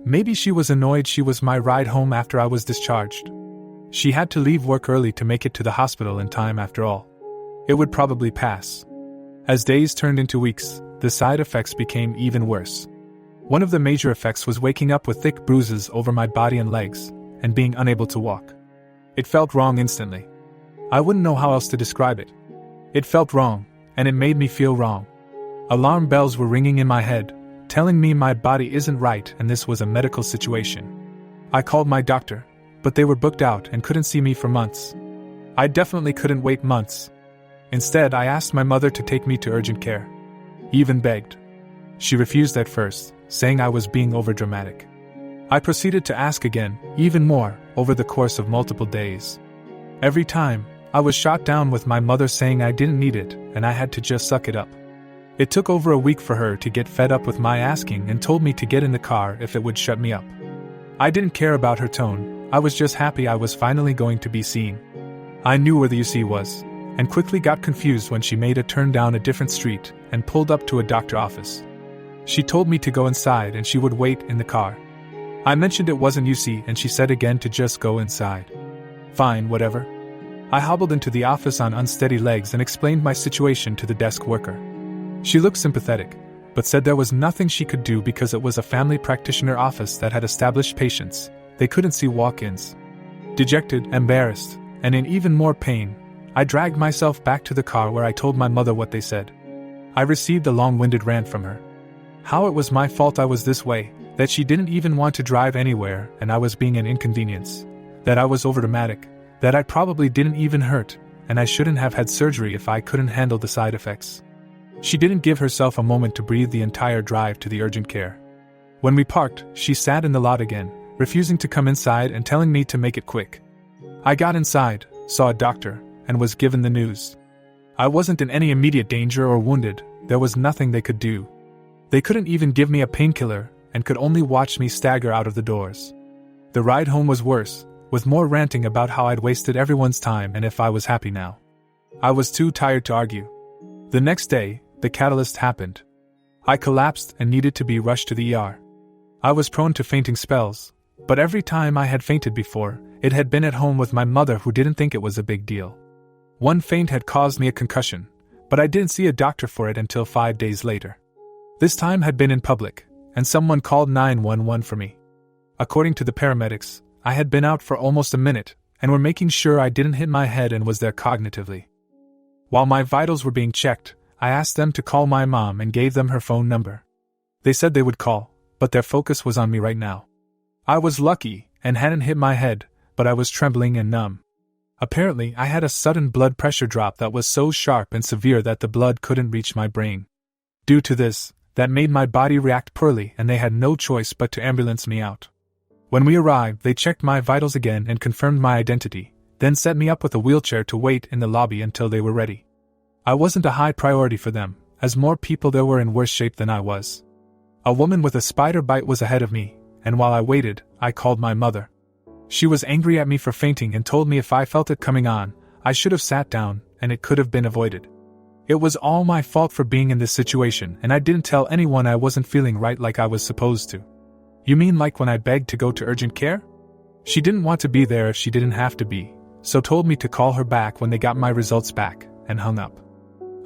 Maybe she was annoyed she was my ride home after I was discharged. She had to leave work early to make it to the hospital in time after all. It would probably pass. As days turned into weeks, the side effects became even worse. One of the major effects was waking up with thick bruises over my body and legs, and being unable to walk. It felt wrong instantly. I wouldn't know how else to describe it. It felt wrong, and it made me feel wrong. Alarm bells were ringing in my head, telling me my body isn't right and this was a medical situation. I called my doctor, but they were booked out and couldn't see me for months. I definitely couldn't wait months. Instead, I asked my mother to take me to urgent care. Even begged. She refused at first, saying I was being overdramatic. I proceeded to ask again, even more, over the course of multiple days. Every time, I was shot down with my mother saying I didn't need it and I had to just suck it up. It took over a week for her to get fed up with my asking and told me to get in the car if it would shut me up. I didn't care about her tone, I was just happy I was finally going to be seen. I knew where the UC was, and quickly got confused when she made a turn down a different street and pulled up to a doctor's office. She told me to go inside and she would wait in the car. I mentioned it wasn't UC and she said again to just go inside. Fine, whatever. I hobbled into the office on unsteady legs and explained my situation to the desk worker. She looked sympathetic, but said there was nothing she could do because it was a family practitioner office that had established patients. They couldn't see walk-ins. Dejected, embarrassed, and in even more pain, I dragged myself back to the car where I told my mother what they said. I received a long-winded rant from her. How it was my fault I was this way, that she didn't even want to drive anywhere and I was being an inconvenience, that I was overdramatic, that I probably didn't even hurt, and I shouldn't have had surgery if I couldn't handle the side effects. She didn't give herself a moment to breathe the entire drive to the urgent care. When we parked, she sat in the lot again, refusing to come inside and telling me to make it quick. I got inside, saw a doctor, and was given the news. I wasn't in any immediate danger or wounded. there was nothing they could do. They couldn't even give me a painkiller and could only watch me stagger out of the doors. The ride home was worse, with more ranting about how I'd wasted everyone's time and if I was happy now. I was too tired to argue. The next day, the catalyst happened. I collapsed and needed to be rushed to the ER. I was prone to fainting spells, but every time I had fainted before, it had been at home with my mother who didn't think it was a big deal. One faint had caused me a concussion, but I didn't see a doctor for it until 5 days later. This time had been in public, and someone called 911 for me. According to the paramedics, I had been out for almost a minute, and were making sure I didn't hit my head and was there cognitively. While my vitals were being checked, I asked them to call my mom and gave them her phone number. They said they would call, but their focus was on me right now. I was lucky and hadn't hit my head, but I was trembling and numb. Apparently, I had a sudden blood pressure drop that was so sharp and severe that the blood couldn't reach my brain. Due to this, that made my body react poorly and they had no choice but to ambulance me out. When we arrived, they checked my vitals again and confirmed my identity, then set me up with a wheelchair to wait in the lobby until they were ready. I wasn't a high priority for them, as more people there were in worse shape than I was. A woman with a spider bite was ahead of me, and while I waited, I called my mother. She was angry at me for fainting and told me if I felt it coming on, I should have sat down, and it could have been avoided. It was all my fault for being in this situation, and I didn't tell anyone I wasn't feeling right like I was supposed to. You mean like when I begged to go to urgent care? She didn't want to be there if she didn't have to be, so told me to call her back when they got my results back, and hung up.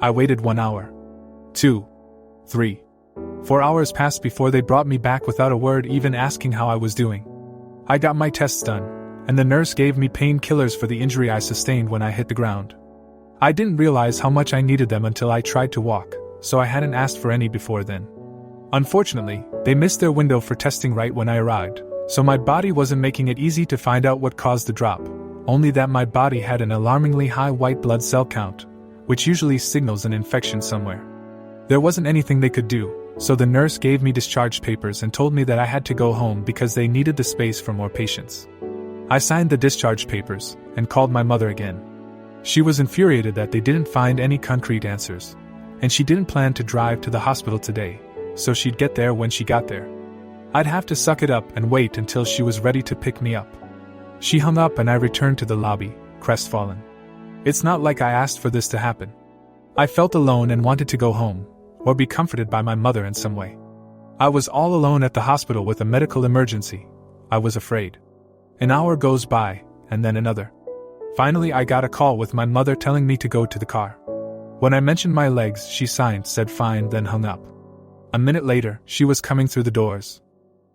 I waited 1 hour. 2. 3. 4 hours passed before they brought me back without a word, even asking how I was doing. I got my tests done, and the nurse gave me painkillers for the injury I sustained when I hit the ground. I didn't realize how much I needed them until I tried to walk, so I hadn't asked for any before then. Unfortunately, they missed their window for testing right when I arrived, so my body wasn't making it easy to find out what caused the drop, only that my body had an alarmingly high white blood cell count, which usually signals an infection somewhere. There wasn't anything they could do, so the nurse gave me discharge papers and told me that I had to go home because they needed the space for more patients. I signed the discharge papers and called my mother again. She was infuriated that they didn't find any concrete answers, and she didn't plan to drive to the hospital today, so she'd get there when she got there. I'd have to suck it up and wait until she was ready to pick me up. She hung up and I returned to the lobby, crestfallen. It's not like I asked for this to happen. I felt alone and wanted to go home, or be comforted by my mother in some way. I was all alone at the hospital with a medical emergency. I was afraid. An hour goes by, and then another. Finally, I got a call with my mother telling me to go to the car. When I mentioned my legs, she signed, said fine, then hung up. A minute later, she was coming through the doors.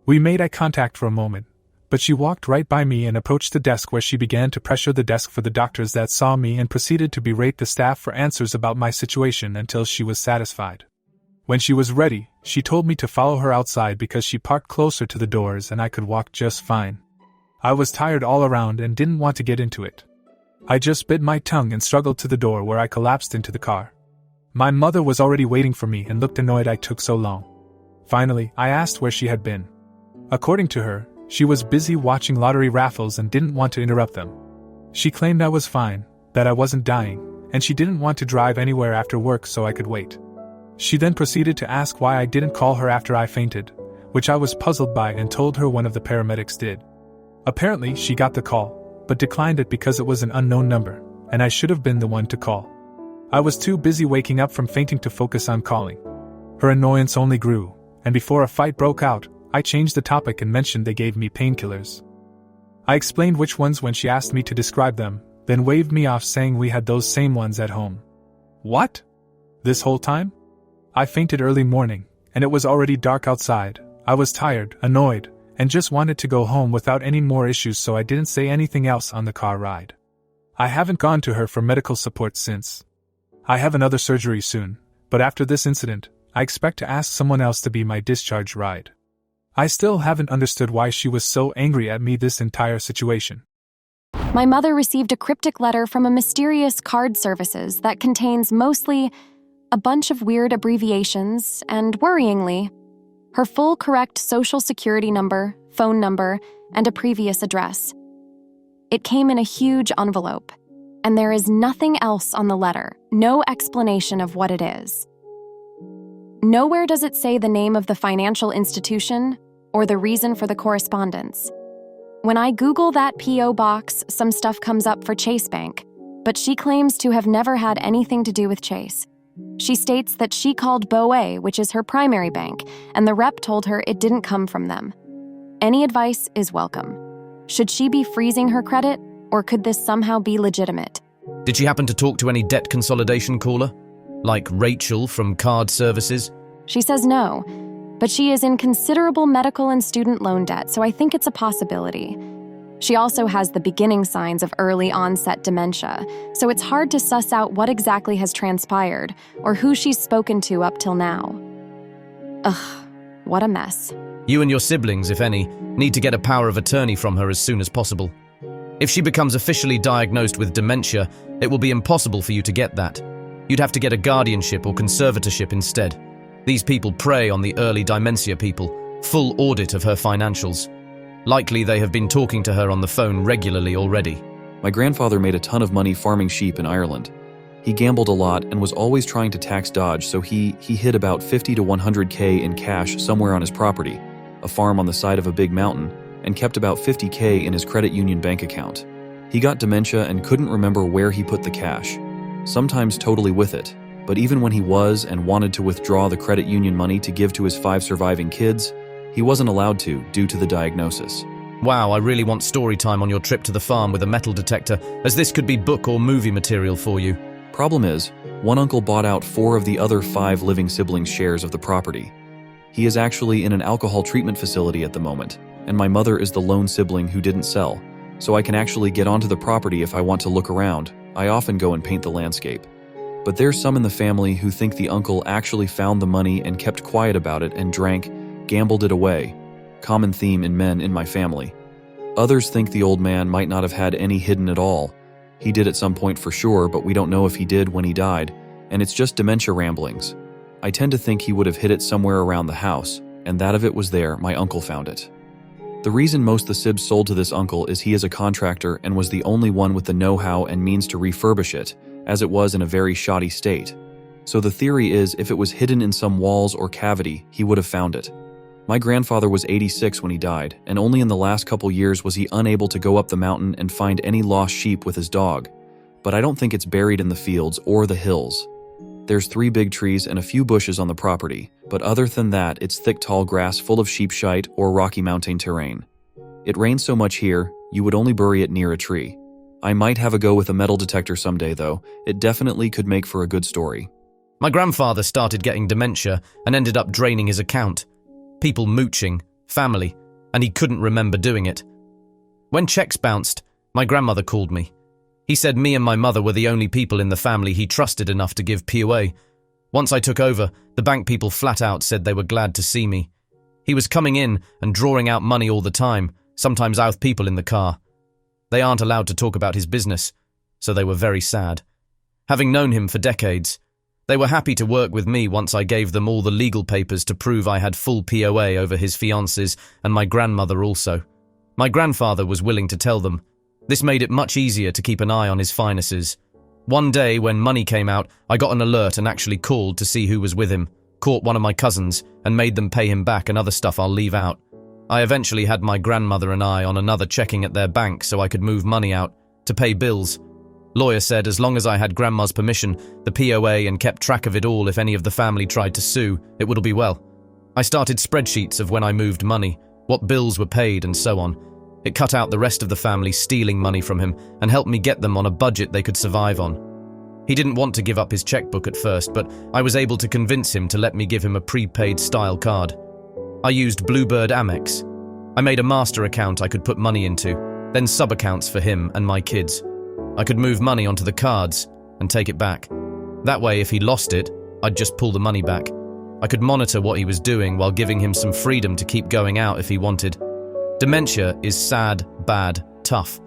We made eye contact for a moment, but she walked right by me and approached the desk where she began to pressure the desk for the doctors that saw me and proceeded to berate the staff for answers about my situation until she was satisfied. When she was ready, she told me to follow her outside because she parked closer to the doors and I could walk just fine. I was tired all around and didn't want to get into it. I just bit my tongue and struggled to the door where I collapsed into the car. My mother was already waiting for me and looked annoyed I took so long. Finally, I asked where she had been. According to her, she was busy watching lottery raffles and didn't want to interrupt them. She claimed I was fine, that I wasn't dying, and she didn't want to drive anywhere after work so I could wait. She then proceeded to ask why I didn't call her after I fainted, which I was puzzled by and told her one of the paramedics did. Apparently, she got the call, but declined it because it was an unknown number, and I should have been the one to call. I was too busy waking up from fainting to focus on calling. Her annoyance only grew, and before a fight broke out, I changed the topic and mentioned they gave me painkillers. I explained which ones when she asked me to describe them, then waved me off saying we had those same ones at home. What? This whole time? I fainted early morning, and it was already dark outside. I was tired, annoyed, and just wanted to go home without any more issues, so I didn't say anything else on the car ride. I haven't gone to her for medical support since. I have another surgery soon, but after this incident, I expect to ask someone else to be my discharge ride. I still haven't understood why she was so angry at me this entire situation. My mother received a cryptic letter from a mysterious card services that contains mostly a bunch of weird abbreviations and, worryingly, her full correct social security number, phone number, and a previous address. It came in a huge envelope, and there is nothing else on the letter, no explanation of what it is. Nowhere does it say the name of the financial institution or the reason for the correspondence. When I Google that P.O. box, some stuff comes up for Chase Bank, but she claims to have never had anything to do with Chase. She states that she called BOA, which is her primary bank, and the rep told her it didn't come from them. Any advice is welcome. Should she be freezing her credit, or could this somehow be legitimate? Did she happen to talk to any debt consolidation caller? Like Rachel from Card Services? She says no, but she is in considerable medical and student loan debt, so I think it's a possibility. She also has the beginning signs of early onset dementia, so it's hard to suss out what exactly has transpired or who she's spoken to up till now. Ugh, what a mess. You and your siblings, if any, need to get a power of attorney from her as soon as possible. If she becomes officially diagnosed with dementia, it will be impossible for you to get that. You'd have to get a guardianship or conservatorship instead. These people prey on the early dementia people. Full audit of her financials. Likely they have been talking to her on the phone regularly already. My grandfather made a ton of money farming sheep in Ireland. He gambled a lot and was always trying to tax dodge, so he hid about 50 to 100K in cash somewhere on his property, a farm on the side of a big mountain, and kept about 50K in his credit union bank account. He got dementia and couldn't remember where he put the cash, sometimes totally with it, but even when he was and wanted to withdraw the credit union money to give to his 5 surviving kids, he wasn't allowed to due to the diagnosis. Wow, I really want story time on your trip to the farm with a metal detector, as this could be book or movie material for you. Problem is, one uncle bought out 4 of the other 5 living siblings' shares of the property. He is actually in an alcohol treatment facility at the moment, and my mother is the lone sibling who didn't sell, so I can actually get onto the property if I want to look around. I often go and paint the landscape. But there's some in the family who think the uncle actually found the money and kept quiet about it and drank, gambled it away. Common theme in men in my family. Others think the old man might not have had any hidden at all. He did at some point for sure, but we don't know if he did when he died, and it's just dementia ramblings. I tend to think he would have hid it somewhere around the house, and that if it was there, my uncle found it. The reason most the Sibs sold to this uncle is he is a contractor and was the only one with the know-how and means to refurbish it, as it was in a very shoddy state. So the theory is if it was hidden in some walls or cavity, he would have found it. My grandfather was 86 when he died, and only in the last couple years was he unable to go up the mountain and find any lost sheep with his dog. But I don't think it's buried in the fields or the hills. There's 3 big trees and a few bushes on the property, but other than that, it's thick tall grass full of sheep shite or rocky mountain terrain. It rains so much here, you would only bury it near a tree. I might have a go with a metal detector someday though. It definitely could make for a good story. My grandfather started getting dementia and ended up draining his account. People mooching, family, and he couldn't remember doing it. When checks bounced, my grandmother called me. He said me and my mother were the only people in the family he trusted enough to give POA. Once I took over, the bank people flat out said they were glad to see me. He was coming in and drawing out money all the time, sometimes out people in the car. They aren't allowed to talk about his business, so they were very sad. Having known him for decades, they were happy to work with me once I gave them all the legal papers to prove I had full POA over his fiancées and my grandmother also. My grandfather was willing to tell them. This made it much easier to keep an eye on his finances. One day when money came out, I got an alert and actually called to see who was with him, caught one of my cousins, and made them pay him back and other stuff I'll leave out. I eventually had my grandmother and I on another checking at their bank so I could move money out, to pay bills. Lawyer said as long as I had grandma's permission, the POA, and kept track of it all if any of the family tried to sue, it would all be well. I started spreadsheets of when I moved money, what bills were paid and so on. It cut out the rest of the family stealing money from him and helped me get them on a budget they could survive on. He didn't want to give up his checkbook at first, but I was able to convince him to let me give him a prepaid style card. I used Bluebird Amex. I made a master account I could put money into, then sub-accounts for him and my kids. I could move money onto the cards and take it back. That way, if he lost it, I'd just pull the money back. I could monitor what he was doing while giving him some freedom to keep going out if he wanted. Dementia is sad, bad, tough.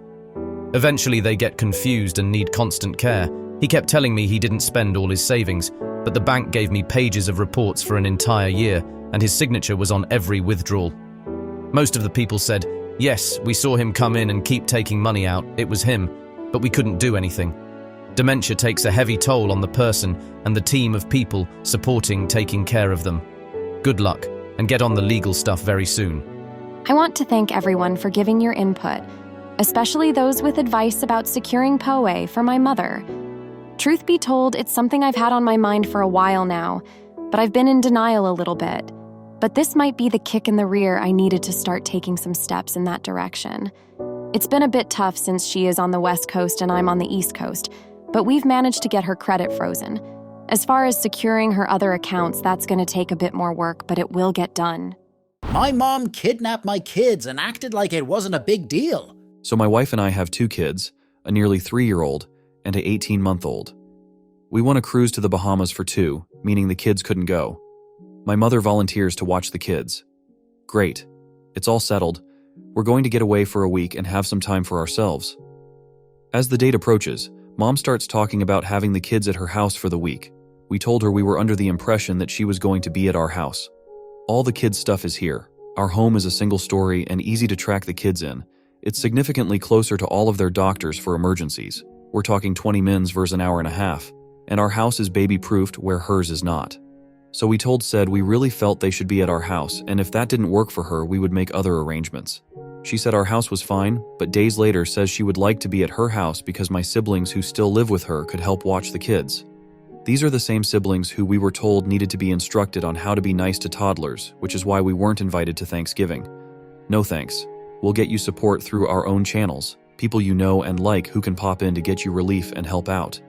Eventually they get confused and need constant care. He kept telling me he didn't spend all his savings, but the bank gave me pages of reports for an entire year, and his signature was on every withdrawal. Most of the people said, yes, we saw him come in and keep taking money out, it was him, but we couldn't do anything. Dementia takes a heavy toll on the person and the team of people supporting taking care of them. Good luck, and get on the legal stuff very soon. I want to thank everyone for giving your input, especially those with advice about securing POA for my mother. Truth be told, it's something I've had on my mind for a while now, but I've been in denial a little bit. But this might be the kick in the rear I needed to start taking some steps in that direction. It's been a bit tough since she is on the West Coast and I'm on the East Coast, but we've managed to get her credit frozen. As far as securing her other accounts, that's going to take a bit more work, but it will get done. My mom kidnapped my kids and acted like it wasn't a big deal. So my wife and I have 2 kids, a nearly 3-year-old and an 18-month-old. We won a cruise to the Bahamas for 2, meaning the kids couldn't go. My mother volunteers to watch the kids. Great. It's all settled. We're going to get away for a week and have some time for ourselves. As the date approaches, Mom starts talking about having the kids at her house for the week. We told her we were under the impression that she was going to be at our house. All the kids' stuff is here. Our home is a single story and easy to track the kids in. It's significantly closer to all of their doctors for emergencies. We're talking 20 minutes versus an hour and a half. And our house is baby-proofed where hers is not. So we told Said we really felt they should be at our house, and if that didn't work for her, we would make other arrangements. She said our house was fine, but days later says she would like to be at her house because my siblings who still live with her could help watch the kids. These are the same siblings who we were told needed to be instructed on how to be nice to toddlers, which is why we weren't invited to Thanksgiving. No thanks. We'll get you support through our own channels, people you know and like who can pop in to get you relief and help out.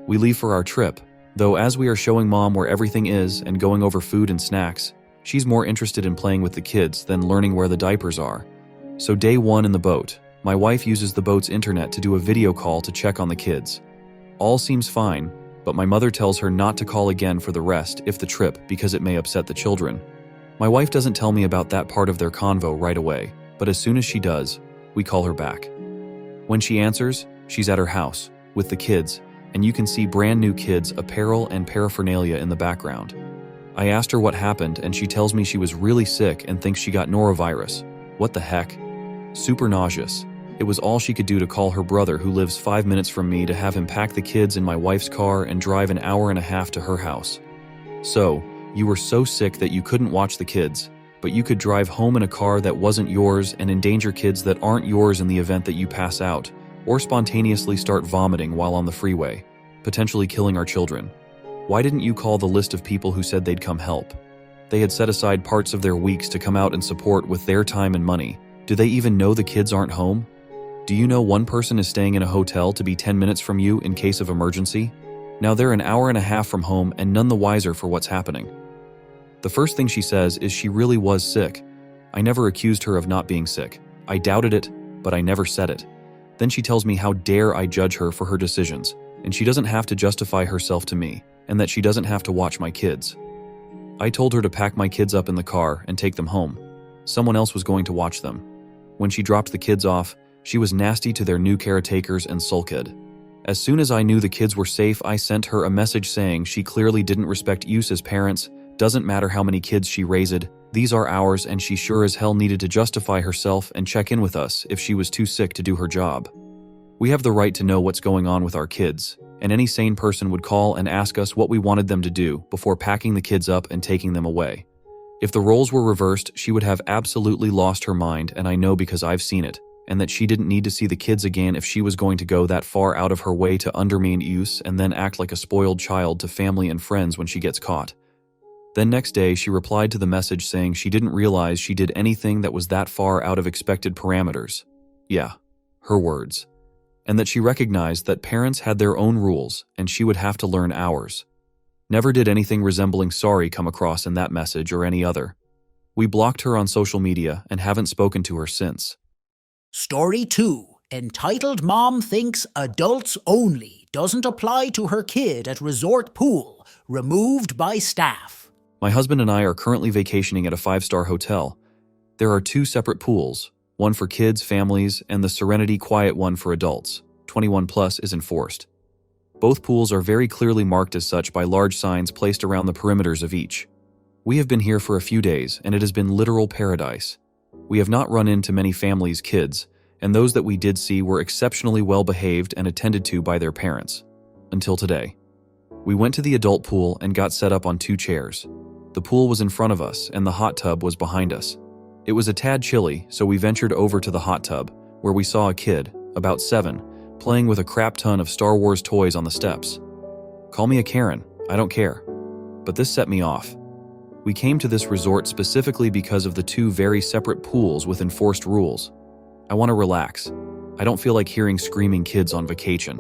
We leave for our trip, though as we are showing Mom where everything is and going over food and snacks, she's more interested in playing with the kids than learning where the diapers are. So day 1 in the boat, my wife uses the boat's internet to do a video call to check on the kids. All seems fine, but my mother tells her not to call again for the rest if the trip because it may upset the children. My wife doesn't tell me about that part of their convo right away, but as soon as she does, we call her back. When she answers, she's at her house, with the kids, and you can see brand new kids' apparel and paraphernalia in the background. I asked her what happened and she tells me she was really sick and thinks she got norovirus. What the heck? Super nauseous. It was all she could do to call her brother who lives 5 minutes from me to have him pack the kids in my wife's car and drive an hour and a half to her house. So, you were so sick that you couldn't watch the kids, but you could drive home in a car that wasn't yours and endanger kids that aren't yours in the event that you pass out, or spontaneously start vomiting while on the freeway, potentially killing our children. Why didn't you call the list of people who said they'd come help? They had set aside parts of their weeks to come out and support with their time and money. Do they even know the kids aren't home? Do you know one person is staying in a hotel to be 10 minutes from you in case of emergency? Now they're an hour and a half from home and none the wiser for what's happening. The first thing she says is she really was sick. I never accused her of not being sick. I doubted it, but I never said it. Then she tells me how dare I judge her for her decisions, and she doesn't have to justify herself to me, and that she doesn't have to watch my kids. I told her to pack my kids up in the car and take them home. Someone else was going to watch them. When she dropped the kids off, she was nasty to their new caretakers and sulked. As soon as I knew the kids were safe, I sent her a message saying she clearly didn't respect us as parents, doesn't matter how many kids she raised, these are ours, and she sure as hell needed to justify herself and check in with us if she was too sick to do her job. We have the right to know what's going on with our kids, and any sane person would call and ask us what we wanted them to do before packing the kids up and taking them away. If the roles were reversed, she would have absolutely lost her mind, and I know because I've seen it, and that she didn't need to see the kids again if she was going to go that far out of her way to undermine us and then act like a spoiled child to family and friends when she gets caught. Then next day, she replied to the message saying she didn't realize she did anything that was that far out of expected parameters. Yeah, her words. And that she recognized that parents had their own rules and she would have to learn ours. Never did anything resembling sorry come across in that message or any other. We blocked her on social media and haven't spoken to her since. Story 2, entitled Mom Thinks Adults Only Doesn't Apply to Her Kid at Resort Pool, removed by staff. My husband and I are currently vacationing at a 5-star hotel. There are 2 separate pools, one for kids, families, and the Serenity Quiet one for adults. 21 plus is enforced. Both pools are very clearly marked as such by large signs placed around the perimeters of each. We have been here for a few days, and it has been literal paradise. We have not run into many families' kids, and those that we did see were exceptionally well behaved and attended to by their parents. until today. We went to the adult pool and got set up on 2 chairs. The pool was in front of us and the hot tub was behind us. It was a tad chilly, so we ventured over to the hot tub, where we saw a kid, about 7, playing with a crap ton of Star Wars toys on the steps. Call me a Karen, I don't care. But this set me off. We came to this resort specifically because of the 2 very separate pools with enforced rules. I want to relax. I don't feel like hearing screaming kids on vacation.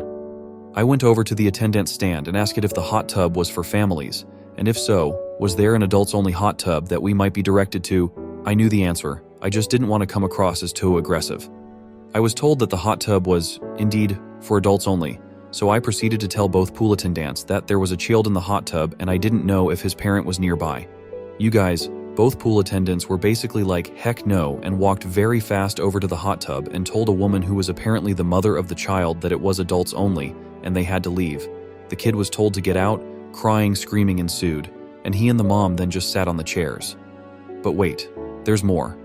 I went over to the attendant stand and asked it if the hot tub was for families, and if so, was there an adults-only hot tub that we might be directed to? I knew the answer, I just didn't want to come across as too aggressive. I was told that the hot tub was, indeed, for adults only, so I proceeded to tell both pool attendants that there was a child in the hot tub and I didn't know if his parent was nearby. You guys, both pool attendants were basically like, heck no, and walked very fast over to the hot tub and told a woman who was apparently the mother of the child that it was adults only, and they had to leave. The kid was told to get out, crying, screaming ensued, and he and the mom then just sat on the chairs. But wait, there's more.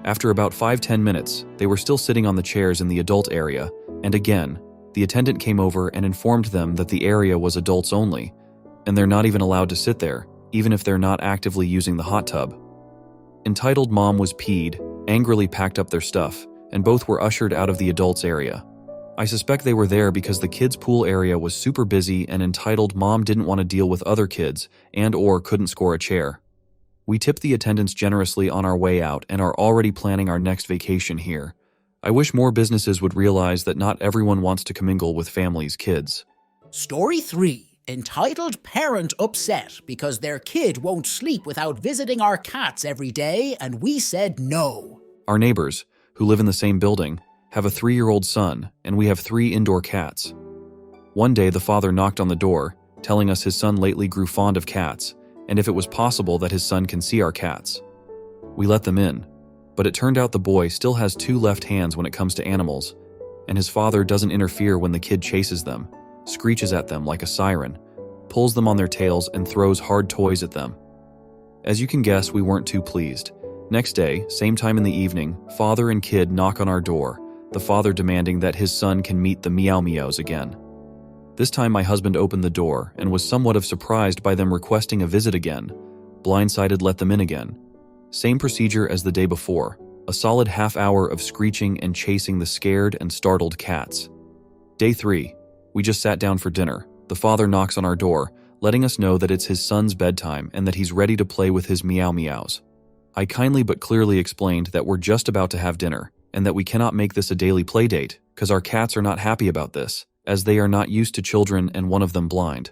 After about 5-10 minutes, they were still sitting on the chairs in the adult area, and again, the attendant came over and informed them that the area was adults only, and they're not even allowed to sit there, even if they're not actively using the hot tub. Entitled mom was peed, angrily packed up their stuff, and both were ushered out of the adults area. I suspect they were there because the kids' pool area was super busy and entitled mom didn't want to deal with other kids and/or couldn't score a chair. We tipped the attendants generously on our way out and are already planning our next vacation here. I wish more businesses would realize that not everyone wants to commingle with families' kids. Story 3. Entitled parent upset because their kid won't sleep without visiting our cats every day, and we said no. Our neighbors, who live in the same building, have a 3-year-old son, and we have 3 indoor cats. One day the father knocked on the door, telling us his son lately grew fond of cats, and if it was possible that his son can see our cats. We let them in, but it turned out the boy still has 2 left hands when it comes to animals, and his father doesn't interfere when the kid chases them, screeches at them like a siren, pulls them on their tails and throws hard toys at them. As you can guess, we weren't too pleased. Next day, same time in the evening, father and kid knock on our door, the father demanding that his son can meet the meow meows again. This time my husband opened the door and was somewhat of surprised by them requesting a visit again. Blindsided let them in again. Same procedure as the day before, a solid half hour of screeching and chasing the scared and startled cats. Day 3. We just sat down for dinner. The father knocks on our door, letting us know that it's his son's bedtime and that he's ready to play with his meow meows. I kindly but clearly explained that we're just about to have dinner and that we cannot make this a daily play date because our cats are not happy about this, as they are not used to children and one of them blind.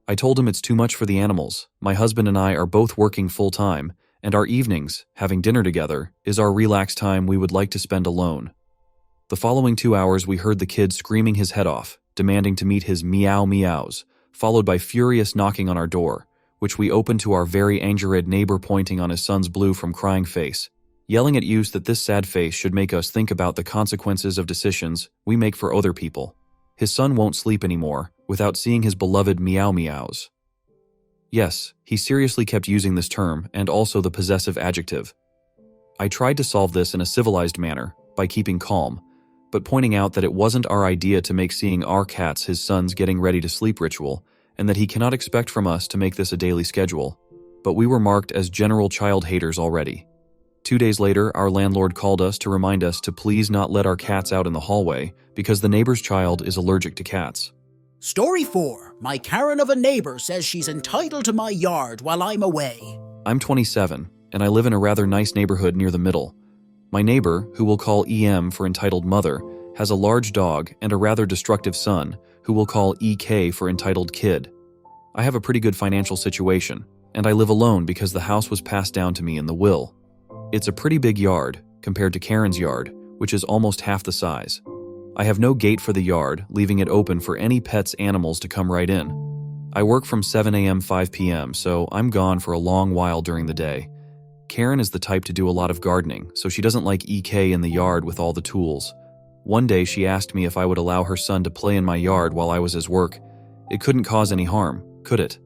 I told him it's too much for the animals. My husband and I are both working full-time, and our evenings, having dinner together, is our relaxed time we would like to spend alone. The following 2 hours we heard the kid screaming his head off, demanding to meet his meow meows, followed by furious knocking on our door, which we opened to our very angered neighbor pointing on his son's blue from crying face, yelling at us that this sad face should make us think about the consequences of decisions we make for other people. His son won't sleep anymore without seeing his beloved meow meows. Yes, he seriously kept using this term and also the possessive adjective. I tried to solve this in a civilized manner by keeping calm, but pointing out that it wasn't our idea to make seeing our cats his son's getting ready to sleep ritual, and that he cannot expect from us to make this a daily schedule. But we were marked as general child haters already. 2 days later, our landlord called us to remind us to please not let our cats out in the hallway because the neighbor's child is allergic to cats. Story 4. My Karen of a neighbor says she's entitled to my yard while I'm away. I'm 27, and I live in a rather nice neighborhood near the middle. My neighbor, who we'll call EM for entitled mother, has a large dog and a rather destructive son, who we'll call EK for entitled kid. I have a pretty good financial situation, and I live alone because the house was passed down to me in the will. It's a pretty big yard, compared to Karen's yard, which is almost half the size. I have no gate for the yard, leaving it open for any pets animals to come right in. I work from 7 a.m. 5 p.m., so I'm gone for a long while during the day. Karen is the type to do a lot of gardening, so she doesn't like EK in the yard with all the tools. One day she asked me if I would allow her son to play in my yard while I was at work. It couldn't cause any harm, could it?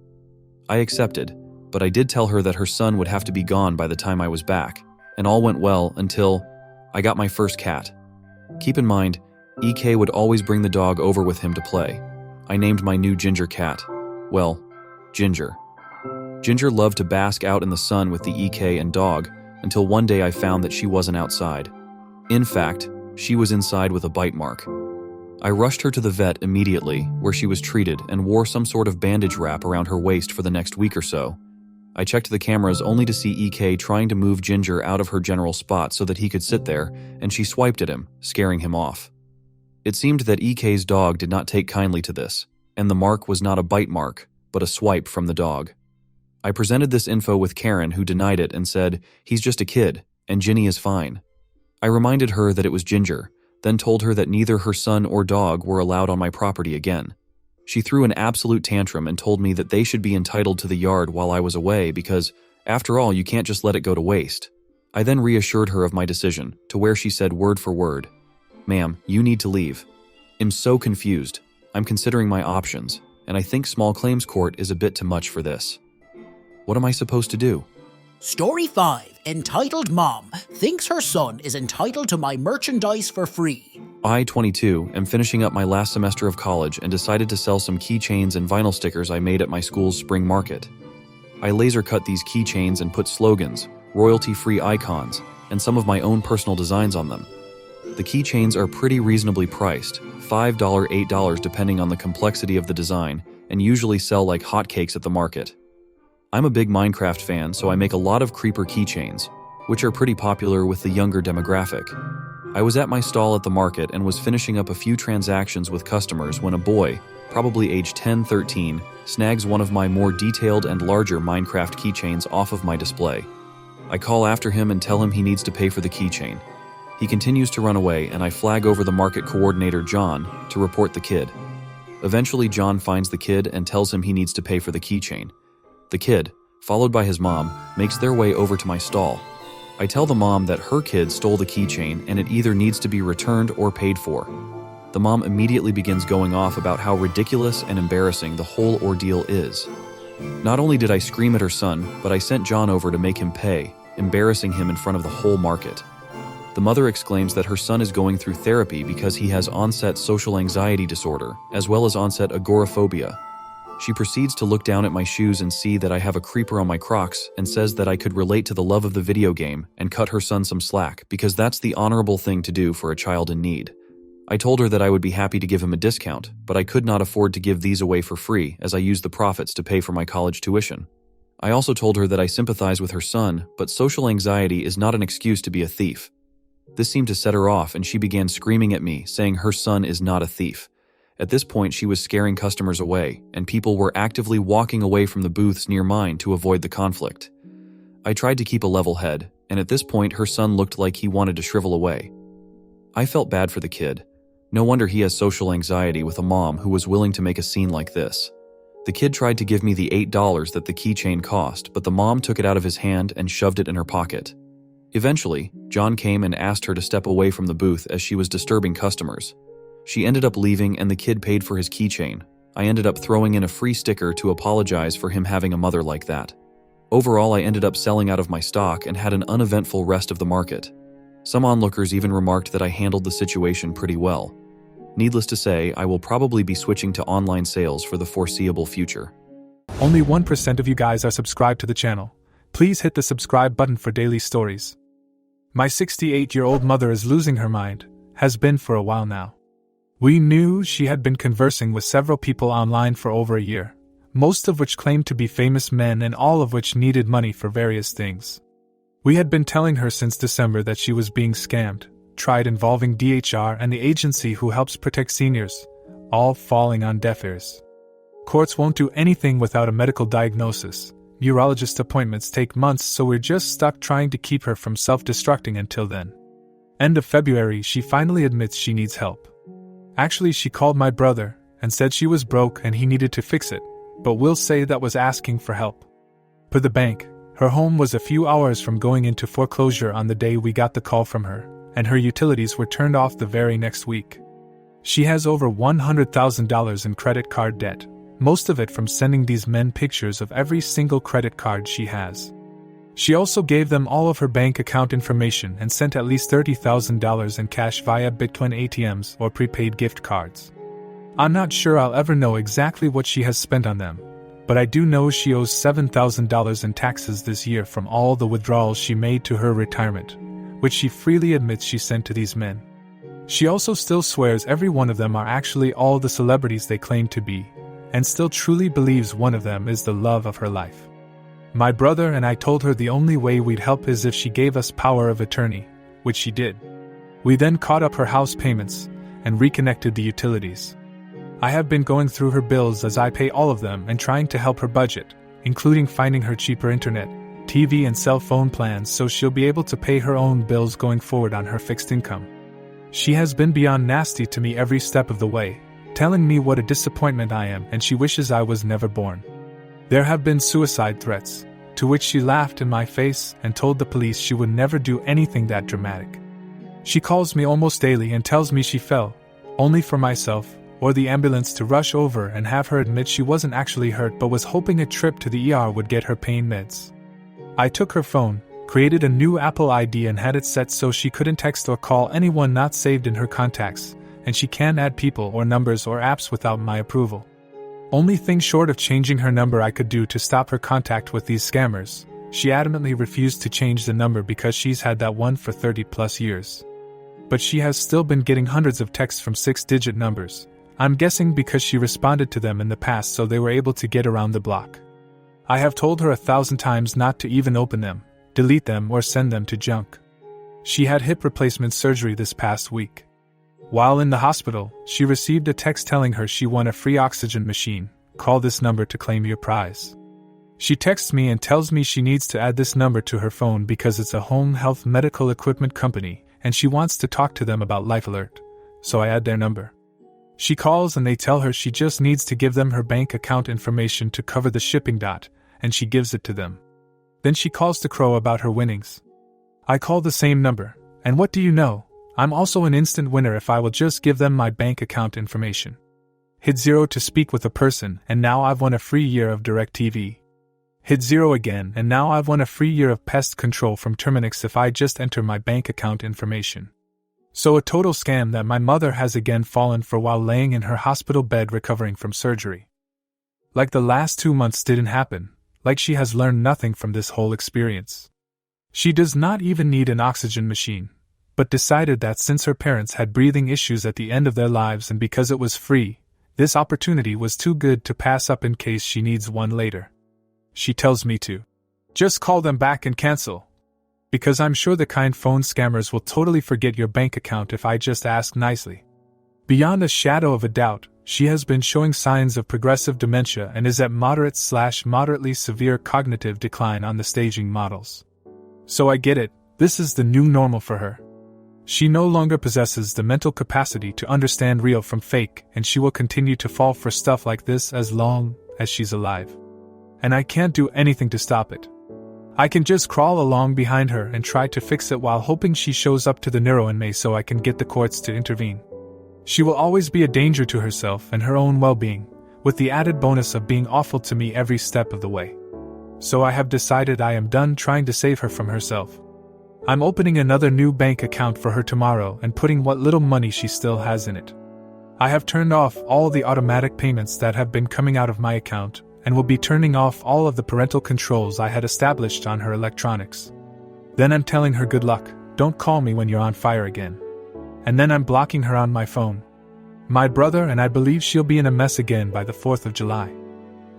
I accepted, but I did tell her that her son would have to be gone by the time I was back, and all went well until I got my first cat. Keep in mind, EK would always bring the dog over with him to play. I named my new Ginger cat. Well, Ginger. Ginger loved to bask out in the sun with the EK and dog until one day I found that she wasn't outside. In fact, she was inside with a bite mark. I rushed her to the vet immediately, where she was treated and wore some sort of bandage wrap around her waist for the next week or so. I checked the cameras only to see EK trying to move Ginger out of her general spot so that he could sit there, and she swiped at him, scaring him off. It seemed that EK's dog did not take kindly to this, and the mark was not a bite mark, but a swipe from the dog. I presented this info with Karen, who denied it and said, "He's just a kid, and Ginny is fine." I reminded her that it was Ginger, then told her that neither her son or dog were allowed on my property again. She threw an absolute tantrum and told me that they should be entitled to the yard while I was away because, after all, you can't just let it go to waste. I then reassured her of my decision, to where she said word for word, "Ma'am, you need to leave. I'm so confused. I'm considering my options, and I think small claims court is a bit too much for this. What am I supposed to do?" Story 5, entitled Mom Thinks Her Son is Entitled to My Merchandise for Free. I, 22, am finishing up my last semester of college and decided to sell some keychains and vinyl stickers I made at my school's spring market. I laser cut these keychains and put slogans, royalty-free icons, and some of my own personal designs on them. The keychains are pretty reasonably priced, $5, $8 depending on the complexity of the design, and usually sell like hotcakes at the market. I'm a big Minecraft fan, so I make a lot of creeper keychains, which are pretty popular with the younger demographic. I was at my stall at the market and was finishing up a few transactions with customers when a boy, probably age 10-13, snags one of my more detailed and larger Minecraft keychains off of my display. I call after him and tell him he needs to pay for the keychain. He continues to run away, and I flag over the market coordinator, John, to report the kid. Eventually, John finds the kid and tells him he needs to pay for the keychain. The kid, followed by his mom, makes their way over to my stall. I tell the mom that her kid stole the keychain and it either needs to be returned or paid for. The mom immediately begins going off about how ridiculous and embarrassing the whole ordeal is. Not only did I scream at her son, but I sent John over to make him pay, embarrassing him in front of the whole market. The mother exclaims that her son is going through therapy because he has onset social anxiety disorder, as well as onset agoraphobia. She proceeds to look down at my shoes and see that I have a creeper on my Crocs and says that I could relate to the love of the video game and cut her son some slack because that's the honorable thing to do for a child in need. I told her that I would be happy to give him a discount, but I could not afford to give these away for free as I used the profits to pay for my college tuition. I also told her that I sympathize with her son, but social anxiety is not an excuse to be a thief. This seemed to set her off and she began screaming at me, saying her son is not a thief. At this point, she was scaring customers away, and people were actively walking away from the booths near mine to avoid the conflict. I tried to keep a level head, and at this point, her son looked like he wanted to shrivel away. I felt bad for the kid. No wonder he has social anxiety with a mom who was willing to make a scene like this. The kid tried to give me the $8 that the keychain cost, but the mom took it out of his hand and shoved it in her pocket. Eventually, John came and asked her to step away from the booth as she was disturbing customers. She ended up leaving and the kid paid for his keychain. I ended up throwing in a free sticker to apologize for him having a mother like that. Overall, I ended up selling out of my stock and had an uneventful rest of the market. Some onlookers even remarked that I handled the situation pretty well. Needless to say, I will probably be switching to online sales for the foreseeable future. Only 1% of you guys are subscribed to the channel. Please hit the subscribe button for daily stories. My 68-year-old mother is losing her mind, has been for a while now. We knew she had been conversing with several people online for over a year, most of which claimed to be famous men and all of which needed money for various things. We had been telling her since December that she was being scammed, tried involving DHR and the agency who helps protect seniors, all falling on deaf ears. Courts won't do anything without a medical diagnosis. Urologist appointments take months, so we're just stuck trying to keep her from self-destructing until then. End of February, she finally admits she needs help. Actually, she called my brother and said she was broke and he needed to fix it, but we'll say that was asking for help. Per the bank, her home was a few hours from going into foreclosure on the day we got the call from her, and her utilities were turned off the very next week. She has over $100,000 in credit card debt, most of it from sending these men pictures of every single credit card she has. She also gave them all of her bank account information and sent at least $30,000 in cash via Bitcoin ATMs or prepaid gift cards. I'm not sure I'll ever know exactly what she has spent on them, but I do know she owes $7,000 in taxes this year from all the withdrawals she made to her retirement, which she freely admits she sent to these men. She also still swears every one of them are actually all the celebrities they claim to be, and still truly believes one of them is the love of her life. My brother and I told her the only way we'd help is if she gave us power of attorney, which she did. We then caught up her house payments and reconnected the utilities. I have been going through her bills as I pay all of them and trying to help her budget, including finding her cheaper internet, TV and cell phone plans so she'll be able to pay her own bills going forward on her fixed income. She has been beyond nasty to me every step of the way, telling me what a disappointment I am and she wishes I was never born. There have been suicide threats, to which she laughed in my face and told the police she would never do anything that dramatic. She calls me almost daily and tells me she fell, only for myself or the ambulance to rush over and have her admit she wasn't actually hurt but was hoping a trip to the ER would get her pain meds. I took her phone, created a new Apple ID and had it set so she couldn't text or call anyone not saved in her contacts, and she can't add people or numbers or apps without my approval. Only thing short of changing her number I could do to stop her contact with these scammers. She adamantly refused to change the number because she's had that one for 30 plus years. But she has still been getting hundreds of texts from 6-digit numbers. I'm guessing because she responded to them in the past so they were able to get around the block. I have told her 1,000 times not to even open them, delete them or send them to junk. She had hip replacement surgery this past week. While in the hospital, she received a text telling her she won a free oxygen machine. Call this number to claim your prize. She texts me and tells me she needs to add this number to her phone because it's a home health medical equipment company and she wants to talk to them about Life Alert. So I add their number. She calls and they tell her she just needs to give them her bank account information to cover the shipping dot, and she gives it to them. Then she calls to crow about her winnings. I call the same number, and what do you know? I'm also an instant winner if I will just give them my bank account information. Hit 0 to speak with a person, and now I've won a free year of DirecTV. Hit 0 again, and now I've won a free year of pest control from Terminix if I just enter my bank account information. So a total scam that my mother has again fallen for while laying in her hospital bed recovering from surgery. Like the last 2 months didn't happen, like she has learned nothing from this whole experience. She does not even need an oxygen machine, but decided that since her parents had breathing issues at the end of their lives and because it was free, this opportunity was too good to pass up in case she needs one later. She tells me to just call them back and cancel. Because I'm sure the kind phone scammers will totally forget your bank account if I just ask nicely. Beyond a shadow of a doubt, she has been showing signs of progressive dementia and is at moderate/moderately severe cognitive decline on the staging models. So I get it, this is the new normal for her. She no longer possesses the mental capacity to understand real from fake, and she will continue to fall for stuff like this as long as she's alive. And I can't do anything to stop it. I can just crawl along behind her and try to fix it while hoping she shows up to the neuro in May so I can get the courts to intervene. She will always be a danger to herself and her own well-being, with the added bonus of being awful to me every step of the way. So I have decided I am done trying to save her from herself. I'm opening another new bank account for her tomorrow and putting what little money she still has in it. I have turned off all the automatic payments that have been coming out of my account, and will be turning off all of the parental controls I had established on her electronics. Then I'm telling her good luck, don't call me when you're on fire again. And then I'm blocking her on my phone. My brother and I believe she'll be in a mess again by the 4th of July.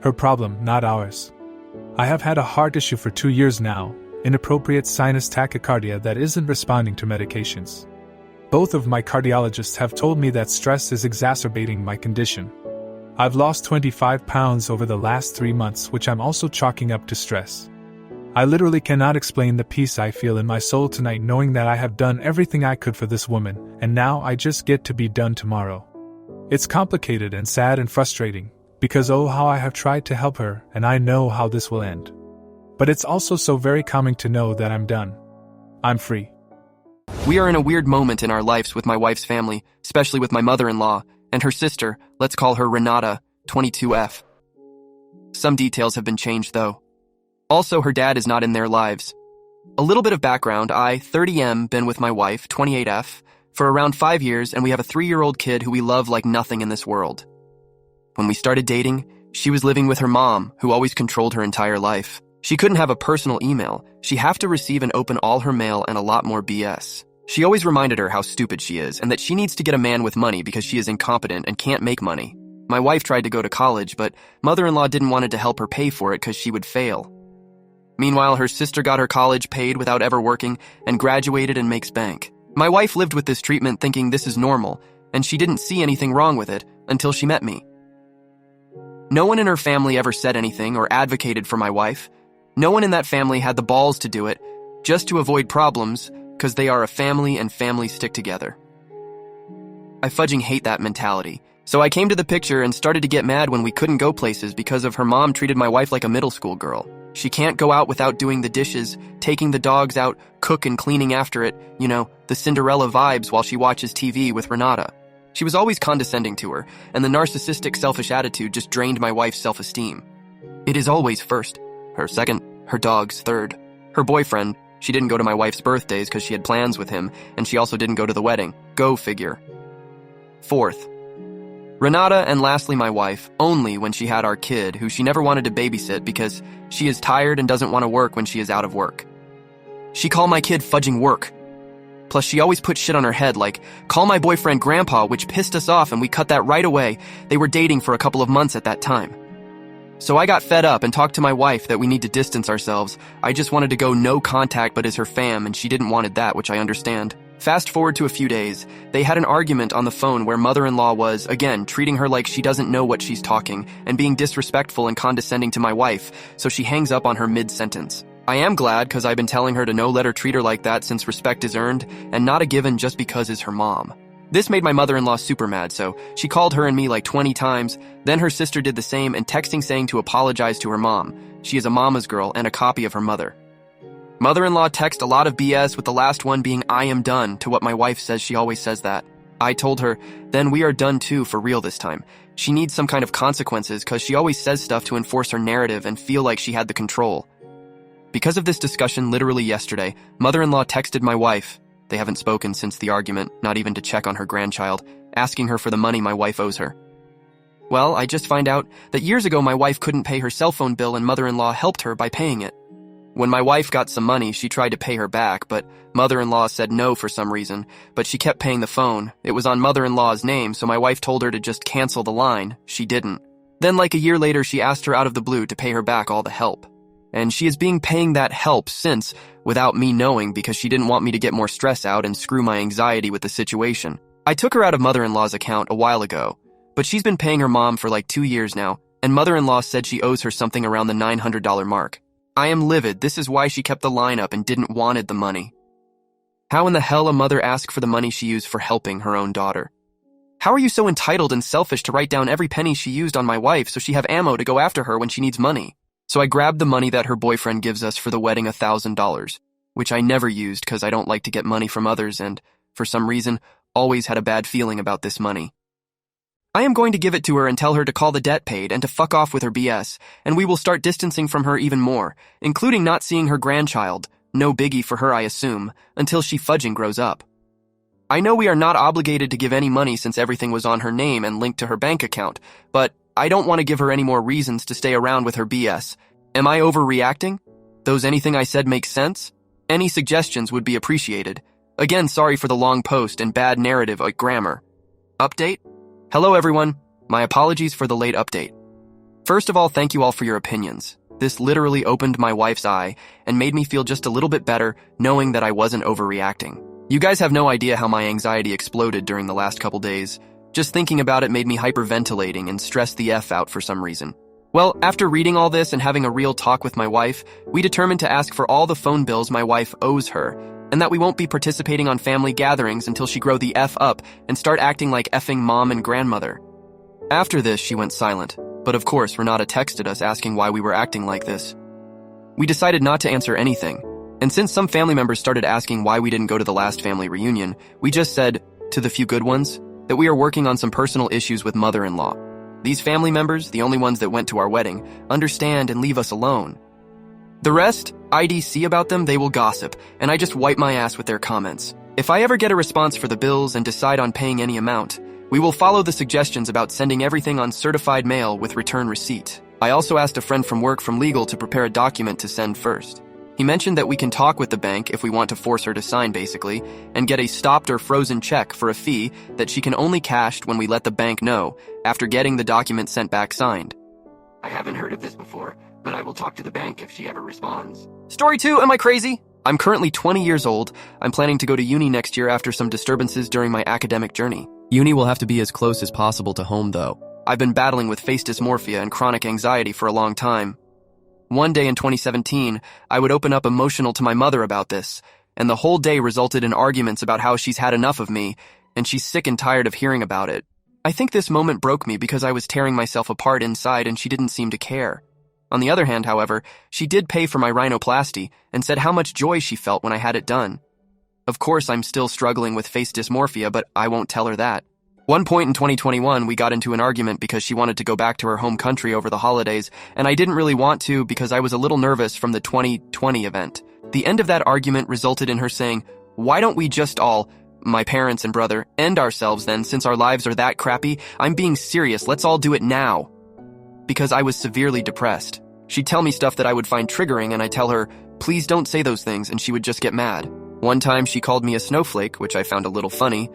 Her problem, not ours. I have had a heart issue for 2 years now, inappropriate sinus tachycardia that isn't responding to medications. Both of my cardiologists have told me that stress is exacerbating my condition. I've lost 25 pounds over the last 3 months, which I'm also chalking up to stress. I literally cannot explain the peace I feel in my soul tonight knowing that I have done everything I could for this woman, and now I just get to be done tomorrow. It's complicated and sad and frustrating, because oh how I have tried to help her and I know how this will end. But it's also so very calming to know that I'm done. I'm free. We are in a weird moment in our lives with my wife's family, especially with my mother-in-law, and her sister, let's call her Renata, 22F. Some details have been changed though. Also, her dad is not in their lives. A little bit of background, I, 30M, been with my wife, 28F, for around 5 years, and we have a 3-year-old kid who we love like nothing in this world. When we started dating, she was living with her mom, who always controlled her entire life. She couldn't have a personal email. She'd have to receive and open all her mail and a lot more BS. She always reminded her how stupid she is and that she needs to get a man with money because she is incompetent and can't make money. My wife tried to go to college, but mother-in-law didn't want to help her pay for it because she would fail. Meanwhile, her sister got her college paid without ever working and graduated and makes bank. My wife lived with this treatment thinking this is normal, and she didn't see anything wrong with it until she met me. No one in her family ever said anything or advocated for my wife. No one in that family had the balls to do it, just to avoid problems, because they are a family and families stick together. I fudging hate that mentality. So I came to the picture and started to get mad when we couldn't go places because of her mom treated my wife like a middle school girl. She can't go out without doing the dishes, taking the dogs out, cook and cleaning after it, the Cinderella vibes while she watches TV with Renata. She was always condescending to her, and the narcissistic selfish attitude just drained my wife's self-esteem. It is always first, her second, her dogs third. Her boyfriend, she didn't go to my wife's birthdays because she had plans with him, and she also didn't go to the wedding. Go figure. Fourth, Renata, and lastly my wife, only when she had our kid, who she never wanted to babysit because she is tired and doesn't want to work when she is out of work. She called my kid fudging work. Plus she always put shit on her head like, call my boyfriend grandpa, which pissed us off and we cut that right away. They were dating for a couple of months at that time. So I got fed up and talked to my wife that we need to distance ourselves. I just wanted to go no contact but as her fam, and she didn't wanted that, which I understand. Fast forward to a few days, they had an argument on the phone where mother-in-law was, again, treating her like she doesn't know what she's talking and being disrespectful and condescending to my wife, so she hangs up on her mid-sentence. I am glad because I've been telling her to no let her treat her like that since respect is earned and not a given just because is her mom. This made my mother-in-law super mad, so she called her and me like 20 times, then her sister did the same and texting saying to apologize to her mom. She is a mama's girl and a copy of her mother. Mother-in-law text a lot of BS with the last one being I am done to what my wife says she always says that. I told her, then we are done too for real this time. She needs some kind of consequences because she always says stuff to enforce her narrative and feel like she had the control. Because of this discussion literally yesterday, mother-in-law texted my wife. They haven't spoken since the argument, not even to check on her grandchild, asking her for the money my wife owes her. Well, I just find out that years ago my wife couldn't pay her cell phone bill and mother-in-law helped her by paying it. When my wife got some money, she tried to pay her back, but mother-in-law said no for some reason, but she kept paying the phone. It was on mother-in-law's name, so my wife told her to just cancel the line. She didn't. Then like a year later, she asked her out of the blue to pay her back all the help. And she has been paying that help since, without me knowing because she didn't want me to get more stress out and screw my anxiety with the situation. I took her out of mother-in-law's account a while ago, but she's been paying her mom for like 2 years now, and mother-in-law said she owes her something around the $900 mark. I am livid. This is why she kept the line up and didn't wanted the money. How in the hell a mother ask for the money she used for helping her own daughter? How are you so entitled and selfish to write down every penny she used on my wife so she have ammo to go after her when she needs money? So I grabbed the money that her boyfriend gives us for the wedding, $1,000, which I never used because I don't like to get money from others and, for some reason, always had a bad feeling about this money. I am going to give it to her and tell her to call the debt paid and to fuck off with her BS, and we will start distancing from her even more, including not seeing her grandchild, no biggie for her I assume, until she fudging grows up. I know we are not obligated to give any money since everything was on her name and linked to her bank account, but I don't want to give her any more reasons to stay around with her BS. Am I overreacting? Does anything I said make sense? Any suggestions would be appreciated. Again, sorry for the long post and bad narrative like grammar. Update? Hello everyone. My apologies for the late update. First of all, thank you all for your opinions. This literally opened my wife's eye and made me feel just a little bit better knowing that I wasn't overreacting. You guys have no idea how my anxiety exploded during the last couple days. Just thinking about it made me hyperventilating and stressed the F out for some reason. Well, after reading all this and having a real talk with my wife, we determined to ask for all the phone bills my wife owes her, and that we won't be participating on family gatherings until she grow the F up and start acting like effing mom and grandmother. After this, she went silent, but of course Renata texted us asking why we were acting like this. We decided not to answer anything, and since some family members started asking why we didn't go to the last family reunion, we just said, to the few good ones, that we are working on some personal issues with mother-in-law. These family members, the only ones that went to our wedding, understand and leave us alone. The rest, IDC about them, they will gossip, and I just wipe my ass with their comments. If I ever get a response for the bills and decide on paying any amount, we will follow the suggestions about sending everything on certified mail with return receipt. I also asked a friend from work from legal to prepare a document to send first. He mentioned that we can talk with the bank if we want to force her to sign, basically, and get a stopped or frozen check for a fee that she can only cash when we let the bank know after getting the document sent back signed. I haven't heard of this before, but I will talk to the bank if she ever responds. Story 2, am I crazy? I'm currently 20 years old. I'm planning to go to uni next year after some disturbances during my academic journey. Uni will have to be as close as possible to home, though. I've been battling with face dysmorphia and chronic anxiety for a long time. One day in 2017, I would open up emotional to my mother about this, and the whole day resulted in arguments about how she's had enough of me, and she's sick and tired of hearing about it. I think this moment broke me because I was tearing myself apart inside and she didn't seem to care. On the other hand, however, she did pay for my rhinoplasty and said how much joy she felt when I had it done. Of course, I'm still struggling with face dysmorphia, but I won't tell her that. One point in 2021, we got into an argument because she wanted to go back to her home country over the holidays, and I didn't really want to because I was a little nervous from the 2020 event. The end of that argument resulted in her saying, "Why don't we just all, my parents and brother, end ourselves then since our lives are that crappy? I'm being serious, let's all do it now." Because I was severely depressed. She'd tell me stuff that I would find triggering and I'd tell her, "Please don't say those things," and she would just get mad. One time she called me a snowflake, which I found a little funny.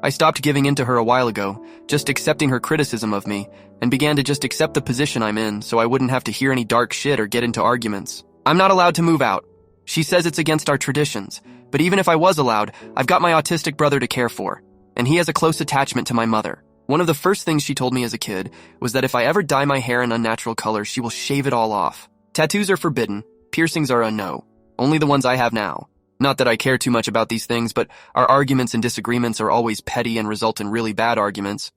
I stopped giving in to her a while ago, just accepting her criticism of me, and began to just accept the position I'm in so I wouldn't have to hear any dark shit or get into arguments. I'm not allowed to move out. She says it's against our traditions, but even if I was allowed, I've got my autistic brother to care for, and he has a close attachment to my mother. One of the first things she told me as a kid was that if I ever dye my hair an unnatural color, she will shave it all off. Tattoos are forbidden, piercings are a no, only the ones I have now. Not that I care too much about these things, but our arguments and disagreements are always petty and result in really bad arguments.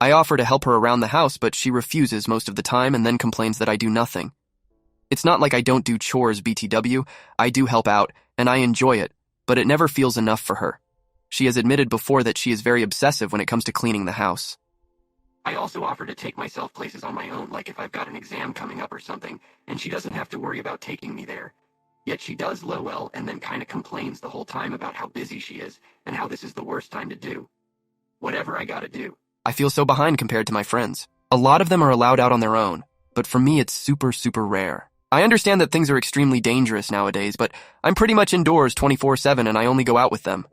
I offer to help her around the house, but she refuses most of the time and then complains that I do nothing. It's not like I don't do chores, BTW. I do help out, and I enjoy it, but it never feels enough for her. She has admitted before that she is very obsessive when it comes to cleaning the house. I also offer to take myself places on my own, like if I've got an exam coming up or something, and she doesn't have to worry about taking me there. Yet she does LOL and then kind of complains the whole time about how busy she is and how this is the worst time to do whatever I gotta do. I feel so behind compared to my friends. A lot of them are allowed out on their own, but for me it's super rare. I understand that things are extremely dangerous nowadays, but I'm pretty much indoors 24/7 and I only go out with them.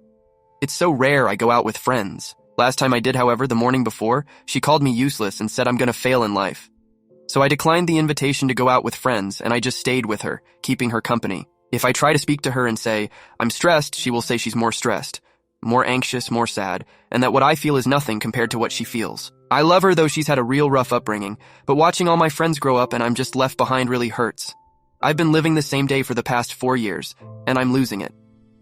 It's so rare I go out with friends. Last time I did, however, the morning before, she called me useless and said I'm gonna fail in life. So I declined the invitation to go out with friends, and I just stayed with her, keeping her company. If I try to speak to her and say, I'm stressed, she will say she's more stressed, more anxious, more sad, and that what I feel is nothing compared to what she feels. I love her, though she's had a real rough upbringing, but watching all my friends grow up and I'm just left behind really hurts. I've been living the same day for the past 4 years, and I'm losing it.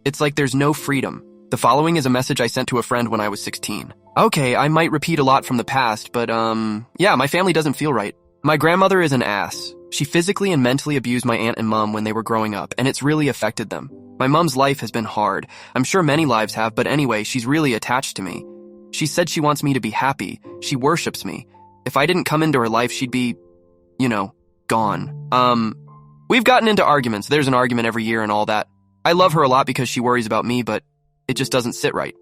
It's like there's no freedom. The following is a message I sent to a friend when I was 16. Okay, I might repeat a lot from the past, but yeah, my family doesn't feel right. My grandmother is an ass. She physically and mentally abused my aunt and mom when they were growing up, and it's really affected them. My mom's life has been hard. I'm sure many lives have, but anyway, she's really attached to me. She said she wants me to be happy. She worships me. If I didn't come into her life, she'd be, gone. We've gotten into arguments. There's an argument every year and all that. I love her a lot because she worries about me, but it just doesn't sit right.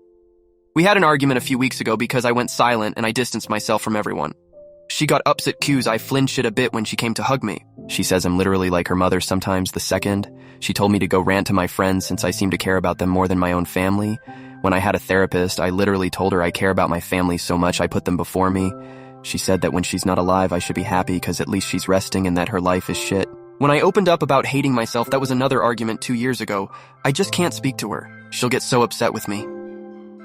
We had an argument a few weeks ago because I went silent and I distanced myself from everyone. She got upset cues I flinched a bit when she came to hug me. She says I'm literally like her mother sometimes the second. She told me to go rant to my friends since I seem to care about them more than my own family. When I had a therapist, I literally told her I care about my family so much I put them before me. She said that when she's not alive, I should be happy because at least she's resting and that her life is shit. When I opened up about hating myself, that was another argument 2 years ago. I just can't speak to her. She'll get so upset with me.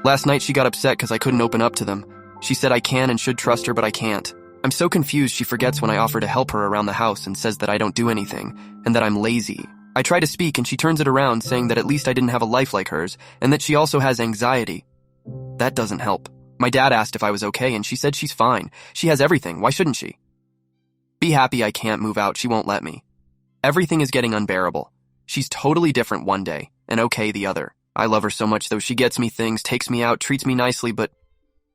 Last night she got upset because I couldn't open up to them. She said I can and should trust her, but I can't. I'm so confused she forgets when I offer to help her around the house and says that I don't do anything, and that I'm lazy. I try to speak and she turns it around saying that at least I didn't have a life like hers, and that she also has anxiety. That doesn't help. My dad asked if I was okay and she said she's fine. She has everything, why shouldn't she? Be happy I can't move out, she won't let me. Everything is getting unbearable. She's totally different one day, and okay the other. I love her so much though, she gets me things, takes me out, treats me nicely, but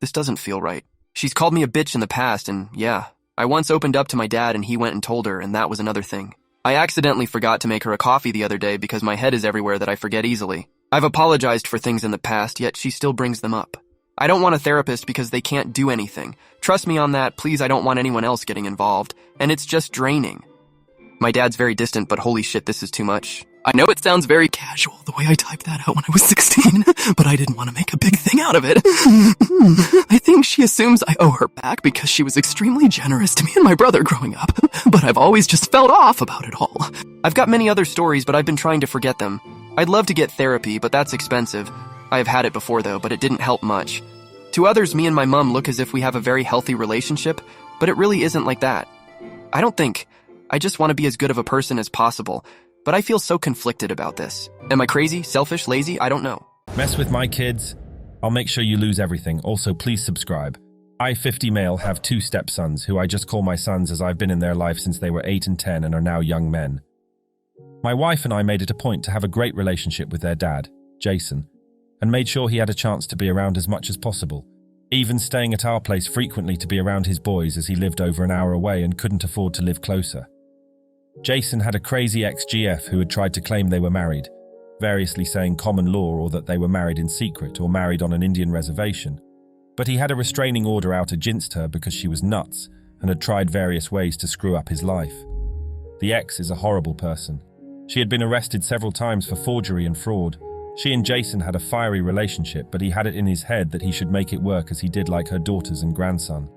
this doesn't feel right. She's called me a bitch in the past, and yeah, I once opened up to my dad and he went and told her, and that was another thing. I accidentally forgot to make her a coffee the other day because my head is everywhere that I forget easily. I've apologized for things in the past, yet she still brings them up. I don't want a therapist because they can't do anything. Trust me on that, please. I don't want anyone else getting involved, and it's just draining. My dad's very distant, but holy shit, this is too much. I know it sounds very casual, the way I typed that out when I was 16, but I didn't want to make a big thing out of it. I think she assumes I owe her back because she was extremely generous to me and my brother growing up, but I've always just felt off about it all. I've got many other stories, but I've been trying to forget them. I'd love to get therapy, but that's expensive. I have had it before though, but it didn't help much. To others, me and my mom look as if we have a very healthy relationship, but it really isn't like that. I just want to be as good of a person as possible, but I feel so conflicted about this. Am I crazy, selfish, lazy? I don't know. Mess with my kids? I'll make sure you lose everything. Also, please subscribe. I, 50 male, have 2 stepsons who I just call my sons as I've been in their life since they were 8 and 10 and are now young men. My wife and I made it a point to have a great relationship with their dad, Jason, and made sure he had a chance to be around as much as possible, even staying at our place frequently to be around his boys as he lived over an hour away and couldn't afford to live closer. Jason had a crazy ex-GF who had tried to claim they were married, variously saying common law or that they were married in secret or married on an Indian reservation. But he had a restraining order out against her because she was nuts and had tried various ways to screw up his life. The ex is a horrible person. She had been arrested several times for forgery and fraud. She and Jason had a fiery relationship, but he had it in his head that he should make it work as he did like her daughters and grandson.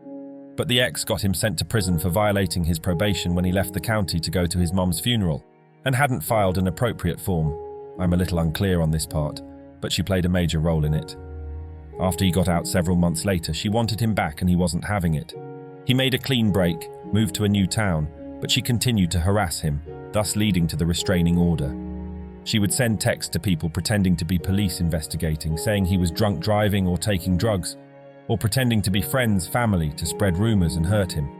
But the ex got him sent to prison for violating his probation when he left the county to go to his mom's funeral, and hadn't filed an appropriate form. I'm a little unclear on this part, but she played a major role in it. After he got out several months later, she wanted him back and he wasn't having it. He made a clean break, moved to a new town, but she continued to harass him, thus leading to the restraining order. She would send texts to people pretending to be police investigating, saying he was drunk driving or taking drugs, or pretending to be friends, family, to spread rumors and hurt him.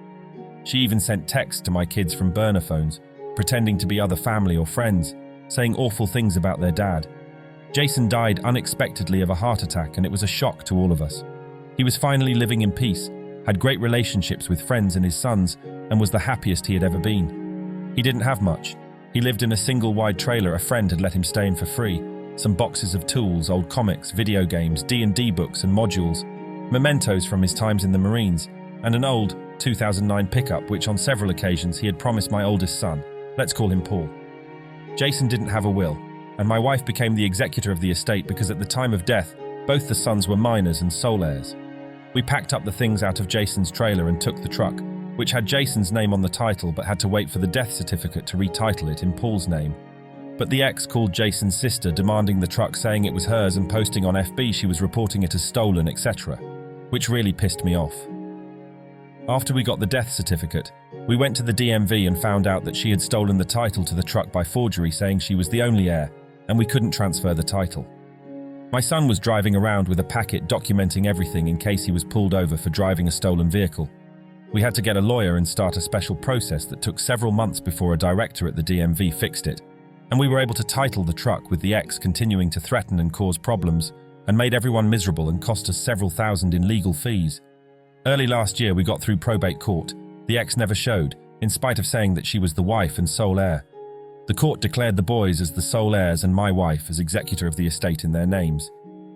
She even sent texts to my kids from burner phones, pretending to be other family or friends, saying awful things about their dad. Jason died unexpectedly of a heart attack, and it was a shock to all of us. He was finally living in peace, had great relationships with friends and his sons, and was the happiest he had ever been. He didn't have much. He lived in a single wide trailer a friend had let him stay in for free, some boxes of tools, old comics, video games, D&D books and modules, mementos from his times in the Marines, and an old 2009 pickup which on several occasions he had promised my oldest son, let's call him Paul. Jason didn't have a will, and my wife became the executor of the estate because at the time of death, both the sons were minors and sole heirs. We packed up the things out of Jason's trailer and took the truck, which had Jason's name on the title but had to wait for the death certificate to retitle it in Paul's name. But the ex called Jason's sister demanding the truck, saying it was hers and posting on FB she was reporting it as stolen, etc., which really pissed me off. After we got the death certificate, we went to the DMV and found out that she had stolen the title to the truck by forgery, saying she was the only heir, and we couldn't transfer the title. My son was driving around with a packet documenting everything in case he was pulled over for driving a stolen vehicle. We had to get a lawyer and start a special process that took several months before a director at the DMV fixed it, and we were able to title the truck with the ex continuing to threaten and cause problems, and made everyone miserable and cost us several thousand in legal fees. Early last year we got through probate court. The ex never showed, in spite of saying that she was the wife and sole heir. The court declared the boys as the sole heirs and my wife as executor of the estate in their names.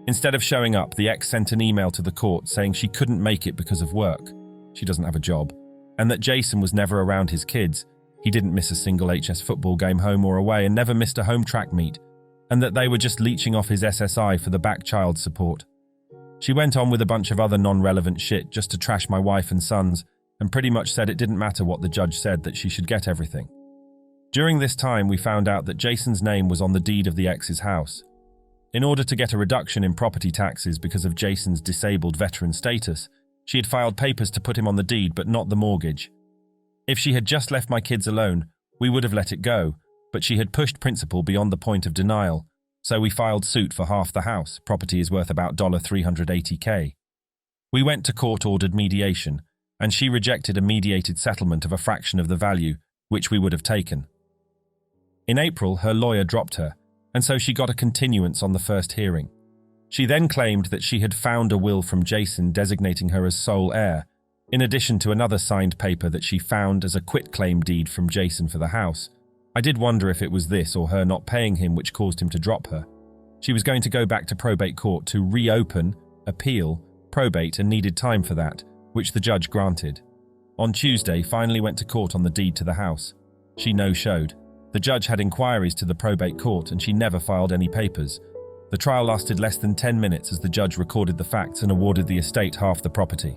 Instead of showing up, the ex sent an email to the court saying she couldn't make it because of work. She doesn't have a job. And that Jason was never around his kids. He didn't miss a single HS football game home or away and never missed a home track meet. And that they were just leeching off his SSI for the back child support. She went on with a bunch of other non-relevant shit just to trash my wife and sons, and pretty much said it didn't matter what the judge said, that she should get everything. During this time, we found out that Jason's name was on the deed of the ex's house. In order to get a reduction in property taxes because of Jason's disabled veteran status, she had filed papers to put him on the deed but not the mortgage. If she had just left my kids alone, we would have let it go, but she had pushed principal beyond the point of denial, so we filed suit for half the house. Property is worth about $380K. We went to court-ordered mediation, and she rejected a mediated settlement of a fraction of the value, which we would have taken. In April, her lawyer dropped her, and so she got a continuance on the first hearing. She then claimed that she had found a will from Jason designating her as sole heir, in addition to another signed paper that she found as a quitclaim deed from Jason for the house. I did wonder if it was this or her not paying him which caused him to drop her. She was going to go back to probate court to reopen, appeal, probate, and needed time for that, which the judge granted. On Tuesday, finally went to court on the deed to the house. She no-showed. The judge had inquiries to the probate court and she never filed any papers. The trial lasted less than 10 minutes as the judge recorded the facts and awarded the estate half the property.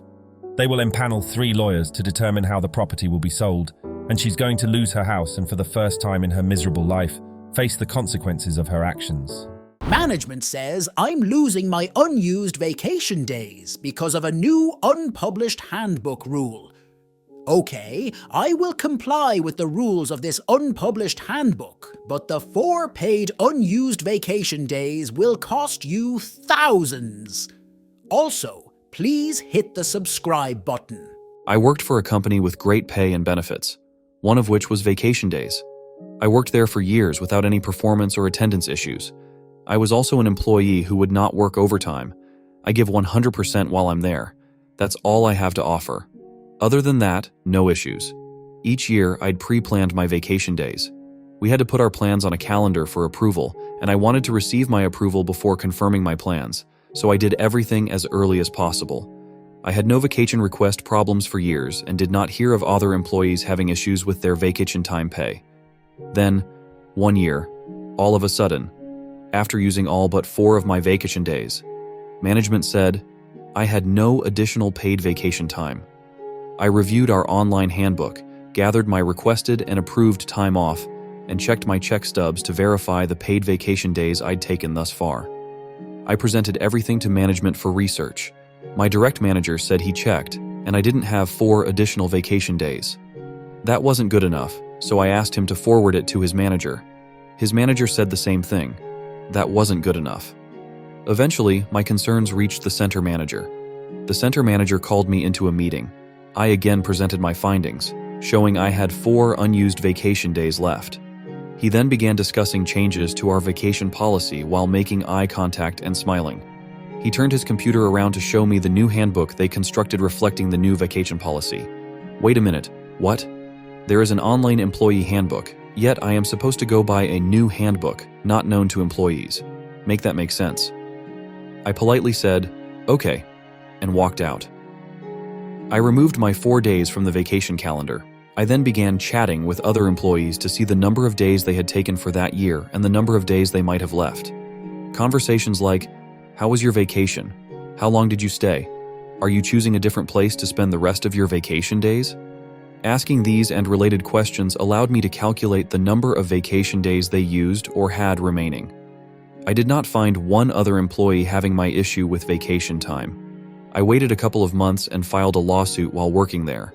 They will empanel 3 lawyers to determine how the property will be sold, and she's going to lose her house and for the first time in her miserable life, face the consequences of her actions. Management says I'm losing my unused vacation days because of a new unpublished handbook rule. Okay, I will comply with the rules of this unpublished handbook, but the 4 paid unused vacation days will cost you thousands. Also, please hit the subscribe button. I worked for a company with great pay and benefits, one of which was vacation days. I worked there for years without any performance or attendance issues. I was also an employee who would not work overtime. I give 100% while I'm there. That's all I have to offer. Other than that, no issues. Each year, I'd pre-planned my vacation days. We had to put our plans on a calendar for approval, and I wanted to receive my approval before confirming my plans, so I did everything as early as possible. I had no vacation request problems for years and did not hear of other employees having issues with their vacation time pay. Then, one year, all of a sudden, after using all but 4 of my vacation days, management said I had no additional paid vacation time. I reviewed our online handbook, gathered my requested and approved time off, and checked my check stubs to verify the paid vacation days I'd taken thus far. I presented everything to management for research. My direct manager said he checked, and I didn't have 4 additional vacation days. That wasn't good enough, so I asked him to forward it to his manager. His manager said the same thing. That wasn't good enough. Eventually, my concerns reached the center manager. The center manager called me into a meeting. I again presented my findings, showing I had 4 unused vacation days left. He then began discussing changes to our vacation policy while making eye contact and smiling. He turned his computer around to show me the new handbook they constructed reflecting the new vacation policy. Wait a minute, what? There is an online employee handbook, yet I am supposed to go by a new handbook, not known to employees. Make that make sense. I politely said, okay, and walked out. I removed my 4 days from the vacation calendar. I then began chatting with other employees to see the number of days they had taken for that year and the number of days they might have left. Conversations like, how was your vacation? How long did you stay? Are you choosing a different place to spend the rest of your vacation days? Asking these and related questions allowed me to calculate the number of vacation days they used or had remaining. I did not find one other employee having my issue with vacation time. I waited a couple of months and filed a lawsuit while working there.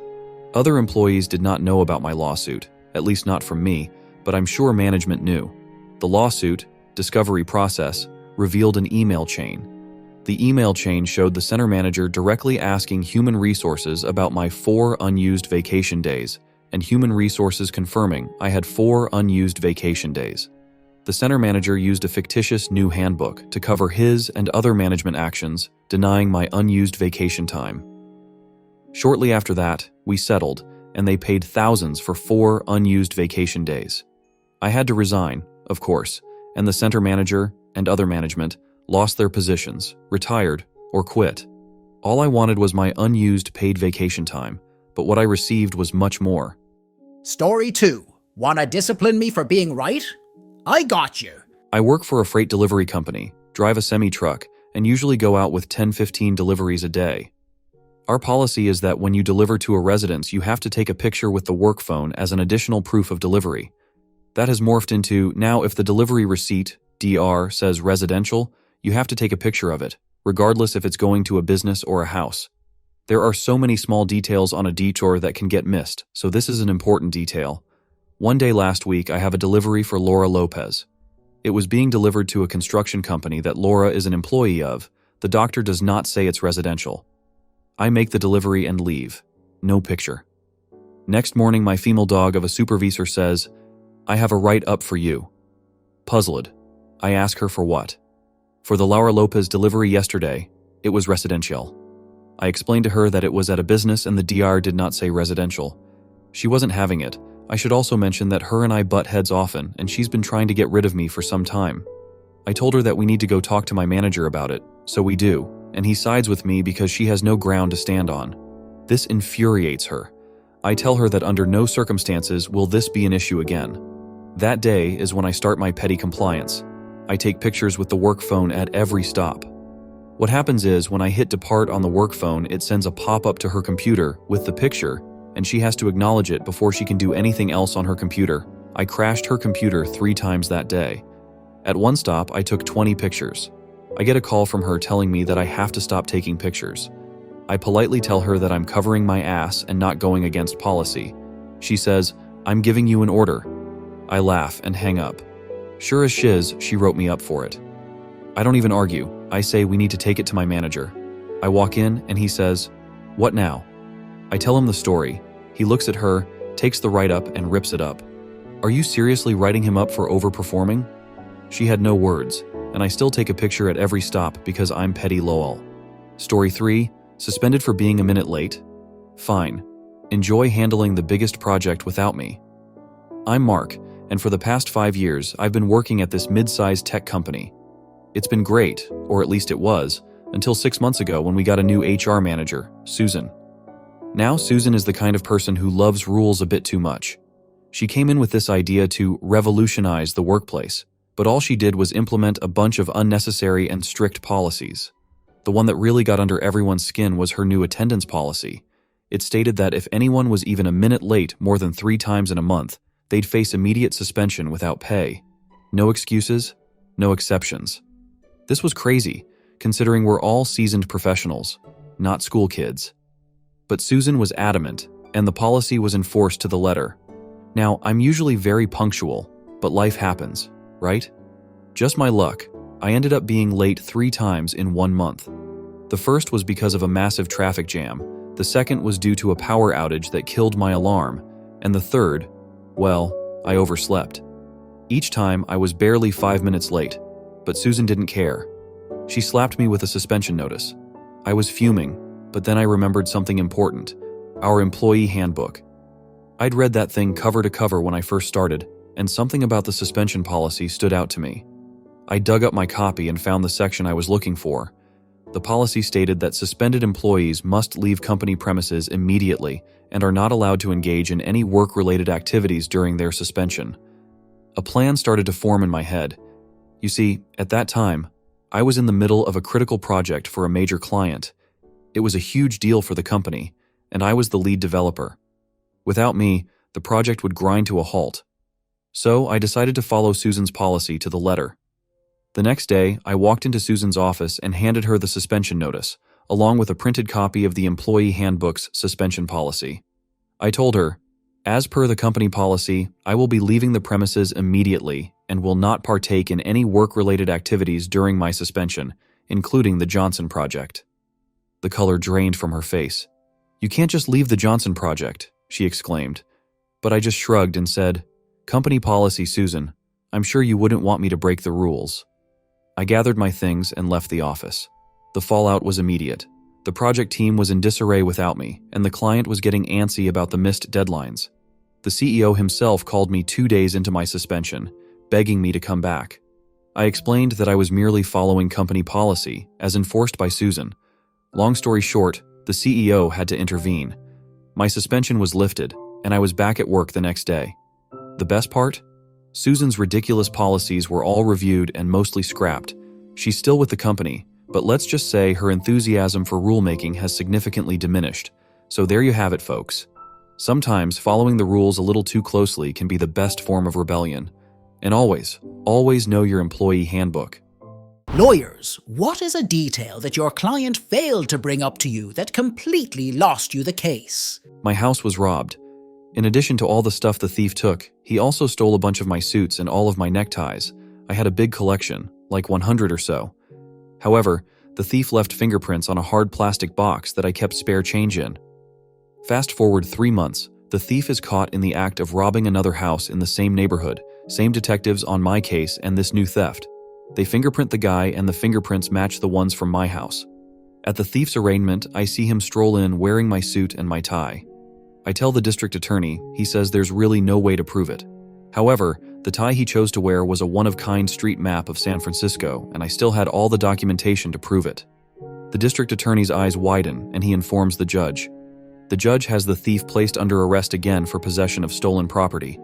Other employees did not know about my lawsuit, at least not from me, but I'm sure management knew. The lawsuit, discovery process, revealed an email chain. The email chain showed the center manager directly asking Human Resources about my 4 unused vacation days, and Human Resources confirming I had 4 unused vacation days. The center manager used a fictitious new handbook to cover his and other management actions, denying my unused vacation time. Shortly after that, we settled, and they paid thousands for 4 unused vacation days. I had to resign, of course, and the center manager and other management lost their positions, retired, or quit. All I wanted was my unused paid vacation time, but what I received was much more. Story 2. Wanna discipline me for being right? I got you. I work for a freight delivery company, drive a semi-truck, and usually go out with 10-15 deliveries a day. Our policy is that when you deliver to a residence, you have to take a picture with the work phone as an additional proof of delivery. That has morphed into, now if the delivery receipt, DR, says residential, you have to take a picture of it, regardless if it's going to a business or a house. There are so many small details on a detour that can get missed, so this is an important detail. One day last week, I have a delivery for Laura Lopez. It was being delivered to a construction company that Laura is an employee of. The doctor does not say it's residential. I make the delivery and leave. No picture. Next morning, my female dog of a supervisor says, I have a write-up for you. Puzzled, I ask her for what. For the Laura Lopez delivery yesterday, it was residential. I explained to her that it was at a business and the DR did not say residential. She wasn't having it. I should also mention that her and I butt heads often, and she's been trying to get rid of me for some time. I told her that we need to go talk to my manager about it, so we do, and he sides with me because she has no ground to stand on. This infuriates her. I tell her that under no circumstances will this be an issue again. That day is when I start my petty compliance. I take pictures with the work phone at every stop. What happens is when I hit depart on the work phone, it sends a pop-up to her computer with the picture, and she has to acknowledge it before she can do anything else on her computer. I crashed her computer 3 times that day. At one stop, I took 20 pictures. I get a call from her telling me that I have to stop taking pictures. I politely tell her that I'm covering my ass and not going against policy. She says, "I'm giving you an order." I laugh and hang up. Sure as shiz, she wrote me up for it. I don't even argue. I say we need to take it to my manager. I walk in and he says, "What now?" I tell him the story. He looks at her, takes the write-up and rips it up. "Are you seriously writing him up for overperforming?" She had no words, and I still take a picture at every stop because I'm petty lol. Story 3, suspended for being a minute late? Fine. Enjoy handling the biggest project without me. I'm Mark, and for the past 5 years, I've been working at this mid-sized tech company. It's been great, or at least it was, until 6 months ago when we got a new HR manager, Susan. Now Susan is the kind of person who loves rules a bit too much. She came in with this idea to revolutionize the workplace, but all she did was implement a bunch of unnecessary and strict policies. The one that really got under everyone's skin was her new attendance policy. It stated that if anyone was even a minute late more than 3 times in a month, they'd face immediate suspension without pay. No excuses, no exceptions. This was crazy, considering we're all seasoned professionals, not school kids. But Susan was adamant, and the policy was enforced to the letter. Now, I'm usually very punctual, but life happens, right? Just my luck, I ended up being late 3 times in 1 month. The first was because of a massive traffic jam, the second was due to a power outage that killed my alarm, and the third, well, I overslept. Each time I was barely 5 minutes late, but Susan didn't care. She slapped me with a suspension notice. I was fuming, but then I remembered something important, our employee handbook. I'd read that thing cover to cover when I first started, and something about the suspension policy stood out to me. I dug up my copy and found the section I was looking for. The policy stated that suspended employees must leave company premises immediately and are not allowed to engage in any work-related activities during their suspension. A plan started to form in my head. You see, at that time, I was in the middle of a critical project for a major client. It was a huge deal for the company, and I was the lead developer. Without me, the project would grind to a halt. So I decided to follow Susan's policy to the letter. The next day, I walked into Susan's office and handed her the suspension notice, along with a printed copy of the employee handbook's suspension policy. I told her, as per the company policy, I will be leaving the premises immediately and will not partake in any work-related activities during my suspension, including the Johnson project. The color drained from her face. "You can't just leave the Johnson project," she exclaimed. But I just shrugged and said, "Company policy, Susan. I'm sure you wouldn't want me to break the rules." I gathered my things and left the office. The fallout was immediate. The project team was in disarray without me, and the client was getting antsy about the missed deadlines. The CEO himself called me 2 days into my suspension, begging me to come back. I explained that I was merely following company policy, as enforced by Susan. Long story short, the CEO had to intervene. My suspension was lifted, and I was back at work the next day. The best part? Susan's ridiculous policies were all reviewed and mostly scrapped. She's still with the company, but let's just say her enthusiasm for rulemaking has significantly diminished. So there you have it, folks. Sometimes following the rules a little too closely can be the best form of rebellion. And always know your employee handbook. Lawyers, what is a detail that your client failed to bring up to you that completely lost you the case? My house was robbed. In addition to all the stuff the thief took, he also stole a bunch of my suits and all of my neckties. I had a big collection, like 100 or so. However, the thief left fingerprints on a hard plastic box that I kept spare change in. Fast forward 3 months, the thief is caught in the act of robbing another house in the same neighborhood, same detectives on my case and this new theft. They fingerprint the guy and the fingerprints match the ones from my house. At the thief's arraignment, I see him stroll in wearing my suit and my tie. I tell the district attorney, he says there's really no way to prove it. However, the tie he chose to wear was a one-of-kind street map of San Francisco, and I still had all the documentation to prove it. The district attorney's eyes widen, and he informs the judge. The judge has the thief placed under arrest again for possession of stolen property.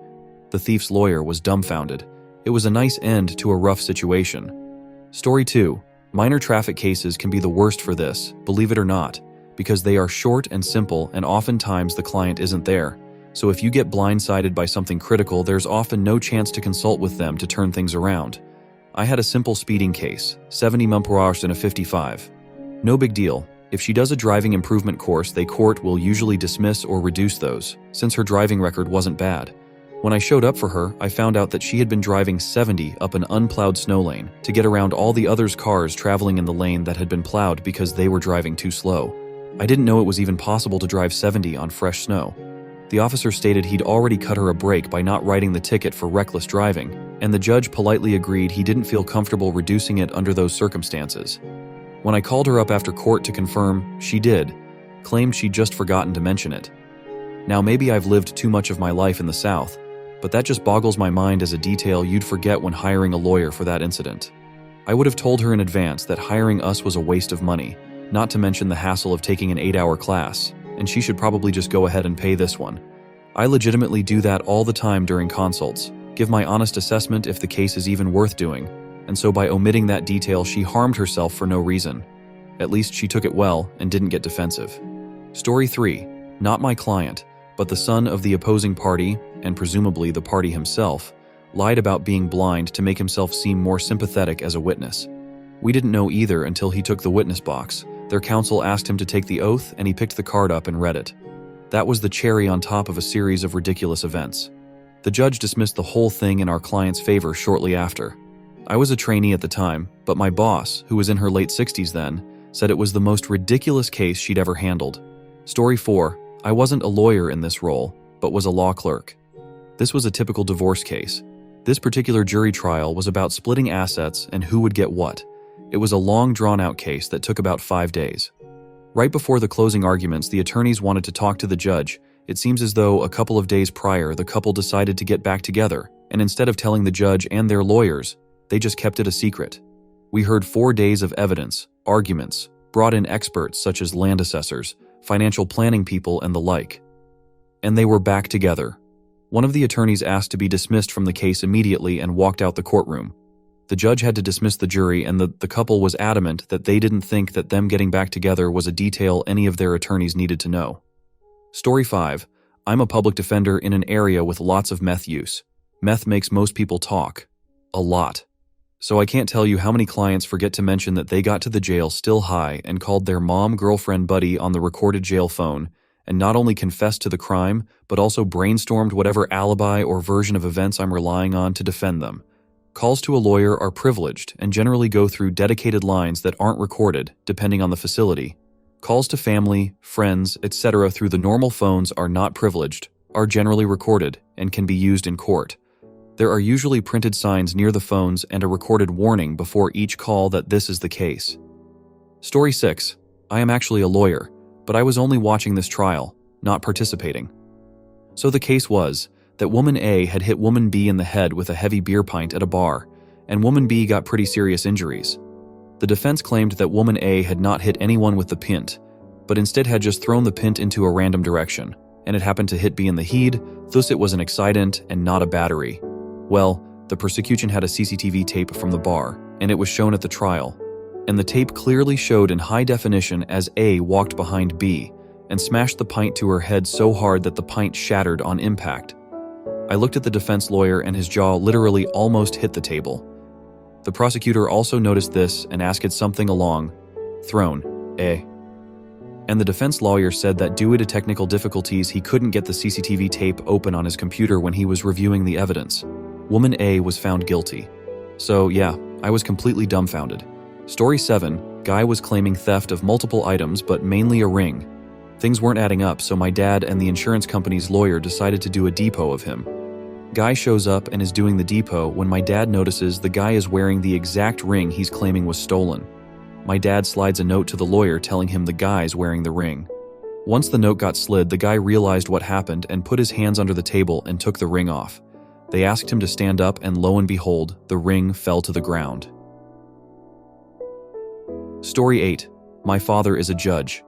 The thief's lawyer was dumbfounded. It was a nice end to a rough situation. Story 2. Minor traffic cases can be the worst for this, believe it or not, because they are short and simple, and oftentimes the client isn't there. So if you get blindsided by something critical, there's often no chance to consult with them to turn things around. I had a simple speeding case, 70 mph and a 55. No big deal. If she does a driving improvement course, the court will usually dismiss or reduce those, since her driving record wasn't bad. When I showed up for her, I found out that she had been driving 70 up an unplowed snow lane to get around all the others' cars traveling in the lane that had been plowed because they were driving too slow. I didn't know it was even possible to drive 70 on fresh snow. The officer stated he'd already cut her a break by not writing the ticket for reckless driving, and the judge politely agreed he didn't feel comfortable reducing it under those circumstances. When I called her up after court to confirm, she did, claimed she'd just forgotten to mention it. Now maybe I've lived too much of my life in the South, but that just boggles my mind as a detail you'd forget when hiring a lawyer for that incident. I would have told her in advance that hiring us was a waste of money, not to mention the hassle of taking an 8-hour class, and she should probably just go ahead and pay this one. I legitimately do that all the time during consults, give my honest assessment if the case is even worth doing, and so by omitting that detail she harmed herself for no reason. At least she took it well and didn't get defensive. Story 3. Not my client, but the son of the opposing party, and presumably the party himself, lied about being blind to make himself seem more sympathetic as a witness. We didn't know either until he took the witness box. Their counsel asked him to take the oath, and he picked the card up and read it. That was the cherry on top of a series of ridiculous events. The judge dismissed the whole thing in our client's favor shortly after. I was a trainee at the time, but my boss, who was in her late 60s then, said it was the most ridiculous case she'd ever handled. Story 4. I wasn't a lawyer in this role, but was a law clerk. This was a typical divorce case. This particular jury trial was about splitting assets and who would get what. It was a long, drawn-out case that took about 5 days. Right before the closing arguments, the attorneys wanted to talk to the judge. It seems as though a couple of days prior, the couple decided to get back together, and instead of telling the judge and their lawyers, they just kept it a secret. We heard 4 days of evidence, arguments, brought in experts such as land assessors, financial planning people, and the like. And they were back together. One of the attorneys asked to be dismissed from the case immediately and walked out the courtroom. The judge had to dismiss the jury, and the couple was adamant that they didn't think that them getting back together was a detail any of their attorneys needed to know. Story 5. I'm a public defender in an area with lots of meth use. Meth makes most people talk. A lot. So I can't tell you how many clients forget to mention that they got to the jail still high and called their mom, girlfriend, buddy on the recorded jail phone, and not only confessed to the crime, but also brainstormed whatever alibi or version of events I'm relying on to defend them. Calls to a lawyer are privileged and generally go through dedicated lines that aren't recorded, depending on the facility. Calls to family, friends, etc. through the normal phones are not privileged, are generally recorded, and can be used in court. There are usually printed signs near the phones and a recorded warning before each call that this is the case. Story 6. I am actually a lawyer, but I was only watching this trial, not participating. So the case was that Woman A had hit Woman B in the head with a heavy beer pint at a bar, and Woman B got pretty serious injuries. The defense claimed that Woman A had not hit anyone with the pint, but instead had just thrown the pint into a random direction, and it happened to hit B in the head, thus it was an accident and not a battery. Well, the prosecution had a CCTV tape from the bar, and it was shown at the trial, and the tape clearly showed in high definition as A walked behind B and smashed the pint to her head so hard that the pint shattered on impact. I looked at the defense lawyer and his jaw literally almost hit the table. The prosecutor also noticed this and asked something along, thrown, A. And the defense lawyer said that due to technical difficulties he couldn't get the CCTV tape open on his computer when he was reviewing the evidence. Woman A was found guilty. So yeah, I was completely dumbfounded. Story 7. Guy was claiming theft of multiple items but mainly a ring. Things weren't adding up, so my dad and the insurance company's lawyer decided to do a depot of him. Guy shows up and is doing the depot when my dad notices the guy is wearing the exact ring he's claiming was stolen. My dad slides a note to the lawyer telling him the guy's wearing the ring. Once the note got slid, the guy realized what happened and put his hands under the table and took the ring off. They asked him to stand up, and lo and behold, the ring fell to the ground. Story 8. My father is a judge.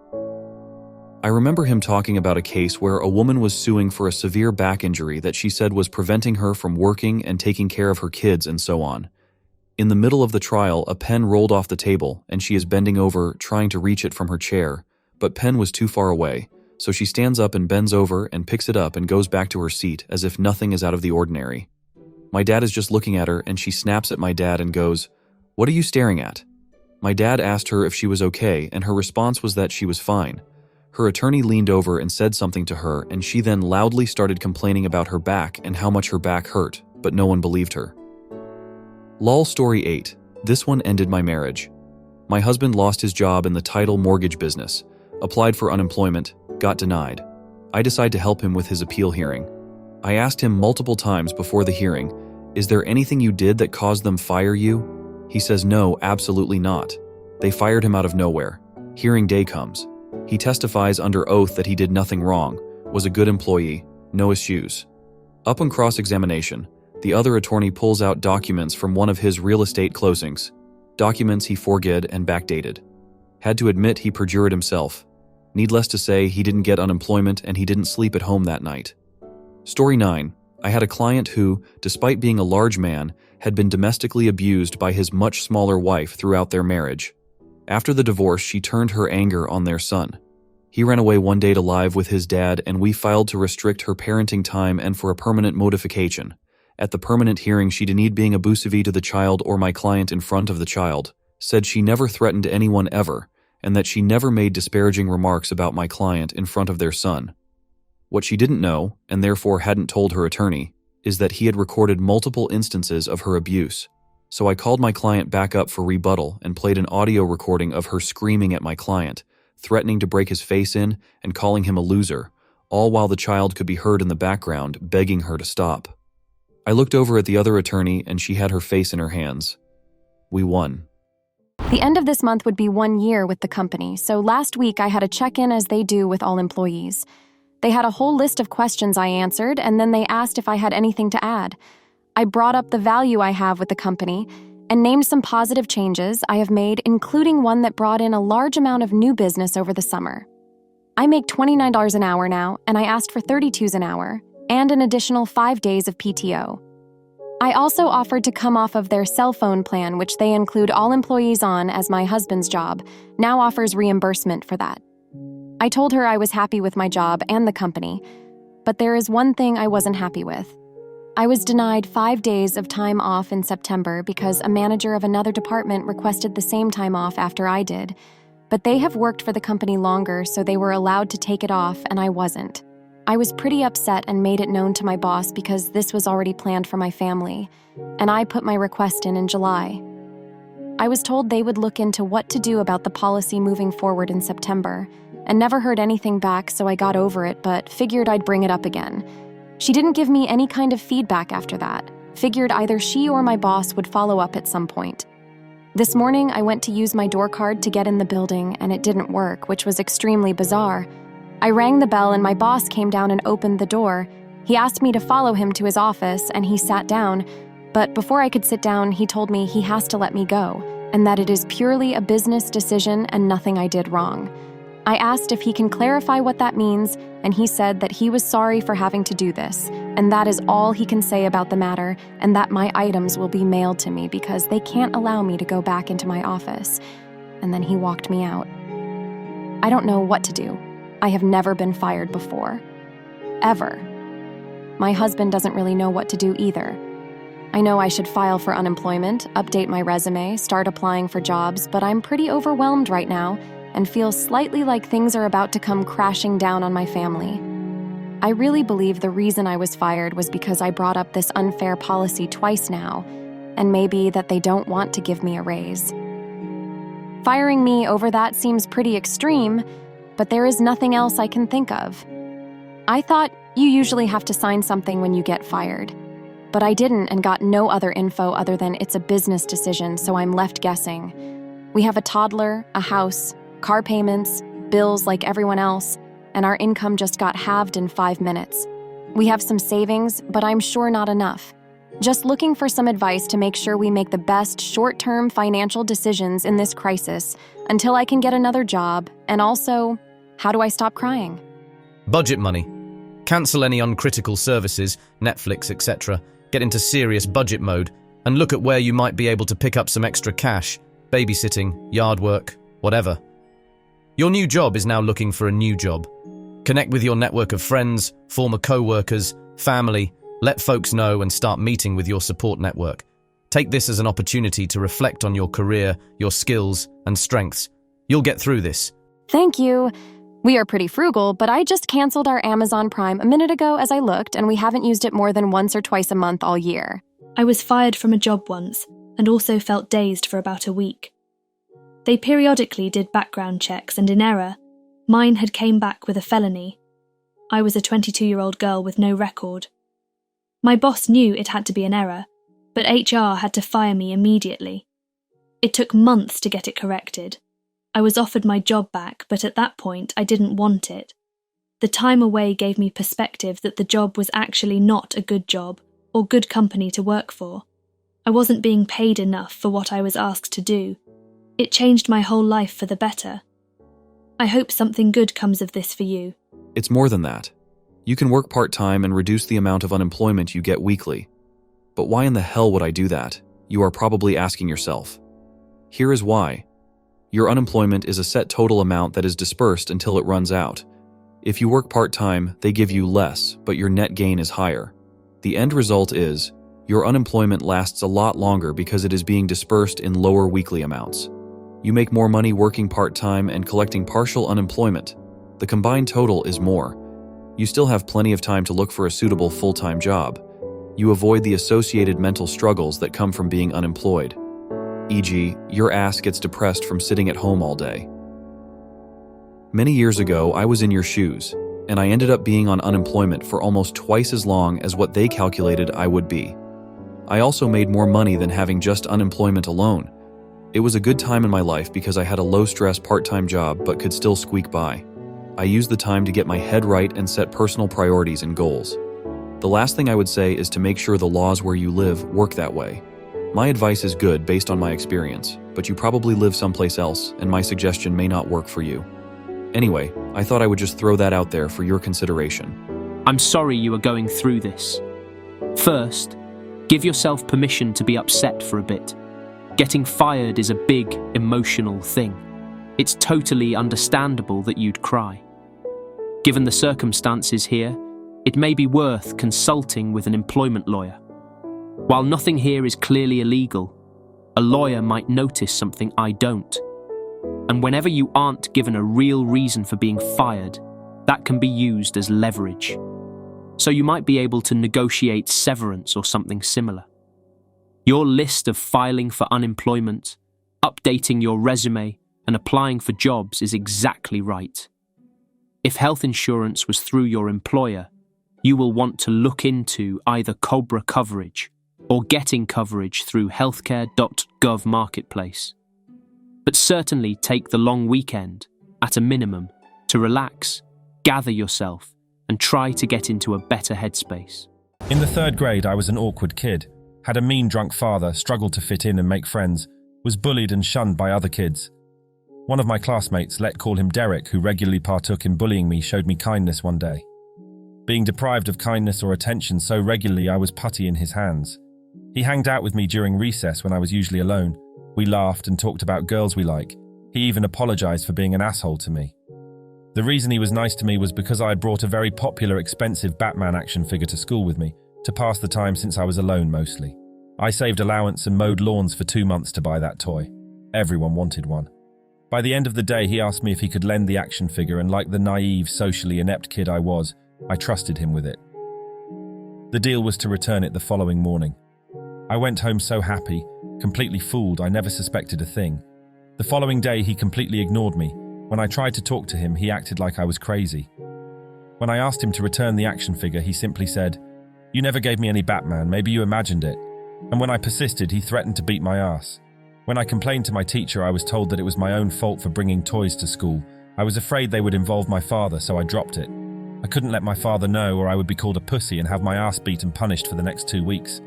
I remember him talking about a case where a woman was suing for a severe back injury that she said was preventing her from working and taking care of her kids and so on. In the middle of the trial, a pen rolled off the table and she is bending over, trying to reach it from her chair, but pen was too far away, so she stands up and bends over and picks it up and goes back to her seat as if nothing is out of the ordinary. My dad is just looking at her and she snaps at my dad and goes, "What are you staring at?" My dad asked her if she was okay and her response was that she was fine. Her attorney leaned over and said something to her, and she then loudly started complaining about her back and how much her back hurt, but no one believed her. Lol. Story 8. This one ended my marriage. My husband lost his job in the title mortgage business, applied for unemployment, got denied. I decide to help him with his appeal hearing. I asked him multiple times before the hearing, "Is there anything you did that caused them fire you?" He says no, absolutely not. They fired him out of nowhere. Hearing day comes. He testifies under oath that he did nothing wrong, was a good employee, no issues. Up on cross-examination, the other attorney pulls out documents from one of his real estate closings, documents he forged and backdated. Had to admit he perjured himself. Needless to say, he didn't get unemployment and he didn't sleep at home that night. Story 9. I had a client who, despite being a large man, had been domestically abused by his much smaller wife throughout their marriage. After the divorce, she turned her anger on their son. He ran away one day to live with his dad, and we filed to restrict her parenting time and for a permanent modification. At the permanent hearing, she denied being abusive to the child or my client in front of the child, said she never threatened anyone ever, and that she never made disparaging remarks about my client in front of their son. What she didn't know, and therefore hadn't told her attorney, is that he had recorded multiple instances of her abuse. So I called my client back up for rebuttal and played an audio recording of her screaming at my client, threatening to break his face in and calling him a loser, all while the child could be heard in the background begging her to stop. I looked over at the other attorney and she had her face in her hands. We won. The end of this month would be 1 year with the company, so last week I had a check-in as they do with all employees. They had a whole list of questions I answered, and then they asked if I had anything to add. I brought up the value I have with the company and named some positive changes I have made, including one that brought in a large amount of new business over the summer. I make $29 an hour now, and I asked for $32 an hour and an additional 5 days of PTO. I also offered to come off of their cell phone plan, which they include all employees on, as my husband's job now offers reimbursement for that. I told her I was happy with my job and the company, but there is one thing I wasn't happy with. I was denied 5 days of time off in September because a manager of another department requested the same time off after I did, but they have worked for the company longer, so they were allowed to take it off and I wasn't. I was pretty upset and made it known to my boss because this was already planned for my family, and I put my request in July. I was told they would look into what to do about the policy moving forward in September, and never heard anything back, so I got over it but figured I'd bring it up again. She didn't give me any kind of feedback after that. Figured either she or my boss would follow up at some point. This morning, I went to use my door card to get in the building, and it didn't work, which was extremely bizarre. I rang the bell, and my boss came down and opened the door. He asked me to follow him to his office, and he sat down. But before I could sit down, he told me he has to let me go, and that it is purely a business decision and nothing I did wrong. I asked if he can clarify what that means, and he said that he was sorry for having to do this, and that is all he can say about the matter, and that my items will be mailed to me because they can't allow me to go back into my office. And then he walked me out. I don't know what to do. I have never been fired before. Ever. My husband doesn't really know what to do either. I know I should file for unemployment, update my resume, start applying for jobs, but I'm pretty overwhelmed right now, and feel slightly like things are about to come crashing down on my family. I really believe the reason I was fired was because I brought up this unfair policy twice now, and maybe that they don't want to give me a raise. Firing me over that seems pretty extreme, but there is nothing else I can think of. I thought you usually have to sign something when you get fired, but I didn't and got no other info other than it's a business decision, so I'm left guessing. We have a toddler, a house, car payments, bills like everyone else, and our income just got halved in 5 minutes. We have some savings, but I'm sure not enough. Just looking for some advice to make sure we make the best short-term financial decisions in this crisis until I can get another job, and also, how do I stop crying? Budget money. Cancel any uncritical services, Netflix, etc. Get into serious budget mode and look at where you might be able to pick up some extra cash, babysitting, yard work, whatever. Your new job is now looking for a new job. Connect with your network of friends, former co-workers, family, let folks know and start meeting with your support network. Take this as an opportunity to reflect on your career, your skills, and strengths. You'll get through this. Thank you. We are pretty frugal, but I just canceled our Amazon Prime a minute ago as I looked, and we haven't used it more than once or twice a month all year. I was fired from a job once and also felt dazed for about a week. They periodically did background checks, and in error, mine had came back with a felony. I was a 22-year-old girl with no record. My boss knew it had to be an error, but HR had to fire me immediately. It took months to get it corrected. I was offered my job back, but at that point I didn't want it. The time away gave me perspective that the job was actually not a good job or good company to work for. I wasn't being paid enough for what I was asked to do. It changed my whole life for the better. I hope something good comes of this for you. It's more than that. You can work part-time and reduce the amount of unemployment you get weekly. But why in the hell would I do that? You are probably asking yourself. Here is why. Your unemployment is a set total amount that is dispersed until it runs out. If you work part-time, they give you less, but your net gain is higher. The end result is, your unemployment lasts a lot longer because it is being dispersed in lower weekly amounts. You make more money working part-time and collecting partial unemployment. The combined total is more. You still have plenty of time to look for a suitable full-time job. You avoid the associated mental struggles that come from being unemployed. E.g., your ass gets depressed from sitting at home all day. Many years ago, I was in your shoes, and I ended up being on unemployment for almost twice as long as what they calculated I would be. I also made more money than having just unemployment alone. It was a good time in my life because I had a low-stress part-time job but could still squeak by. I used the time to get my head right and set personal priorities and goals. The last thing I would say is to make sure the laws where you live work that way. My advice is good based on my experience, but you probably live someplace else, and my suggestion may not work for you. Anyway, I thought I would just throw that out there for your consideration. I'm sorry you are going through this. First, give yourself permission to be upset for a bit. Getting fired is a big, emotional thing. It's totally understandable that you'd cry. Given the circumstances here, it may be worth consulting with an employment lawyer. While nothing here is clearly illegal, a lawyer might notice something I don't. And whenever you aren't given a real reason for being fired, that can be used as leverage. So you might be able to negotiate severance or something similar. Your list of filing for unemployment, updating your resume, and applying for jobs is exactly right. If health insurance was through your employer, you will want to look into either COBRA coverage or getting coverage through healthcare.gov marketplace. But certainly take the long weekend, at a minimum, to relax, gather yourself, and try to get into a better headspace. In the 3rd grade, I was an awkward kid, had a mean drunk father, struggled to fit in and make friends, was bullied and shunned by other kids. One of my classmates, let's call him Derek, who regularly partook in bullying me, showed me kindness one day. Being deprived of kindness or attention so regularly, I was putty in his hands. He hanged out with me during recess when I was usually alone. We laughed and talked about girls we like. He even apologized for being an asshole to me. The reason he was nice to me was because I had brought a very popular, expensive Batman action figure to school with me, to pass the time since I was alone mostly. I saved allowance and mowed lawns for 2 months to buy that toy. Everyone wanted one. By the end of the day, he asked me if he could lend the action figure, and like the naive, socially inept kid I was, I trusted him with it. The deal was to return it the following morning. I went home so happy, completely fooled, I never suspected a thing. The following day, he completely ignored me. When I tried to talk to him, he acted like I was crazy. When I asked him to return the action figure, he simply said, "You never gave me any Batman, maybe you imagined it." And when I persisted, he threatened to beat my ass. When I complained to my teacher, I was told that it was my own fault for bringing toys to school. I was afraid they would involve my father, so I dropped it. I couldn't let my father know or I would be called a pussy and have my ass beat and punished for the next 2 weeks.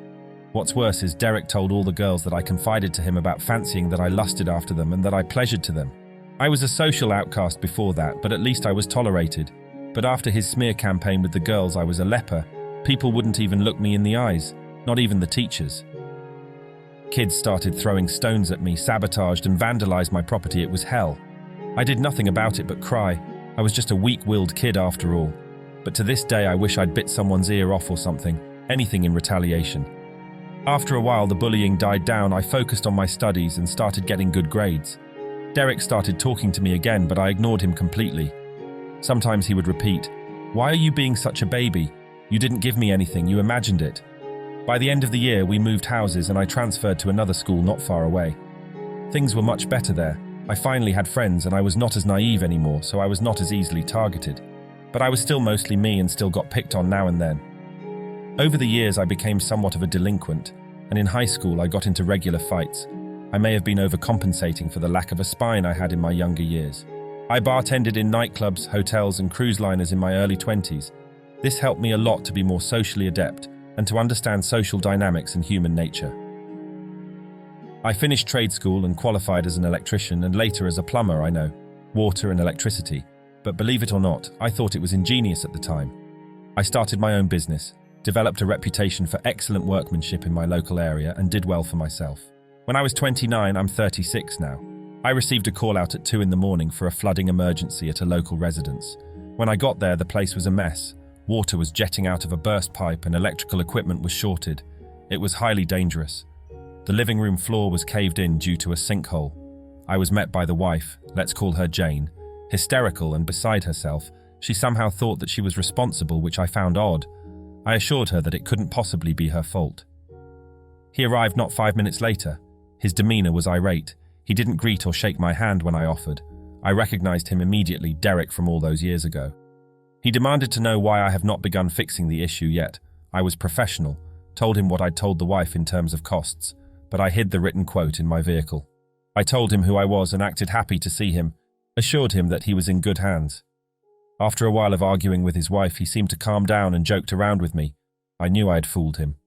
What's worse is Derek told all the girls that I confided to him about fancying that I lusted after them and that I pleasured to them. I was a social outcast before that, but at least I was tolerated. But after his smear campaign with the girls I was a leper, people wouldn't even look me in the eyes, not even the teachers. Kids started throwing stones at me, sabotaged and vandalized my property. It was hell. I did nothing about it but cry. I was just a weak-willed kid after all. But to this day I wish I'd bit someone's ear off or something, anything in retaliation. After a while the bullying died down. I focused on my studies and started getting good grades. Derek started talking to me again, but I ignored him completely. Sometimes he would repeat, "Why are you being such a baby? You didn't give me anything, you imagined it." By the end of the year we moved houses and I transferred to another school not far away. Things were much better there. I finally had friends and I was not as naive anymore, so I was not as easily targeted. But I was still mostly me and still got picked on now and then. Over the years I became somewhat of a delinquent, and in high school I got into regular fights. I may have been overcompensating for the lack of a spine I had in my younger years. I bartended in nightclubs, hotels and cruise liners in my early 20s. This helped me a lot to be more socially adept and to understand social dynamics and human nature. I finished trade school and qualified as an electrician and later as a plumber, I know, water and electricity. But believe it or not, I thought it was ingenious at the time. I started my own business, developed a reputation for excellent workmanship in my local area and did well for myself. When I was 29, I'm 36 now. I received a call out at 2 in the morning for a flooding emergency at a local residence. When I got there, the place was a mess. Water was jetting out of a burst pipe and electrical equipment was shorted. It was highly dangerous. The living room floor was caved in due to a sinkhole. I was met by the wife, let's call her Jane. Hysterical and beside herself, she somehow thought that she was responsible, which I found odd. I assured her that it couldn't possibly be her fault. He arrived not 5 minutes later. His demeanor was irate. He didn't greet or shake my hand when I offered. I recognized him immediately, Derek from all those years ago. He demanded to know why I have not begun fixing the issue yet. I was professional, told him what I'd told the wife in terms of costs, but I hid the written quote in my vehicle. I told him who I was and acted happy to see him, assured him that he was in good hands. After a while of arguing with his wife, he seemed to calm down and joked around with me. I knew I had fooled him.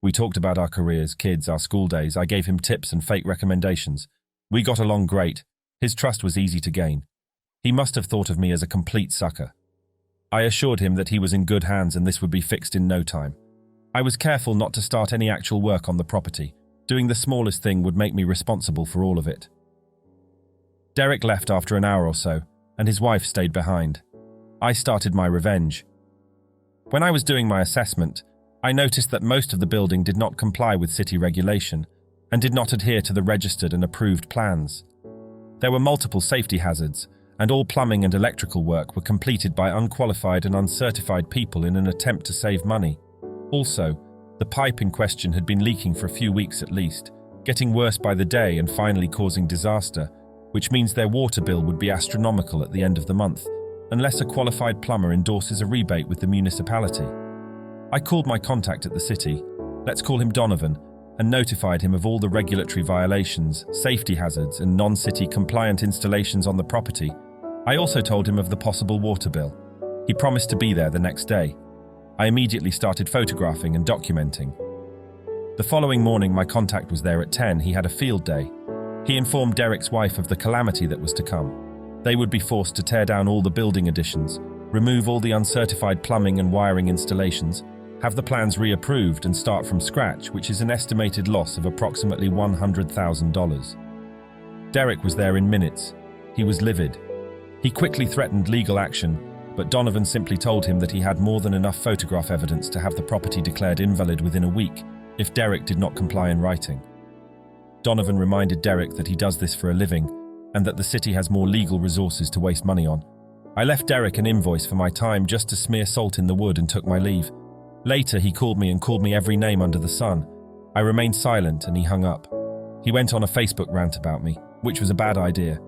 We talked about our careers, kids, our school days. I gave him tips and fake recommendations. We got along great. His trust was easy to gain. He must have thought of me as a complete sucker. I assured him that he was in good hands and this would be fixed in no time. I was careful not to start any actual work on the property. Doing the smallest thing would make me responsible for all of it. Derek left after an hour or so, and his wife stayed behind. I started my revenge. When I was doing my assessment, I noticed that most of the building did not comply with city regulation and did not adhere to the registered and approved plans. There were multiple safety hazards, and all plumbing and electrical work were completed by unqualified and uncertified people in an attempt to save money. Also, the pipe in question had been leaking for a few weeks at least, getting worse by the day and finally causing disaster, which means their water bill would be astronomical at the end of the month, unless a qualified plumber endorses a rebate with the municipality. I called my contact at the city, let's call him Donovan, and notified him of all the regulatory violations, safety hazards, and non-city compliant installations on the property. I also told him of the possible water bill. He promised to be there the next day. I immediately started photographing and documenting. The following morning, my contact was there at 10. He had a field day. He informed Derek's wife of the calamity that was to come. They would be forced to tear down all the building additions, remove all the uncertified plumbing and wiring installations, have the plans reapproved and start from scratch, which is an estimated loss of approximately $100,000. Derek was there in minutes. He was livid. He quickly threatened legal action, but Donovan simply told him that he had more than enough photograph evidence to have the property declared invalid within a week if Derek did not comply in writing. Donovan reminded Derek that he does this for a living and that the city has more legal resources to waste money on. I left Derek an invoice for my time just to smear salt in the wood and took my leave. Later, he called me every name under the sun. I remained silent and he hung up. He went on a Facebook rant about me, which was a bad idea.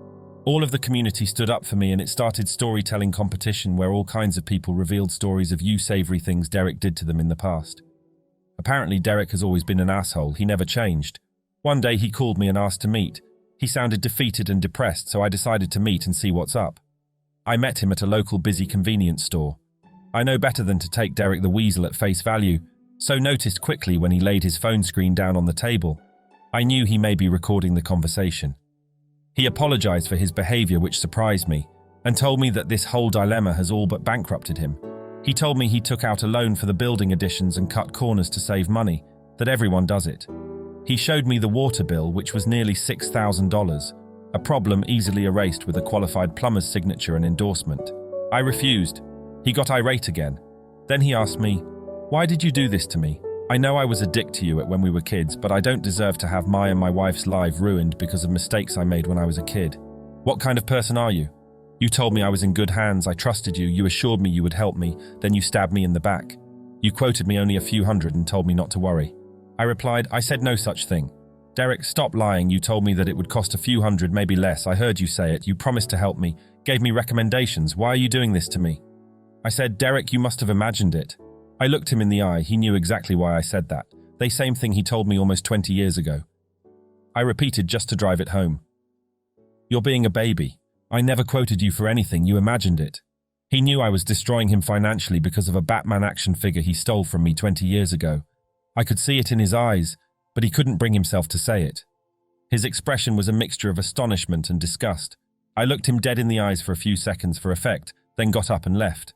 All of the community stood up for me and it started storytelling competition where all kinds of people revealed stories of unsavory things Derek did to them in the past. Apparently, Derek has always been an asshole. He never changed. One day he called me and asked to meet. He sounded defeated and depressed, so I decided to meet and see what's up. I met him at a local busy convenience store. I know better than to take Derek the Weasel at face value, so noticed quickly when he laid his phone screen down on the table. I knew he may be recording the conversation. He apologized for his behavior, which surprised me, and told me that this whole dilemma has all but bankrupted him. He told me he took out a loan for the building additions and cut corners to save money, that everyone does it. He showed me the water bill, which was nearly $6,000, a problem easily erased with a qualified plumber's signature and endorsement. I refused. He got irate again. Then he asked me, "Why did you do this to me? I know I was a dick to you when we were kids, but I don't deserve to have my and my wife's life ruined because of mistakes I made when I was a kid. What kind of person are you? You told me I was in good hands, I trusted you, you assured me you would help me, then you stabbed me in the back. You quoted me only a few hundred and told me not to worry." I replied, "I said no such thing. Derek, stop lying, you told me that it would cost a few hundred, maybe less, I heard you say it, you promised to help me, gave me recommendations, why are you doing this to me?" I said, "Derek, you must have imagined it." I looked him in the eye, he knew exactly why I said that, the same thing he told me almost 20 years ago. I repeated just to drive it home. "You're being a baby. I never quoted you for anything, you imagined it." He knew I was destroying him financially because of a Batman action figure he stole from me 20 years ago. I could see it in his eyes, but he couldn't bring himself to say it. His expression was a mixture of astonishment and disgust. I looked him dead in the eyes for a few seconds for effect, then got up and left.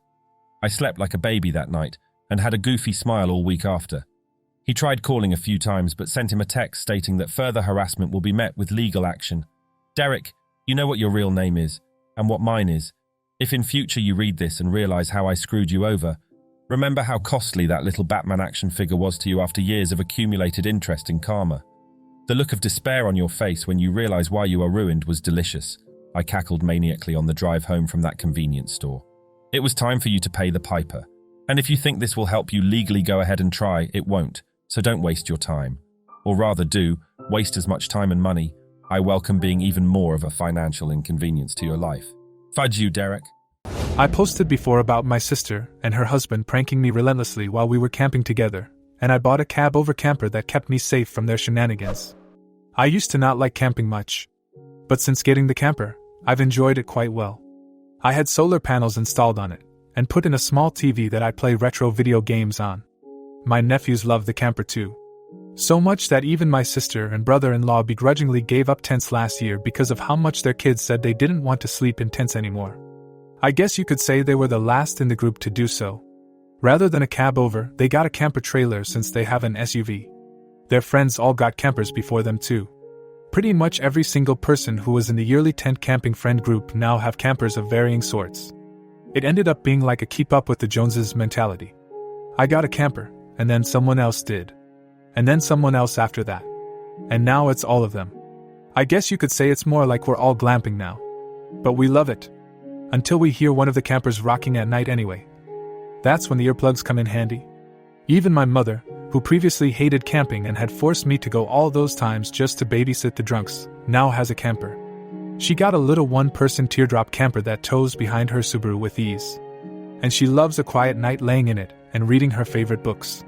I slept like a baby that night, and had a goofy smile all week after. He tried calling a few times but sent him a text stating that further harassment will be met with legal action. "Derek, you know what your real name is, and what mine is. If in future you read this and realize how I screwed you over, remember how costly that little Batman action figure was to you after years of accumulated interest in karma. The look of despair on your face when you realize why you are ruined was delicious." I cackled maniacally on the drive home from that convenience store. "It was time for you to pay the piper. And if you think this will help you legally, go ahead and try, it won't, so don't waste your time. Or rather do, waste as much time and money. I welcome being even more of a financial inconvenience to your life. Fudge you, Derek." I posted before about my sister and her husband pranking me relentlessly while we were camping together, and I bought a cab over camper that kept me safe from their shenanigans. I used to not like camping much, but since getting the camper, I've enjoyed it quite well. I had solar panels installed on it, and put in a small TV that I play retro video games on. My nephews love the camper too. So much that even my sister and brother-in-law begrudgingly gave up tents last year because of how much their kids said they didn't want to sleep in tents anymore. I guess you could say they were the last in the group to do so. Rather than a cab over, they got a camper trailer since they have an SUV. Their friends all got campers before them too. Pretty much every single person who was in the yearly tent camping friend group now have campers of varying sorts. It ended up being like a keep up with the Joneses mentality. I got a camper, and then someone else did. And then someone else after that. And now it's all of them. I guess you could say it's more like we're all glamping now. But we love it. Until we hear one of the campers rocking at night anyway. That's when the earplugs come in handy. Even my mother, who previously hated camping and had forced me to go all those times just to babysit the drunks, now has a camper. She got a little one-person teardrop camper that tows behind her Subaru with ease. And she loves a quiet night laying in it and reading her favorite books.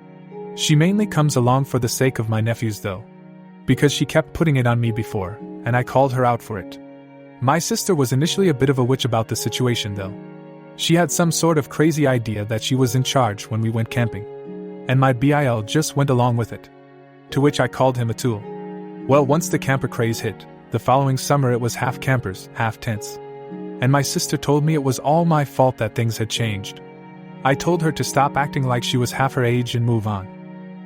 She mainly comes along for the sake of my nephews though, because she kept putting it on me before, and I called her out for it. My sister was initially a bit of a witch about the situation though. She had some sort of crazy idea that she was in charge when we went camping. And my BIL just went along with it. To which I called him a tool. Well, once the camper craze hit, the following summer it was half campers, half tents. And my sister told me it was all my fault that things had changed. I told her to stop acting like she was half her age and move on.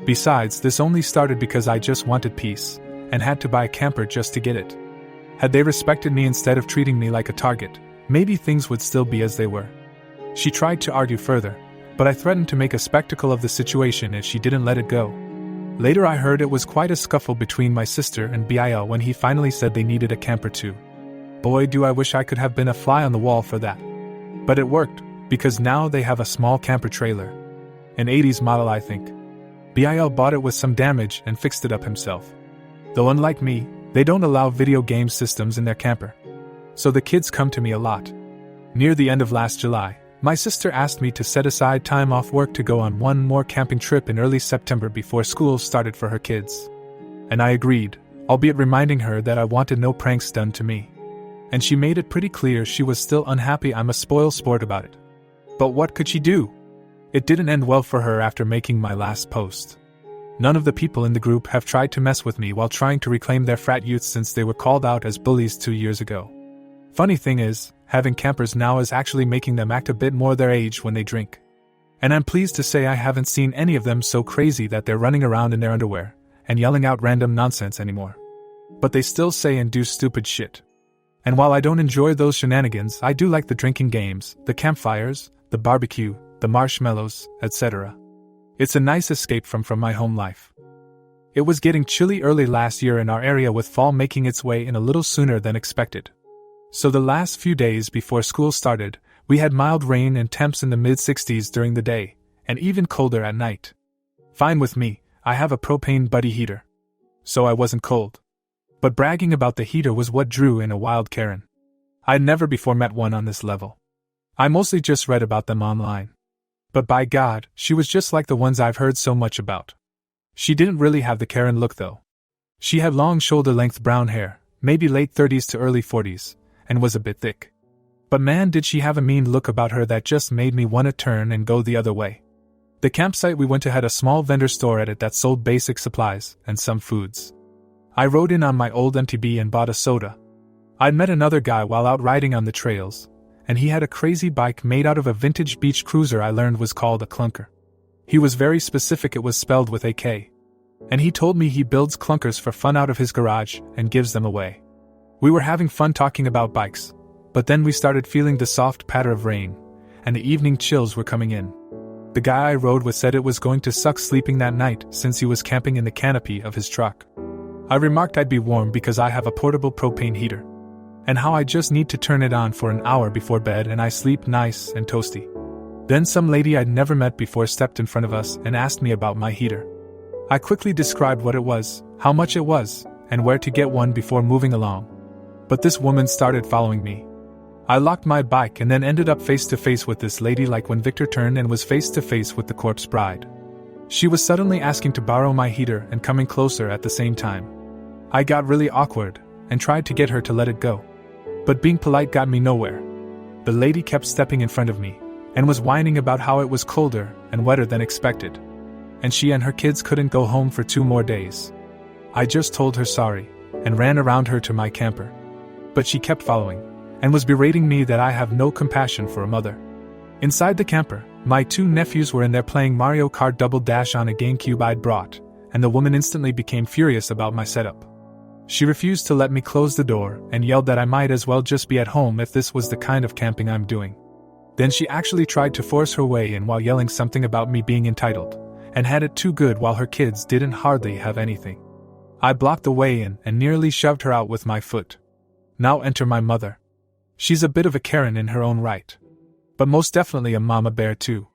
Besides, this only started because I just wanted peace, and had to buy a camper just to get it. Had they respected me instead of treating me like a target, maybe things would still be as they were. She tried to argue further, but I threatened to make a spectacle of the situation if she didn't let it go. Later I heard it was quite a scuffle between my sister and BIL when he finally said they needed a camper too. Boy, do I wish I could have been a fly on the wall for that. But it worked, because now they have a small camper trailer. An 80s model, I think. BIL bought it with some damage and fixed it up himself. Though unlike me, they don't allow video game systems in their camper. So the kids come to me a lot. Near the end of last July, my sister asked me to set aside time off work to go on one more camping trip in early September before school started for her kids. And I agreed, albeit reminding her that I wanted no pranks done to me. And she made it pretty clear she was still unhappy I'm a spoil sport about it. But what could she do? It didn't end well for her after making my last post. None of the people in the group have tried to mess with me while trying to reclaim their frat youth since they were called out as bullies 2 years ago. Funny thing is, having campers now is actually making them act a bit more their age when they drink. And I'm pleased to say I haven't seen any of them so crazy that they're running around in their underwear and yelling out random nonsense anymore. But they still say and do stupid shit. And while I don't enjoy those shenanigans, I do like the drinking games, the campfires, the barbecue, the marshmallows, etc. It's a nice escape from my home life. It was getting chilly early last year in our area, with fall making its way in a little sooner than expected. So the last few days before school started, we had mild rain and temps in the mid-60s during the day, and even colder at night. Fine with me, I have a propane buddy heater. So I wasn't cold. But bragging about the heater was what drew in a wild Karen. I'd never before met one on this level. I mostly just read about them online. But by God, she was just like the ones I've heard so much about. She didn't really have the Karen look though. She had long shoulder-length brown hair, maybe late 30s to early 40s, and was a bit thick. But man, did she have a mean look about her that just made me want to turn and go the other way. The campsite we went to had a small vendor store at it that sold basic supplies and some foods. I rode in on my old MTB and bought a soda. I'd met another guy while out riding on the trails, and he had a crazy bike made out of a vintage beach cruiser I learned was called a clunker. He was very specific, it was spelled with a K. And he told me he builds clunkers for fun out of his garage and gives them away. We were having fun talking about bikes, but then we started feeling the soft patter of rain, and the evening chills were coming in. The guy I rode with said it was going to suck sleeping that night since he was camping in the canopy of his truck. I remarked I'd be warm because I have a portable propane heater, and how I just need to turn it on for an hour before bed and I sleep nice and toasty. Then some lady I'd never met before stepped in front of us and asked me about my heater. I quickly described what it was, how much it was, and where to get one before moving along. But this woman started following me. I locked my bike and then ended up face to face with this lady, like when Victor turned and was face to face with the corpse bride. She was suddenly asking to borrow my heater and coming closer at the same time. I got really awkward and tried to get her to let it go. But being polite got me nowhere. The lady kept stepping in front of me and was whining about how it was colder and wetter than expected, and she and her kids couldn't go home for 2 more days. I just told her sorry and ran around her to my camper. But she kept following and was berating me that I have no compassion for a mother. Inside the camper, my 2 nephews were in there playing Mario Kart Double Dash on a GameCube I'd brought, and the woman instantly became furious about my setup. She refused to let me close the door and yelled that I might as well just be at home if this was the kind of camping I'm doing. Then she actually tried to force her way in while yelling something about me being entitled, and had it too good while her kids didn't hardly have anything. I blocked the way in and nearly shoved her out with my foot. Now enter my mother. She's a bit of a Karen in her own right, but most definitely a mama bear too.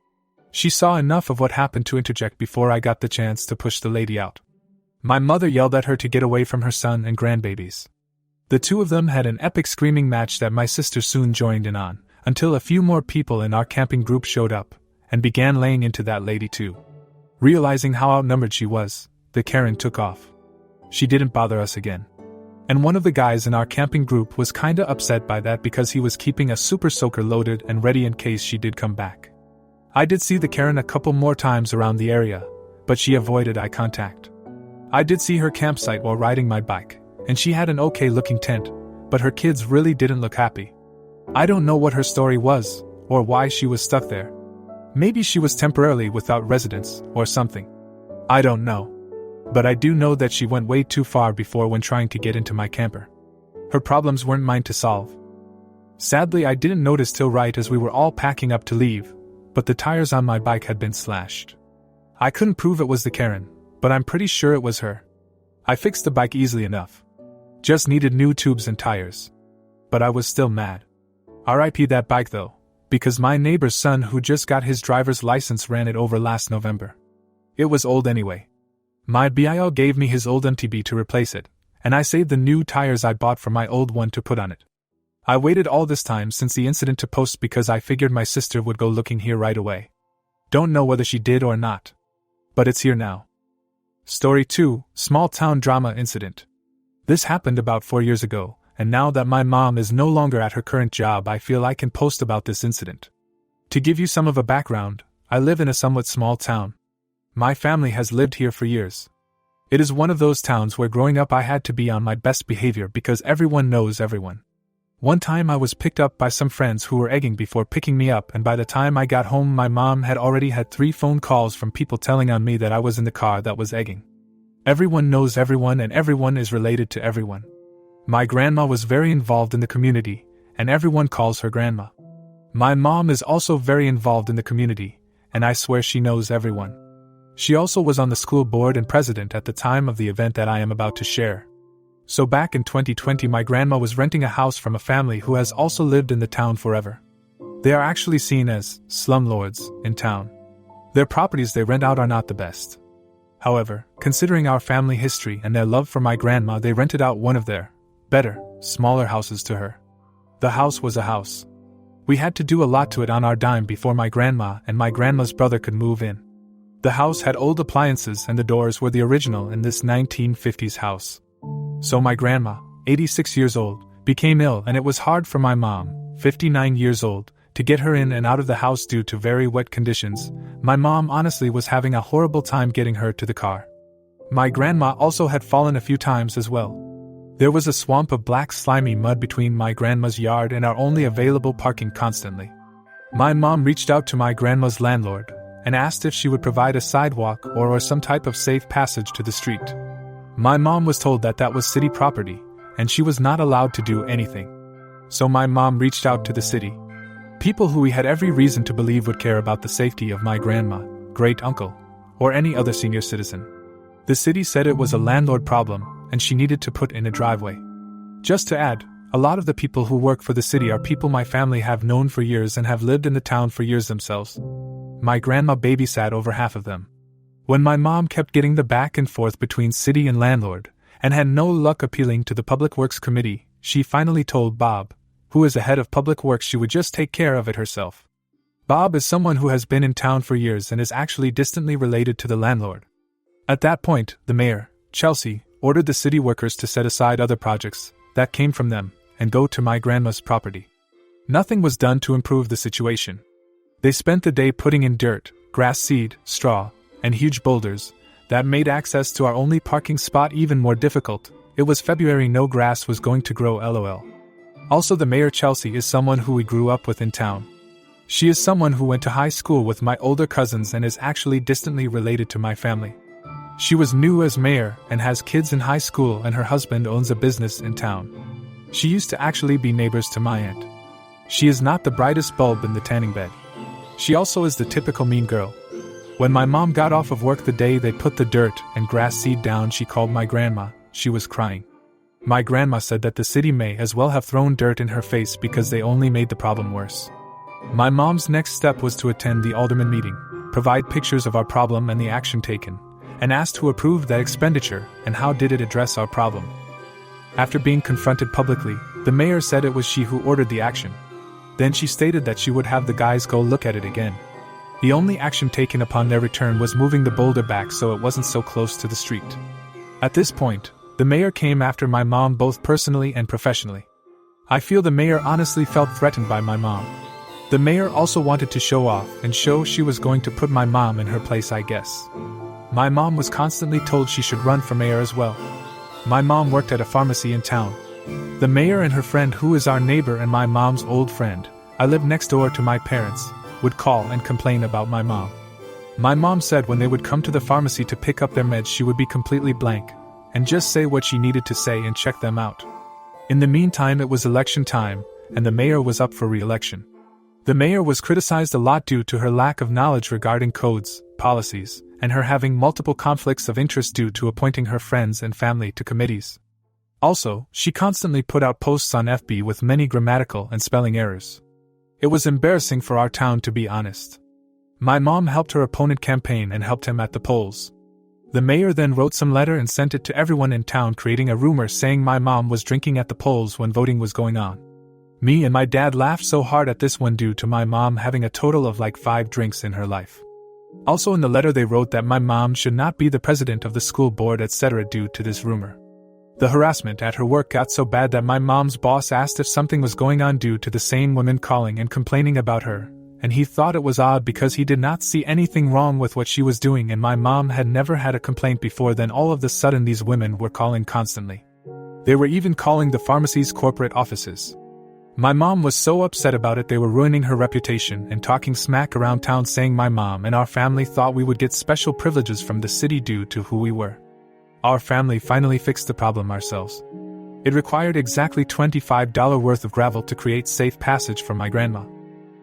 She saw enough of what happened to interject before I got the chance to push the lady out. My mother yelled at her to get away from her son and grandbabies. The 2 of them had an epic screaming match that my sister soon joined in on, until a few more people in our camping group showed up and began laying into that lady too. Realizing how outnumbered she was, the Karen took off. She didn't bother us again. And one of the guys in our camping group was kinda upset by that because he was keeping a super soaker loaded and ready in case she did come back. I did see the Karen a couple more times around the area, but she avoided eye contact. I did see her campsite while riding my bike, and she had an okay looking tent, but her kids really didn't look happy. I don't know what her story was, or why she was stuck there. Maybe she was temporarily without residence, or something. I don't know. But I do know that she went way too far before when trying to get into my camper. Her problems weren't mine to solve. Sadly, I didn't notice till right as we were all packing up to leave, but the tires on my bike had been slashed. I couldn't prove it was the Karen, but I'm pretty sure it was her. I fixed the bike easily enough. Just needed new tubes and tires. But I was still mad. RIP that bike though, because my neighbor's son who just got his driver's license ran it over last November. It was old anyway. My BIL gave me his old MTB to replace it, and I saved the new tires I bought for my old one to put on it. I waited all this time since the incident to post because I figured my sister would go looking here right away. Don't know whether she did or not. But it's here now. Story 2, Small Town Drama Incident. This happened about 4 years ago, and now that my mom is no longer at her current job, I feel I can post about this incident. To give you some of a background, I live in a somewhat small town. My family has lived here for years. It is one of those towns where growing up I had to be on my best behavior because everyone knows everyone. One time I was picked up by some friends who were egging before picking me up, and by the time I got home my mom had already had 3 phone calls from people telling on me that I was in the car that was egging. Everyone knows everyone and everyone is related to everyone. My grandma was very involved in the community, and everyone calls her grandma. My mom is also very involved in the community, and I swear she knows everyone. She also was on the school board and president at the time of the event that I am about to share. So back in 2020 my grandma was renting a house from a family who has also lived in the town forever. They are actually seen as slumlords in town. Their properties they rent out are not the best. However, considering our family history and their love for my grandma, they rented out one of their better, smaller houses to her. The house was a house. We had to do a lot to it on our dime before my grandma and my grandma's brother could move in. The house had old appliances and the doors were the original in this 1950s house. So my grandma, 86 years old, became ill, and it was hard for my mom, 59 years old, to get her in and out of the house due to very wet conditions. My mom honestly was having a horrible time getting her to the car. My grandma also had fallen a few times as well. There was a swamp of black slimy mud between my grandma's yard and our only available parking constantly. My mom reached out to my grandma's landlord and asked if she would provide a sidewalk or some type of safe passage to the street. My mom was told that that was city property, and she was not allowed to do anything. So my mom reached out to the city. People who we had every reason to believe would care about the safety of my grandma, great-uncle, or any other senior citizen. The city said it was a landlord problem, and she needed to put in a driveway. Just to add, a lot of the people who work for the city are people my family have known for years and have lived in the town for years themselves. My grandma babysat over half of them. When my mom kept getting the back and forth between city and landlord, and had no luck appealing to the Public Works Committee, she finally told Bob, who is the head of Public Works, she would just take care of it herself. Bob is someone who has been in town for years and is actually distantly related to the landlord. At that point, the mayor, Chelsea, ordered the city workers to set aside other projects that came from them and go to my grandma's property. Nothing was done to improve the situation. They spent the day putting in dirt, grass seed, straw, and huge boulders that made access to our only parking spot even more difficult. It was February, no grass was going to grow, lol. Also, the mayor Chelsea is someone who we grew up with in town. She is someone who went to high school with my older cousins and is actually distantly related to my family. She was new as mayor and has kids in high school, and her husband owns a business in town. She used to actually be neighbors to my aunt. She is not the brightest bulb in the tanning bed. She also is the typical mean girl. When my mom got off of work the day they put the dirt and grass seed down, she called my grandma. She was crying. My grandma said that the city may as well have thrown dirt in her face because they only made the problem worse. My mom's next step was to attend the alderman meeting, provide pictures of our problem and the action taken, and asked who approved that expenditure and how did it address our problem. After being confronted publicly, the mayor said it was she who ordered the action. Then she stated that she would have the guys go look at it again. The only action taken upon their return was moving the boulder back so it wasn't so close to the street. At this point, the mayor came after my mom both personally and professionally. I feel the mayor honestly felt threatened by my mom. The mayor also wanted to show off and show she was going to put my mom in her place, I guess. My mom was constantly told she should run for mayor as well. My mom worked at a pharmacy in town. The mayor and her friend, who is our neighbor and my mom's old friend, I live next door to my parents, would call and complain about my mom. My mom said when they would come to the pharmacy to pick up their meds, she would be completely blank and just say what she needed to say and check them out. In the meantime, it was election time, and the mayor was up for re-election. The mayor was criticized a lot due to her lack of knowledge regarding codes, policies, and her having multiple conflicts of interest due to appointing her friends and family to committees. Also, she constantly put out posts on FB with many grammatical and spelling errors. It was embarrassing for our town, to be honest. My mom helped her opponent campaign and helped him at the polls. The mayor then wrote some letter and sent it to everyone in town, creating a rumor saying my mom was drinking at the polls when voting was going on. Me and my dad laughed so hard at this one due to my mom having a total of like 5 drinks in her life. Also in the letter they wrote that my mom should not be the president of the school board, etc. due to this rumor. The harassment at her work got so bad that my mom's boss asked if something was going on due to the same women calling and complaining about her, and he thought it was odd because he did not see anything wrong with what she was doing, and my mom had never had a complaint before. Then all of a sudden these women were calling constantly. They were even calling the pharmacy's corporate offices. My mom was so upset about it, they were ruining her reputation and talking smack around town, saying my mom and our family thought we would get special privileges from the city due to who we were. Our family finally fixed the problem ourselves. It required exactly $25 worth of gravel to create safe passage for my grandma.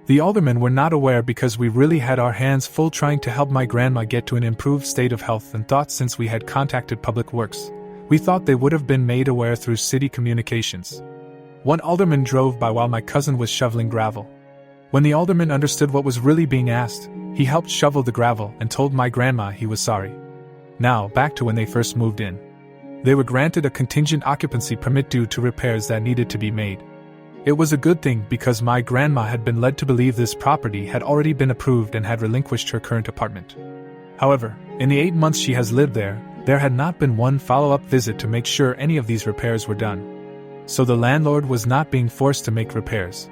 The aldermen were not aware because we really had our hands full trying to help my grandma get to an improved state of health, and thought since we had contacted Public Works, we thought they would have been made aware through city communications. One alderman drove by while my cousin was shoveling gravel. When the alderman understood what was really being asked, he helped shovel the gravel and told my grandma he was sorry. Now, back to when they first moved in. They were granted a contingent occupancy permit due to repairs that needed to be made. It was a good thing because my grandma had been led to believe this property had already been approved and had relinquished her current apartment. However, in the 8 months she has lived there had not been one follow-up visit to make sure any of these repairs were done. So the landlord was not being forced to make repairs.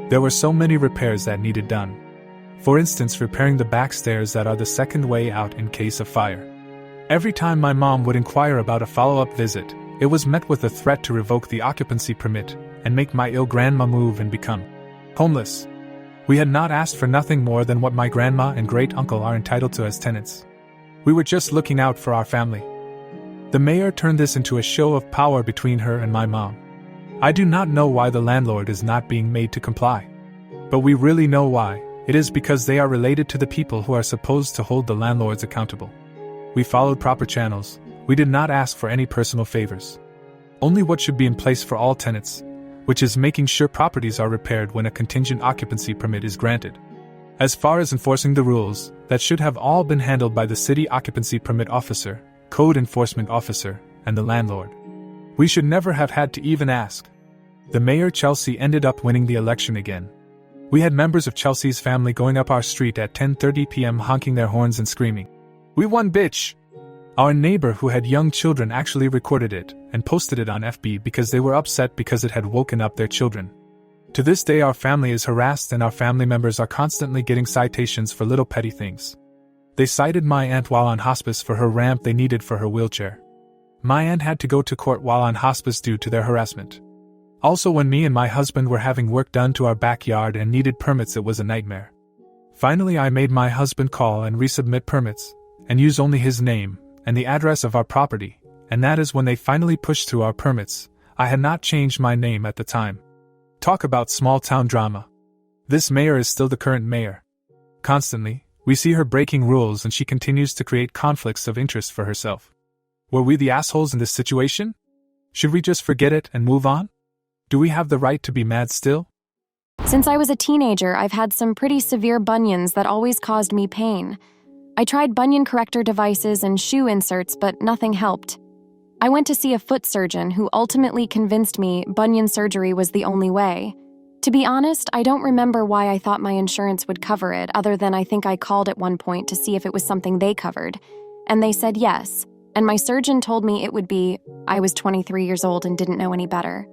There were so many repairs that needed done. For instance, repairing the back stairs that are the second way out in case of fire. Every time my mom would inquire about a follow-up visit, it was met with a threat to revoke the occupancy permit and make my ill grandma move and become homeless. We had not asked for nothing more than what my grandma and great-uncle are entitled to as tenants. We were just looking out for our family. The mayor turned this into a show of power between her and my mom. I do not know why the landlord is not being made to comply. But we really know why. It is because they are related to the people who are supposed to hold the landlords accountable. We followed proper channels. We did not ask for any personal favors. Only what should be in place for all tenants, which is making sure properties are repaired when a contingent occupancy permit is granted. As far as enforcing the rules, that should have all been handled by the city occupancy permit officer, code enforcement officer, and the landlord. We should never have had to even ask. The mayor Chelsea ended up winning the election again. We had members of Chelsea's family going up our street at 10:30 p.m. honking their horns and screaming, "We won, bitch!" Our neighbor who had young children actually recorded it and posted it on FB because they were upset because it had woken up their children. To this day our family is harassed and our family members are constantly getting citations for little petty things. They cited my aunt while on hospice for her ramp they needed for her wheelchair. My aunt had to go to court while on hospice due to their harassment. Also, when me and my husband were having work done to our backyard and needed permits, it was a nightmare. Finally, I made my husband call and resubmit permits, and use only his name and the address of our property, and that is when they finally pushed through our permits. I had not changed my name at the time. Talk about small-town drama. This mayor is still the current mayor. Constantly, we see her breaking rules and she continues to create conflicts of interest for herself. Were we the assholes in this situation? Should we just forget it and move on? Do we have the right to be mad still? Since I was a teenager, I've had some pretty severe bunions that always caused me pain. I tried bunion corrector devices and shoe inserts, but nothing helped. I went to see a foot surgeon who ultimately convinced me bunion surgery was the only way. To be honest, I don't remember why I thought my insurance would cover it, other than I think I called at one point to see if it was something they covered. And they said yes, and my surgeon told me it would be. I was 23 years old and didn't know any better.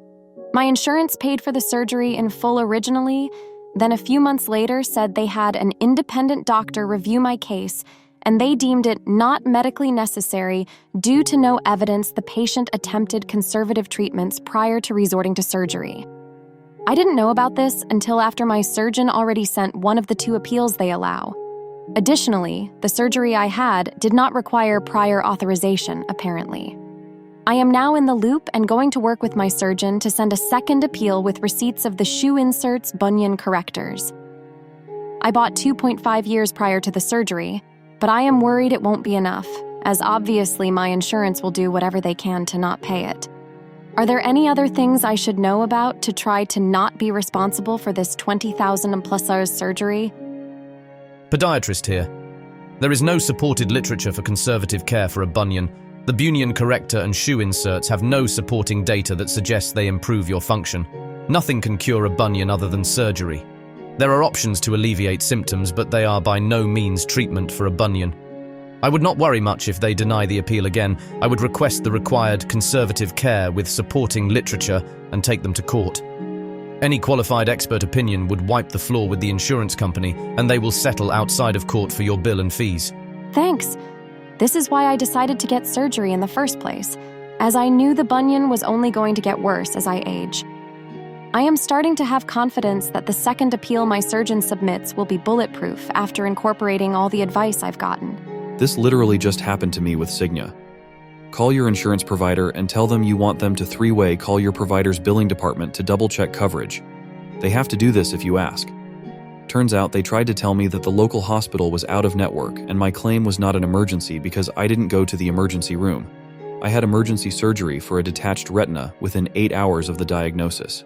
My insurance paid for the surgery in full originally, then a few months later said they had an independent doctor review my case, and they deemed it not medically necessary due to no evidence the patient attempted conservative treatments prior to resorting to surgery. I didn't know about this until after my surgeon already sent one of the 2 appeals they allow. Additionally, the surgery I had did not require prior authorization, apparently. I am now in the loop and going to work with my surgeon to send a second appeal with receipts of the shoe inserts bunion correctors. I bought 2.5 years prior to the surgery, but I am worried it won't be enough, as obviously my insurance will do whatever they can to not pay it. Are there any other things I should know about to try to not be responsible for this $20,000+ surgery? Podiatrist here. There is no supported literature for conservative care for a bunion. The bunion corrector and shoe inserts have no supporting data that suggests they improve your function. Nothing can cure a bunion other than surgery. There are options to alleviate symptoms, but they are by no means treatment for a bunion. I would not worry much if they deny the appeal again. I would request the required conservative care with supporting literature and take them to court. Any qualified expert opinion would wipe the floor with the insurance company, and they will settle outside of court for your bill and fees. Thanks. This is why I decided to get surgery in the first place, as I knew the bunion was only going to get worse as I age. I am starting to have confidence that the second appeal my surgeon submits will be bulletproof after incorporating all the advice I've gotten. This literally just happened to me with Cigna. Call your insurance provider and tell them you want them to three-way call your provider's billing department to double-check coverage. They have to do this if you ask. Turns out they tried to tell me that the local hospital was out of network and my claim was not an emergency because I didn't go to the emergency room. I had emergency surgery for a detached retina within 8 hours of the diagnosis.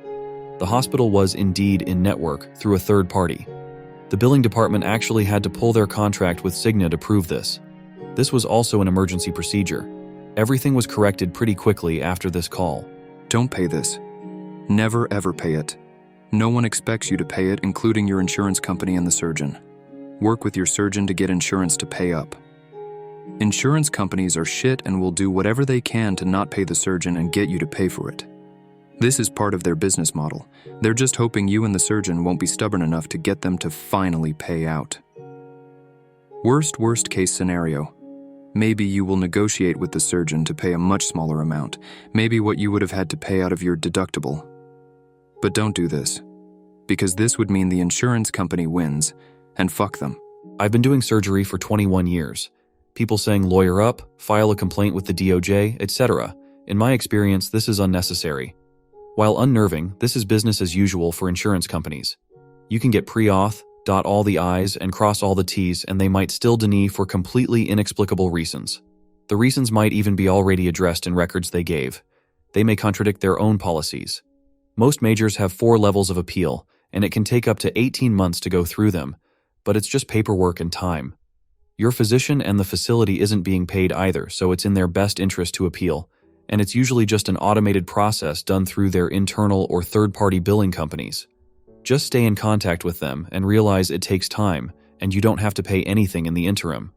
The hospital was indeed in network through a third party. The billing department actually had to pull their contract with Cigna to prove this. This was also an emergency procedure. Everything was corrected pretty quickly after this call. Don't pay this. Never ever pay it. No one expects you to pay it, including your insurance company and the surgeon. Work with your surgeon to get insurance to pay up. Insurance companies are shit and will do whatever they can to not pay the surgeon and get you to pay for it. This is part of their business model. They're just hoping you and the surgeon won't be stubborn enough to get them to finally pay out. Worst case scenario. Maybe you will negotiate with the surgeon to pay a much smaller amount, maybe what you would have had to pay out of your deductible. But don't do this, because this would mean the insurance company wins, and fuck them. I've been doing surgery for 21 years. People saying lawyer up, file a complaint with the DOJ, etc. In my experience, this is unnecessary. While unnerving, this is business as usual for insurance companies. You can get pre-auth, dot all the I's and cross all the T's, and they might still deny for completely inexplicable reasons. The reasons might even be already addressed in records they gave. They may contradict their own policies. Most majors have 4 levels of appeal, and it can take up to 18 months to go through them, but it's just paperwork and time. Your physician and the facility isn't being paid either, so it's in their best interest to appeal, and it's usually just an automated process done through their internal or third-party billing companies. Just stay in contact with them and realize it takes time, and you don't have to pay anything in the interim.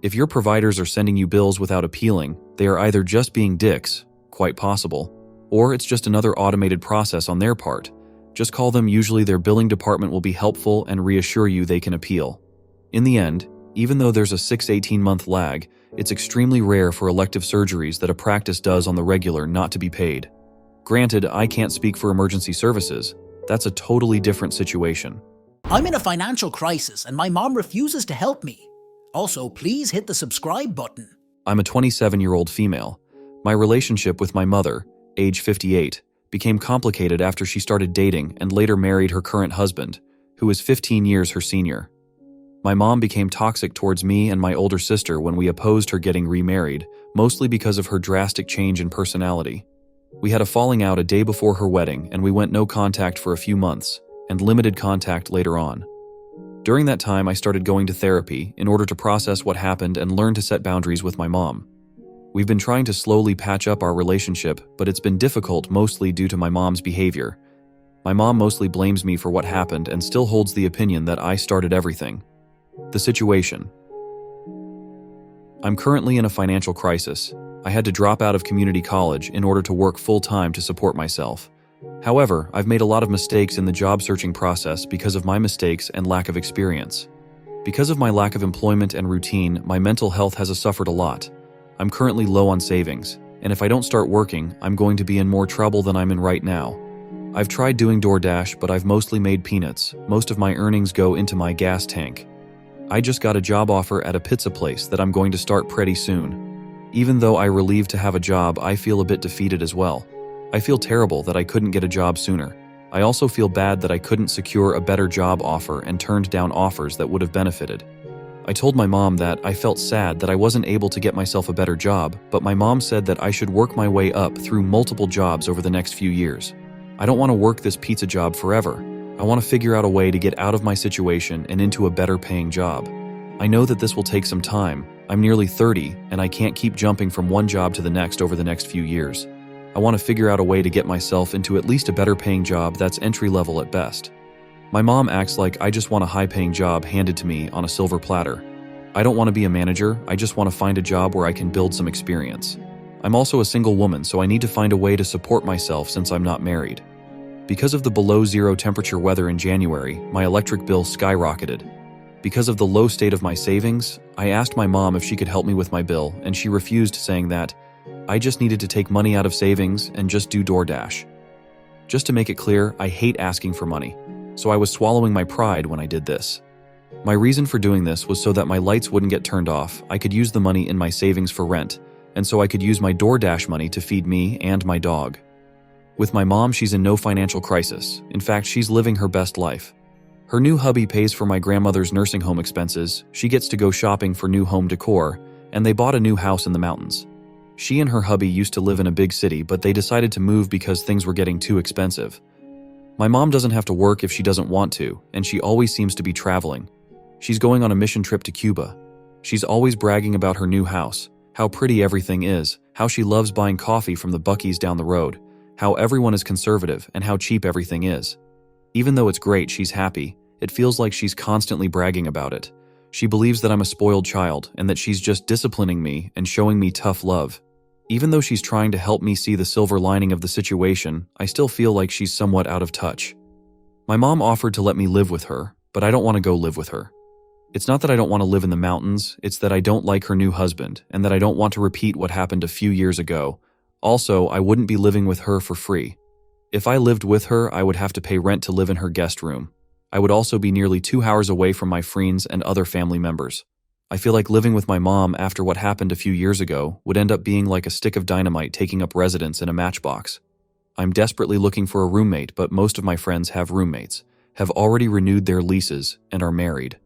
If your providers are sending you bills without appealing, they are either just being dicks, quite possible, or it's just another automated process on their part. Just call them, usually their billing department will be helpful and reassure you they can appeal. In the end, even though there's a 6-18-month lag, it's extremely rare for elective surgeries that a practice does on the regular not to be paid. Granted, I can't speak for emergency services. That's a totally different situation. I'm in a financial crisis and my mom refuses to help me. Also, please hit the subscribe button. I'm a 27-year-old female. My relationship with my mother, age 58, became complicated after she started dating and later married her current husband, who is 15 years her senior. My mom became toxic towards me and my older sister when we opposed her getting remarried, mostly because of her drastic change in personality. We had a falling out a day before her wedding and we went no contact for a few months, and limited contact later on. During that time, I started going to therapy in order to process what happened and learn to set boundaries with my mom. We've been trying to slowly patch up our relationship, but it's been difficult mostly due to my mom's behavior. My mom mostly blames me for what happened and still holds the opinion that I started everything. The situation. I'm currently in a financial crisis. I had to drop out of community college in order to work full-time to support myself. However, I've made a lot of mistakes in the job searching process because of my mistakes and lack of experience. Because of my lack of employment and routine, my mental health has suffered a lot. I'm currently low on savings, and if I don't start working, I'm going to be in more trouble than I'm in right now. I've tried doing DoorDash, but I've mostly made peanuts. Most of my earnings go into my gas tank. I just got a job offer at a pizza place that I'm going to start pretty soon. Even though I'm relieved to have a job, I feel a bit defeated as well. I feel terrible that I couldn't get a job sooner. I also feel bad that I couldn't secure a better job offer and turned down offers that would have benefited. I told my mom that I felt sad that I wasn't able to get myself a better job, but my mom said that I should work my way up through multiple jobs over the next few years. I don't want to work this pizza job forever. I want to figure out a way to get out of my situation and into a better paying job. I know that this will take some time. I'm nearly 30 and I can't keep jumping from one job to the next over the next few years. I want to figure out a way to get myself into at least a better paying job that's entry level at best. My mom acts like I just want a high paying job handed to me on a silver platter. I don't want to be a manager, I just want to find a job where I can build some experience. I'm also a single woman, so I need to find a way to support myself since I'm not married. Because of the below zero temperature weather in January, my electric bill skyrocketed. Because of the low state of my savings, I asked my mom if she could help me with my bill, and she refused, saying that I just needed to take money out of savings and just do DoorDash. Just to make it clear, I hate asking for money, so I was swallowing my pride when I did this. My reason for doing this was so that my lights wouldn't get turned off, I could use the money in my savings for rent, and so I could use my DoorDash money to feed me and my dog. With my mom, she's in no financial crisis. In fact, she's living her best life. Her new hubby pays for my grandmother's nursing home expenses, she gets to go shopping for new home decor, and they bought a new house in the mountains. She and her hubby used to live in a big city, but they decided to move because things were getting too expensive. My mom doesn't have to work if she doesn't want to, and she always seems to be traveling. She's going on a mission trip to Cuba. She's always bragging about her new house, how pretty everything is, how she loves buying coffee from the Buc-ee's down the road, how everyone is conservative, and how cheap everything is. Even though it's great she's happy, it feels like she's constantly bragging about it. She believes that I'm a spoiled child and that she's just disciplining me and showing me tough love. Even though she's trying to help me see the silver lining of the situation, I still feel like she's somewhat out of touch. My mom offered to let me live with her, but I don't want to go live with her. It's not that I don't want to live in the mountains, it's that I don't like her new husband and that I don't want to repeat what happened a few years ago. Also, I wouldn't be living with her for free. If I lived with her, I would have to pay rent to live in her guest room. I would also be nearly 2 hours away from my friends and other family members. I feel like living with my mom after what happened a few years ago would end up being like a stick of dynamite taking up residence in a matchbox. I'm desperately looking for a roommate, but most of my friends have roommates, have already renewed their leases, and are married.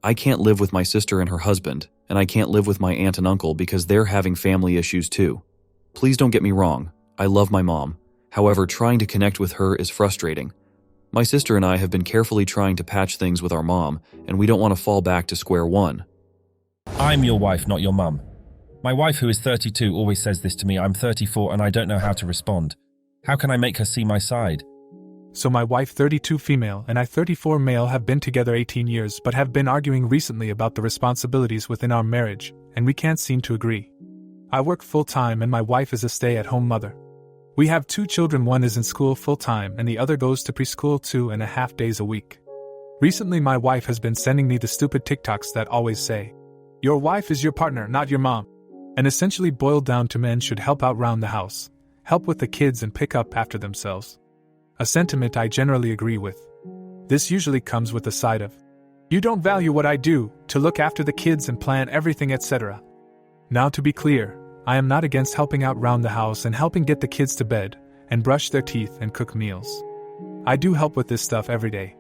I can't live with my sister and her husband, and I can't live with my aunt and uncle because they're having family issues too. Please don't get me wrong, I love my mom. However, trying to connect with her is frustrating. My sister and I have been carefully trying to patch things with our mom, and we don't want to fall back to square one. I'm your wife, not your mum. My wife, who is 32, always says this to me. I'm 34 and I don't know how to respond. How can I make her see my side? So my wife, 32 female, and I, 34 male, have been together 18 years but have been arguing recently about the responsibilities within our marriage, and we can't seem to agree. I work full-time and my wife is a stay-at-home mother. We have 2 children, one is in school full-time and the other goes to preschool 2.5 days a week. Recently my wife has been sending me the stupid TikToks that always say, "Your wife is your partner, not your mom," and essentially boiled down to men should help out round the house, help with the kids and pick up after themselves. A sentiment I generally agree with. This usually comes with a side of, "You don't value what I do, to look after the kids and plan everything, etc." Now to be clear, I am not against helping out round the house and helping get the kids to bed, and brush their teeth and cook meals. I do help with this stuff every day.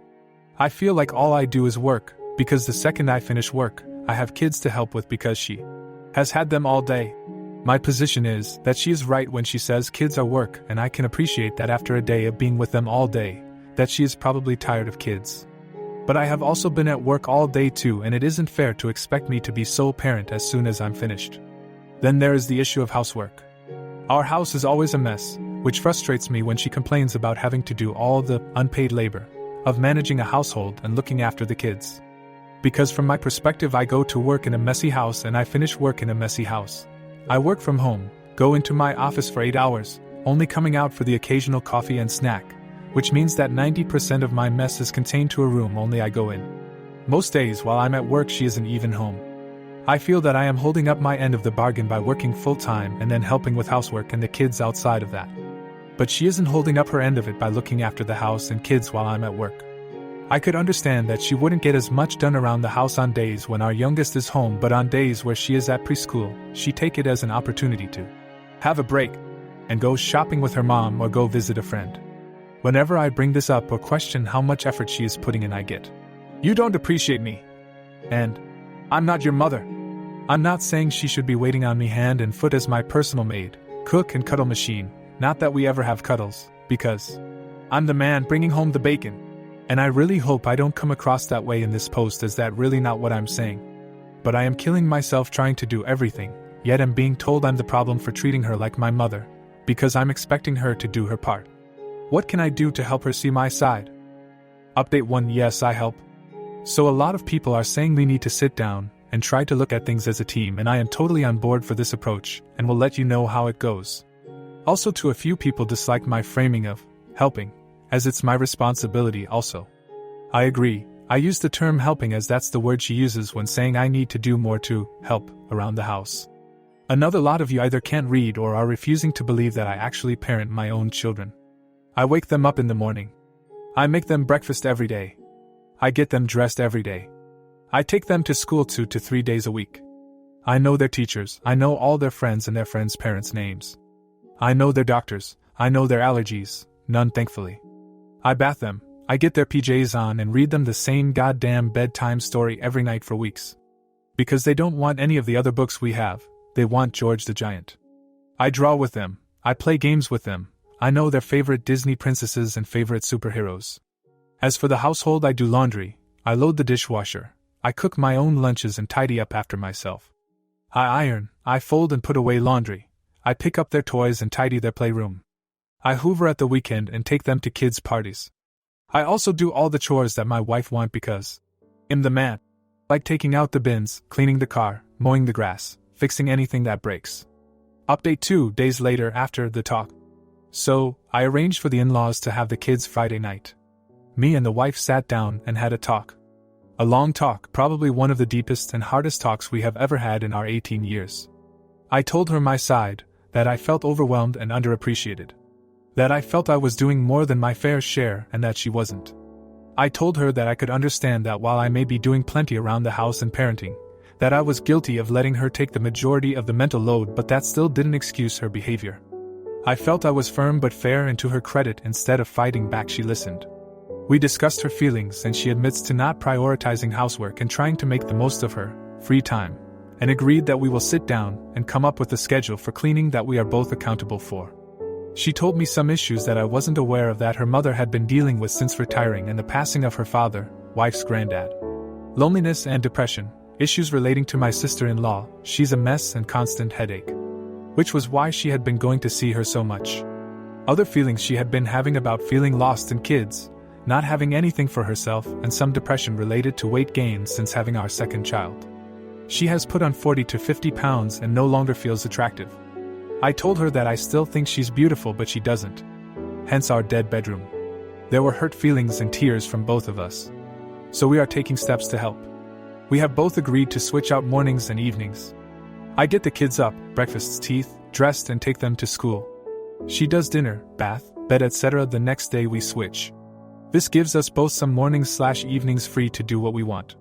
I feel like all I do is work, because the second I finish work, I have kids to help with because she has had them all day. My position is that she is right when she says kids are work, and I can appreciate that after a day of being with them all day, that she is probably tired of kids. But I have also been at work all day too, and it isn't fair to expect me to be sole parent as soon as I'm finished. Then there is the issue of housework. Our house is always a mess, which frustrates me when she complains about having to do all the unpaid labor of managing a household and looking after the kids. Because from my perspective, I go to work in a messy house and I finish work in a messy house. I work from home, go into my office for 8 hours, only coming out for the occasional coffee and snack, which means that 90% of my mess is contained to a room only I go in. Most days while I'm at work, she isn't even home. I feel that I am holding up my end of the bargain by working full-time and then helping with housework and the kids outside of that. But she isn't holding up her end of it by looking after the house and kids while I'm at work. I could understand that she wouldn't get as much done around the house on days when our youngest is home, but on days where she is at preschool, she take it as an opportunity to have a break and go shopping with her mom or go visit a friend. Whenever I bring this up or question how much effort she is putting in, I get, "You don't appreciate me," and "I'm not your mother." I'm not saying she should be waiting on me hand and foot as my personal maid, cook and cuddle machine, not that we ever have cuddles, because I'm the man bringing home the bacon. And I really hope I don't come across that way in this post, as that really not what I'm saying. But I am killing myself trying to do everything, yet am being told I'm the problem for treating her like my mother, because I'm expecting her to do her part. What can I do to help her see my side? Update 1: Yes, I help. So a lot of people are saying we need to sit down and try to look at things as a team, and I am totally on board for this approach, and will let you know how it goes. Also, to a few people dislike my framing of helping as it's my responsibility also. I agree. I use the term helping as that's the word she uses when saying I need to do more to help around the house. Another lot of you either can't read or are refusing to believe that I actually parent my own children. I wake them up in the morning. I make them breakfast every day. I get them dressed every day. I take them to school 2 to 3 days a week. I know their teachers, I know all their friends and their friends' parents' names. I know their doctors, I know their allergies, none thankfully. I bath them, I get their PJs on and read them the same goddamn bedtime story every night for weeks. Because they don't want any of the other books we have, they want George the Giant. I draw with them, I play games with them, I know their favorite Disney princesses and favorite superheroes. As for the household, I do laundry, I load the dishwasher, I cook my own lunches and tidy up after myself. I iron, I fold and put away laundry, I pick up their toys and tidy their playroom. I hoover at the weekend and take them to kids' parties. I also do all the chores that my wife wants because I'm the man. Like taking out the bins, cleaning the car, mowing the grass, fixing anything that breaks. Update 2 days later after the talk. So, I arranged for the in-laws to have the kids Friday night. Me and the wife sat down and had a talk. A long talk, probably one of the deepest and hardest talks we have ever had in our 18 years. I told her my side, that I felt overwhelmed and underappreciated. That I felt I was doing more than my fair share and that she wasn't. I told her that I could understand that while I may be doing plenty around the house and parenting, that I was guilty of letting her take the majority of the mental load, but that still didn't excuse her behavior. I felt I was firm but fair, and to her credit, instead of fighting back, she listened. We discussed her feelings, and she admits to not prioritizing housework and trying to make the most of her free time, and agreed that we will sit down and come up with a schedule for cleaning that we are both accountable for. She told me some issues that I wasn't aware of that her mother had been dealing with since retiring and the passing of her father, wife's granddad. Loneliness and depression, issues relating to my sister-in-law, she's a mess and constant headache. Which was why she had been going to see her so much. Other feelings she had been having about feeling lost in kids, not having anything for herself, and some depression related to weight gain since having our second child. She has put on 40 to 50 pounds and no longer feels attractive. I told her that I still think she's beautiful, but she doesn't. Hence our dead bedroom. There were hurt feelings and tears from both of us. So we are taking steps to help. We have both agreed to switch out mornings and evenings. I get the kids up, breakfasts, teeth, dressed, and take them to school. She does dinner, bath, bed, etc. The next day we switch. This gives us both some mornings/evenings free to do what we want.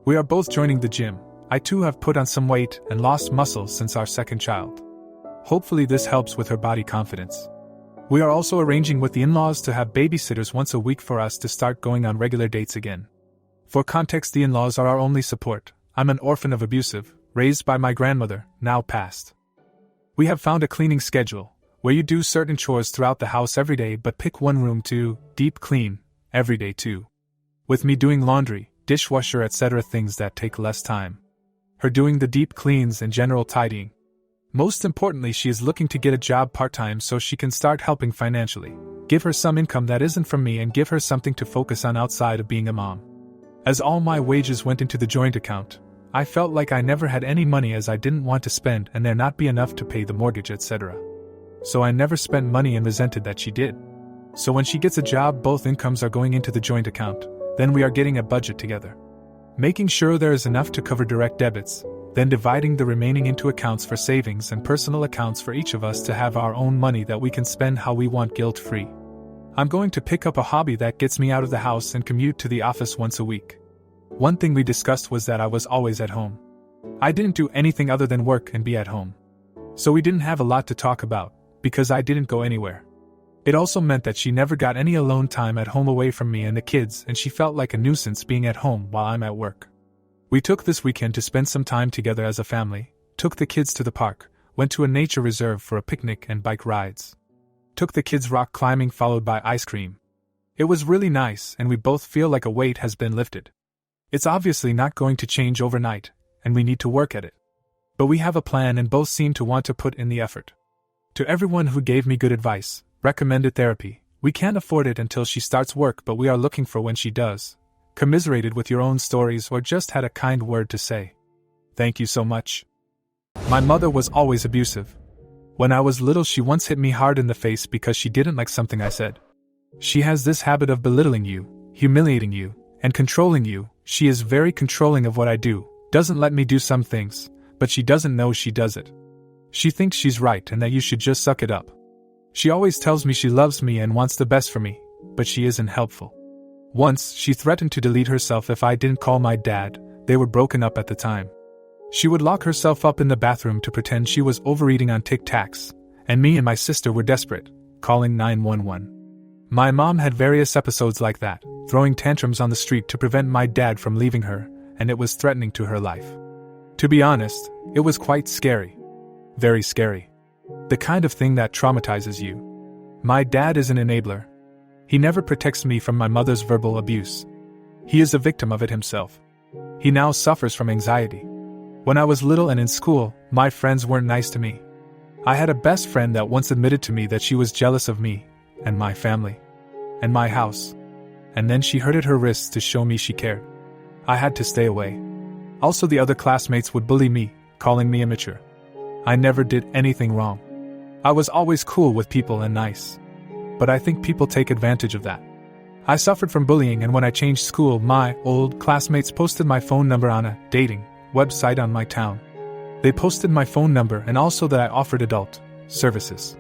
We are both joining the gym. I too have put on some weight and lost muscle since our second child. Hopefully this helps with her body confidence. We are also arranging with the in-laws to have babysitters once a week for us to start going on regular dates again. For context, the in-laws are our only support. I'm an orphan of abusive, raised by my grandmother, now passed. We have found a cleaning schedule, where you do certain chores throughout the house every day but pick one room to deep clean every day too. With me doing laundry, dishwasher, etc. things that take less time. Her doing the deep cleans and general tidying. Most importantly, she is looking to get a job part-time so she can start helping financially, give her some income that isn't from me, and give her something to focus on outside of being a mom. As all my wages went into the joint account, I felt like I never had any money as I didn't want to spend and there not be enough to pay the mortgage, etc. So I never spent money and resented that she did. So when she gets a job, both incomes are going into the joint account, then we are getting a budget together. Making sure there is enough to cover direct debits, then dividing the remaining into accounts for savings and personal accounts for each of us to have our own money that we can spend how we want guilt-free. I'm going to pick up a hobby that gets me out of the house and commute to the office once a week. One thing we discussed was that I was always at home. I didn't do anything other than work and be at home. So we didn't have a lot to talk about, because I didn't go anywhere. It also meant that she never got any alone time at home away from me and the kids, and she felt like a nuisance being at home while I'm at work. We took this weekend to spend some time together as a family, took the kids to the park, went to a nature reserve for a picnic and bike rides. Took the kids rock climbing followed by ice cream. It was really nice, and we both feel like a weight has been lifted. It's obviously not going to change overnight, and we need to work at it. But we have a plan and both seem to want to put in the effort. To everyone who gave me good advice, recommended therapy, we can't afford it until she starts work, but we are looking for when she does. Commiserated with your own stories or just had a kind word to say. Thank you so much. My mother was always abusive. When I was little, she once hit me hard in the face because she didn't like something I said. She has this habit of belittling you, humiliating you, and controlling you. She is very controlling of what I do, doesn't let me do some things, but she doesn't know she does it. She thinks she's right and that you should just suck it up. She always tells me she loves me and wants the best for me, but she isn't helpful. Once, she threatened to delete herself if I didn't call my dad. They were broken up at the time. She would lock herself up in the bathroom to pretend she was overeating on Tic Tacs, and me and my sister were desperate, calling 911. My mom had various episodes like that, throwing tantrums on the street to prevent my dad from leaving her, and it was threatening to her life. To be honest, it was quite scary. Very scary. The kind of thing that traumatizes you. My dad is an enabler. He never protects me from my mother's verbal abuse. He is a victim of it himself. He now suffers from anxiety. When I was little and in school, my friends weren't nice to me. I had a best friend that once admitted to me that she was jealous of me, and my family, and my house. And then she hurted her wrists to show me she cared. I had to stay away. Also, the other classmates would bully me, calling me immature. I never did anything wrong. I was always cool with people and nice. But I think people take advantage of that. I suffered from bullying, and when I changed school, my old classmates posted my phone number on a dating website on my town. They posted my phone number and also that I offered adult services.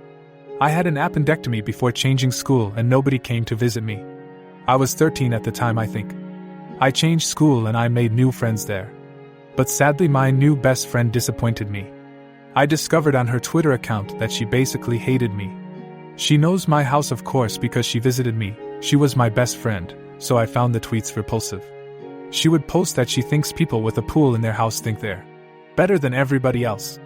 I had an appendectomy before changing school and nobody came to visit me. I was 13 at the time, I think. I changed school and I made new friends there. But sadly, my new best friend disappointed me. I discovered on her Twitter account that she basically hated me. She knows my house, of course, because she visited me. She was my best friend, so I found the tweets repulsive. She would post that she thinks people with a pool in their house think they're better than everybody else.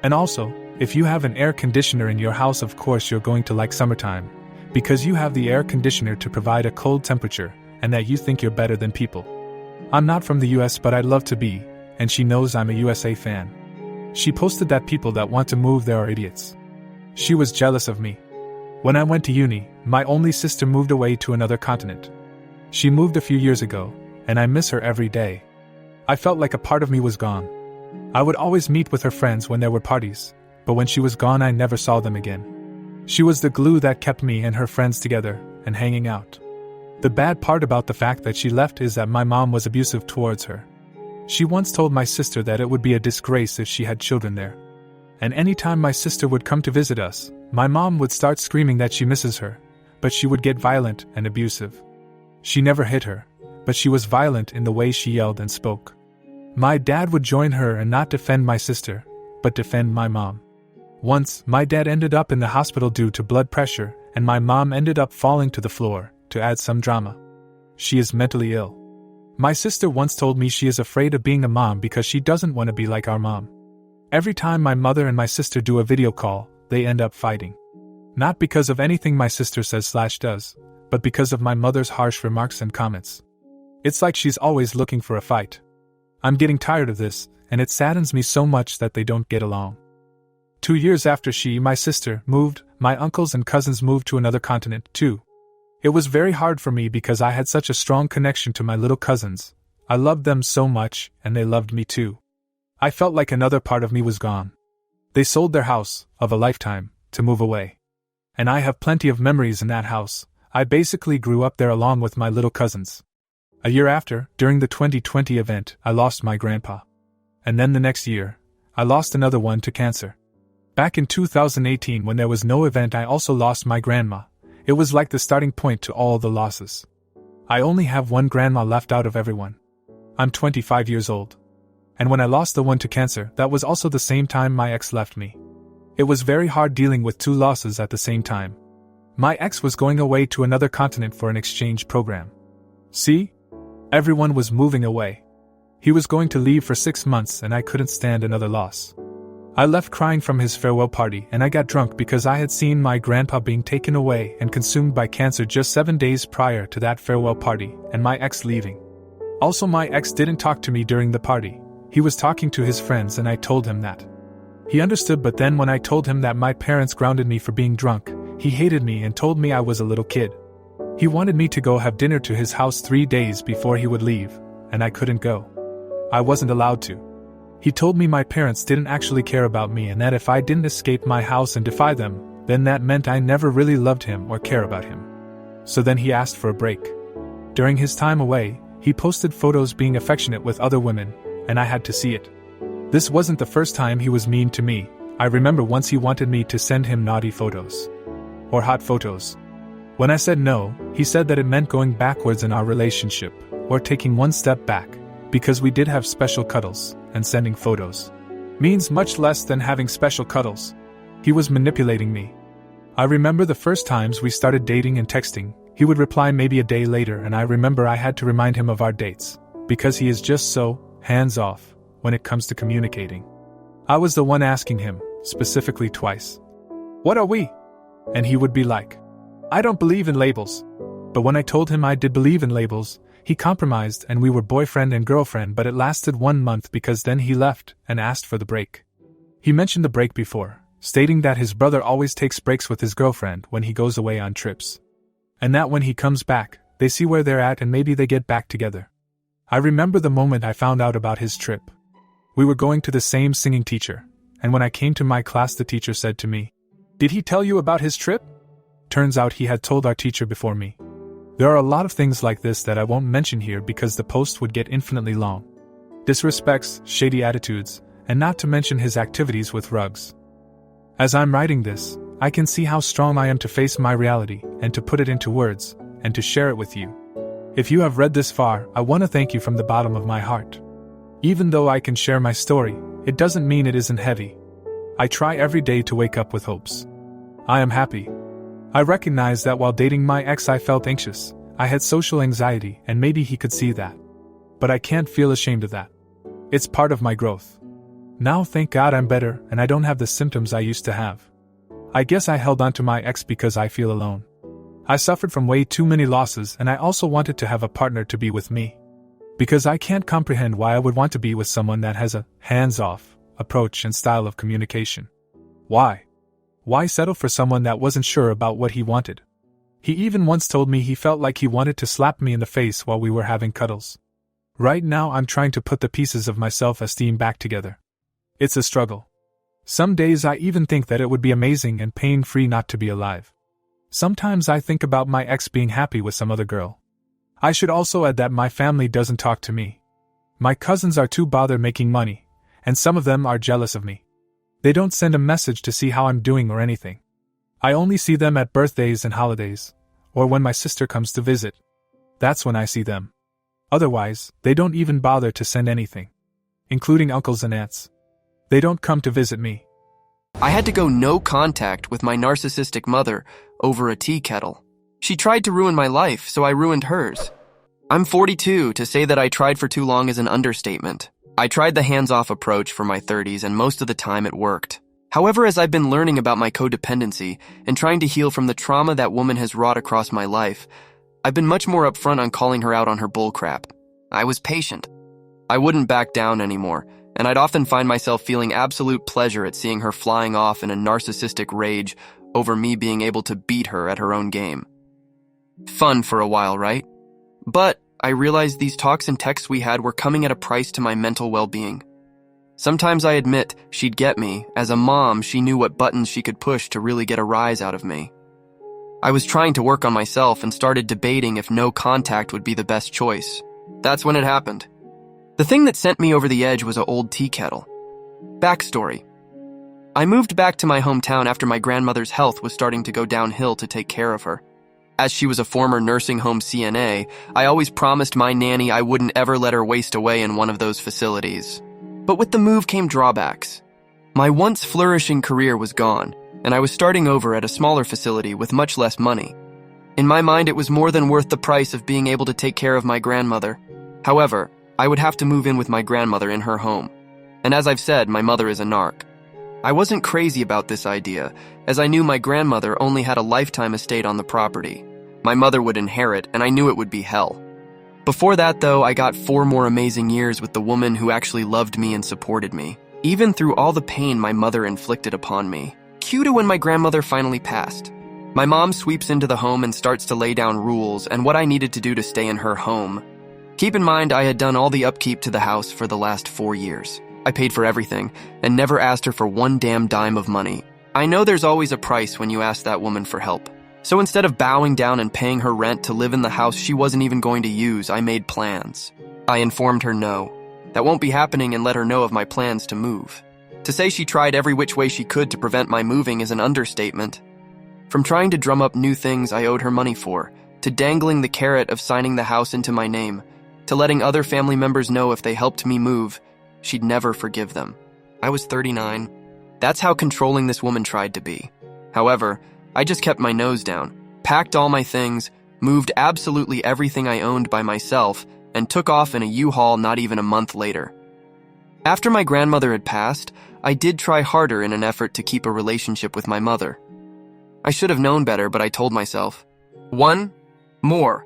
And also, if you have an air conditioner in your house, of course you're going to like summertime, because you have the air conditioner to provide a cold temperature, and that you think you're better than people. I'm not from the US, but I'd love to be, and she knows I'm a USA fan. She posted that people that want to move there are idiots. She was jealous of me. When I went to uni, my only sister moved away to another continent. She moved a few years ago, and I miss her every day. I felt like a part of me was gone. I would always meet with her friends when there were parties, but when she was gone I never saw them again. She was the glue that kept me and her friends together and hanging out. The bad part about the fact that she left is that my mom was abusive towards her. She once told my sister that it would be a disgrace if she had children there. And anytime my sister would come to visit us, my mom would start screaming that she misses her, but she would get violent and abusive. She never hit her, but she was violent in the way she yelled and spoke. My dad would join her and not defend my sister, but defend my mom. Once, my dad ended up in the hospital due to blood pressure, and my mom ended up falling to the floor, to add some drama. She is mentally ill. My sister once told me she is afraid of being a mom because she doesn't want to be like our mom. Every time my mother and my sister do a video call, they end up fighting. Not because of anything my sister says/does, but because of my mother's harsh remarks and comments. It's like she's always looking for a fight. I'm getting tired of this, and it saddens me so much that they don't get along. 2 years after my sister, moved, my uncles and cousins moved to another continent, too. It was very hard for me because I had such a strong connection to my little cousins. I loved them so much, and they loved me too. I felt like another part of me was gone. They sold their house, of a lifetime, to move away. And I have plenty of memories in that house. I basically grew up there along with my little cousins. A year after, during the 2020 event, I lost my grandpa. And then the next year, I lost another one to cancer. Back in 2018, when there was no event, I also lost my grandma. It was like the starting point to all the losses. I only have one grandma left out of everyone. I'm 25 years old. And when I lost the one to cancer, that was also the same time my ex left me. It was very hard dealing with two losses at the same time. My ex was going away to another continent for an exchange program. See? Everyone was moving away. He was going to leave for 6 months and I couldn't stand another loss. I left crying from his farewell party and I got drunk because I had seen my grandpa being taken away and consumed by cancer just 7 days prior to that farewell party and my ex leaving. Also, my ex didn't talk to me during the party. He was talking to his friends and I told him that. He understood, but then when I told him that my parents grounded me for being drunk, he hated me and told me I was a little kid. He wanted me to go have dinner to his house 3 days before he would leave, and I couldn't go. I wasn't allowed to. He told me my parents didn't actually care about me and that if I didn't escape my house and defy them, then that meant I never really loved him or care about him. so then he asked for a break. During his time away, he posted photos being affectionate with other women, and I had to see it. This wasn't the first time he was mean to me. I remember once he wanted me to send him naughty photos. Or hot photos. When I said no, he said that it meant going backwards in our relationship, or taking one step back, because we did have special cuddles, and sending photos means much less than having special cuddles. He was manipulating me. I remember the first times we started dating and texting, he would reply maybe a day later, and I remember I had to remind him of our dates, because he is just so hands-off when it comes to communicating. I was the one asking him, specifically twice, "What are we?" And he would be like, "I don't believe in labels." But when I told him I did believe in labels, he compromised and we were boyfriend and girlfriend, but it lasted 1 month because then he left and asked for the break. He mentioned the break before, stating that his brother always takes breaks with his girlfriend when he goes away on trips. And that when he comes back, they see where they're at and maybe they get back together. I remember the moment I found out about his trip. We were going to the same singing teacher, and when I came to my class the teacher said to me, "Did he tell you about his trip?" Turns out he had told our teacher before me. There are a lot of things like this that I won't mention here because the post would get infinitely long. Disrespects, shady attitudes, and not to mention his activities with rugs. As I'm writing this, I can see how strong I am to face my reality, and to put it into words, and to share it with you. If you have read this far, I want to thank you from the bottom of my heart. Even though I can share my story, it doesn't mean it isn't heavy. I try every day to wake up with hopes. I am happy. I recognize that while dating my ex I felt anxious, I had social anxiety, and maybe he could see that. But I can't feel ashamed of that. It's part of my growth. Now thank God I'm better and I don't have the symptoms I used to have. I guess I held on to my ex because I feel alone. I suffered from way too many losses, and I also wanted to have a partner to be with me. Because I can't comprehend why I would want to be with someone that has a hands-off approach and style of communication. Why? Why settle for someone that wasn't sure about what he wanted? He even once told me he felt like he wanted to slap me in the face while we were having cuddles. Right now I'm trying to put the pieces of my self-esteem back together. It's a struggle. Some days I even think that it would be amazing and pain-free not to be alive. Sometimes I think about my ex being happy with some other girl. I should also add that my family doesn't talk to me. My cousins are too bothered making money, and some of them are jealous of me. They don't send a message to see how I'm doing or anything. I only see them at birthdays and holidays, or when my sister comes to visit. That's when I see them. Otherwise, they don't even bother to send anything. Including uncles and aunts. They don't come to visit me. I had to go no contact with my narcissistic mother over a tea kettle. She tried to ruin my life, so I ruined hers. I'm 42, to say that I tried for too long is an understatement. I tried the hands-off approach for my 30s, and most of the time it worked. However, as I've been learning about my codependency and trying to heal from the trauma that woman has wrought across my life, I've been much more upfront on calling her out on her bullcrap. I was patient. I wouldn't back down anymore, and I'd often find myself feeling absolute pleasure at seeing her flying off in a narcissistic rage over me being able to beat her at her own game. Fun for a while, right? But I realized these talks and texts we had were coming at a price to my mental well-being. Sometimes I admit she'd get me. As a mom, she knew what buttons she could push to really get a rise out of me. I was trying to work on myself and started debating if no contact would be the best choice. That's when it happened. The thing that sent me over the edge was an old tea kettle. Backstory. I moved back to my hometown after my grandmother's health was starting to go downhill to take care of her. As she was a former nursing home CNA, I always promised my nanny I wouldn't ever let her waste away in one of those facilities. But with the move came drawbacks. My once flourishing career was gone, and I was starting over at a smaller facility with much less money. In my mind, it was more than worth the price of being able to take care of my grandmother. However, I would have to move in with my grandmother in her home. And as I've said, my mother is a narc. I wasn't crazy about this idea, as I knew my grandmother only had a lifetime estate on the property. My mother would inherit, and I knew it would be hell. Before that, though, I got 4 more amazing years with the woman who actually loved me and supported me, even through all the pain my mother inflicted upon me. Cue to when my grandmother finally passed. My mom sweeps into the home and starts to lay down rules and what I needed to do to stay in her home. Keep in mind, I had done all the upkeep to the house for the last 4 years. I paid for everything and never asked her for one damn dime of money. I know there's always a price when you ask that woman for help. So instead of bowing down and paying her rent to live in the house she wasn't even going to use, I made plans. I informed her no, that won't be happening, and let her know of my plans to move. To say she tried every which way she could to prevent my moving is an understatement. From trying to drum up new things I owed her money for, to dangling the carrot of signing the house into my name, to letting other family members know if they helped me move, she'd never forgive them. I was 39. That's how controlling this woman tried to be. However, I just kept my nose down, packed all my things, moved absolutely everything I owned by myself, and took off in a U-Haul not even a month later. After my grandmother had passed, I did try harder in an effort to keep a relationship with my mother. I should have known better, but I told myself, one more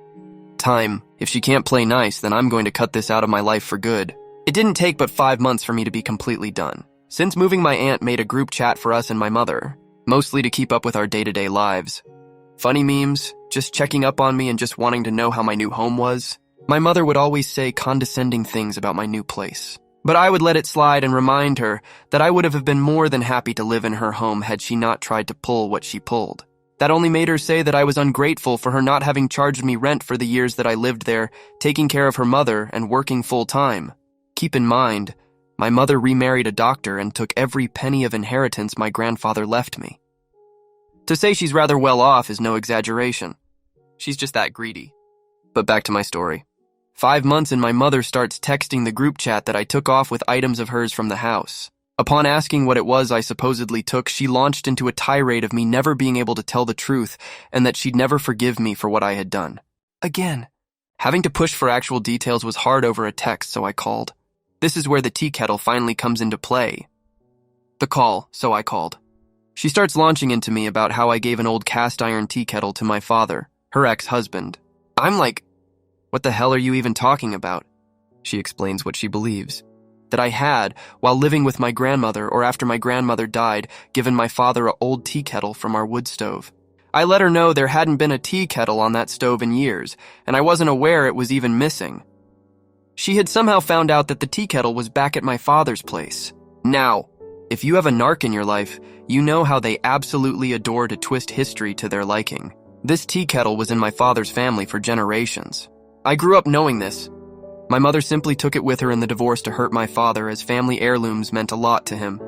time. If she can't play nice, then I'm going to cut this out of my life for good. It didn't take but 5 months for me to be completely done. Since moving, my aunt made a group chat for us and my mother, mostly to keep up with our day-to-day lives. Funny memes, just checking up on me and just wanting to know how my new home was. My mother would always say condescending things about my new place, but I would let it slide and remind her that I would have been more than happy to live in her home had she not tried to pull what she pulled. That only made her say that I was ungrateful for her not having charged me rent for the years that I lived there, taking care of her mother and working full-time. Keep in mind, my mother remarried a doctor and took every penny of inheritance my grandfather left me. To say she's rather well off is no exaggeration. She's just that greedy. But back to my story. 5 months and my mother starts texting the group chat that I took off with items of hers from the house. Upon asking what it was I supposedly took, she launched into a tirade of me never being able to tell the truth and that she'd never forgive me for what I had done. Again, having to push for actual details was hard over a text, so I called. This is where the tea kettle finally comes into play. The call, so I called. She starts launching into me about how I gave an old cast iron tea kettle to my father, her ex-husband. I'm like, what the hell are you even talking about? She explains what she believes. That I had, while living with my grandmother or after my grandmother died, given my father an old tea kettle from our wood stove. I let her know there hadn't been a tea kettle on that stove in years, and I wasn't aware it was even missing. She had somehow found out that the tea kettle was back at my father's place. Now, if you have a narc in your life, you know how they absolutely adore to twist history to their liking. This tea kettle was in my father's family for generations. I grew up knowing this. My mother simply took it with her in the divorce to hurt my father, as family heirlooms meant a lot to him.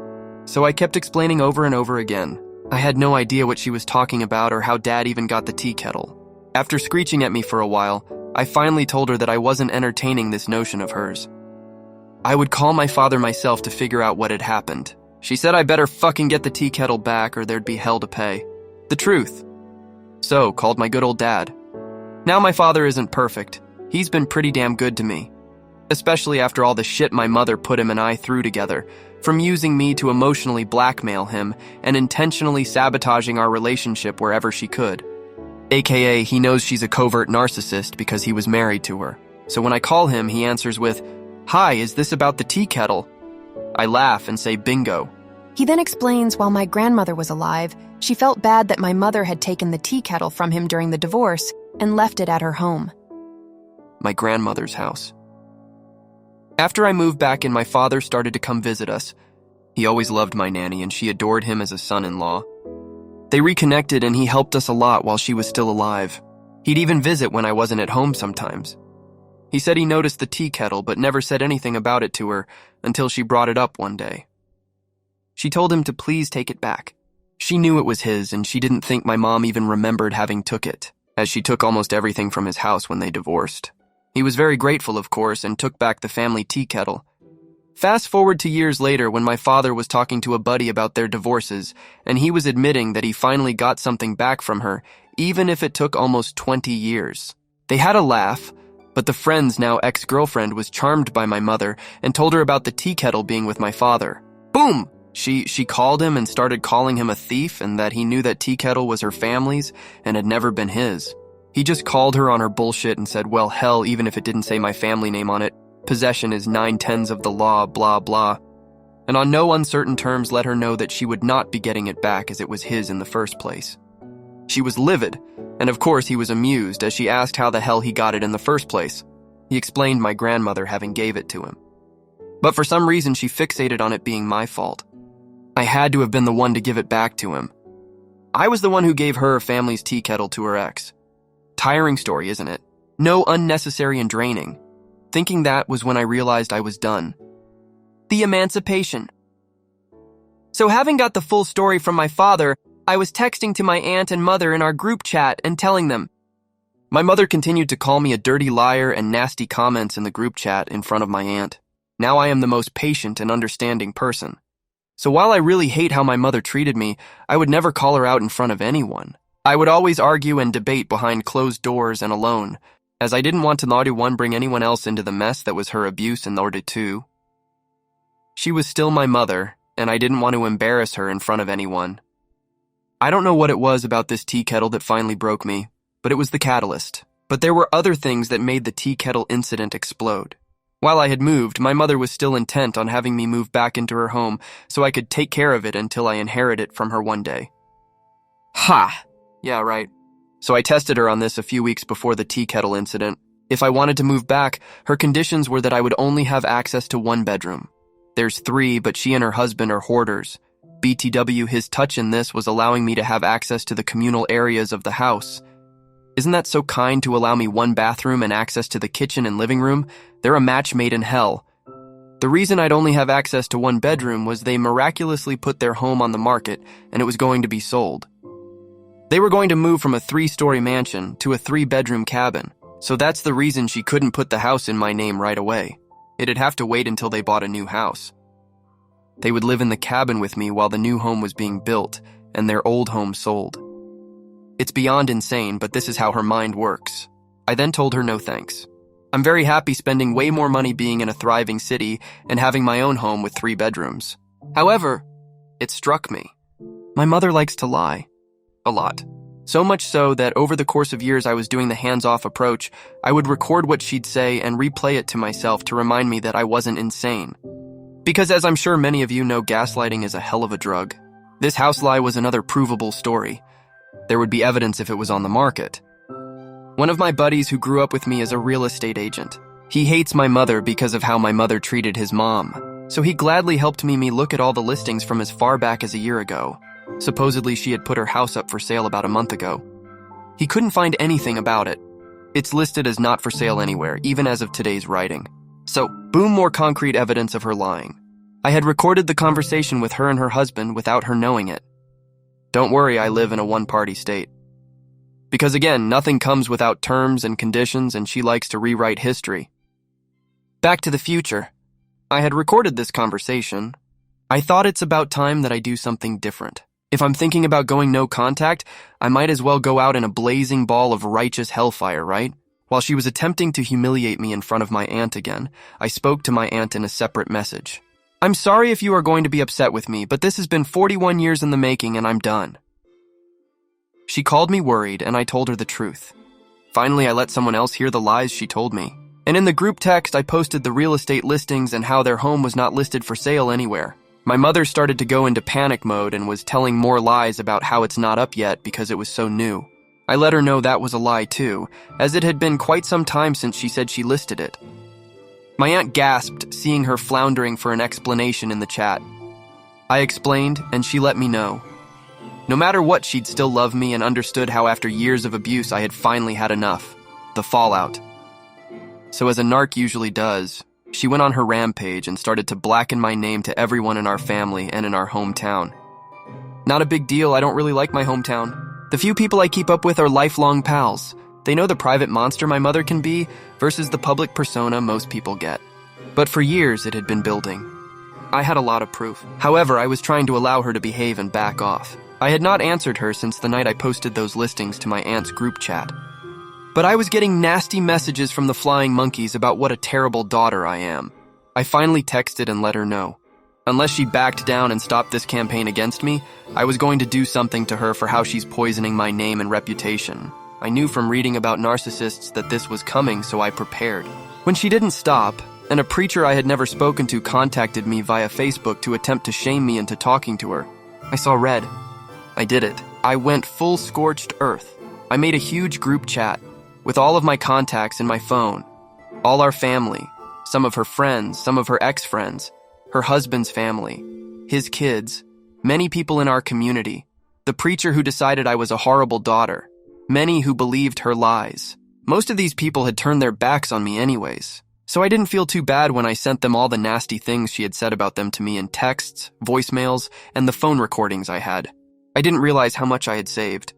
So I kept explaining over and over again. I had no idea what she was talking about or how Dad even got the tea kettle. After screeching at me for a while, I finally told her that I wasn't entertaining this notion of hers. I would call my father myself to figure out what had happened. She said I better fucking get the tea kettle back or there'd be hell to pay. The truth. So, called my good old dad. Now my father isn't perfect. He's been pretty damn good to me. Especially after all the shit my mother put him and I through together, from using me to emotionally blackmail him and intentionally sabotaging our relationship wherever she could. AKA, he knows she's a covert narcissist because he was married to her. So when I call him, he answers with, "Hi, is this about the tea kettle?" I laugh and say bingo. He then explains while my grandmother was alive, she felt bad that my mother had taken the tea kettle from him during the divorce and left it at her home. My grandmother's house. After I moved back and my father started to come visit us, he always loved my nanny and she adored him as a son-in-law. They reconnected and he helped us a lot while she was still alive. He'd even visit when I wasn't at home sometimes. He said he noticed the tea kettle but never said anything about it to her until she brought it up one day. She told him to please take it back. She knew it was his and she didn't think my mom even remembered having took it, as she took almost everything from his house when they divorced. He was very grateful, of course, and took back the family tea kettle. Fast forward to years later when my father was talking to a buddy about their divorces, and he was admitting that he finally got something back from her, even if it took almost 20 years. They had a laugh, but the friend's now ex-girlfriend was charmed by my mother and told her about the tea kettle being with my father. Boom! She called him and started calling him a thief and that he knew that tea kettle was her family's and had never been his. He just called her on her bullshit and said, well, hell, even if it didn't say my family name on it, possession is 9/10 of the law, blah, blah. And on no uncertain terms let her know that she would not be getting it back as it was his in the first place. She was livid, and of course he was amused as she asked how the hell he got it in the first place. He explained my grandmother having gave it to him. But for some reason she fixated on it being my fault. I had to have been the one to give it back to him. I was the one who gave her family's tea kettle to her ex. Tiring story, isn't it? No unnecessary and draining. Thinking that was when I realized I was done. The emancipation. So having got the full story from my father, I was texting to my aunt and mother in our group chat and telling them. My mother continued to call me a dirty liar and nasty comments in the group chat in front of my aunt. Now I am the most patient and understanding person. So while I really hate how my mother treated me, I would never call her out in front of anyone. I would always argue and debate behind closed doors and alone, as I didn't want to not one bring anyone else into the mess that was her abuse in order to. She was still my mother, and I didn't want to embarrass her in front of anyone. I don't know what it was about this tea kettle that finally broke me, but it was the catalyst. But there were other things that made the tea kettle incident explode. While I had moved, my mother was still intent on having me move back into her home so I could take care of it until I inherit it from her one day. Ha! Yeah, right. So I tested her on this a few weeks before the tea kettle incident. If I wanted to move back, her conditions were that I would only have access to one bedroom. There's 3, but she and her husband are hoarders. BTW, his touch in this was allowing me to have access to the communal areas of the house. Isn't that so kind to allow me one bathroom and access to the kitchen and living room? They're a match made in hell. The reason I'd only have access to one bedroom was they miraculously put their home on the market and it was going to be sold. They were going to move from a 3-story mansion to a 3-bedroom cabin, so that's the reason she couldn't put the house in my name right away. It'd have to wait until they bought a new house. They would live in the cabin with me while the new home was being built and their old home sold. It's beyond insane, but this is how her mind works. I then told her no thanks. I'm very happy spending way more money being in a thriving city and having my own home with 3 bedrooms. However, it struck me. My mother likes to lie. A lot. So much so that over the course of years I was doing the hands-off approach. I would record what she'd say and replay it to myself to remind me that I wasn't insane. Because as I'm sure many of you know, gaslighting is a hell of a drug. This house lie was another provable story. There would be evidence if it was on the market. One of my buddies who grew up with me is a real estate agent. He hates my mother because of how my mother treated his mom. So he gladly helped me look at all the listings from as far back as a year ago. Supposedly she had put her house up for sale about a month ago. He couldn't find anything about it. It's listed as not for sale anywhere, even as of today's writing. So, boom, more concrete evidence of her lying. I had recorded the conversation with her and her husband without her knowing it. Don't worry, I live in a one-party state. Because again, nothing comes without terms and conditions, and she likes to rewrite history. Back to the future. I had recorded this conversation. I thought it's about time that I do something different. If I'm thinking about going no contact, I might as well go out in a blazing ball of righteous hellfire, right? While she was attempting to humiliate me in front of my aunt again, I spoke to my aunt in a separate message. I'm sorry if you are going to be upset with me, but this has been 41 years in the making and I'm done. She called me worried and I told her the truth. Finally, I let someone else hear the lies she told me. And in the group text, I posted the real estate listings and how their home was not listed for sale anywhere. My mother started to go into panic mode and was telling more lies about how it's not up yet because it was so new. I let her know that was a lie too, as it had been quite some time since she said she listed it. My aunt gasped, seeing her floundering for an explanation in the chat. I explained, and she let me know. No matter what, she'd still love me and understood how after years of abuse I had finally had enough. The fallout. So as a narc usually does, she went on her rampage and started to blacken my name to everyone in our family and in our hometown. Not a big deal, I don't really like my hometown. The few people I keep up with are lifelong pals. They know the private monster my mother can be versus the public persona most people get. But for years it had been building. I had a lot of proof. However, I was trying to allow her to behave and back off. I had not answered her since the night I posted those listings to my aunt's group chat. But I was getting nasty messages from the flying monkeys about what a terrible daughter I am. I finally texted and let her know. Unless she backed down and stopped this campaign against me, I was going to do something to her for how she's poisoning my name and reputation. I knew from reading about narcissists that this was coming, so I prepared. When she didn't stop, and a preacher I had never spoken to contacted me via Facebook to attempt to shame me into talking to her, I saw red. I did it. I went full scorched earth. I made a huge group chat with all of my contacts in my phone, all our family, some of her friends, some of her ex-friends, her husband's family, his kids, many people in our community. the preacher who decided I was a horrible daughter, many who believed her lies. Most of these people had turned their backs on me anyways, so I didn't feel too bad when I sent them all the nasty things she had said about them to me in texts, voicemails, and the phone recordings I had. I didn't realize how much I had saved,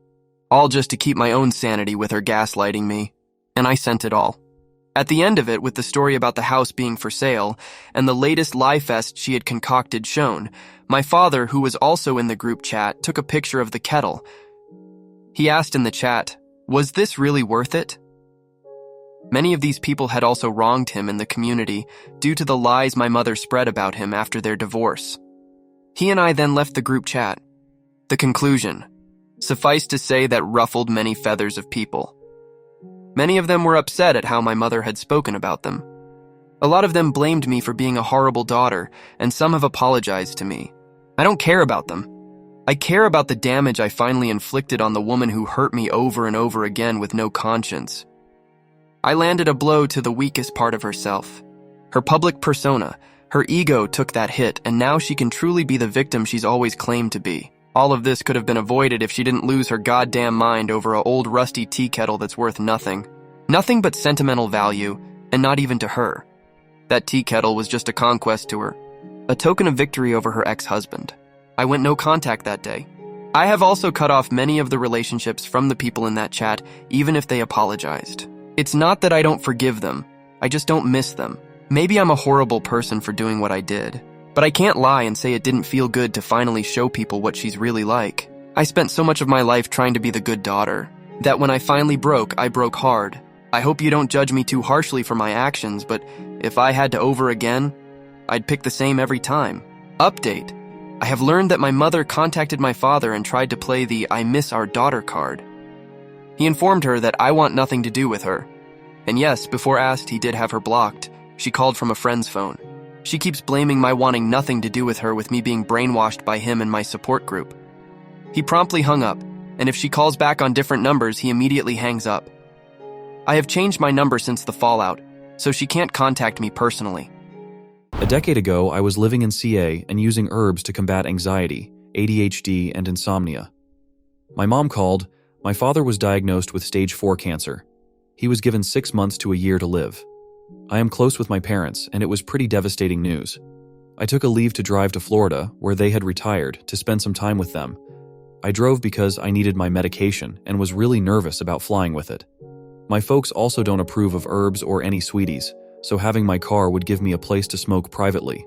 all just to keep my own sanity with her gaslighting me, and I sent it all. At the end of it, with the story about the house being for sale and the latest lie fest she had concocted shown, my father, who was also in the group chat, took a picture of the kettle. He asked in the chat, "Was this really worth it?" Many of these people had also wronged him in the community due to the lies my mother spread about him after their divorce. He and I then left the group chat. The conclusion. Suffice to say that ruffled many feathers of people. Many of them were upset at how my mother had spoken about them. A lot of them blamed me for being a horrible daughter, and some have apologized to me. I don't care about them. I care about the damage I finally inflicted on the woman who hurt me over and over again with no conscience. I landed a blow to the weakest part of herself. Her public persona, her ego took that hit, and now she can truly be the victim she's always claimed to be. All of this could have been avoided if she didn't lose her goddamn mind over an old rusty tea kettle that's worth nothing. Nothing but sentimental value, and not even to her. That tea kettle was just a conquest to her, a token of victory over her ex-husband. I went no contact that day. I have also cut off many of the relationships from the people in that chat, even if they apologized. It's not that I don't forgive them, I just don't miss them. Maybe I'm a horrible person for doing what I did, but I can't lie and say it didn't feel good to finally show people what she's really like. I spent so much of my life trying to be the good daughter, that when I finally broke, I broke hard. I hope you don't judge me too harshly for my actions, but if I had to over again, I'd pick the same every time. Update. I have learned that my mother contacted my father and tried to play the "I miss our daughter" card. He informed her that I want nothing to do with her. And yes, before asked, he did have her blocked. She called from a friend's phone. She keeps blaming my wanting nothing to do with her with me being brainwashed by him and my support group. He promptly hung up, and if she calls back on different numbers, he immediately hangs up. I have changed my number since the fallout, so she can't contact me personally. A decade ago, I was living in CA and using herbs to combat anxiety, ADHD, and insomnia. My mom called. My father was diagnosed with stage 4 cancer. He was given 6 months to a year to live. I am close with my parents, and it was pretty devastating news. I took a leave to drive to Florida, where they had retired, to spend some time with them. I drove because I needed my medication and was really nervous about flying with it. My folks also don't approve of herbs or any sweeties, so having my car would give me a place to smoke privately.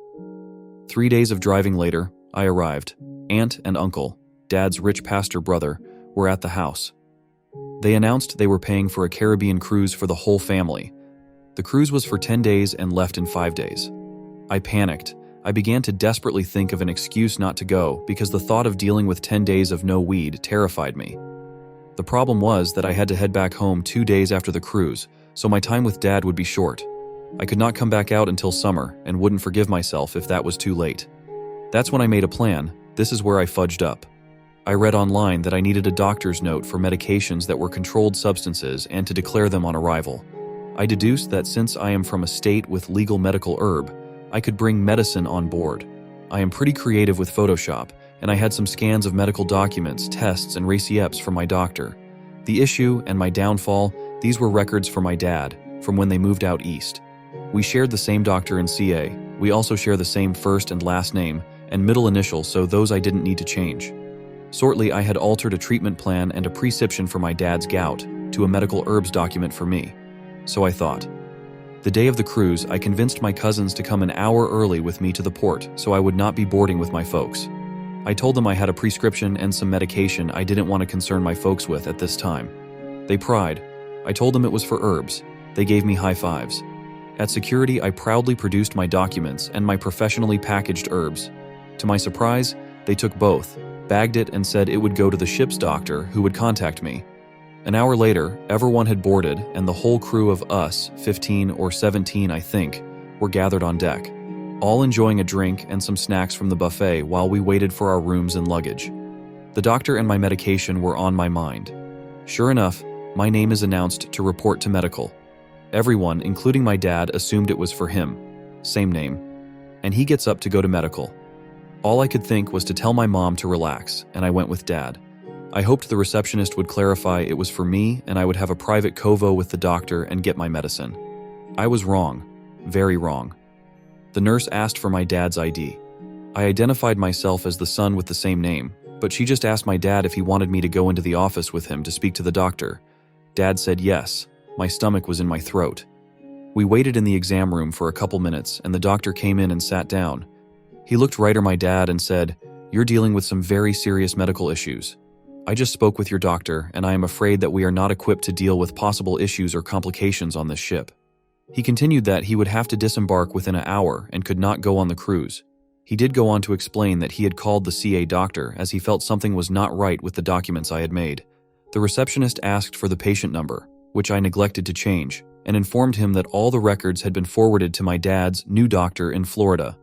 3 days of driving later, I arrived. Aunt and uncle, Dad's rich pastor brother, were at the house. They announced they were paying for a Caribbean cruise for the whole family. The cruise was for 10 days and left in 5 days. I panicked. I began to desperately think of an excuse not to go because the thought of dealing with 10 days of no weed terrified me. The problem was that I had to head back home 2 days after the cruise, so my time with Dad would be short. I could not come back out until summer and wouldn't forgive myself if that was too late. That's when I made a plan. This is where I fudged up. I read online that I needed a doctor's note for medications that were controlled substances and to declare them on arrival. I deduced that since I am from a state with legal medical herb, I could bring medicine on board. I am pretty creative with Photoshop, and I had some scans of medical documents, tests, and receipts from my doctor. The issue and my downfall, these were records for my dad, from when they moved out east. We shared the same doctor in CA. We also share the same first and last name, and middle initial, so those I didn't need to change. Shortly, I had altered a treatment plan and a prescription for my dad's gout to a medical herbs document for me. So I thought. The day of the cruise, I convinced my cousins to come an hour early with me to the port so I would not be boarding with my folks. I told them I had a prescription and some medication I didn't want to concern my folks with at this time. They pried. I told them it was for herbs. They gave me high fives. At security, I proudly produced my documents and my professionally packaged herbs. To my surprise, they took both, bagged it, and said it would go to the ship's doctor who would contact me. An hour later, everyone had boarded, and the whole crew of us, 15 or 17 I think, were gathered on deck, all enjoying a drink and some snacks from the buffet while we waited for our rooms and luggage. The doctor and my medication were on my mind. Sure enough, my name is announced to report to medical. Everyone, including my dad, assumed it was for him. Same name. And he gets up to go to medical. All I could think was to tell my mom to relax, and I went with Dad. I hoped the receptionist would clarify it was for me and I would have a private convo with the doctor and get my medicine. I was wrong. Very wrong. The nurse asked for my dad's ID. I identified myself as the son with the same name, but she just asked my dad if he wanted me to go into the office with him to speak to the doctor. Dad said yes. My stomach was in my throat. We waited in the exam room for a couple minutes and the doctor came in and sat down. He looked right at my dad and said, "You're dealing with some very serious medical issues. I just spoke with your doctor and I am afraid that we are not equipped to deal with possible issues or complications on this ship." He continued that he would have to disembark within an hour and could not go on the cruise. He did go on to explain that he had called the CA doctor as he felt something was not right with the documents I had made. The receptionist asked for the patient number, which I neglected to change, and informed him that all the records had been forwarded to my dad's new doctor in Florida.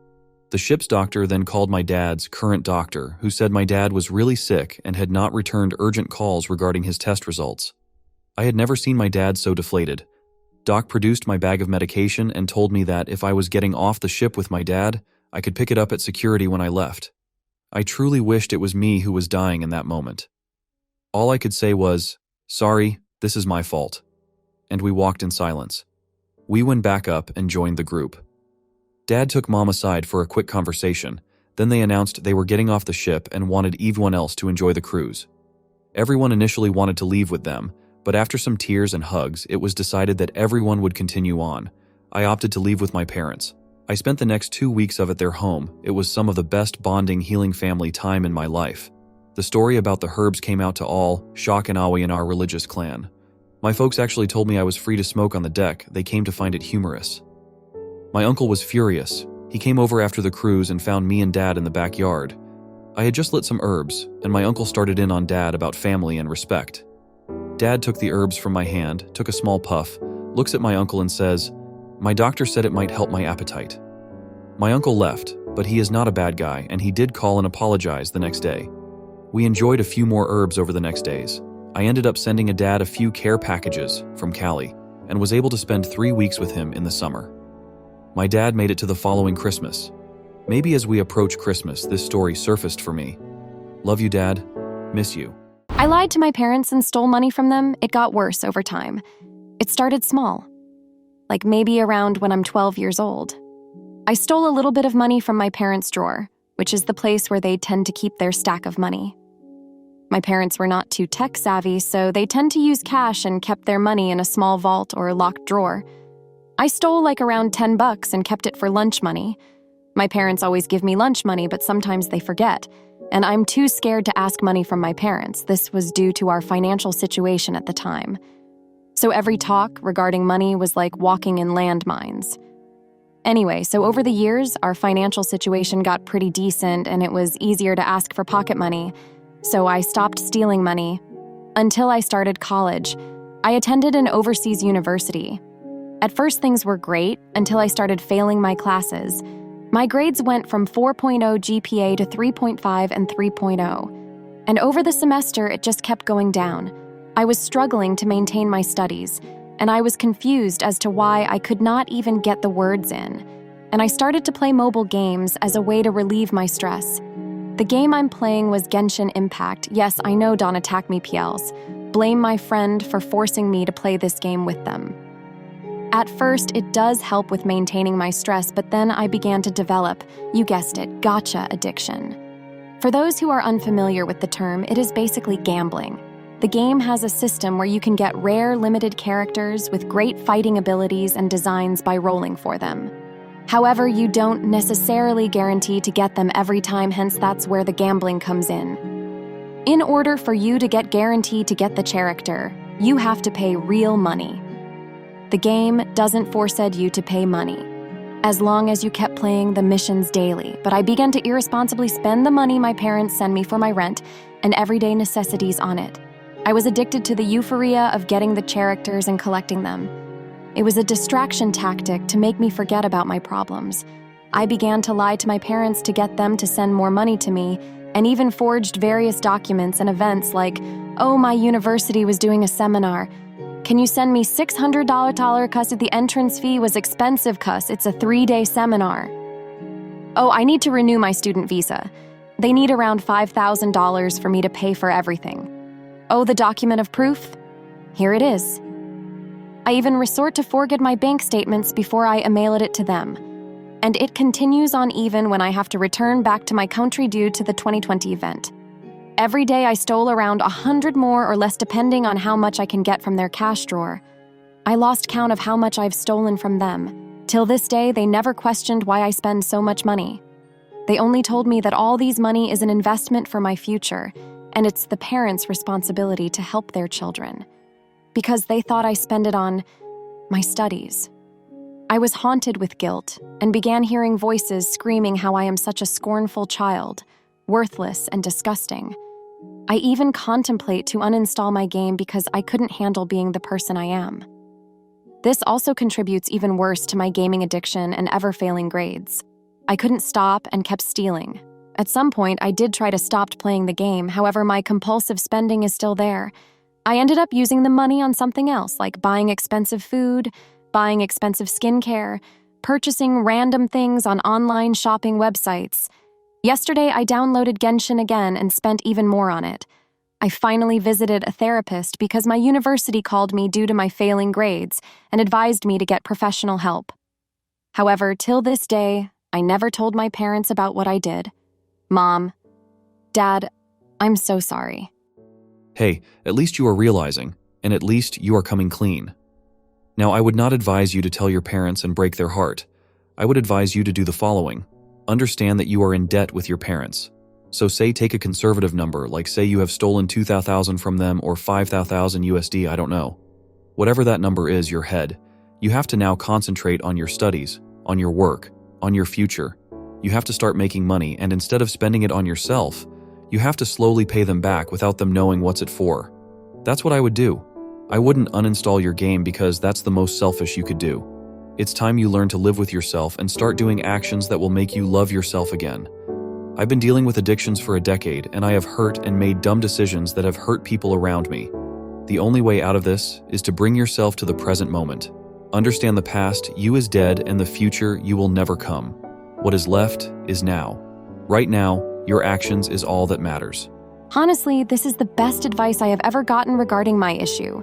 The ship's doctor then called my dad's current doctor, who said my dad was really sick and had not returned urgent calls regarding his test results. I had never seen my dad so deflated. Doc produced my bag of medication and told me that if I was getting off the ship with my dad, I could pick it up at security when I left. I truly wished it was me who was dying in that moment. All I could say was, "Sorry, this is my fault." And we walked in silence. We went back up and joined the group. Dad took Mom aside for a quick conversation, then they announced they were getting off the ship and wanted everyone else to enjoy the cruise. Everyone initially wanted to leave with them, but after some tears and hugs, it was decided that everyone would continue on. I opted to leave with my parents. I spent the next 2 weeks of at their home. It was some of the best bonding, healing family time in my life. The story about the herbs came out to all, shock and awe in our religious clan. My folks actually told me I was free to smoke on the deck. They came to find it humorous. My uncle was furious. He came over after the cruise and found me and Dad in the backyard. I had just lit some herbs, and my uncle started in on Dad about family and respect. Dad took the herbs from my hand, took a small puff, looks at my uncle and says, "My doctor said it might help my appetite." My uncle left, but he is not a bad guy, and he did call and apologize the next day. We enjoyed a few more herbs over the next days. I ended up sending a dad a few care packages from Cali, and was able to spend 3 weeks with him in the summer. My dad made it to the following Christmas. Maybe as we approach Christmas, this story surfaced for me. Love you, Dad. Miss you. I lied to my parents and stole money from them. It got worse over time. It started small, like maybe around when I'm 12 years old. I stole a little bit of money from my parents' drawer, which is the place where they tend to keep their stack of money. My parents were not too tech savvy, so they tend to use cash and kept their money in a small vault or locked drawer. I stole like around $10 and kept it for lunch money. My parents always give me lunch money, but sometimes they forget, and I'm too scared to ask money from my parents. This was due to our financial situation at the time. So every talk regarding money was like walking in landmines. Anyway, so over the years, our financial situation got pretty decent and it was easier to ask for pocket money. So I stopped stealing money until I started college. I attended an overseas university. At first, things were great until I started failing my classes. My grades went from 4.0 GPA to 3.5 and 3.0. And over the semester, it just kept going down. I was struggling to maintain my studies, and I was confused as to why I could not even get the words in. And I started to play mobile games as a way to relieve my stress. The game I'm playing was Genshin Impact. Yes, I know, don't attack me, PLs. Blame my friend for forcing me to play this game with them. At first, it does help with maintaining my stress, but then I began to develop, you guessed it, gacha addiction. For those who are unfamiliar with the term, it is basically gambling. The game has a system where you can get rare, limited characters with great fighting abilities and designs by rolling for them. However, you don't necessarily guarantee to get them every time, hence that's where the gambling comes in. In order for you to get guaranteed to get the character, you have to pay real money. The game doesn't force you to pay money, as long as you kept playing the missions daily, but I began to irresponsibly spend the money my parents send me for my rent and everyday necessities on it. I was addicted to the euphoria of getting the characters and collecting them. It was a distraction tactic to make me forget about my problems. I began to lie to my parents to get them to send more money to me, and even forged various documents and events like, "Oh, my university was doing a seminar. Can you send me $600 cuz the entrance fee was expensive cuz it's a 3-day seminar. Oh, I need to renew my student visa. They need around $5,000 for me to pay for everything. Oh, the document of proof? Here it is. I even resort to forget my bank statements before I email it to them. And it continues on even when I have to return back to my country due to the 2020 event. Every day I stole around 100 more or less depending on how much I can get from their cash drawer. I lost count of how much I've stolen from them. Till this day, they never questioned why I spend so much money. They only told me that all these money is an investment for my future, and it's the parents' responsibility to help their children. Because they thought I spend it on my studies. I was haunted with guilt and began hearing voices screaming how I am such a scornful child, worthless and disgusting. I even contemplate to uninstall my game because I couldn't handle being the person I am. This also contributes even worse to my gaming addiction and ever-failing grades. I couldn't stop and kept stealing. At some point, I did try to stop playing the game, however, my compulsive spending is still there. I ended up using the money on something else, like buying expensive food, buying expensive skincare, purchasing random things on online shopping websites. Yesterday, I downloaded Genshin again and spent even more on it. I finally visited a therapist because my university called me due to my failing grades and advised me to get professional help. However, till this day, I never told my parents about what I did. Mom, Dad, I'm so sorry. Hey, at least you are realizing, and at least you are coming clean. Now, I would not advise you to tell your parents and break their heart. I would advise you to do the following. Understand that you are in debt with your parents. So say take a conservative number, like say you have stolen 2,000 from them or 5,000 USD, I don't know. Whatever that number is, your head, you have to now concentrate on your studies, on your work, on your future. You have to start making money, and instead of spending it on yourself, you have to slowly pay them back without them knowing what's it for. That's what I would do. I wouldn't uninstall your game because that's the most selfish you could do. It's time you learn to live with yourself and start doing actions that will make you love yourself again. I've been dealing with addictions for a decade, and I have hurt and made dumb decisions that have hurt people around me. The only way out of this is to bring yourself to the present moment. Understand the past, you is dead, and the future, you will never come. What is left is now. Right now, your actions is all that matters. Honestly, this is the best advice I have ever gotten regarding my issue.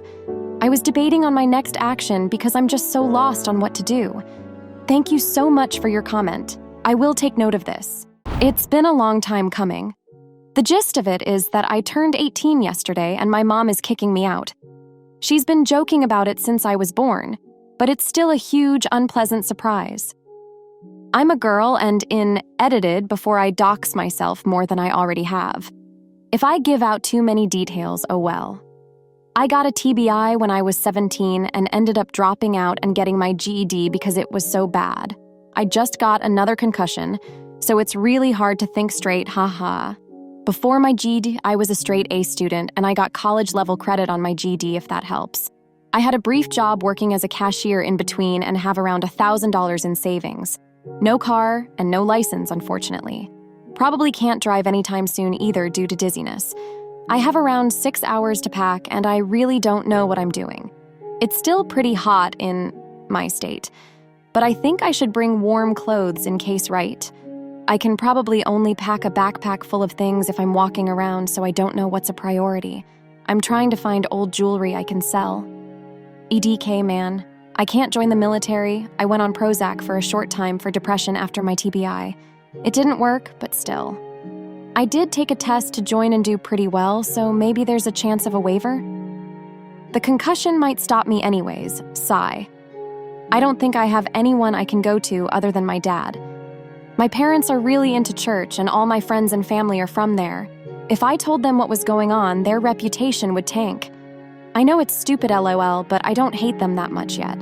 I was debating on my next action because I'm just so lost on what to do. Thank you so much for your comment. I will take note of this. It's been a long time coming. The gist of it is that I turned 18 yesterday and my mom is kicking me out. She's been joking about it since I was born, but it's still a huge, unpleasant surprise. I'm a girl and edited before I dox myself more than I already have. If I give out too many details, oh well. I got a TBI when I was 17 and ended up dropping out and getting my GED because it was so bad. I just got another concussion, so it's really hard to think straight, haha. Before my GED, I was a straight A student and I got college-level credit on my GED if that helps. I had a brief job working as a cashier in between and have around $1,000 in savings. No car and no license, unfortunately. Probably can't drive anytime soon either due to dizziness. I have around 6 hours to pack and I really don't know what I'm doing. It's still pretty hot in my state, but I think I should bring warm clothes in case, right? I can probably only pack a backpack full of things if I'm walking around, so I don't know what's a priority. I'm trying to find old jewelry I can sell. EDK, man. I can't join the military. I went on Prozac for a short time for depression after my TBI. It didn't work, but still. I did take a test to join and do pretty well, so maybe there's a chance of a waiver? The concussion might stop me anyways, sigh. I don't think I have anyone I can go to other than my dad. My parents are really into church and all my friends and family are from there. If I told them what was going on, their reputation would tank. I know it's stupid LOL, but I don't hate them that much yet.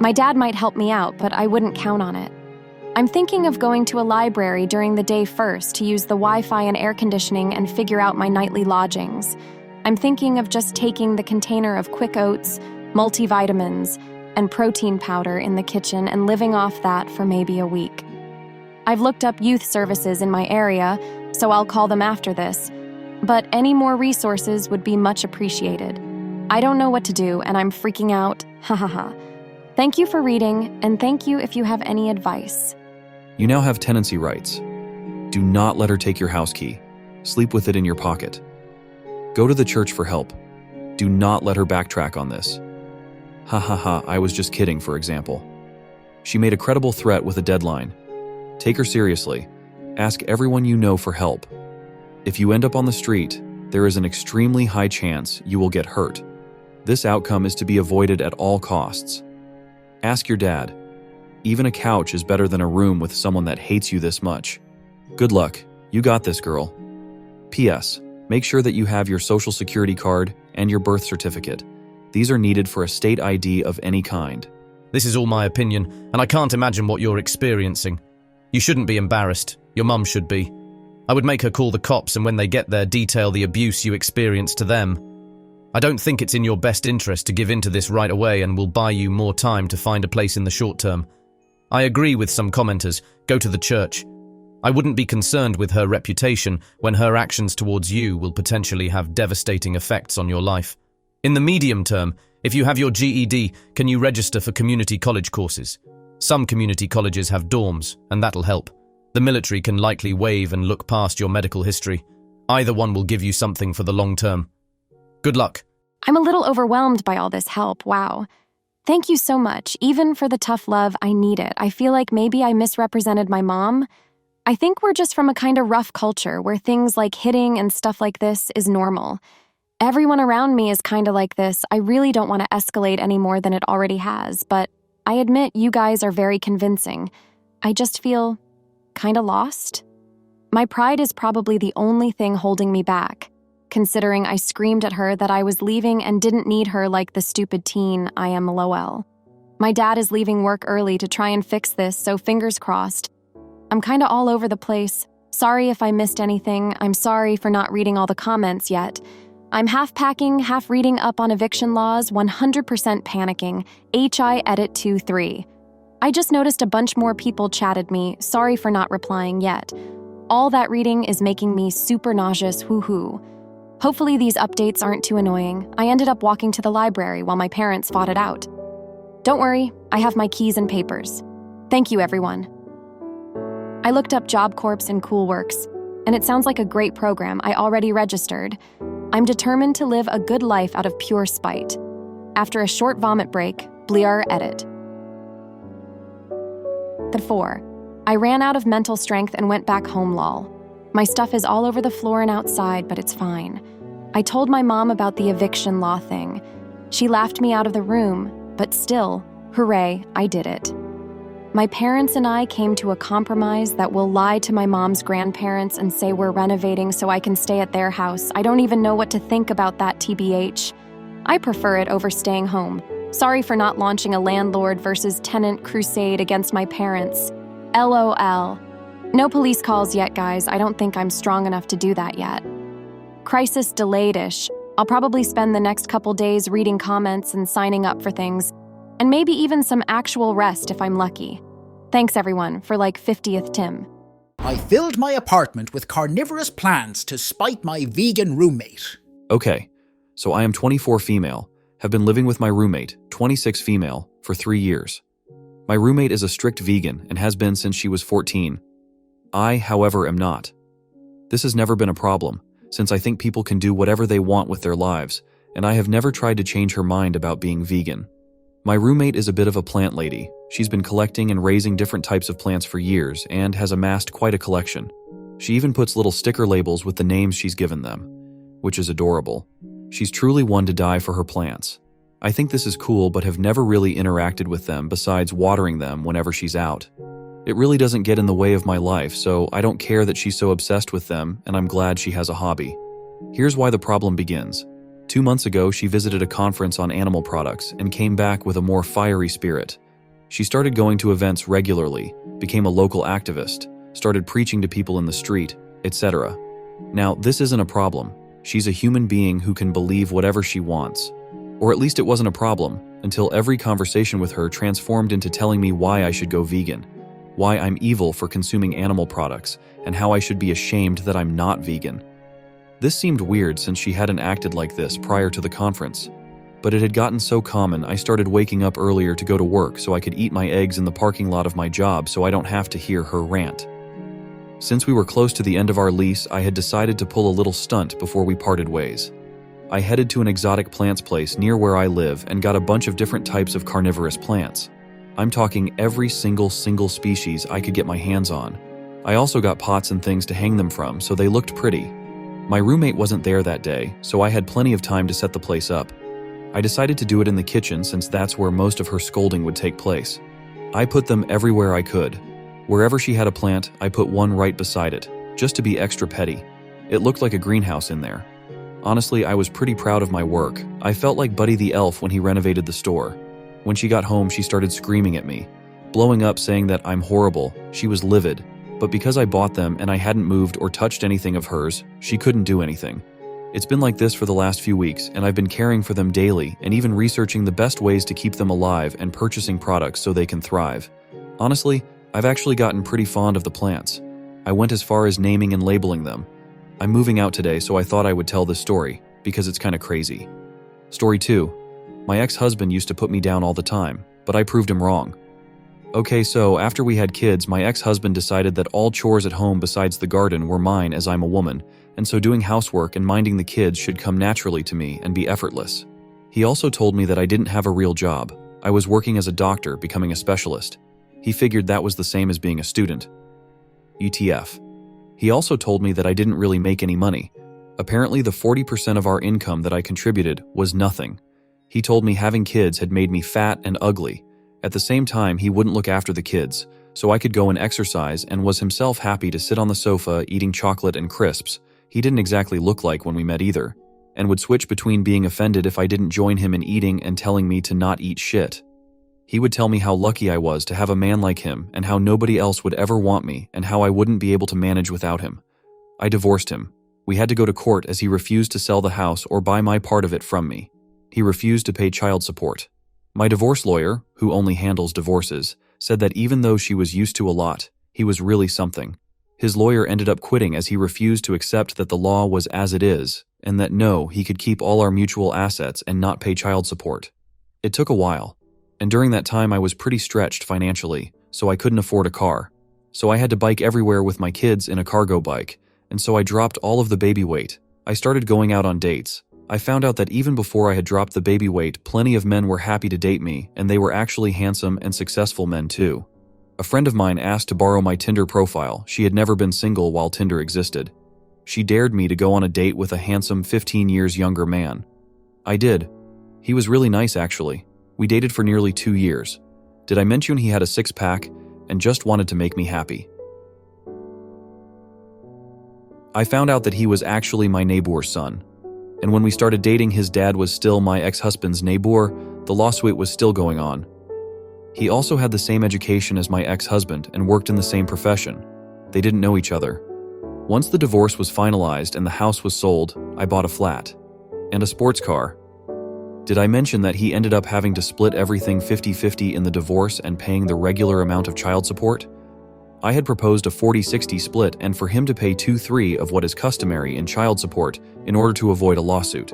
My dad might help me out, but I wouldn't count on it. I'm thinking of going to a library during the day first to use the Wi-Fi and air conditioning and figure out my nightly lodgings. I'm thinking of just taking the container of quick oats, multivitamins, and protein powder in the kitchen and living off that for maybe a week. I've looked up youth services in my area, so I'll call them after this, but any more resources would be much appreciated. I don't know what to do, and I'm freaking out, hahaha. Thank you for reading, and thank you if you have any advice. You now have tenancy rights. Do not let her take your house key. Sleep with it in your pocket. Go to the church for help. Do not let her backtrack on this. Ha ha ha, I was just kidding, for example. She made a credible threat with a deadline. Take her seriously. Ask everyone you know for help. If you end up on the street, there is an extremely high chance you will get hurt. This outcome is to be avoided at all costs. Ask your dad. Even a couch is better than a room with someone that hates you this much. Good luck. You got this, girl. P.S. Make sure that you have your social security card and your birth certificate. These are needed for a state ID of any kind. This is all my opinion, and I can't imagine what you're experiencing. You shouldn't be embarrassed. Your mum should be. I would make her call the cops, and when they get there, detail the abuse you experienced to them. I don't think it's in your best interest to give in to this right away, and will buy you more time to find a place in the short term. I agree with some commenters. Go to the church. I wouldn't be concerned with her reputation when her actions towards you will potentially have devastating effects on your life. In the medium term, if you have your GED, can you register for community college courses? Some community colleges have dorms, and that'll help. The military can likely waive and look past your medical history. Either one will give you something for the long term. Good luck. I'm a little overwhelmed by all this help, wow. Thank you so much, even for the tough love. I need it. I feel like maybe I misrepresented my mom. I think we're just from a kind of rough culture where things like hitting and stuff like this is normal. Everyone around me is kind of like this. I really don't want to escalate any more than it already has, but I admit you guys are very convincing. I just feel kind of lost. My pride is probably the only thing holding me back, considering I screamed at her that I was leaving and didn't need her like the stupid teen I am, lol. My dad is leaving work early to try and fix this, so fingers crossed. I'm kind of all over the place. Sorry if I missed anything. I'm sorry for not reading all the comments yet. I'm half packing, half reading up on eviction laws, 100% panicking. HI edit 2-3. I just noticed a bunch more people chatted me. Sorry for not replying yet. All that reading is making me super nauseous, woohoo. Hopefully these updates aren't too annoying. I ended up walking to the library while my parents fought it out. Don't worry, I have my keys and papers. Thank you, everyone. I looked up Job Corps and Cool Works, and it sounds like a great program. I already registered. I'm determined to live a good life out of pure spite. After a short vomit break, Blear edit. 4. I ran out of mental strength and went back home, lol. My stuff is all over the floor and outside, but it's fine. I told my mom about the eviction law thing. She laughed me out of the room, but still, hooray, I did it. My parents and I came to a compromise that will lie to my mom's grandparents and say we're renovating so I can stay at their house. I don't even know what to think about that, TBH. I prefer it over staying home. Sorry for not launching a landlord versus tenant crusade against my parents. LOL. No police calls yet, guys. I don't think I'm strong enough to do that yet. Crisis delayed-ish. I'll probably spend the next couple days reading comments and signing up for things. And maybe even some actual rest if I'm lucky. Thanks, everyone, for like 50th Tim. I filled my apartment with carnivorous plants to spite my vegan roommate. Okay, so I am 24 female, have been living with my roommate, 26 female, for 3 years. My roommate is a strict vegan and has been since she was 14. I, however, am not. This has never been a problem, since I think people can do whatever they want with their lives, and I have never tried to change her mind about being vegan. My roommate is a bit of a plant lady. She's been collecting and raising different types of plants for years and has amassed quite a collection. She even puts little sticker labels with the names she's given them, which is adorable. She's truly one to die for her plants. I think this is cool, but have never really interacted with them besides watering them whenever she's out. It really doesn't get in the way of my life, so I don't care that she's so obsessed with them, and I'm glad she has a hobby. Here's why the problem begins. 2 months ago, she visited a conference on animal products and came back with a more fiery spirit. She started going to events regularly, became a local activist, started preaching to people in the street, etc. Now, this isn't a problem. She's a human being who can believe whatever she wants. Or at least it wasn't a problem, until every conversation with her transformed into telling me why I should go vegan, why I'm evil for consuming animal products, and how I should be ashamed that I'm not vegan. This seemed weird since she hadn't acted like this prior to the conference. But it had gotten so common, I started waking up earlier to go to work so I could eat my eggs in the parking lot of my job so I don't have to hear her rant. Since we were close to the end of our lease, I had decided to pull a little stunt before we parted ways. I headed to an exotic plants place near where I live and got a bunch of different types of carnivorous plants. I'm talking every single species I could get my hands on. I also got pots and things to hang them from, so they looked pretty. My roommate wasn't there that day, so I had plenty of time to set the place up. I decided to do it in the kitchen since that's where most of her scolding would take place. I put them everywhere I could. Wherever she had a plant, I put one right beside it, just to be extra petty. It looked like a greenhouse in there. Honestly, I was pretty proud of my work. I felt like Buddy the Elf when he renovated the store. When she got home, she started screaming at me, blowing up saying that I'm horrible. She was livid. But because I bought them and I hadn't moved or touched anything of hers, she couldn't do anything. It's been like this for the last few weeks, and I've been caring for them daily and even researching the best ways to keep them alive and purchasing products so they can thrive. Honestly, I've actually gotten pretty fond of the plants. I went as far as naming and labeling them. I'm moving out today, so I thought I would tell this story, because it's kind of crazy. Story 2. My ex-husband used to put me down all the time, but I proved him wrong. Okay, so after we had kids, my ex-husband decided that all chores at home besides the garden were mine as I'm a woman, and so doing housework and minding the kids should come naturally to me and be effortless. He also told me that I didn't have a real job. I was working as a doctor, becoming a specialist. He figured that was the same as being a student. ETF. He also told me that I didn't really make any money. Apparently the 40% of our income that I contributed was nothing. He told me having kids had made me fat and ugly. At the same time, he wouldn't look after the kids, so I could go and exercise and was himself happy to sit on the sofa eating chocolate and crisps. He didn't exactly look like when we met either, and would switch between being offended if I didn't join him in eating and telling me to not eat shit. He would tell me how lucky I was to have a man like him and how nobody else would ever want me and how I wouldn't be able to manage without him. I divorced him. We had to go to court as he refused to sell the house or buy my part of it from me. He refused to pay child support. My divorce lawyer, who only handles divorces, said that even though she was used to a lot, he was really something. His lawyer ended up quitting as he refused to accept that the law was as it is, and that no, he could keep all our mutual assets and not pay child support. It took a while, and during that time I was pretty stretched financially, so I couldn't afford a car. So I had to bike everywhere with my kids in a cargo bike, and so I dropped all of the baby weight. I started going out on dates. I found out that even before I had dropped the baby weight, plenty of men were happy to date me, and they were actually handsome and successful men too. A friend of mine asked to borrow my Tinder profile. She had never been single while Tinder existed. She dared me to go on a date with a handsome 15 years younger man. I did. He was really nice actually. We dated for nearly 2 years. Did I mention he had a six-pack and just wanted to make me happy? I found out that he was actually my neighbor's son. And when we started dating, his dad was still my ex-husband's neighbor. The lawsuit was still going on. He also had the same education as my ex-husband and worked in the same profession. They didn't know each other. Once the divorce was finalized and the house was sold, I bought a flat. And a sports car. Did I mention that he ended up having to split everything 50-50 in the divorce and paying the regular amount of child support? I had proposed a 40-60 split and for him to pay 2/3 of what is customary in child support in order to avoid a lawsuit,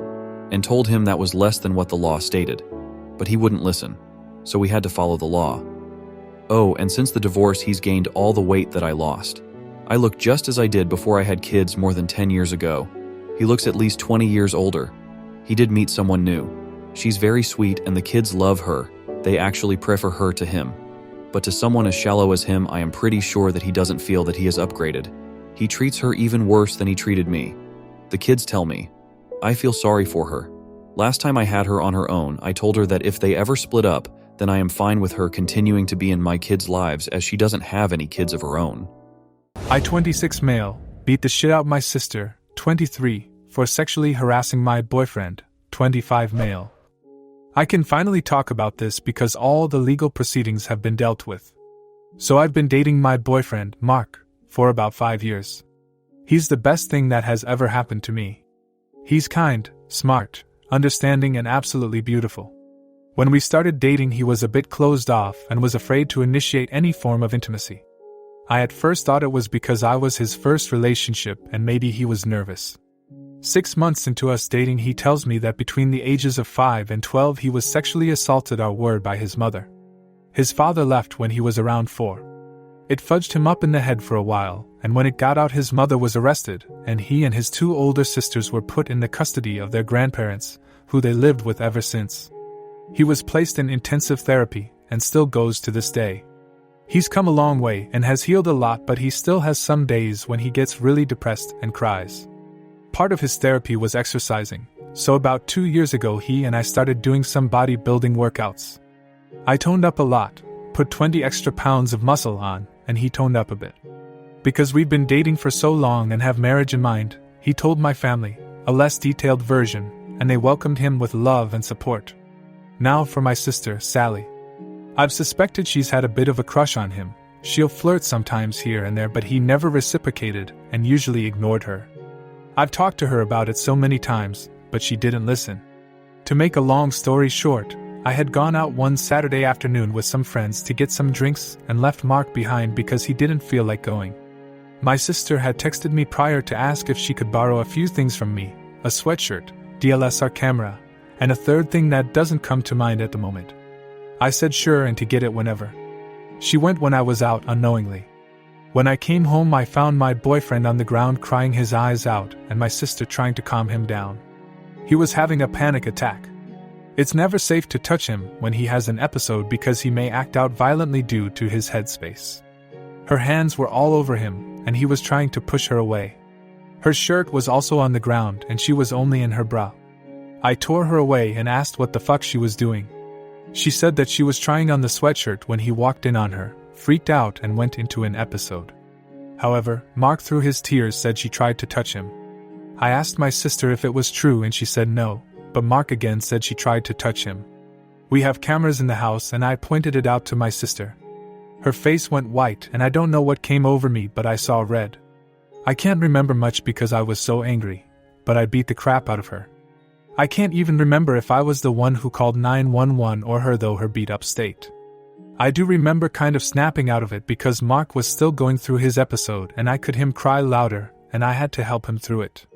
and told him that was less than what the law stated. But he wouldn't listen, so we had to follow the law. Oh, and since the divorce, he's gained all the weight that I lost. I look just as I did before I had kids more than 10 years ago. He looks at least 20 years older. He did meet someone new. She's very sweet and the kids love her. They actually prefer her to him. But to someone as shallow as him, I am pretty sure that he doesn't feel that he has upgraded. He treats her even worse than he treated me. The kids tell me. I feel sorry for her. Last time I had her on her own, I told her that if they ever split up, then I am fine with her continuing to be in my kids' lives as she doesn't have any kids of her own. I, 26 male, beat the shit out my sister, 23, for sexually harassing my boyfriend, 25 male. I can finally talk about this because all the legal proceedings have been dealt with. So I've been dating my boyfriend, Mark, for about 5 years. He's the best thing that has ever happened to me. He's kind, smart, understanding and absolutely beautiful. When we started dating, he was a bit closed off and was afraid to initiate any form of intimacy. I at first thought it was because I was his first relationship and maybe he was nervous. 6 months into us dating, he tells me that between the ages of 5 and 12 he was sexually assaulted by his mother. His father left when he was around 4. It fudged him up in the head for a while, and when it got out, his mother was arrested, and he and his 2 older sisters were put in the custody of their grandparents, who they lived with ever since. He was placed in intensive therapy, and still goes to this day. He's come a long way and has healed a lot, but he still has some days when he gets really depressed and cries. Part of his therapy was exercising, so about 2 years ago he and I started doing some bodybuilding workouts. I toned up a lot, put 20 extra pounds of muscle on, and he toned up a bit. Because we've been dating for so long and have marriage in mind, he told my family, a less detailed version, and they welcomed him with love and support. Now for my sister, Sally. I've suspected she's had a bit of a crush on him. She'll flirt sometimes here and there, but he never reciprocated and usually ignored her. I've talked to her about it so many times, but she didn't listen. To make a long story short, I had gone out one Saturday afternoon with some friends to get some drinks and left Mark behind because he didn't feel like going. My sister had texted me prior to ask if she could borrow a few things from me, a sweatshirt, DSLR camera, and a third thing that doesn't come to mind at the moment. I said sure and to get it whenever. She went when I was out unknowingly. When I came home, I found my boyfriend on the ground crying his eyes out and my sister trying to calm him down. He was having a panic attack. It's never safe to touch him when he has an episode because he may act out violently due to his headspace. Her hands were all over him and he was trying to push her away. Her shirt was also on the ground and she was only in her bra. I tore her away and asked what the fuck she was doing. She said that she was trying on the sweatshirt when he walked in on her, freaked out and went into an episode. However, Mark through his tears said she tried to touch him. I asked my sister if it was true and she said no, but Mark again said she tried to touch him. We have cameras in the house and I pointed it out to my sister. Her face went white and I don't know what came over me, but I saw red. I can't remember much because I was so angry, but I beat the crap out of her. I can't even remember if I was the one who called 911 or her, though her beat up state. I do remember kind of snapping out of it because Mark was still going through his episode and I could hear him cry louder and I had to help him through it.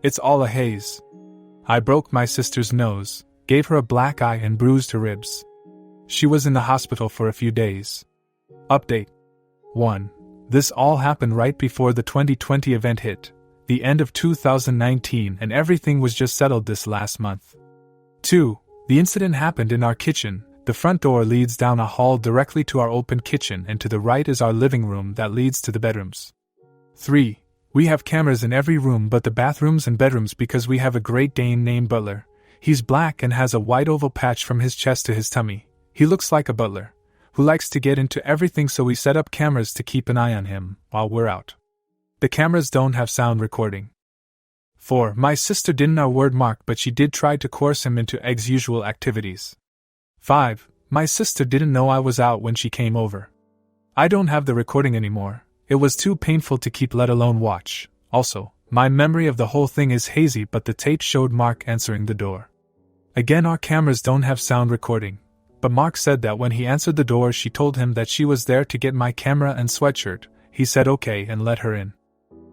It's all a haze. I broke my sister's nose, gave her a black eye and bruised her ribs. She was in the hospital for a few days. Update 1. This all happened right before the 2020 event hit, the end of 2019, and everything was just settled this last month. 2. The incident happened in our kitchen. The front door leads down a hall directly to our open kitchen and to the right is our living room that leads to the bedrooms. 3. We have cameras in every room but the bathrooms and bedrooms because we have a Great Dane named Butler. He's black and has a white oval patch from his chest to his tummy. He looks like a butler, who likes to get into everything, so we set up cameras to keep an eye on him while we're out. The cameras don't have sound recording. 4. My sister didn't know word Mark, but she did try to coerce him into Egg's usual activities. 5. My sister didn't know I was out when she came over. I don't have the recording anymore. It was too painful to keep, let alone watch. Also, my memory of the whole thing is hazy, but the tape showed Mark answering the door. Again, our cameras don't have sound recording, but Mark said that when he answered the door, she told him that she was there to get my camera and sweatshirt. He said okay and let her in.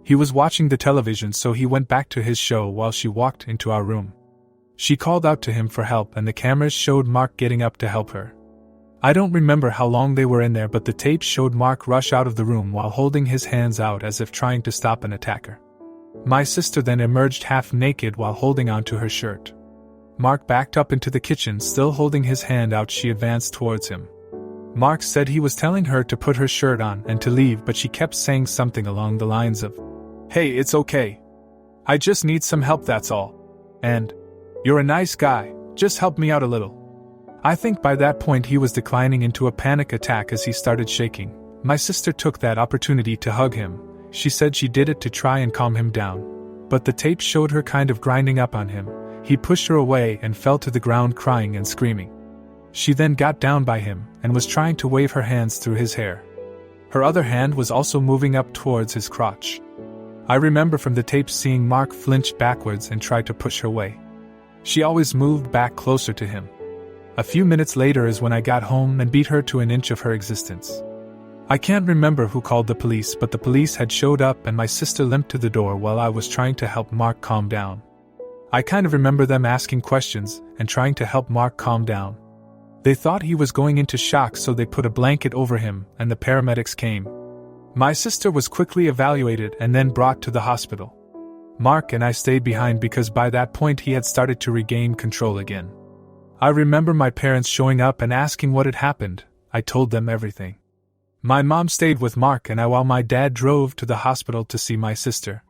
He was watching the television, so he went back to his show while she walked into our room. She called out to him for help and the cameras showed Mark getting up to help her. I don't remember how long they were in there, but the tape showed Mark rush out of the room while holding his hands out as if trying to stop an attacker. My sister then emerged half naked while holding onto her shirt. Mark backed up into the kitchen, still holding his hand out. She advanced towards him. Mark said he was telling her to put her shirt on and to leave, but she kept saying something along the lines of, "Hey, it's okay. I just need some help, that's all. And, you're a nice guy, just help me out a little." I think by that point he was declining into a panic attack as he started shaking. My sister took that opportunity to hug him. She said she did it to try and calm him down. But the tape showed her kind of grinding up on him. He pushed her away and fell to the ground crying and screaming. She then got down by him and was trying to wave her hands through his hair. Her other hand was also moving up towards his crotch. I remember from the tape seeing Mark flinch backwards and try to push her away. She always moved back closer to him. A few minutes later is when I got home and beat her to an inch of her existence. I can't remember who called the police, but the police had showed up and my sister limped to the door while I was trying to help Mark calm down. I kind of remember them asking questions and trying to help Mark calm down. They thought he was going into shock, so they put a blanket over him, and the paramedics came. My sister was quickly evaluated and then brought to the hospital. Mark and I stayed behind because by that point he had started to regain control again. I remember my parents showing up and asking what had happened. I told them everything. My mom stayed with Mark and I while my dad drove to the hospital to see my sister.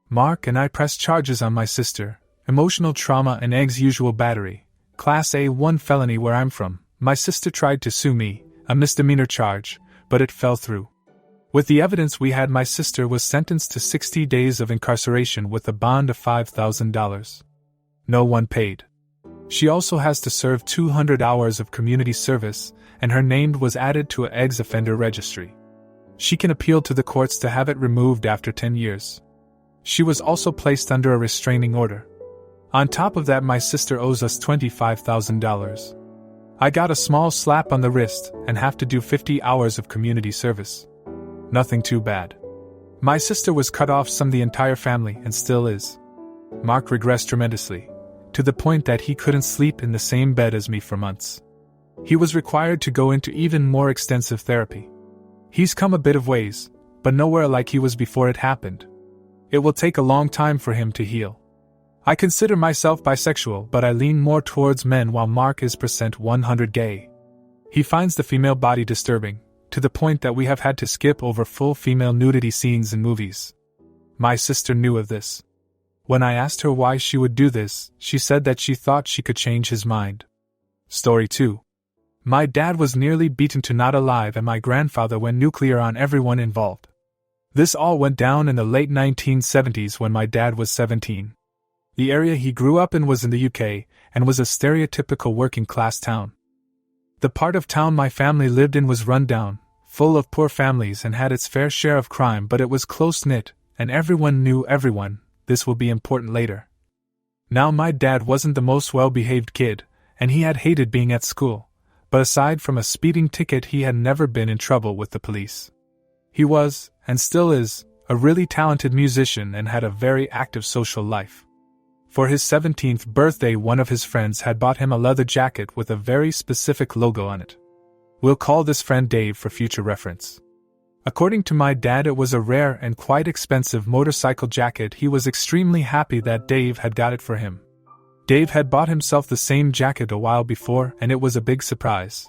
Mark and I pressed charges on my sister, emotional trauma and ex usual battery, Class A1 felony where I'm from. My sister tried to sue me, a misdemeanor charge, but it fell through. With the evidence we had, my sister was sentenced to 60 days of incarceration with a bond of $5,000. No one paid. She also has to serve 200 hours of community service, and her name was added to an ex-offender registry. She can appeal to the courts to have it removed after 10 years. She was also placed under a restraining order. On top of that, my sister owes us $25,000. I got a small slap on the wrist and have to do 50 hours of community service. Nothing too bad. My sister was cut off from the entire family and still is. Mark regressed tremendously, to the point that he couldn't sleep in the same bed as me for months. He was required to go into even more extensive therapy. He's come a bit of ways, but nowhere like he was before it happened. It will take a long time for him to heal. I consider myself bisexual, but I lean more towards men while Mark is %100 gay. He finds the female body disturbing, to the point that we have had to skip over full female nudity scenes in movies. My sister knew of this. When I asked her why she would do this, she said that she thought she could change his mind. Story 2. My dad was nearly beaten to not alive and my grandfather went nuclear on everyone involved. This all went down in the late 1970s when my dad was 17. The area he grew up in was in the UK and was a stereotypical working-class town. The part of town my family lived in was run down, full of poor families and had its fair share of crime, but it was close-knit, and everyone knew everyone. This will be important later. Now my dad wasn't the most well-behaved kid, and he had hated being at school, but aside from a speeding ticket he had never been in trouble with the police. He was, and still is, a really talented musician and had a very active social life. For his 17th birthday, one of his friends had bought him a leather jacket with a very specific logo on it. We'll call this friend Dave for future reference. According to my dad, it was a rare and quite expensive motorcycle jacket. He was extremely happy that Dave had got it for him. Dave had bought himself the same jacket a while before, and it was a big surprise.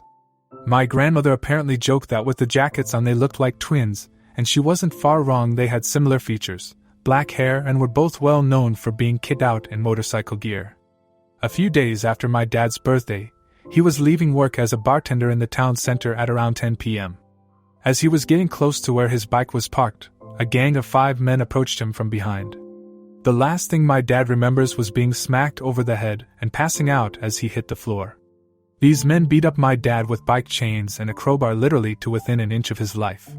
My grandmother apparently joked that with the jackets on they looked like twins, and she wasn't far wrong. They had similar features, black hair, and were both well known for being kitted out in motorcycle gear. A few days after my dad's birthday, he was leaving work as a bartender in the town center at around 10 p.m. As he was getting close to where his bike was parked, a gang of 5 men approached him from behind. The last thing my dad remembers was being smacked over the head and passing out as he hit the floor. These men beat up my dad with bike chains and a crowbar, literally to within an inch of his life.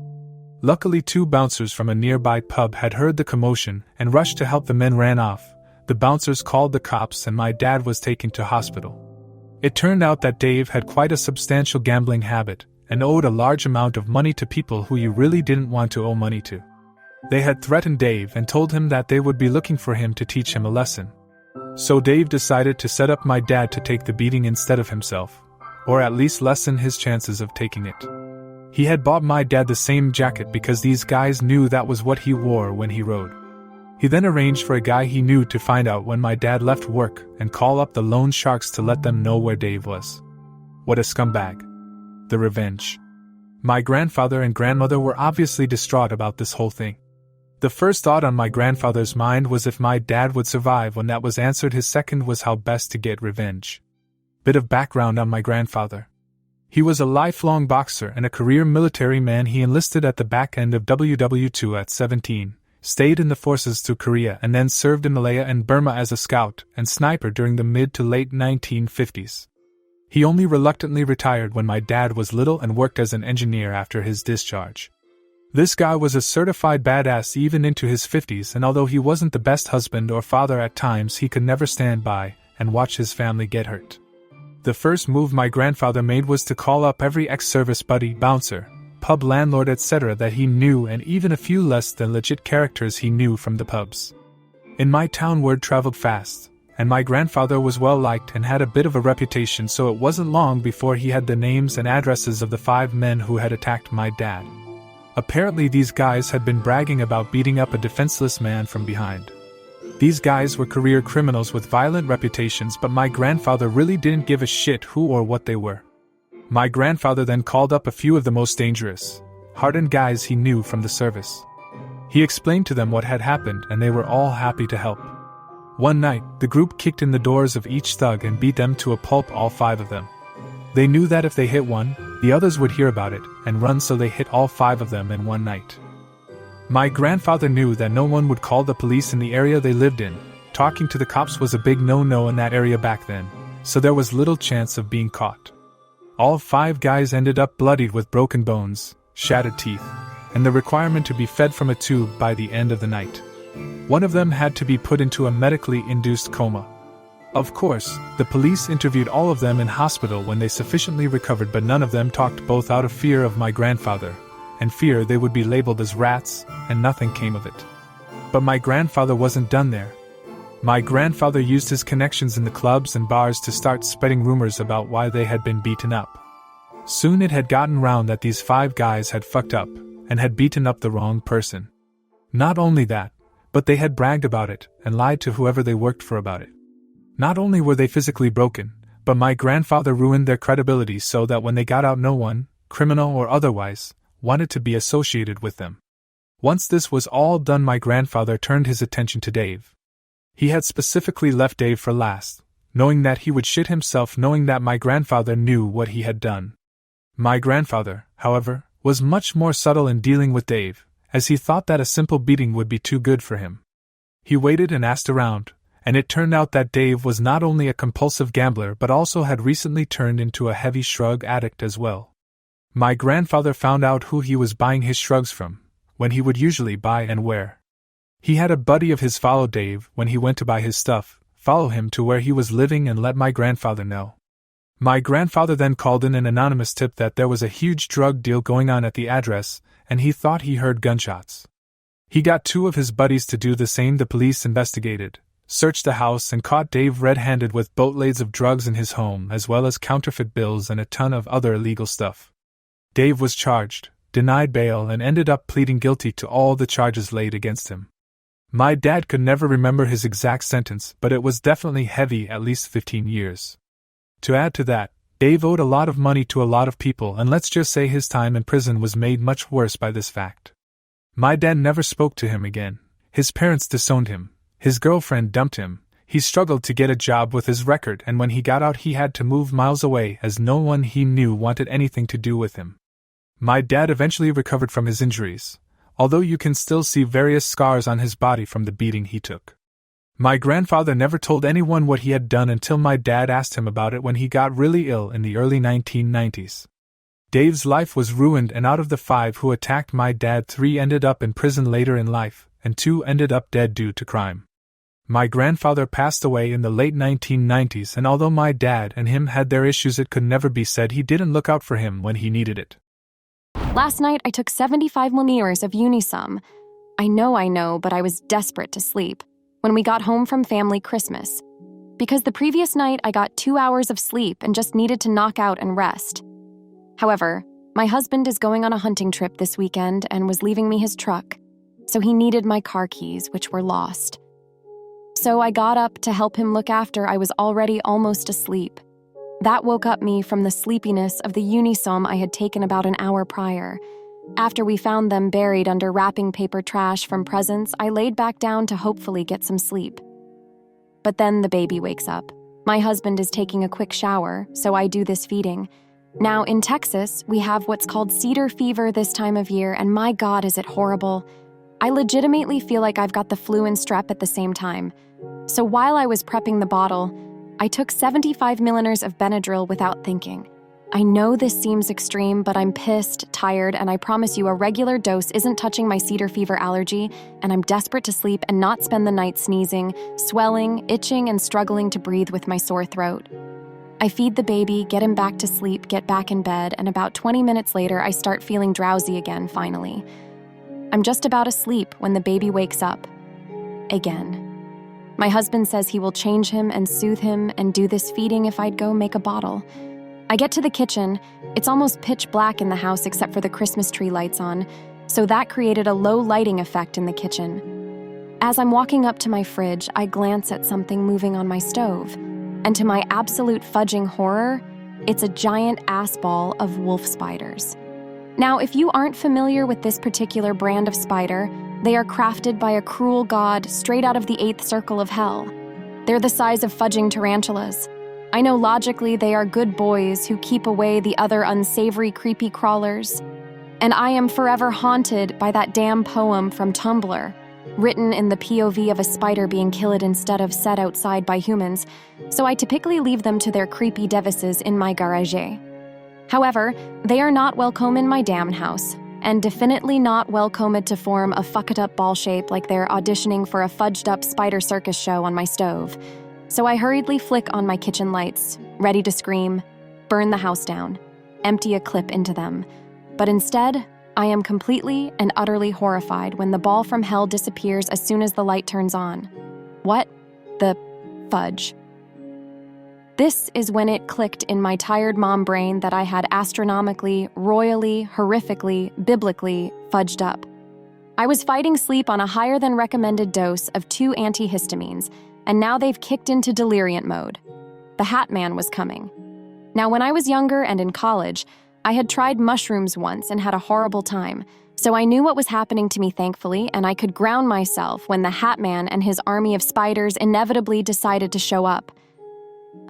Luckily, 2 bouncers from a nearby pub had heard the commotion and rushed to help. The men ran off. The bouncers called the cops and my dad was taken to hospital. It turned out that Dave had quite a substantial gambling habit and owed a large amount of money to people who you really didn't want to owe money to. They had threatened Dave and told him that they would be looking for him to teach him a lesson. So Dave decided to set up my dad to take the beating instead of himself, or at least lessen his chances of taking it. He had bought my dad the same jacket because these guys knew that was what he wore when he rode. He then arranged for a guy he knew to find out when my dad left work and call up the loan sharks to let them know where Dave was. What a scumbag. The revenge. My grandfather and grandmother were obviously distraught about this whole thing. The first thought on my grandfather's mind was if my dad would survive. When that was answered, his second was how best to get revenge. Bit of background on my grandfather. He was a lifelong boxer and a career military man. He enlisted at the back end of WW2 at 17, stayed in the forces through Korea, and then served in Malaya and Burma as a scout and sniper during the mid to late 1950s. He only reluctantly retired when my dad was little and worked as an engineer after his discharge. This guy was a certified badass even into his 50s, and although he wasn't the best husband or father at times, he could never stand by and watch his family get hurt. The first move my grandfather made was to call up every ex-service buddy, bouncer, pub landlord, etc. that he knew, and even a few less than legit characters he knew from the pubs. In my town, word traveled fast, and my grandfather was well liked and had a bit of a reputation, so it wasn't long before he had the names and addresses of the 5 men who had attacked my dad. Apparently these guys had been bragging about beating up a defenseless man from behind. These guys were career criminals with violent reputations, but my grandfather really didn't give a shit who or what they were. My grandfather then called up a few of the most dangerous, hardened guys he knew from the service. He explained to them what had happened, and they were all happy to help. One night, the group kicked in the doors of each thug and beat them to a pulp, all 5 of them. They knew that if they hit one, the others would hear about it and run, so they hit all 5 of them in one night. My grandfather knew that no one would call the police in the area they lived in. Talking to the cops was a big no-no in that area back then, so there was little chance of being caught. All 5 guys ended up bloodied with broken bones, shattered teeth, and the requirement to be fed from a tube by the end of the night. One of them had to be put into a medically induced coma. Of course, the police interviewed all of them in hospital when they sufficiently recovered, but none of them talked, both out of fear of my grandfather and fear they would be labeled as rats, and nothing came of it. But my grandfather wasn't done there. My grandfather used his connections in the clubs and bars to start spreading rumors about why they had been beaten up. Soon it had gotten round that these 5 guys had fucked up and had beaten up the wrong person. Not only that, but they had bragged about it and lied to whoever they worked for about it. Not only were they physically broken, but my grandfather ruined their credibility so that when they got out, no one, criminal or otherwise, wanted to be associated with them. Once this was all done, my grandfather turned his attention to Dave. He had specifically left Dave for last, knowing that he would shit himself, knowing that my grandfather knew what he had done. My grandfather, however, was much more subtle in dealing with Dave, as he thought that a simple beating would be too good for him. He waited and asked around, and it turned out that Dave was not only a compulsive gambler but also had recently turned into a heavy shrug addict as well. My grandfather found out who he was buying his shrugs from, when he would usually buy and where. He had a buddy of his follow Dave when he went to buy his stuff, follow him to where he was living and let my grandfather know. My grandfather then called in an anonymous tip that there was a huge drug deal going on at the address, and he thought he heard gunshots. He got 2 of his buddies to do the same. The police investigated, searched the house, and caught Dave red-handed with boatloads of drugs in his home, as well as counterfeit bills and a ton of other illegal stuff. Dave was charged, denied bail, and ended up pleading guilty to all the charges laid against him. My dad could never remember his exact sentence, but it was definitely heavy, at least 15 years. To add to that, Dave owed a lot of money to a lot of people, and let's just say his time in prison was made much worse by this fact. My dad never spoke to him again. His parents disowned him. His girlfriend dumped him. He struggled to get a job with his record, and when he got out he had to move miles away as no one he knew wanted anything to do with him. My dad eventually recovered from his injuries, although you can still see various scars on his body from the beating he took. My grandfather never told anyone what he had done until my dad asked him about it when he got really ill in the early 1990s. Dave's life was ruined, and out of the 5 who attacked my dad, 3 ended up in prison later in life, and 2 ended up dead due to crime. My grandfather passed away in the late 1990s, and although my dad and him had their issues, it could never be said he didn't look out for him when he needed it. Last night, I took 75 millimeters of Unisum. I know, but I was desperate to sleep when we got home from family Christmas, because the previous night I got 2 hours of sleep and just needed to knock out and rest. However, my husband is going on a hunting trip this weekend and was leaving me his truck, so he needed my car keys, which were lost. So I got up to help him look after I was already almost asleep. That woke up me from the sleepiness of the Unisum I had taken about an hour prior. After we found them buried under wrapping paper trash from presents, I laid back down to hopefully get some sleep. But then the baby wakes up. My husband is taking a quick shower, so I do this feeding. Now, in Texas, we have what's called cedar fever this time of year, and my God, is it horrible. I legitimately feel like I've got the flu and strep at the same time. So while I was prepping the bottle, I took 75 milliliters of Benadryl without thinking. I know this seems extreme, but I'm pissed, tired, and I promise you a regular dose isn't touching my cedar fever allergy, and I'm desperate to sleep and not spend the night sneezing, swelling, itching, and struggling to breathe with my sore throat. I feed the baby, get him back to sleep, get back in bed, and about 20 minutes later, I start feeling drowsy again, finally. I'm just about asleep when the baby wakes up. Again. My husband says he will change him and soothe him and do this feeding if I'd go make a bottle. I get to the kitchen. It's almost pitch black in the house except for the Christmas tree lights on, so that created a low lighting effect in the kitchen. As I'm walking up to my fridge, I glance at something moving on my stove, and to my absolute fudging horror, it's a giant ass ball of wolf spiders. Now, if you aren't familiar with this particular brand of spider, they are crafted by a cruel god straight out of the 8th circle of hell. They're the size of fudging tarantulas. I know logically they are good boys who keep away the other unsavory creepy crawlers. And I am forever haunted by that damn poem from Tumblr, written in the POV of a spider being killed instead of set outside by humans, so I typically leave them to their creepy devices in my garage. However, they are not welcome in my damn house, and definitely not welcome to form a fucked-up ball shape like they're auditioning for a fudged-up spider circus show on my stove. So I hurriedly flick on my kitchen lights, ready to scream, burn the house down, empty a clip into them. But instead, I am completely and utterly horrified when the ball from hell disappears as soon as the light turns on. What the fudge? This is when it clicked in my tired mom brain that I had astronomically, royally, horrifically, biblically fudged up. I was fighting sleep on a higher than recommended dose of 2 antihistamines, and now they've kicked into deliriant mode. The Hat Man was coming. Now, when I was younger and in college, I had tried mushrooms once and had a horrible time, so I knew what was happening to me, thankfully, and I could ground myself when the Hat Man and his army of spiders inevitably decided to show up.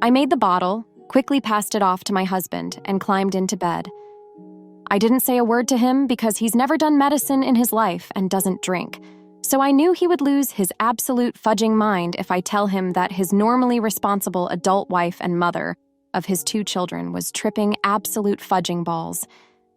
I made the bottle, quickly passed it off to my husband, and climbed into bed. I didn't say a word to him because he's never done medicine in his life and doesn't drink, so I knew he would lose his absolute fudging mind if I tell him that his normally responsible adult wife and mother of his 2 children was tripping absolute fudging balls.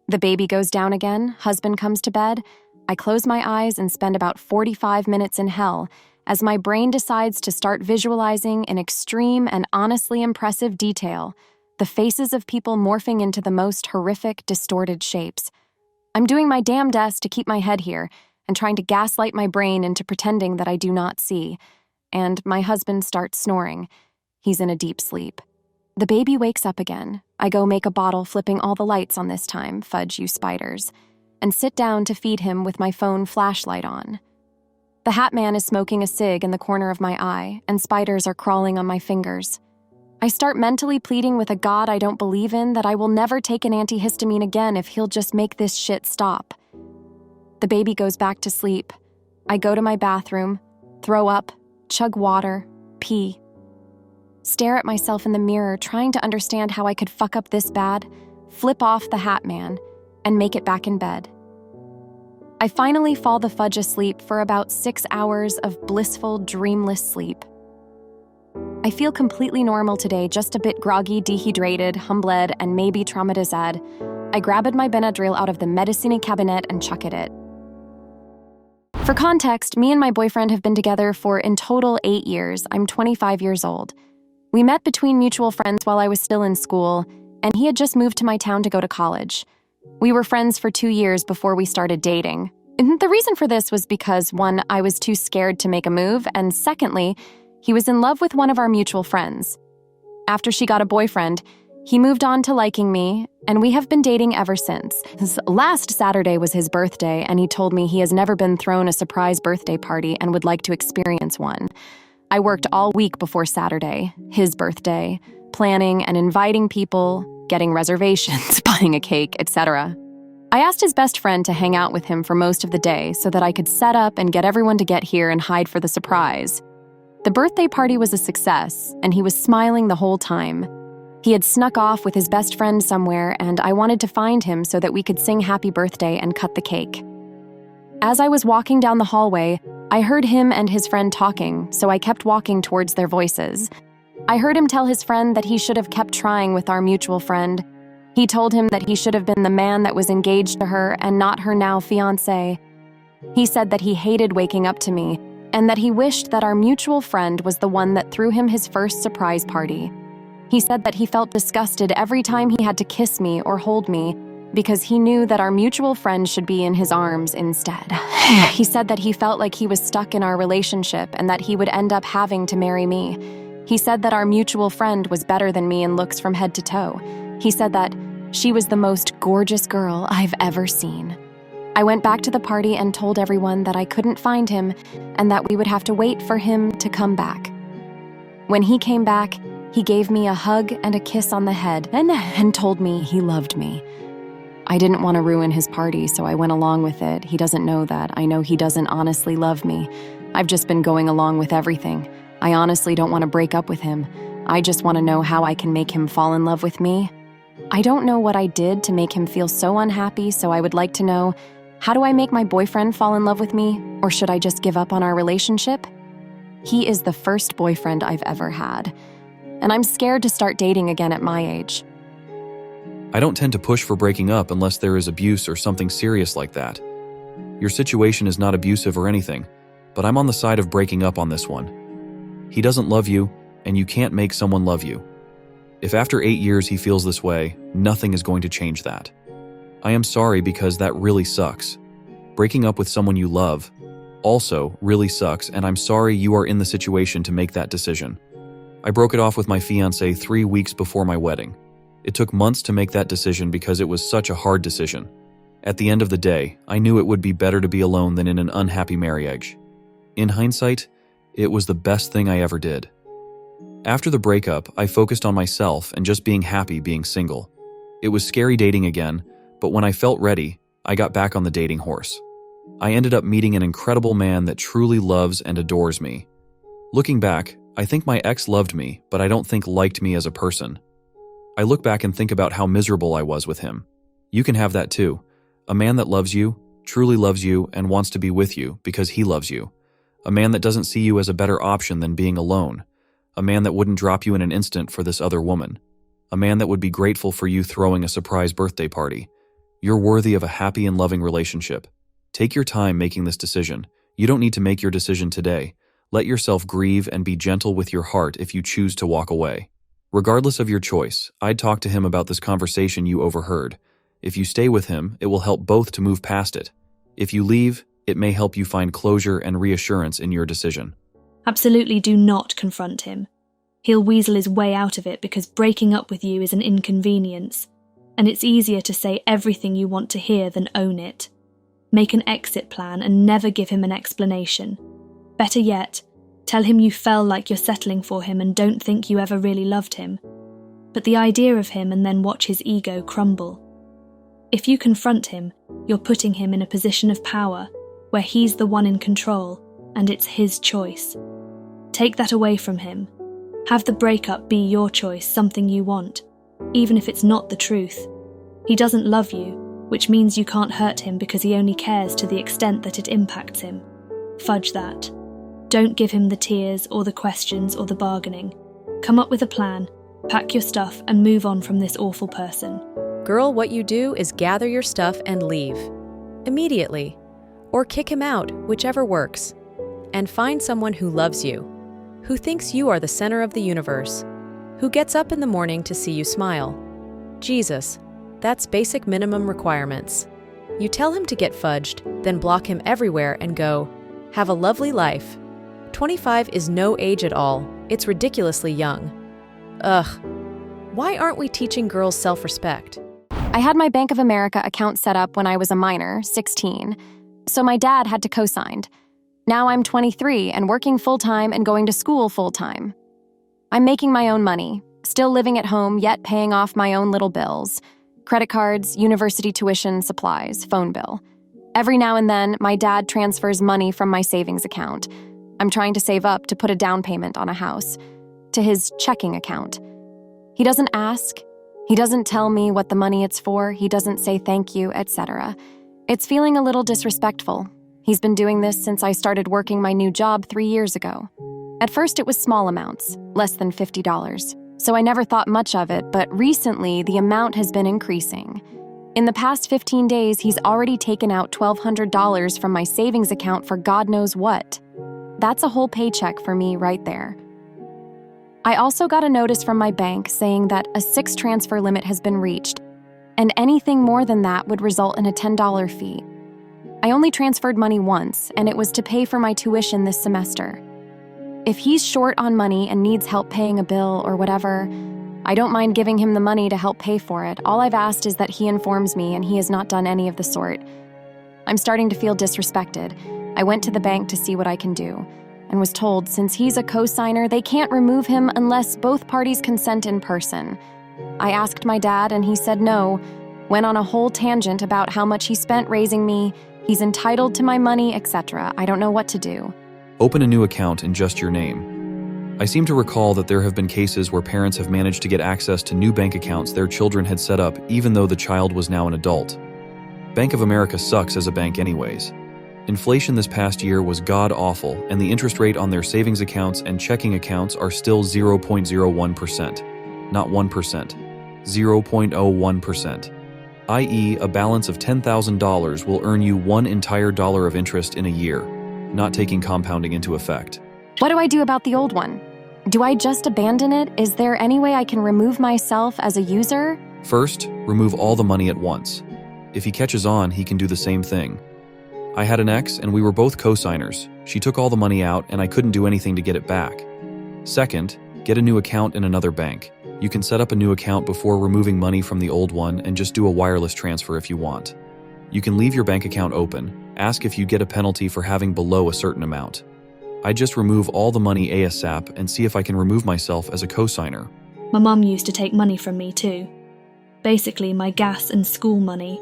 The baby goes down again, husband comes to bed. I close my eyes and spend about 45 minutes in hell as my brain decides to start visualizing in extreme and honestly impressive detail the faces of people morphing into the most horrific, distorted shapes. I'm doing my damnedest to keep my head here and trying to gaslight my brain into pretending that I do not see. And my husband starts snoring. He's in a deep sleep. The baby wakes up again. I go make a bottle, flipping all the lights on this time, fudge you spiders, and sit down to feed him with my phone flashlight on. The Hat Man is smoking a cig in the corner of my eye, and spiders are crawling on my fingers. I start mentally pleading with a god I don't believe in that I will never take an antihistamine again if he'll just make this shit stop. The baby goes back to sleep. I go to my bathroom, throw up, chug water, pee. Stare at myself in the mirror, trying to understand how I could fuck up this bad, flip off the Hat Man, and make it back in bed. I finally fall the fudge asleep for about 6 hours of blissful, dreamless sleep. I feel completely normal today, just a bit groggy, dehydrated, humbled, and maybe traumatized. I grabbed my Benadryl out of the medicine cabinet and chucked it. For context, me and my boyfriend have been together for in total 8 years. I'm 25 years old. We met between mutual friends while I was still in school, and he had just moved to my town to go to college. We were friends for 2 years before we started dating. And the reason for this was because, 1, I was too scared to make a move, and secondly, he was in love with one of our mutual friends. After she got a boyfriend, he moved on to liking me, and we have been dating ever since. Last Saturday was his birthday, and he told me he has never been thrown a surprise birthday party and would like to experience one. I worked all week before Saturday, his birthday, planning and inviting people, getting reservations, buying a cake, etc. I asked his best friend to hang out with him for most of the day so that I could set up and get everyone to get here and hide for the surprise. The birthday party was a success, and he was smiling the whole time. He had snuck off with his best friend somewhere, and I wanted to find him so that we could sing happy birthday and cut the cake. As I was walking down the hallway, I heard him and his friend talking, so I kept walking towards their voices. I heard him tell his friend that he should have kept trying with our mutual friend. He told him that he should have been the man that was engaged to her and not her now fiancé. He said that he hated waking up to me, and that he wished that our mutual friend was the one that threw him his first surprise party. He said that he felt disgusted every time he had to kiss me or hold me, because he knew that our mutual friend should be in his arms instead. He said that he felt like he was stuck in our relationship and that he would end up having to marry me. He said that our mutual friend was better than me in looks from head to toe. He said that she was the most gorgeous girl I've ever seen. I went back to the party and told everyone that I couldn't find him and that we would have to wait for him to come back. When he came back, he gave me a hug and a kiss on the head and told me he loved me. I didn't want to ruin his party, so I went along with it. He doesn't know that. I know he doesn't honestly love me. I've just been going along with everything. I honestly don't want to break up with him. I just want to know how I can make him fall in love with me. I don't know what I did to make him feel so unhappy, so I would like to know, how do I make my boyfriend fall in love with me, or should I just give up on our relationship? He is the first boyfriend I've ever had, and I'm scared to start dating again at my age. I don't tend to push for breaking up unless there is abuse or something serious like that. Your situation is not abusive or anything, but I'm on the side of breaking up on this one. He doesn't love you, and you can't make someone love you. If after 8 years he feels this way, nothing is going to change that. I am sorry because that really sucks. Breaking up with someone you love also really sucks, and I'm sorry you are in the situation to make that decision. I broke it off with my fiancé 3 weeks before my wedding. It took months to make that decision because it was such a hard decision. At the end of the day, I knew it would be better to be alone than in an unhappy marriage. In hindsight, it was the best thing I ever did. After the breakup, I focused on myself and just being happy being single. It was scary dating again, but when I felt ready, I got back on the dating horse. I ended up meeting an incredible man that truly loves and adores me. Looking back, I think my ex loved me, but I don't think liked me as a person. I look back and think about how miserable I was with him. You can have that too. A man that loves you, truly loves you, and wants to be with you because he loves you. A man that doesn't see you as a better option than being alone. A man that wouldn't drop you in an instant for this other woman. A man that would be grateful for you throwing a surprise birthday party. You're worthy of a happy and loving relationship. Take your time making this decision. You don't need to make your decision today. Let yourself grieve and be gentle with your heart if you choose to walk away. Regardless of your choice, I'd talk to him about this conversation you overheard. If you stay with him, it will help both to move past it. If you leave, it may help you find closure and reassurance in your decision. Absolutely do not confront him. He'll weasel his way out of it because breaking up with you is an inconvenience, and it's easier to say everything you want to hear than own it. Make an exit plan and never give him an explanation. Better yet, tell him you felt like you're settling for him and don't think you ever really loved him. But the idea of him and then watch his ego crumble. If you confront him, you're putting him in a position of power where he's the one in control and it's his choice. Take that away from him. Have the breakup be your choice, something you want, even if it's not the truth. He doesn't love you, which means you can't hurt him because he only cares to the extent that it impacts him. Fudge that. Don't give him the tears or the questions or the bargaining. Come up with a plan, pack your stuff, and move on from this awful person. Girl, what you do is gather your stuff and leave. Immediately. Or kick him out, whichever works. And find someone who loves you, who thinks you are the center of the universe, who gets up in the morning to see you smile. Jesus, that's basic minimum requirements. You tell him to get fudged, then block him everywhere and go, have a lovely life. 25 is no age at all. It's ridiculously young. Ugh. Why aren't we teaching girls self-respect? I had my Bank of America account set up when I was a minor, 16, so my dad had to co-sign. Now I'm 23 and working full-time and going to school full-time. I'm making my own money, still living at home yet paying off my own little bills. Credit cards, university tuition, supplies, phone bill. Every now and then, my dad transfers money from my savings account. I'm trying to save up to put a down payment on a house, to his checking account. He doesn't ask. He doesn't tell me what the money it's for. He doesn't say thank you, etc. It's feeling a little disrespectful. He's been doing this since I started working my new job 3 years ago. At first, it was small amounts, less than $50, so I never thought much of it, but recently, the amount has been increasing. In the past 15 days, he's already taken out $1,200 from my savings account for God knows what. That's a whole paycheck for me right there. I also got a notice from my bank saying that a 6 transfer limit has been reached. and anything more than that would result in a $10 fee. I only transferred money once, and it was to pay for my tuition this semester. If he's short on money and needs help paying a bill or whatever, I don't mind giving him the money to help pay for it. All I've asked is that he informs me, and he has not done any of the sort. I'm starting to feel disrespected. I went to the bank to see what I can do, and was told since he's a co-signer, they can't remove him unless both parties consent in person. I asked my dad, and he said no, went on a whole tangent about how much he spent raising me, he's entitled to my money, etc. I don't know what to do. Open a new account in just your name. I seem to recall that there have been cases where parents have managed to get access to new bank accounts their children had set up even though the child was now an adult. Bank of America sucks as a bank anyways. Inflation this past year was god-awful, and the interest rate on their savings accounts and checking accounts are still 0.01%. Not 1%. 0.01%. i.e., a balance of $10,000 will earn you $1 entire dollar of interest in a year, not taking compounding into effect. What do I do about the old one? Do I just abandon it? Is there any way I can remove myself as a user? First, remove all the money at once. If he catches on, he can do the same thing. I had an ex, and we were both co-signers. She took all the money out, and I couldn't do anything to get it back. Second, get a new account in another bank. You can set up a new account before removing money from the old one and just do a wireless transfer if you want. You can leave your bank account open, ask if you get a penalty for having below a certain amount. I just remove all the money ASAP and see if I can remove myself as a co-signer. My mum used to take money from me too. Basically my gas and school money.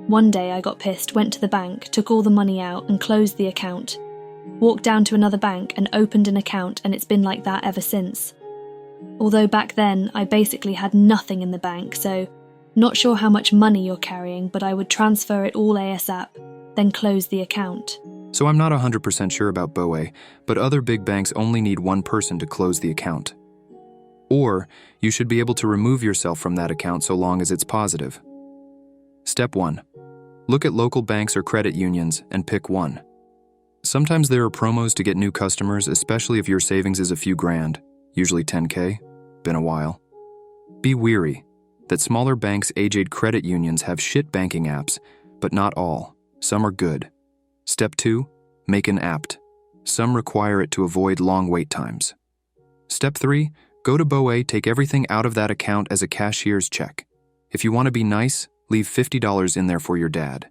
One day I got pissed, went to the bank, took all the money out and closed the account. Walked down to another bank and opened an account, and it's been like that ever since. Although back then I basically had nothing in the bank, so not sure how much money you're carrying, but I would transfer it all ASAP, then close the account. So I'm not 100% sure about BOE, but other big banks only need one person to close the account. Or you should be able to remove yourself from that account so long as it's positive. Step 1. Look at local banks or credit unions and pick one. Sometimes there are promos to get new customers, especially if your savings is a few grand, usually 10K. Been a while. Be wary that smaller banks' age-aid credit unions have shit banking apps, but not all. Some are good. Step 2. Make an apt. Some require it to avoid long wait times. Step 3. Go to BOE, take everything out of that account as a cashier's check. If you want to be nice, leave $50 in there for your dad.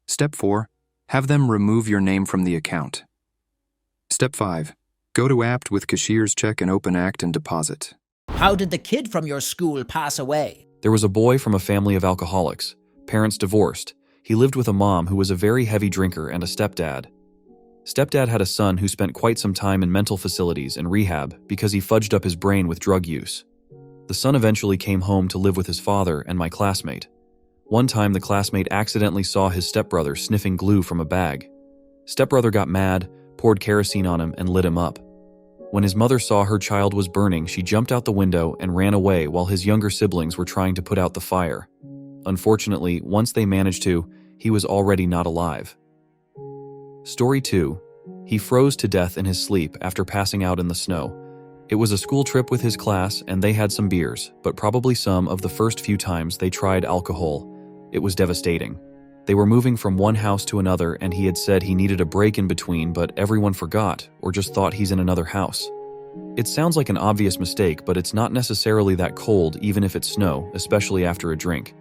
Step 4. Have them remove your name from the account. Step 5. Go to apt with cashier's check and open act and deposit. How did the kid from your school pass away? There was a boy from a family of alcoholics. Parents divorced. He lived with a mom who was a very heavy drinker and a stepdad. Stepdad had a son who spent quite some time in mental facilities and rehab because he fudged up his brain with drug use. The son eventually came home to live with his father and my classmate. One time the classmate accidentally saw his stepbrother sniffing glue from a bag. Stepbrother got mad, poured kerosene on him, and lit him up. When his mother saw her child was burning, she jumped out the window and ran away while his younger siblings were trying to put out the fire. Unfortunately, once they managed to, he was already not alive. Story 2. He froze to death in his sleep after passing out in the snow. It was a school trip with his class and they had some beers, but probably some of the first few times they tried alcohol. It was devastating. They were moving from one house to another and he had said he needed a break in between, but everyone forgot or just thought he's in another house. It sounds like an obvious mistake, but it's not necessarily that cold even if it's snow, especially after a drink.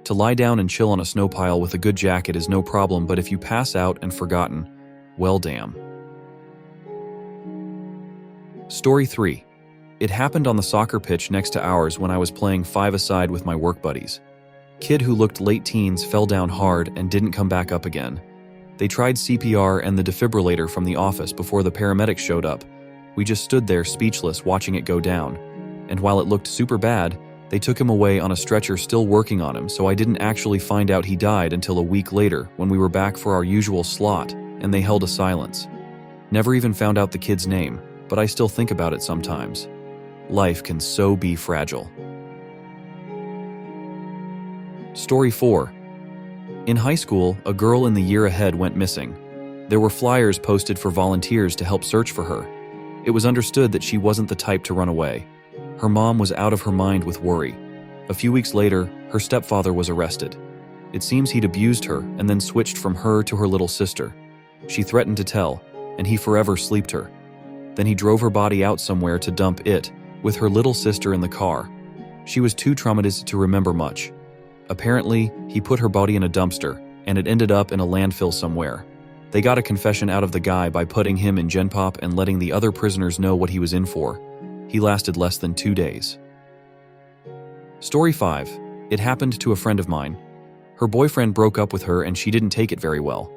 To lie down and chill on a snow pile with a good jacket is no problem, but if you pass out and forgotten, well damn. Story 3. It happened on the soccer pitch next to ours when I was playing five-a-side with my work buddies. Kid who looked late teens fell down hard and didn't come back up again. They tried CPR and the defibrillator from the office before the paramedics showed up. We just stood there speechless watching it go down. And while it looked super bad, they took him away on a stretcher still working on him, so I didn't actually find out he died until a week later when we were back for our usual slot and they held a silence. Never even found out the kid's name, but I still think about it sometimes. Life can so be fragile. Story 4. In high school, a girl in the year ahead went missing. There were flyers posted for volunteers to help search for her. It was understood that she wasn't the type to run away. Her mom was out of her mind with worry. A few weeks later, her stepfather was arrested. It seems he'd abused her and then switched from her to her little sister. She threatened to tell, and he forever sleeped her. Then he drove her body out somewhere to dump it, with her little sister in the car. She was too traumatized to remember much. Apparently, he put her body in a dumpster, and it ended up in a landfill somewhere. They got a confession out of the guy by putting him in Gen Pop and letting the other prisoners know what he was in for. He lasted less than 2 days. Story 5. It happened to a friend of mine. Her boyfriend broke up with her and she didn't take it very well.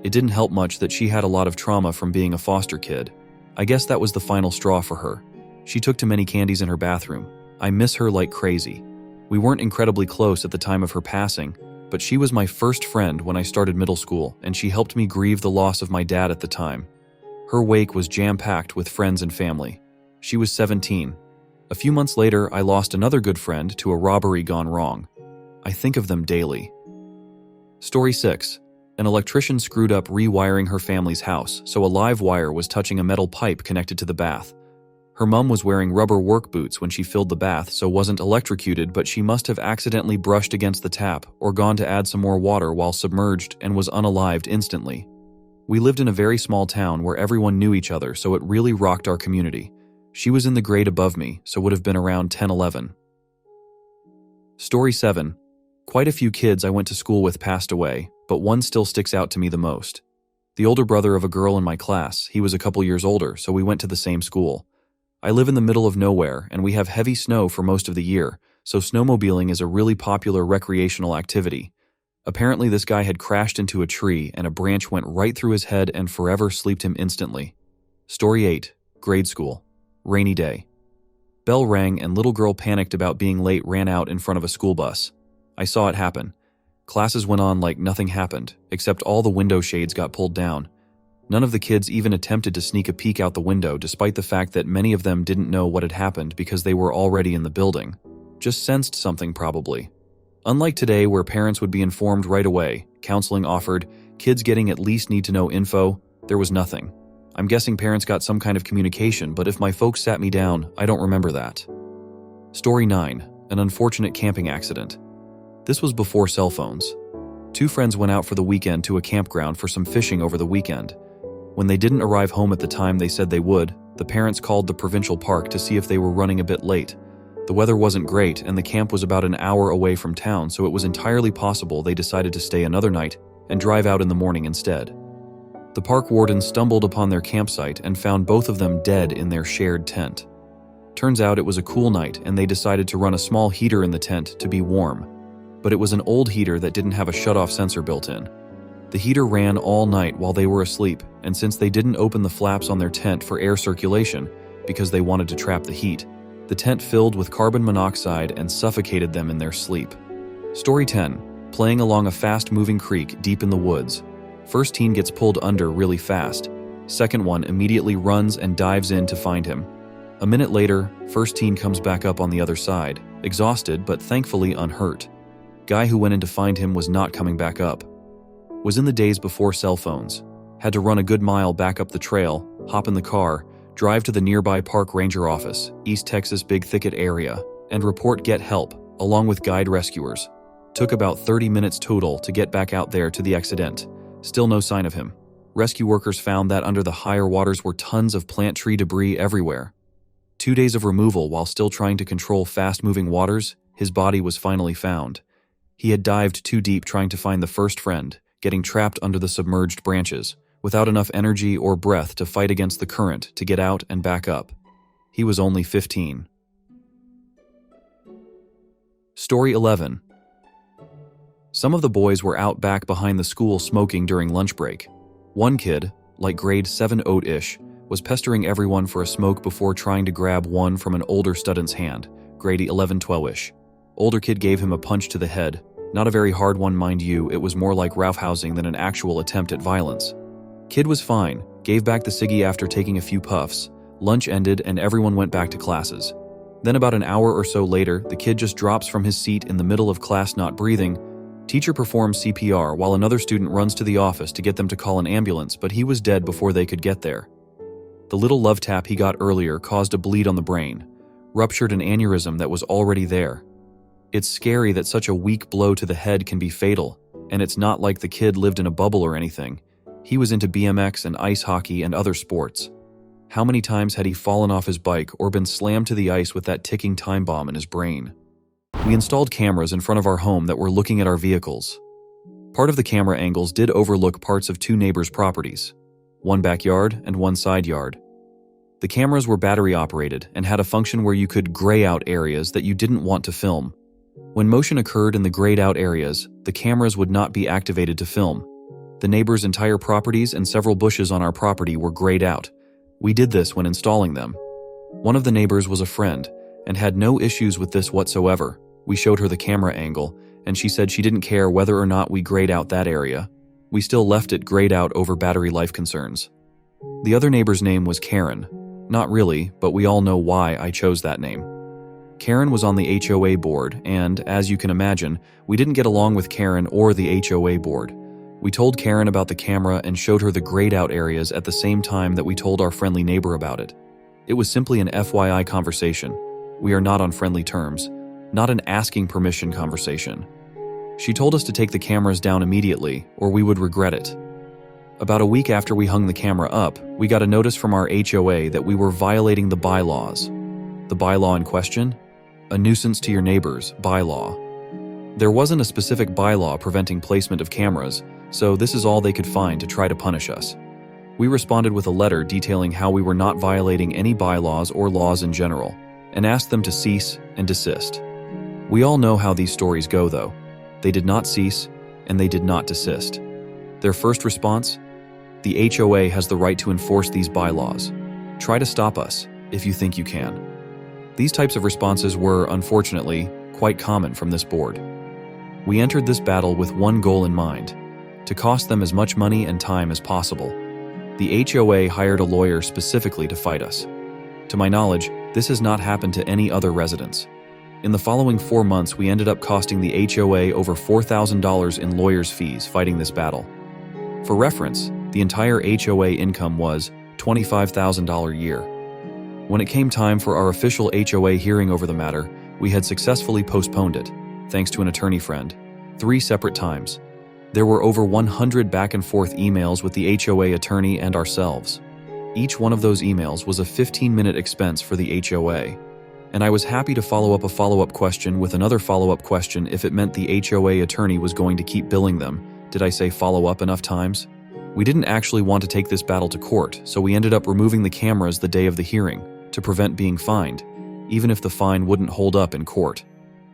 It didn't help much that she had a lot of trauma from being a foster kid. I guess that was the final straw for her. She took too many candies in her bathroom. I miss her like crazy. We weren't incredibly close at the time of her passing, but she was my first friend when I started middle school, and she helped me grieve the loss of my dad at the time. Her wake was jam-packed with friends and family. She was 17. A few months later, I lost another good friend to a robbery gone wrong. I think of them daily. Story 6. An electrician screwed up rewiring her family's house, so a live wire was touching a metal pipe connected to the bath. Her mom was wearing rubber work boots when she filled the bath, so wasn't electrocuted, but she must have accidentally brushed against the tap or gone to add some more water while submerged and was unalived instantly. We lived in a very small town where everyone knew each other, so it really rocked our community. She was in the grade above me, so would have been around 10-11. Story 7. Quite a few kids I went to school with passed away, but one still sticks out to me the most. The older brother of a girl in my class, he was a couple years older, so we went to the same school. I live in the middle of nowhere, and we have heavy snow for most of the year, so snowmobiling is a really popular recreational activity. Apparently this guy had crashed into a tree and a branch went right through his head and forever sleeped him instantly. Story 8. Grade school. Rainy day. Bell rang and little girl panicked about being late ran out in front of a school bus. I saw it happen. Classes went on like nothing happened, except all the window shades got pulled down. None of the kids even attempted to sneak a peek out the window despite the fact that many of them didn't know what had happened because they were already in the building. Just sensed something probably. Unlike today where parents would be informed right away, counseling offered, kids getting at least need to know info, there was nothing. I'm guessing parents got some kind of communication, but if my folks sat me down, I don't remember that. Story 9. An unfortunate camping accident. This was before cell phones. 2 friends went out for the weekend to a campground for some fishing over the weekend. When they didn't arrive home at the time they said they would, the parents called the provincial park to see if they were running a bit late. The weather wasn't great and the camp was about an hour away from town, so it was entirely possible they decided to stay another night and drive out in the morning instead. The park warden stumbled upon their campsite and found both of them dead in their shared tent. Turns out it was a cool night and they decided to run a small heater in the tent to be warm. But it was an old heater that didn't have a shut-off sensor built in. The heater ran all night while they were asleep, and since they didn't open the flaps on their tent for air circulation because they wanted to trap the heat, the tent filled with carbon monoxide and suffocated them in their sleep. Story 10. Playing along a fast-moving creek deep in the woods. First teen gets pulled under really fast. Second one immediately runs and dives in to find him. A minute later, first teen comes back up on the other side, exhausted but thankfully unhurt. Guy who went in to find him was not coming back up. Was in the days before cell phones. Had to run a good mile back up the trail, hop in the car, drive to the nearby park ranger office, East Texas Big Thicket area, and report get help, along with guide rescuers. Took about 30 minutes total to get back out there to the accident. Still no sign of him. Rescue workers found that under the higher waters were tons of plant tree debris everywhere. 2 days of removal while still trying to control fast-moving waters, his body was finally found. He had dived too deep trying to find the first friend, getting trapped under the submerged branches, without enough energy or breath to fight against the current to get out and back up. He was only 15. Story 11. Some of the boys were out back behind the school smoking during lunch break. One kid, like grade 7-ish, was pestering everyone for a smoke before trying to grab one from an older student's hand, grade 11-12-ish. Older kid gave him a punch to the head. Not a very hard one, mind you, it was more like roughhousing than an actual attempt at violence. Kid was fine, gave back the ciggy after taking a few puffs. Lunch ended and everyone went back to classes. Then about an hour or so later, the kid just drops from his seat in the middle of class not breathing. Teacher performs CPR while another student runs to the office to get them to call an ambulance, but he was dead before they could get there. The little love tap he got earlier caused a bleed on the brain, ruptured an aneurysm that was already there. It's scary that such a weak blow to the head can be fatal, and it's not like the kid lived in a bubble or anything. He was into BMX and ice hockey and other sports. How many times had he fallen off his bike or been slammed to the ice with that ticking time bomb in his brain? We installed cameras in front of our home that were looking at our vehicles. Part of the camera angles did overlook parts of two neighbors' properties, one backyard and one side yard. The cameras were battery operated and had a function where you could gray out areas that you didn't want to film. When motion occurred in the grayed out areas, the cameras would not be activated to film. The neighbors' entire properties and several bushes on our property were grayed out. We did this when installing them. One of the neighbors was a friend and had no issues with this whatsoever. We showed her the camera angle, and she said she didn't care whether or not we grayed out that area. We still left it grayed out over battery life concerns. The other neighbor's name was Karen. Not really, but we all know why I chose that name. Karen was on the HOA board, and, as you can imagine, we didn't get along with Karen or the HOA board. We told Karen about the camera and showed her the grayed out areas at the same time that we told our friendly neighbor about it. It was simply an FYI conversation. We are not on friendly terms, not an asking permission conversation. She told us to take the cameras down immediately, or we would regret it. About a week after we hung the camera up, we got a notice from our HOA that we were violating the bylaws. The bylaw in question? A nuisance to your neighbors bylaw. There wasn't a specific bylaw preventing placement of cameras, so this is all they could find to try to punish us. We responded with a letter detailing how we were not violating any bylaws or laws in general, and asked them to cease and desist. We all know how these stories go, though. They did not cease, and they did not desist. Their first response? The HOA has the right to enforce these bylaws. Try to stop us, if you think you can. These types of responses were, unfortunately, quite common from this board. We entered this battle with one goal in mind: to cost them as much money and time as possible. The HOA hired a lawyer specifically to fight us. To my knowledge, this has not happened to any other residents. In the following 4 months, we ended up costing the HOA over $4,000 in lawyers' fees fighting this battle. For reference, the entire HOA income was $25,000 a year. When it came time for our official HOA hearing over the matter, we had successfully postponed it, thanks to an attorney friend, 3 separate times. There were over 100 back and forth emails with the HOA attorney and ourselves. Each one of those emails was a 15-minute expense for the HOA. And I was happy to follow up a follow-up question with another follow-up question if it meant the HOA attorney was going to keep billing them. Did I say follow up enough times? We didn't actually want to take this battle to court, so we ended up removing the cameras the day of the hearing to prevent being fined, even if the fine wouldn't hold up in court.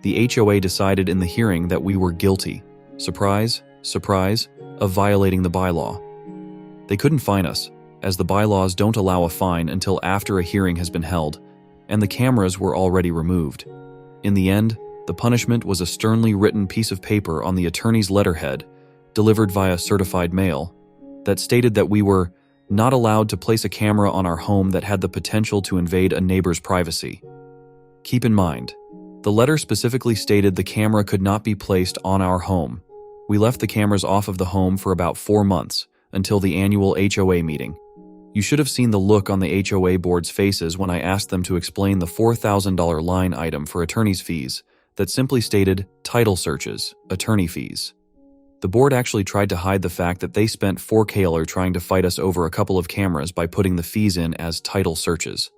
The HOA decided in the hearing that we were guilty. Surprise, surprise, of violating the bylaw. They couldn't fine us, as the bylaws don't allow a fine until after a hearing has been held, and the cameras were already removed. In the end, the punishment was a sternly written piece of paper on the attorney's letterhead, delivered via certified mail, that stated that we were not allowed to place a camera on our home that had the potential to invade a neighbor's privacy. Keep in mind, the letter specifically stated the camera could not be placed on our home. We left the cameras off of the home for about 4 months, until the annual HOA meeting. You should have seen the look on the HOA board's faces when I asked them to explain the $4,000 line item for attorney's fees that simply stated title searches, attorney fees. The board actually tried to hide the fact that they spent $4,000 trying to fight us over a couple of cameras by putting the fees in as title searches.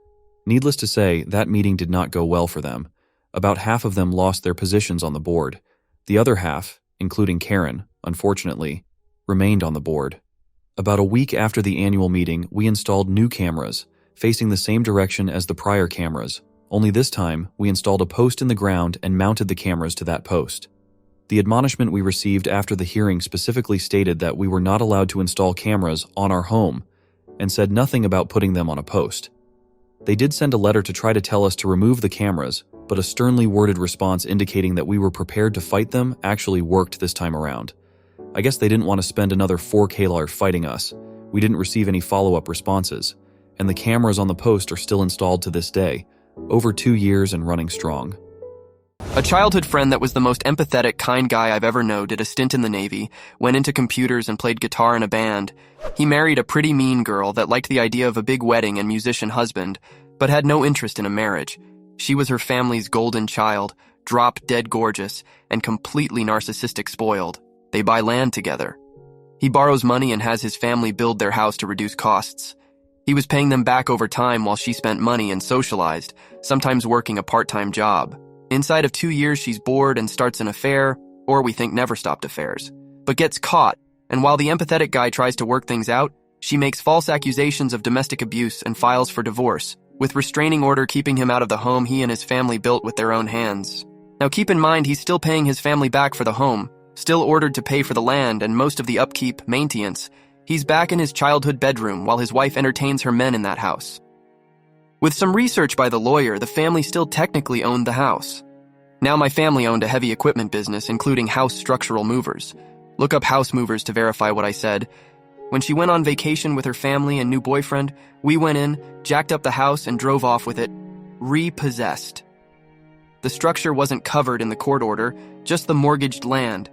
Needless to say, that meeting did not go well for them. About half of them lost their positions on the board. The other half, including Karen, unfortunately, remained on the board. About a week after the annual meeting, we installed new cameras, facing the same direction as the prior cameras, only this time we installed a post in the ground and mounted the cameras to that post. The admonishment we received after the hearing specifically stated that we were not allowed to install cameras on our home, and said nothing about putting them on a post. They did send a letter to try to tell us to remove the cameras, but a sternly worded response indicating that we were prepared to fight them actually worked this time around. I guess they didn't want to spend another $4,000 fighting us. We didn't receive any follow-up responses, and the cameras on the post are still installed to this day, over 2 years and running strong. A childhood friend that was the most empathetic, kind guy I've ever known did a stint in the Navy, went into computers and played guitar in a band. He married a pretty mean girl that liked the idea of a big wedding and musician husband, but had no interest in a marriage. She was her family's golden child, drop-dead gorgeous, and completely narcissistic spoiled. They buy land together. He borrows money and has his family build their house to reduce costs. He was paying them back over time while she spent money and socialized, sometimes working a part-time job. Inside of 2 years, she's bored and starts an affair, or we think never stopped affairs, but gets caught, and while the empathetic guy tries to work things out, she makes false accusations of domestic abuse and files for divorce, with restraining order keeping him out of the home he and his family built with their own hands. Now keep in mind he's still paying his family back for the home, still ordered to pay for the land and most of the upkeep, maintenance. He's back in his childhood bedroom while his wife entertains her men in that house. With some research by the lawyer, the family still technically owned the house. Now my family owned a heavy equipment business, including house structural movers. Look up house movers to verify what I said. When she went on vacation with her family and new boyfriend, we went in, jacked up the house, and drove off with it, repossessed. The structure wasn't covered in the court order, just the mortgaged land.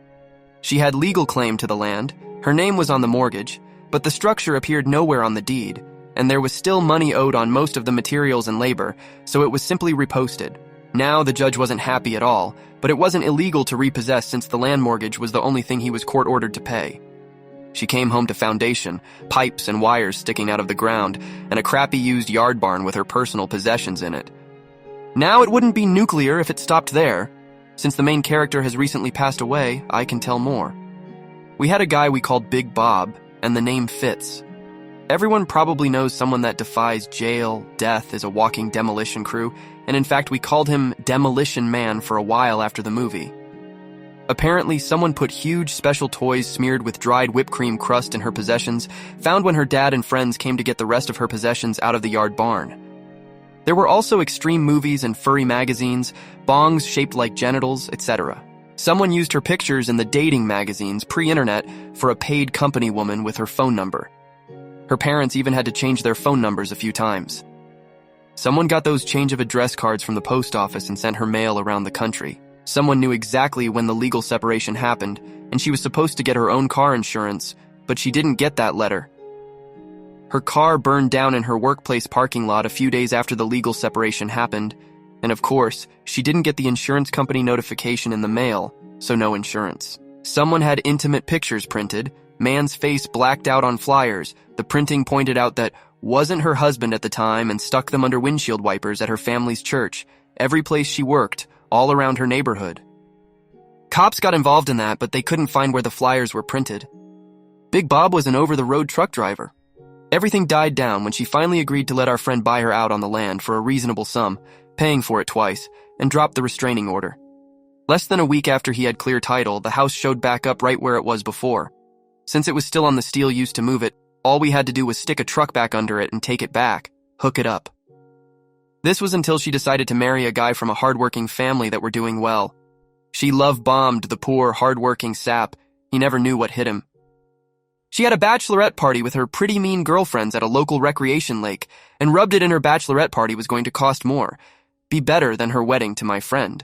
She had legal claim to the land, her name was on the mortgage, but the structure appeared nowhere on the deed, and there was still money owed on most of the materials and labor, so it was simply reposted. Now the judge wasn't happy at all, but it wasn't illegal to repossess since the land mortgage was the only thing he was court-ordered to pay. She came home to foundation, pipes and wires sticking out of the ground, and a crappy used yard barn with her personal possessions in it. Now it wouldn't be nuclear if it stopped there. Since the main character has recently passed away, I can tell more. We had a guy we called Big Bob, and the name fits. Everyone probably knows someone that defies jail, death, is a walking demolition crew, and in fact we called him Demolition Man for a while after the movie. Apparently, someone put huge special toys smeared with dried whipped cream crust in her possessions, found when her dad and friends came to get the rest of her possessions out of the yard barn. There were also extreme movies and furry magazines, bongs shaped like genitals, etc. Someone used her pictures in the dating magazines pre-internet for a paid company woman with her phone number. Her parents even had to change their phone numbers a few times. Someone got those change of address cards from the post office and sent her mail around the country. Someone knew exactly when the legal separation happened, and she was supposed to get her own car insurance, but she didn't get that letter. Her car burned down in her workplace parking lot a few days after the legal separation happened, and of course, she didn't get the insurance company notification in the mail, so no insurance. Someone had intimate pictures printed, man's face blacked out on flyers. The printing pointed out that wasn't her husband at the time and stuck them under windshield wipers at her family's church, every place she worked, all around her neighborhood. Cops got involved in that, but they couldn't find where the flyers were printed. Big Bob was an over-the-road truck driver. Everything died down when she finally agreed to let our friend buy her out on the land for a reasonable sum, paying for it twice, and dropped the restraining order. Less than a week after he had clear title, the house showed back up right where it was before. Since it was still on the steel used to move it, all we had to do was stick a truck back under it and take it back, hook it up. This was until she decided to marry a guy from a hardworking family that were doing well. She love-bombed the poor, hardworking sap. He never knew what hit him. She had a bachelorette party with her pretty mean girlfriends at a local recreation lake, and rubbed it in her bachelorette party was going to cost more, be better than her wedding to my friend.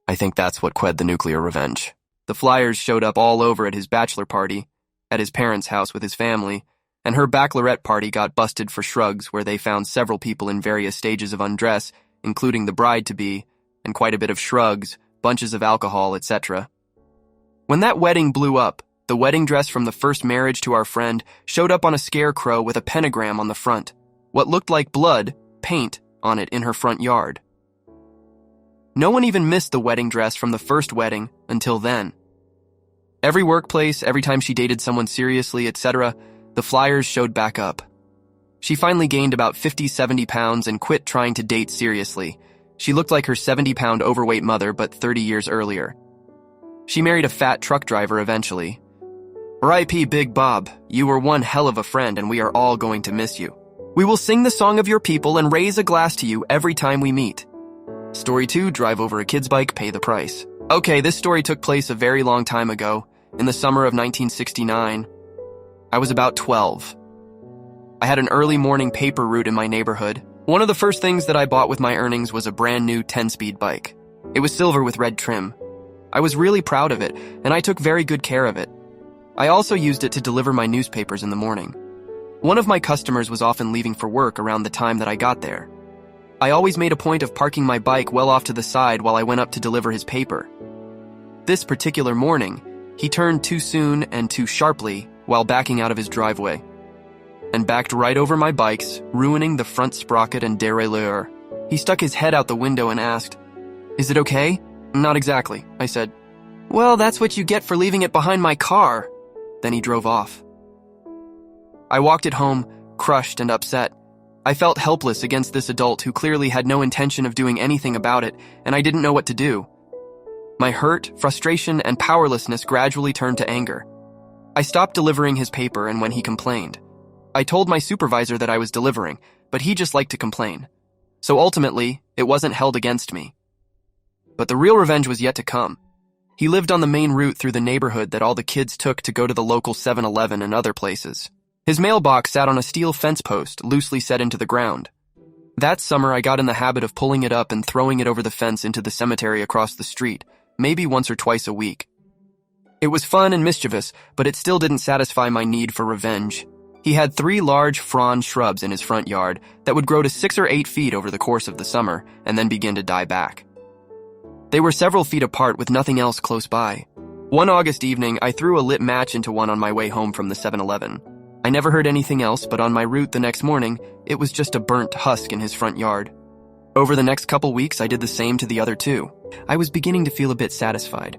I think that's what quelled the nuclear revenge. The flyers showed up all over at his bachelor party, at his parents' house with his family, and her bachelorette party got busted for shrugs where they found several people in various stages of undress, including the bride-to-be, and quite a bit of shrugs, bunches of alcohol, etc. When that wedding blew up, the wedding dress from the first marriage to our friend showed up on a scarecrow with a pentagram on the front, what looked like blood, paint, on it in her front yard. No one even missed the wedding dress from the first wedding until then. Every workplace, every time she dated someone seriously, etc., the flyers showed back up. She finally gained about 50-70 pounds and quit trying to date seriously. She looked like her 70-pound overweight mother, but 30 years earlier. She married a fat truck driver eventually. R.I.P. Big Bob, you were one hell of a friend and we are all going to miss you. We will sing the song of your people and raise a glass to you every time we meet. Story 2, drive over a kid's bike, pay the price. Okay, this story took place a very long time ago, in the summer of 1969. I was about 12. I had an early morning paper route in my neighborhood. One of the first things that I bought with my earnings was a brand new 10-speed bike. It was silver with red trim. I was really proud of it, and I took very good care of it. I also used it to deliver my newspapers in the morning. One of my customers was often leaving for work around the time that I got there. I always made a point of parking my bike well off to the side while I went up to deliver his paper. This particular morning, he turned too soon and too sharply while backing out of his driveway, and backed right over my bikes, ruining the front sprocket and derailleur. He stuck his head out the window and asked, "Is it okay?" "Not exactly," I said. "Well, that's what you get for leaving it behind my car." Then he drove off. I walked it home, crushed and upset. I felt helpless against this adult who clearly had no intention of doing anything about it, and I didn't know what to do. My hurt, frustration, and powerlessness gradually turned to anger. I stopped delivering his paper, and when he complained, I told my supervisor that I was delivering, but he just liked to complain. So ultimately, it wasn't held against me. But the real revenge was yet to come. He lived on the main route through the neighborhood that all the kids took to go to the local 7-Eleven and other places. His mailbox sat on a steel fence post, loosely set into the ground. That summer, I got in the habit of pulling it up and throwing it over the fence into the cemetery across the street, maybe once or twice a week. It was fun and mischievous, but it still didn't satisfy my need for revenge. He had 3 large frond shrubs in his front yard that would grow to 6 or 8 feet over the course of the summer and then begin to die back. They were several feet apart with nothing else close by. One August evening, I threw a lit match into one on my way home from the 7-Eleven. I never heard anything else, but on my route the next morning, it was just a burnt husk in his front yard. Over the next couple weeks, I did the same to the other 2. I was beginning to feel a bit satisfied.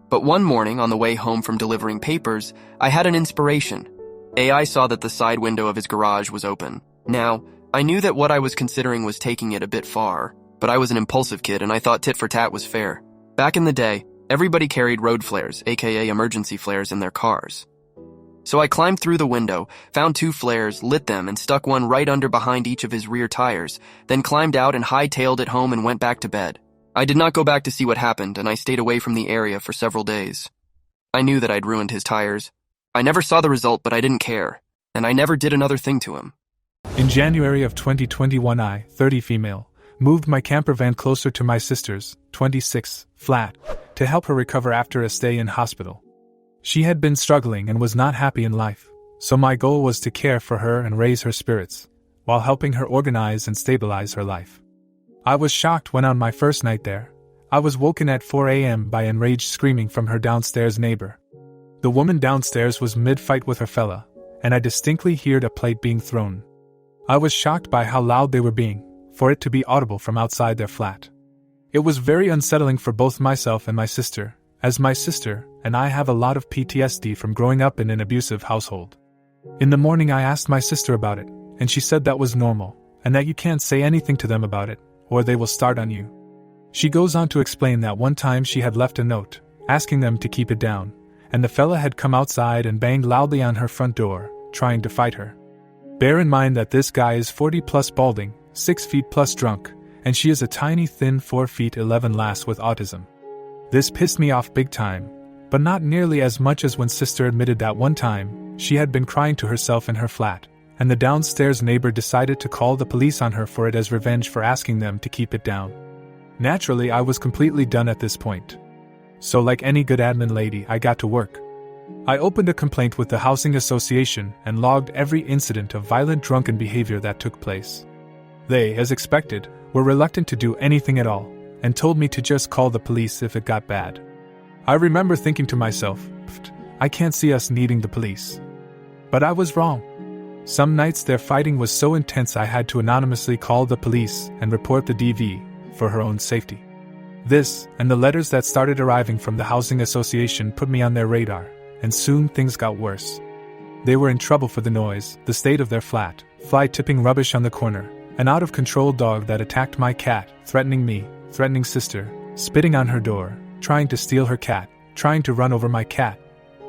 But one morning, on the way home from delivering papers, I had an inspiration. I saw that the side window of his garage was open. Now, I knew that what I was considering was taking it a bit far, but I was an impulsive kid and I thought tit for tat was fair. Back in the day, everybody carried road flares, aka emergency flares, in their cars. So I climbed through the window, found 2 flares, lit them, and stuck one right under behind each of his rear tires, then climbed out and hightailed it home and went back to bed. I did not go back to see what happened, and I stayed away from the area for several days. I knew that I'd ruined his tires. I never saw the result, but I didn't care, and I never did another thing to him. In January of 2021, I, 30 female, moved my camper van closer to my sister's, 26, flat, to help her recover after a stay in hospital. She had been struggling and was not happy in life, so my goal was to care for her and raise her spirits, while helping her organize and stabilize her life. I was shocked when on my first night there, I was woken at 4 a.m. by enraged screaming from her downstairs neighbor. The woman downstairs was mid-fight with her fella, and I distinctly heard a plate being thrown. I was shocked by how loud they were being, for it to be audible from outside their flat. It was very unsettling for both myself and my sister, as my sister and I have a lot of PTSD from growing up in an abusive household. In the morning I asked my sister about it, and she said that was normal, and that you can't say anything to them about it, or they will start on you. She goes on to explain that one time she had left a note, asking them to keep it down, and the fella had come outside and banged loudly on her front door, trying to fight her. Bear in mind that this guy is 40 plus balding, 6 feet plus drunk, and she is a tiny thin 4 feet 11 lass with autism. This pissed me off big time, but not nearly as much as when sister admitted that one time, she had been crying to herself in her flat, and the downstairs neighbor decided to call the police on her for it as revenge for asking them to keep it down. Naturally, I was completely done at this point. So like any good admin lady, I got to work. I opened a complaint with the housing association and logged every incident of violent drunken behavior that took place. They, as expected, were reluctant to do anything at all, and told me to just call the police if it got bad. I remember thinking to myself, I can't see us needing the police. But I was wrong. Some nights their fighting was so intense I had to anonymously call the police and report the DV, for her own safety. This, and the letters that started arriving from the housing association put me on their radar, and soon things got worse. They were in trouble for the noise, the state of their flat, fly tipping rubbish on the corner, an out-of-control dog that attacked my cat, threatening me, threatening sister, spitting on her door, trying to steal her cat, trying to run over my cat,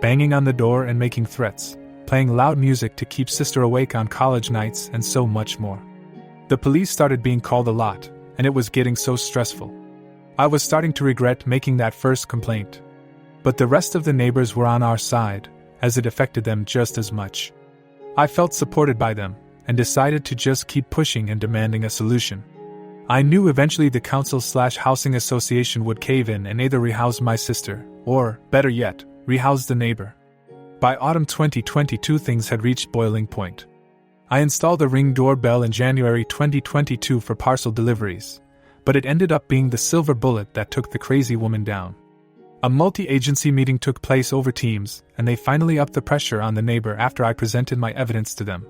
banging on the door and making threats, playing loud music to keep sister awake on college nights, and so much more. The police started being called a lot, and it was getting so stressful. I was starting to regret making that first complaint. But the rest of the neighbors were on our side, as it affected them just as much. I felt supported by them, and decided to just keep pushing and demanding a solution. I knew eventually the council/housing association would cave in and either rehouse my sister, or, better yet, rehouse the neighbor. By autumn 2022 things had reached boiling point. I installed a Ring doorbell in January 2022 for parcel deliveries, but it ended up being the silver bullet that took the crazy woman down. A multi-agency meeting took place over Teams, and they finally upped the pressure on the neighbor after I presented my evidence to them.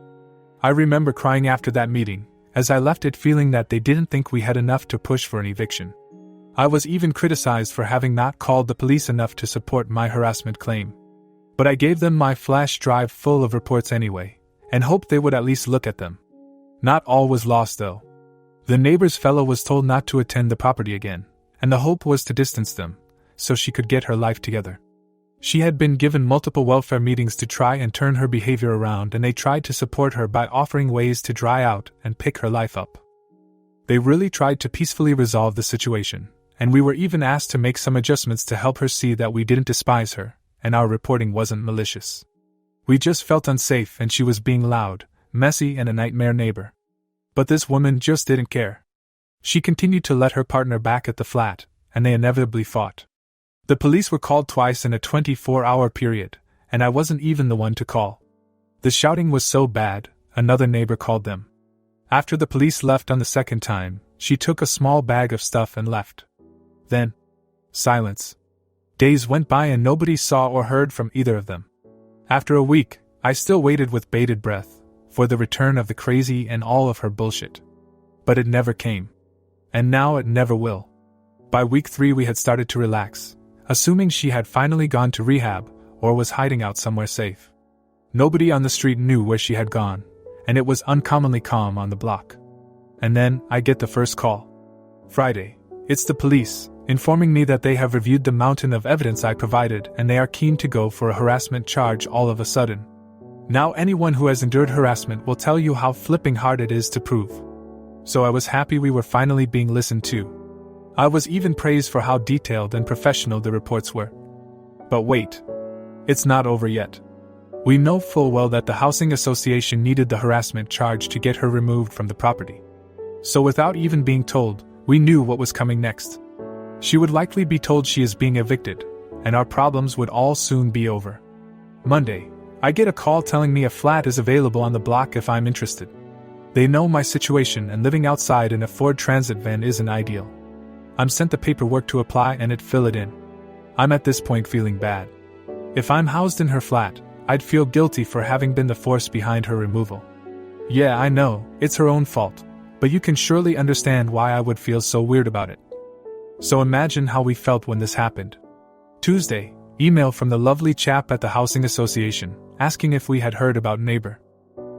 I remember crying after that meeting, as I left it feeling that they didn't think we had enough to push for an eviction. I was even criticized for having not called the police enough to support my harassment claim. But I gave them my flash drive full of reports anyway, and hoped they would at least look at them. Not all was lost though. The neighbor's fellow was told not to attend the property again, and the hope was to distance them, so she could get her life together. She had been given multiple welfare meetings to try and turn her behavior around, and they tried to support her by offering ways to dry out and pick her life up. They really tried to peacefully resolve the situation, and we were even asked to make some adjustments to help her see that we didn't despise her, and our reporting wasn't malicious. We just felt unsafe and she was being loud, messy, and a nightmare neighbor. But this woman just didn't care. She continued to let her partner back at the flat, and they inevitably fought. The police were called twice in a 24-hour period, and I wasn't even the one to call. The shouting was so bad, another neighbor called them. After the police left on the second time, she took a small bag of stuff and left. Then, silence. Days went by and nobody saw or heard from either of them. After a week, I still waited with bated breath for the return of the crazy and all of her bullshit. But it never came. And now it never will. By week 3 we had started to relax, assuming she had finally gone to rehab or was hiding out somewhere safe. Nobody on the street knew where she had gone, and it was uncommonly calm on the block. And then I get the first call. Friday. It's the police, informing me that they have reviewed the mountain of evidence I provided and they are keen to go for a harassment charge all of a sudden. Now anyone who has endured harassment will tell you how flipping hard it is to prove. So I was happy we were finally being listened to. I was even praised for how detailed and professional the reports were. But wait. It's not over yet. We know full well that the housing association needed the harassment charge to get her removed from the property. So without even being told, we knew what was coming next. She would likely be told she is being evicted, and our problems would all soon be over. Monday, I get a call telling me a flat is available on the block if I'm interested. They know my situation and living outside in a Ford Transit van isn't ideal. I'm sent the paperwork to apply and fill it in. I'm at this point feeling bad. If I'm housed in her flat, I'd feel guilty for having been the force behind her removal. Yeah, I know, it's her own fault, but you can surely understand why I would feel so weird about it. So imagine how we felt when this happened. Tuesday, email from the lovely chap at the housing association, asking if we had heard about neighbor.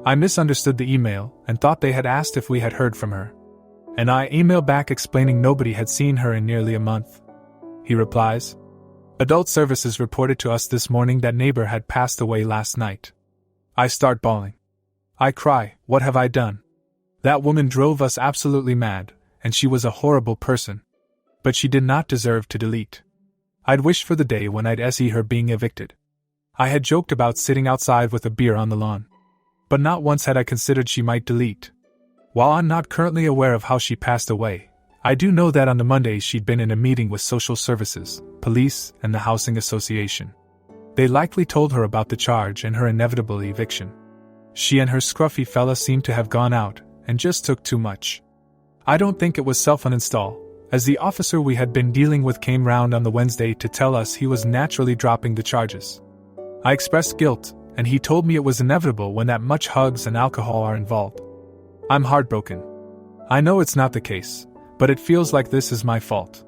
I misunderstood the email and thought they had asked if we had heard from her. And I email back explaining nobody had seen her in nearly a month. He replies, Adult Services reported to us this morning that neighbor had passed away last night. I start bawling. I cry, what have I done? That woman drove us absolutely mad, and she was a horrible person. But she did not deserve to delete. I'd wished for the day when I'd see her being evicted. I had joked about sitting outside with a beer on the lawn. But not once had I considered she might delete. While I'm not currently aware of how she passed away, I do know that on the Monday she'd been in a meeting with social services, police, and the housing association. They likely told her about the charge and her inevitable eviction. She and her scruffy fella seemed to have gone out and just took too much. I don't think it was self-uninstall, as the officer we had been dealing with came round on the Wednesday to tell us he was naturally dropping the charges. I expressed guilt, and he told me it was inevitable when that much hugs and alcohol are involved. I'm heartbroken. I know it's not the case, but it feels like this is my fault.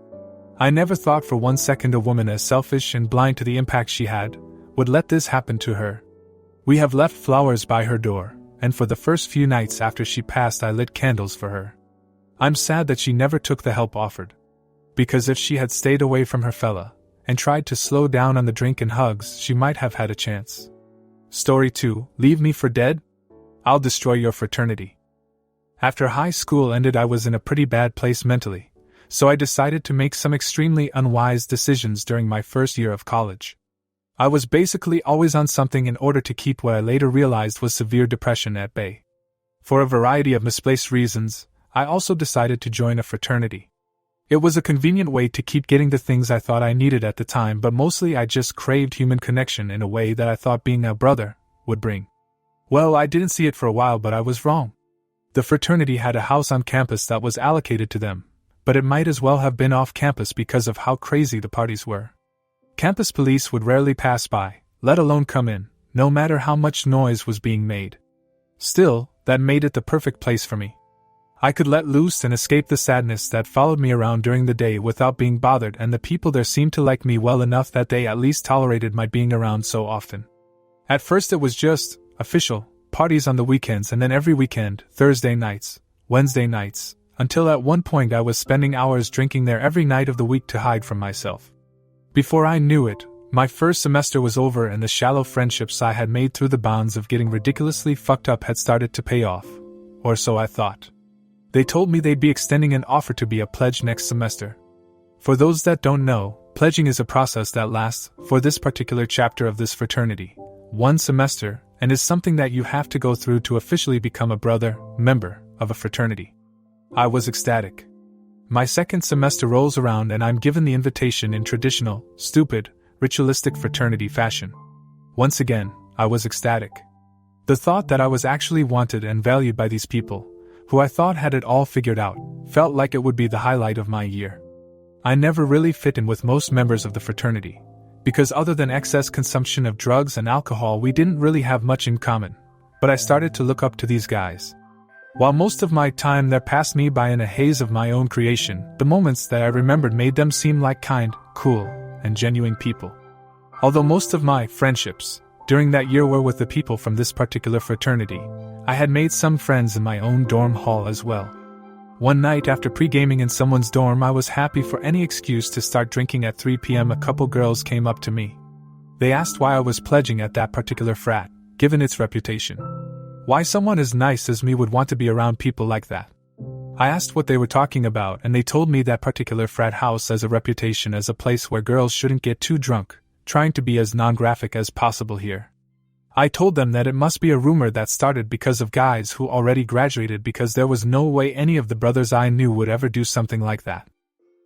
I never thought for 1 second a woman as selfish and blind to the impact she had would let this happen to her. We have left flowers by her door, and for the first few nights after she passed I lit candles for her. I'm sad that she never took the help offered. Because if she had stayed away from her fella and tried to slow down on the drink and hugs, she might have had a chance. Story 2, Leave Me for Dead? I'll destroy your fraternity. After high school ended, I was in a pretty bad place mentally, so I decided to make some extremely unwise decisions during my first year of college. I was basically always on something in order to keep what I later realized was severe depression at bay. For a variety of misplaced reasons, I also decided to join a fraternity. It was a convenient way to keep getting the things I thought I needed at the time, but mostly I just craved human connection in a way that I thought being a brother would bring. Well, I didn't see it for a while, but I was wrong. The fraternity had a house on campus that was allocated to them, but it might as well have been off campus because of how crazy the parties were. Campus police would rarely pass by, let alone come in, no matter how much noise was being made. Still, that made it the perfect place for me. I could let loose and escape the sadness that followed me around during the day without being bothered, and the people there seemed to like me well enough that they at least tolerated my being around so often. At first it was just official parties on the weekends, and then every weekend, Thursday nights, Wednesday nights, until at one point I was spending hours drinking there every night of the week to hide from myself. Before I knew it, my first semester was over and the shallow friendships I had made through the bonds of getting ridiculously fucked up had started to pay off. Or so I thought. They told me they'd be extending an offer to be a pledge next semester. For those that don't know, pledging is a process that lasts, for this particular chapter of this fraternity, 1 semester, and is something that you have to go through to officially become a member of a fraternity. I was ecstatic. My second semester rolls around and I'm given the invitation in traditional, stupid, ritualistic fraternity fashion. Once again, I was ecstatic. The thought that I was actually wanted and valued by these people, who I thought had it all figured out, felt like it would be the highlight of my year. I never really fit in with most members of the fraternity, because other than excess consumption of drugs and alcohol we didn't really have much in common, but I started to look up to these guys. While most of my time there passed me by in a haze of my own creation, the moments that I remembered made them seem like kind, cool, and genuine people. Although most of my friendships during that year were with the people from this particular fraternity, I had made some friends in my own dorm hall as well. One night after pre-gaming in someone's dorm, I was happy for any excuse to start drinking at 3 p.m. A couple girls came up to me. They asked why I was pledging at that particular frat, given its reputation. Why someone as nice as me would want to be around people like that. I asked what they were talking about, and they told me that particular frat house has a reputation as a place where girls shouldn't get too drunk, trying to be as non-graphic as possible here. I told them that it must be a rumor that started because of guys who already graduated, because there was no way any of the brothers I knew would ever do something like that.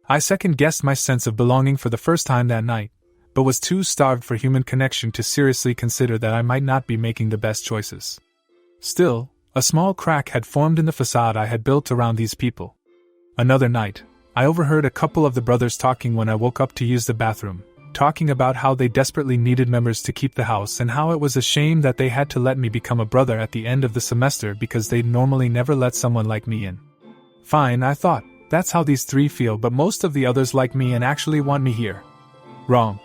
I second-guessed my sense of belonging for the first time that night, but was too starved for human connection to seriously consider that I might not be making the best choices. Still, a small crack had formed in the facade I had built around these people. Another night, I overheard a couple of the brothers talking when I woke up to use the bathroom, talking about how they desperately needed members to keep the house and how it was a shame that they had to let me become a brother at the end of the semester because they'd normally never let someone like me in. Fine, I thought, that's how these 3 feel, but most of the others like me and actually want me here. Wrong.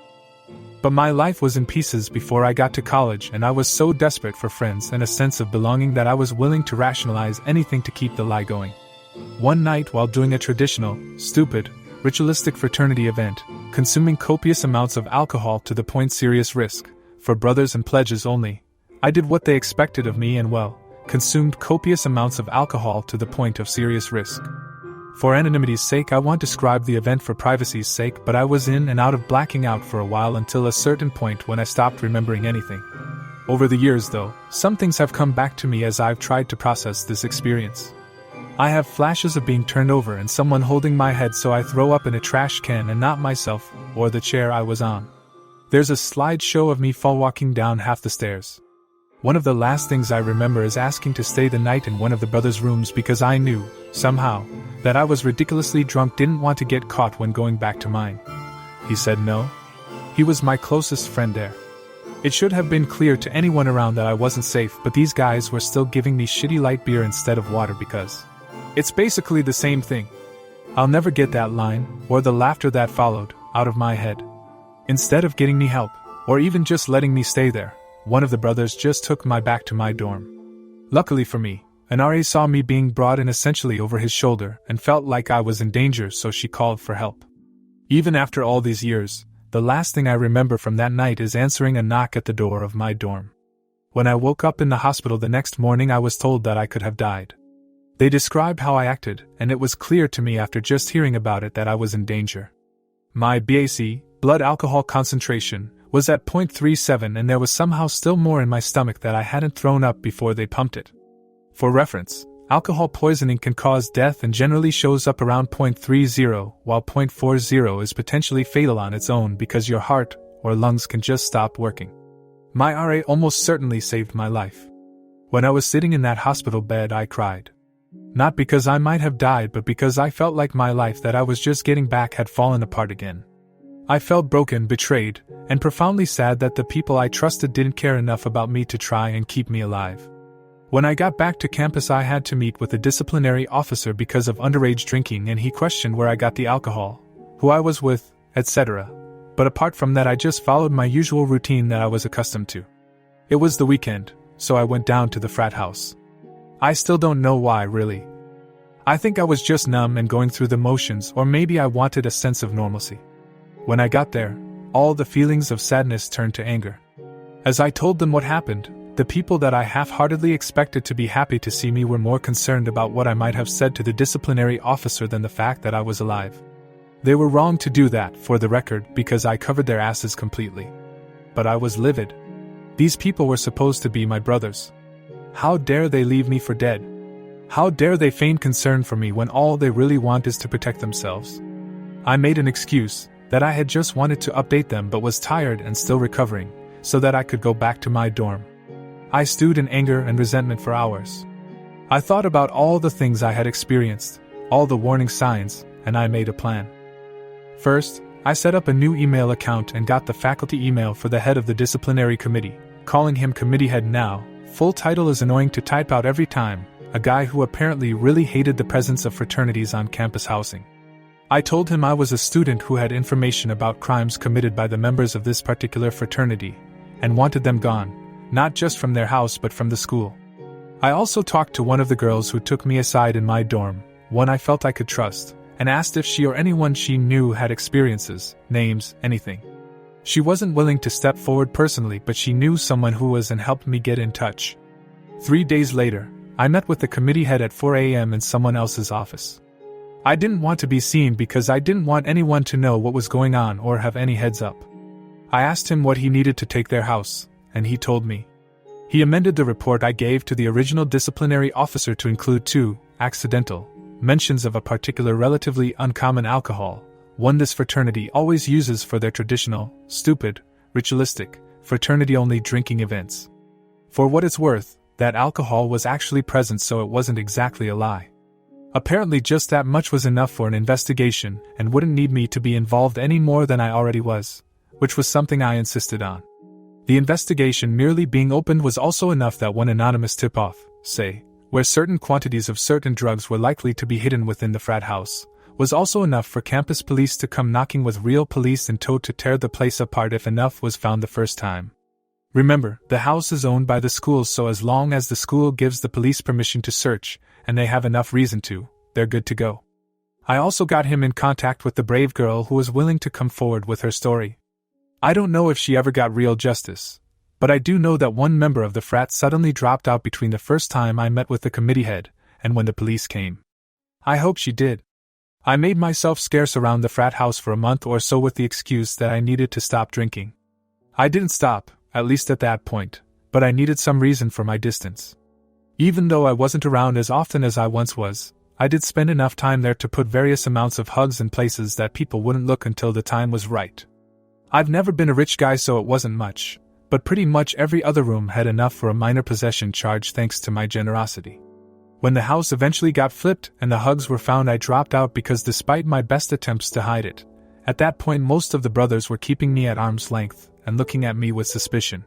But my life was in pieces before I got to college, and I was so desperate for friends and a sense of belonging that I was willing to rationalize anything to keep the lie going. One night, while doing a traditional, stupid, ritualistic fraternity event, consuming copious amounts of alcohol to the point serious risk, for brothers and pledges only, I did what they expected of me and, well, consumed copious amounts of alcohol to the point of serious risk. For anonymity's sake, I won't describe the event for privacy's sake, but I was in and out of blacking out for a while until a certain point when I stopped remembering anything. Over the years, though, some things have come back to me as I've tried to process this experience. I have flashes of being turned over and someone holding my head so I throw up in a trash can and not myself or the chair I was on. There's a slideshow of me fall walking down half the stairs. One of the last things I remember is asking to stay the night in one of the brothers' rooms because I knew, somehow, that I was ridiculously drunk, didn't want to get caught when going back to mine. He said no. He was my closest friend there. It should have been clear to anyone around that I wasn't safe, but these guys were still giving me shitty light beer instead of water because it's basically the same thing. I'll never get that line, or the laughter that followed, out of my head. Instead of getting me help, or even just letting me stay there, one of the brothers just took my back to my dorm. Luckily for me, an RA saw me being brought in essentially over his shoulder and felt like I was in danger, so she called for help. Even after all these years, the last thing I remember from that night is answering a knock at the door of my dorm. When I woke up in the hospital the next morning, I was told that I could have died. They described how I acted, and it was clear to me after just hearing about it that I was in danger. My BAC, blood alcohol concentration, was at 0.37, and there was somehow still more in my stomach that I hadn't thrown up before they pumped it. For reference, alcohol poisoning can cause death and generally shows up around 0.30, while 0.40 is potentially fatal on its own because your heart or lungs can just stop working. My RA almost certainly saved my life. When I was sitting in that hospital bed, I cried. Not because I might have died, but because I felt like my life that I was just getting back had fallen apart again. I felt broken, betrayed, and profoundly sad that the people I trusted didn't care enough about me to try and keep me alive. When I got back to campus, I had to meet with a disciplinary officer because of underage drinking, and he questioned where I got the alcohol, who I was with, etc. But apart from that, I just followed my usual routine that I was accustomed to. It was the weekend, so I went down to the frat house. I still don't know why, really. I think I was just numb and going through the motions, or maybe I wanted a sense of normalcy. When I got there, all the feelings of sadness turned to anger. As I told them what happened, the people that I half-heartedly expected to be happy to see me were more concerned about what I might have said to the disciplinary officer than the fact that I was alive. They were wrong to do that, for the record, because I covered their asses completely. But I was livid. These people were supposed to be my brothers. How dare they leave me for dead? How dare they feign concern for me when all they really want is to protect themselves? I made an excuse that I had just wanted to update them but was tired and still recovering, so that I could go back to my dorm. I stewed in anger and resentment for hours. I thought about all the things I had experienced, all the warning signs, and I made a plan. First, I set up a new email account and got the faculty email for the head of the disciplinary committee, calling him committee head now. Full title is annoying to type out every time, a guy who apparently really hated the presence of fraternities on campus housing. I told him I was a student who had information about crimes committed by the members of this particular fraternity, and wanted them gone, not just from their house but from the school. I also talked to one of the girls who took me aside in my dorm, one I felt I could trust, and asked if she or anyone she knew had experiences, names, anything. She wasn't willing to step forward personally, but she knew someone who was and helped me get in touch. 3 days later, I met with the committee head at 4 a.m. in someone else's office. I didn't want to be seen because I didn't want anyone to know what was going on or have any heads up. I asked him what he needed to take their house, and he told me. He amended the report I gave to the original disciplinary officer to include 2 accidental mentions of a particular relatively uncommon alcohol, one this fraternity always uses for their traditional, stupid, ritualistic, fraternity-only drinking events. For what it's worth, that alcohol was actually present, so it wasn't exactly a lie. Apparently just that much was enough for an investigation and wouldn't need me to be involved any more than I already was, which was something I insisted on. The investigation merely being opened was also enough that one anonymous tip-off, say, where certain quantities of certain drugs were likely to be hidden within the frat house, was also enough for campus police to come knocking with real police in tow to tear the place apart if enough was found the first time. Remember, the house is owned by the school, so as long as the school gives the police permission to search, and they have enough reason to, they're good to go. I also got him in contact with the brave girl who was willing to come forward with her story. I don't know if she ever got real justice, but I do know that one member of the frat suddenly dropped out between the first time I met with the committee head and when the police came. I hope she did. I made myself scarce around the frat house for a month or so with the excuse that I needed to stop drinking. I didn't stop, at least at that point, but I needed some reason for my distance. Even though I wasn't around as often as I once was, I did spend enough time there to put various amounts of hugs in places that people wouldn't look until the time was right. I've never been a rich guy, so it wasn't much, but pretty much every other room had enough for a minor possession charge thanks to my generosity. When the house eventually got flipped and the hugs were found, I dropped out because despite my best attempts to hide it, at that point most of the brothers were keeping me at arm's length and looking at me with suspicion.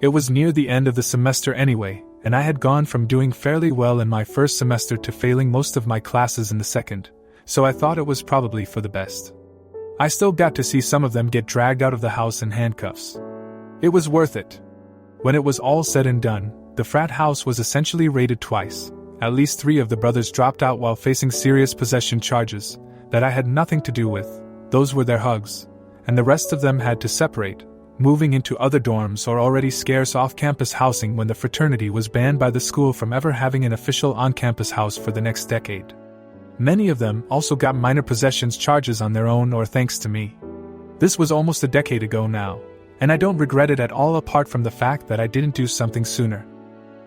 It was near the end of the semester anyway, and I had gone from doing fairly well in my first semester to failing most of my classes in the second, so I thought it was probably for the best. I still got to see some of them get dragged out of the house in handcuffs. It was worth it. When it was all said and done, the frat house was essentially raided twice. At least 3 of the brothers dropped out while facing serious possession charges that I had nothing to do with. Those were their hugs, and the rest of them had to separate, moving into other dorms or already scarce off-campus housing when the fraternity was banned by the school from ever having an official on-campus house for the next decade. Many of them also got minor possessions charges on their own or thanks to me. This was almost a decade ago now, and I don't regret it at all apart from the fact that I didn't do something sooner.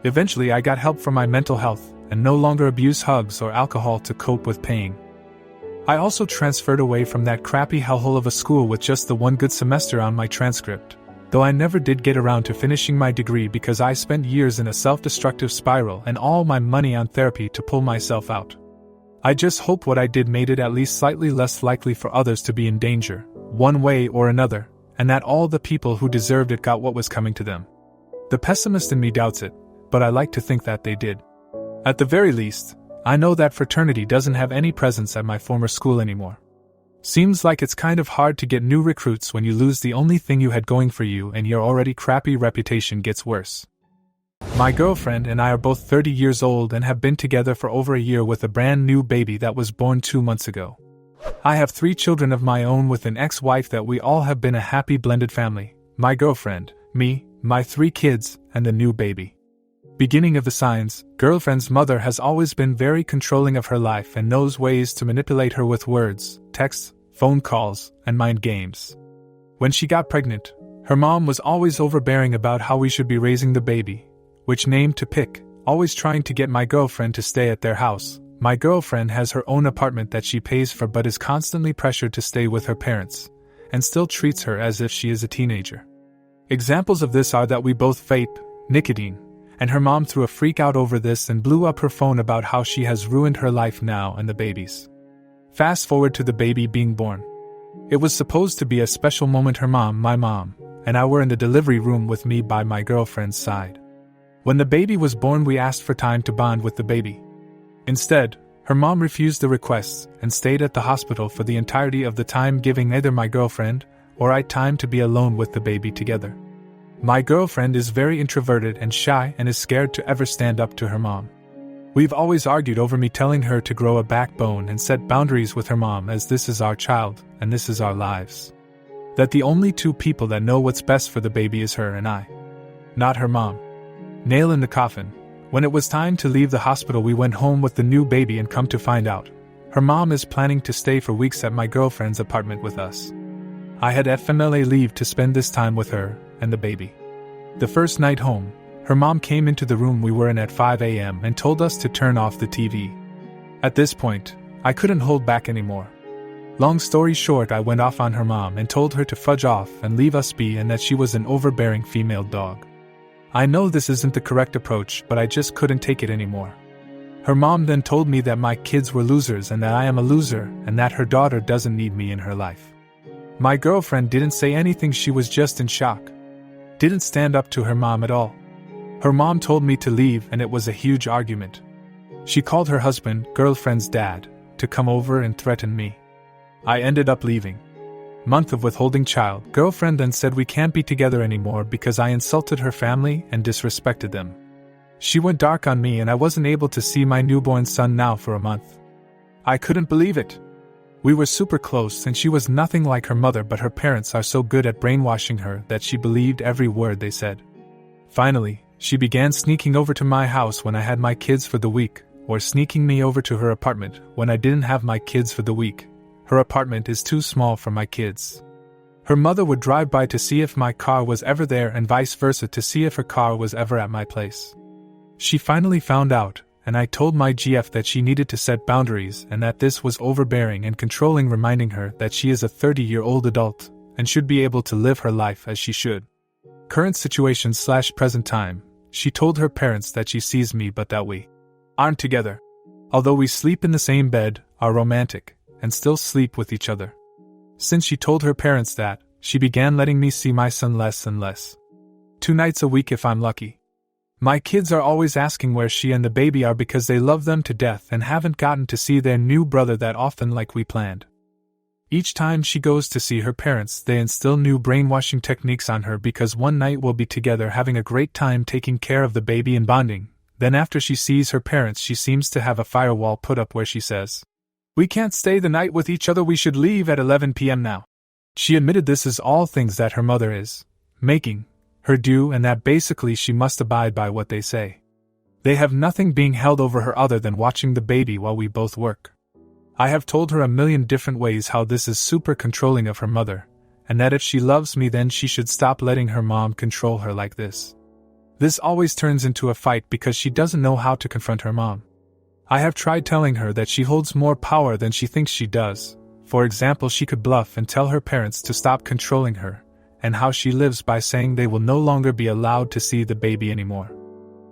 Eventually I got help for my mental health and no longer abuse hugs or alcohol to cope with pain. I also transferred away from that crappy hellhole of a school with just the one good semester on my transcript, though I never did get around to finishing my degree because I spent years in a self-destructive spiral and all my money on therapy to pull myself out. I just hope what I did made it at least slightly less likely for others to be in danger, one way or another, and that all the people who deserved it got what was coming to them. The pessimist in me doubts it, but I like to think that they did. At the very least, I know that fraternity doesn't have any presence at my former school anymore. Seems like it's kind of hard to get new recruits when you lose the only thing you had going for you and your already crappy reputation gets worse. My girlfriend and I are both 30 years old and have been together for over a year with a brand new baby that was born 2 months ago. I have 3 children of my own with an ex-wife that we all have been a happy blended family, my girlfriend, me, my 3 kids, and the new baby. Beginning of the signs, girlfriend's mother has always been very controlling of her life and knows ways to manipulate her with words, texts, phone calls, and mind games. When she got pregnant, her mom was always overbearing about how we should be raising the baby, which name to pick, always trying to get my girlfriend to stay at their house. My girlfriend has her own apartment that she pays for but is constantly pressured to stay with her parents, and still treats her as if she is a teenager. Examples of this are that we both vape nicotine, and her mom threw a freak out over this and blew up her phone about how she has ruined her life now and the baby's. Fast forward to the baby being born. It was supposed to be a special moment. My mom, and I were in the delivery room with me by my girlfriend's side. When the baby was born, we asked for time to bond with the baby. Instead, her mom refused the requests and stayed at the hospital for the entirety of the time, giving either my girlfriend or I time to be alone with the baby together. My girlfriend is very introverted and shy and is scared to ever stand up to her mom. We've always argued over me telling her to grow a backbone and set boundaries with her mom, as this is our child and this is our lives. That the only 2 people that know what's best for the baby is her and I. Not her mom. Nail in the coffin. When it was time to leave the hospital, we went home with the new baby and come to find out, her mom is planning to stay for weeks at my girlfriend's apartment with us. I had FMLA leave to spend this time with her and the baby. The first night home, her mom came into the room we were in at 5 a.m. and told us to turn off the TV. At this point, I couldn't hold back anymore. Long story short, I went off on her mom and told her to fudge off and leave us be and that she was an overbearing female dog. I know this isn't the correct approach, but I just couldn't take it anymore. Her mom then told me that my kids were losers and that I am a loser and that her daughter doesn't need me in her life. My girlfriend didn't say anything, she was just in shock. Didn't stand up to her mom at all. Her mom told me to leave and it was a huge argument. She called her husband, girlfriend's dad, to come over and threaten me. I ended up leaving. Month of withholding child. Girlfriend then said we can't be together anymore because I insulted her family and disrespected them. She went dark on me and I wasn't able to see my newborn son now for a month. I couldn't believe it. We were super close and she was nothing like her mother, but her parents are so good at brainwashing her that she believed every word they said. Finally, she began sneaking over to my house when I had my kids for the week, or sneaking me over to her apartment when I didn't have my kids for the week. Her apartment is too small for my kids. Her mother would drive by to see if my car was ever there and vice versa to see if her car was ever at my place. She finally found out, and I told my GF that she needed to set boundaries and that this was overbearing and controlling, reminding her that she is a 30-year-old adult and should be able to live her life as she should. Current situation / present time. She told her parents that she sees me but that we aren't together. Although we sleep in the same bed, are romantic, and still sleep with each other. Since she told her parents that, she began letting me see my son less and less. 2 nights a week if I'm lucky. My kids are always asking where she and the baby are because they love them to death and haven't gotten to see their new brother that often like we planned. Each time she goes to see her parents, they instill new brainwashing techniques on her because one night we'll be together having a great time taking care of the baby and bonding. Then after she sees her parents, she seems to have a firewall put up where she says, "We can't stay the night with each other, we should leave at 11 p.m. now." She admitted this is all things that her mother is making her do and that basically she must abide by what they say. They have nothing being held over her other than watching the baby while we both work. I have told her a million different ways how this is super controlling of her mother, and that if she loves me then she should stop letting her mom control her like this. This always turns into a fight because she doesn't know how to confront her mom. I have tried telling her that she holds more power than she thinks she does. For example, she could bluff and tell her parents to stop controlling her, and how she lives by saying they will no longer be allowed to see the baby anymore.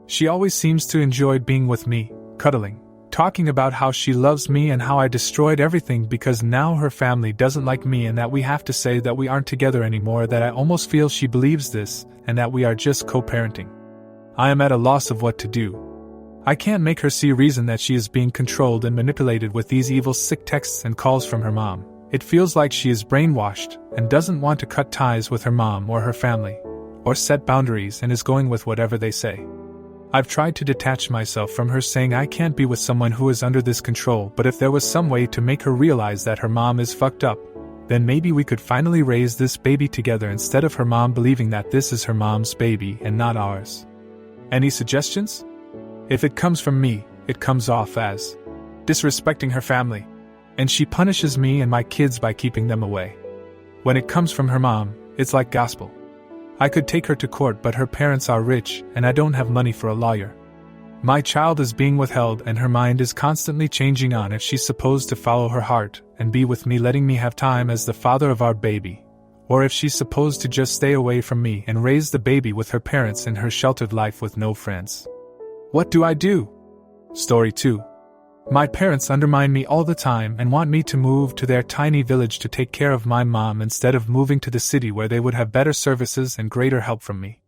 She always seems to enjoy being with me, cuddling, talking about how she loves me and how I destroyed everything because now her family doesn't like me and that we have to say that we aren't together anymore, that I almost feel she believes this and that we are just co-parenting. I am at a loss of what to do. I can't make her see reason that she is being controlled and manipulated with these evil sick texts and calls from her mom. It feels like she is brainwashed and doesn't want to cut ties with her mom or her family, or set boundaries and is going with whatever they say. I've tried to detach myself from her, saying I can't be with someone who is under this control, but if there was some way to make her realize that her mom is fucked up, then maybe we could finally raise this baby together instead of her mom believing that this is her mom's baby and not ours. Any suggestions? If it comes from me, it comes off as disrespecting her family, and she punishes me and my kids by keeping them away. When it comes from her mom, it's like gospel. I could take her to court, but her parents are rich and I don't have money for a lawyer. My child is being withheld and her mind is constantly changing on if she's supposed to follow her heart and be with me, letting me have time as the father of our baby, or if she's supposed to just stay away from me and raise the baby with her parents in her sheltered life with no friends. What do I do? Story 2. My parents undermine me all the time and want me to move to their tiny village to take care of my mom instead of moving to the city where they would have better services and greater help from me.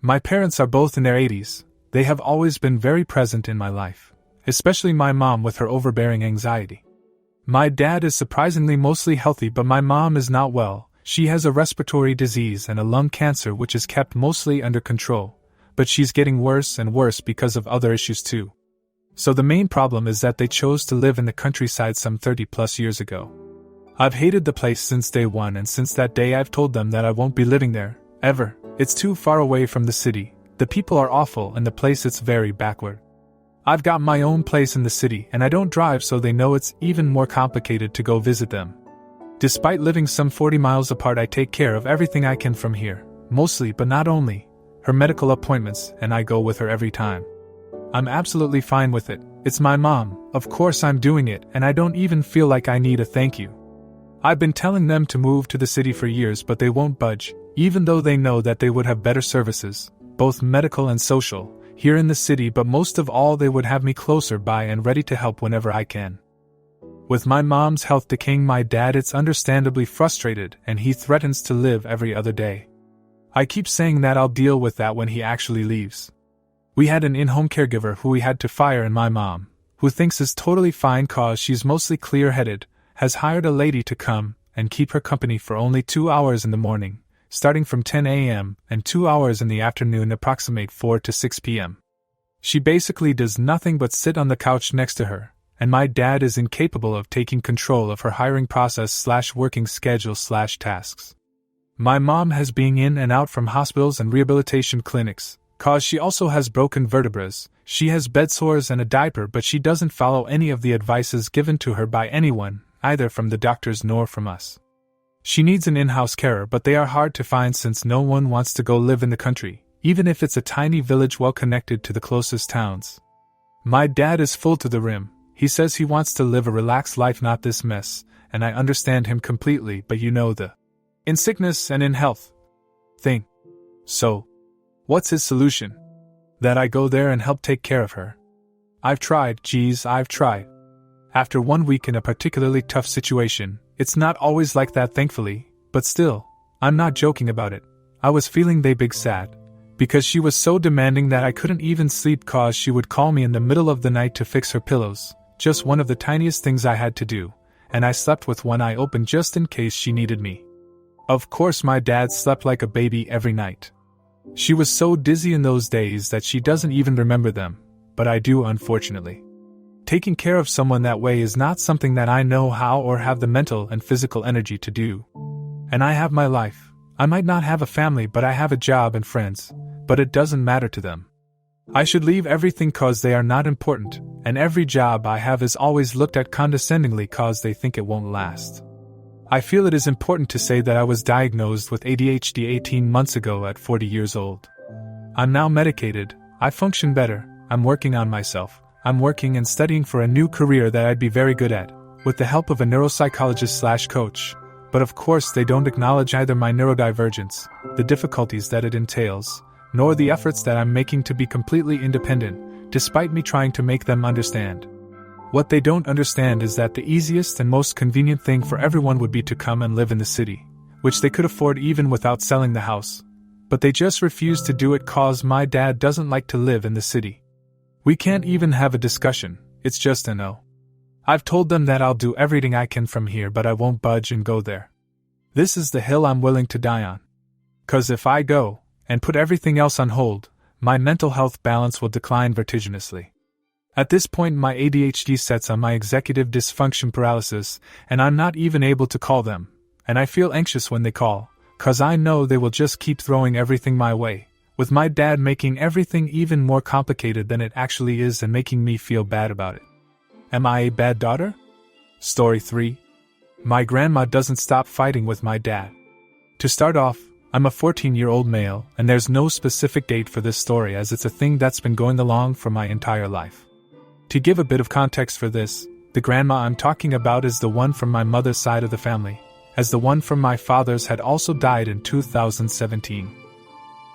My parents are both in their 80s. They have always been very present in my life, especially my mom with her overbearing anxiety. My dad is surprisingly mostly healthy, but my mom is not well. She has a respiratory disease and a lung cancer which is kept mostly under control, but she's getting worse and worse because of other issues too. So the main problem is that they chose to live in the countryside some 30 plus years ago. I've hated the place since day one, and since that day I've told them that I won't be living there, ever. It's too far away from the city, the people are awful, and the place it's very backward. I've got my own place in the city and I don't drive, so they know it's even more complicated to go visit them. Despite living some 40 miles apart, I take care of everything I can from here, mostly but not only, her medical appointments, and I go with her every time. I'm absolutely fine with it. It's my mom, of course I'm doing it, and I don't even feel like I need a thank you. I've been telling them to move to the city for years, but they won't budge, even though they know that they would have better services, both medical and social, here in the city, but most of all they would have me closer by and ready to help whenever I can. With my mom's health decaying, my dad is understandably frustrated and he threatens to live every other day. I keep saying that I'll deal with that when he actually leaves. We had an in-home caregiver who we had to fire, and my mom, who thinks is totally fine cause she's mostly clear-headed, has hired a lady to come and keep her company for only 2 hours in the morning, starting from 10 a.m. and 2 hours in the afternoon, approximate 4 to 6 p.m. She basically does nothing but sit on the couch next to her, and my dad is incapable of taking control of her hiring process / working schedule / tasks. My mom has been in and out from hospitals and rehabilitation clinics, cause she also has broken vertebrae, she has bed sores and a diaper, but she doesn't follow any of the advices given to her by anyone, either from the doctors nor from us. She needs an in-house carer, but they are hard to find since no one wants to go live in the country, even if it's a tiny village well connected to the closest towns. My dad is full to the rim. He says he wants to live a relaxed life, not this mess, and I understand him completely, but you know the in sickness and in health thing. So, what's his solution? That I go there and help take care of her. I've tried, I've tried. After 1 week in a particularly tough situation, it's not always like that thankfully, but still, I'm not joking about it. I was feeling they big sad, because she was so demanding that I couldn't even sleep cause she would call me in the middle of the night to fix her pillows, just one of the tiniest things I had to do, and I slept with one eye open just in case she needed me. Of course my dad slept like a baby every night. She was so dizzy in those days that she doesn't even remember them, but I do, unfortunately. Taking care of someone that way is not something that I know how or have the mental and physical energy to do. And I have my life. I might not have a family, but I have a job and friends, but it doesn't matter to them. I should leave everything cause they are not important, and every job I have is always looked at condescendingly cause they think it won't last. I feel it is important to say that I was diagnosed with ADHD 18 months ago at 40 years old. I'm now medicated, I function better, I'm working on myself, I'm working and studying for a new career that I'd be very good at, with the help of a neuropsychologist / coach, But of course they don't acknowledge either my neurodivergence, the difficulties that it entails, nor the efforts that I'm making to be completely independent, despite me trying to make them understand. What they don't understand is that the easiest and most convenient thing for everyone would be to come and live in the city, which they could afford even without selling the house. But they just refuse to do it cause my dad doesn't like to live in the city. We can't even have a discussion, it's just a no. I've told them that I'll do everything I can from here, but I won't budge and go there. This is the hill I'm willing to die on. 'Cause if I go, and put everything else on hold, my mental health balance will decline vertiginously. At this point my ADHD sets on my executive dysfunction paralysis, and I'm not even able to call them, and I feel anxious when they call, 'cause I know they will just keep throwing everything my way, with my dad making everything even more complicated than it actually is and making me feel bad about it. Am I a bad daughter? Story 3. My grandma doesn't stop fighting with my dad. To start off, I'm a 14-year-old male, and there's no specific date for this story as it's a thing that's been going along for my entire life. To give a bit of context for this, the grandma I'm talking about is the one from my mother's side of the family, as the one from my father's had also died in 2017.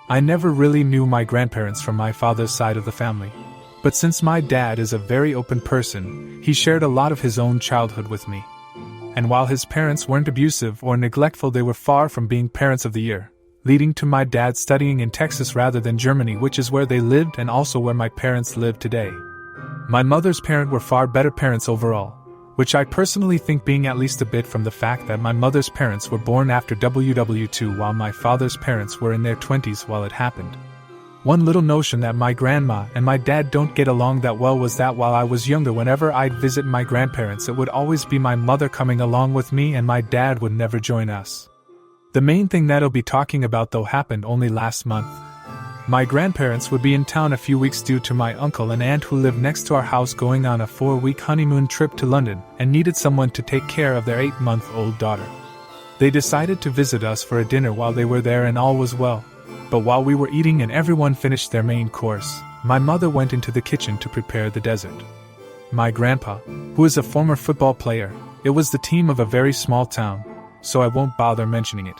I never really knew my grandparents from my father's side of the family. But since my dad is a very open person, he shared a lot of his own childhood with me. And while his parents weren't abusive or neglectful, they were far from being parents of the year, leading to my dad studying in Texas rather than Germany, which is where they lived and also where my parents live today. My mother's parents were far better parents overall, which I personally think being at least a bit from the fact that my mother's parents were born after WW2 while my father's parents were in their 20s while it happened. One little notion that my grandma and my dad don't get along that well was that while I was younger, whenever I'd visit my grandparents, it would always be my mother coming along with me and my dad would never join us. The main thing that I'll be talking about though happened only last month. My grandparents would be in town a few weeks due to my uncle and aunt who lived next to our house going on a 4-week honeymoon trip to London and needed someone to take care of their 8-month-old daughter. They decided to visit us for a dinner while they were there and all was well. But while we were eating and everyone finished their main course, my mother went into the kitchen to prepare the dessert. My grandpa, who is a former football player, it was the team of a very small town, so I won't bother mentioning it.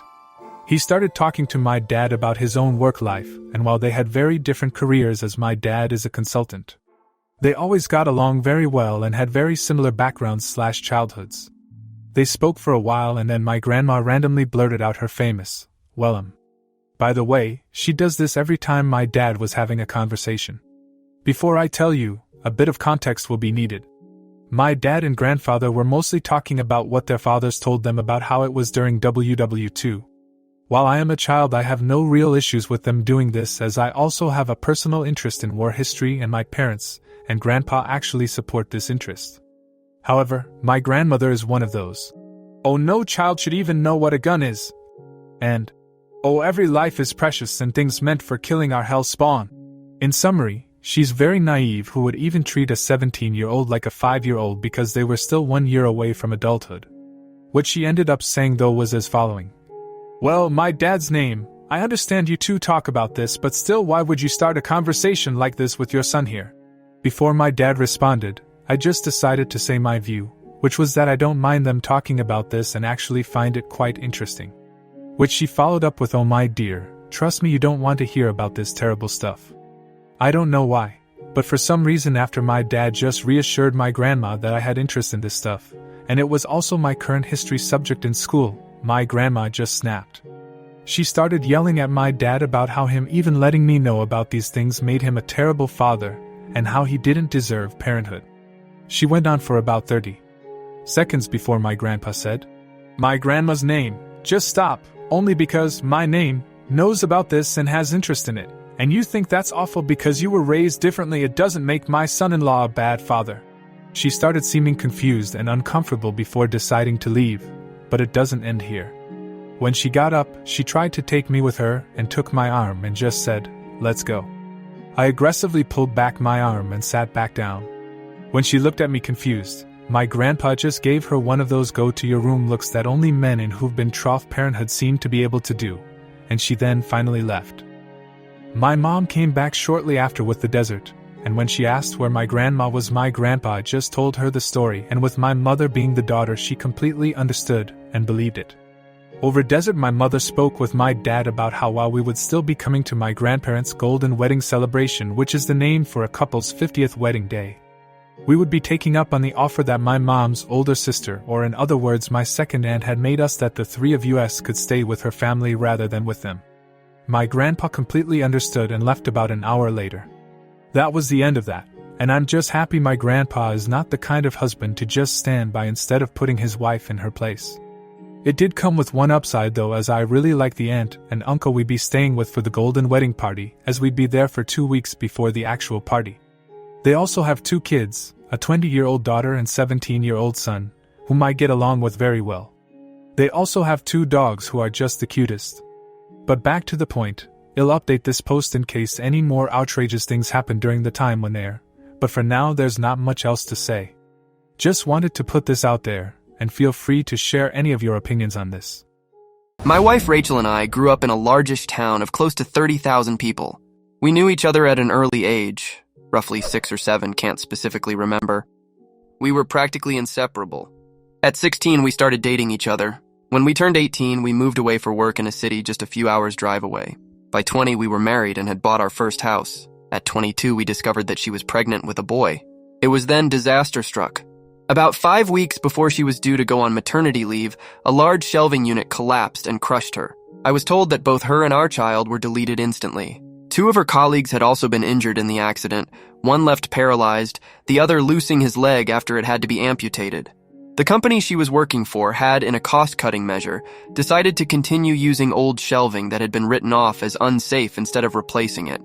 He started talking to my dad about his own work life, and while they had very different careers as my dad is a consultant, they always got along very well and had very similar backgrounds/childhoods. They spoke for a while and then my grandma randomly blurted out her famous, "Well, by the way, she does this every time my dad was having a conversation." Before I tell you, a bit of context will be needed. My dad and grandfather were mostly talking about what their fathers told them about how it was during WW2. While I am a child, I have no real issues with them doing this as I also have a personal interest in war history and my parents and grandpa actually support this interest. However, my grandmother is one of those, "Oh, no child should even know what a gun is," and "Oh, every life is precious and things meant for killing are hell spawn." In summary, she's very naive who would even treat a 17-year-old like a 5-year-old because they were still 1 year away from adulthood. What she ended up saying though was as following. "Well, my dad's name, I understand you two talk about this, but still why would you start a conversation like this with your son here?" Before my dad responded, I just decided to say my view, which was that I don't mind them talking about this and actually find it quite interesting. Which she followed up with, "Oh my dear, trust me, you don't want to hear about this terrible stuff." I don't know why, but for some reason after my dad just reassured my grandma that I had interest in this stuff, and it was also my current history subject in school, my grandma just snapped. She started yelling at my dad about how him even letting me know about these things made him a terrible father, and how he didn't deserve parenthood. She went on for about 30 seconds before my grandpa said, "My grandma's name, just stop. Only because my name knows about this and has interest in it, and you think that's awful because you were raised differently, it doesn't make my son-in-law a bad father." She started seeming confused and uncomfortable before deciding to leave, but it doesn't end here. When she got up, she tried to take me with her and took my arm and just said, "Let's go." I aggressively pulled back my arm and sat back down. When she looked at me confused, my grandpa just gave her one of those go-to-your-room looks that only men in who've been trough parenthood seem to be able to do, and she then finally left. My mom came back shortly after with the dessert, and when she asked where my grandma was, my grandpa just told her the story, and with my mother being the daughter, she completely understood and believed it. Over desert, my mother spoke with my dad about how while we would still be coming to my grandparents' golden wedding celebration, which is the name for a couple's 50th wedding day, we would be taking up on the offer that my mom's older sister, or in other words my second aunt, had made us, that the three of us could stay with her family rather than with them. My grandpa completely understood and left about an hour later. That was the end of that, and I'm just happy my grandpa is not the kind of husband to just stand by instead of putting his wife in her place. It did come with one upside though, as I really like the aunt and uncle we'd be staying with for the golden wedding party, as we'd be there for 2 weeks before the actual party. They also have 2 kids, a 20-year-old daughter and 17-year-old son, whom I get along with very well. They also have 2 dogs who are just the cutest. But back to the point, I'll update this post in case any more outrageous things happen during the time when they're, but for now there's not much else to say. Just wanted to put this out there, and feel free to share any of your opinions on this. My wife Rachel and I grew up in a largish town of close to 30,000 people. We knew each other at an early age, roughly 6 or 7, can't specifically remember. We were practically inseparable. At 16, we started dating each other. When we turned 18, we moved away for work in a city just a few hours' drive away. By 20, we were married and had bought our first house. At 22, we discovered that she was pregnant with a boy. It was then disaster struck. About 5 weeks before she was due to go on maternity leave, a large shelving unit collapsed and crushed her. I was told that both her and our child were deleted instantly. 2 of her colleagues had also been injured in the accident, one left paralyzed, the other losing his leg after it had to be amputated. The company she was working for had, in a cost-cutting measure, decided to continue using old shelving that had been written off as unsafe instead of replacing it.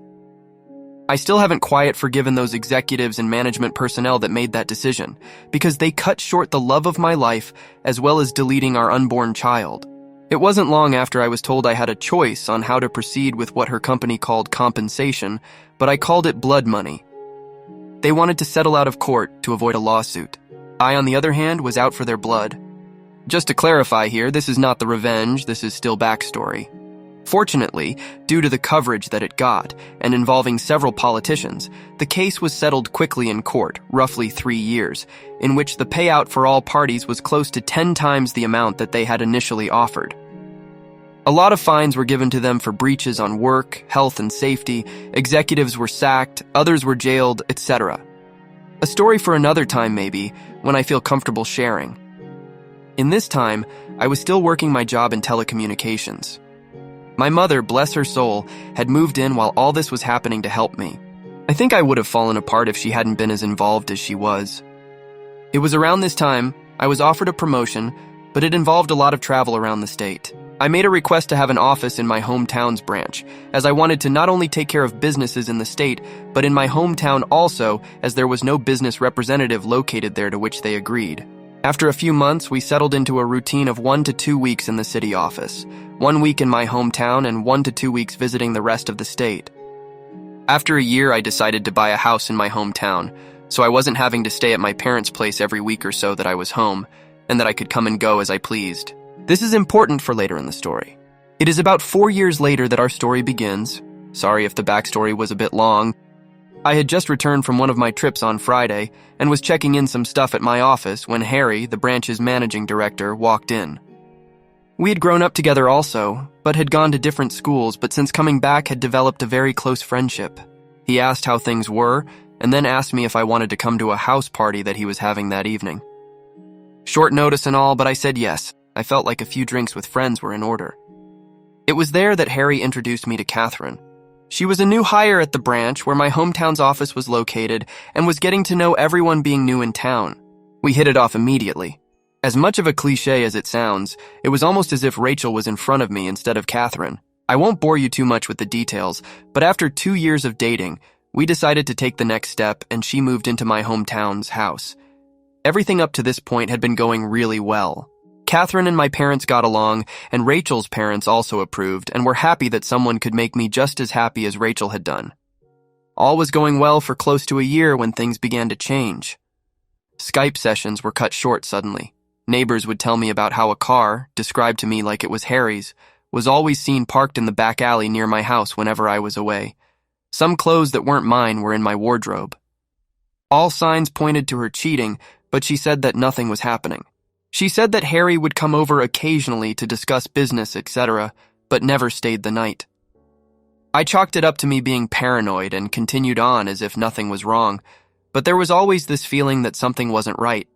I still haven't quite forgiven those executives and management personnel that made that decision, because they cut short the love of my life as well as deleting our unborn child. It wasn't long after I was told I had a choice on how to proceed with what her company called compensation, but I called it blood money. They wanted to settle out of court to avoid a lawsuit. I, on the other hand, was out for their blood. Just to clarify here, this is not the revenge, this is still backstory. Fortunately, due to the coverage that it got, and involving several politicians, the case was settled quickly in court, roughly 3 years, in which the payout for all parties was close to 10 times the amount that they had initially offered. A lot of fines were given to them for breaches on work, health and safety, executives were sacked, others were jailed, etc. A story for another time maybe, when I feel comfortable sharing. In this time, I was still working my job in telecommunications. My mother, bless her soul, had moved in while all this was happening to help me. I think I would have fallen apart if she hadn't been as involved as she was. It was around this time I was offered a promotion, but it involved a lot of travel around the state. I made a request to have an office in my hometown's branch, as I wanted to not only take care of businesses in the state, but in my hometown also, as there was no business representative located there, to which they agreed. After a few months, we settled into a routine of 1 to 2 weeks in the city office, 1 week in my hometown and 1 to 2 weeks visiting the rest of the state. After a year, I decided to buy a house in my hometown, so I wasn't having to stay at my parents' place every week or so that I was home, and that I could come and go as I pleased. This is important for later in the story. It is about 4 years later that our story begins. Sorry if the backstory was a bit long. I had just returned from one of my trips on Friday and was checking in some stuff at my office when Harry, the branch's managing director, walked in. We had grown up together also, but had gone to different schools, but since coming back had developed a very close friendship. He asked how things were, and then asked me if I wanted to come to a house party that he was having that evening. Short notice and all, but I said yes. I felt like a few drinks with friends were in order. It was there that Harry introduced me to Catherine. She was a new hire at the branch where my hometown's office was located and was getting to know everyone being new in town. We hit it off immediately. As much of a cliche as it sounds, it was almost as if Rachel was in front of me instead of Catherine. I won't bore you too much with the details, but after 2 years of dating, we decided to take the next step and she moved into my hometown's house. Everything up to this point had been going really well. Catherine and my parents got along, and Rachel's parents also approved and were happy that someone could make me just as happy as Rachel had done. All was going well for close to a year when things began to change. Skype sessions were cut short suddenly. Neighbors would tell me about how a car, described to me like it was Harry's, was always seen parked in the back alley near my house whenever I was away. Some clothes that weren't mine were in my wardrobe. All signs pointed to her cheating, but she said that nothing was happening. She said that Harry would come over occasionally to discuss business, etc., but never stayed the night. I chalked it up to me being paranoid and continued on as if nothing was wrong, but there was always this feeling that something wasn't right.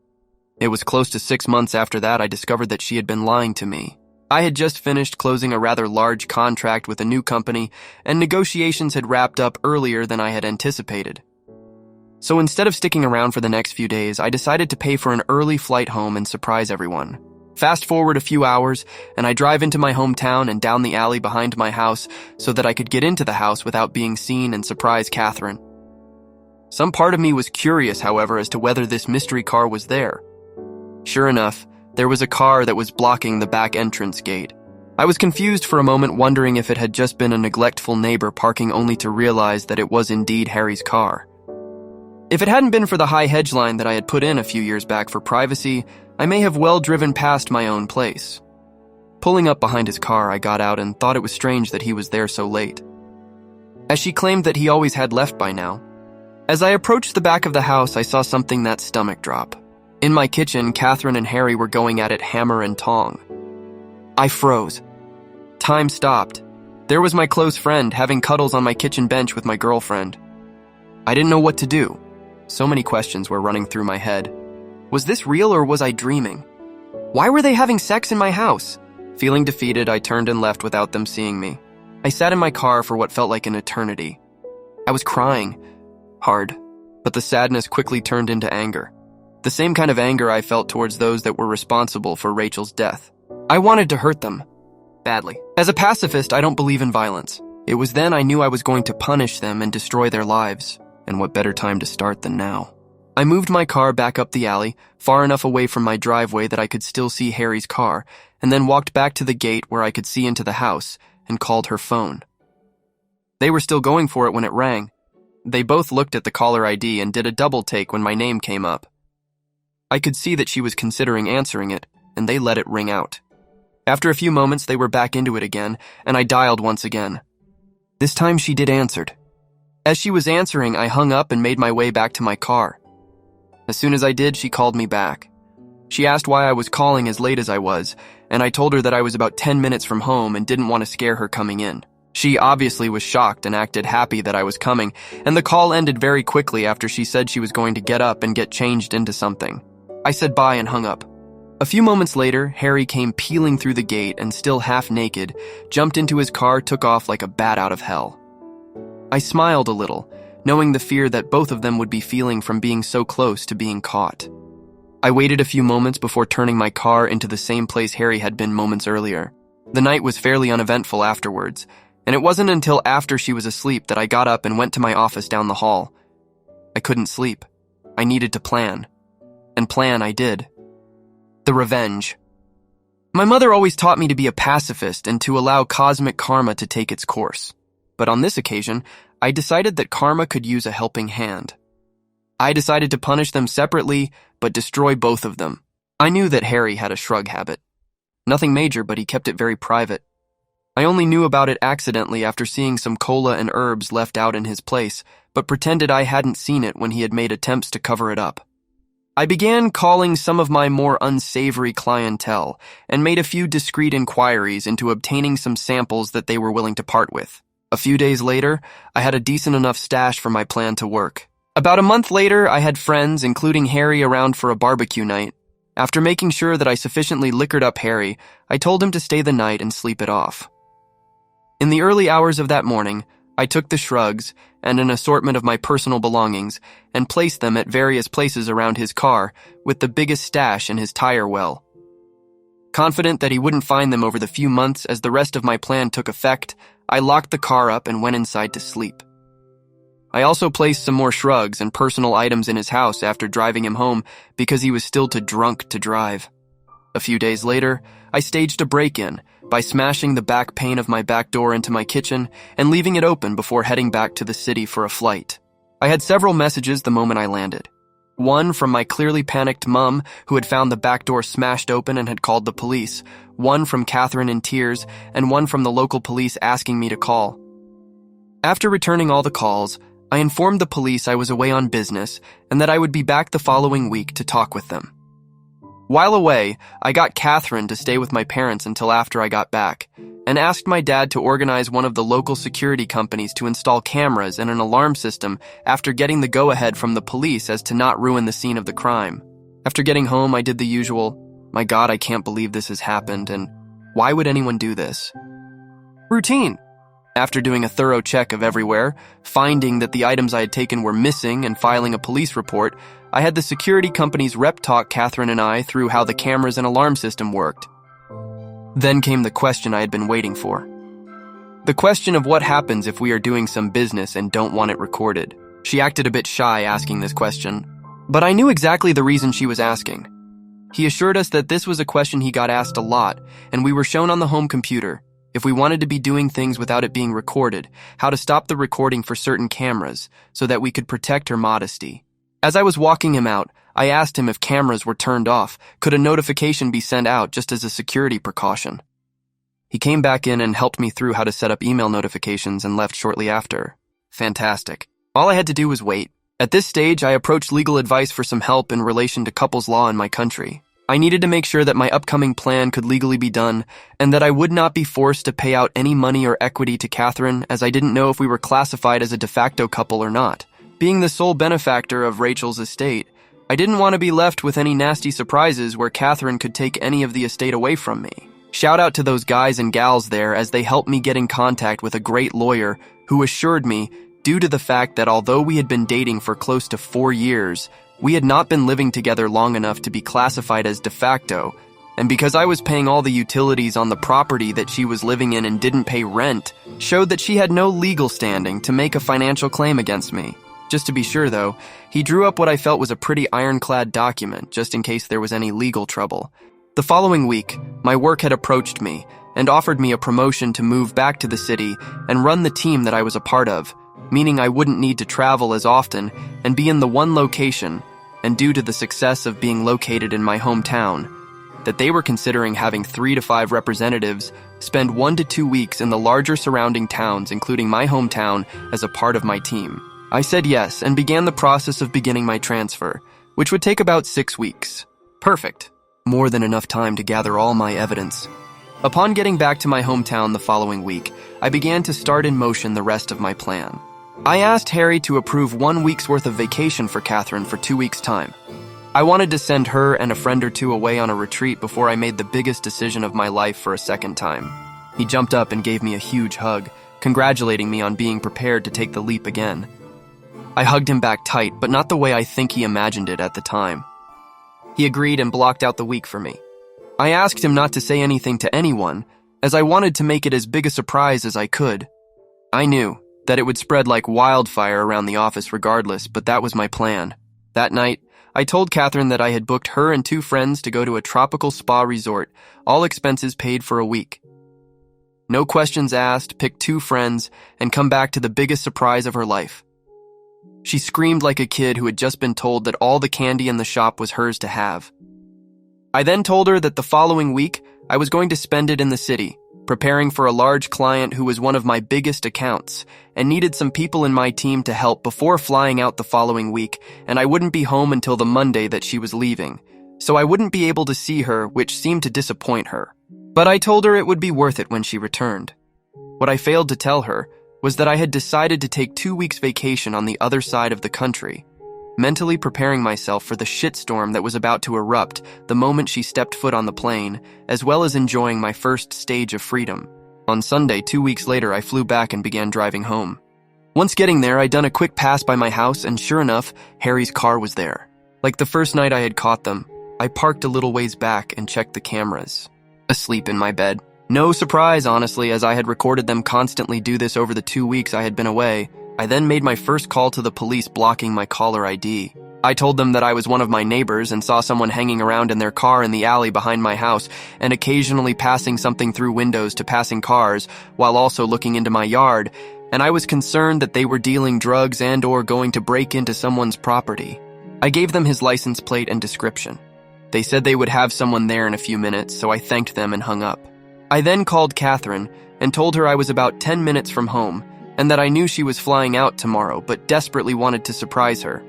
It was close to 6 months after that I discovered that she had been lying to me. I had just finished closing a rather large contract with a new company, and negotiations had wrapped up earlier than I had anticipated. So instead of sticking around for the next few days, I decided to pay for an early flight home and surprise everyone. Fast forward a few hours, and I drive into my hometown and down the alley behind my house so that I could get into the house without being seen and surprise Catherine. Some part of me was curious, however, as to whether this mystery car was there. Sure enough, there was a car that was blocking the back entrance gate. I was confused for a moment, wondering if it had just been a neglectful neighbor parking, only to realize that it was indeed Harry's car. If it hadn't been for the high hedge line that I had put in a few years back for privacy, I may have well driven past my own place. Pulling up behind his car, I got out and thought it was strange that he was there so late, as she claimed that he always had left by now. As I approached the back of the house, I saw something that stomach drop. In my kitchen, Catherine and Harry were going at it hammer and tong. I froze. Time stopped. There was my close friend having cuddles on my kitchen bench with my girlfriend. I didn't know what to do. So many questions were running through my head. Was this real or was I dreaming? Why were they having sex in my house? Feeling defeated, I turned and left without them seeing me. I sat in my car for what felt like an eternity. I was crying. Hard. But the sadness quickly turned into anger. The same kind of anger I felt towards those that were responsible for Rachel's death. I wanted to hurt them. Badly. As a pacifist, I don't believe in violence. It was then I knew I was going to punish them and destroy their lives. And what better time to start than now? I moved my car back up the alley, far enough away from my driveway that I could still see Harry's car, and then walked back to the gate where I could see into the house and called her phone. They were still going for it when it rang. They both looked at the caller ID and did a double take when my name came up. I could see that she was considering answering it, and they let it ring out. After a few moments, they were back into it again, and I dialed once again. This time she did answered. As she was answering, I hung up and made my way back to my car. As soon as I did, she called me back. She asked why I was calling as late as I was, and I told her that I was about 10 minutes from home and didn't want to scare her coming in. She obviously was shocked and acted happy that I was coming, and the call ended very quickly after she said she was going to get up and get changed into something. I said bye and hung up. A few moments later, Harry came peeling through the gate and, still half naked, jumped into his car, took off like a bat out of hell. I smiled a little, knowing the fear that both of them would be feeling from being so close to being caught. I waited a few moments before turning my car into the same place Harry had been moments earlier. The night was fairly uneventful afterwards, and it wasn't until after she was asleep that I got up and went to my office down the hall. I couldn't sleep. I needed to plan. And plan I did. The revenge. My mother always taught me to be a pacifist and to allow cosmic karma to take its course. But on this occasion, I decided that karma could use a helping hand. I decided to punish them separately, but destroy both of them. I knew that Harry had a shrug habit. Nothing major, but he kept it very private. I only knew about it accidentally after seeing some cola and herbs left out in his place, but pretended I hadn't seen it when he had made attempts to cover it up. I began calling some of my more unsavory clientele and made a few discreet inquiries into obtaining some samples that they were willing to part with. A few days later, I had a decent enough stash for my plan to work. About a month later, I had friends, including Harry, around for a barbecue night. After making sure that I sufficiently liquored up Harry, I told him to stay the night and sleep it off. In the early hours of that morning, I took the shrugs and an assortment of my personal belongings and placed them at various places around his car, with the biggest stash in his tire well. Confident that he wouldn't find them over the few months as the rest of my plan took effect, I locked the car up and went inside to sleep. I also placed some more shrugs and personal items in his house after driving him home because he was still too drunk to drive. A few days later, I staged a break-in by smashing the back pane of my back door into my kitchen and leaving it open before heading back to the city for a flight. I had several messages the moment I landed. One from my clearly panicked mum, who had found the back door smashed open and had called the police, one from Catherine in tears, and one from the local police asking me to call. After returning all the calls, I informed the police I was away on business and that I would be back the following week to talk with them. While away, I got Catherine to stay with my parents until after I got back, and asked my dad to organize one of the local security companies to install cameras and an alarm system after getting the go-ahead from the police as to not ruin the scene of the crime. After getting home, I did the usual, "My God, I can't believe this has happened, and why would anyone do this?" routine. After doing a thorough check of everywhere, finding that the items I had taken were missing and filing a police report, I had the security company's rep talk Catherine and I through how the cameras and alarm system worked. Then came the question I had been waiting for. The question of what happens if we are doing some business and don't want it recorded. She acted a bit shy asking this question, but I knew exactly the reason she was asking. He assured us that this was a question he got asked a lot, and we were shown on the home computer, if we wanted to be doing things without it being recorded, how to stop the recording for certain cameras so that we could protect her modesty. As I was walking him out, I asked him if cameras were turned off, could a notification be sent out just as a security precaution? He came back in and helped me through how to set up email notifications and left shortly after. Fantastic. All I had to do was wait. At this stage, I approached legal advice for some help in relation to couples law in my country. I needed to make sure that my upcoming plan could legally be done and that I would not be forced to pay out any money or equity to Catherine, as I didn't know if we were classified as a de facto couple or not. Being the sole benefactor of Rachel's estate, I didn't want to be left with any nasty surprises where Catherine could take any of the estate away from me. Shout out to those guys and gals there as they helped me get in contact with a great lawyer who assured me, due to the fact that although we had been dating for close to 4 years, we had not been living together long enough to be classified as de facto, and because I was paying all the utilities on the property that she was living in and didn't pay rent, showed that she had no legal standing to make a financial claim against me. Just to be sure, though, he drew up what I felt was a pretty ironclad document, just in case there was any legal trouble. The following week, my work had approached me and offered me a promotion to move back to the city and run the team that I was a part of, meaning I wouldn't need to travel as often and be in the one location, and due to the success of being located in my hometown, that they were considering having 3 to 5 representatives spend 1 to 2 weeks in the larger surrounding towns, including my hometown, as a part of my team. I said yes and began the process of beginning my transfer, which would take about 6 weeks. Perfect. More than enough time to gather all my evidence. Upon getting back to my hometown the following week, I began to start in motion the rest of my plan. I asked Harry to approve 1 week's worth of vacation for Catherine for 2 weeks' time. I wanted to send her and a friend or two away on a retreat before I made the biggest decision of my life for a second time. He jumped up and gave me a huge hug, congratulating me on being prepared to take the leap again. I hugged him back tight, but not the way I think he imagined it at the time. He agreed and blocked out the week for me. I asked him not to say anything to anyone, as I wanted to make it as big a surprise as I could. I knew that it would spread like wildfire around the office regardless, but that was my plan. That night, I told Catherine that I had booked her and 2 friends to go to a tropical spa resort, all expenses paid for a week. No questions asked, pick 2 friends, and come back to the biggest surprise of her life. She screamed like a kid who had just been told that all the candy in the shop was hers to have. I then told her that the following week, I was going to spend it in the city, preparing for a large client who was one of my biggest accounts, and needed some people in my team to help before flying out the following week, and I wouldn't be home until the Monday that she was leaving, so I wouldn't be able to see her, which seemed to disappoint her. But I told her it would be worth it when she returned. What I failed to tell her was that I had decided to take 2 weeks vacation on the other side of the country, mentally preparing myself for the shitstorm that was about to erupt the moment she stepped foot on the plane, as well as enjoying my first stage of freedom. On Sunday, 2 weeks later, I flew back and began driving home. Once getting there, I'd done a quick pass by my house, and sure enough, Harry's car was there. Like the first night I had caught them, I parked a little ways back and checked the cameras. Asleep in my bed. No surprise, honestly, as I had recorded them constantly do this over the 2 weeks I had been away. I then made my first call to the police blocking my caller ID. I told them that I was one of my neighbors and saw someone hanging around in their car in the alley behind my house and occasionally passing something through windows to passing cars while also looking into my yard, and I was concerned that they were dealing drugs and/or going to break into someone's property. I gave them his license plate and description. They said they would have someone there in a few minutes, so I thanked them and hung up. I then called Catherine and told her I was about 10 minutes from home and that I knew she was flying out tomorrow but desperately wanted to surprise her.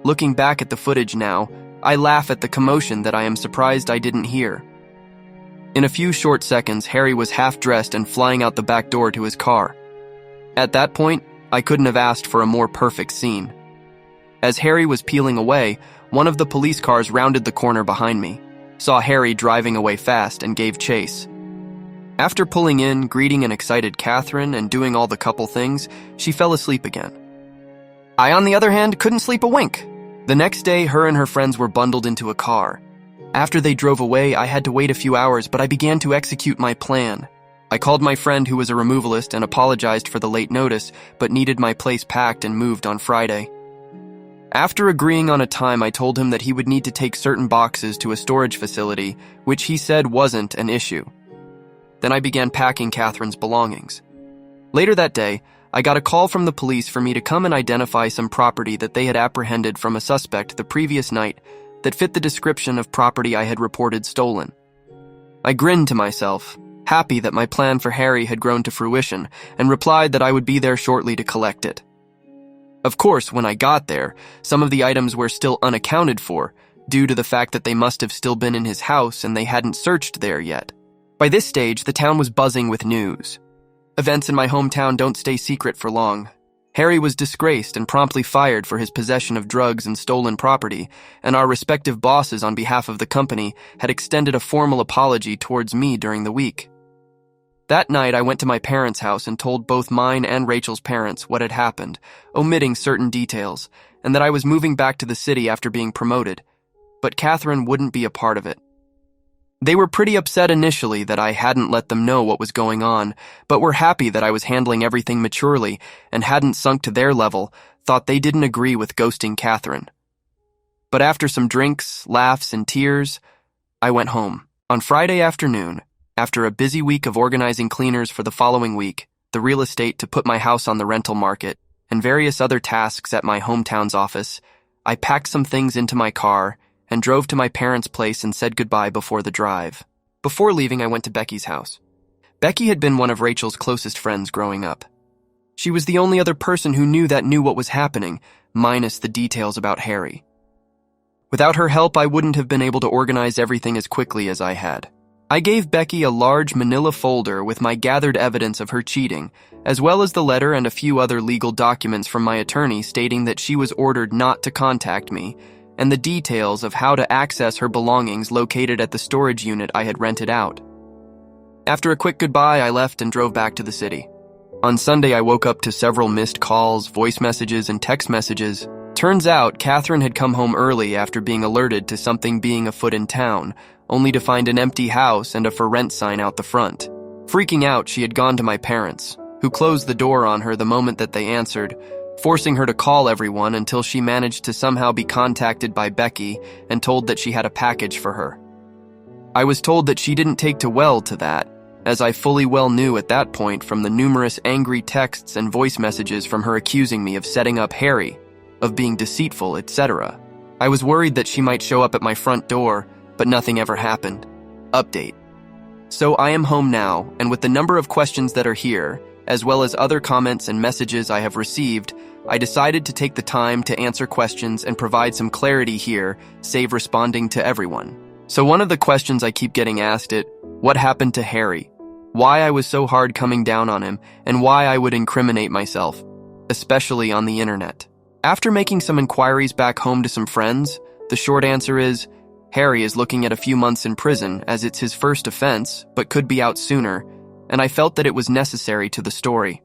Looking back at the footage now, I laugh at the commotion that I am surprised I didn't hear. In a few short seconds, Harry was half-dressed and flying out the back door to his car. At that point, I couldn't have asked for a more perfect scene. As Harry was peeling away, one of the police cars rounded the corner behind me, saw Harry driving away fast, and gave chase. After pulling in, greeting an excited Catherine, and doing all the couple things, she fell asleep again. I, on the other hand, couldn't sleep a wink. The next day, her and her friends were bundled into a car. After they drove away, I had to wait a few hours, but I began to execute my plan. I called my friend who was a removalist and apologized for the late notice, but needed my place packed and moved on Friday. After agreeing on a time, I told him that he would need to take certain boxes to a storage facility, which he said wasn't an issue. Then I began packing Catherine's belongings. Later that day, I got a call from the police for me to come and identify some property that they had apprehended from a suspect the previous night that fit the description of property I had reported stolen. I grinned to myself, happy that my plan for Harry had grown to fruition, and replied that I would be there shortly to collect it. Of course, when I got there, some of the items were still unaccounted for, due to the fact that they must have still been in his house and they hadn't searched there yet. By this stage, the town was buzzing with news. Events in my hometown don't stay secret for long. Harry was disgraced and promptly fired for his possession of drugs and stolen property, and our respective bosses on behalf of the company had extended a formal apology towards me during the week. That night, I went to my parents' house and told both mine and Rachel's parents what had happened, omitting certain details, and that I was moving back to the city after being promoted, but Catherine wouldn't be a part of it. They were pretty upset initially that I hadn't let them know what was going on, but were happy that I was handling everything maturely and hadn't sunk to their level, thought they didn't agree with ghosting Catherine. But after some drinks, laughs, and tears, I went home. On Friday afternoon, after a busy week of organizing cleaners for the following week, the real estate to put my house on the rental market, and various other tasks at my hometown's office, I packed some things into my car and drove to my parents' place and said goodbye before the drive. Before leaving, I went to Becky's house. Becky had been one of Rachel's closest friends growing up. She was the only other person who knew what was happening, minus the details about Harry. Without her help, I wouldn't have been able to organize everything as quickly as I had. I gave Becky a large manila folder with my gathered evidence of her cheating, as well as the letter and a few other legal documents from my attorney stating that she was ordered not to contact me, and the details of how to access her belongings located at the storage unit I had rented out. After a quick goodbye, I left and drove back to the city. On Sunday, I woke up to several missed calls, voice messages, and text messages. Turns out, Catherine had come home early after being alerted to something being afoot in town, only to find an empty house and a for rent sign out the front. Freaking out, she had gone to my parents, who closed the door on her the moment that they answered, forcing her to call everyone until she managed to somehow be contacted by Becky and told that she had a package for her. I was told that she didn't take too well to that, as I fully well knew at that point from the numerous angry texts and voice messages from her accusing me of setting up Harry, of being deceitful, etc. I was worried that she might show up at my front door, but nothing ever happened. Update. So I am home now, and with the number of questions that are here, as well as other comments and messages I have received, I decided to take the time to answer questions and provide some clarity here, save responding to everyone. So one of the questions I keep getting asked is, what happened to Harry? Why I was so hard coming down on him, and why I would incriminate myself, especially on the internet. After making some inquiries back home to some friends, the short answer is, Harry is looking at a few months in prison as it's his first offense, but could be out sooner, and I felt that it was necessary to the story.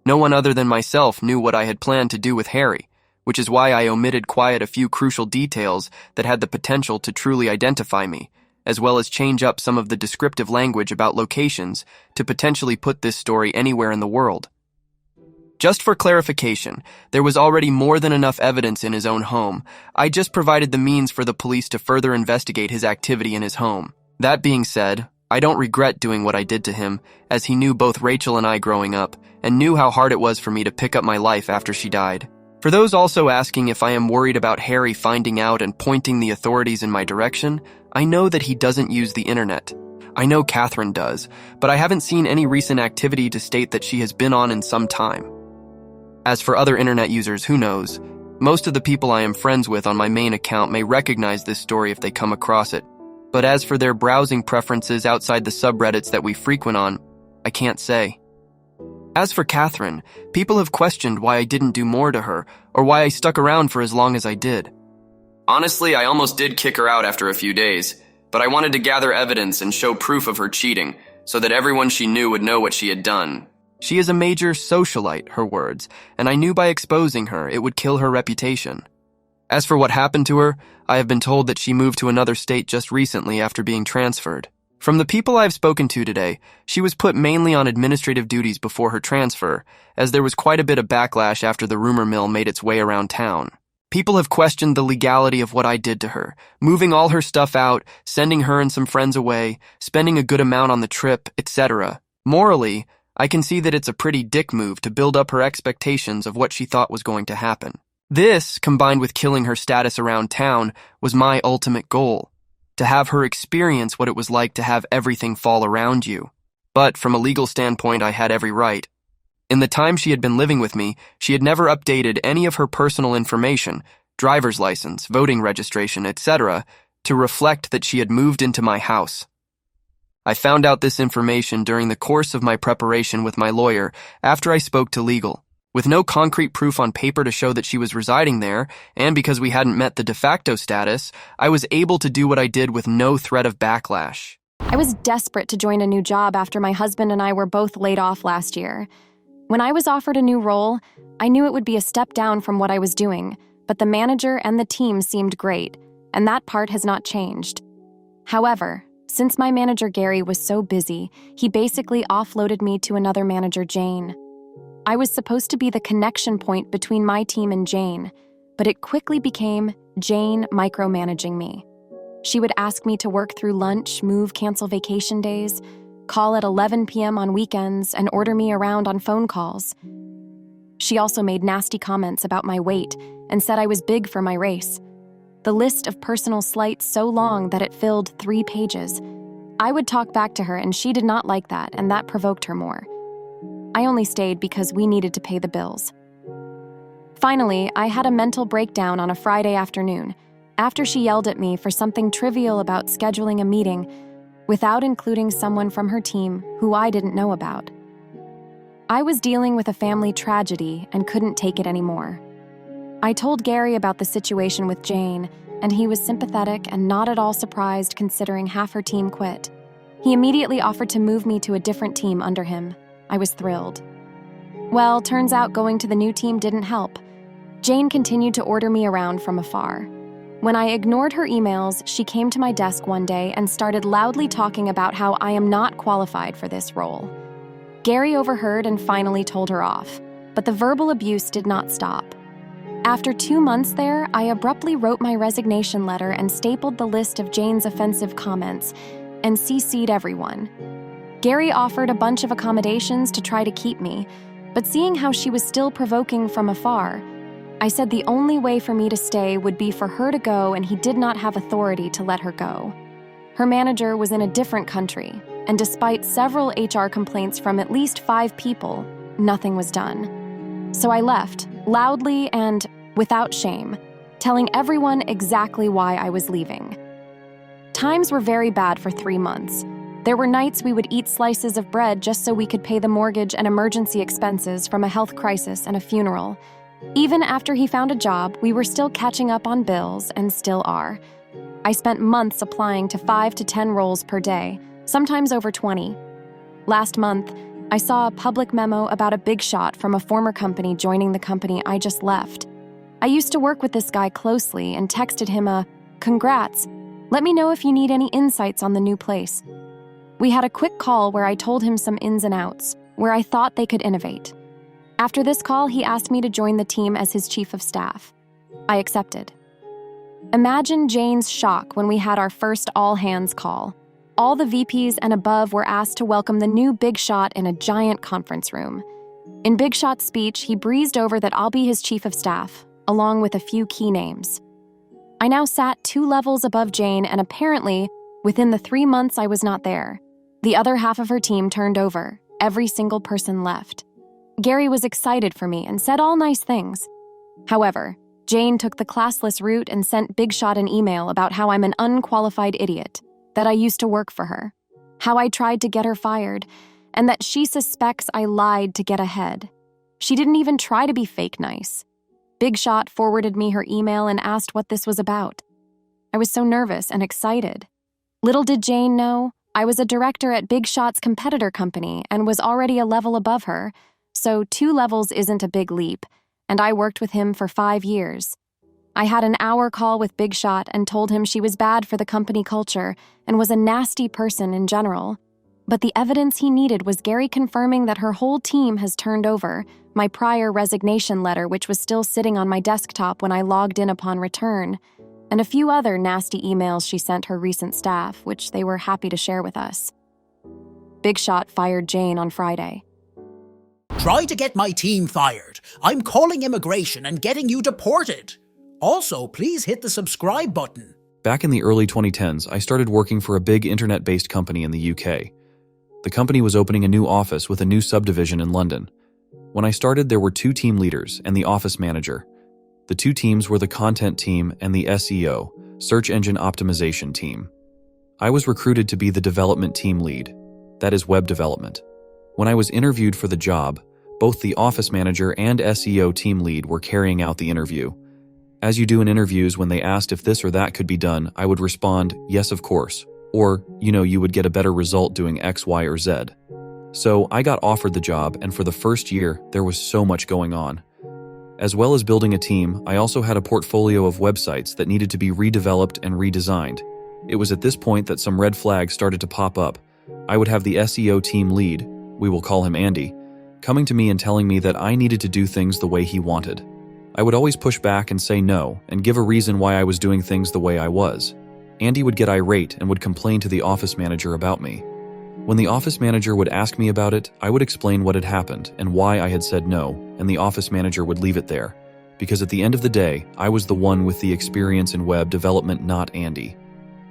No one other than myself knew what I had planned to do with Harry, which is why I omitted quite a few crucial details that had the potential to truly identify me, as well as change up some of the descriptive language about locations to potentially put this story anywhere in the world. Just for clarification, there was already more than enough evidence in his own home. I just provided the means for the police to further investigate his activity in his home. That being said, I don't regret doing what I did to him, as he knew both Rachel and I growing up, and knew how hard it was for me to pick up my life after she died. For those also asking if I am worried about Harry finding out and pointing the authorities in my direction, I know that he doesn't use the internet. I know Catherine does, but I haven't seen any recent activity to state that she has been on in some time. As for other internet users, who knows? Most of the people I am friends with on my main account may recognize this story if they come across it, but as for their browsing preferences outside the subreddits that we frequent on, I can't say. As for Catherine, people have questioned why I didn't do more to her, or why I stuck around for as long as I did. Honestly, I almost did kick her out after a few days, but I wanted to gather evidence and show proof of her cheating, so that everyone she knew would know what she had done. She is a major socialite, her words, and I knew by exposing her it would kill her reputation. As for what happened to her, I have been told that she moved to another state just recently after being transferred. From the people I have spoken to today, she was put mainly on administrative duties before her transfer, as there was quite a bit of backlash after the rumor mill made its way around town. People have questioned the legality of what I did to her, moving all her stuff out, sending her and some friends away, spending a good amount on the trip, etc. Morally, I can see that it's a pretty dick move to build up her expectations of what she thought was going to happen. This, combined with killing her status around town, was my ultimate goal, to have her experience what it was like to have everything fall around you. But from a legal standpoint, I had every right. In the time she had been living with me, she had never updated any of her personal information, driver's license, voting registration, etc., to reflect that she had moved into my house. I found out this information during the course of my preparation with my lawyer after I spoke to legal. With no concrete proof on paper to show that she was residing there, and because we hadn't met the de facto status, I was able to do what I did with no threat of backlash. I was desperate to join a new job after my husband and I were both laid off last year. When I was offered a new role, I knew it would be a step down from what I was doing, but the manager and the team seemed great, and that part has not changed. However, since my manager Gary was so busy, he basically offloaded me to another manager, Jane. I was supposed to be the connection point between my team and Jane, but it quickly became Jane micromanaging me. She would ask me to work through lunch, move, cancel vacation days, call at 11 p.m. on weekends, and order me around on phone calls. She also made nasty comments about my weight and said I was big for my race. The list of personal slights so long that it filled 3 pages. I would talk back to her, and she did not like that, and that provoked her more. I only stayed because we needed to pay the bills. Finally, I had a mental breakdown on a Friday afternoon after she yelled at me for something trivial about scheduling a meeting without including someone from her team who I didn't know about. I was dealing with a family tragedy and couldn't take it anymore. I told Gary about the situation with Jane, and he was sympathetic and not at all surprised considering half her team quit. He immediately offered to move me to a different team under him. I was thrilled. Well, turns out going to the new team didn't help. Jane continued to order me around from afar. When I ignored her emails, she came to my desk one day and started loudly talking about how I am not qualified for this role. Gary overheard and finally told her off, but the verbal abuse did not stop. After 2 months there, I abruptly wrote my resignation letter and stapled the list of Jane's offensive comments and CC'd everyone. Gary offered a bunch of accommodations to try to keep me, but seeing how she was still provoking from afar, I said the only way for me to stay would be for her to go, and he did not have authority to let her go. Her manager was in a different country, and despite several HR complaints from at least 5 people, nothing was done. So I left, loudly and without shame, telling everyone exactly why I was leaving. Times were very bad for 3 months. There were nights we would eat slices of bread just so we could pay the mortgage and emergency expenses from a health crisis and a funeral. Even after he found a job, we were still catching up on bills and still are. I spent months applying to 5 to 10 roles per day, sometimes over 20. Last month, I saw a public memo about a big shot from a former company joining the company I just left. I used to work with this guy closely and texted him a, "Congrats, let me know if you need any insights on the new place." We had a quick call where I told him some ins and outs, where I thought they could innovate. After this call, he asked me to join the team as his chief of staff. I accepted. Imagine Jane's shock when we had our first all-hands call. All the VPs and above were asked to welcome the new Big Shot in a giant conference room. In Big Shot's speech, he breezed over that I'll be his chief of staff, along with a few key names. I now sat 2 levels above Jane, and apparently, within the 3 months I was not there, the other half of her team turned over. Every single person left. Gary was excited for me and said all nice things. However, Jane took the classless route and sent Big Shot an email about how I'm an unqualified idiot, that I used to work for her, how I tried to get her fired, and that she suspects I lied to get ahead. She didn't even try to be fake nice. Big Shot forwarded me her email and asked what this was about. I was so nervous and excited. Little did Jane know, I was a director at Big Shot's competitor company and was already a level above her, so 2 levels isn't a big leap, and I worked with him for 5 years. I had an hour call with Big Shot and told him she was bad for the company culture and was a nasty person in general. But the evidence he needed was Gary confirming that her whole team has turned over, my prior resignation letter which was still sitting on my desktop when I logged in upon return, and a few other nasty emails she sent her recent staff, which they were happy to share with us. Big Shot fired Jane on Friday. Try to get my team fired. I'm calling immigration and getting you deported. Also, please hit the subscribe button. Back in the early 2010s, I started working for a big internet-based company in the UK. The company was opening a new office with a new subdivision in London. When I started, there were 2 team leaders and the office manager. The 2 teams were the content team and the SEO, search engine optimization team. I was recruited to be the development team lead, that is web development. When I was interviewed for the job, both the office manager and SEO team lead were carrying out the interview. As you do in interviews, when they asked if this or that could be done, I would respond, yes, of course. Or, you would get a better result doing X, Y, or Z. So I got offered the job, and for the first year, there was so much going on. As well as building a team, I also had a portfolio of websites that needed to be redeveloped and redesigned. It was at this point that some red flags started to pop up. I would have the SEO team lead, we will call him Andy, coming to me and telling me that I needed to do things the way he wanted. I would always push back and say no, and give a reason why I was doing things the way I was. Andy would get irate and would complain to the office manager about me. When the office manager would ask me about it, I would explain what had happened and why I had said no, and the office manager would leave it there. Because at the end of the day, I was the one with the experience in web development, not Andy.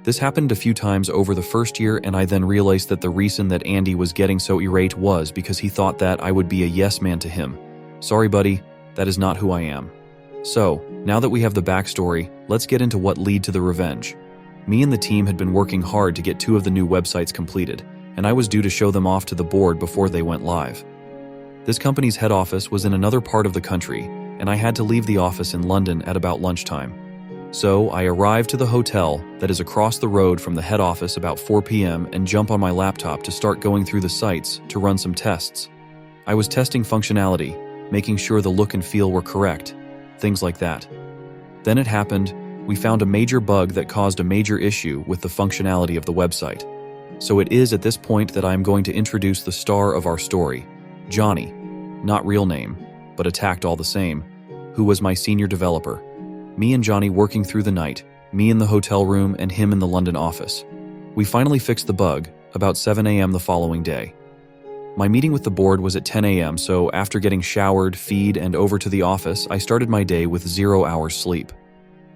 This happened a few times over the first year, and I then realized that the reason that Andy was getting so irate was because he thought that I would be a yes man to him. Sorry, buddy, that is not who I am. So, now that we have the backstory, let's get into what led to the revenge. Me and the team had been working hard to get 2 of the new websites completed, and I was due to show them off to the board before they went live. This company's head office was in another part of the country, and I had to leave the office in London at about lunchtime. So I arrived to the hotel that is across the road from the head office about 4 p.m. and jump on my laptop to start going through the sites to run some tests. I was testing functionality, making sure the look and feel were correct, things like that. Then it happened. We found a major bug that caused a major issue with the functionality of the website. So it is at this point that I am going to introduce the star of our story, Johnny, not real name, but attacked all the same, who was my senior developer. Me and Johnny working through the night, me in the hotel room and him in the London office. We finally fixed the bug, about 7 a.m. the following day. My meeting with the board was at 10 a.m., so after getting showered, feed, and over to the office, I started my day with 0 hours sleep.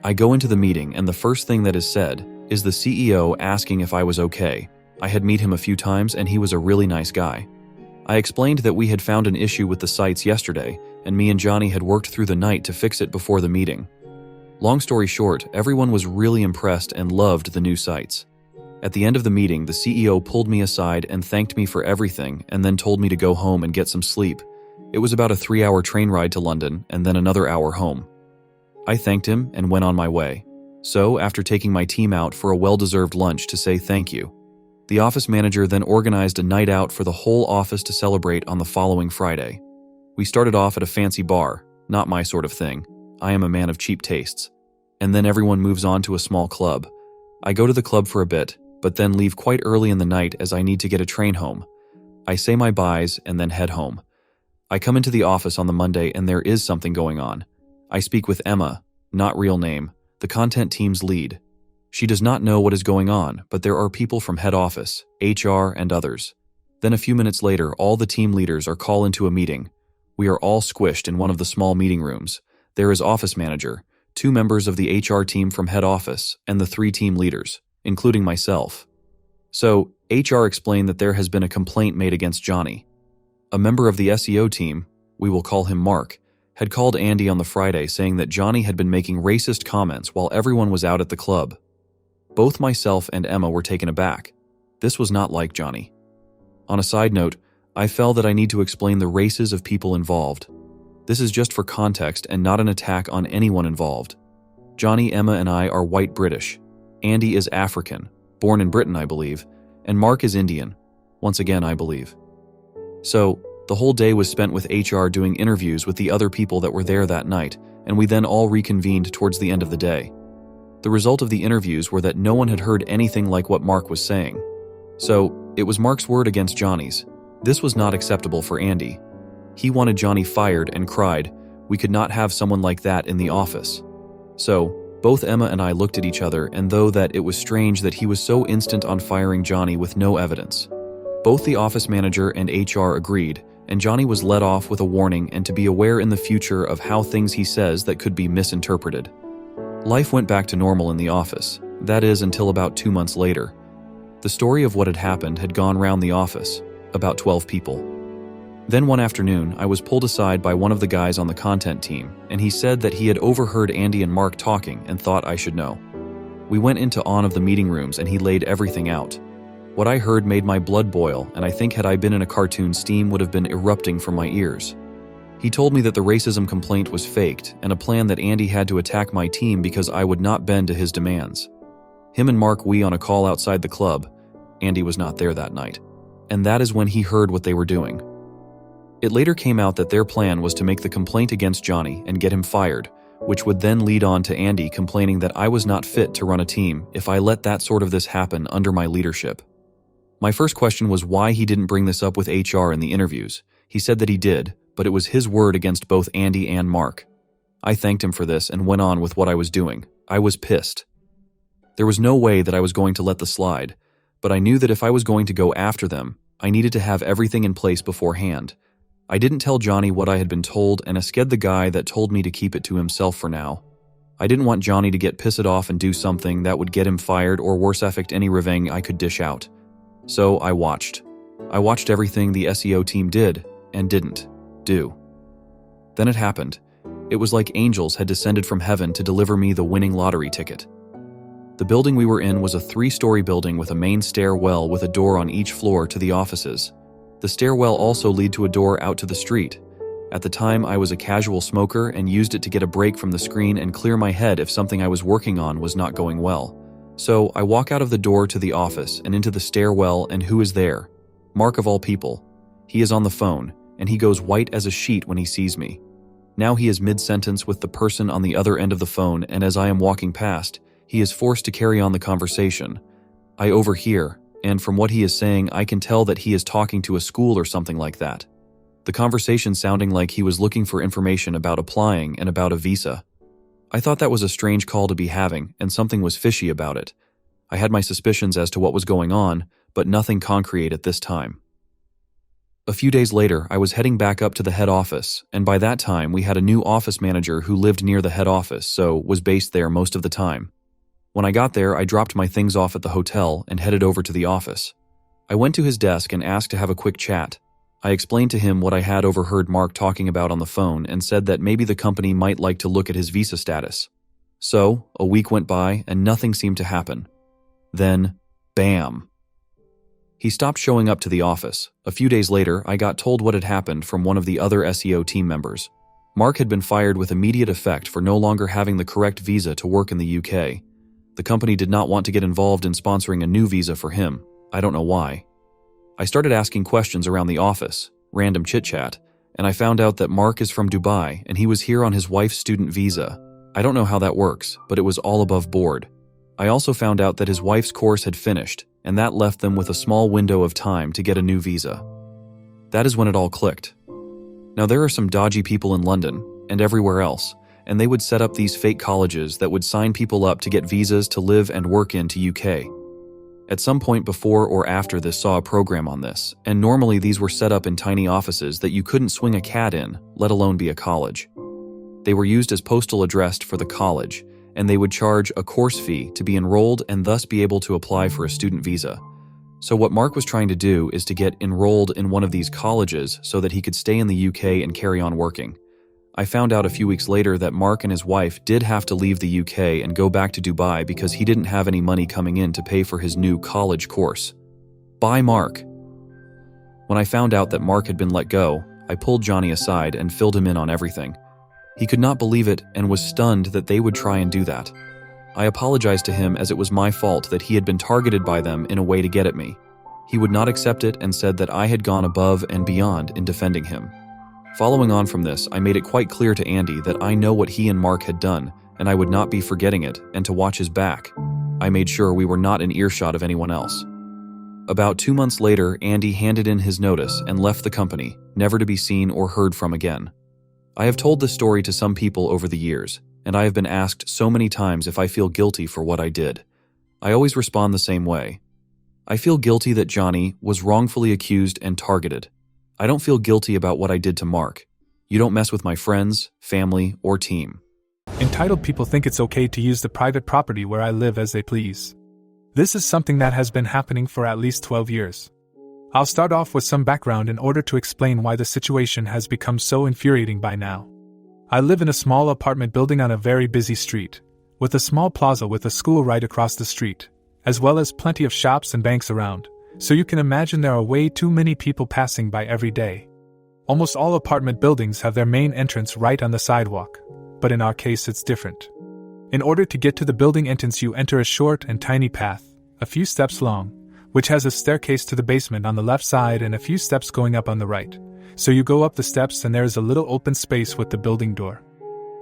I go into the meeting, and the first thing that is said is the CEO asking if I was okay. I had met him a few times, and he was a really nice guy. I explained that we had found an issue with the sites yesterday, and me and Johnny had worked through the night to fix it before the meeting. Long story short, everyone was really impressed and loved the new sites. At the end of the meeting, the CEO pulled me aside and thanked me for everything and then told me to go home and get some sleep. It was about a 3-hour train ride to London and then another hour home. I thanked him and went on my way. So, after taking my team out for a well-deserved lunch to say thank you, the office manager then organized a night out for the whole office to celebrate on the following Friday. We started off at a fancy bar, not my sort of thing. I am a man of cheap tastes. And then everyone moves on to a small club. I go to the club for a bit, but then leave quite early in the night as I need to get a train home. I say my byes and then head home. I come into the office on the Monday and there is something going on. I speak with Emma, not real name, the content team's lead. She does not know what is going on, but there are people from head office, HR, and others. Then a few minutes later, all the team leaders are called into a meeting. We are all squished in one of the small meeting rooms. There is office manager, 2 members of the HR team from head office, and the 3 team leaders, including myself. So, HR explained that there has been a complaint made against Johnny. A member of the SEO team, we will call him Mark, had called Andy on the Friday saying that Johnny had been making racist comments while everyone was out at the club. Both myself and Emma were taken aback. This was not like Johnny. On a side note, I felt that I need to explain the races of people involved. This is just for context and not an attack on anyone involved. Johnny, Emma, and I are white British. Andy is African, born in Britain, I believe, and Mark is Indian, once again, I believe. So, the whole day was spent with HR doing interviews with the other people that were there that night, and we then all reconvened towards the end of the day. The result of the interviews were that no one had heard anything like what Mark was saying. So, it was Mark's word against Johnny's. This was not acceptable for Andy. He wanted Johnny fired and cried, "We could not have someone like that in the office." So, both Emma and I looked at each other, and though that it was strange that he was so instant on firing Johnny with no evidence. Both the office manager and HR agreed, and Johnny was let off with a warning and to be aware in the future of how things he says that could be misinterpreted. Life went back to normal in the office, that is until about 2 months later. The story of what had happened had gone round the office, about 12 people. Then one afternoon, I was pulled aside by one of the guys on the content team, and he said that he had overheard Andy and Mark talking and thought I should know. We went into one of the meeting rooms and he laid everything out. What I heard made my blood boil, and I think had I been in a cartoon, steam would have been erupting from my ears. He told me that the racism complaint was faked and a plan that Andy had to attack my team because I would not bend to his demands. Him and Mark were on a call outside the club. Andy was not there that night. And that is when he heard what they were doing. It later came out that their plan was to make the complaint against Johnny and get him fired, which would then lead on to Andy complaining that I was not fit to run a team if I let that sort of this happen under my leadership. My first question was why he didn't bring this up with HR in the interviews. He said that he did, but it was his word against both Andy and Mark. I thanked him for this and went on with what I was doing. I was pissed. There was no way that I was going to let this slide, but I knew that if I was going to go after them, I needed to have everything in place beforehand. I didn't tell Johnny what I had been told and asked the guy that told me to keep it to himself for now. I didn't want Johnny to get pissed off and do something that would get him fired or worse affect any revenge I could dish out. So I watched. I watched everything the SEO team did and didn't do. Then it happened. It was like angels had descended from heaven to deliver me the winning lottery ticket. The building we were in was a 3-story building with a main stairwell with a door on each floor to the offices. The stairwell also led to a door out to the street. At the time, I was a casual smoker and used it to get a break from the screen and clear my head if something I was working on was not going well. So I walk out of the door to the office and into the stairwell, and who is there? Mark of all people. He is on the phone, and he goes white as a sheet when he sees me. Now he is mid-sentence with the person on the other end of the phone, and as I am walking past, he is forced to carry on the conversation. I overhear, and from what he is saying, I can tell that he is talking to a school or something like that. The conversation sounding like he was looking for information about applying and about a visa. I thought that was a strange call to be having, and something was fishy about it. I had my suspicions as to what was going on, but nothing concrete at this time. A few days later, I was heading back up to the head office, and by that time we had a new office manager who lived near the head office, so was based there most of the time. When I got there, I dropped my things off at the hotel and headed over to the office. I went to his desk and asked to have a quick chat. I explained to him what I had overheard Mark talking about on the phone and said that maybe the company might like to look at his visa status. So, a week went by and nothing seemed to happen. Then, bam! He stopped showing up to the office. A few days later, I got told what had happened from one of the other SEO team members. Mark had been fired with immediate effect for no longer having the correct visa to work in the UK. The company did not want to get involved in sponsoring a new visa for him. I don't know why. I started asking questions around the office, random chit-chat, and I found out that Mark is from Dubai and he was here on his wife's student visa. I don't know how that works, but it was all above board. I also found out that his wife's course had finished, and that left them with a small window of time to get a new visa. That is when it all clicked. Now there are some dodgy people in London, and everywhere else, and they would set up these fake colleges that would sign people up to get visas to live and work into UK. At some point before or after this saw a program on this, and normally these were set up in tiny offices that you couldn't swing a cat in, let alone be a college. They were used as postal address for the college, and they would charge a course fee to be enrolled and thus be able to apply for a student visa. So what Mark was trying to do is to get enrolled in one of these colleges so that he could stay in the UK and carry on working. I found out a few weeks later that Mark and his wife did have to leave the UK and go back to Dubai because he didn't have any money coming in to pay for his new college course. Bye, Mark. When I found out that Mark had been let go, I pulled Johnny aside and filled him in on everything. He could not believe it and was stunned that they would try and do that. I apologized to him as it was my fault that he had been targeted by them in a way to get at me. He would not accept it and said that I had gone above and beyond in defending him. Following on from this, I made it quite clear to Andy that I know what he and Mark had done, and I would not be forgetting it, and to watch his back. I made sure we were not in earshot of anyone else. About 2 months later, Andy handed in his notice and left the company, never to be seen or heard from again. I have told this story to some people over the years, and I have been asked so many times if I feel guilty for what I did. I always respond the same way. I feel guilty that Johnny was wrongfully accused and targeted. I don't feel guilty about what I did to Mark. You don't mess with my friends, family, or team. Entitled people think it's okay to use the private property where I live as they please. This is something that has been happening for at least 12 years. I'll start off with some background in order to explain why the situation has become so infuriating by now. I live in a small apartment building on a very busy street, with a small plaza with a school right across the street, as well as plenty of shops and banks around, so you can imagine there are way too many people passing by every day. Almost all apartment buildings have their main entrance right on the sidewalk, but in our case it's different. In order to get to the building entrance you enter a short and tiny path, a few steps long, which has a staircase to the basement on the left side and a few steps going up on the right. So you go up the steps and there is a little open space with the building door.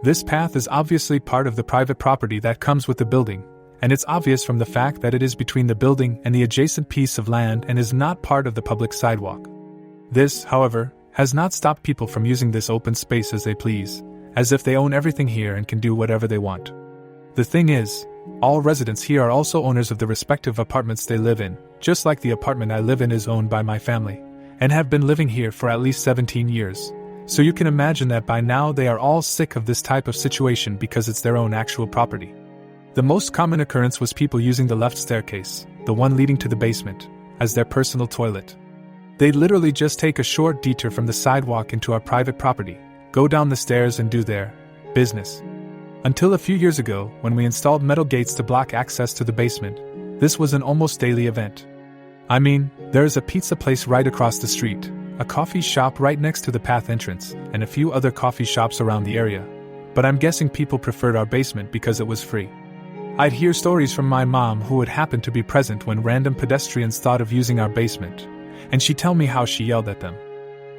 This path is obviously part of the private property that comes with the building, and it's obvious from the fact that it is between the building and the adjacent piece of land and is not part of the public sidewalk. This, however, has not stopped people from using this open space as they please, as if they own everything here and can do whatever they want. The thing is, all residents here are also owners of the respective apartments they live in, just like the apartment I live in is owned by my family, and have been living here for at least 17 years. So you can imagine that by now they are all sick of this type of situation because it's their own actual property. The most common occurrence was people using the left staircase, the one leading to the basement, as their personal toilet. They'd literally just take a short detour from the sidewalk into our private property, go down the stairs and do their business. Until a few years ago, when we installed metal gates to block access to the basement, this was an almost daily event. I mean, there is a pizza place right across the street, a coffee shop right next to the path entrance, and a few other coffee shops around the area. But I'm guessing people preferred our basement because it was free. I'd hear stories from my mom who would happen to be present when random pedestrians thought of using our basement, and she'd tell me how she yelled at them.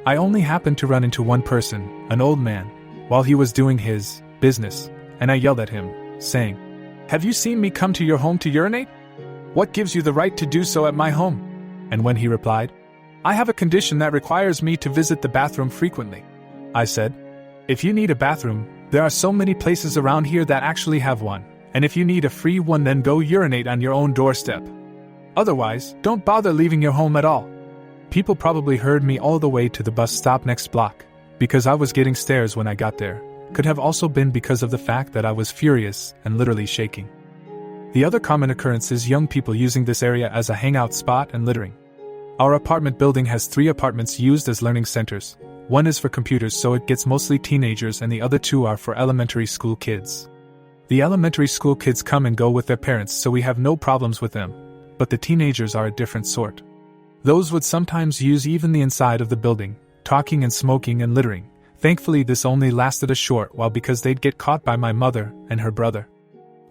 I only happened to run into one person, an old man, while he was doing his business, and I yelled at him, saying, "Have you seen me come to your home to urinate? What gives you the right to do so at my home?" And when he replied, "I have a condition that requires me to visit the bathroom frequently," I said, "If you need a bathroom, there are so many places around here that actually have one. And if you need a free one, then go urinate on your own doorstep. Otherwise, don't bother leaving your home at all." People probably heard me all the way to the bus stop next block, because I was getting stares when I got there. Could have also been because of the fact that I was furious and literally shaking. The other common occurrence is young people using this area as a hangout spot and littering. Our apartment building has 3 apartments used as learning centers. One is for computers, so it gets mostly teenagers, and the other 2 are for elementary school kids. The elementary school kids come and go with their parents, so we have no problems with them, but the teenagers are a different sort. Those would sometimes use even the inside of the building, talking and smoking and littering. Thankfully, this only lasted a short while because they'd get caught by my mother and her brother.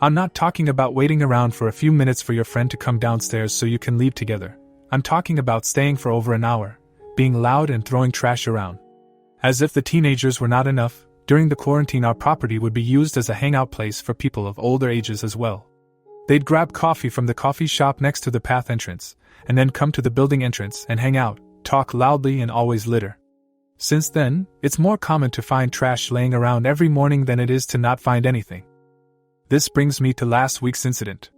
I'm not talking about waiting around for a few minutes for your friend to come downstairs so you can leave together. I'm talking about staying for over an hour, being loud and throwing trash around. As if the teenagers were not enough, during the quarantine our property would be used as a hangout place for people of older ages as well. They'd grab coffee from the coffee shop next to the path entrance, and then come to the building entrance and hang out, talk loudly and always litter. Since then, it's more common to find trash laying around every morning than it is to not find anything. This brings me to last week's incident.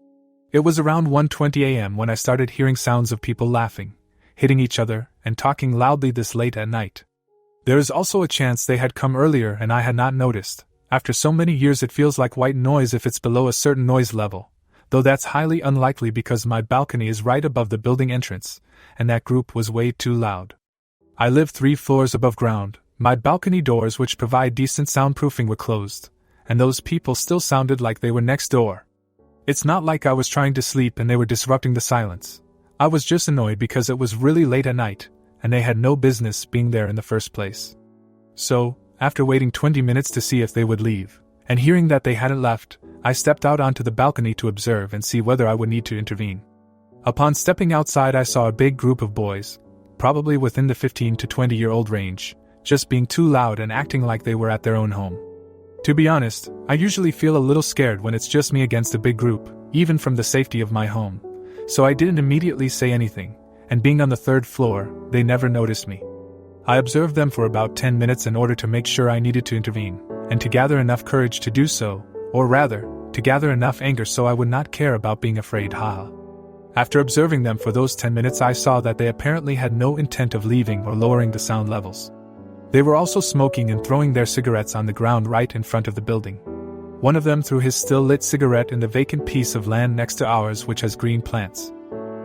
It was around 1:20 a.m. when I started hearing sounds of people laughing, hitting each other, and talking loudly this late at night. There is also a chance they had come earlier and I had not noticed. After so many years it feels like white noise if it's below a certain noise level, though that's highly unlikely because my balcony is right above the building entrance, and that group was way too loud. I live 3 floors above ground, My balcony doors, which provide decent soundproofing, were closed, and those people still sounded like they were next door. It's not like I was trying to sleep and they were disrupting the silence. I was just annoyed because it was really late at night, and they had no business being there in the first place. So, after waiting 20 minutes to see if they would leave, and hearing that they hadn't left, I stepped out onto the balcony to observe and see whether I would need to intervene. Upon stepping outside, I saw a big group of boys, probably within the 15 to 20-year-old range, just being too loud and acting like they were at their own home. To be honest, I usually feel a little scared when it's just me against a big group, even from the safety of my home, so I didn't immediately say anything, and being on the third floor, they never noticed me. I observed them for about 10 minutes in order to make sure I needed to intervene, and to gather enough courage to do so, or rather, to gather enough anger so I would not care about being afraid, haha. After observing them for those 10 minutes, I saw that they apparently had no intent of leaving or lowering the sound levels. They were also smoking and throwing their cigarettes on the ground right in front of the building. One of them threw his still-lit cigarette in the vacant piece of land next to ours, which has green plants.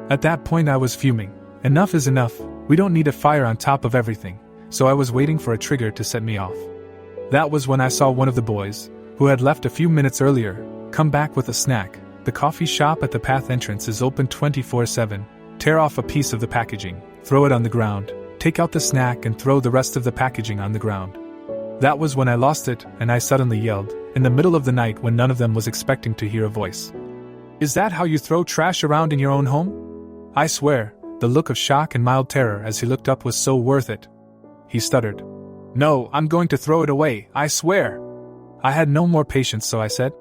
At that point I was fuming. Enough is enough, we don't need a fire on top of everything, so I was waiting for a trigger to set me off. That was when I saw one of the boys, who had left a few minutes earlier, come back with a snack. The coffee shop at the path entrance is open 24/7. Tear off a piece of the packaging, throw it on the ground, take out the snack and throw the rest of the packaging on the ground. That was when I lost it, and I suddenly yelled, in the middle of the night when none of them was expecting to hear a voice. "Is that how you throw trash around in your own home?" I swear, the look of shock and mild terror as he looked up was so worth it. He stuttered, "No, I'm going to throw it away, I swear." I had no more patience, so I said,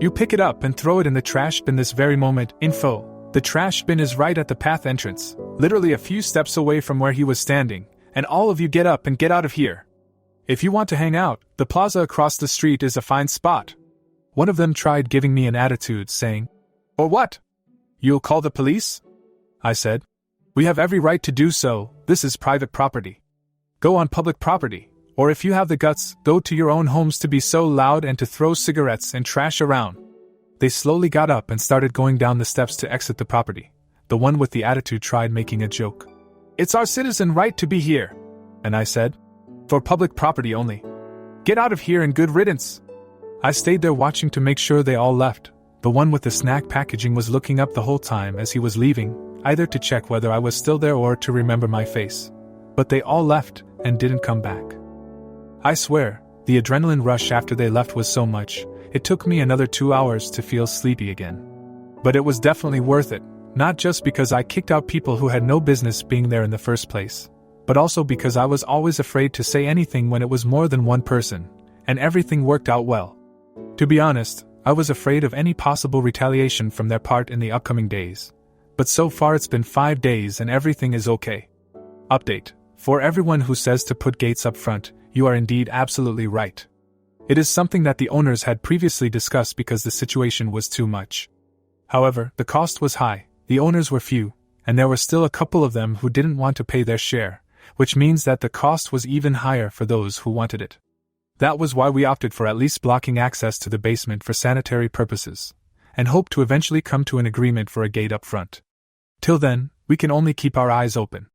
"You pick it up and throw it in the trash bin this very moment, info." The trash bin is right at the path entrance, literally a few steps away from where he was standing, and all of you get up and get out of here. If you want to hang out, the plaza across the street is a fine spot. One of them tried giving me an attitude, saying, "Or what? You'll call the police?" I said, "We have every right to do so, this is private property. Go on public property, or if you have the guts, go to your own homes to be so loud and to throw cigarettes and trash around." They slowly got up and started going down the steps to exit the property. The one with the attitude tried making a joke. "It's our citizen right to be here." And I said, "For public property only. Get out of here and good riddance." I stayed there watching to make sure they all left. The one with the snack packaging was looking up the whole time as he was leaving, either to check whether I was still there or to remember my face. But they all left and didn't come back. I swear, the adrenaline rush after they left was so much, it took me another 2 hours to feel sleepy again. But it was definitely worth it, not just because I kicked out people who had no business being there in the first place, but also because I was always afraid to say anything when it was more than one person, and everything worked out well. To be honest, I was afraid of any possible retaliation from their part in the upcoming days. But so far it's been 5 days and everything is okay. Update: for everyone who says to put gates up front, you are indeed absolutely right. It is something that the owners had previously discussed because the situation was too much. However, the cost was high, the owners were few, and there were still a couple of them who didn't want to pay their share, which means that the cost was even higher for those who wanted it. That was why we opted for at least blocking access to the basement for sanitary purposes, and hope to eventually come to an agreement for a gate up front. Till then, we can only keep our eyes open.